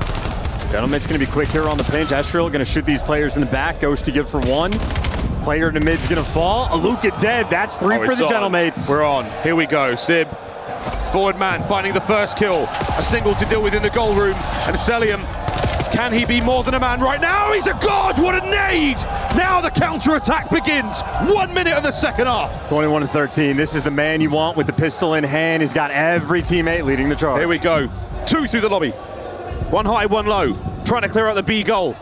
Genomate's going to be quick here on the pinch. Estriel going to shoot these players in the back. Ghosty good for 1. Player in the mid's gonna fall. Aluka dead. That's 3 for the Gentlemates. We're on. Here we go. Sib, forward man, finding the first kill. A single to deal with in the goal room. And Celium, can he be more than a man right now? He's a god. What a nade! Now the counter-attack begins. 1 minute of the second half. 21-13. This is the man you want with the pistol in hand. He's got every teammate leading the charge. Here we go. 2 through the lobby. 1 high, 1 low. Trying to clear out the B goal.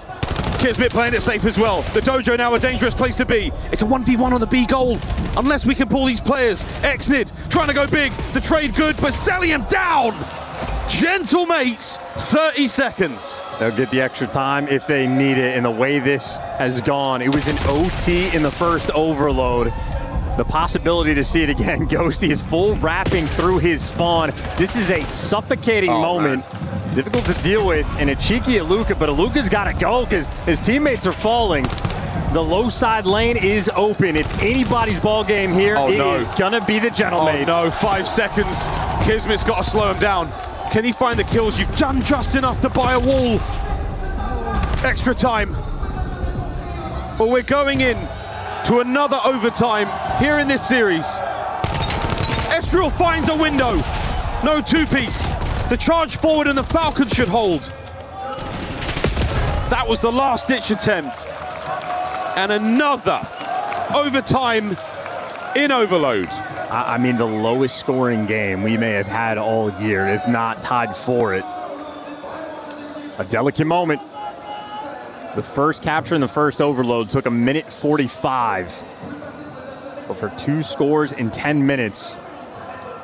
Kismet playing it safe as well. The dojo now a dangerous place to be. It's a 1v1 on the B goal. Unless we can pull these players. Exnid trying to go big. The trade good, but Celium down. Gentlemates, 30 seconds. They'll get the extra time if they need it. And the way this has gone, it was an OT in the first overload. The possibility to see it again. Ghosty is full wrapping through his spawn. This is a suffocating moment. Man. Difficult to deal with, and a cheeky Aluka, but Aluka's got to go because his teammates are falling. The low side lane is open. If anybody's ball game here, it is gonna be the Gentlemates. Oh no, 5 seconds. Kismet's got to slow him down. Can he find the kills? You've done just enough to buy a wall. Extra time. Well, we're going in to another overtime here in this series. Ezreal finds a window. No two-piece. The charge forward and the Falcons should hold. That was the last-ditch attempt. And another overtime in overload. I mean, the lowest scoring game we may have had all year, if not tied for it. A delicate moment. The first capture in the first overload took 1:45. But for 2 scores in 10 minutes,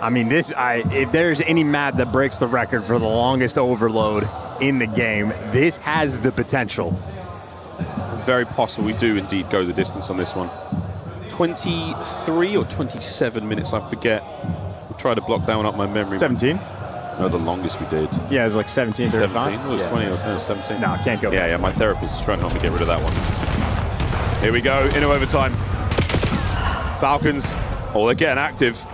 I mean, if there's any map that breaks the record for the longest overload in the game, this has the potential. It's very possible we do indeed go the distance on this one. 23 or 27 minutes, I forget. We'll try to block down up my memory. 17? No, the longest we did. Yeah, it was like 17, 35. 17? It was 20 or no, 17. No, can't go back. Yeah, my therapist is trying to help me get rid of that one. Here we go, into overtime. Falcons, they're getting active.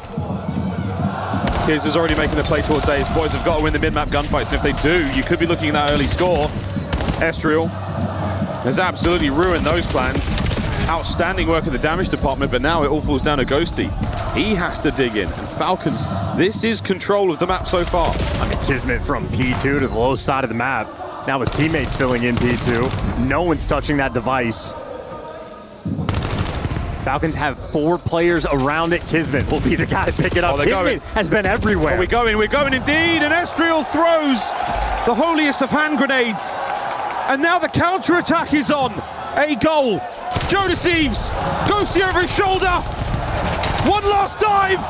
Kiz is already making the play towards A. His boys have got to win the mid-map gunfights, and if they do, you could be looking at that early score. Ezreal has absolutely ruined those plans. Outstanding work in the damage department, but now it all falls down to Ghosty. He has to dig in, and Falcons, this is control of the map so far. I mean, Kismet from P2 to the low side of the map. Now his teammates filling in P2. No one's touching that device. Falcons have 4 players around it. Kismet will be the guy to pick it up. Kismet has been everywhere. We're going indeed, and Ezreal throws the holiest of hand grenades. And now the counter-attack is on. A goal. Joe deceives. Ghosty over his shoulder. One last dive.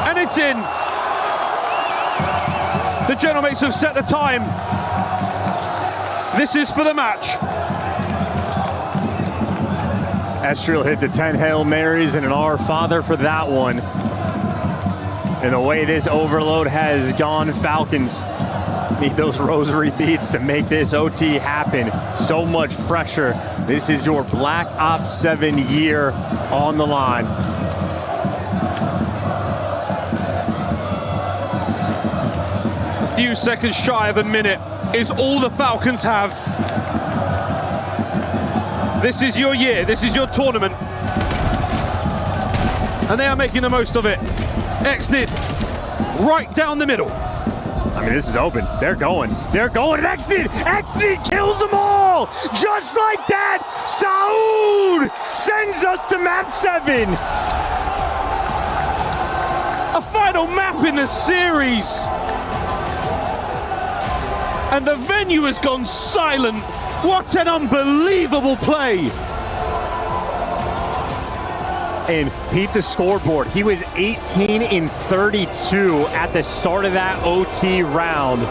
And it's in. The Gentlemates have set the time. This is for the match. Ezreal hit the 10 Hail Marys and an Our Father for that one. And the way this overload has gone, Falcons need those rosary beads to make this OT happen. So much pressure. This is your Black Ops 7 year on the line. A few seconds shy of a minute is all the Falcons have. This is your year, this is your tournament. And they are making the most of it. Exnid, right down the middle. I mean, this is open. They're going. And Exnid kills them all! Just like that, Saud sends us to map 7. A final map in the series. And the venue has gone silent. What an unbelievable play. And peep the scoreboard. He was 18 in 32 at the start of that OT round.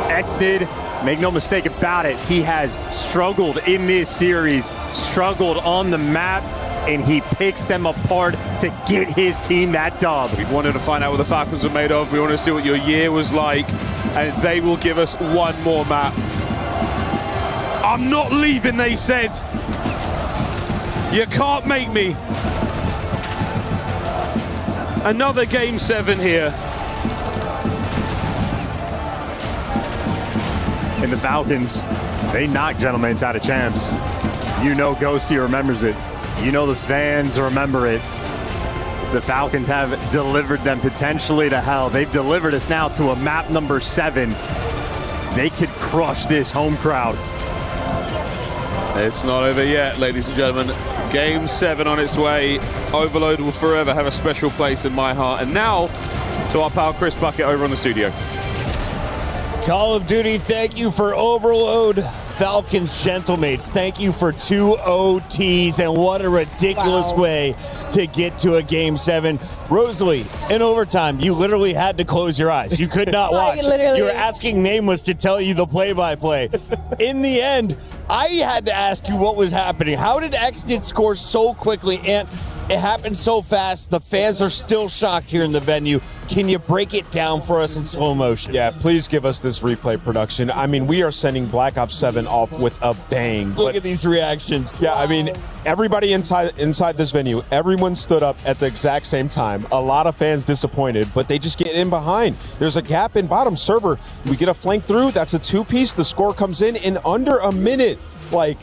Exnid, make no mistake about it, he has struggled in this series, struggled on the map, and he picks them apart to get his team that dub. We wanted to find out what the Falcons were made of. We wanted to see what your year was like, and they will give us one more map. I'm not leaving, they said. You can't make me. Another Game 7 here. And the Falcons, they knocked Gentlemates out of champs. You know Ghosty remembers it. You know the fans remember it. The Falcons have delivered them potentially to hell. They've delivered us now to a map number 7. They could crush this home crowd. It's not over yet, ladies and gentlemen. Game 7 on its way. Overload will forever have a special place in my heart. And now to our pal Chris Bucket over on the studio. Call of Duty, thank you for Overload. Falcons Gentlemates, thank you for 2 OTs, and what a ridiculous way to get to a Game 7. Rosalie, in overtime, you literally had to close your eyes. You could not watch. You were asking Nameless to tell you the play-by-play. In the end, I had to ask you what was happening. How did Exnit score so quickly? And it happened so fast. The fans are still shocked here in the venue. Can you break it down for us in slow motion? Yeah, please give us this replay production. I mean, we are sending Black Ops 7 off with a bang. Look at these reactions. Yeah, I mean, everybody inside this venue, everyone stood up at the exact same time. A lot of fans disappointed, but they just get in behind. There's a gap in bottom server. We get a flank through. That's a 2-piece. The score comes in under a minute. Like,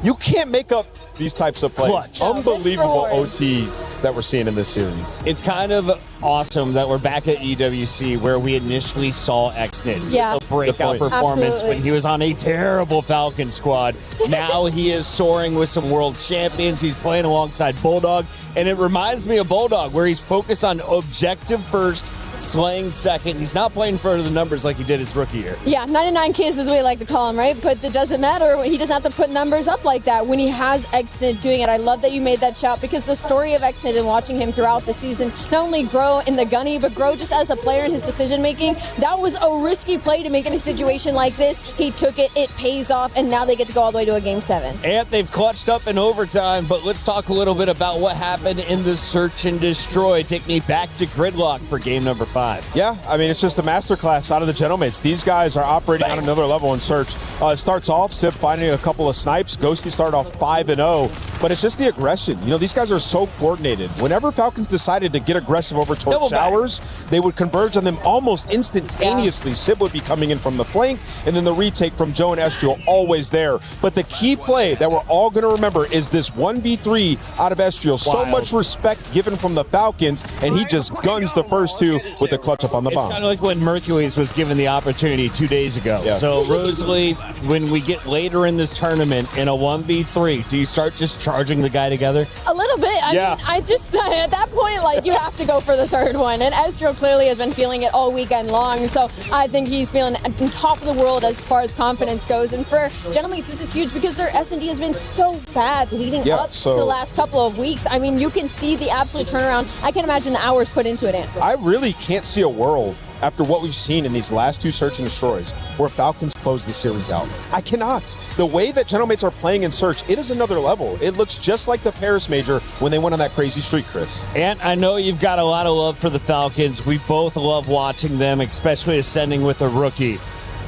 you can't make up these types of plays. Clutch. Unbelievable OT that we're seeing in this series. It's kind of awesome that we're back at EWC where we initially saw Exnit. Yeah. A breakout performance when he was on a terrible Falcon squad. Now he is soaring with some world champions. He's playing alongside Bulldog. And it reminds me of Bulldog where he's focused on objective first, slaying second. He's not playing for the numbers like he did his rookie year. Yeah, 99 kills is what we like to call him, right? But it doesn't matter. He doesn't have to put numbers up like that when he has Exnit doing it. I love that you made that shout because the story of Exnit and watching him throughout the season not only grow in the gunny, but grow just as a player in his decision making. That was a risky play to make in a situation like this. He took it, it pays off, and now they get to go all the way to a Game 7. And they've clutched up in overtime, but let's talk a little bit about what happened in the search and destroy. Take me back to Gridlock for game number 5. Yeah, I mean, it's just a masterclass out of the Gentlemates. These guys are operating on another level in search. It starts off, Sip finding a couple of snipes. Ghosty started off 5-0, but it's just the aggression. You know, these guys are so coordinated. Whenever Falcons decided to get aggressive over towards Showers, they would converge on them almost instantaneously. Sib would be coming in from the flank, and then the retake from Joe and Estriel always there. But the key play that we're all going to remember is this 1v3 out of Estriel. So much respect given from the Falcons, and he just guns the first 2 with the clutch up on the bomb. It's kind of like when Mercules was given the opportunity 2 days ago. Yeah. So, Rosalie, when we get later in this tournament in a 1v3, do you start just charging the guy together? A little bit. I mean, I just, at that point, like, you have to go for the third one. And Estriel clearly has been feeling it all weekend long. And so I think he's feeling on top of the world as far as confidence goes. And for Gentlemates, this is huge because their S&D has been so bad leading up to the last couple of weeks. I mean, you can see the absolute turnaround. I can't imagine the hours put into it, Andrew. I really can't see a world after what we've seen in these last 2 search and destroys where Falcons close the series out. I cannot. The way that Gentlemates are playing in search, it is another level. It looks just like the Paris Major when they went on that crazy streak, Chris. And I know you've got a lot of love for the Falcons. We both love watching them, especially ascending with a rookie.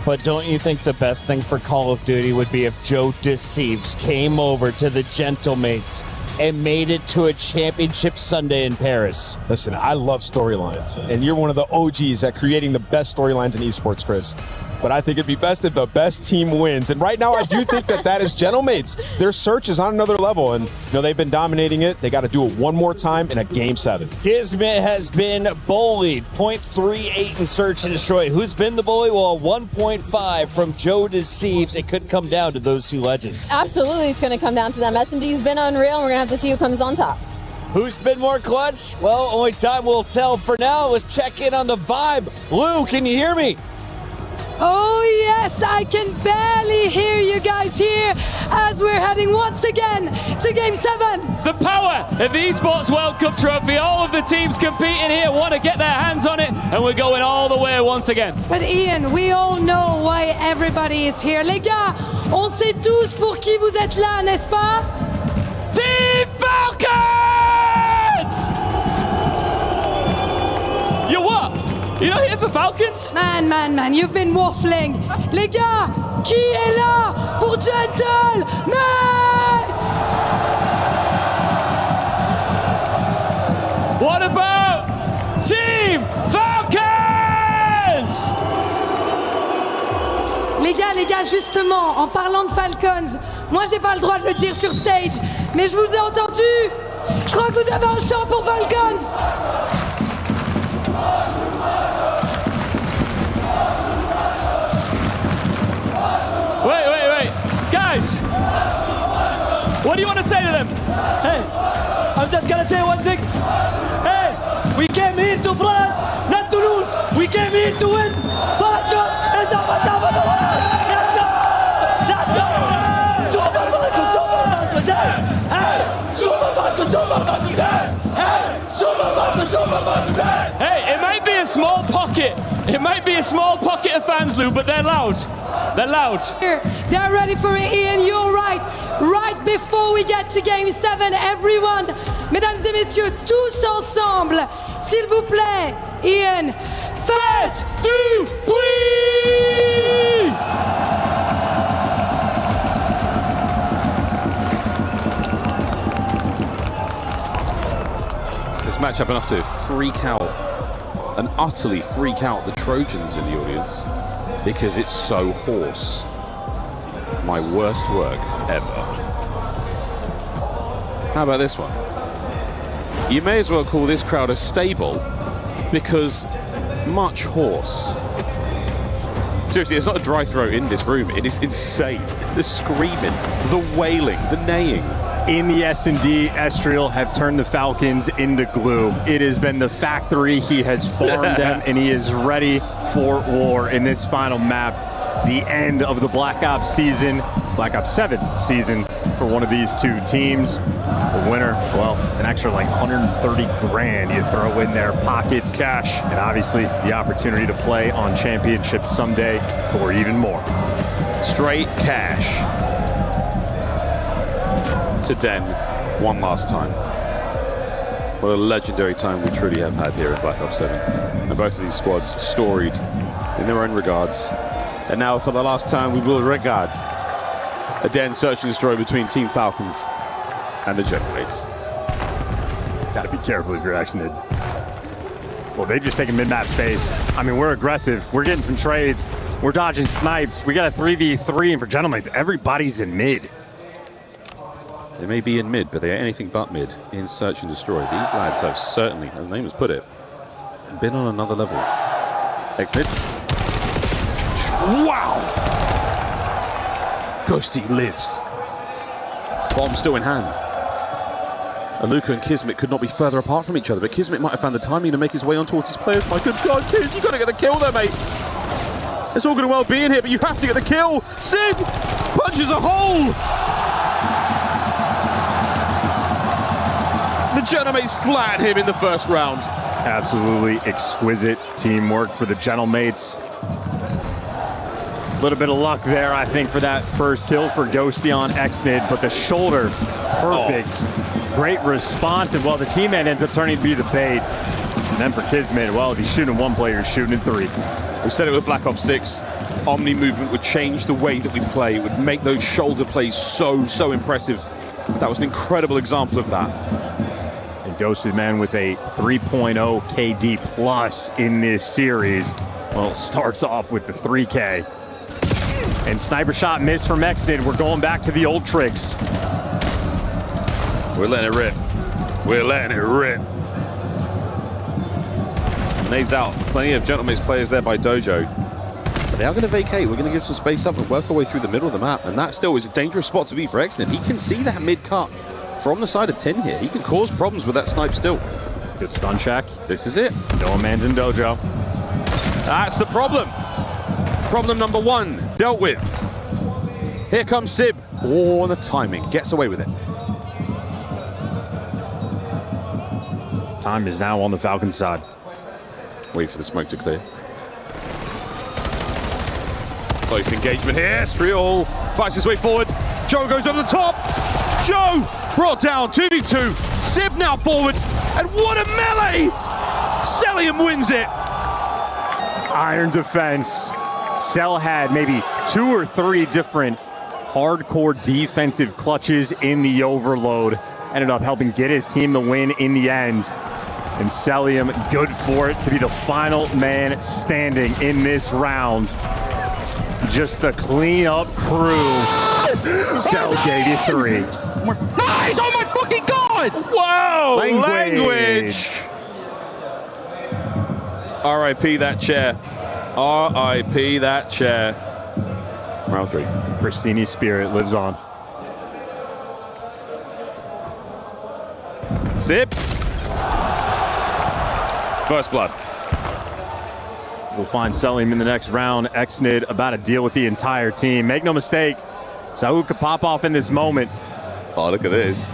But don't you think the best thing for Call of Duty would be if Joe Deceives came over to the Gentlemates and made it to a championship Sunday in Paris? Listen, I love storylines, and you're one of the OGs at creating the best storylines in esports, Chris. But I think it'd be best if the best team wins. And right now, I do think that is Gentlemates. Their search is on another level, and you know they've been dominating it. They got to do it one more time in a Game 7. Kismet has been bullied, 0.38 in search and destroy. Who's been the bully? Well, 1.5 from Joe Deceives. It could come down to those 2 legends. Absolutely, it's going to come down to them. S&D's been unreal, and we're going to have to see who comes on top. Who's been more clutch? Well, only time will tell. For now, let's check in on the vibe. Lou, can you hear me? Oh yes, I can barely hear you guys here as we're heading once again to Game 7. The power of the Esports World Cup trophy. All of the teams competing here want to get their hands on it, and we're going all the way once again. But Ian, we all know why everybody is here. Les gars, on sait tous pour qui vous êtes là, n'est-ce pas? Team Falcons! You what? You're not here for Falcons? Man, you've been waffling. Les gars, qui est là pour Gentlemates? What about Team Falcons? Les gars, justement, en parlant de Falcons, moi j'ai pas le droit de le dire sur stage, mais je vous ai entendu. Je crois que vous avez un chant pour Falcons. Wait. Guys, what do you want to say to them? Hey, I'm just gonna say one thing. Hey, we came here to France, not to lose. We came here to win. Falcons is on the top of the world. Let's go! Let's go! Super Falcons, hey! Super Falcons, hey! Super Falcons, Hey, it might be a small pocket. It might be a small pocket of fans, Lou, but they're loud. They're loud. They're ready for it, Ian. You're right. Right before we get to Game 7, everyone, mesdames et messieurs, tous ensemble, s'il vous plaît, Ian, faites du bruit! This matchup enough to freak out and utterly freak out the Trojans in the audience because it's so hoarse. My worst work ever. How about this one? You may as well call this crowd a stable because much horse. Seriously, it's not a dry throat in this room. It is insane. The screaming, the wailing, the neighing. In the S&D, Estriel have turned the Falcons into glue. It has been the factory. He has formed them, and he is ready for war in this final map. The end of the Black Ops season, Black Ops 7 season for one of these two teams. The winner, well, an extra like 130 grand you throw in their pockets. Cash. And obviously the opportunity to play on championships someday for even more. Straight cash. To Den one last time. What a legendary time we truly have had here in Black Ops 7. And both of these squads storied in their own regards. And now for the last time we will regard a Den search and destroy between Team Falcons and the Generates. Gotta be careful if you're Exnid. Well, they've just taken mid-map space. I mean, we're aggressive. We're getting some trades. We're dodging snipes. We got a 3v3, and for Gentlemates, everybody's in mid. They may be in mid, but they are anything but mid in search and destroy. These lads have certainly, as the name has put it, been on another level. Exit. Wow! Ghosty lives. Bomb still in hand. Aluka and Kismet could not be further apart from each other, but Kismet might have found the timing to make his way on towards his players. My good God, Kiz, you got to get the kill there, mate. It's all good and well being here, but you have to get the kill. Sid punches a hole. The Gentlemates flattened him in the first round. Absolutely exquisite teamwork for the Gentlemates. A little bit of luck there, I think, for that first kill for Ghosty on Exnid, but the shoulder, perfect. Oh. Great response, and well, the teammate ends up turning to be the bait. And then for Kismet, well, if he's shooting one player, he's shooting in three. We said it with Black Ops 6. Omni movement would change the way that we play. It would make those shoulder plays so impressive. That was an incredible example of that. And Ghosted, man, with a 3.0 KD plus in this series. Well, it starts off with the 3K. And sniper shot missed from Exit. We're going back to the old tricks. We're letting it rip. We're letting it rip. Nades out. Plenty of Gentlemates players there by Dojo. But they are going to vacate. We're going to give some space up and work our way through the middle of the map. And that still is a dangerous spot to be for Exton. He can see that mid cut from the side of 10 here. He can cause problems with that snipe still. Good stun check. This is it. No man's in Dojo. That's the problem. Problem number one, dealt with. Here comes Sib. Oh, the timing. Gets away with it. Time is now on the Falcon side. Wait for the smoke to clear. Close engagement here. Striol fights his way forward. Joe goes over the top. Joe brought down 2v2. Sib now forward. And what a melee! Celium wins it. Iron defense. Cell had maybe 2 or 3 different hardcore defensive clutches in the overload. Ended up helping get his team the win in the end. And Celium, good for it to be the final man standing in this round. just the clean-up crew. Cell gave you 3. Nice! Oh my fucking god! Whoa! Language! R.I.P. that chair. R.I.P. that chair. Round 3. Pristini's spirit lives on. Zip. First blood. We'll find Selim in the next round. Exnid about to deal with the entire team. Make no mistake, Saul could pop off in this moment. Oh, look at this.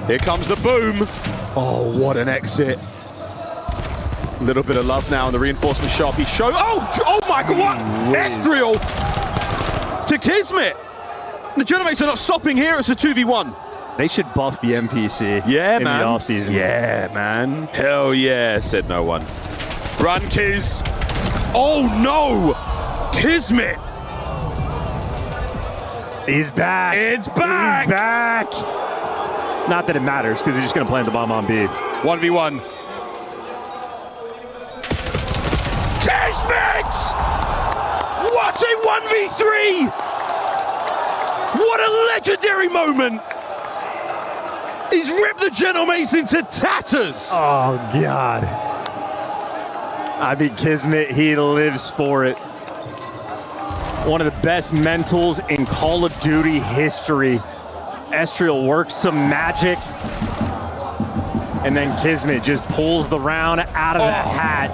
Here comes the boom. Oh, what an exit. A little bit of love now in the reinforcement shop. He showed. Oh my God, what? Estriel to Kismet. The Genomates are not stopping here. It's a 2v1. They should buff the NPC in the offseason. Yeah, man. Hell yeah, said no one. Run, Kiz. Oh, no. Kismet. He's back. It's back. He's back. Not that it matters, because he's just going to plant the bomb on B. 1v1. Kismet! What a 1v3! What a legendary moment! He's ripped the Genomates into tatters! Oh, God. I mean, Kismet, he lives for it. One of the best mentals in Call of Duty history. Estriel works some magic. And then Kismet just pulls the round out of the hat.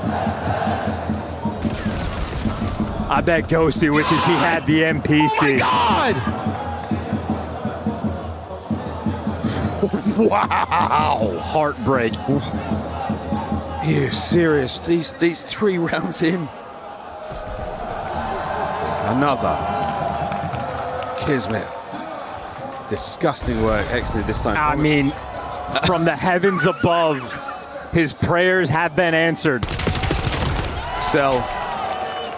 I bet Ghosty wishes he had the NPC. Oh my god! Wow! Heartbreak. You serious? These 3 rounds in. Another. Kismet. Disgusting work. Excellent this time. I mean, from the heavens above, his prayers have been answered. Cell.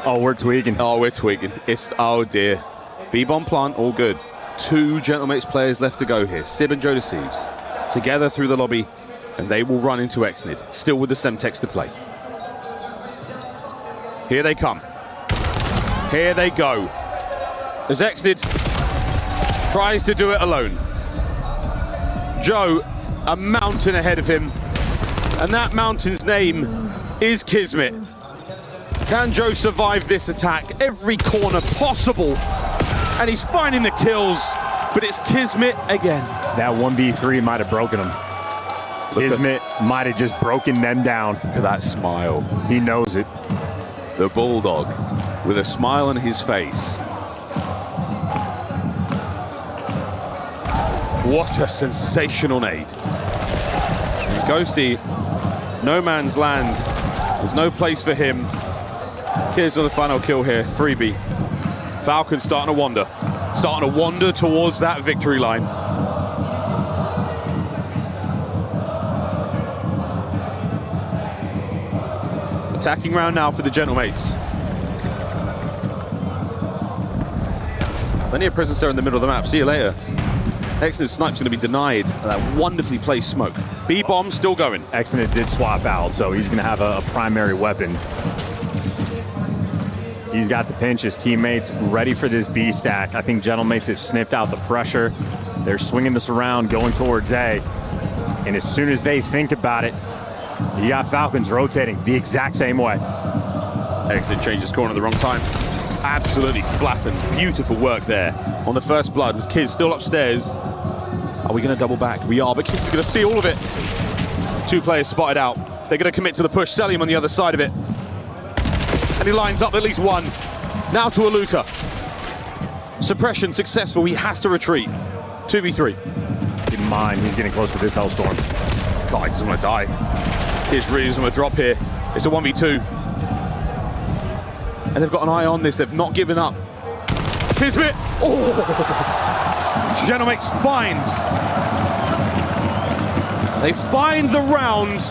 Oh, we're tweaking. Oh, we're tweaking. It's, oh dear. B-bomb plant, all good. 2 Gentlemates players left to go here. Sib and Joe Deceives. Together through the lobby, and they will run into Exnid, still with the Semtex to play. Here they come. Here they go. As Exnid tries to do it alone. Joe, a mountain ahead of him, and that mountain's name is Kismet. Can Joe survive this attack? Every corner possible, and he's finding the kills, but it's Kismet again. That 1v3 might have broken him. Kismet might have just broken them down. Look at that smile. He knows it. The Bulldog with a smile on his face. What a sensational nade. And Ghosty, no man's land. There's no place for him. Here's on the final kill here, freebie. Falcon starting to wander. Starting to wander towards that victory line. Attacking round now for the Gentlemates. Plenty of presence there in the middle of the map. See you later. Exnid Snipe's going to be denied that wonderfully placed smoke. B-bomb still going. Exnid did swap out, so he's going to have a primary weapon. He's got the pinch. His teammates ready for this B stack. I think Gentlemates have sniffed out the pressure. They're swinging this around, going towards A. And as soon as they think about it, you got Falcons rotating the exact same way. Exit changes corner at the wrong time. Absolutely flattened. Beautiful work there on the first blood with Kiz still upstairs. Are we going to double back? We are, but Kiz is going to see all of it. 2 players spotted out. They're going to commit to the push. Selim on the other side of it. And he lines up at least 1. Now to Aluka. Suppression successful. He has to retreat. 2v3. Keep in mind, he's getting close to this Hellstorm. God, he doesn't want to die. Kiz really doesn't want to drop here. It's a 1v2. And they've got an eye on this. They've not given up. Kismet. Oh! Genomates find. They find the round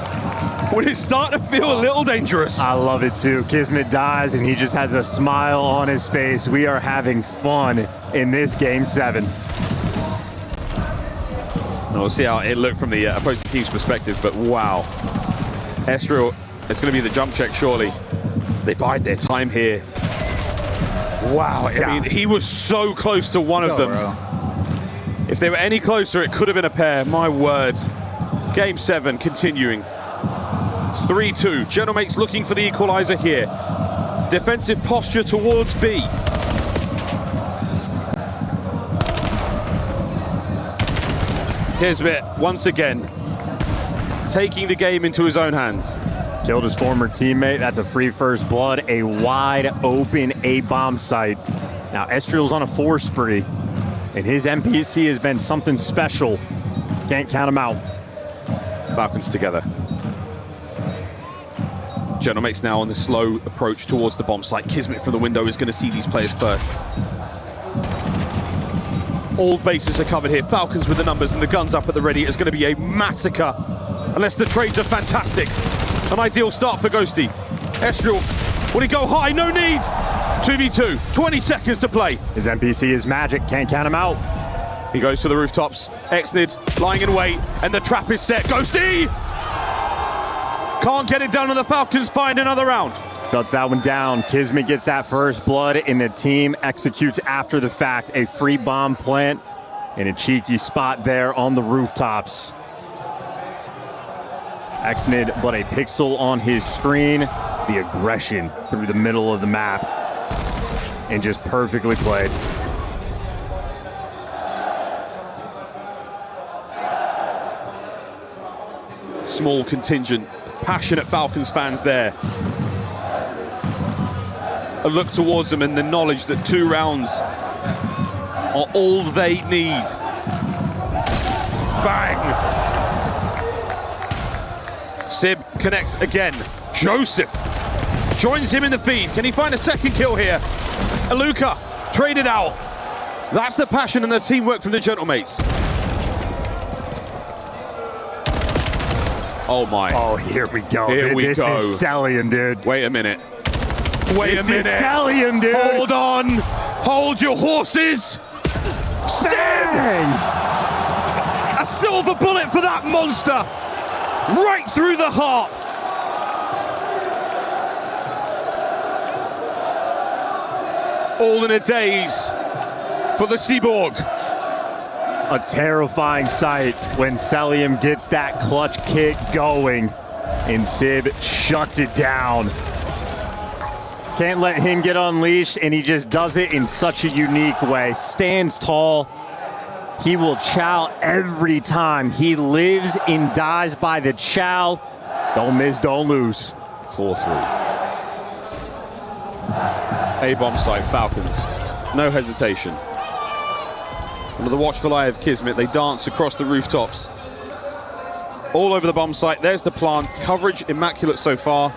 when it's starting to feel a little dangerous. I love it too. Kismet dies and he just has a smile on his face. We are having fun in this Game 7. We'll see how it looked from the opposing team's perspective, but wow. Estriel, it's going to be the jump check, surely. They bide their time here. Wow, I mean, he was so close to one of them. If they were any closer, it could have been a pair. My word. Game 7 continuing. 3-2. Genomates looking for the equalizer here. Defensive posture towards B. Here's Bit once again, taking the game into his own hands. Killed his former teammate. That's a free first blood. A wide open A-bomb site. Now Estriel's on a 4 spree, and his NPC has been something special. Can't count him out. Falcons together. Genomates now on the slow approach towards the bomb site. Kismet from the window is going to see these players first. All bases are covered here. Falcons with the numbers and the guns up at the ready. It's going to be a massacre unless the trades are fantastic. An ideal start for Ghosty. Estriel, will he go high? No need. 2v2, 20 seconds to play. His NPC is magic, can't count him out. He goes to the rooftops. Exnid lying in wait, and the trap is set. Ghosty! Can't get it done, and the Falcons find another round. Shuts that one down. Kismet gets that first blood, and the team executes after the fact. A free bomb plant in a cheeky spot there on the rooftops. Exnid, but a pixel on his screen. The aggression through the middle of the map, and just perfectly played. Small contingent, passionate Falcons fans there. A look towards them and the knowledge that 2 rounds are all they need. Bang! Sib connects again. Joseph joins him in the feed. Can he find a second kill here? Aluka traded out. That's the passion and the teamwork from the Gentlemates. Oh my. Oh, here we go. Here we this go. Is Salium, dude. Wait a minute. Wait this a minute. Is Salium, dude. Hold on. Hold your horses. Bang! A silver bullet for that monster. Right through the heart. All in a daze for the Seaborg. A terrifying sight when Salium gets that clutch kick going, and Sib shuts it down. Can't let him get unleashed, and he just does it in such a unique way. Stands tall. He will chow every time. He lives and dies by the chow. Don't miss, don't lose. 4-3. A-bomb site, Falcons. No hesitation. Under the watchful eye of Kismet, they dance across the rooftops. All over the bomb site. There's the plant. Coverage immaculate so far.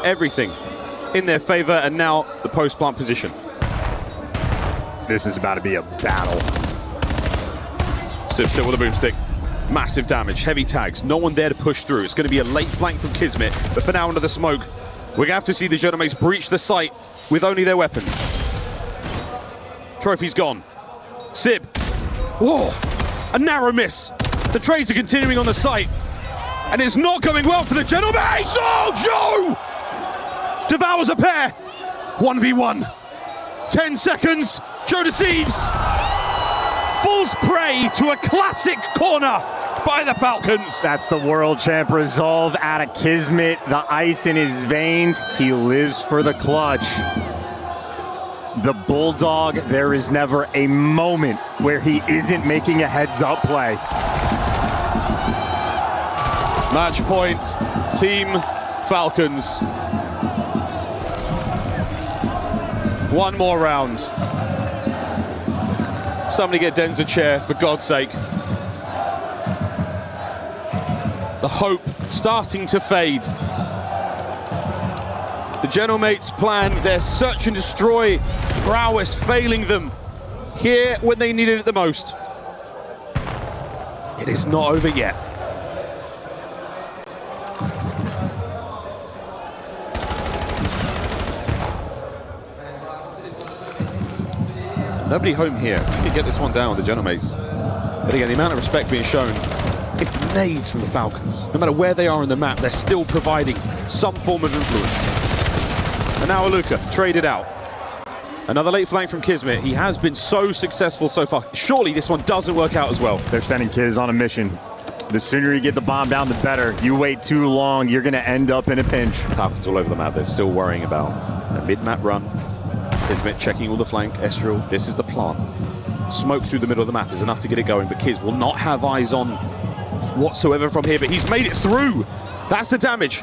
Everything in their favor, and now the post-plant position. This is about to be a battle. Sib still with a boomstick. Massive damage, heavy tags. No one there to push through. It's going to be a late flank from Kismet, but for now under the smoke, we're going to have to see the Genomates breach the site with only their weapons. Trophy's gone. Sib. Whoa! A narrow miss. The trades are continuing on the site, and it's not going well for the Genomates. Oh, Joe! Devours a pair. 1v1. 10 seconds. Joe deceives. Falls prey to a classic corner by the Falcons. That's the world champ resolve out of Kismet. The ice in his veins. He lives for the clutch. The Bulldog, there is never a moment where he isn't making a heads-up play. Match point, Team Falcons. One more round. Somebody get Denz a chair, for God's sake. The hope starting to fade. The Genomates plan their search and destroy prowess failing them here when they needed it the most. It is not over yet. Nobody home here. You can get this one down with the Genomates. But again, the amount of respect being shown, it's nades from the Falcons. No matter where they are on the map, they're still providing some form of influence. And now Aluka traded out. Another late flank from Kismet. He has been so successful so far. Surely this one doesn't work out as well. They're sending Kiz on a mission. The sooner you get the bomb down, the better. You wait too long, you're going to end up in a pinch. Falcons all over the map. They're still worrying about a mid-map run. Kismet checking all the flank. Estriel, this is the plan. Smoke through the middle of the map is enough to get it going, but Kiz will not have eyes on whatsoever from here, but he's made it through. That's the damage.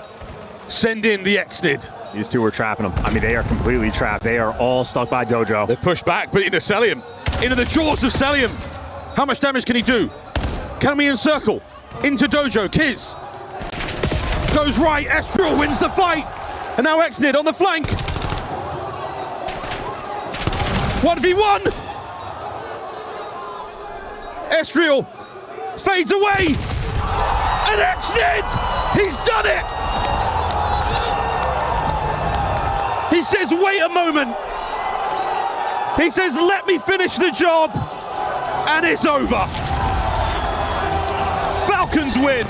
Send in the Exnid. These two are trapping them. I mean, they are completely trapped. They are all stuck by Dojo. They've pushed back, but into Celium. Into the jaws of Celium. How much damage can he do? Can we encircle? Into Dojo. Kiz goes right. Estriel wins the fight. And now Exnid on the flank. 1v1. Estriel fades away. And Exnid! He's done it! He says, wait a moment. He says, let me finish the job. And it's over. Falcons win.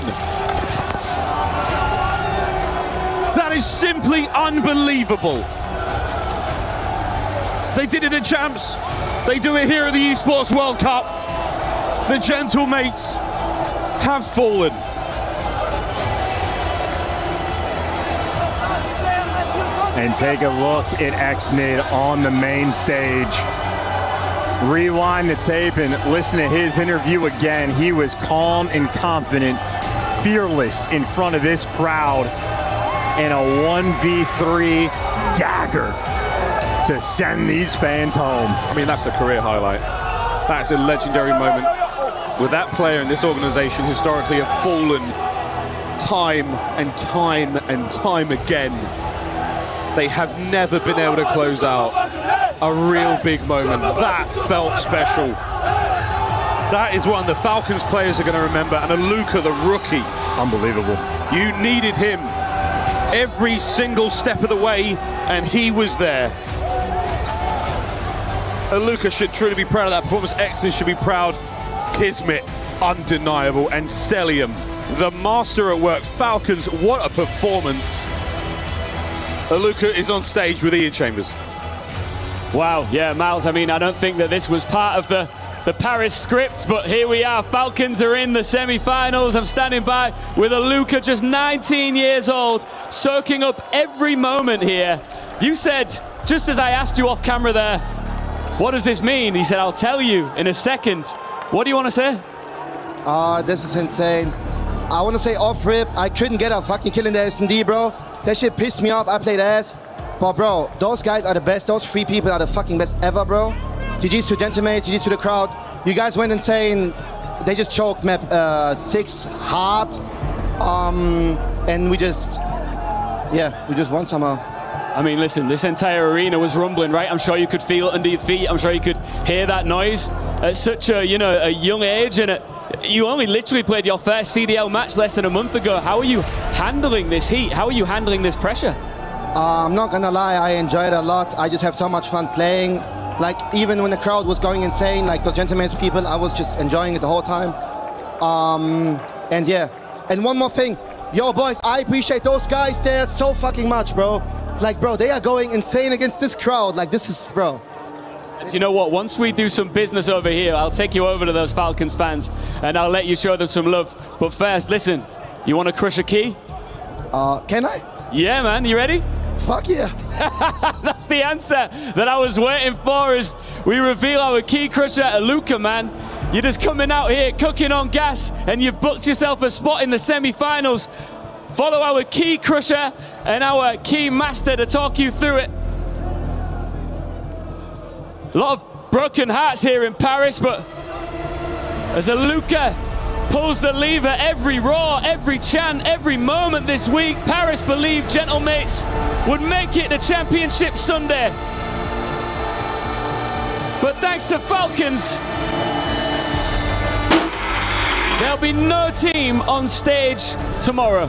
That is simply unbelievable. They did it at Champs. They do it here at the Esports World Cup. The Gentlemates have fallen. And take a look at Exnid on the main stage. Rewind the tape and listen to his interview again. He was calm and confident, fearless in front of this crowd, and a 1v3 dagger to send these fans home. I mean, that's a career highlight. That's a legendary moment where that player in this organization historically have fallen time and time and time again. They have never been able to close out a real big moment. That felt special. That is one the Falcons players are going to remember. And Aluka, the rookie. Unbelievable. You needed him every single step of the way, and he was there. Aluka should truly be proud of that performance. Exnid should be proud. Kismet, undeniable. And Celium, the master at work. Falcons, what a performance. Aluka is on stage with Ian Chambers. Wow, yeah, Miles, I mean, I don't think that this was part of the Paris script, but here we are. Falcons are in the semi-finals. I'm standing by with Aluka, just 19 years old, soaking up every moment here. You said, just as I asked you off camera there, what does this mean? He said, I'll tell you in a second. What do you want to say? This is insane. I want to say off rip, I couldn't get a fucking kill in the S&D, bro. That shit pissed me off. I played ass. But bro, those guys are the best. Those three people are the fucking best ever, bro. GG's to Gentlemates, GG's to the crowd. You guys went insane. They just choked map 6 hard. And we just won somehow. I mean, listen, this entire arena was rumbling, right? I'm sure you could feel it under your feet. I'm sure you could hear that noise at such a, a young age. And you only literally played your first CDL match less than a month ago. How are you handling this heat? How are you handling this pressure? I'm not gonna lie, I enjoy it a lot. I just have so much fun playing. Like, even when the crowd was going insane, like those Gentlemen's people, I was just enjoying it the whole time. And yeah. And one more thing. Yo, boys, I appreciate those guys there so fucking much, bro. Like, bro, they are going insane against this crowd. Like, this is, bro. And you know what? Once we do some business over here, I'll take you over to those Falcons fans and I'll let you show them some love. But first, listen, you want to crush a key? Can I? Yeah, man. You ready? Fuck yeah. That's the answer that I was waiting for as we reveal our key crusher, Aluka, man. You're just coming out here cooking on gas and you've booked yourself a spot in the semi-finals. Follow our key crusher and our key master to talk you through it. A lot of broken hearts here in Paris, but as Aluka pulls the lever every roar, every chant, every moment this week, Paris believed Gentlemates would make it to Championship Sunday. But thanks to Falcons, there'll be no team on stage tomorrow.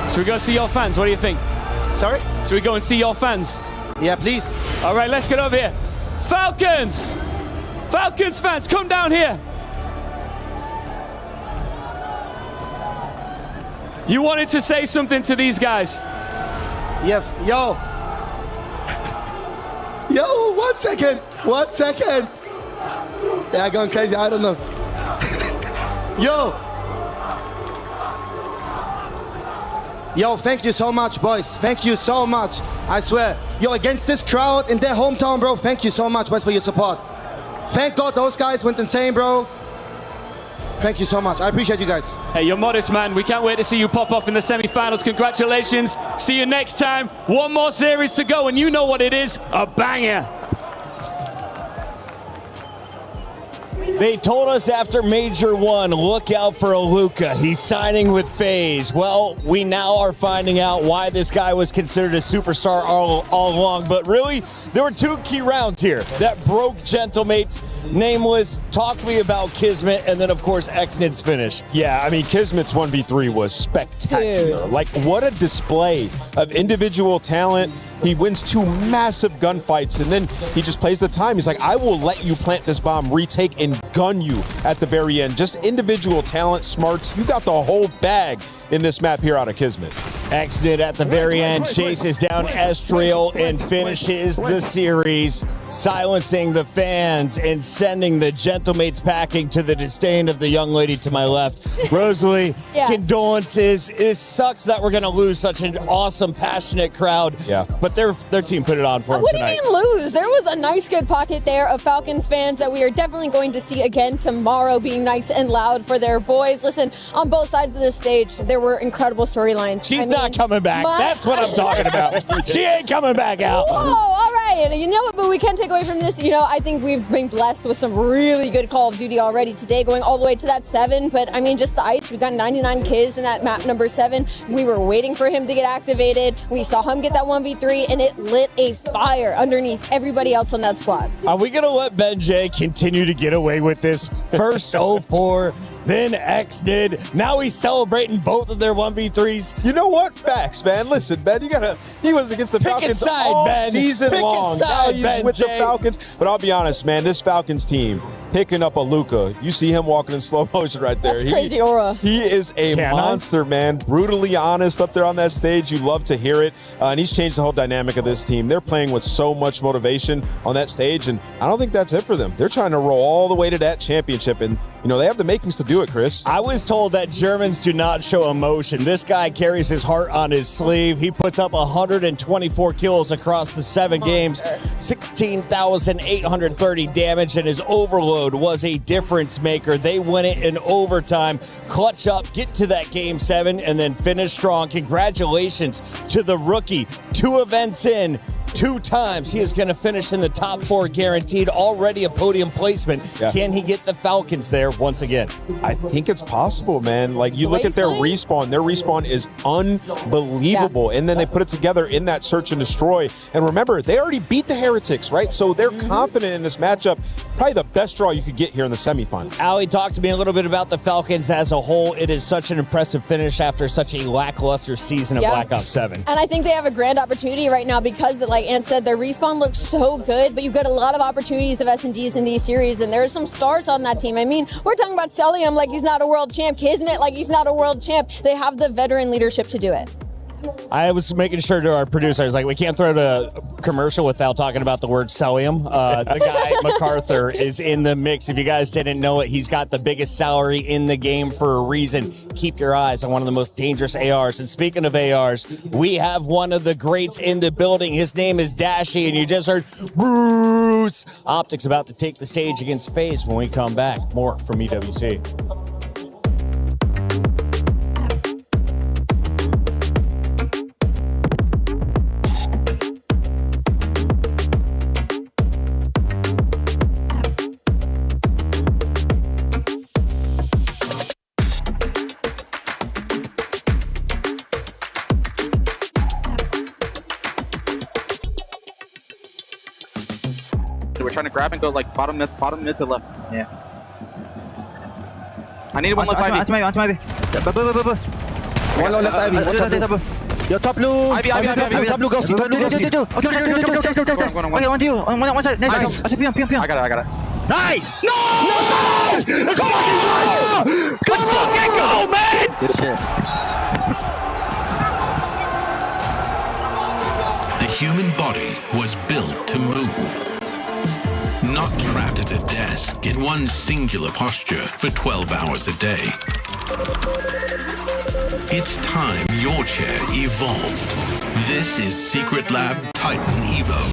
Should we go see your fans? What do you think? Sorry? Should we go and see your fans? Yeah, please. All right, let's get over here. Falcons! Falcons fans, come down here. You wanted to say something to these guys. Yeah, yo. 1 second. 1 second. Yeah, going crazy. I don't know. Yo, thank you so much, boys. Thank you so much. I swear. Yo, against this crowd in their hometown, bro, thank you so much, boys, for your support. Thank God those guys went insane, bro. Thank you so much. I appreciate you guys. Hey, you're modest, man. We can't wait to see you pop off in the semi-finals. Congratulations. See you next time. One more series to go, and you know what it is. A banger. They told us after Major 1, look out for Aluka. He's signing with FaZe. Well, we now are finding out why this guy was considered a superstar all along. But really, there were 2 key rounds here that broke Gentlemates. Nameless, talk to me about Kismet, and then, of course, Xnid's finish. Yeah, I mean, Kismet's 1v3 was spectacular. Dude. Like, what a display of individual talent. He wins 2 massive gunfights, and then he just plays the time. He's like, I will let you plant this bomb, retake, and gun you at the very end. Just individual talent, smarts. You got the whole bag in this map here out of Kismet. Xnid at the very end chases down Estriel and finishes the series, silencing the fans and sending the Gentlemates packing to the disdain of the young lady to my left. Rosalie, condolences. It sucks that we're going to lose such an awesome, passionate crowd. Yeah. But their team put it on for them tonight. What do you mean lose? There was a nice, good pocket there of Falcons fans that we are definitely going to see again tomorrow, being nice and loud for their boys. Listen, on both sides of the stage, there were incredible storylines. She's not coming back. That's what I'm talking about. She ain't coming back out. Whoa, all right. You know what? But we can't take away from this. You know, I think we've been blessed with some really good Call of Duty already today, going all the way to that 7. But I mean, just the ice. We got 99 kills in that map number 7. We were waiting for him to get activated. We saw him get that 1v3, and it lit a fire underneath everybody else on that squad. Are we going to let Ben J continue to get away with this? First 0-4, then Xnid. Now he's celebrating both of their 1v3s. You know what? Facts, man. Listen, Ben, he was against the Falcons all season long. Now he's with the Falcons. But I'll be honest, man, this Falcons team picking up a Luka. You see him walking in slow motion right there. That's crazy aura. He is a monster, man. Brutally honest up there on that stage. You love to hear it. And he's changed the whole dynamic of this team. They're playing with so much motivation on that stage, and I don't think that's it for them. They're trying to roll all the way to that championship, and you know they have the makings to do it, Chris. I was told that Germans do not show emotion. This guy carries his heart on his sleeve. He puts up 124 kills across the 7 games, 16,830 damage, and his overload was a difference maker. They win it in overtime, clutch up, get to that game 7, and then finish strong. Congratulations to the rookie. 2 events in, 2 times. He is going to finish in the top 4 guaranteed, already a podium placement. Yeah. Can he get the Falcons there once again? I think it's possible, man. Like, you look at their respawn. Their respawn is unbelievable. Yeah. And then they put it together in that search and destroy. And remember, they already beat the Heretics, right? So they're confident in this matchup. Probably the best draw you could get here in the semifinal. Ali, talk to me a little bit about the Falcons as a whole. It is such an impressive finish after such a lackluster season of Black Ops 7. And I think they have a grand opportunity right now because, like Ant said, their respawn looks so good, but you've got a lot of opportunities of S&Ds in these series, and there are some stars on that team. I mean, we're talking about Celium like he's not a world champ, Kismet like he's not a world champ. They have the veteran leadership to do it. I was making sure to our producers, like, we can't throw the commercial without talking about the word Celium. The guy, MacArthur, is in the mix. If you guys didn't know it, he's got the biggest salary in the game for a reason. Keep your eyes on one of the most dangerous ARs. And speaking of ARs, we have one of the greats in the building. His name is Dashy, and you just heard Bruce. Optics about to take the stage against FaZe when we come back. More from EWC. We're trying to grab and go like bottom mid to left. Yeah. I need one left Ivy. Onto Ivy. One low left Ivy. Yo, top blue. Ivy. Top blue, go. Okay, on you. On one side. Nice. I see PM. I got it. Nice. No! Come on! Let's fucking go, man! Good shit. The human body was built to move. not trapped at a desk in one singular posture for 12 hours a day. It's time your chair evolved. This is Secret Lab Titan Evo.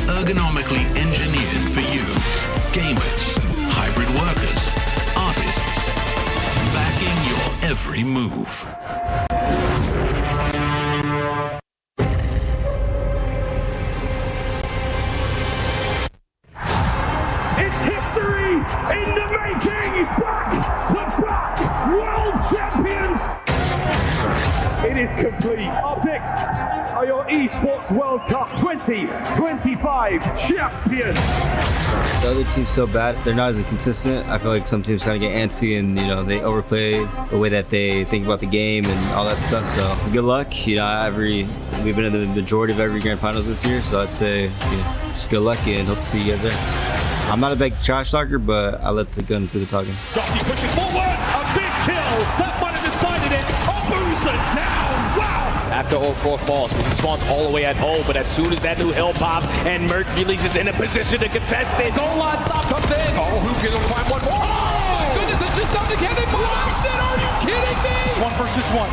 Ergonomically engineered for you, gamers, hybrid workers, artists, backing your every move. It's history in the making! Back-to-back world champions! It is complete. Optic are your Esports World Cup 2025 champions! The other team's so bad, they're not as consistent. I feel like some teams kind of get antsy and, they overplay the way that they think about the game and all that stuff. So good luck. We've been in the majority of every grand finals this year, so I'd say just good luck and hope to see you guys there. I'm not a big trash talker, but I let the guns do the talking. Dottie pushes forward, a big kill. That might have decided it. Abusa down. Wow. After all 4 falls, he spawns all the way at home, but as soon as that new hill pops and Mercules is in a position to contest it, goal line stop comes in. Oh, who's gonna find one more? Oh my goodness, it's just not the cannon blasted. Are you kidding me? 1 versus 1.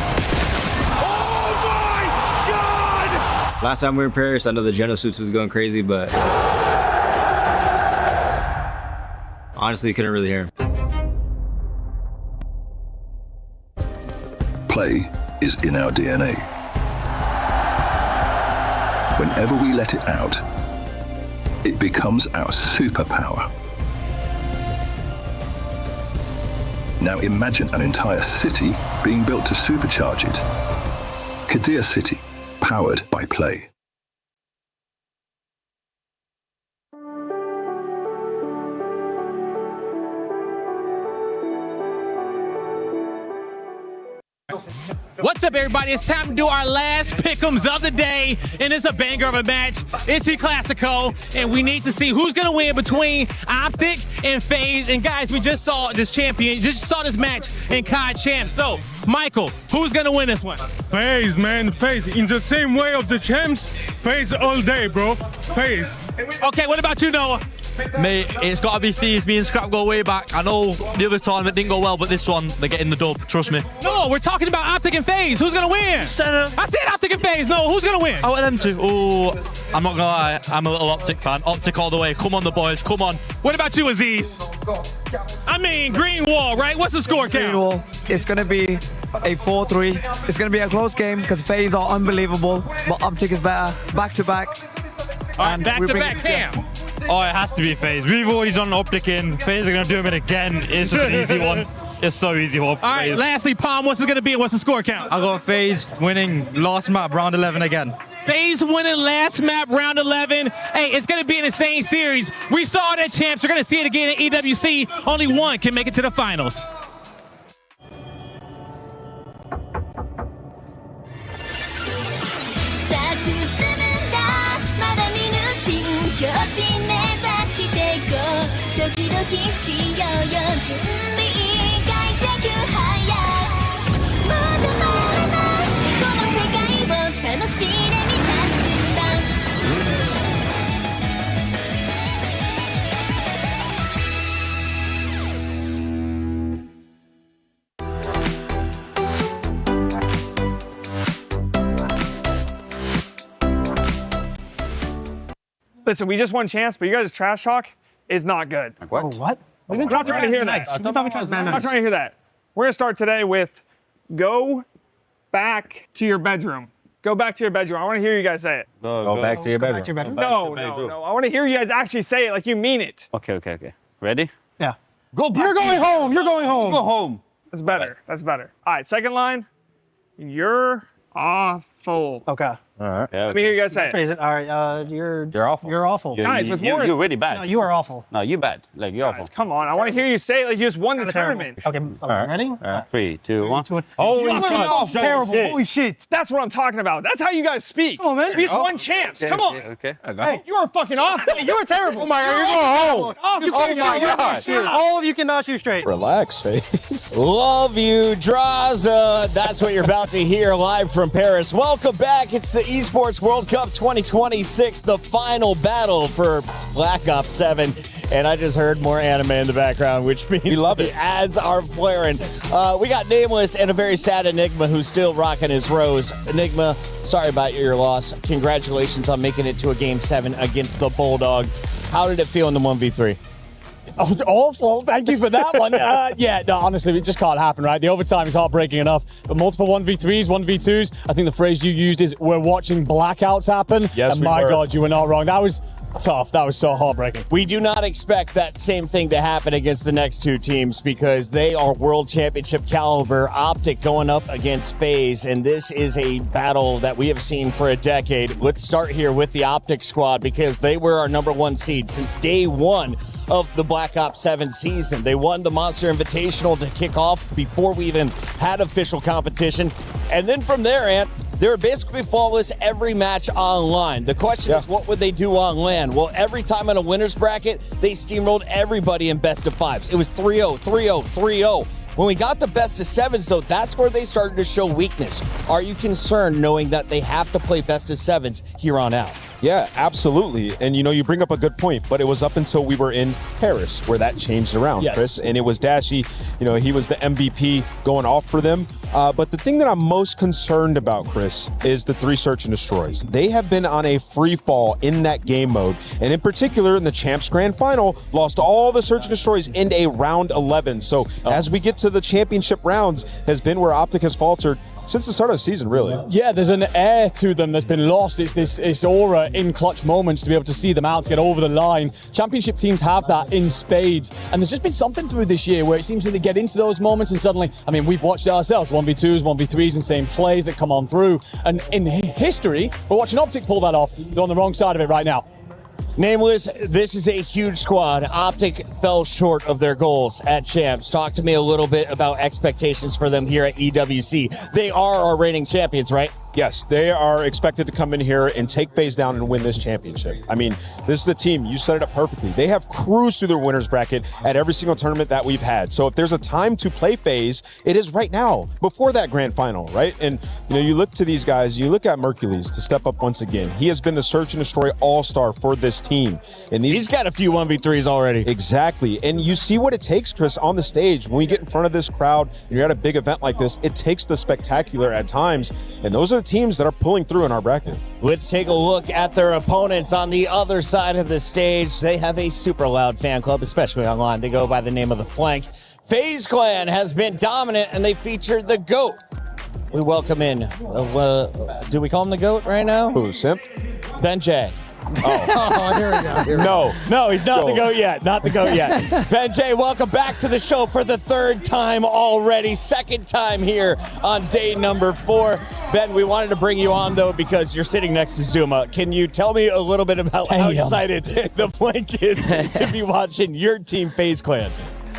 Oh my God! Last time we were in Paris, I know the Geno suits was going crazy, but honestly, you couldn't really hear him. Play is in our DNA. Whenever we let it out, it becomes our superpower. Now imagine an entire city being built to supercharge it. Kadir City, powered by play. What's up, everybody? It's time to do our last pick'ems of the day, and it's a banger of a match. It's the Classico, and we need to see who's gonna win between Optic and FaZe. And guys, we just saw this match in COD Champ. So, Michael, who's gonna win this one? FaZe, man, FaZe. In the same way of the champs, FaZe all day, bro. FaZe. Okay, what about you, Noah? Mate, it's got to be FaZe. Me and Scrap go way back. I know the other tournament didn't go well, but this one, they're getting the dub. Trust me. No, we're talking about Optic and FaZe. Who's going to win? I said Optic and FaZe. No, who's going to win? I want them to. Oh, I'm not going to lie. I'm a little Optic fan. Optic all the way. Come on, the boys. Come on. What about you, Aziz? I mean, green wall, right? What's the score count? Green wall. It's going to be a 4-3. It's going to be a close game because FaZe are unbelievable, but Optic is better. Back-to-back. All right, back-to-back, Cam. Oh, it has to be FaZe. We've already done Optic in. FaZe are going to do it again. It's just an easy one. It's so easy. All right, lastly, Palm, what's it going to be and what's the score count? I got FaZe winning last map, round 11 again. FaZe winning last map, round 11. Hey, it's going to be an insane series. We saw it at Champs. We're going to see it again at EWC. Only one can make it to the finals. Listen, we just won champs, but you guys' trash talk is not good. What? Oh, what? I'm not trying to hear that. I'm not trying to hear that. We're going to start today with go back to your bedroom. Go back to your bedroom. I want to hear you guys say it. Go back to your bedroom. No. I want to hear you guys actually say it like you mean it. Okay. Ready? Yeah. You're going home. You're going home. Go home. That's better. That's better. All right, second line. You're awful. Okay. All right. Let me hear you guys say it. All right, you're awful. You're awful. Guys, with more. You're really bad. No, you are awful. No, you bad. Like, you're awful. Come on, I want to hear you say it like you just won the tournament. Okay, ready? 3, 2, 1. Holy shit. Terrible. Shit. Holy shit. That's what I'm talking about. That's how you guys speak. Come on, man. We just won champs. Come on. Okay. Hey, you are fucking awful. You are terrible. Oh my God, you're going home. Oh my God. All of you cannot shoot straight. Relax, FaZe. Love you, Draza. That's what you're about to hear live from Paris. Welcome back. It's the Esports World Cup 2026, the final battle for Black Ops 7. And I just heard more anime in the background, which means the ads are flaring. We got Nameless and a very sad Enigma who's still rocking his rose. Enigma, sorry about your loss. Congratulations on making it to a Game 7 against the Bulldog. How did it feel in the 1v3? Oh, it's awful. Thank you for that one. Yeah, no, honestly, it just can't happen, right? The overtime is heartbreaking enough. But multiple 1v3s, 1v2s, I think the phrase you used is we're watching blackouts happen. Yes, and we my were. God, you were not wrong. That was tough. That was so heartbreaking. We do not expect that same thing to happen against the next two teams because they are world championship caliber. Optic going up against FaZe, and this is a battle that we have seen for a decade. Let's start here with the Optic squad because they were our #1 seed since day one of the Black Ops 7 season. They won the Monster Invitational to kick off before we even had official competition. And then from there, Ant, they were basically flawless every match online. The question is, what would they do on LAN? Well, every time in a winner's bracket, they steamrolled everybody in best of fives. It was 3-0, 3-0, 3-0. When we got to best of sevens, though, that's where they started to show weakness. Are you concerned knowing that they have to play best of sevens here on out? Yeah, absolutely. And, you bring up a good point, but it was up until we were in Paris where that changed around, Yes. Chris. And it was Dashy, he was the MVP going off for them. But the thing that I'm most concerned about, Chris, is the 3 search and destroys. They have been on a free fall in that game mode. And in particular, in the Champs Grand Final, lost all the search and destroys in a round 11. So as we get to the championship rounds, has been where Optic has faltered since the start of the season, really. Yeah, there's an air to them that's been lost. It's this aura in clutch moments to be able to see them out, to get over the line. Championship teams have that in spades. And there's just been something through this year where it seems that they get into those moments and suddenly, we've watched it ourselves, 1v2s, 1v3s, and same plays that come on through. And in history, we're watching Optic pull that off. They're on the wrong side of it right now. Nameless, this is a huge squad. Optic fell short of their goals at Champs. Talk to me a little bit about expectations for them here at EWC. They are our reigning champions, right? Yes, they are expected to come in here and take FaZe down and win this championship. This is a team, you set it up perfectly. They have cruised through their winners bracket at every single tournament that we've had. So if there's a time to play FaZe, it is right now, before that grand final, right? And you look to these guys, you look at Mercules to step up once again. He has been the search and destroy all-star for this team. And he's got a few 1v3s already. Exactly. And you see what it takes, Chris, on the stage. When we get in front of this crowd and you're at a big event like this, it takes the spectacular at times. And those are the teams that are pulling through in our bracket. Let's take a look at their opponents on the other side of the stage. They have a super loud fan club, especially online. They go by the name of the Flank. FaZe Clan has been dominant, and they featured the GOAT. We welcome in, do we call him the GOAT right now? Who, Simp? Ben J. Oh, here we go. No, he's not the GOAT yet. Not the GOAT yet. Ben J, welcome back to the show for the 3rd time already. 2nd time here on day number 4. Ben, we wanted to bring you on, though, because you're sitting next to Zuma. Can you tell me a little bit about how excited the Flank is to be watching your team, FaZe Clan?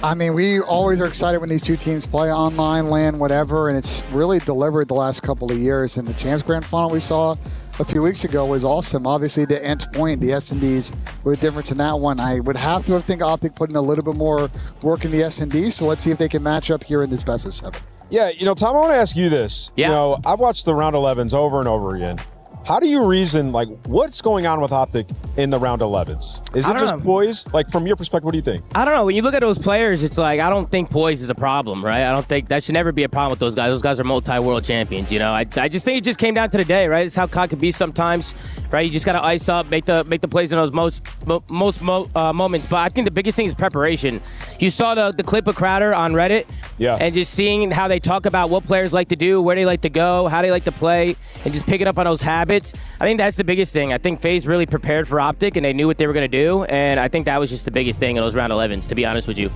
We always are excited when these two teams play online, LAN, whatever, and it's really delivered the last couple of years. And the Champs Grand Final we saw a few weeks ago was awesome. Obviously, the Ant's point, the S&Ds were the difference in that one. I would have to think Optic put in a little bit more work in the S&D, so let's see if they can match up here in this best of 7. Yeah, Tom, I want to ask you this. Yeah. I've watched the round 11s over and over again. How do you reason, what's going on with Optic in the round 11s? Is it just poise? From your perspective, what do you think? I don't know. When you look at those players, it's I don't think poise is a problem, right? I don't think that should never be a problem with those guys. Those guys are multi-world champions, I just think it just came down to the day, right? It's how COD can be sometimes, right? You just got to ice up, make the plays in those most moments. But I think the biggest thing is preparation. You saw the clip of Crowder on Reddit, and just seeing how they talk about what players like to do, where they like to go, how they like to play, and just picking up on those habits. I think that's the biggest thing. I think FaZe really prepared for Optic, and they knew what they were going to do, and I think that was just the biggest thing in those round 11s, to be honest with you.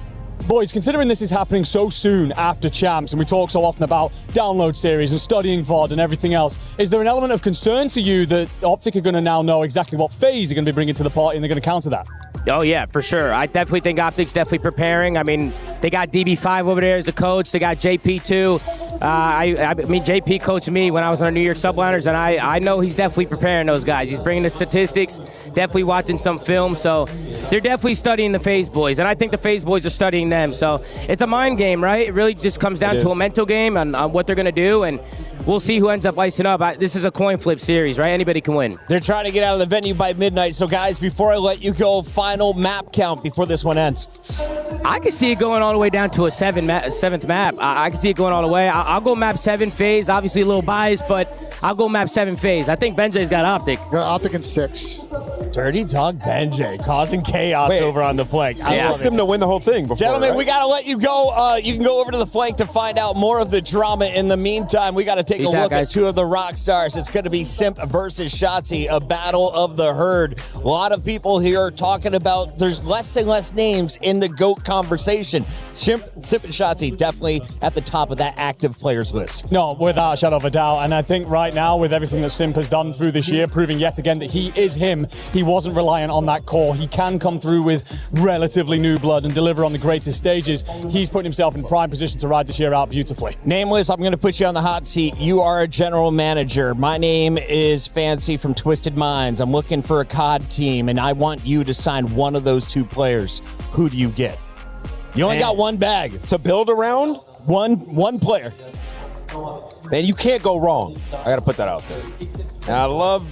Boys, considering this is happening so soon after Champs, and we talk so often about download series and studying VOD and everything else, is there an element of concern to you that Optic are going to now know exactly what FaZe are going to be bringing to the party and they're going to counter that? Oh, yeah, for sure. I definitely think Optic's definitely preparing. They got DB5 over there as a coach. They got JP too. JP coached me when I was on the New York Subliners, and I know he's definitely preparing those guys. He's bringing the statistics, definitely watching some film. So they're definitely studying the FaZe boys, and I think the FaZe boys are studying them. So it's a mind game, right? It really just comes down to a mental game on what they're going to do. And we'll see who ends up icing up. This is a coin flip series, right? Anybody can win. They're trying to get out of the venue by midnight. So, guys, before I let you go, final map count before this one ends. I can see it going all the way down to a seventh map. I can see it going all the way. I'll go map 7 phase. Obviously a little biased, but I'll go map 7 phase. I think Benjay's got Optic. Got Optic in 6. Dirty Dog Benjay causing chaos over on the flank. I love them to win the whole thing. Before, Gentlemen, we got to let you go. You can go over to the flank to find out more of the drama. In the meantime, we got to take a look at 2 of the rock stars. It's going to be Simp versus Shotzi, a battle of the herd. A lot of people here talking about there's less and less names in the GOAT conversation. Simp and Shotzi definitely at the top of that active players list. No, without a shadow of a doubt. And I think right now, with everything that Simp has done through this year, proving yet again that he is him, he wasn't reliant on that core. He can come through with relatively new blood and deliver on the greatest stages. He's putting himself in prime position to ride this year out beautifully. Nameless, I'm going to put you on the hot seat. You are a general manager. My name is Fancy from Twisted Minds. I'm looking for a COD team, and I want you to sign one of those 2 players. Who do you get? You only got one bag to build around. One player. Man, you can't go wrong. I got to put that out there. And I love,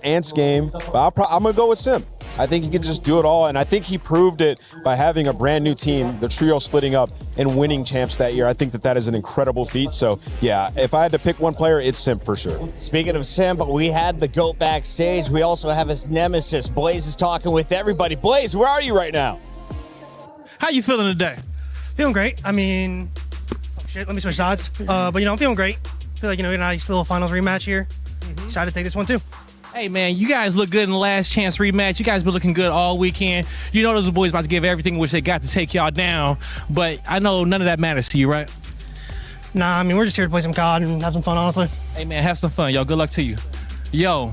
Ant's game, but I'm going to go with Simp. I think he can just do it all, and I think he proved it by having a brand new team, the trio splitting up and winning champs that year. I think that is an incredible feat. So, yeah, if I had to pick one player, it's Simp for sure. Speaking of Simp, we had the GOAT backstage. We also have his nemesis. Blaze is talking with everybody. Blaze, where are you right now? How you feeling today? Feeling great. I mean, let me switch sides. But, I'm feeling great. I feel like, a nice little finals rematch here. Excited to take this one, too. Hey, man, you guys look good in the last chance rematch. You guys been looking good all weekend. You know those boys about to give everything which they got to take y'all down. But I know none of that matters to you, right? Nah, I mean, we're just here to play some COD and have some fun, honestly. Hey, man, have some fun, yo. Good luck to you. Yo,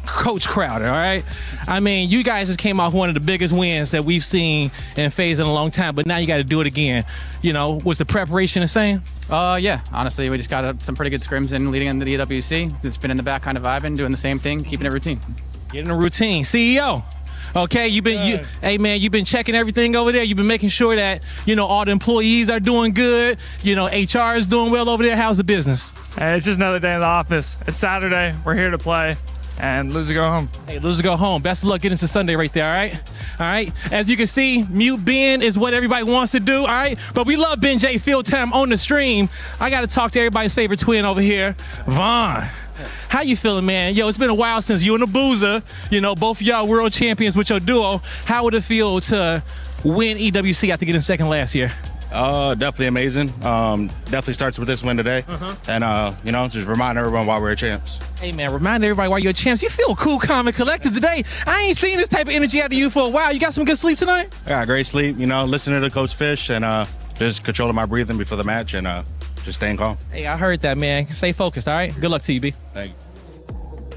Coach Crowder, all right? I mean, you guys just came off one of the biggest wins that we've seen in FaZe in a long time, but now you got to do it again. Was the preparation the same? Yeah. Honestly, we just got some pretty good scrims in leading into the EWC. It's been in the back kind of vibing, doing the same thing, keeping it routine. Getting a routine. CEO. Okay, you've been checking everything over there. You've been making sure that, all the employees are doing good. HR is doing well over there. How's the business? Hey, it's just another day in the office. It's Saturday. We're here to play and lose to go home. Hey, lose to go home. Best of luck getting to Sunday right there, all right? All right? As you can see, mute Ben is what everybody wants to do, all right? But we love Ben J Field Time on the stream. I got to talk to everybody's favorite twin over here, Vaughn. How you feeling, man? Yo, it's been a while since you and the Boozer, both of y'all world champions with your duo. How would it feel to win EWC after getting second last year? Definitely amazing. Definitely starts with this win today. And, just remind everyone why we're champs. Hey, man, remind everybody why you're champs. You feel cool, calm, and collected today. I ain't seen this type of energy out of you for a while. You got some good sleep tonight? I got great sleep, listening to Coach Fish and just controlling my breathing before the match and just staying calm. Hey, I heard that, man. Stay focused, all right? Good luck to you, B. Thank you.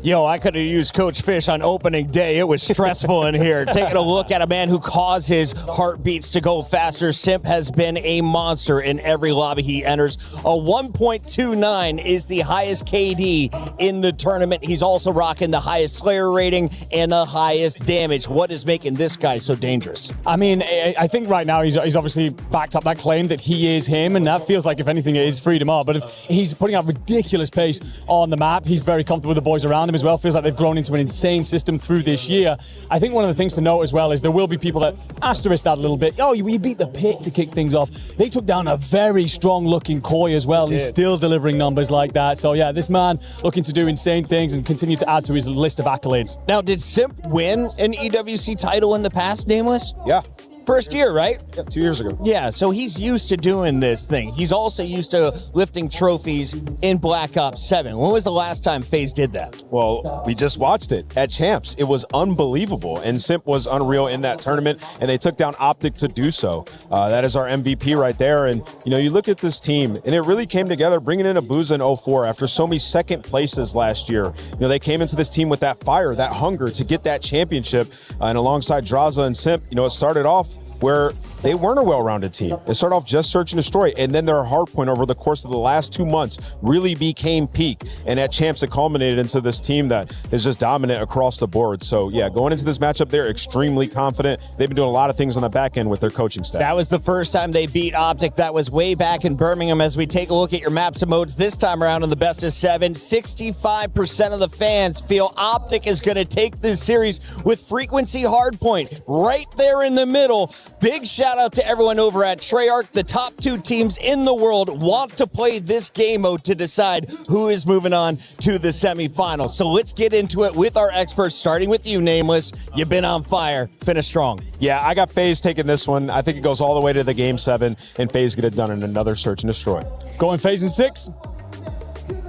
Yo, I could have used Coach Fish on opening day. It was stressful in here. Taking a look at a man who caused his heartbeats to go faster. Simp has been a monster in every lobby he enters. A 1.29 is the highest KD in the tournament. He's also rocking the highest Slayer rating and the highest damage. What is making this guy so dangerous? I mean, I think right now he's obviously backed up that claim that he is him, and that feels like, if anything, it is freedom up. But if he's putting out ridiculous pace on the map, he's very comfortable with the boys around him as well. Feels like they've grown into an insane system through this year. I think one of the things to note as well is there will be people that asterisk that a little bit. Oh, we beat the Pit to kick things off. They took down a very strong looking Koi as well. He's still delivering numbers like that. So yeah, this man looking to do insane things and continue to add to his list of accolades. Now, did Simp win an EWC title in the past, Nameless? Yeah. First year, right? Yeah, 2 years ago. Yeah, so he's used to doing this thing. He's also used to lifting trophies in Black Ops 7. When was the last time FaZe did that? Well, we just watched it at Champs. It was unbelievable, and Simp was unreal in that tournament, and they took down Optic to do so. That is our MVP right there, and you look at this team, and it really came together, bringing in Abuza in 04 after so many second places last year. They came into this team with that fire, that hunger to get that championship, and alongside Draza and Simp, it started off where they weren't a well-rounded team. They started off just search and destroy, and then their hard point over the course of the last 2 months really became peak. And at Champs, it culminated into this team that is just dominant across the board. So yeah, going into this matchup, they're extremely confident. They've been doing a lot of things on the back end with their coaching staff. That was the first time they beat Optic. That was way back in Birmingham. As we take a look at your maps and modes this time around in the best of 7, 65% of the fans feel Optic is going to take this series with frequency hardpoint right there in the middle. Big shout out to everyone over at Treyarch. The top 2 teams in the world want to play this game mode to decide who is moving on to the semifinals. So let's get into it with our experts, starting with you, Nameless. You've been on fire. Finish strong. Yeah, I got FaZe taking this one. I think it goes all the way to the Game 7, and FaZe get it done in another search and destroy. Going FaZe in 6.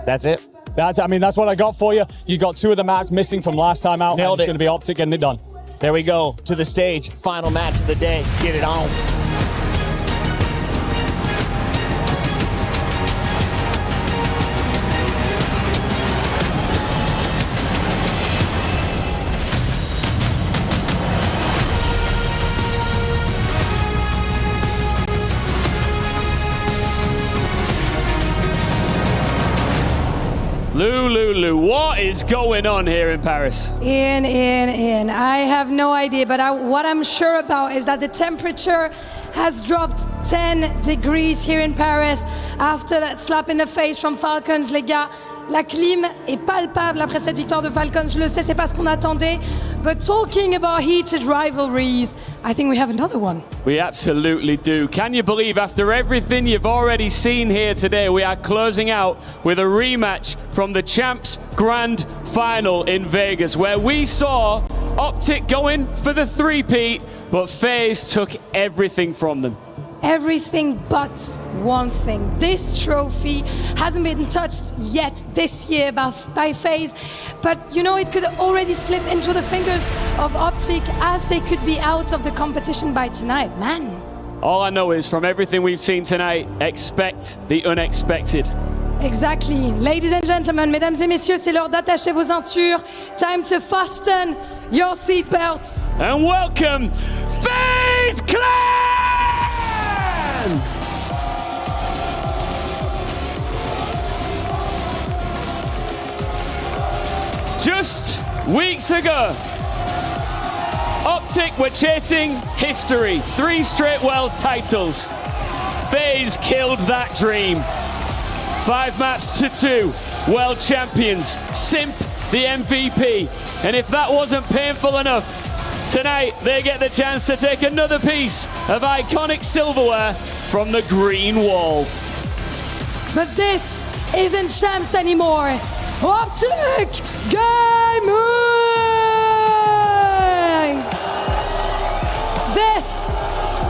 That's it. That's what I got for you. You got 2 of the maps missing from last time out. Nailed it. it. It's going to be Optic getting it done. There we go to the stage. Final match of the day. Get it on. Lulu, what is going on here in Paris? I have no idea, but what I'm sure about is that the temperature has dropped 10 degrees here in Paris after that slap in the face from Falcons, les gars. La clim est palpable après cette victoire de Falcons. Je le sais, c'est pas ce qu'on attendait. But talking about heated rivalries, I think we have another one. We absolutely do. Can you believe after everything you've already seen here today, we are closing out with a rematch from the Champs Grand Final in Vegas, where we saw Optic going for the three-peat, but FaZe took everything from them. Everything but one thing. This trophy hasn't been touched yet this year by FaZe, but you know, it could already slip into the fingers of Optic as they could be out of the competition by tonight, man. All I know is from everything we've seen tonight, expect the unexpected. Exactly. Ladies and gentlemen, mesdames et messieurs, c'est l'heure d'attacher vos ceintures. Time to fasten your seatbelts. And welcome, FaZe Clan! Just weeks ago, Optic were chasing history, 3 straight world titles. FaZe killed that dream. 5 maps to 2, world champions, Simp the MVP. And if that wasn't painful enough, tonight they get the chance to take another piece of iconic silverware from the green wall. But this isn't Champs anymore. Optic Gaming! This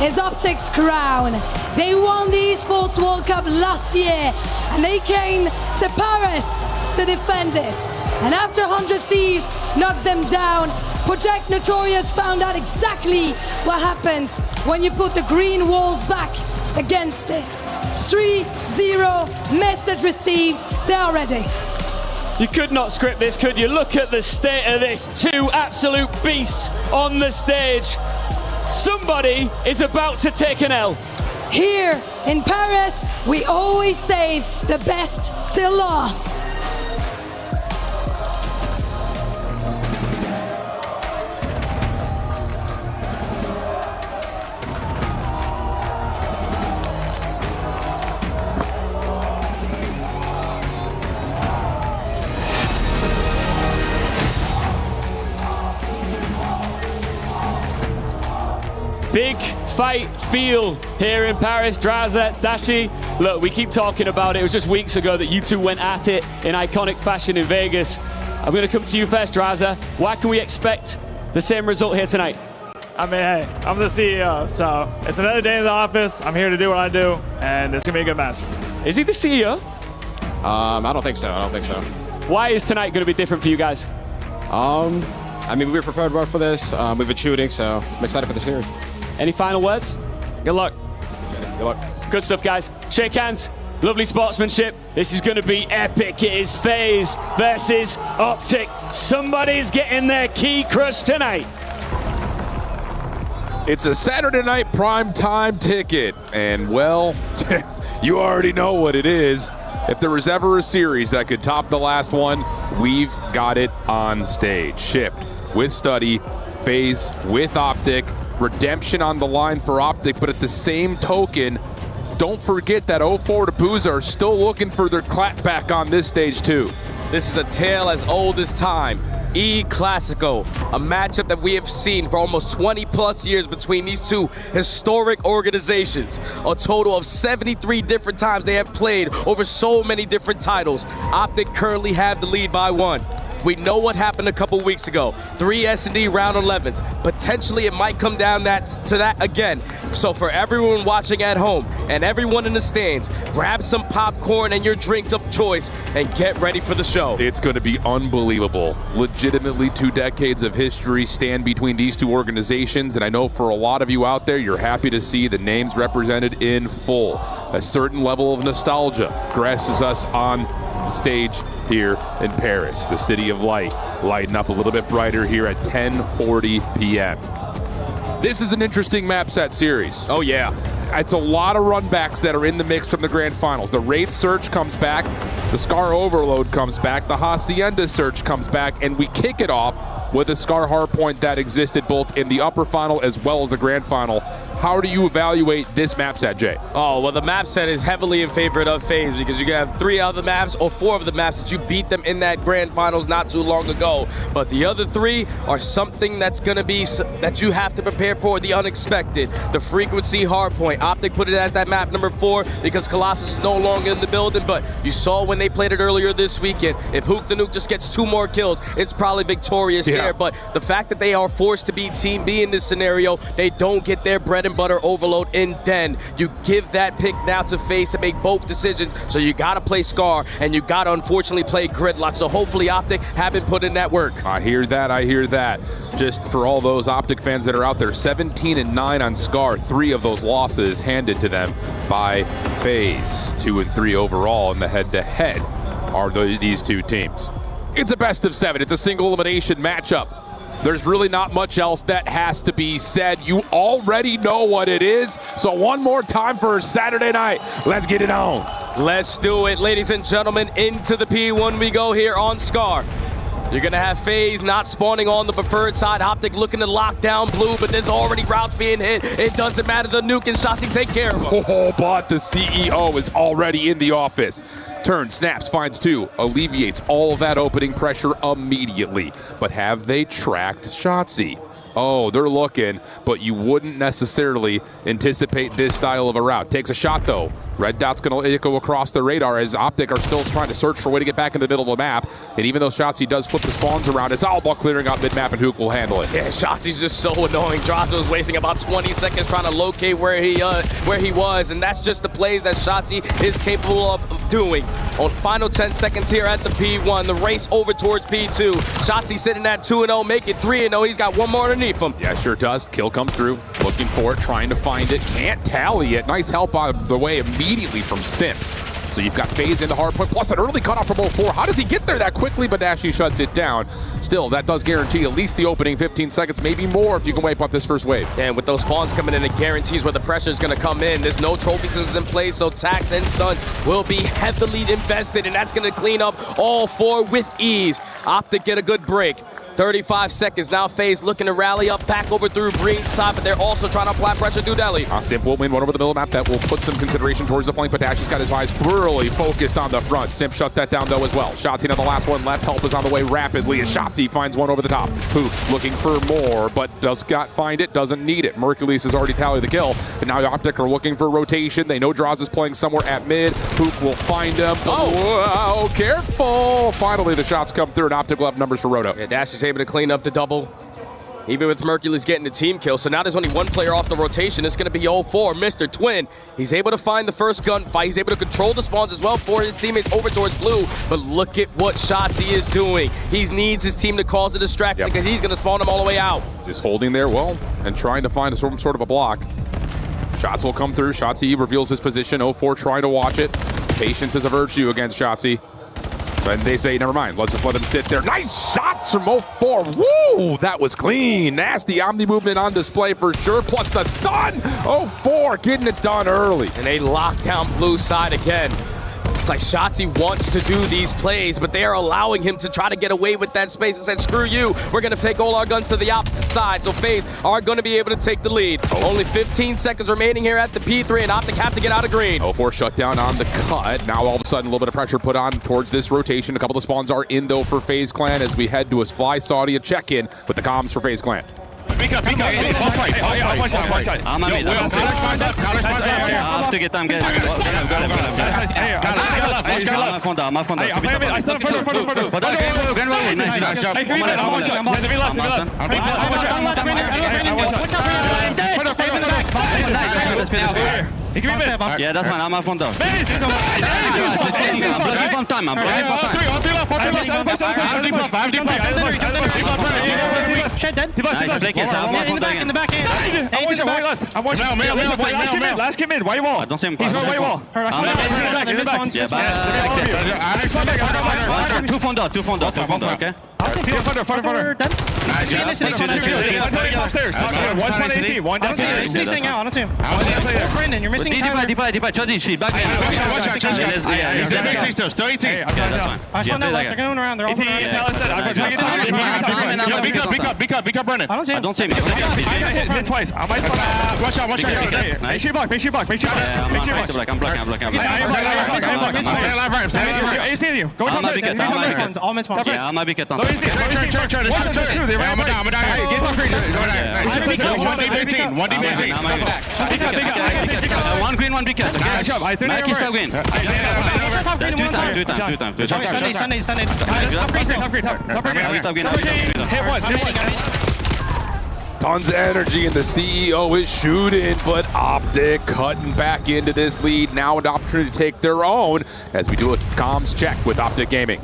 is Optic's crown. They won the Esports World Cup last year, and they came to Paris to defend it. And after 100 Thieves knocked them down, Project Notorious found out exactly what happens when you put the green walls back against it. 3-0, message received, they are ready. You could not script this, could you? Look at the state of this. 2 absolute beasts on the stage. Somebody is about to take an L. Here in Paris, we always save the best till last. Big fight feel here in Paris. Draza, Dashi, look, we keep talking about it. It was just weeks ago that you two went at it in iconic fashion in Vegas. I'm going to come to you first, Draza. Why can we expect the same result here tonight? I mean, hey, I'm the CEO, so it's another day in the office. I'm here to do what I do, and it's going to be a good match. Is he the CEO? I don't think so. Why is tonight going to be different for you guys? I mean, we were prepared well for this. We've been shooting, so I'm excited for the series. Any final words? Good luck. Good luck. Good stuff, guys. Shake hands. Lovely sportsmanship. This is going to be epic. It is FaZe versus Optic. Somebody's getting their key crush tonight. It's a Saturday night primetime ticket, and well, you already know what it is. If there was ever a series that could top the last one, we've got it on stage. Shift with Study, FaZe with Optic, redemption on the line for Optic, but at the same token, don't forget that 04 to Booza are still looking for their clapback on this stage too. This is a tale as old as time. E-Clasico, a matchup that we have seen for almost 20 plus years between these two historic organizations. A total of 73 different times they have played over so many different titles. Optic currently have the lead by 1. We know what happened a couple weeks ago. 3 S&D round 11s. Potentially it might come down to that again. So for everyone watching at home and everyone in the stands, grab some popcorn and your drink of choice and get ready for the show. It's going to be unbelievable. Legitimately 2 decades of history stand between these two organizations, and I know for a lot of you out there, you're happy to see the names represented in full. A certain level of nostalgia grasps us on the stage here in Paris, the city of light, lighting up a little bit brighter here at 10:40 p.m. This is an interesting map set series. Oh yeah. It's a lot of runbacks that are in the mix from the grand finals. The Raid Search comes back, the Scar Overload comes back, the Hacienda Search comes back, and we kick it off with a Scar Hardpoint that existed both in the upper final as well as the grand final. How do you evaluate this map set, Jay? Oh, well, the map set is heavily in favor of FaZe because you have 3 of the maps or 4 of the maps that you beat them in that grand finals not too long ago. But the other 3 are something that's going to be that you have to prepare for, the unexpected. The Frequency Hardpoint. Optic put it as that map number 4 because Colossus is no longer in the building, but you saw when they played it earlier this weekend, if Hook the Nuke just gets 2 more kills, it's probably victorious there. But the fact that they are forced to be Team B in this scenario, they don't get their bread and butter overload in Den. You give that pick now to FaZe to make both decisions, so you gotta play Scar and you gotta unfortunately play Gridlock, so hopefully Optic haven't put in that work. I hear that. Just for all those Optic fans that are out there, 17-9 on Scar, 3 of those losses handed to them by FaZe. 2-3 overall in the head-to-head are these two teams. It's a best of 7, it's a single elimination matchup. There's really not much else that has to be said. You already know what it is. So one more time for Saturday night. Let's get it on. Let's do it, ladies and gentlemen. Into the P1 we go here on Scar. You're going to have FaZe not spawning on the preferred side. Optic looking to lock down Blue, but there's already routes being hit. It doesn't matter. The Nuke and Shotzi take care of them. Oh, but the CEO is already in the office. Turns, snaps, finds 2, alleviates all of that opening pressure immediately. But have they tracked Shotzi? Oh, they're looking, but you wouldn't necessarily anticipate this style of a route. Takes a shot, though. Red dot's going to echo across the radar as Optic are still trying to search for a way to get back into the middle of the map. And even though Shotzi does flip the spawns around, it's all about clearing out mid-map, and Hook will handle it. Yeah, Shotzi's just so annoying. Drazo was wasting about 20 seconds trying to locate where he was, and that's just the plays that Shotzi is capable of doing. On final 10 seconds here at the P1, the race over towards P2. Shotzi sitting at 2-0, make it 3-0. He's got one more underneath him. Yeah, sure does. Kill comes through, looking for it, trying to find it. Can't tally it. Nice help out of the way immediately from Simp. So you've got FaZe in the hard point, plus an early cutoff from 04. How does he get there that quickly? But Dashy shuts it down. Still, that does guarantee at least the opening 15 seconds, maybe more if you can wipe up this first wave. And with those spawns coming in, it guarantees where the pressure is going to come in. There's no trophy systems in place, so Tax and Stun will be heavily invested, and that's going to clean up all 4 with ease. Optic get a good break. 35 seconds. Now FaZe looking to rally up back over through Green's side, but they're also trying to apply pressure through Delhi. Simp will win one over the middle of the map. That will put some consideration towards the flank, but Dash has got his eyes thoroughly focused on the front. Simp shuts that down though as well. Shotzi on the last one left. Help is on the way rapidly as Shotzi finds one over the top. Hook looking for more, but does not find it, doesn't need it. Mercules has already tallied the kill, and now Optic are looking for rotation. They know Draws is playing somewhere at mid. Hook will find him. Oh, careful. Finally, the shots come through, and Optic will have numbers for Roto. Yeah, Dash is able to clean up the double, even with Mercules getting the team kill. So now there's only one player off the rotation. It's going to be 04, Mr. Twin. He's able to find the first gunfight. He's able to control the spawns as well for his teammates over towards Blue. But look at what Shotzi is doing. He needs his team to cause a distraction because he's going to spawn them all the way out. Just holding there well and trying to find some sort of a block. Shots will come through. Shotzi reveals his position. 04 trying to watch it. Patience is a virtue against Shotzi. And they say, never mind, let's just let him sit there. Nice shots from 04. Woo, that was clean. Nasty Omni movement on display for sure, plus the stun. 04 getting it done early. And they lock down blue side again. It's like Shotzzy wants to do these plays, but they are allowing him to try to get away with that space and said, screw you, we're going to take all our guns to the opposite side. So FaZe are going to be able to take the lead. Only 15 seconds remaining here at the P3, and Optic have to get out of green. 04 shut down on the cut. Now all of a sudden a little bit of pressure put on towards this rotation. A couple of spawns are in though for FaZe Clan as we head to a Fly Saudi check-in with the comms for FaZe Clan. Pick up. I'm on it. I have to get them. Get I'm on Yeah, that's fine. I'm off on those. I'm blocking from time. I'm blocking from time. In the back. I'm watching. Last kid mid. White wall. I don't see him. He's on white wall. In the back. Yeah, two phone door, okay? Further. Nice job. Upstairs. One's 180. One downstairs. He's staying out. I don't see him. Brendan, you're missing Tyler. Chodi, sheet, back in. Watch out. Still 18. Yeah, that's fine. I saw no left. They're going around. They're all around. Pick up, Brennan. I don't see him. I don't see me. Hit twice. I might watch out. Make sure you block. I'm blocking. I stand you. Go top mid. All mid spawns. Yeah, I might be cut on. Turn. They ran back. Get off green. One D18. One green, one big cut. Nice job. I think Mac is green. Two times. Hit one. Tons of energy and the CEO is shooting, but Optic cutting back into this lead. Now an opportunity to take their own as we do a comms check with Optic Gaming.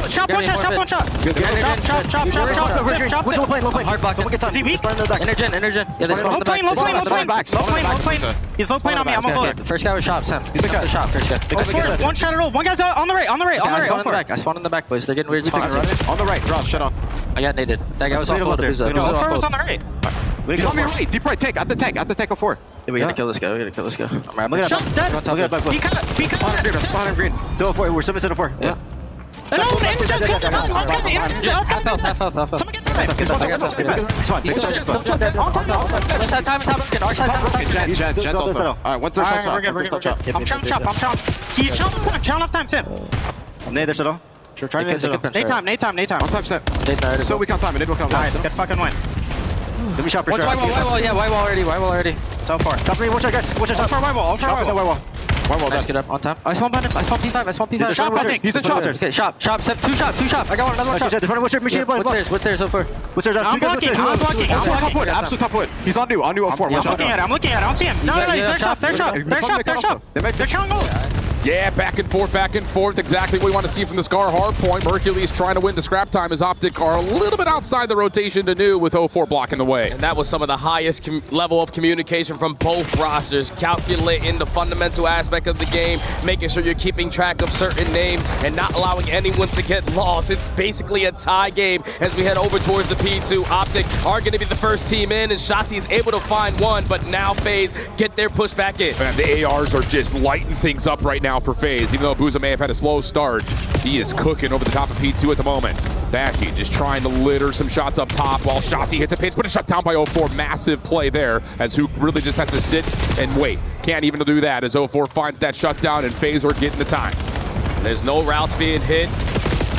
Shot. Chop. Which one playing? Hard box. Someone get touched. Is he weak? Intergen. Yeah, they spawned in the back. Low plane. He's low plane on me. I'm a bullet. First guy was shot, Sam. He's the shot. First guy. One shot at all. One guy's on the right. I spawned in the back, boys. They're getting weird spots. On the right, Ross, shut on. I got naded. That guy was off the Buza. First on the right. He's on your right, deep right, tank, at the tank of 4. Yeah, we gotta kill this guy. I'm Look at that. Look at that. He cut. Spawn green. 4. We're 7-4. Yeah. No, Intergen, Someone get to right. Alright, what's our shot? I'm chop. He's chop off time, Tim. I'm nader, Shadow. Sure, try to Nade time. On time set. So we count time, it will count time. Nice, good fucking win. Let me shot for sure. White wall already. So far. Company, watch out, guys. Watch out. For white wall. White wall. Nice, get up on top. I spawn P5. Shop, I think. He's in shop. Okay, shop. Two shop. I got another one shop. What's there so far? I'm blocking. Absolute top wood. He's on new 04. I'm looking at it. I don't see him. No, he's their shop. They're trying gold. Yeah, back and forth. Exactly what we want to see from the Scar hard point. Mercules trying to win the scrap time as Optic are a little bit outside the rotation to new with 04 blocking the way. And that was some of the highest level of communication from both rosters, calculating the fundamental aspect of the game, making sure you're keeping track of certain names and not allowing anyone to get lost. It's basically a tie game as we head over towards the P2. Optic are going to be the first team in, and Shotzzy is able to find one, but now FaZe get their push back in. Man, the ARs are just lighting things up right now for FaZe. Even though Buza may have had a slow start, he is cooking over the top of P2 at the moment. Dashy just trying to litter some shots up top while Shotzzy hits a pitch, but a shut down by 04. Massive play there as Hook really just has to sit and wait. Can't even do that as 04 finds that shutdown and FaZe are getting the time. There's no routes being hit.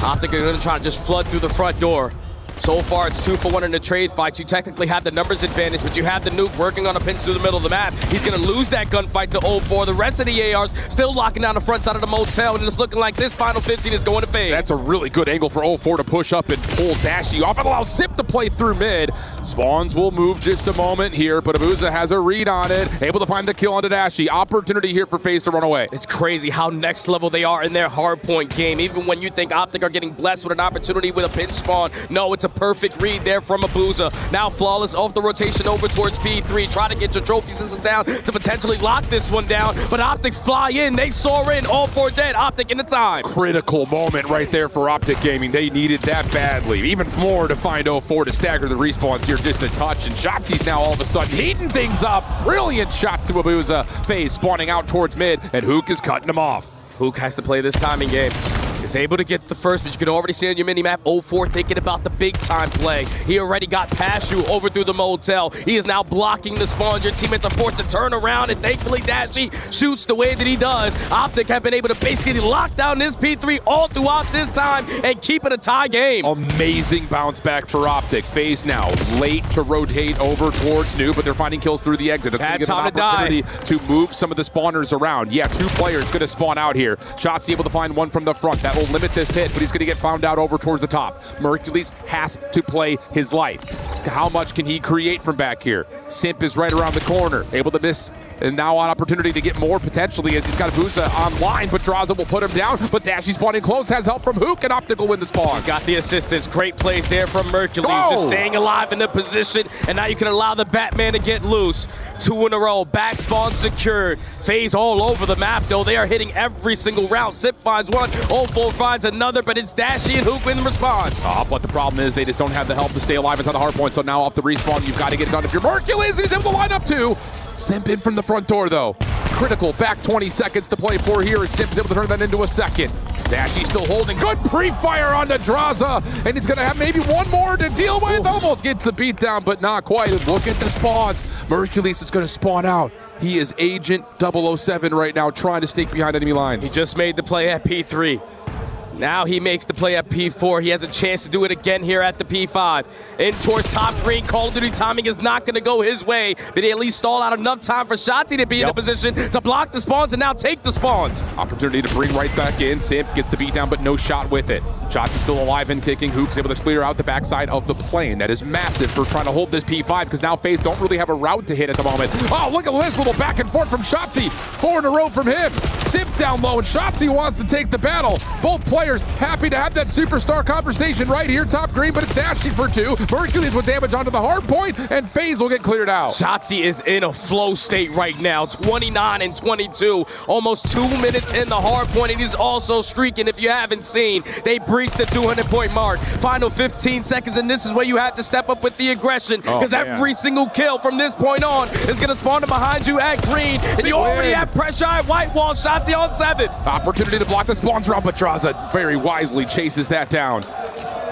Optic are going to try to just flood through the front door. So far, it's 2 for 1 in the trade fights. You technically have the numbers advantage, but you have the nuke working on a pinch through the middle of the map. He's going to lose that gunfight to 04. The rest of the ARs still locking down the front side of the motel, and it's looking like this final 15 is going to FaZe. That's a really good angle for 04 to push up and pull Dashy off and allow Zip to play through mid. Spawns will move just a moment here, but Abuza has a read on it. Able to find the kill onto Dashy. Opportunity here for FaZe to run away. It's crazy how next level they are in their hardpoint game. Even when you think Optic are getting blessed with an opportunity with a pinch spawn, no, it's a perfect read there from Abuza. Now flawless off the rotation over towards P3. Try to get your trophy system down to potentially lock this one down. But Optic fly in. They soar in. All 4 dead. Optic in the time. Critical moment right there for Optic Gaming. They needed that badly. Even more to find 04 to stagger the respawns here just a touch. And Shotzi's now all of a sudden heating things up. Brilliant shots to Abuza. FaZe spawning out towards mid, and Hook is cutting him off. Hook has to play this timing game. Is able to get the first, but you can already see on your mini-map, 04 thinking about the big-time play. He already got past you over through the motel. He is now blocking the spawn. Your teammates are forced to turn around, and thankfully Dashy shoots the way that he does. Optic have been able to basically lock down this P3 all throughout this time and keep it a tie game. Amazing bounce back for Optic. FaZe now late to rotate over towards New, but they're finding kills through the exit. That's going to give them an opportunity to move some of the spawners around. Yeah, 2 players going to spawn out here. Shotzi able to find one from the front. That will limit this hit, but he's going to get found out over towards the top. Mercules has to play his life. How much can he create from back here? Simp is right around the corner, able to miss, and now on opportunity to get more potentially as he's got Abuza online, but Draza will put him down, but Dashy spawning close, has help from Hook, and Optic will win the spawn. He's got the assistance. Great plays there from Mercules, just staying alive in the position, and now you can allow the Batman to get loose. 2 in a row, back spawn secured. FaZe all over the map, though. They are hitting every single round. Sip finds one, 04 finds another, but it's Dashy and Hook in response. But the problem is they just don't have the help to stay alive inside the hard point, so now off the respawn, you've got to get it done if you're Mercules, and he's able to line up too. Simp in from the front door, though. Critical, back 20 seconds to play for here as Simp's able to turn that into a second. Dashy still holding. Good pre-fire onto Draza, and he's going to have maybe one more to deal with. Almost gets the beat down, but not quite. And look at the spawns. Mercules is going to spawn out. He is Agent 007 right now, trying to sneak behind enemy lines. He just made the play at P3. Now he makes the play at P4. He has a chance to do it again here at the P5. In towards top green. Call of Duty timing is not going to go his way, but he at least stalled out enough time for Shotzi to be in a position to block the spawns and now take the spawns. Opportunity to bring right back in. Simp gets the beat down, but no shot with it. Shotzi still alive and kicking. Hook's able to clear out the backside of the plane. That is massive for trying to hold this P5 because now FaZe don't really have a route to hit at the moment. Oh, look at this little back and forth from Shotzi. 4 in a row from him. Simp down low, and Shotzi wants to take the battle. Both players happy to have that superstar conversation right here, top green, but it's Dashy for 2. Mercules with damage onto the hard point, and FaZe will get cleared out. Shotzi is in a flow state right now, 29 and 22, almost 2 minutes in the hard point, and he's also streaking if you haven't seen. They breached the 200-point mark. Final 15 seconds, and this is where you have to step up with the aggression, because every single kill from this point on is going to spawn behind you at green, and you already have pressure at white wall. Shotzi on 7. Opportunity to block the spawns around, but Draza very wisely chases that down.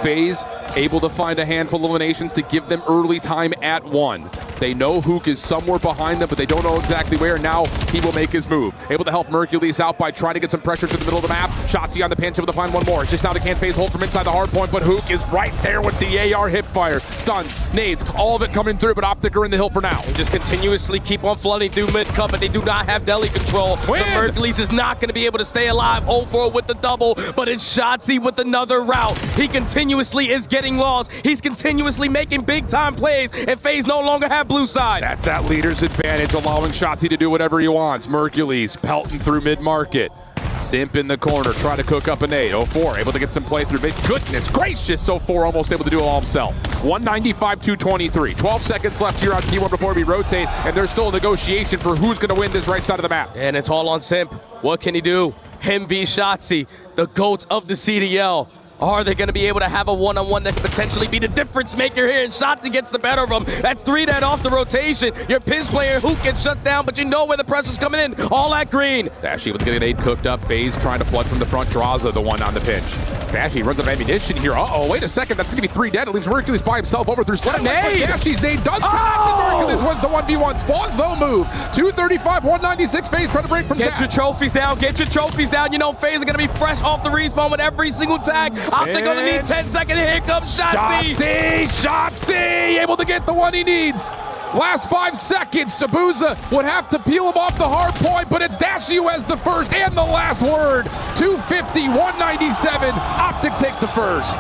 FaZe able to find a handful of eliminations to give them early time at 1. They know Hook is somewhere behind them, but they don't know exactly where. Now he will make his move. Able to help Mercules out by trying to get some pressure to the middle of the map. Shotzi on the pinch, able to find one more. It's just now to can't FaZe hold from inside the hard point, but Hook is right there with the AR hip fire. Stuns, nades, all of it coming through, but Optic are in the hill for now. They just continuously keep on flooding through mid-cup, but they do not have deli control. So Mercules is not going to be able to stay alive. 0-4 with the double, but it's Shotzi with another route. He continuously is getting lost. He's continuously making big-time plays, and FaZe no longer have blue side. That's that leader's advantage, allowing Shotzi to do whatever he wants. Mercules pelting through mid-market. Simp in the corner, try to cook up a nade. 04 able to get some play through mid. Goodness gracious, 04 almost able to do it all himself. 195-223. 12 seconds left here on T1 before we rotate, and there's still a negotiation for who's going to win this right side of the map. And it's all on Simp. What can he do? Him v Shotzi, the GOAT of the CDL. Are they going to be able to have a one-on-one that could potentially be the difference maker here? And Shotzi gets the better of him. That's 3 dead off the rotation. Your Piz player who gets shut down, but you know where the pressure's coming in. All at green. Dashy with getting an 8 cooked up. FaZe trying to flood from the front. Draza the one on the pinch. Dashy runs out of ammunition here. Uh-oh, wait a second. That's going to be 3 dead. It leaves Mercules by himself over through center. Dashy's nade does connect. Mercules wins the 1v1. Spawns though move. 235, 196. FaZe trying to break from Get your trophies down. Get your trophies down. You know FaZe are going to be fresh off the respawn with every single tag. Optic only needs 10 seconds. Here comes Shotzi. Shotzi able to get the one he needs. Last 5 seconds, Abuza would have to peel him off the hard point, but it's Dashy who has the first and the last word. 250, 197. Optic take the first.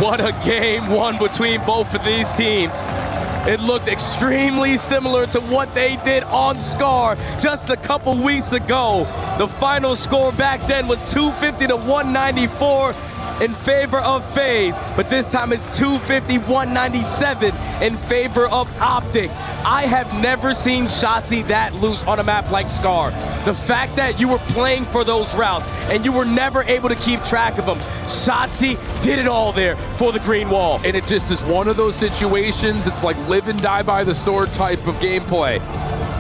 What a game one between both of these teams. It looked extremely similar to what they did on Scar just a couple weeks ago. The final score back then was 250 to 194. in favor of FaZe, but this time it's 250-197 in favor of Optic. I have never seen Shotzzy that loose on a map like Scar. The fact that you were playing for those routes and you were never able to keep track of them, Shotzzy did it all there for the green wall. And it just is one of those situations, it's like live and die by the sword type of gameplay.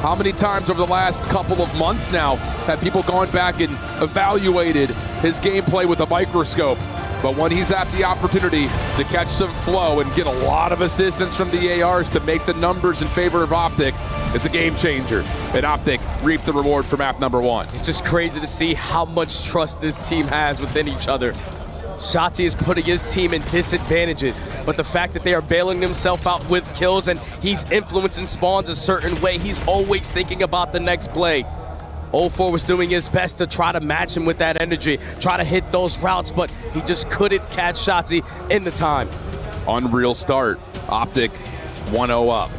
How many times over the last couple of months now have people gone back and evaluated his gameplay with a microscope? But when he's had the opportunity to catch some flow and get a lot of assistance from the ARs to make the numbers in favor of Optic, it's a game changer. And Optic reaped the reward for map number 1. It's just crazy to see how much trust this team has within each other. Shotzzy is putting his team in disadvantages, but the fact that they are bailing themselves out with kills and he's influencing spawns a certain way, he's always thinking about the next play. 0-4 was doing his best to try to match him with that energy, try to hit those routes, but he just couldn't catch Shotzzy in the time. Unreal start. Optic 1-0 up.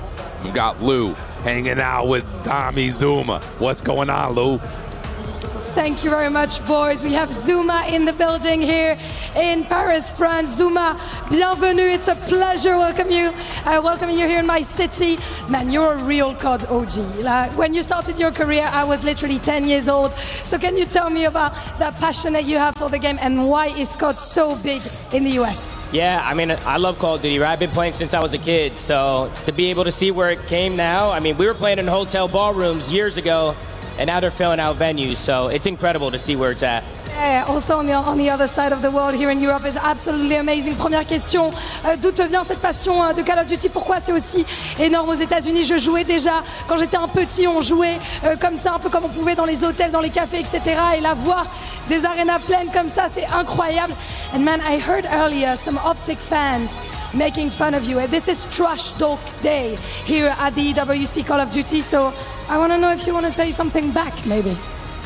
We've got Lou hanging out with Tommy Zuma. What's going on, Lou? Thank you very much, boys. We have Zuma in the building here in Paris, France. Zuma, bienvenue. It's a pleasure welcoming you here in my city. Man, you're a real COD OG. When you started your career, I was literally 10 years old. So can you tell me about that passion that you have for the game and why is COD so big in the US? Yeah, I mean, I love Call of Duty, right? I've been playing since I was a kid. So to be able to see where it came now, I mean, we were playing in hotel ballrooms years ago, and now they're filling out venues, so it's incredible to see where it's at. Yeah, also on the other side of the world here in Europe is absolutely amazing. Première question, d'où te vient cette passion de Call of Duty? Pourquoi c'est aussi énorme aux États-Unis? Je jouais déjà quand j'étais un petit, on jouait comme ça, un peu comme on pouvait dans les hôtels, dans les cafés, etc. Et là, voir des arénas pleines comme ça, c'est incroyable. And man, I heard earlier some Optic fans making fun of you. This is Trash Talk Day here at the EWC Call of Duty, so I want to know if you want to say something back, maybe.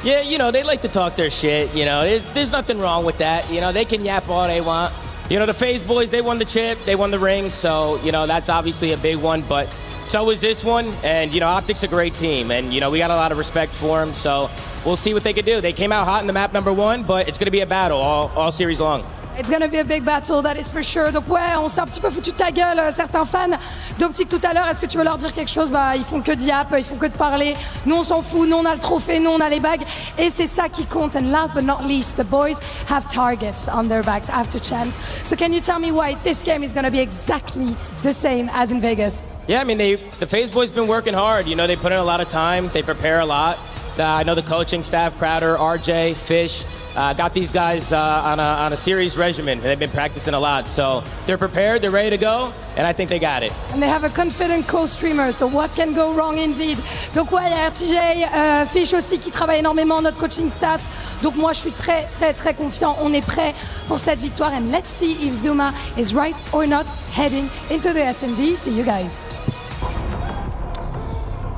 Yeah, you know, they like to talk their shit, you know, there's nothing wrong with that, you know, they can yap all they want. You know, the FaZe boys, they won the chip, they won the ring, so, you know, that's obviously a big one, but so is this one, and, you know, Optic's a great team, and, you know, we got a lot of respect for them, so we'll see what they can do. They came out hot in the map number 1, but it's going to be a battle all series long. It's gonna be a big battle, that is for sure. Donc ouais, on s'est un petit peu foutu de ta gueule, certains fans d'Optic tout à l'heure. Est-ce que tu veux leur dire quelque chose? Bah, ils font que diap, ils font que de parler. Nous, on s'en fout, nous, on a le trophée, nous, on a les bagues. Et c'est ça qui compte. And last but not least, the boys have targets on their backs after champs. So can you tell me why this game is gonna be exactly the same as in Vegas? Yeah, I mean, the FaZe boys been working hard. You know, they put in a lot of time, they prepare a lot. I know the coaching staff, Crowder, RJ, Fish, got these guys on a series regimen, and they've been practicing a lot. So they're prepared, they're ready to go, and I think they got it. And they have a confident co-streamer, so what can go wrong indeed? Donc ouais, il y a RTJ, Fish aussi qui travaille énormément, notre coaching staff. Donc moi, je suis très confiant. On est prêt pour cette victoire. And let's see if Zuma is right or not heading into the S&D. See you guys.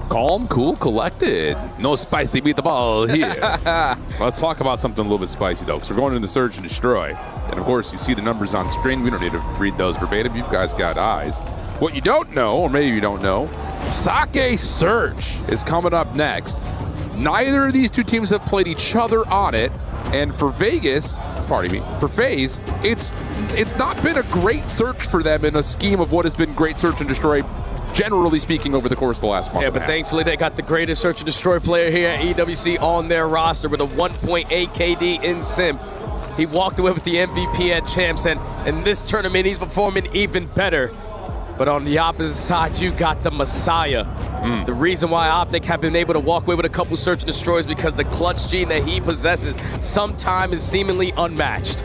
Calm, cool, collected. No spicy meatball here. Let's talk about something a little bit spicy, though, because we're going into the Search and Destroy. And, of course, you see the numbers on screen. We don't need to read those verbatim. You guys got eyes. What you don't know, or maybe you don't know, Sake Search is coming up next. Neither of these two teams have played each other on it. And for FaZe, it's not been a great search for them in a scheme of what has been great Search and Destroy, generally speaking, over the course of the last month. Yeah, but thankfully they got the greatest Search and Destroy player here at EWC on their roster with a 1.8 KD in Sim. He walked away with the MVP at Champs, and in this tournament he's performing even better. But on the opposite side, you got the Messiah. The reason why Optic have been able to walk away with a couple Search and Destroys because the clutch gene that he possesses sometimes is seemingly unmatched.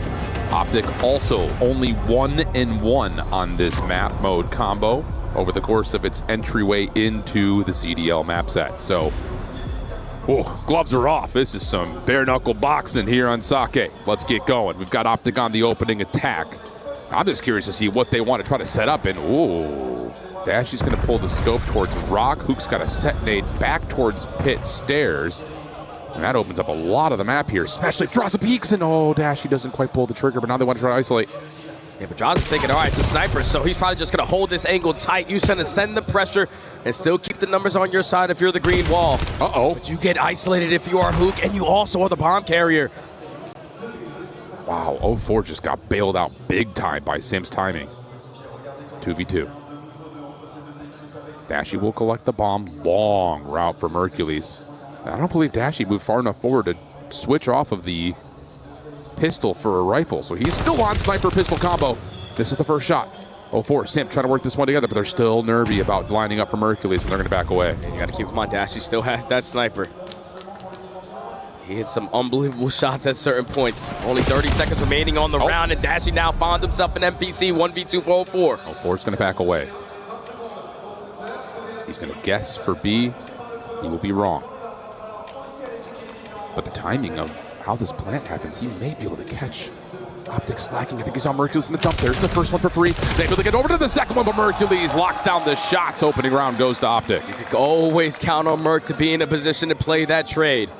Optic also only 1-1 on this map mode combo over the course of its entryway into the CDL map set. So, gloves are off. This is some bare knuckle boxing here on Sake. Let's get going. We've got Optic on the opening attack. I'm just curious to see what they want to try to set up in. Dashy's going to pull the scope towards Rock. Hook's got a set nade back towards Pit Stairs. And that opens up a lot of the map here, especially if Drossa peeks, and Dashy doesn't quite pull the trigger, but now they want to try to isolate. Yeah, but John's thinking, all right, it's a sniper, so he's probably just going to hold this angle tight. You send the pressure and still keep the numbers on your side if you're the green wall. But you get isolated if you are Hook, and you also are the bomb carrier. Wow, 0-4 just got bailed out big time by Sim's timing. 2v2. Dashy will collect the bomb. Long route for Mercules. I don't believe Dashy moved far enough forward to switch off of the pistol for a rifle. So he's still on sniper pistol combo. This is the first shot. 0-4, Sim trying to work this one together, but they're still nervy about lining up for Mercules, and they're going to back away. You got to keep him on. Dashy still has that sniper. He hit some unbelievable shots at certain points. Only 30 seconds remaining on the round, and Dashy now found himself an NPC 1v2 for 0-4. 0-4's going to back away. He's going to guess for B. He will be wrong. But the timing of how this plant happens, he may be able to catch. Optic slacking. I think he's on Mercules in the jump. There's the first one for free. They able to get over to the second one, but Mercules locks down the shots. Opening round goes to Optic. You can always count on Merc to be in a position to play that trade.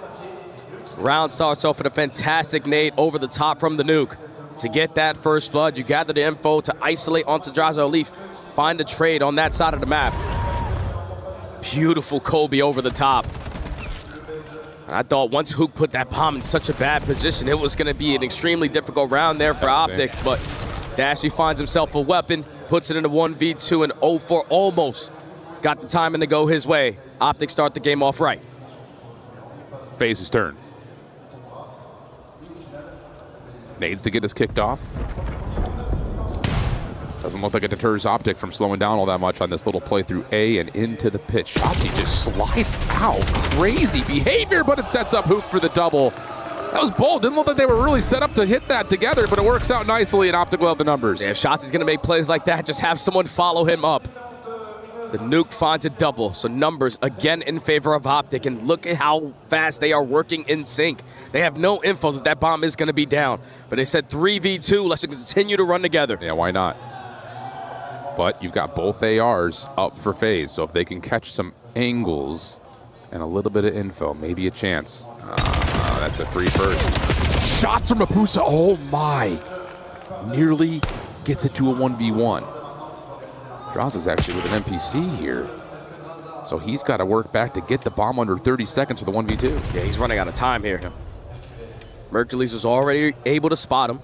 Round starts off with a fantastic nade over the top from the nuke. To get that first blood, you gather the info to isolate onto Drazo Leaf. Find a trade on that side of the map. Beautiful Kobe over the top. I thought once Hook put that bomb in such a bad position, it was going to be an extremely difficult round there for Optic, but Dashy finds himself a weapon, puts it in a 1v2, and 0-4 almost got the timing to go his way. Optic start the game off right. FaZe's turn. Nades to get us kicked off. Doesn't look like it deters Optic from slowing down all that much on this little play through A and into the pitch. Shotzzy just slides out. Crazy behavior, but it sets up Hook for the double. That was bold. Didn't look like they were really set up to hit that together, but it works out nicely, and Optic will have the numbers. Yeah, if Shotzzy's going to make plays like that, just have someone follow him up. The nuke finds a double, so numbers again in favor of Optic, and look at how fast they are working in sync. They have no info that that bomb is going to be down, but they said 3v2, let's continue to run together. Yeah, why not? But you've got both ARs up for FaZe, so if they can catch some angles and a little bit of info, maybe a chance. That's a free first. Shots from Mapusa, oh my. Nearly gets it to a 1v1. Draza's actually with an NPC here. So he's got to work back to get the bomb under 30 seconds for the 1v2. Yeah, he's running out of time here. Mercules was already able to spot him.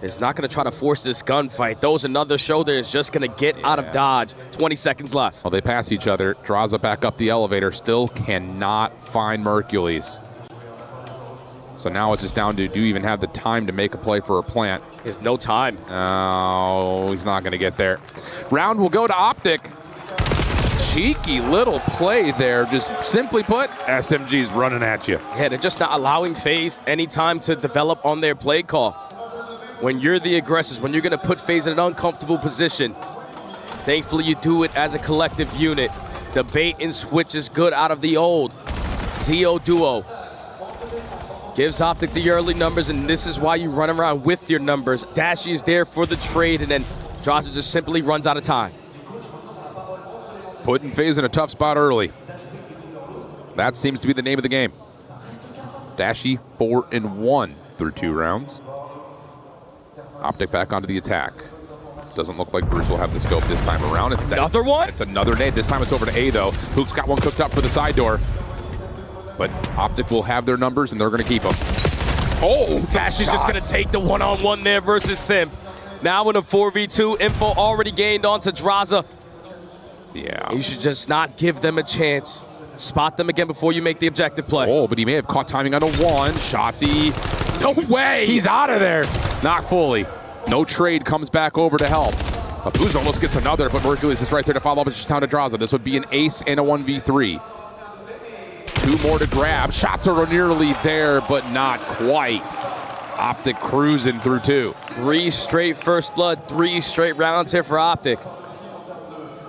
Is not going to try to force this gunfight. Those another shoulder is just going to get out of dodge. 20 seconds left. Well, they pass each other. Draza back up the elevator. Still cannot find Mercules. So now it's just down to, do you even have the time to make a play for a plant? There's no time. Oh, he's not going to get there. Round will go to Optic. Cheeky little play there. Just simply put, SMG's running at you. Yeah, they're just not allowing FaZe any time to develop on their play call. When you're the aggressors, when you're going to put FaZe in an uncomfortable position, thankfully you do it as a collective unit. The bait and switch is good out of the old. Zeo duo gives Optic the early numbers, and this is why you run around with your numbers. Dashy is there for the trade, and then Draza just simply runs out of time. Putting FaZe in a tough spot early. That seems to be the name of the game. Dashy 4-1 through 2 rounds. Optic back onto the attack. Doesn't look like Bruce will have the scope this time around. Another one? It's another nade. This time it's over to A, though. Hook's got one cooked up for the side door. But Optic will have their numbers, and they're going to keep them. Oh, Dashy's just going to take the one-on-one there versus Sim. Now in a 4v2, info already gained onto Draza. Yeah. You should just not give them a chance. Spot them again before you make the objective play. Oh, but he may have caught timing on a 1. Shotzzy. No way! He's out of there. Not fully. No trade comes back over to help. Abuz almost gets another, but Mercules is right there to follow up. It's just down to Draza. This would be an ace and a 1v3. 2 more to grab. Shots are nearly there, but not quite. Optic cruising through 2. 3 straight first blood, 3 straight rounds here for Optic.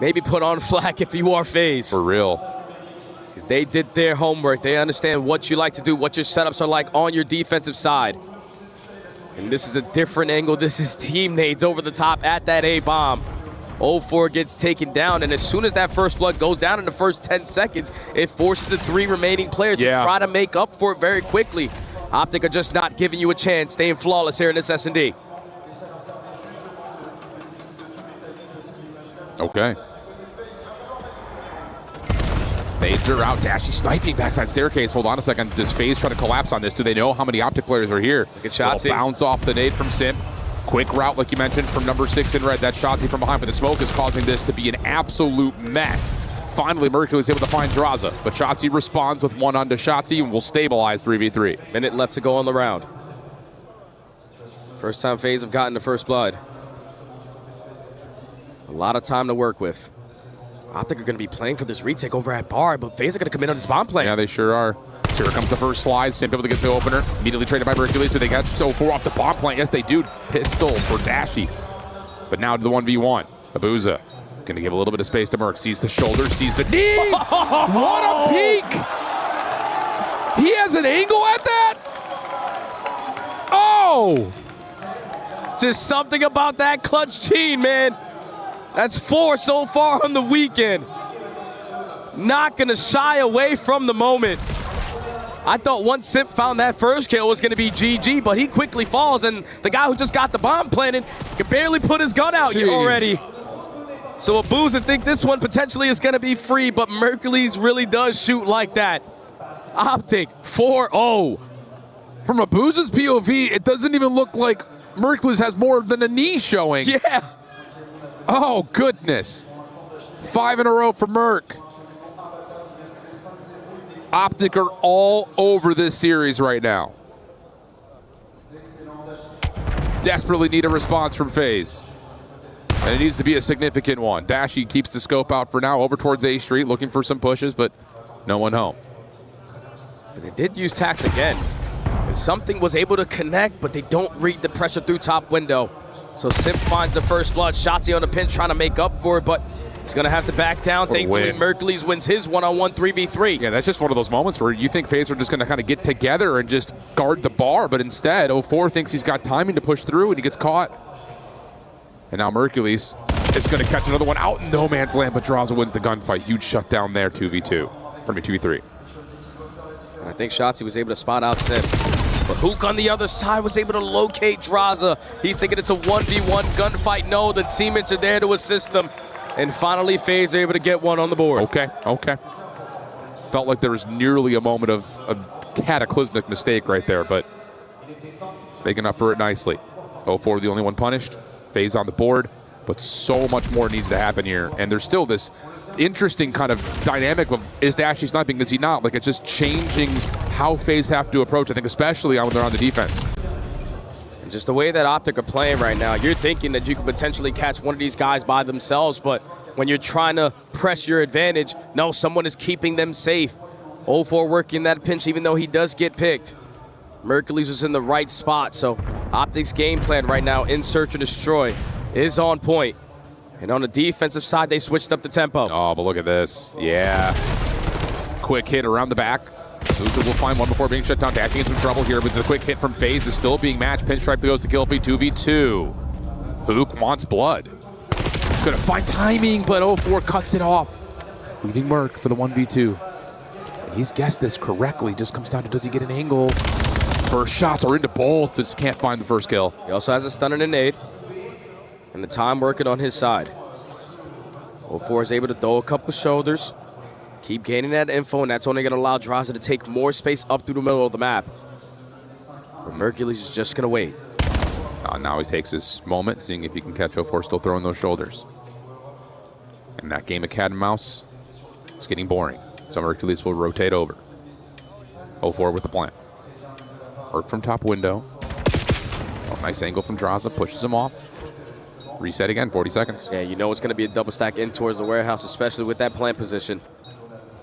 Maybe put on flak if you are FaZe. For real. Because they did their homework. They understand what you like to do, what your setups are like on your defensive side. And this is a different angle. This is team nades over the top at that A-bomb. 0-4 gets taken down, and as soon as that first blood goes down in the first 10 seconds, it forces the 3 remaining players to try to make up for it very quickly. Optic are just not giving you a chance, staying flawless here in this S&D. Okay. Fades are out. Dashy sniping backside staircase. Hold on a second. Does FaZe try to collapse on this? Do they know how many Optic players are here? Look at Shotzzy. Bounce off the nade from Simp. Quick route, like you mentioned, from number 6 in red. That's Shotzzy from behind, but the smoke is causing this to be an absolute mess. Finally, Mercury's able to find Draza, but Shotzzy responds with one onto Shotzzy and will stabilize 3v3. Minute left to go on the round. First time FaZe have gotten the first blood. A lot of time to work with. Optic are going to be playing for this retake over at Bar, but FaZe are going to come in on this bomb play. Yeah, they sure are. Here comes the first slide. Simp able to get the opener. Immediately traded by Mercury, so they catch 4 off the bomb plant. Yes, they do. Pistol for Dashy. But now to the 1v1. Abuza going to give a little bit of space to Merc. Sees the shoulders, sees the knees. What a peek! He has an angle at that? Oh! Just something about that clutch gene, man. That's 4 so far on the weekend. Not gonna shy away from the moment. I thought once Simp found that first kill was gonna be GG, but he quickly falls, and the guy who just got the bomb planted can barely put his gun out already. So Abuza think this one potentially is gonna be free, but Mercules really does shoot like that. Optic 4-0. From Abuza's POV, it doesn't even look like Mercules has more than a knee showing. Yeah. Oh, goodness. 5 in a row for Merc. Optic are all over this series right now. Desperately need a response from FaZe. And it needs to be a significant one. Dashy keeps the scope out for now, over towards A Street, looking for some pushes, but no one home. But they did use Tax again. And something was able to connect, but they don't read the pressure through top window. So Simp finds the first blood. Shotzzy on the pinch trying to make up for it, but he's going to have to back down. Thankfully, Mercules wins his one-on-one 3v3. Yeah, that's just one of those moments where you think FaZe are just going to kind of get together and just guard the bar, but instead, 04 thinks he's got timing to push through, and he gets caught. And now Mercules is going to catch another one out in no man's land, but Draza wins the gunfight. Huge shutdown there, 2v3. And I think Shotzzy was able to spot out Simp. But Hook on the other side was able to locate Draza. He's thinking it's a 1v1 gunfight. No, the teammates are there to assist them. And finally, FaZe are able to get one on the board. Okay. Felt like there was nearly a moment of a cataclysmic mistake right there, but making up for it nicely. 04 the only one punished. FaZe on the board, but so much more needs to happen here. And there's still this interesting kind of dynamic of, is Dashy sniping, is he not? Like, it's just changing how FaZe have to approach, I think, especially when they're on the defense. And just the way that Optic are playing right now, you're thinking that you could potentially catch one of these guys by themselves, but when you're trying to press your advantage, no, someone is keeping them safe. 04 working that pinch, even though he does get picked. Mercules was in the right spot, so Optic's game plan right now, in search or destroy, is on point. And on the defensive side, they switched up the tempo. Oh, but look at this. Yeah. Quick hit around the back. Uza will find one before being shut down. Dashing in some trouble here, but the quick hit from FaZe is still being matched. Pinstripe goes to kill feed 2v2. Hook wants blood. He's going to find timing, but 04 cuts it off, leaving Merc for the 1v2. And he's guessed this correctly. Just comes down to, does he get an angle? First shots are into both. Just can't find the first kill. He also has a stun and a nade. And the time working on his side. 04 is able to throw a couple shoulders, keep gaining that info, and that's only going to allow Draza to take more space up through the middle of the map. But Mercules is just going to wait. Now he takes his moment, seeing if he can catch 04 still throwing those shoulders. And that game of cat and mouse is getting boring. So Mercules will rotate over. 04 with the plant. Work from top window. Oh, nice angle from Draza, pushes him off. Reset again, 40 seconds. Yeah, you know it's going to be a double stack in towards the warehouse, especially with that plant position.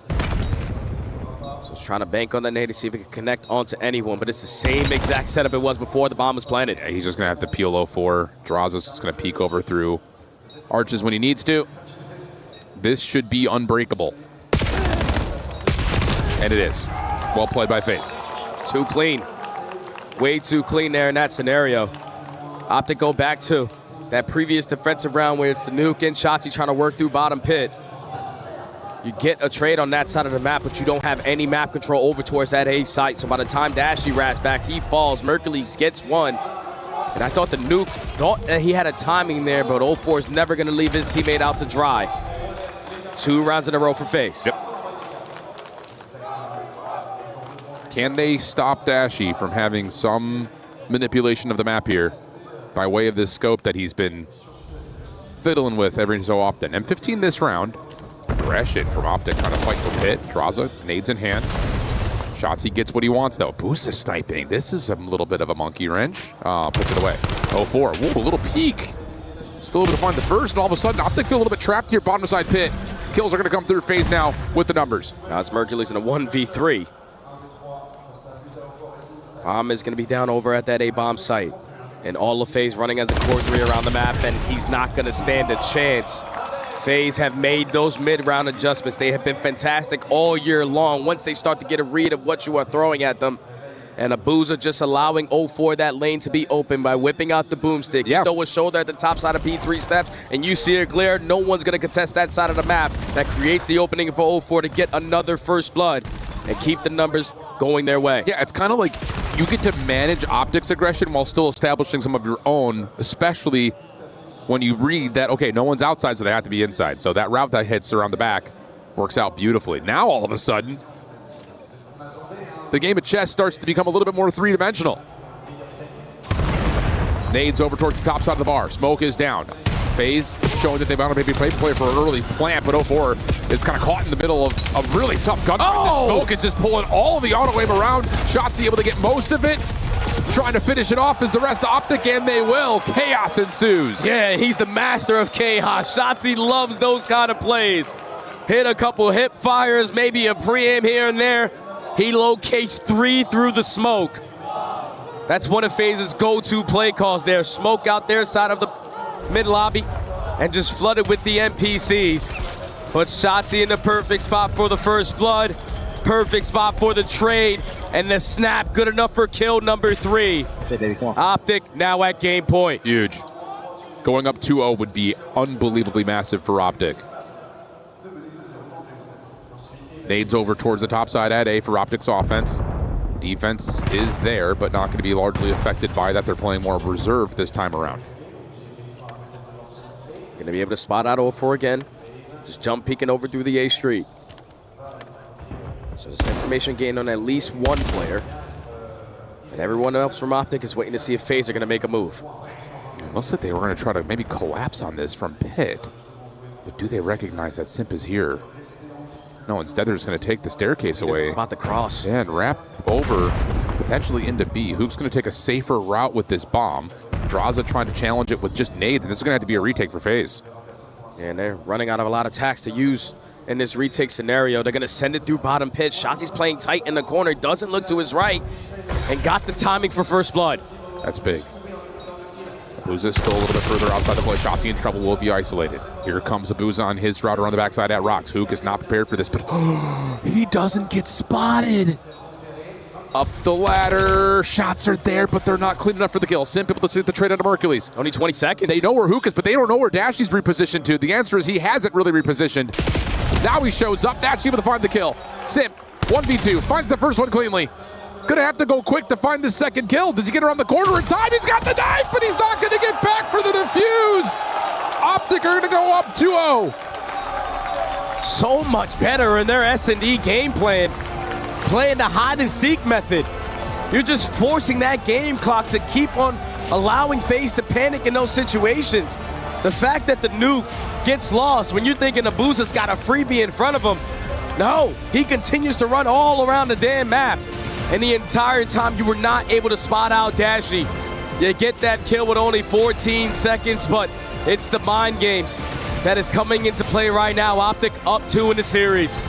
So he's trying to bank on that nade to see if he can connect onto anyone, but it's the same exact setup it was before the bomb was planted. Yeah, he's just going to have to peel 04. Draza's just going to peek over through arches when he needs to. This should be unbreakable. And it is. Well played by FaZe. Too clean. Way too clean there in that scenario. Optic go back to that previous defensive round where it's the Nuke and Shotzzy trying to work through bottom pit. You get a trade on that side of the map, but you don't have any map control over towards that A site. So by the time Dashy rats back, he falls. Mercules gets one. And I thought the Nuke thought that he had a timing there, but 04 is never going to leave his teammate out to dry. 2 rounds in a row for FaZe. Yep. Can they stop Dashy from having some manipulation of the map here by way of this scope that he's been fiddling with every so often? M15 this round. Aggression from Optic trying to fight for Pit. Draza, nades in hand. Shotzzy gets what he wants though. Boost is sniping. This is a little bit of a monkey wrench. Puts it away. 0-4. Whoa, a little peek. Still able to find the first, and all of a sudden Optic feel a little bit trapped here. Bottom side Pit. Kills are going to come through FaZe now with the numbers. Now it's Mercury's in a 1v3. Bomb is going to be down over at that A-bomb site. And all of FaZe running as a core 3 around the map, and he's not going to stand a chance. FaZe have made those mid-round adjustments. They have been fantastic all year long once they start to get a read of what you are throwing at them. And Abuza just allowing 0-4 that lane to be open by whipping out the boomstick. You throw a shoulder at the top side of P3 steps, and you see it glare. No one's going to contest that side of the map. That creates the opening for 0-4 to get another first blood and keep the numbers going their way. Yeah, it's kind of like you get to manage Optic's aggression while still establishing some of your own, especially when you read that, okay, no one's outside, so they have to be inside. So that route that hits around the back works out beautifully. Now, all of a sudden, the game of chess starts to become a little bit more three-dimensional. Nades over towards the top side of the bar. Smoke is down. FaZe showing that they want to maybe play for an early plant, but 0-4 is kind of caught in the middle of a really tough gunfight. Oh! Smoke is just pulling all of the auto aim around. Shotzzy able to get most of it. Trying to finish it off as the rest of Optic, and they will. Chaos ensues. Yeah, he's the master of chaos. Shotzzy loves those kind of plays. Hit a couple hip fires, maybe a pre-aim here and there. He locates 3 through the smoke. That's one of FaZe's go-to play calls there. Smoke out their side of the mid-lobby and just flooded with the NPCs. But Shotzzy in the perfect spot for the first blood. Perfect spot for the trade. And the snap good enough for kill number 3. Optic now at game point. Huge. Going up 2-0 would be unbelievably massive for Optic. Nades over towards the top side at A for Optic's offense. Defense is there, but not going to be largely affected by that. They're playing more reserve this time around. Going to be able to spot out 0-4 again. Just jump peeking over through the A street. So there's information gained on at least one player. And everyone else from Optic is waiting to see if FaZe are going to make a move. It looks like they were going to try to maybe collapse on this from Pit. But do they recognize that Simp is here? No, instead they're just going to take the staircase away. Spot the cross. Yeah, and wrap over, potentially into B. Hoop's going to take a safer route with this bomb. Draza trying to challenge it with just nades, and this is going to have to be a retake for FaZe. And they're running out of a lot of attacks to use in this retake scenario. They're going to send it through bottom pitch. Shotzi's playing tight in the corner, doesn't look to his right, and got the timing for first blood. That's big. Abuza still a little bit further outside the play. Shotzzy in trouble, will be isolated. Here comes Abuza on his route around the backside at Rocks. Hook is not prepared for this, but he doesn't get spotted. Up the ladder, shots are there, but they're not clean enough for the kill. Simp able to see the trade out of Mercules. Only 20 seconds. They know where Hook is, but they don't know where Dashy's repositioned to. The answer is he hasn't really repositioned. Now he shows up, Dashy able to find the kill. Simp, 1v2, finds the first one cleanly. Gonna have to go quick to find the second kill. Does he get around the corner in time? He's got the knife, but he's not gonna get back for the defuse. Optic are gonna go up 2-0. So much better in their S&D game plan. Playing the hide and seek method. You're just forcing that game clock to keep on allowing FaZe to panic in those situations. The fact that the nuke gets lost when you're thinking Abuza's got a freebie in front of him. No, he continues to run all around the damn map. And the entire time you were not able to spot out Dashy. You get that kill with only 14 seconds, but it's the mind games that is coming into play right now. Optic up 2 in the series.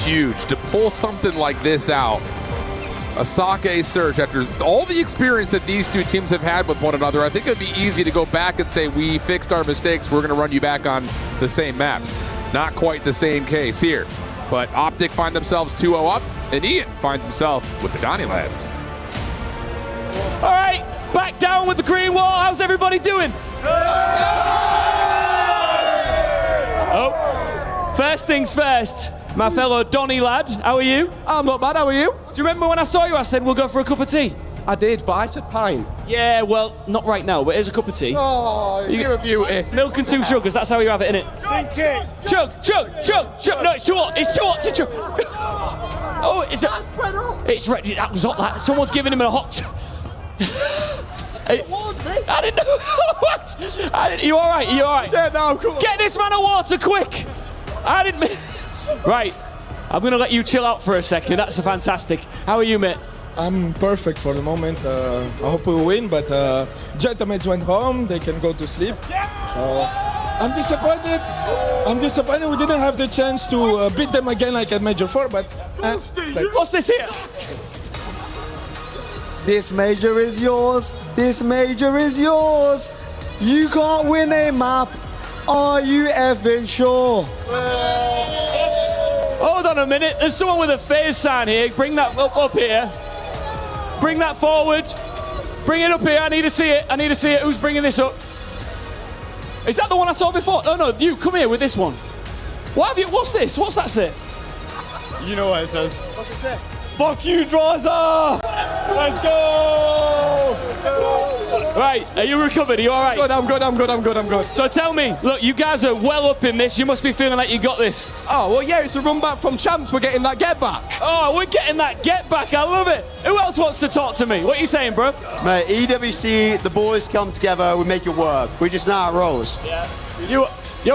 Huge to pull something like this out. A Sake search after all the experience that these two teams have had with one another. I think it'd be easy to go back and say, we fixed our mistakes. We're gonna run you back on the same maps. Not quite the same case here. But Optic find themselves 2-0 up, and Ian finds himself with the Donnie lads. All right, back down with the green wall. How's everybody doing? Oh, first things first, my fellow Donnie lad, how are you? I'm not bad, how are you? Do you remember when I saw you, I said we'll go for a cup of tea? I did, but I said pint. Yeah, well, not right now, but here's a cup of tea. Oh, you're a beauty. Milk and 2 sugars, that's how you have it, innit? Sink it. Chug, chug, chug, chug. No, it's too hot. It's too hot to chug. Oh, it's ready. That was hot. That someone's giving him a hot. I didn't know. What? You all right? You all right? Yeah, no, come on. Get this man a water, quick! I didn't. Right, I'm gonna let you chill out for a second. That's fantastic. How are you, mate? I'm perfect for the moment. I hope we win, but Gentlemen went home. They can go to sleep. So I'm disappointed. I'm disappointed we didn't have the chance to beat them again like at Major 4, but... What's this here? This major is yours. This major is yours. You can't win a map. Are you effing sure? Hold on a minute. There's someone with a FaZe sign here. Bring that up here. Bring that forward. Bring it up here. I need to see it. I need to see it. Who's bringing this up? Is that the one I saw before? Oh no, you come here with this one. What have you? What's this? What's that say? You know what it says. What's it say? Fuck you, Draza! Let's go! Right, are you recovered? Are you all right? I'm good. So tell me, look, you guys are well up in this. You must be feeling like you got this. Oh, well, yeah, it's a run back from champs. We're getting that get back. Oh, we're getting that get back. I love it. Who else wants to talk to me? What are you saying, bro? Mate, EWC, the boys come together, we make it work. We just know how it rolls. Yeah. You're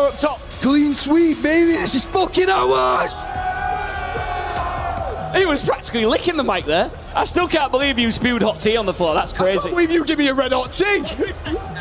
up top. Clean sweep, baby. It's just fucking ours. He was practically licking the mic there. I still can't believe you spewed hot tea on the floor. That's crazy. I can't believe you give me a red hot tea.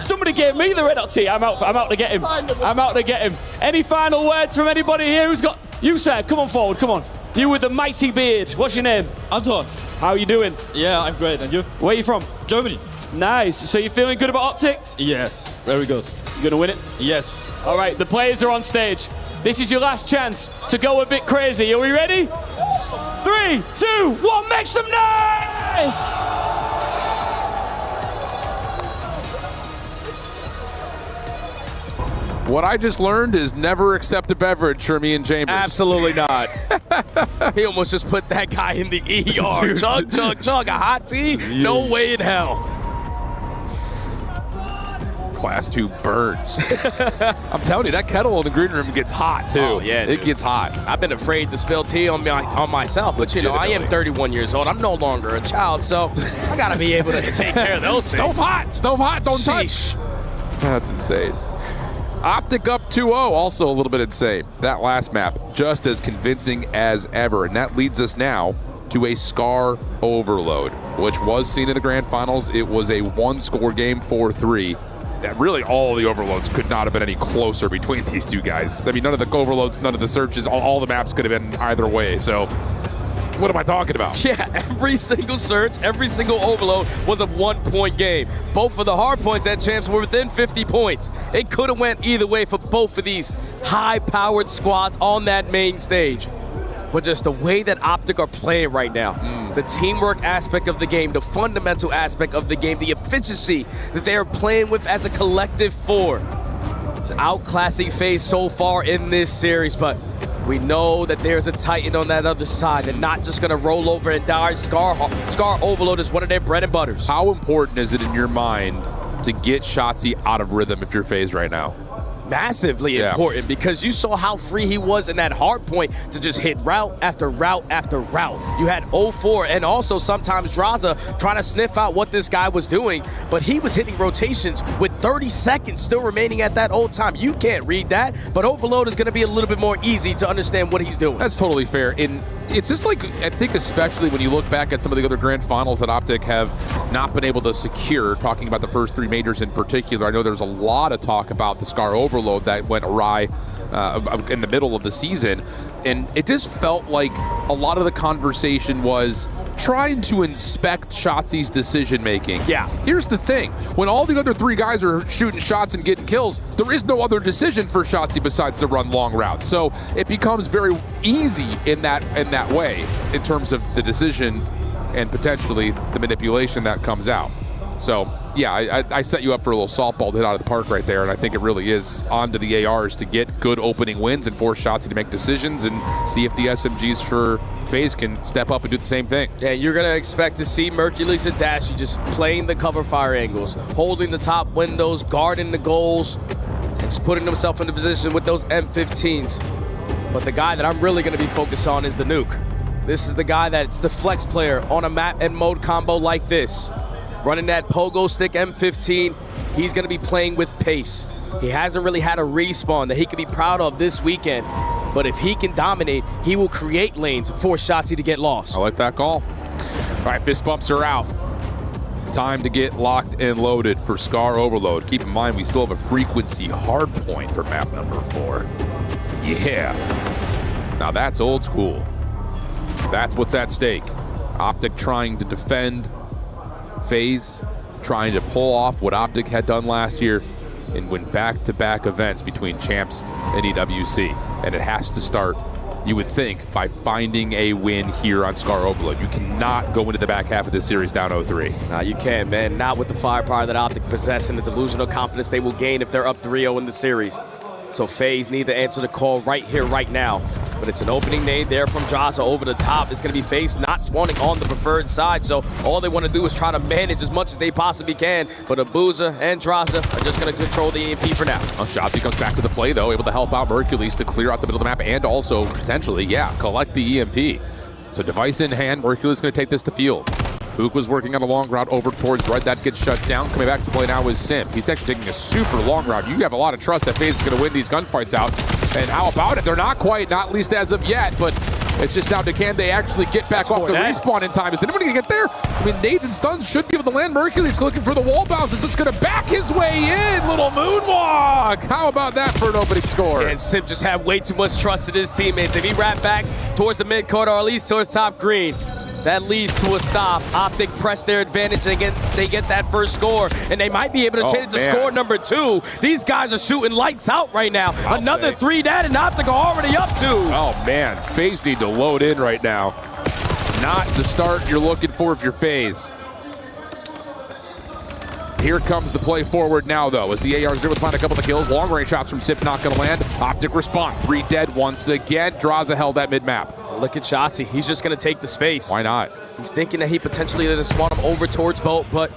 Somebody gave me the red hot tea. I'm out to get him. I'm out to get him. Any final words from anybody here who's got... You, sir, come on forward, come on. You with the mighty beard. What's your name? Anton. How are you doing? Yeah, I'm great. And you? Where are you from? Germany. Nice. So you're feeling good about Optic? Yes, very good. You gonna win it? Yes. All right, the players are on stage. This is your last chance to go a bit crazy. Are we ready? 3, 2, 1, make some noise! What I just learned is never accept a beverage from Ian Chambers. Absolutely not. He almost just put that guy in the ER. Chug, chug, chug, a hot tea? No way in hell. Class 2 birds. I'm telling you, that kettle in the green room gets hot too. Oh, yeah, it gets hot. I've been afraid to spill tea on myself, but you know, I am 31 years old. I'm no longer a child, so I gotta be able to take care of those things. Stove hot, don't touch. That's insane. Optic up 2-0, also a little bit insane. That last map, just as convincing as ever, and that leads us now to a Scar overload, which was seen in the grand finals. It was a one-score game, 4-3. Really, all the overloads could not have been any closer between these two guys. I mean, none of the overloads, none of the searches, all the maps could have been either way. So, what am I talking about? Yeah, every single search, every single overload was a 1-point game. Both of the hard points at champs were within 50 points. It could have went either way for both of these high-powered squads on that main stage. But just the way that Optic are playing right now, the teamwork aspect of the game, the fundamental aspect of the game, the efficiency that they are playing with as a collective four. It's outclassing FaZe so far in this series, but we know that there's a Titan on that other side. They're not just going to roll over and die. Scar Overload is one of their bread and butters. How important is it in your mind to get Shotzzy out of rhythm if you're FaZe right now? Massively important, because you saw how free he was in that hard point to just hit route after route after route. You had 0-4 and also sometimes Draza trying to sniff out what this guy was doing, but he was hitting rotations with 30 seconds still remaining at that old time. You can't read that, but Overload is going to be a little bit more easy to understand what he's doing. That's totally fair. And it's just like, I think especially when you look back at some of the other grand finals that Optic have not been able to secure, talking about the first 3 majors in particular. I know there's a lot of talk about the Scar Overload that went awry in the middle of the season. And it just felt like a lot of the conversation was trying to inspect Shotzi's decision making. Yeah. Here's the thing. When all the other 3 guys are shooting shots and getting kills, there is no other decision for Shotzi besides to run long routes. So it becomes very easy in that way in terms of the decision and potentially the manipulation that comes out. So, yeah, I set you up for a little softball to hit out of the park right there, and I think it really is on to the ARs to get good opening wins and force Shotzzy to make decisions and see if the SMGs for FaZe can step up and do the same thing. Yeah, you're going to expect to see Mercules and Dashy just playing the cover fire angles, holding the top windows, guarding the goals, and just putting themselves into position with those M15s. But the guy that I'm really going to be focused on is the Nuke. This is the guy that's the flex player on a map and mode combo like this. Running that pogo stick M15, he's going to be playing with pace. He hasn't really had a respawn that he can be proud of this weekend. But if he can dominate, he will create lanes for Shotzzy to get lost. I like that call. All right, fist bumps are out. Time to get locked and loaded for Scar Overload. Keep in mind, we still have a frequency hard point for map number 4. Yeah. Now that's old school. That's what's at stake. Optic trying to defend. FaZe trying to pull off what Optic had done last year and win back-to-back events between Champs and EWC. And it has to start, you would think, by finding a win here on Scar Overload. You cannot go into the back half of this series down 0-3. Nah, you can't, man. Not with the firepower that Optic possess and the delusional confidence they will gain if they're up 3-0 in the series. So FaZe need to answer the call right here, right now. But it's an opening nade there from Draza over the top. It's going to be FaZe not spawning on the preferred side. So all they want to do is try to manage as much as they possibly can. But Abuza and Draza are just going to control the EMP for now. Well, Shotzzy comes back to the play, though, able to help out Mercules to clear out the middle of the map and also, potentially, yeah, collect the EMP. So device in hand, Mercules going to take this to field. Book was working on a long route over towards red. That gets shut down. Coming back to play now is Simp. He's actually taking a super long route. You have a lot of trust that FaZe is going to win these gunfights out. And how about it? They're not quite, not least as of yet, but it's just down to can they actually get back off the respawn in time. Is anybody going to get there? I mean, nades and stuns should be able to land. Mercules looking for the wall bounces. It's going to back his way in. Little moonwalk. How about that for an opening score? And Simp just had way too much trust in his teammates. If he wrapped back towards the mid-court or at least towards top green, that leads to a stop. Optic press their advantage. They get that first score, and they might be able to change it to score number 2. These guys are shooting lights out right now. Another 3 dead, and Optic are already up 2. Oh, man. FaZe need to load in right now. Not the start you're looking for if you're FaZe. Here comes the play forward now, though, as the AR's able to find a couple of kills. Long-range shots from Sip not going to land. Optic respond. 3 dead once again. Draza held that mid-map. Look at Shotzzy. He's just going to take the space. Why not? He's thinking that he potentially going to spawn him over towards Boat, but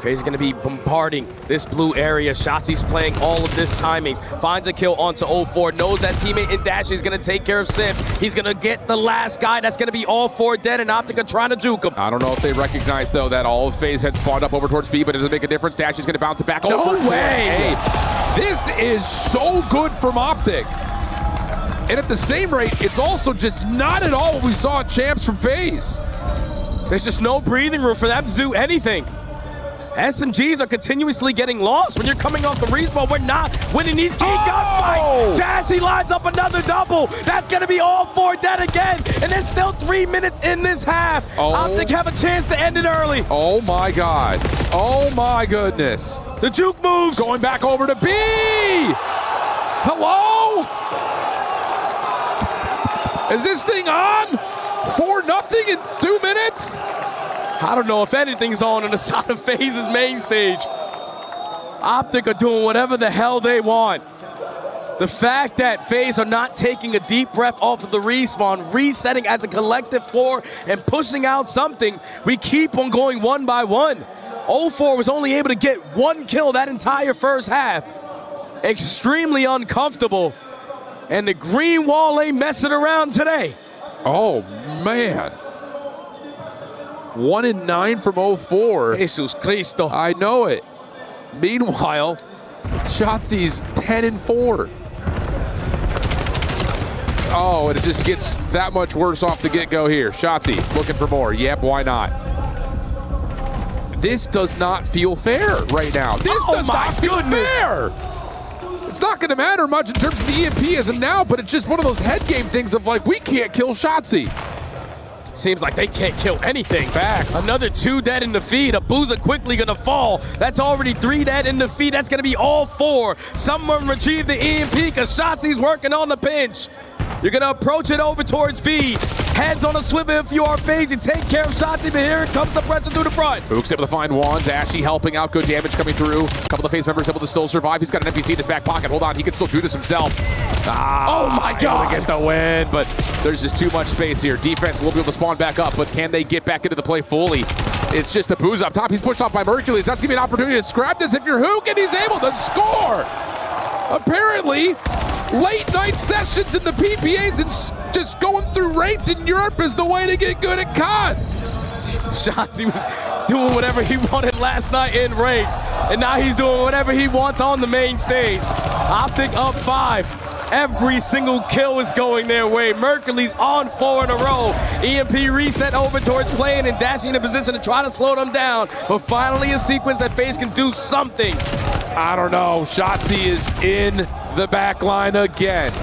FaZe is going to be bombarding this blue area. Shotzi's playing all of this timings. Finds a kill onto 0-4. Knows that teammate in Dash is going to take care of Simp. He's going to get the last guy. That's going to be all 4 dead, and Optic are trying to juke him. I don't know if they recognize, though, that all of FaZe had spawned up over towards B, but it doesn't make a difference. Dash is going to bounce it back no over way. A. This is so good from Optic. And at the same rate, it's also just not at all what we saw at Champs from FaZe. There's just no breathing room for them to do anything. SMGs are continuously getting lost. When you're coming off the respawn, we're not winning these key gunfights. Dashy lines up another double. That's going to be all 4 dead again. And there's still 3 minutes in this half. Optic have a chance to end it early. Oh, my God. Oh, my goodness. The juke moves. Going back over to B. Hello? Is this thing on? 4-0 in 2 minutes? I don't know if anything's on the side of FaZe's main stage. Optic are doing whatever the hell they want. The fact that FaZe are not taking a deep breath off of the respawn, resetting as a collective 4 and pushing out something, we keep on going 1 by 1. 0-4 was only able to get 1 kill that entire first half. Extremely uncomfortable. And the green wall ain't messing around today. Oh, man. 1 and 9 from 0-4. Jesus Cristo. I know it. Meanwhile, Shotzi's 10 and 4. Oh, and it just gets that much worse off the get-go here. Shotzi looking for more. Yep, why not? This does not feel fair right now. This does not feel fair. It's not going to matter much in terms of the EMP as of now, but it's just one of those head game things of like, we can't kill Shotzzy. Seems like they can't kill anything. Facts. Another 2 dead in the feed. Abuza quickly gonna fall. That's already 3 dead in the feed. That's gonna be all 4. Someone retrieve the EMP because Shotzi's working on the pinch. You're gonna approach it over towards B. Heads on a swivel if you are FaZe. You take care of Shotzi, but here comes the pressure through the front. Hooks able to find one. Dashy helping out. Good damage coming through. A couple of FaZe members able to still survive. He's got an NPC in his back pocket. Hold on, he can still do this himself. Oh my God! Able to get the win, but there's just too much space here. Defense will be able to spawn back up, but can they get back into the play fully? It's just the booze up top. He's pushed off by Mercules. That's giving an opportunity to scrap this if you're Hook, and he's able to score. Apparently, late night sessions in the PPAs and just going through ranked in Europe is the way to get good at COD. Shotzi was doing whatever he wanted last night in ranked, and now he's doing whatever he wants on the main stage. Optic up 5. Every single kill is going their way. Mercules on 4 in a row. EMP reset over towards playing and dashing in a position to try to slow them down. But finally a sequence that FaZe can do something. I don't know. Shotzi is in the back line again.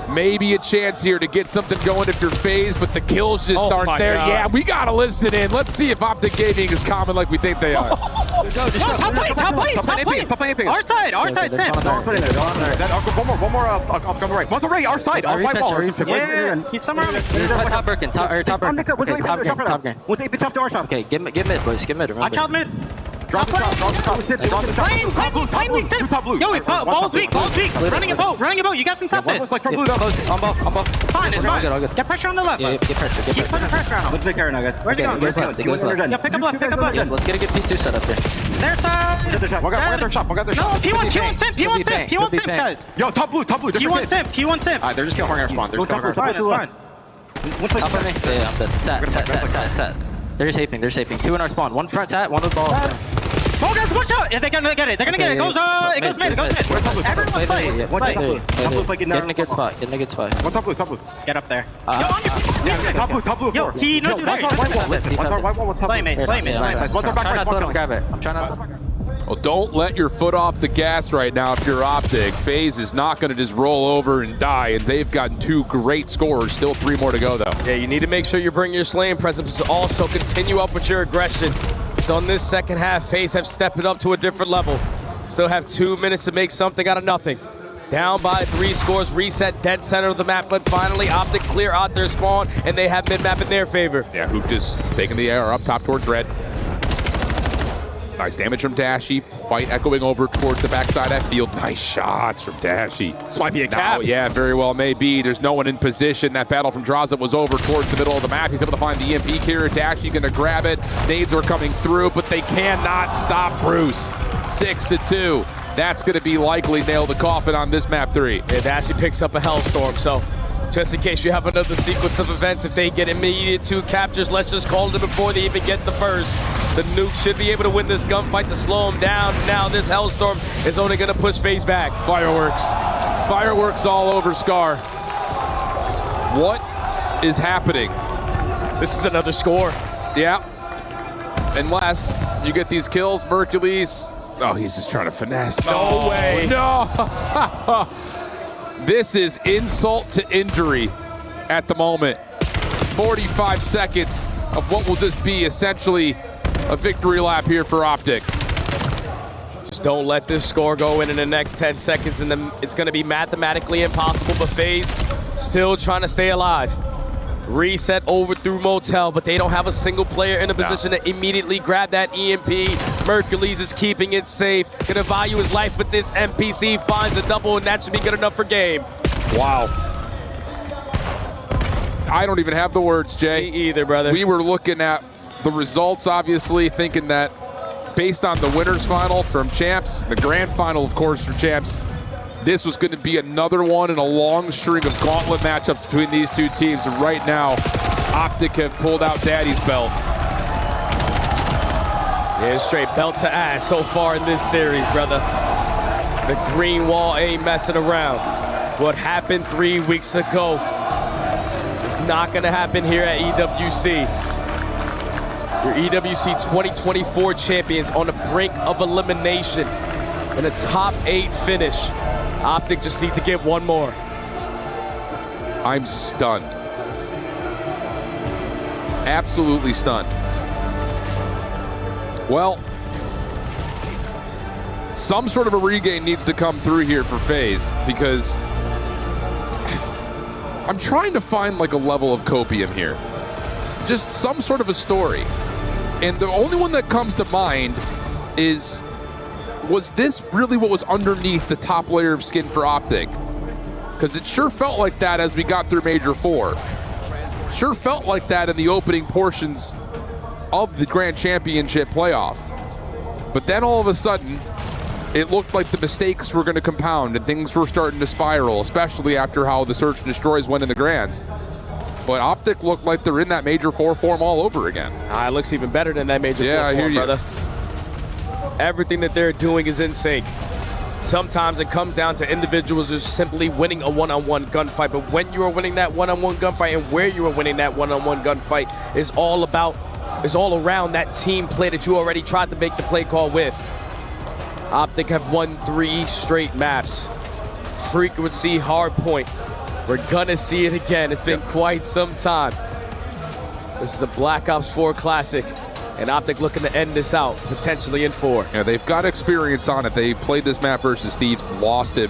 Maybe a chance here to get something going if you're FaZe, but the kills just aren't there. God. Yeah, we gotta listen in. Let's see if Optic Gaming is common like we think they are. Top lane. Our side, Sam. One more up on the right. One to right, our side, our white wall. Yeah, he's somewhere on it. Top Birkin, top Birkin. What's it? Top to our shop. Okay, get mid, boys, get mid. I chopped mid. Drop the top. Top blue. Yo, ball's weak. Running a boat. You got some top mid. Like from blue down. I'm buff. Fine, it's fine. Get pressure on the left. Get pressure. Keep putting pressure on him. Let's take care now, guys. Where's he going? Yeah, pick up left. Let's get a good P2 set up there. There's one got their shop. No, P1 simp, guys. Yo, top blue. P1 simp. Alright, they're just gonna spawn. They're just gonna fine. What's like? Yeah, I'm dead. Set. They're shaping. 2 in our spawn. 1 front set, 1 with ball. Oh, guys, watch out! They're gonna get it. It goes mid. Everyone's playing. Get in a good spot. One top blue. Get up there. Top blue. Yo, he knows you there. White wall. Play mate. One's our back right. Let him grab it. I'm trying to. Well, don't let your foot off the gas right now if you're Optic. FaZe is not going to just roll over and die, and they've gotten 2 great scores. Still 3 more to go, though. Yeah, you need to make sure you bring your slaying presence, but also continue up with your aggression. So in this second half, FaZe have stepped it up to a different level. Still have 2 minutes to make something out of nothing. Down by 3 scores, reset dead center of the map, but finally Optic clear out their spawn, and they have mid-map in their favor. Yeah, Hook just taking the air up top towards red. Nice damage from Dashy. Fight echoing over towards the backside at field. Nice shots from Dashy. This might be a cap. Yeah, very well may be. There's no one in position. That battle from Draza was over towards the middle of the map. He's able to find the EMP carrier. Dashy gonna grab it. Nades are coming through, but they cannot stop Bruce. 6-2. That's gonna be likely nail the coffin on this map 3. Yeah, Dashy picks up a Hellstorm, so just in case you have another sequence of events, if they get immediate 2 captures, let's just call it before they even get the first. The nuke should be able to win this gunfight to slow them down. Now this Hellstorm is only going to push FaZe back. Fireworks all over Scar. What is happening? This is another score. Yeah. Unless you get these kills, Mercules. Oh, he's just trying to finesse. No way. No. This is insult to injury at the moment. 45 seconds of what will just be essentially a victory lap here for Optic. Just don't let this score go in the next 10 seconds, and then it's going to be mathematically impossible, but FaZe still trying to stay alive. Reset over through Motel, but they don't have a single player in a position to immediately grab that EMP. Mercules is keeping it safe. Gonna value his life, but this NPC finds a double, and that should be good enough for game. Wow. I don't even have the words, Jay. Me either, brother. We were looking at the results, obviously, thinking that based on the winners final from Champs, the grand final, of course, from Champs, this was going to be another one in a long string of gauntlet matchups between these 2 teams. And right now, Optic have pulled out Daddy's belt. Yeah, straight belt to ass so far in this series, brother. The green wall ain't messing around. What happened 3 weeks ago is not going to happen here at EWC. Your EWC 2024 champions on the brink of elimination in a top 8 finish. Optic just need to get 1 more. I'm stunned. Absolutely stunned. Well, some sort of a regain needs to come through here for FaZe, because I'm trying to find like a level of copium here. Just some sort of a story. And the only one that comes to mind is, was this really what was underneath the top layer of skin for Optic? Because it sure felt like that as we got through Major 4. Sure felt like that in the opening portions of the Grand Championship playoff. But then all of a sudden, it looked like the mistakes were going to compound and things were starting to spiral, especially after how the Search and Destroys went in the Grands. But Optic looked like they're in that Major 4 form all over again. It looks even better than that Major 4 I hear form, you. brother. Everything that they're doing is in sync. Sometimes it comes down to individuals just simply winning a one-on-one gunfight, but when you are winning that one-on-one gunfight and where you are winning that one-on-one gunfight is all around that team play that you already tried to make the play call with. Optic have won 3 straight maps. Frequency, hardpoint. We're gonna see it again. It's been quite some time. This is a Black Ops 4 classic. And Optic looking to end this out, potentially in 4. Yeah, they've got experience on it. They played this map versus Thieves, lost it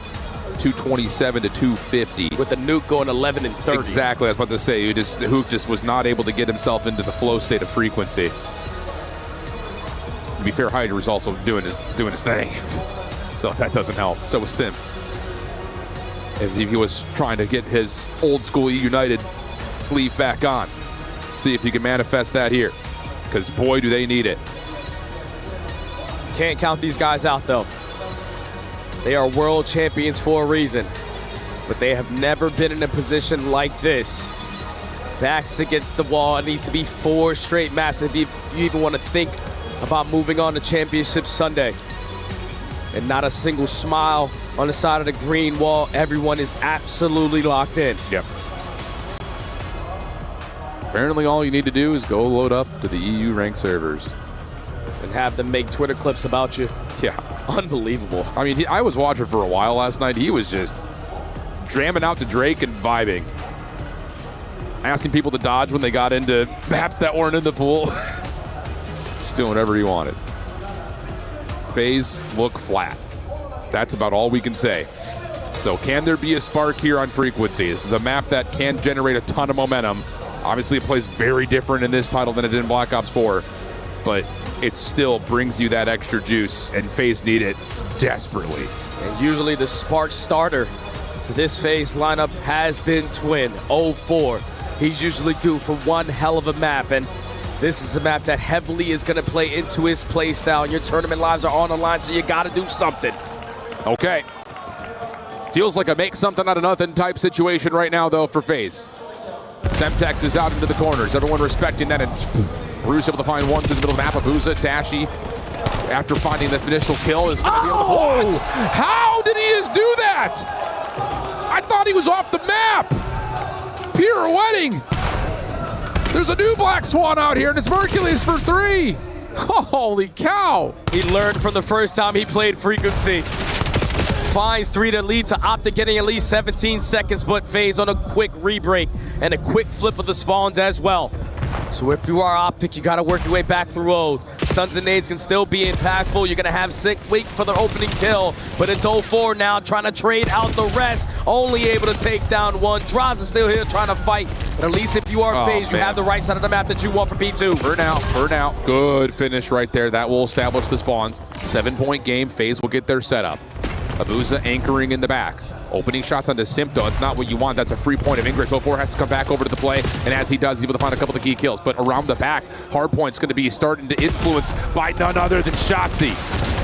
227 to 250. With the nuke going 11 and 30. Exactly, I was about to say, the Hook just was not able to get himself into the flow state of frequency. To be fair, Hydra was also doing his thing. So that doesn't help. So was Sim. As he was trying to get his old school United sleeve back on. See if he can manifest that here. Because boy, do they need it. Can't count these guys out though. They are world champions for a reason, but they have never been in a position like this. Backs against the wall. It needs to be 4 straight maps if you even want to think about moving on to Championship Sunday. And not a single smile on the side of the green wall. Everyone is absolutely locked in. Yep. Apparently all you need to do is go load up to the EU ranked servers. And have them make Twitter clips about you. Yeah. Unbelievable. I mean, I was watching for a while last night. He was just jamming out to Drake and vibing. Asking people to dodge when they got into maps that weren't in the pool. Just doing whatever he wanted. FaZe look flat. That's about all we can say. So can there be a spark here on Frequency? This is a map that can generate a ton of momentum. Obviously, it plays very different in this title than it did in Black Ops 4, but it still brings you that extra juice, and FaZe need it desperately. And usually the spark starter for this FaZe lineup has been Twin, 0-4. He's usually due for one hell of a map, and this is a map that heavily is going to play into his play style, and your tournament lives are on the line, so you got to do something. Okay. Feels like a make something out of nothing type situation right now, though, for FaZe. Semtex is out into the corners. Everyone respecting that. And Bruce able to find one through the middle of the map. Abuza, Dashy, after finding the initial kill, is going to be able to... What? How did he just do that? I thought he was off the map. Pirouetting. There's a new Black Swan out here, and it's Mercules for 3. Holy cow. He learned from the first time he played Frequency. Finds 3 to lead to Optic getting at least 17 seconds, but FaZe on a quick re-break and a quick flip of the spawns as well. So if you are Optic, you gotta work your way back through road. Stuns and nades can still be impactful. You're gonna have Sick wait for the opening kill, but it's 0-4 now, trying to trade out the rest. Only able to take down 1. Draws is still here trying to fight, but at least if you are FaZe, you have the right side of the map that you want for P2. Burn out. Good finish right there. That will establish the spawns. 7-point game. FaZe will get their setup. Abuza anchoring in the back. Opening shots onto Sympto. It's not what you want. That's a free point of ingress. 0-4 has to come back over to the play, and as he does, he's able to find a couple of key kills. But around the back, Hardpoint's going to be starting to influence by none other than Shotzzy.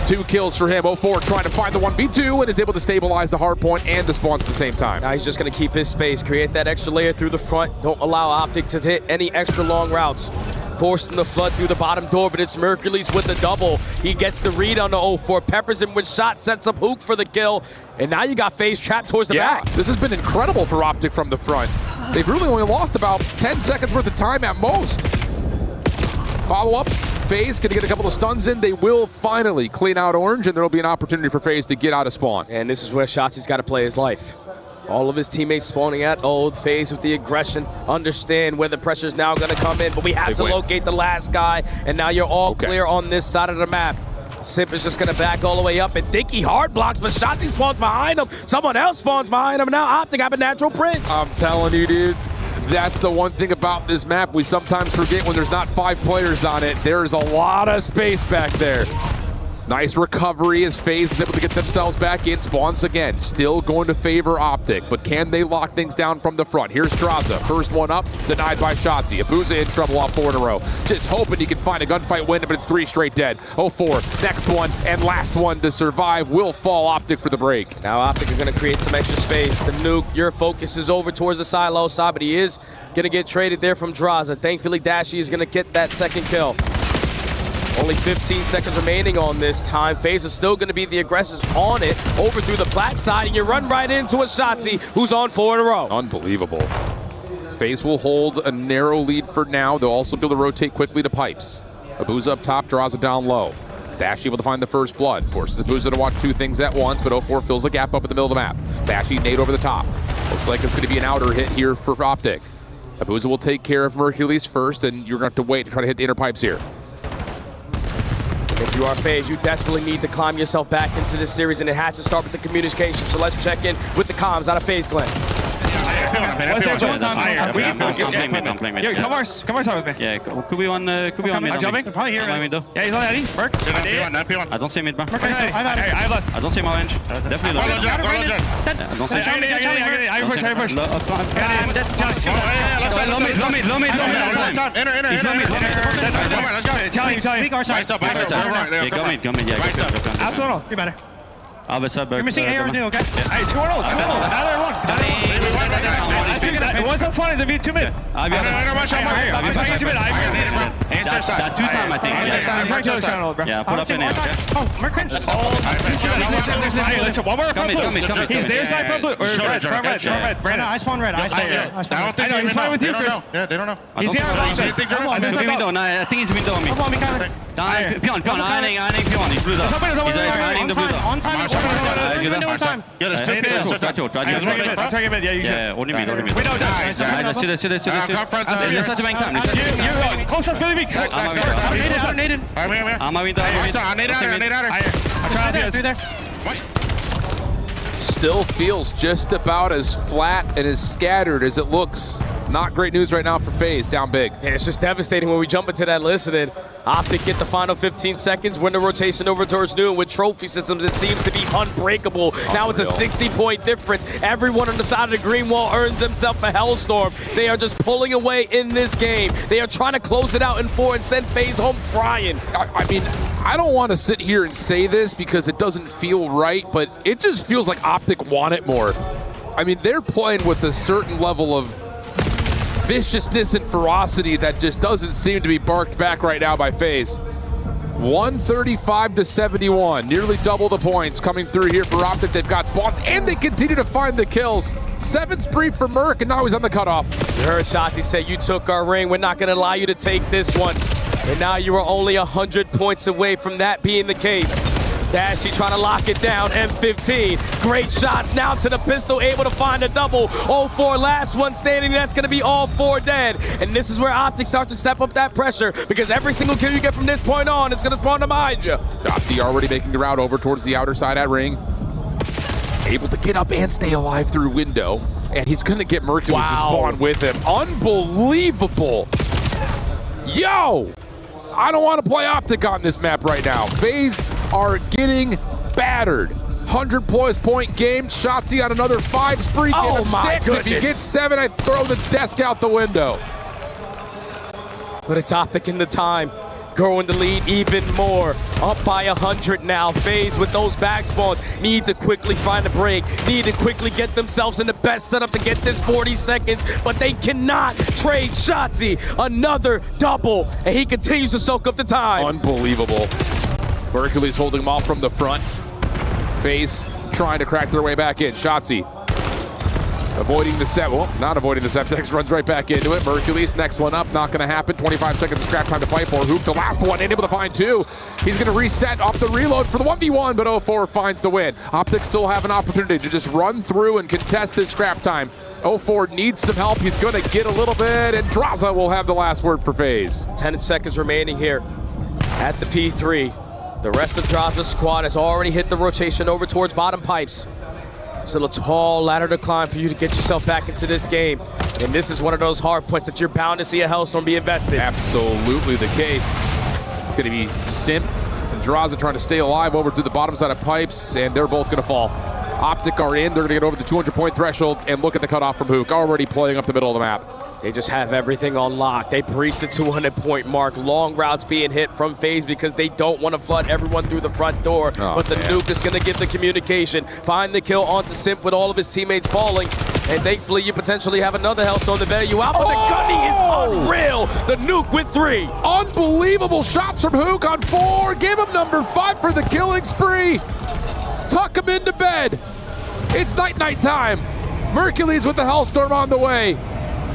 2 kills for him. 0-4 trying to find the 1v2 and is able to stabilize the hardpoint and the spawns at the same time. Now he's just going to keep his space, create that extra layer through the front. Don't allow Optic to hit any extra long routes. Forcing the flood through the bottom door, but it's Mercules with the double. He gets the read on the 0-4. Peppers him with shot, sets up Hook for the kill. And now you got FaZe trapped towards the back. This has been incredible for Optic from the front. They've really only lost about 10 seconds worth of time at most. Follow up, FaZe gonna get a couple of stuns in. They will finally clean out Orange, and there'll be an opportunity for FaZe to get out of spawn. And this is where Shotzi's got to play his life. All of his teammates spawning at old FaZe with the aggression. Understand where the pressure's now going to come in, but we have to locate the last guy, and now you're all clear on this side of the map. Simp is just going to back all the way up, and Dicky hard blocks, but Shotzzy spawns behind him. Someone else spawns behind him. Now Optic have a natural bridge. I'm telling you, dude. That's the one thing about this map we sometimes forget when there's not 5 players on it. There's a lot of space back there. Nice recovery as FaZe is able to get themselves back in. Spawns again, still going to favor Optic, but can they lock things down from the front? Here's Draza, first one up, denied by Shotzzy. Abuza in trouble off 4 in a row. Just hoping he can find a gunfight win, but it's 3 straight dead. 0-4, next one, and last one to survive will fall Optic for the break. Now Optic are going to create some extra space. The nuke, your focus is over towards the silo side, but he is going to get traded there from Draza. Thankfully, Dashy is going to get that second kill. Only 15 seconds remaining on this time. FaZe is still going to be the aggressors on it, over through the plat side, and you run right into a Shotzzy, who's on 4 in a row. Unbelievable. FaZe will hold a narrow lead for now. They'll also be able to rotate quickly to pipes. Abuza up top, draws it down low. Dash able to find the first blood. Forces Abuza to watch 2 things at once, but 0-4 fills a gap up in the middle of the map. Dashy nade over the top. Looks like it's going to be an outer hit here for Optic. Abuza will take care of Mercules first, and you're going to have to wait to try to hit the inner pipes here. If you are FaZe, you desperately need to climb yourself back into this series, and it has to start with the communication. So let's check in with the comms out of FaZe Clan. Yo, come on, with me. Yeah, could be on mid. I'm jumping. Probably here. Yeah, he's on Eddie. Merc. I don't see mid, bro. I don't see my range. Definitely low. I don't see. I push. Low mid. Tell him. Yeah, go mid. Yeah, Absolutely. Be better. I'll be sub. You're missing ARs new, okay? Hey, 2-0. Another one. It wasn't funny to be 2 mid. I'm playing 2 mid. Answer side. That 2 time, I think. I'm trying to channel, bro. Yeah, put up in here. Oh, Merc cringe. One more from blue. He's their side from blue. From red. Brandon, I spawn red. I know, he's playing with you, Chris. Yeah, they don't know. He's here. I think he's window on me. Pion. He's blue though. He's hiding the blue though. On time. Yeah, there's 2 kids. I'm taking mid. Yeah, you should. Only mid. We know that. You close up really big. I'm naded. I'm there. Still feels just about as flat and as scattered as it looks. Not great news right now for FaZe, down big. Yeah, it's just devastating when we jump into that listening. Optic get the final 15 seconds, win the rotation over towards new, and with trophy systems, it seems to be unbreakable. Now it's a 60-point difference. Everyone on the side of the green wall earns himself a hellstorm. They are just pulling away in this game. They are trying to close it out in 4 and send FaZe home crying. I mean, I don't want to sit here and say this because it doesn't feel right, but it just feels like Optic want it more. I mean, they're playing with a certain level of viciousness and ferocity that just doesn't seem to be barked back right now by FaZe. 135-71, nearly double the points coming through here for Optic. They've got spawns and they continue to find the kills. 7 spree for Merc, and now he's on the cutoff. You heard Shotzzy say, you took our ring, we're not gonna allow you to take this one. And now you are only 100 points away from that being the case. Dashy trying to lock it down, M15. Great shots now to the pistol, able to find a double. 0-4, last one standing, that's gonna be all 4 dead. And this is where Optic start to step up that pressure, because every single kill you get from this point on, it's gonna spawn to behind you. Shotzzy already making the route over towards the outer side at ring. Able to get up and stay alive through window. And he's gonna get Mercules to spawn with him. Unbelievable. Yo! I don't want to play Optic on this map right now. FaZe are getting battered. 100+ point game. Shotzzy on another 5 spree. Oh my 6. goodness. If you get 7, I throw the desk out the window. But it's Optic in the time. Growing the lead even more. Up by 100 now. FaZe with those back spawns need to quickly find a break. Need to quickly get themselves in the best setup to get this 40 seconds. But they cannot trade Shotzzy. Another double. And he continues to soak up the time. Unbelievable. Mercules holding him off from the front. FaZe trying to crack their way back in. Shotzzy avoiding the set. Well, not avoiding the set. Next runs right back into it. Mercules, next one up. Not going to happen. 25 seconds of scrap time to fight for. Hoop, the last one, ain't able to find 2. He's going to reset off the reload for the 1v1, but 0-4 finds the win. Optic still have an opportunity to just run through and contest this scrap time. 0-4 needs some help. He's going to get a little bit, and Draza will have the last word for FaZe. 10 seconds remaining here at the P3. The rest of Draza's squad has already hit the rotation over towards bottom pipes. Still a tall ladder to climb for you to get yourself back into this game. And this is one of those hard points that you're bound to see a Hellstorm be invested. Absolutely the case. It's going to be Simp and Draza trying to stay alive over through the bottom side of pipes, and they're both going to fall. Optic are in. They're going to get over the 200-point threshold, and look at the cutoff from Hook, already playing up the middle of the map. They just have everything on lock. They breached the 200-point mark. Long routes being hit from FaZe because they don't want to flood everyone through the front door. Oh, but the man. nuke is going to give the communication. Find the kill onto Simp with all of his teammates falling. And thankfully, you potentially have another Hellstorm to bail you out. But the gunning is unreal. The nuke with 3. Unbelievable shots from Hook on 4. Give him number 5 for the killing spree. Tuck him into bed. It's night time. Mercules with the Hellstorm on the way.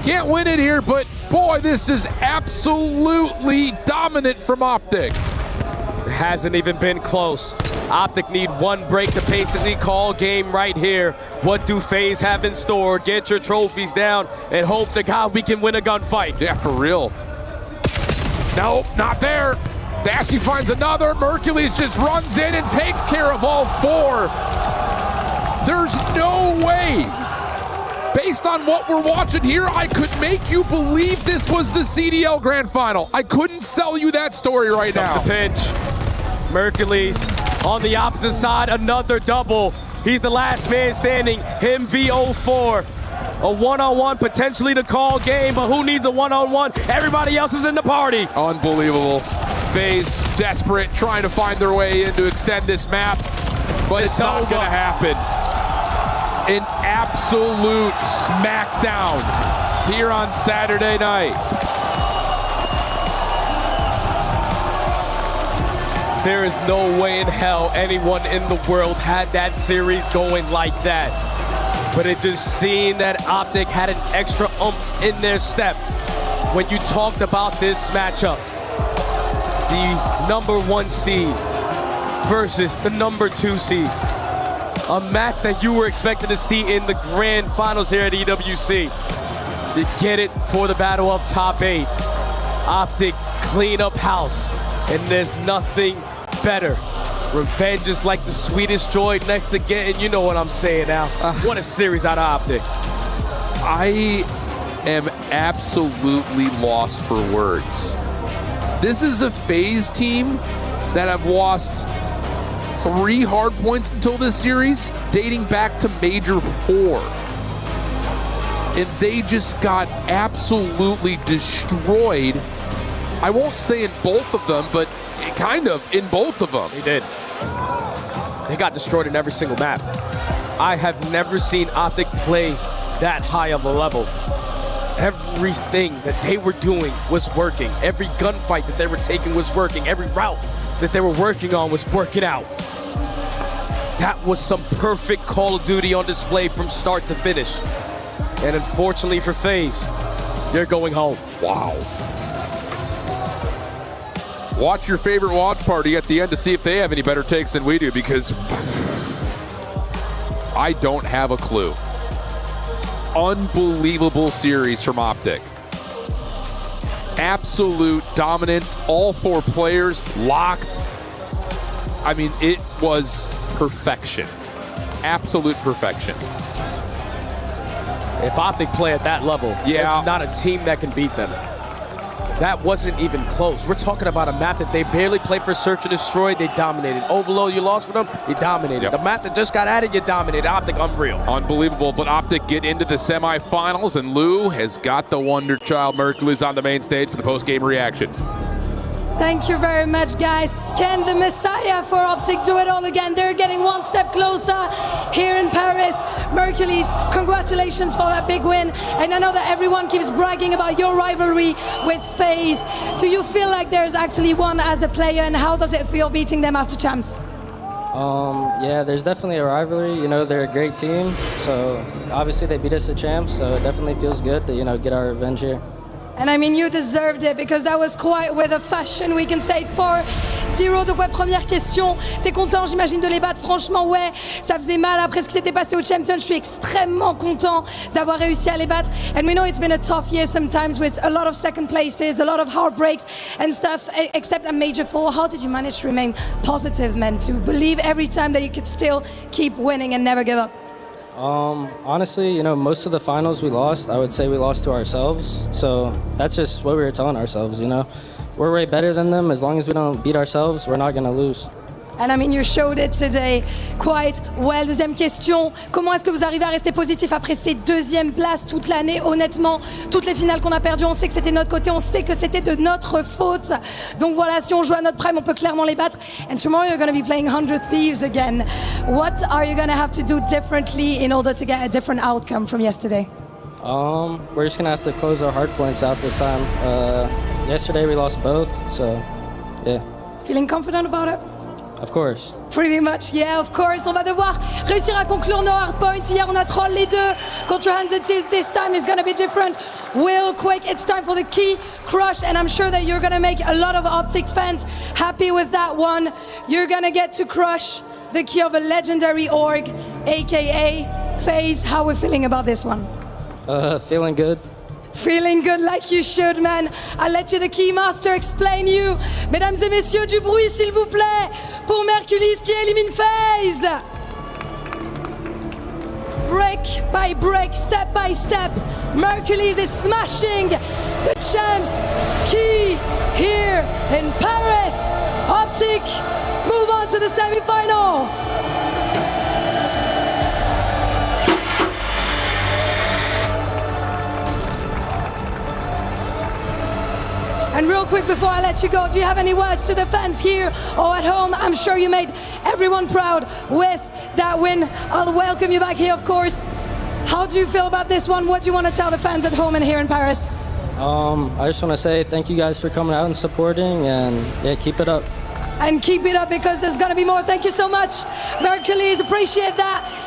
Can't win it here, but boy, this is absolutely dominant from Optic. It hasn't even been close. Optic need one break to basically call game right here. What do FaZe have in store? Get your trophies down and hope to God we can win a gunfight. Yeah, for real. Nope, not there. Dashy finds another. Mercules just runs in and takes care of all 4. There's no way. Based on what we're watching here, I could make you believe this was the CDL Grand Final. I couldn't sell you that story right now. The pinch. Mercules on the opposite side, another double. He's the last man standing, him v04. A one-on-one potentially to call game, but who needs a one-on-one? Everybody else is in the party. Unbelievable. FaZe desperate, trying to find their way in to extend this map, but it's not gonna happen. An absolute smackdown here on Saturday night. There is no way in hell anyone in the world had that series going like that. But it just seemed that Optic had an extra oomph in their step when you talked about this matchup. The number 1 seed versus the number 2 seed. A match that you were expected to see in the grand finals here at EWC. You get it for the battle of top 8. Optic clean up house, and there's nothing better. Revenge is like the sweetest joy next to getting, you know what I'm saying now. What a series out of Optic. I am absolutely lost for words. This is a FaZe team that have lost 3 hard points until this series, dating back to Major 4. And they just got absolutely destroyed. I won't say in both of them, but kind of in both of them. They did. They got destroyed in every single map. I have never seen Optic play that high of a level. Everything that they were doing was working. Every gunfight that they were taking was working. Every route that they were working on was working out. That was some perfect Call of Duty on display from start to finish. And unfortunately for FaZe, they're going home. Wow. Watch your favorite watch party at the end to see if they have any better takes than we do, because I don't have a clue. Unbelievable series from Optic. Absolute dominance, all 4 players locked. I mean, it was perfection. Absolute perfection. If Optic play at that level, there's not a team that can beat them. That wasn't even close. We're talking about a map that they barely played for Search and Destroy. They dominated. Overload, you lost for them, you dominated. Yep. The map that just got added, you dominated. Optic, unreal. Unbelievable, but Optic get into the semifinals, and Lou has got the Wonder Child Mercules on the main stage for the post-game reaction. Thank you very much, guys. Can the Messiah for Optic do it all again? They're getting one step closer here in Paris. Mercules, congratulations for that big win. And I know that everyone keeps bragging about your rivalry with FaZe. Do you feel like there's actually one as a player, and how does it feel beating them after champs? Yeah, there's definitely a rivalry. You know, they're a great team. So obviously they beat us at champs, so it definitely feels good to, you know, get our revenge here. And I mean, you deserved it because that was quite with a fashion, we can say 4-0. Donc ouais, première question, t'es content j'imagine de les battre? Franchement ouais, ça faisait mal après ce qui s'était passé au Champions. Je suis extrêmement content d'avoir réussi à les battre. And we know it's been a tough year sometimes with a lot of second places, a lot of heartbreaks and stuff, except a major fall. How did you manage to remain positive, man, to believe every time that you could still keep winning and never give up? Honestly, you know, most of the finals we lost, I would say we lost to ourselves. So that's just what we were telling ourselves, you know. We're way better than them. As long as we don't beat ourselves, we're not going to lose. And I mean, you showed it today quite well. Deuxième question, comment est-ce que vous arrivez à rester positif après ces deuxièmes places toute l'année? Honnêtement, toutes les finales qu'on a perdues, on sait que c'était de notre côté, on sait que c'était de notre faute. Donc voilà, si on joue à notre prime, on peut clairement les battre. And tomorrow you're going to be playing 100 Thieves again. What are you going to have to do differently in order to get a different outcome from yesterday? We're just going to have to close our hard points out this time. Yesterday we lost both, so yeah. Feeling confident about it? Of course. Pretty much, yeah, of course. On va devoir réussir à conclure nos hard points. Hier, on a troll les deux contre 100 Thieves. This time is going to be different. Real quick, it's time for the key crush, and I'm sure that you're going to make a lot of Optic fans happy with that one. You're going to get to crush the key of a legendary org, aka FaZe. How are we feeling about this one? Feeling good. Feeling good like you should, man. I'll let you, the Keymaster, explain you. Mesdames et messieurs, du bruit, s'il vous plaît, pour Mercules qui élimine FaZe. Break by break, step by step, Mercules is smashing the champs key here in Paris. Optic move on to the semi-final. And real quick before I let you go, do you have any words to the fans here or at home? I'm sure you made everyone proud with that win. I'll welcome you back here, of course. How do you feel about this one? What do you want to tell the fans at home and here in Paris? I just want to say thank you guys for coming out and supporting, and yeah, keep it up. And keep it up because there's going to be more. Thank you so much, Mercules. Appreciate that.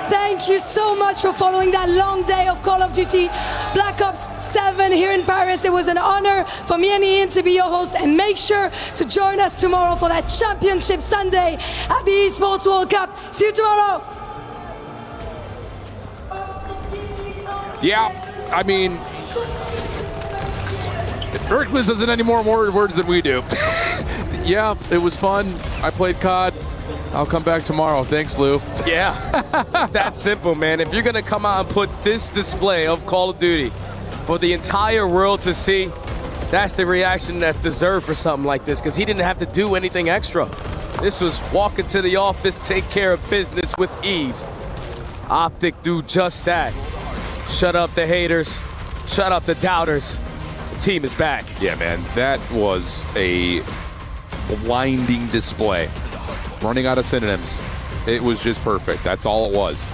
Thank you so much for following that long day of Call of Duty Black Ops 7 here in Paris. It was an honor for me and Ian to be your host, and make sure to join us tomorrow for that Championship Sunday at the Esports World Cup. See you tomorrow. Yeah, I mean, Hercules doesn't any more words than we do. Yeah, it was fun. I played COD. I'll come back tomorrow. Thanks, Lou. Yeah, it's that simple, man. If you're going to come out and put this display of Call of Duty for the entire world to see, that's the reaction that's deserved for something like this, because he didn't have to do anything extra. This was walk into the office, take care of business with ease. Optic do just that. Shut up the haters. Shut up the doubters. The team is back. Yeah, man, that was a blinding display. Running out of synonyms. It was just perfect. That's all it was.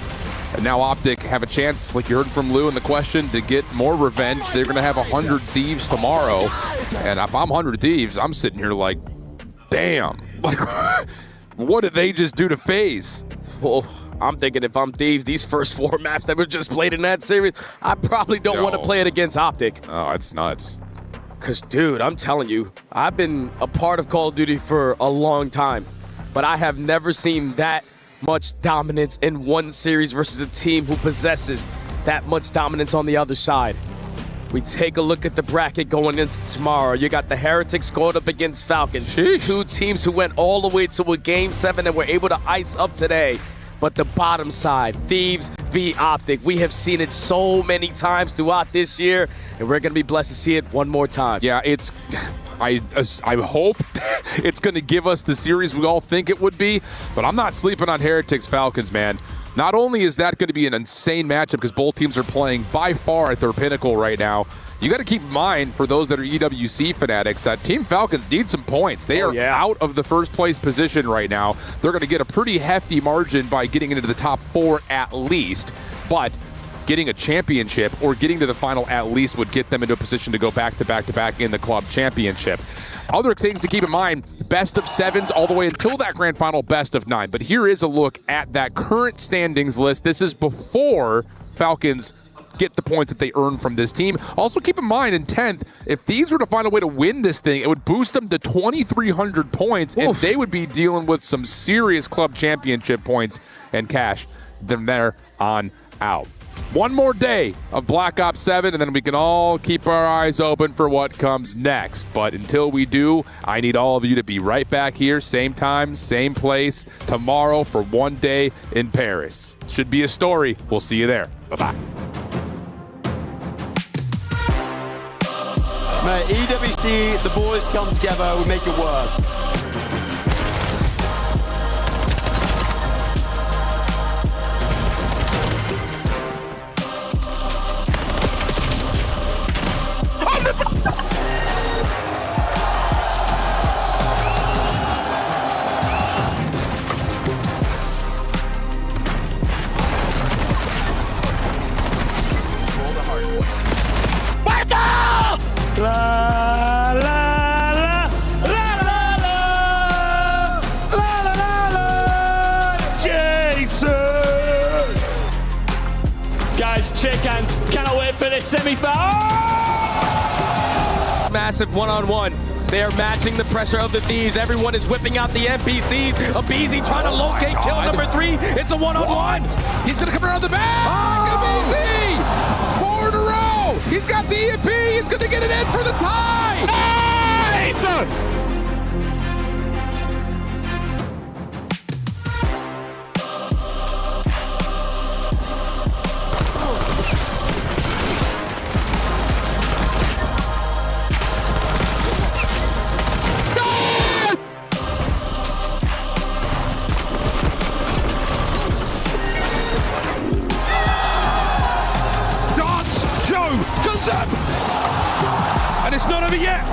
And now Optic have a chance, like you heard from Lou in the question, to get more revenge. They're going to have 100 Thieves tomorrow. And if I'm 100 Thieves, I'm sitting here like, damn. Like, what did they just do to FaZe? Well, I'm thinking if I'm Thieves, these first 4 maps that were just played in that series, I probably don't want to play it against Optic. Oh, it's nuts. Because, dude, I'm telling you, I've been a part of Call of Duty for a long time, but I have never seen that much dominance in one series versus a team who possesses that much dominance on the other side. We take a look at the bracket going into tomorrow. You got the Heretics going up against Falcons. Sheesh. 2 teams who went all the way to a Game 7 and were able to ice up today. But the bottom side, Thieves v Optic. We have seen it so many times throughout this year, and we're going to be blessed to see it one more time. Yeah, it's... I hope it's going to give us the series we all think it would be, but I'm not sleeping on Heretics Falcons, man. Not only is that going to be an insane matchup because both teams are playing by far at their pinnacle right now, you got to keep in mind for those that are EWC fanatics that Team Falcons need some points. They are out of the first place position right now. They're going to get a pretty hefty margin by getting into the top 4 at least, but getting a championship or getting to the final at least would get them into a position to go back-to-back-to-back in the club championship. Other things to keep in mind, best of 7s all the way until that grand final, best of 9. But here is a look at that current standings list. This is before Falcons get the points that they earn from this team. Also keep in mind, in 10th, if Thieves were to find a way to win this thing, it would boost them to 2,300 points, and they would be dealing with some serious club championship points and cash from there on out. One more day of Black Ops 7, and then we can all keep our eyes open for what comes next. But until we do, I need all of you to be right back here, same time, same place, tomorrow for one day in Paris. Should be a story. We'll see you there. Bye-bye. Mate, EWC, the boys come together, we make it work. Guys, shake hands. Cannot wait for this semi-final. Massive one-on-one. They are matching the pressure of the Thieves. Everyone is whipping out the NPCs. Abizi trying to locate kill number 3. It's a one-on-one. He's going to come around the back. Abizi! 4 in a row. He's got the EMP. He's going to get it in for the tie. Nice! Goes up! And it's not over yet!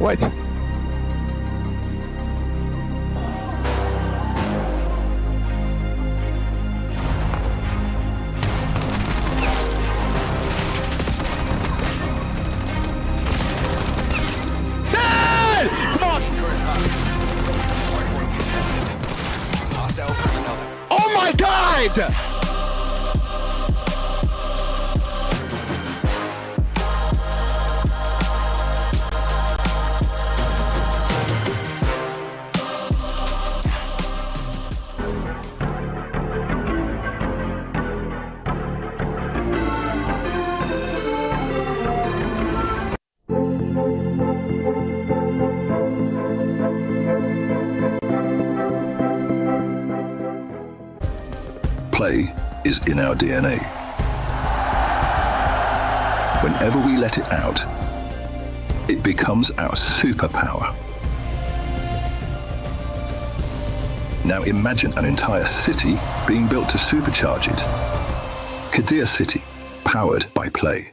Wait. Oh my God! Play is in our DNA. Whenever we let it out, it becomes our superpower. Now imagine an entire city being built to supercharge it. Kadir City, powered by Play.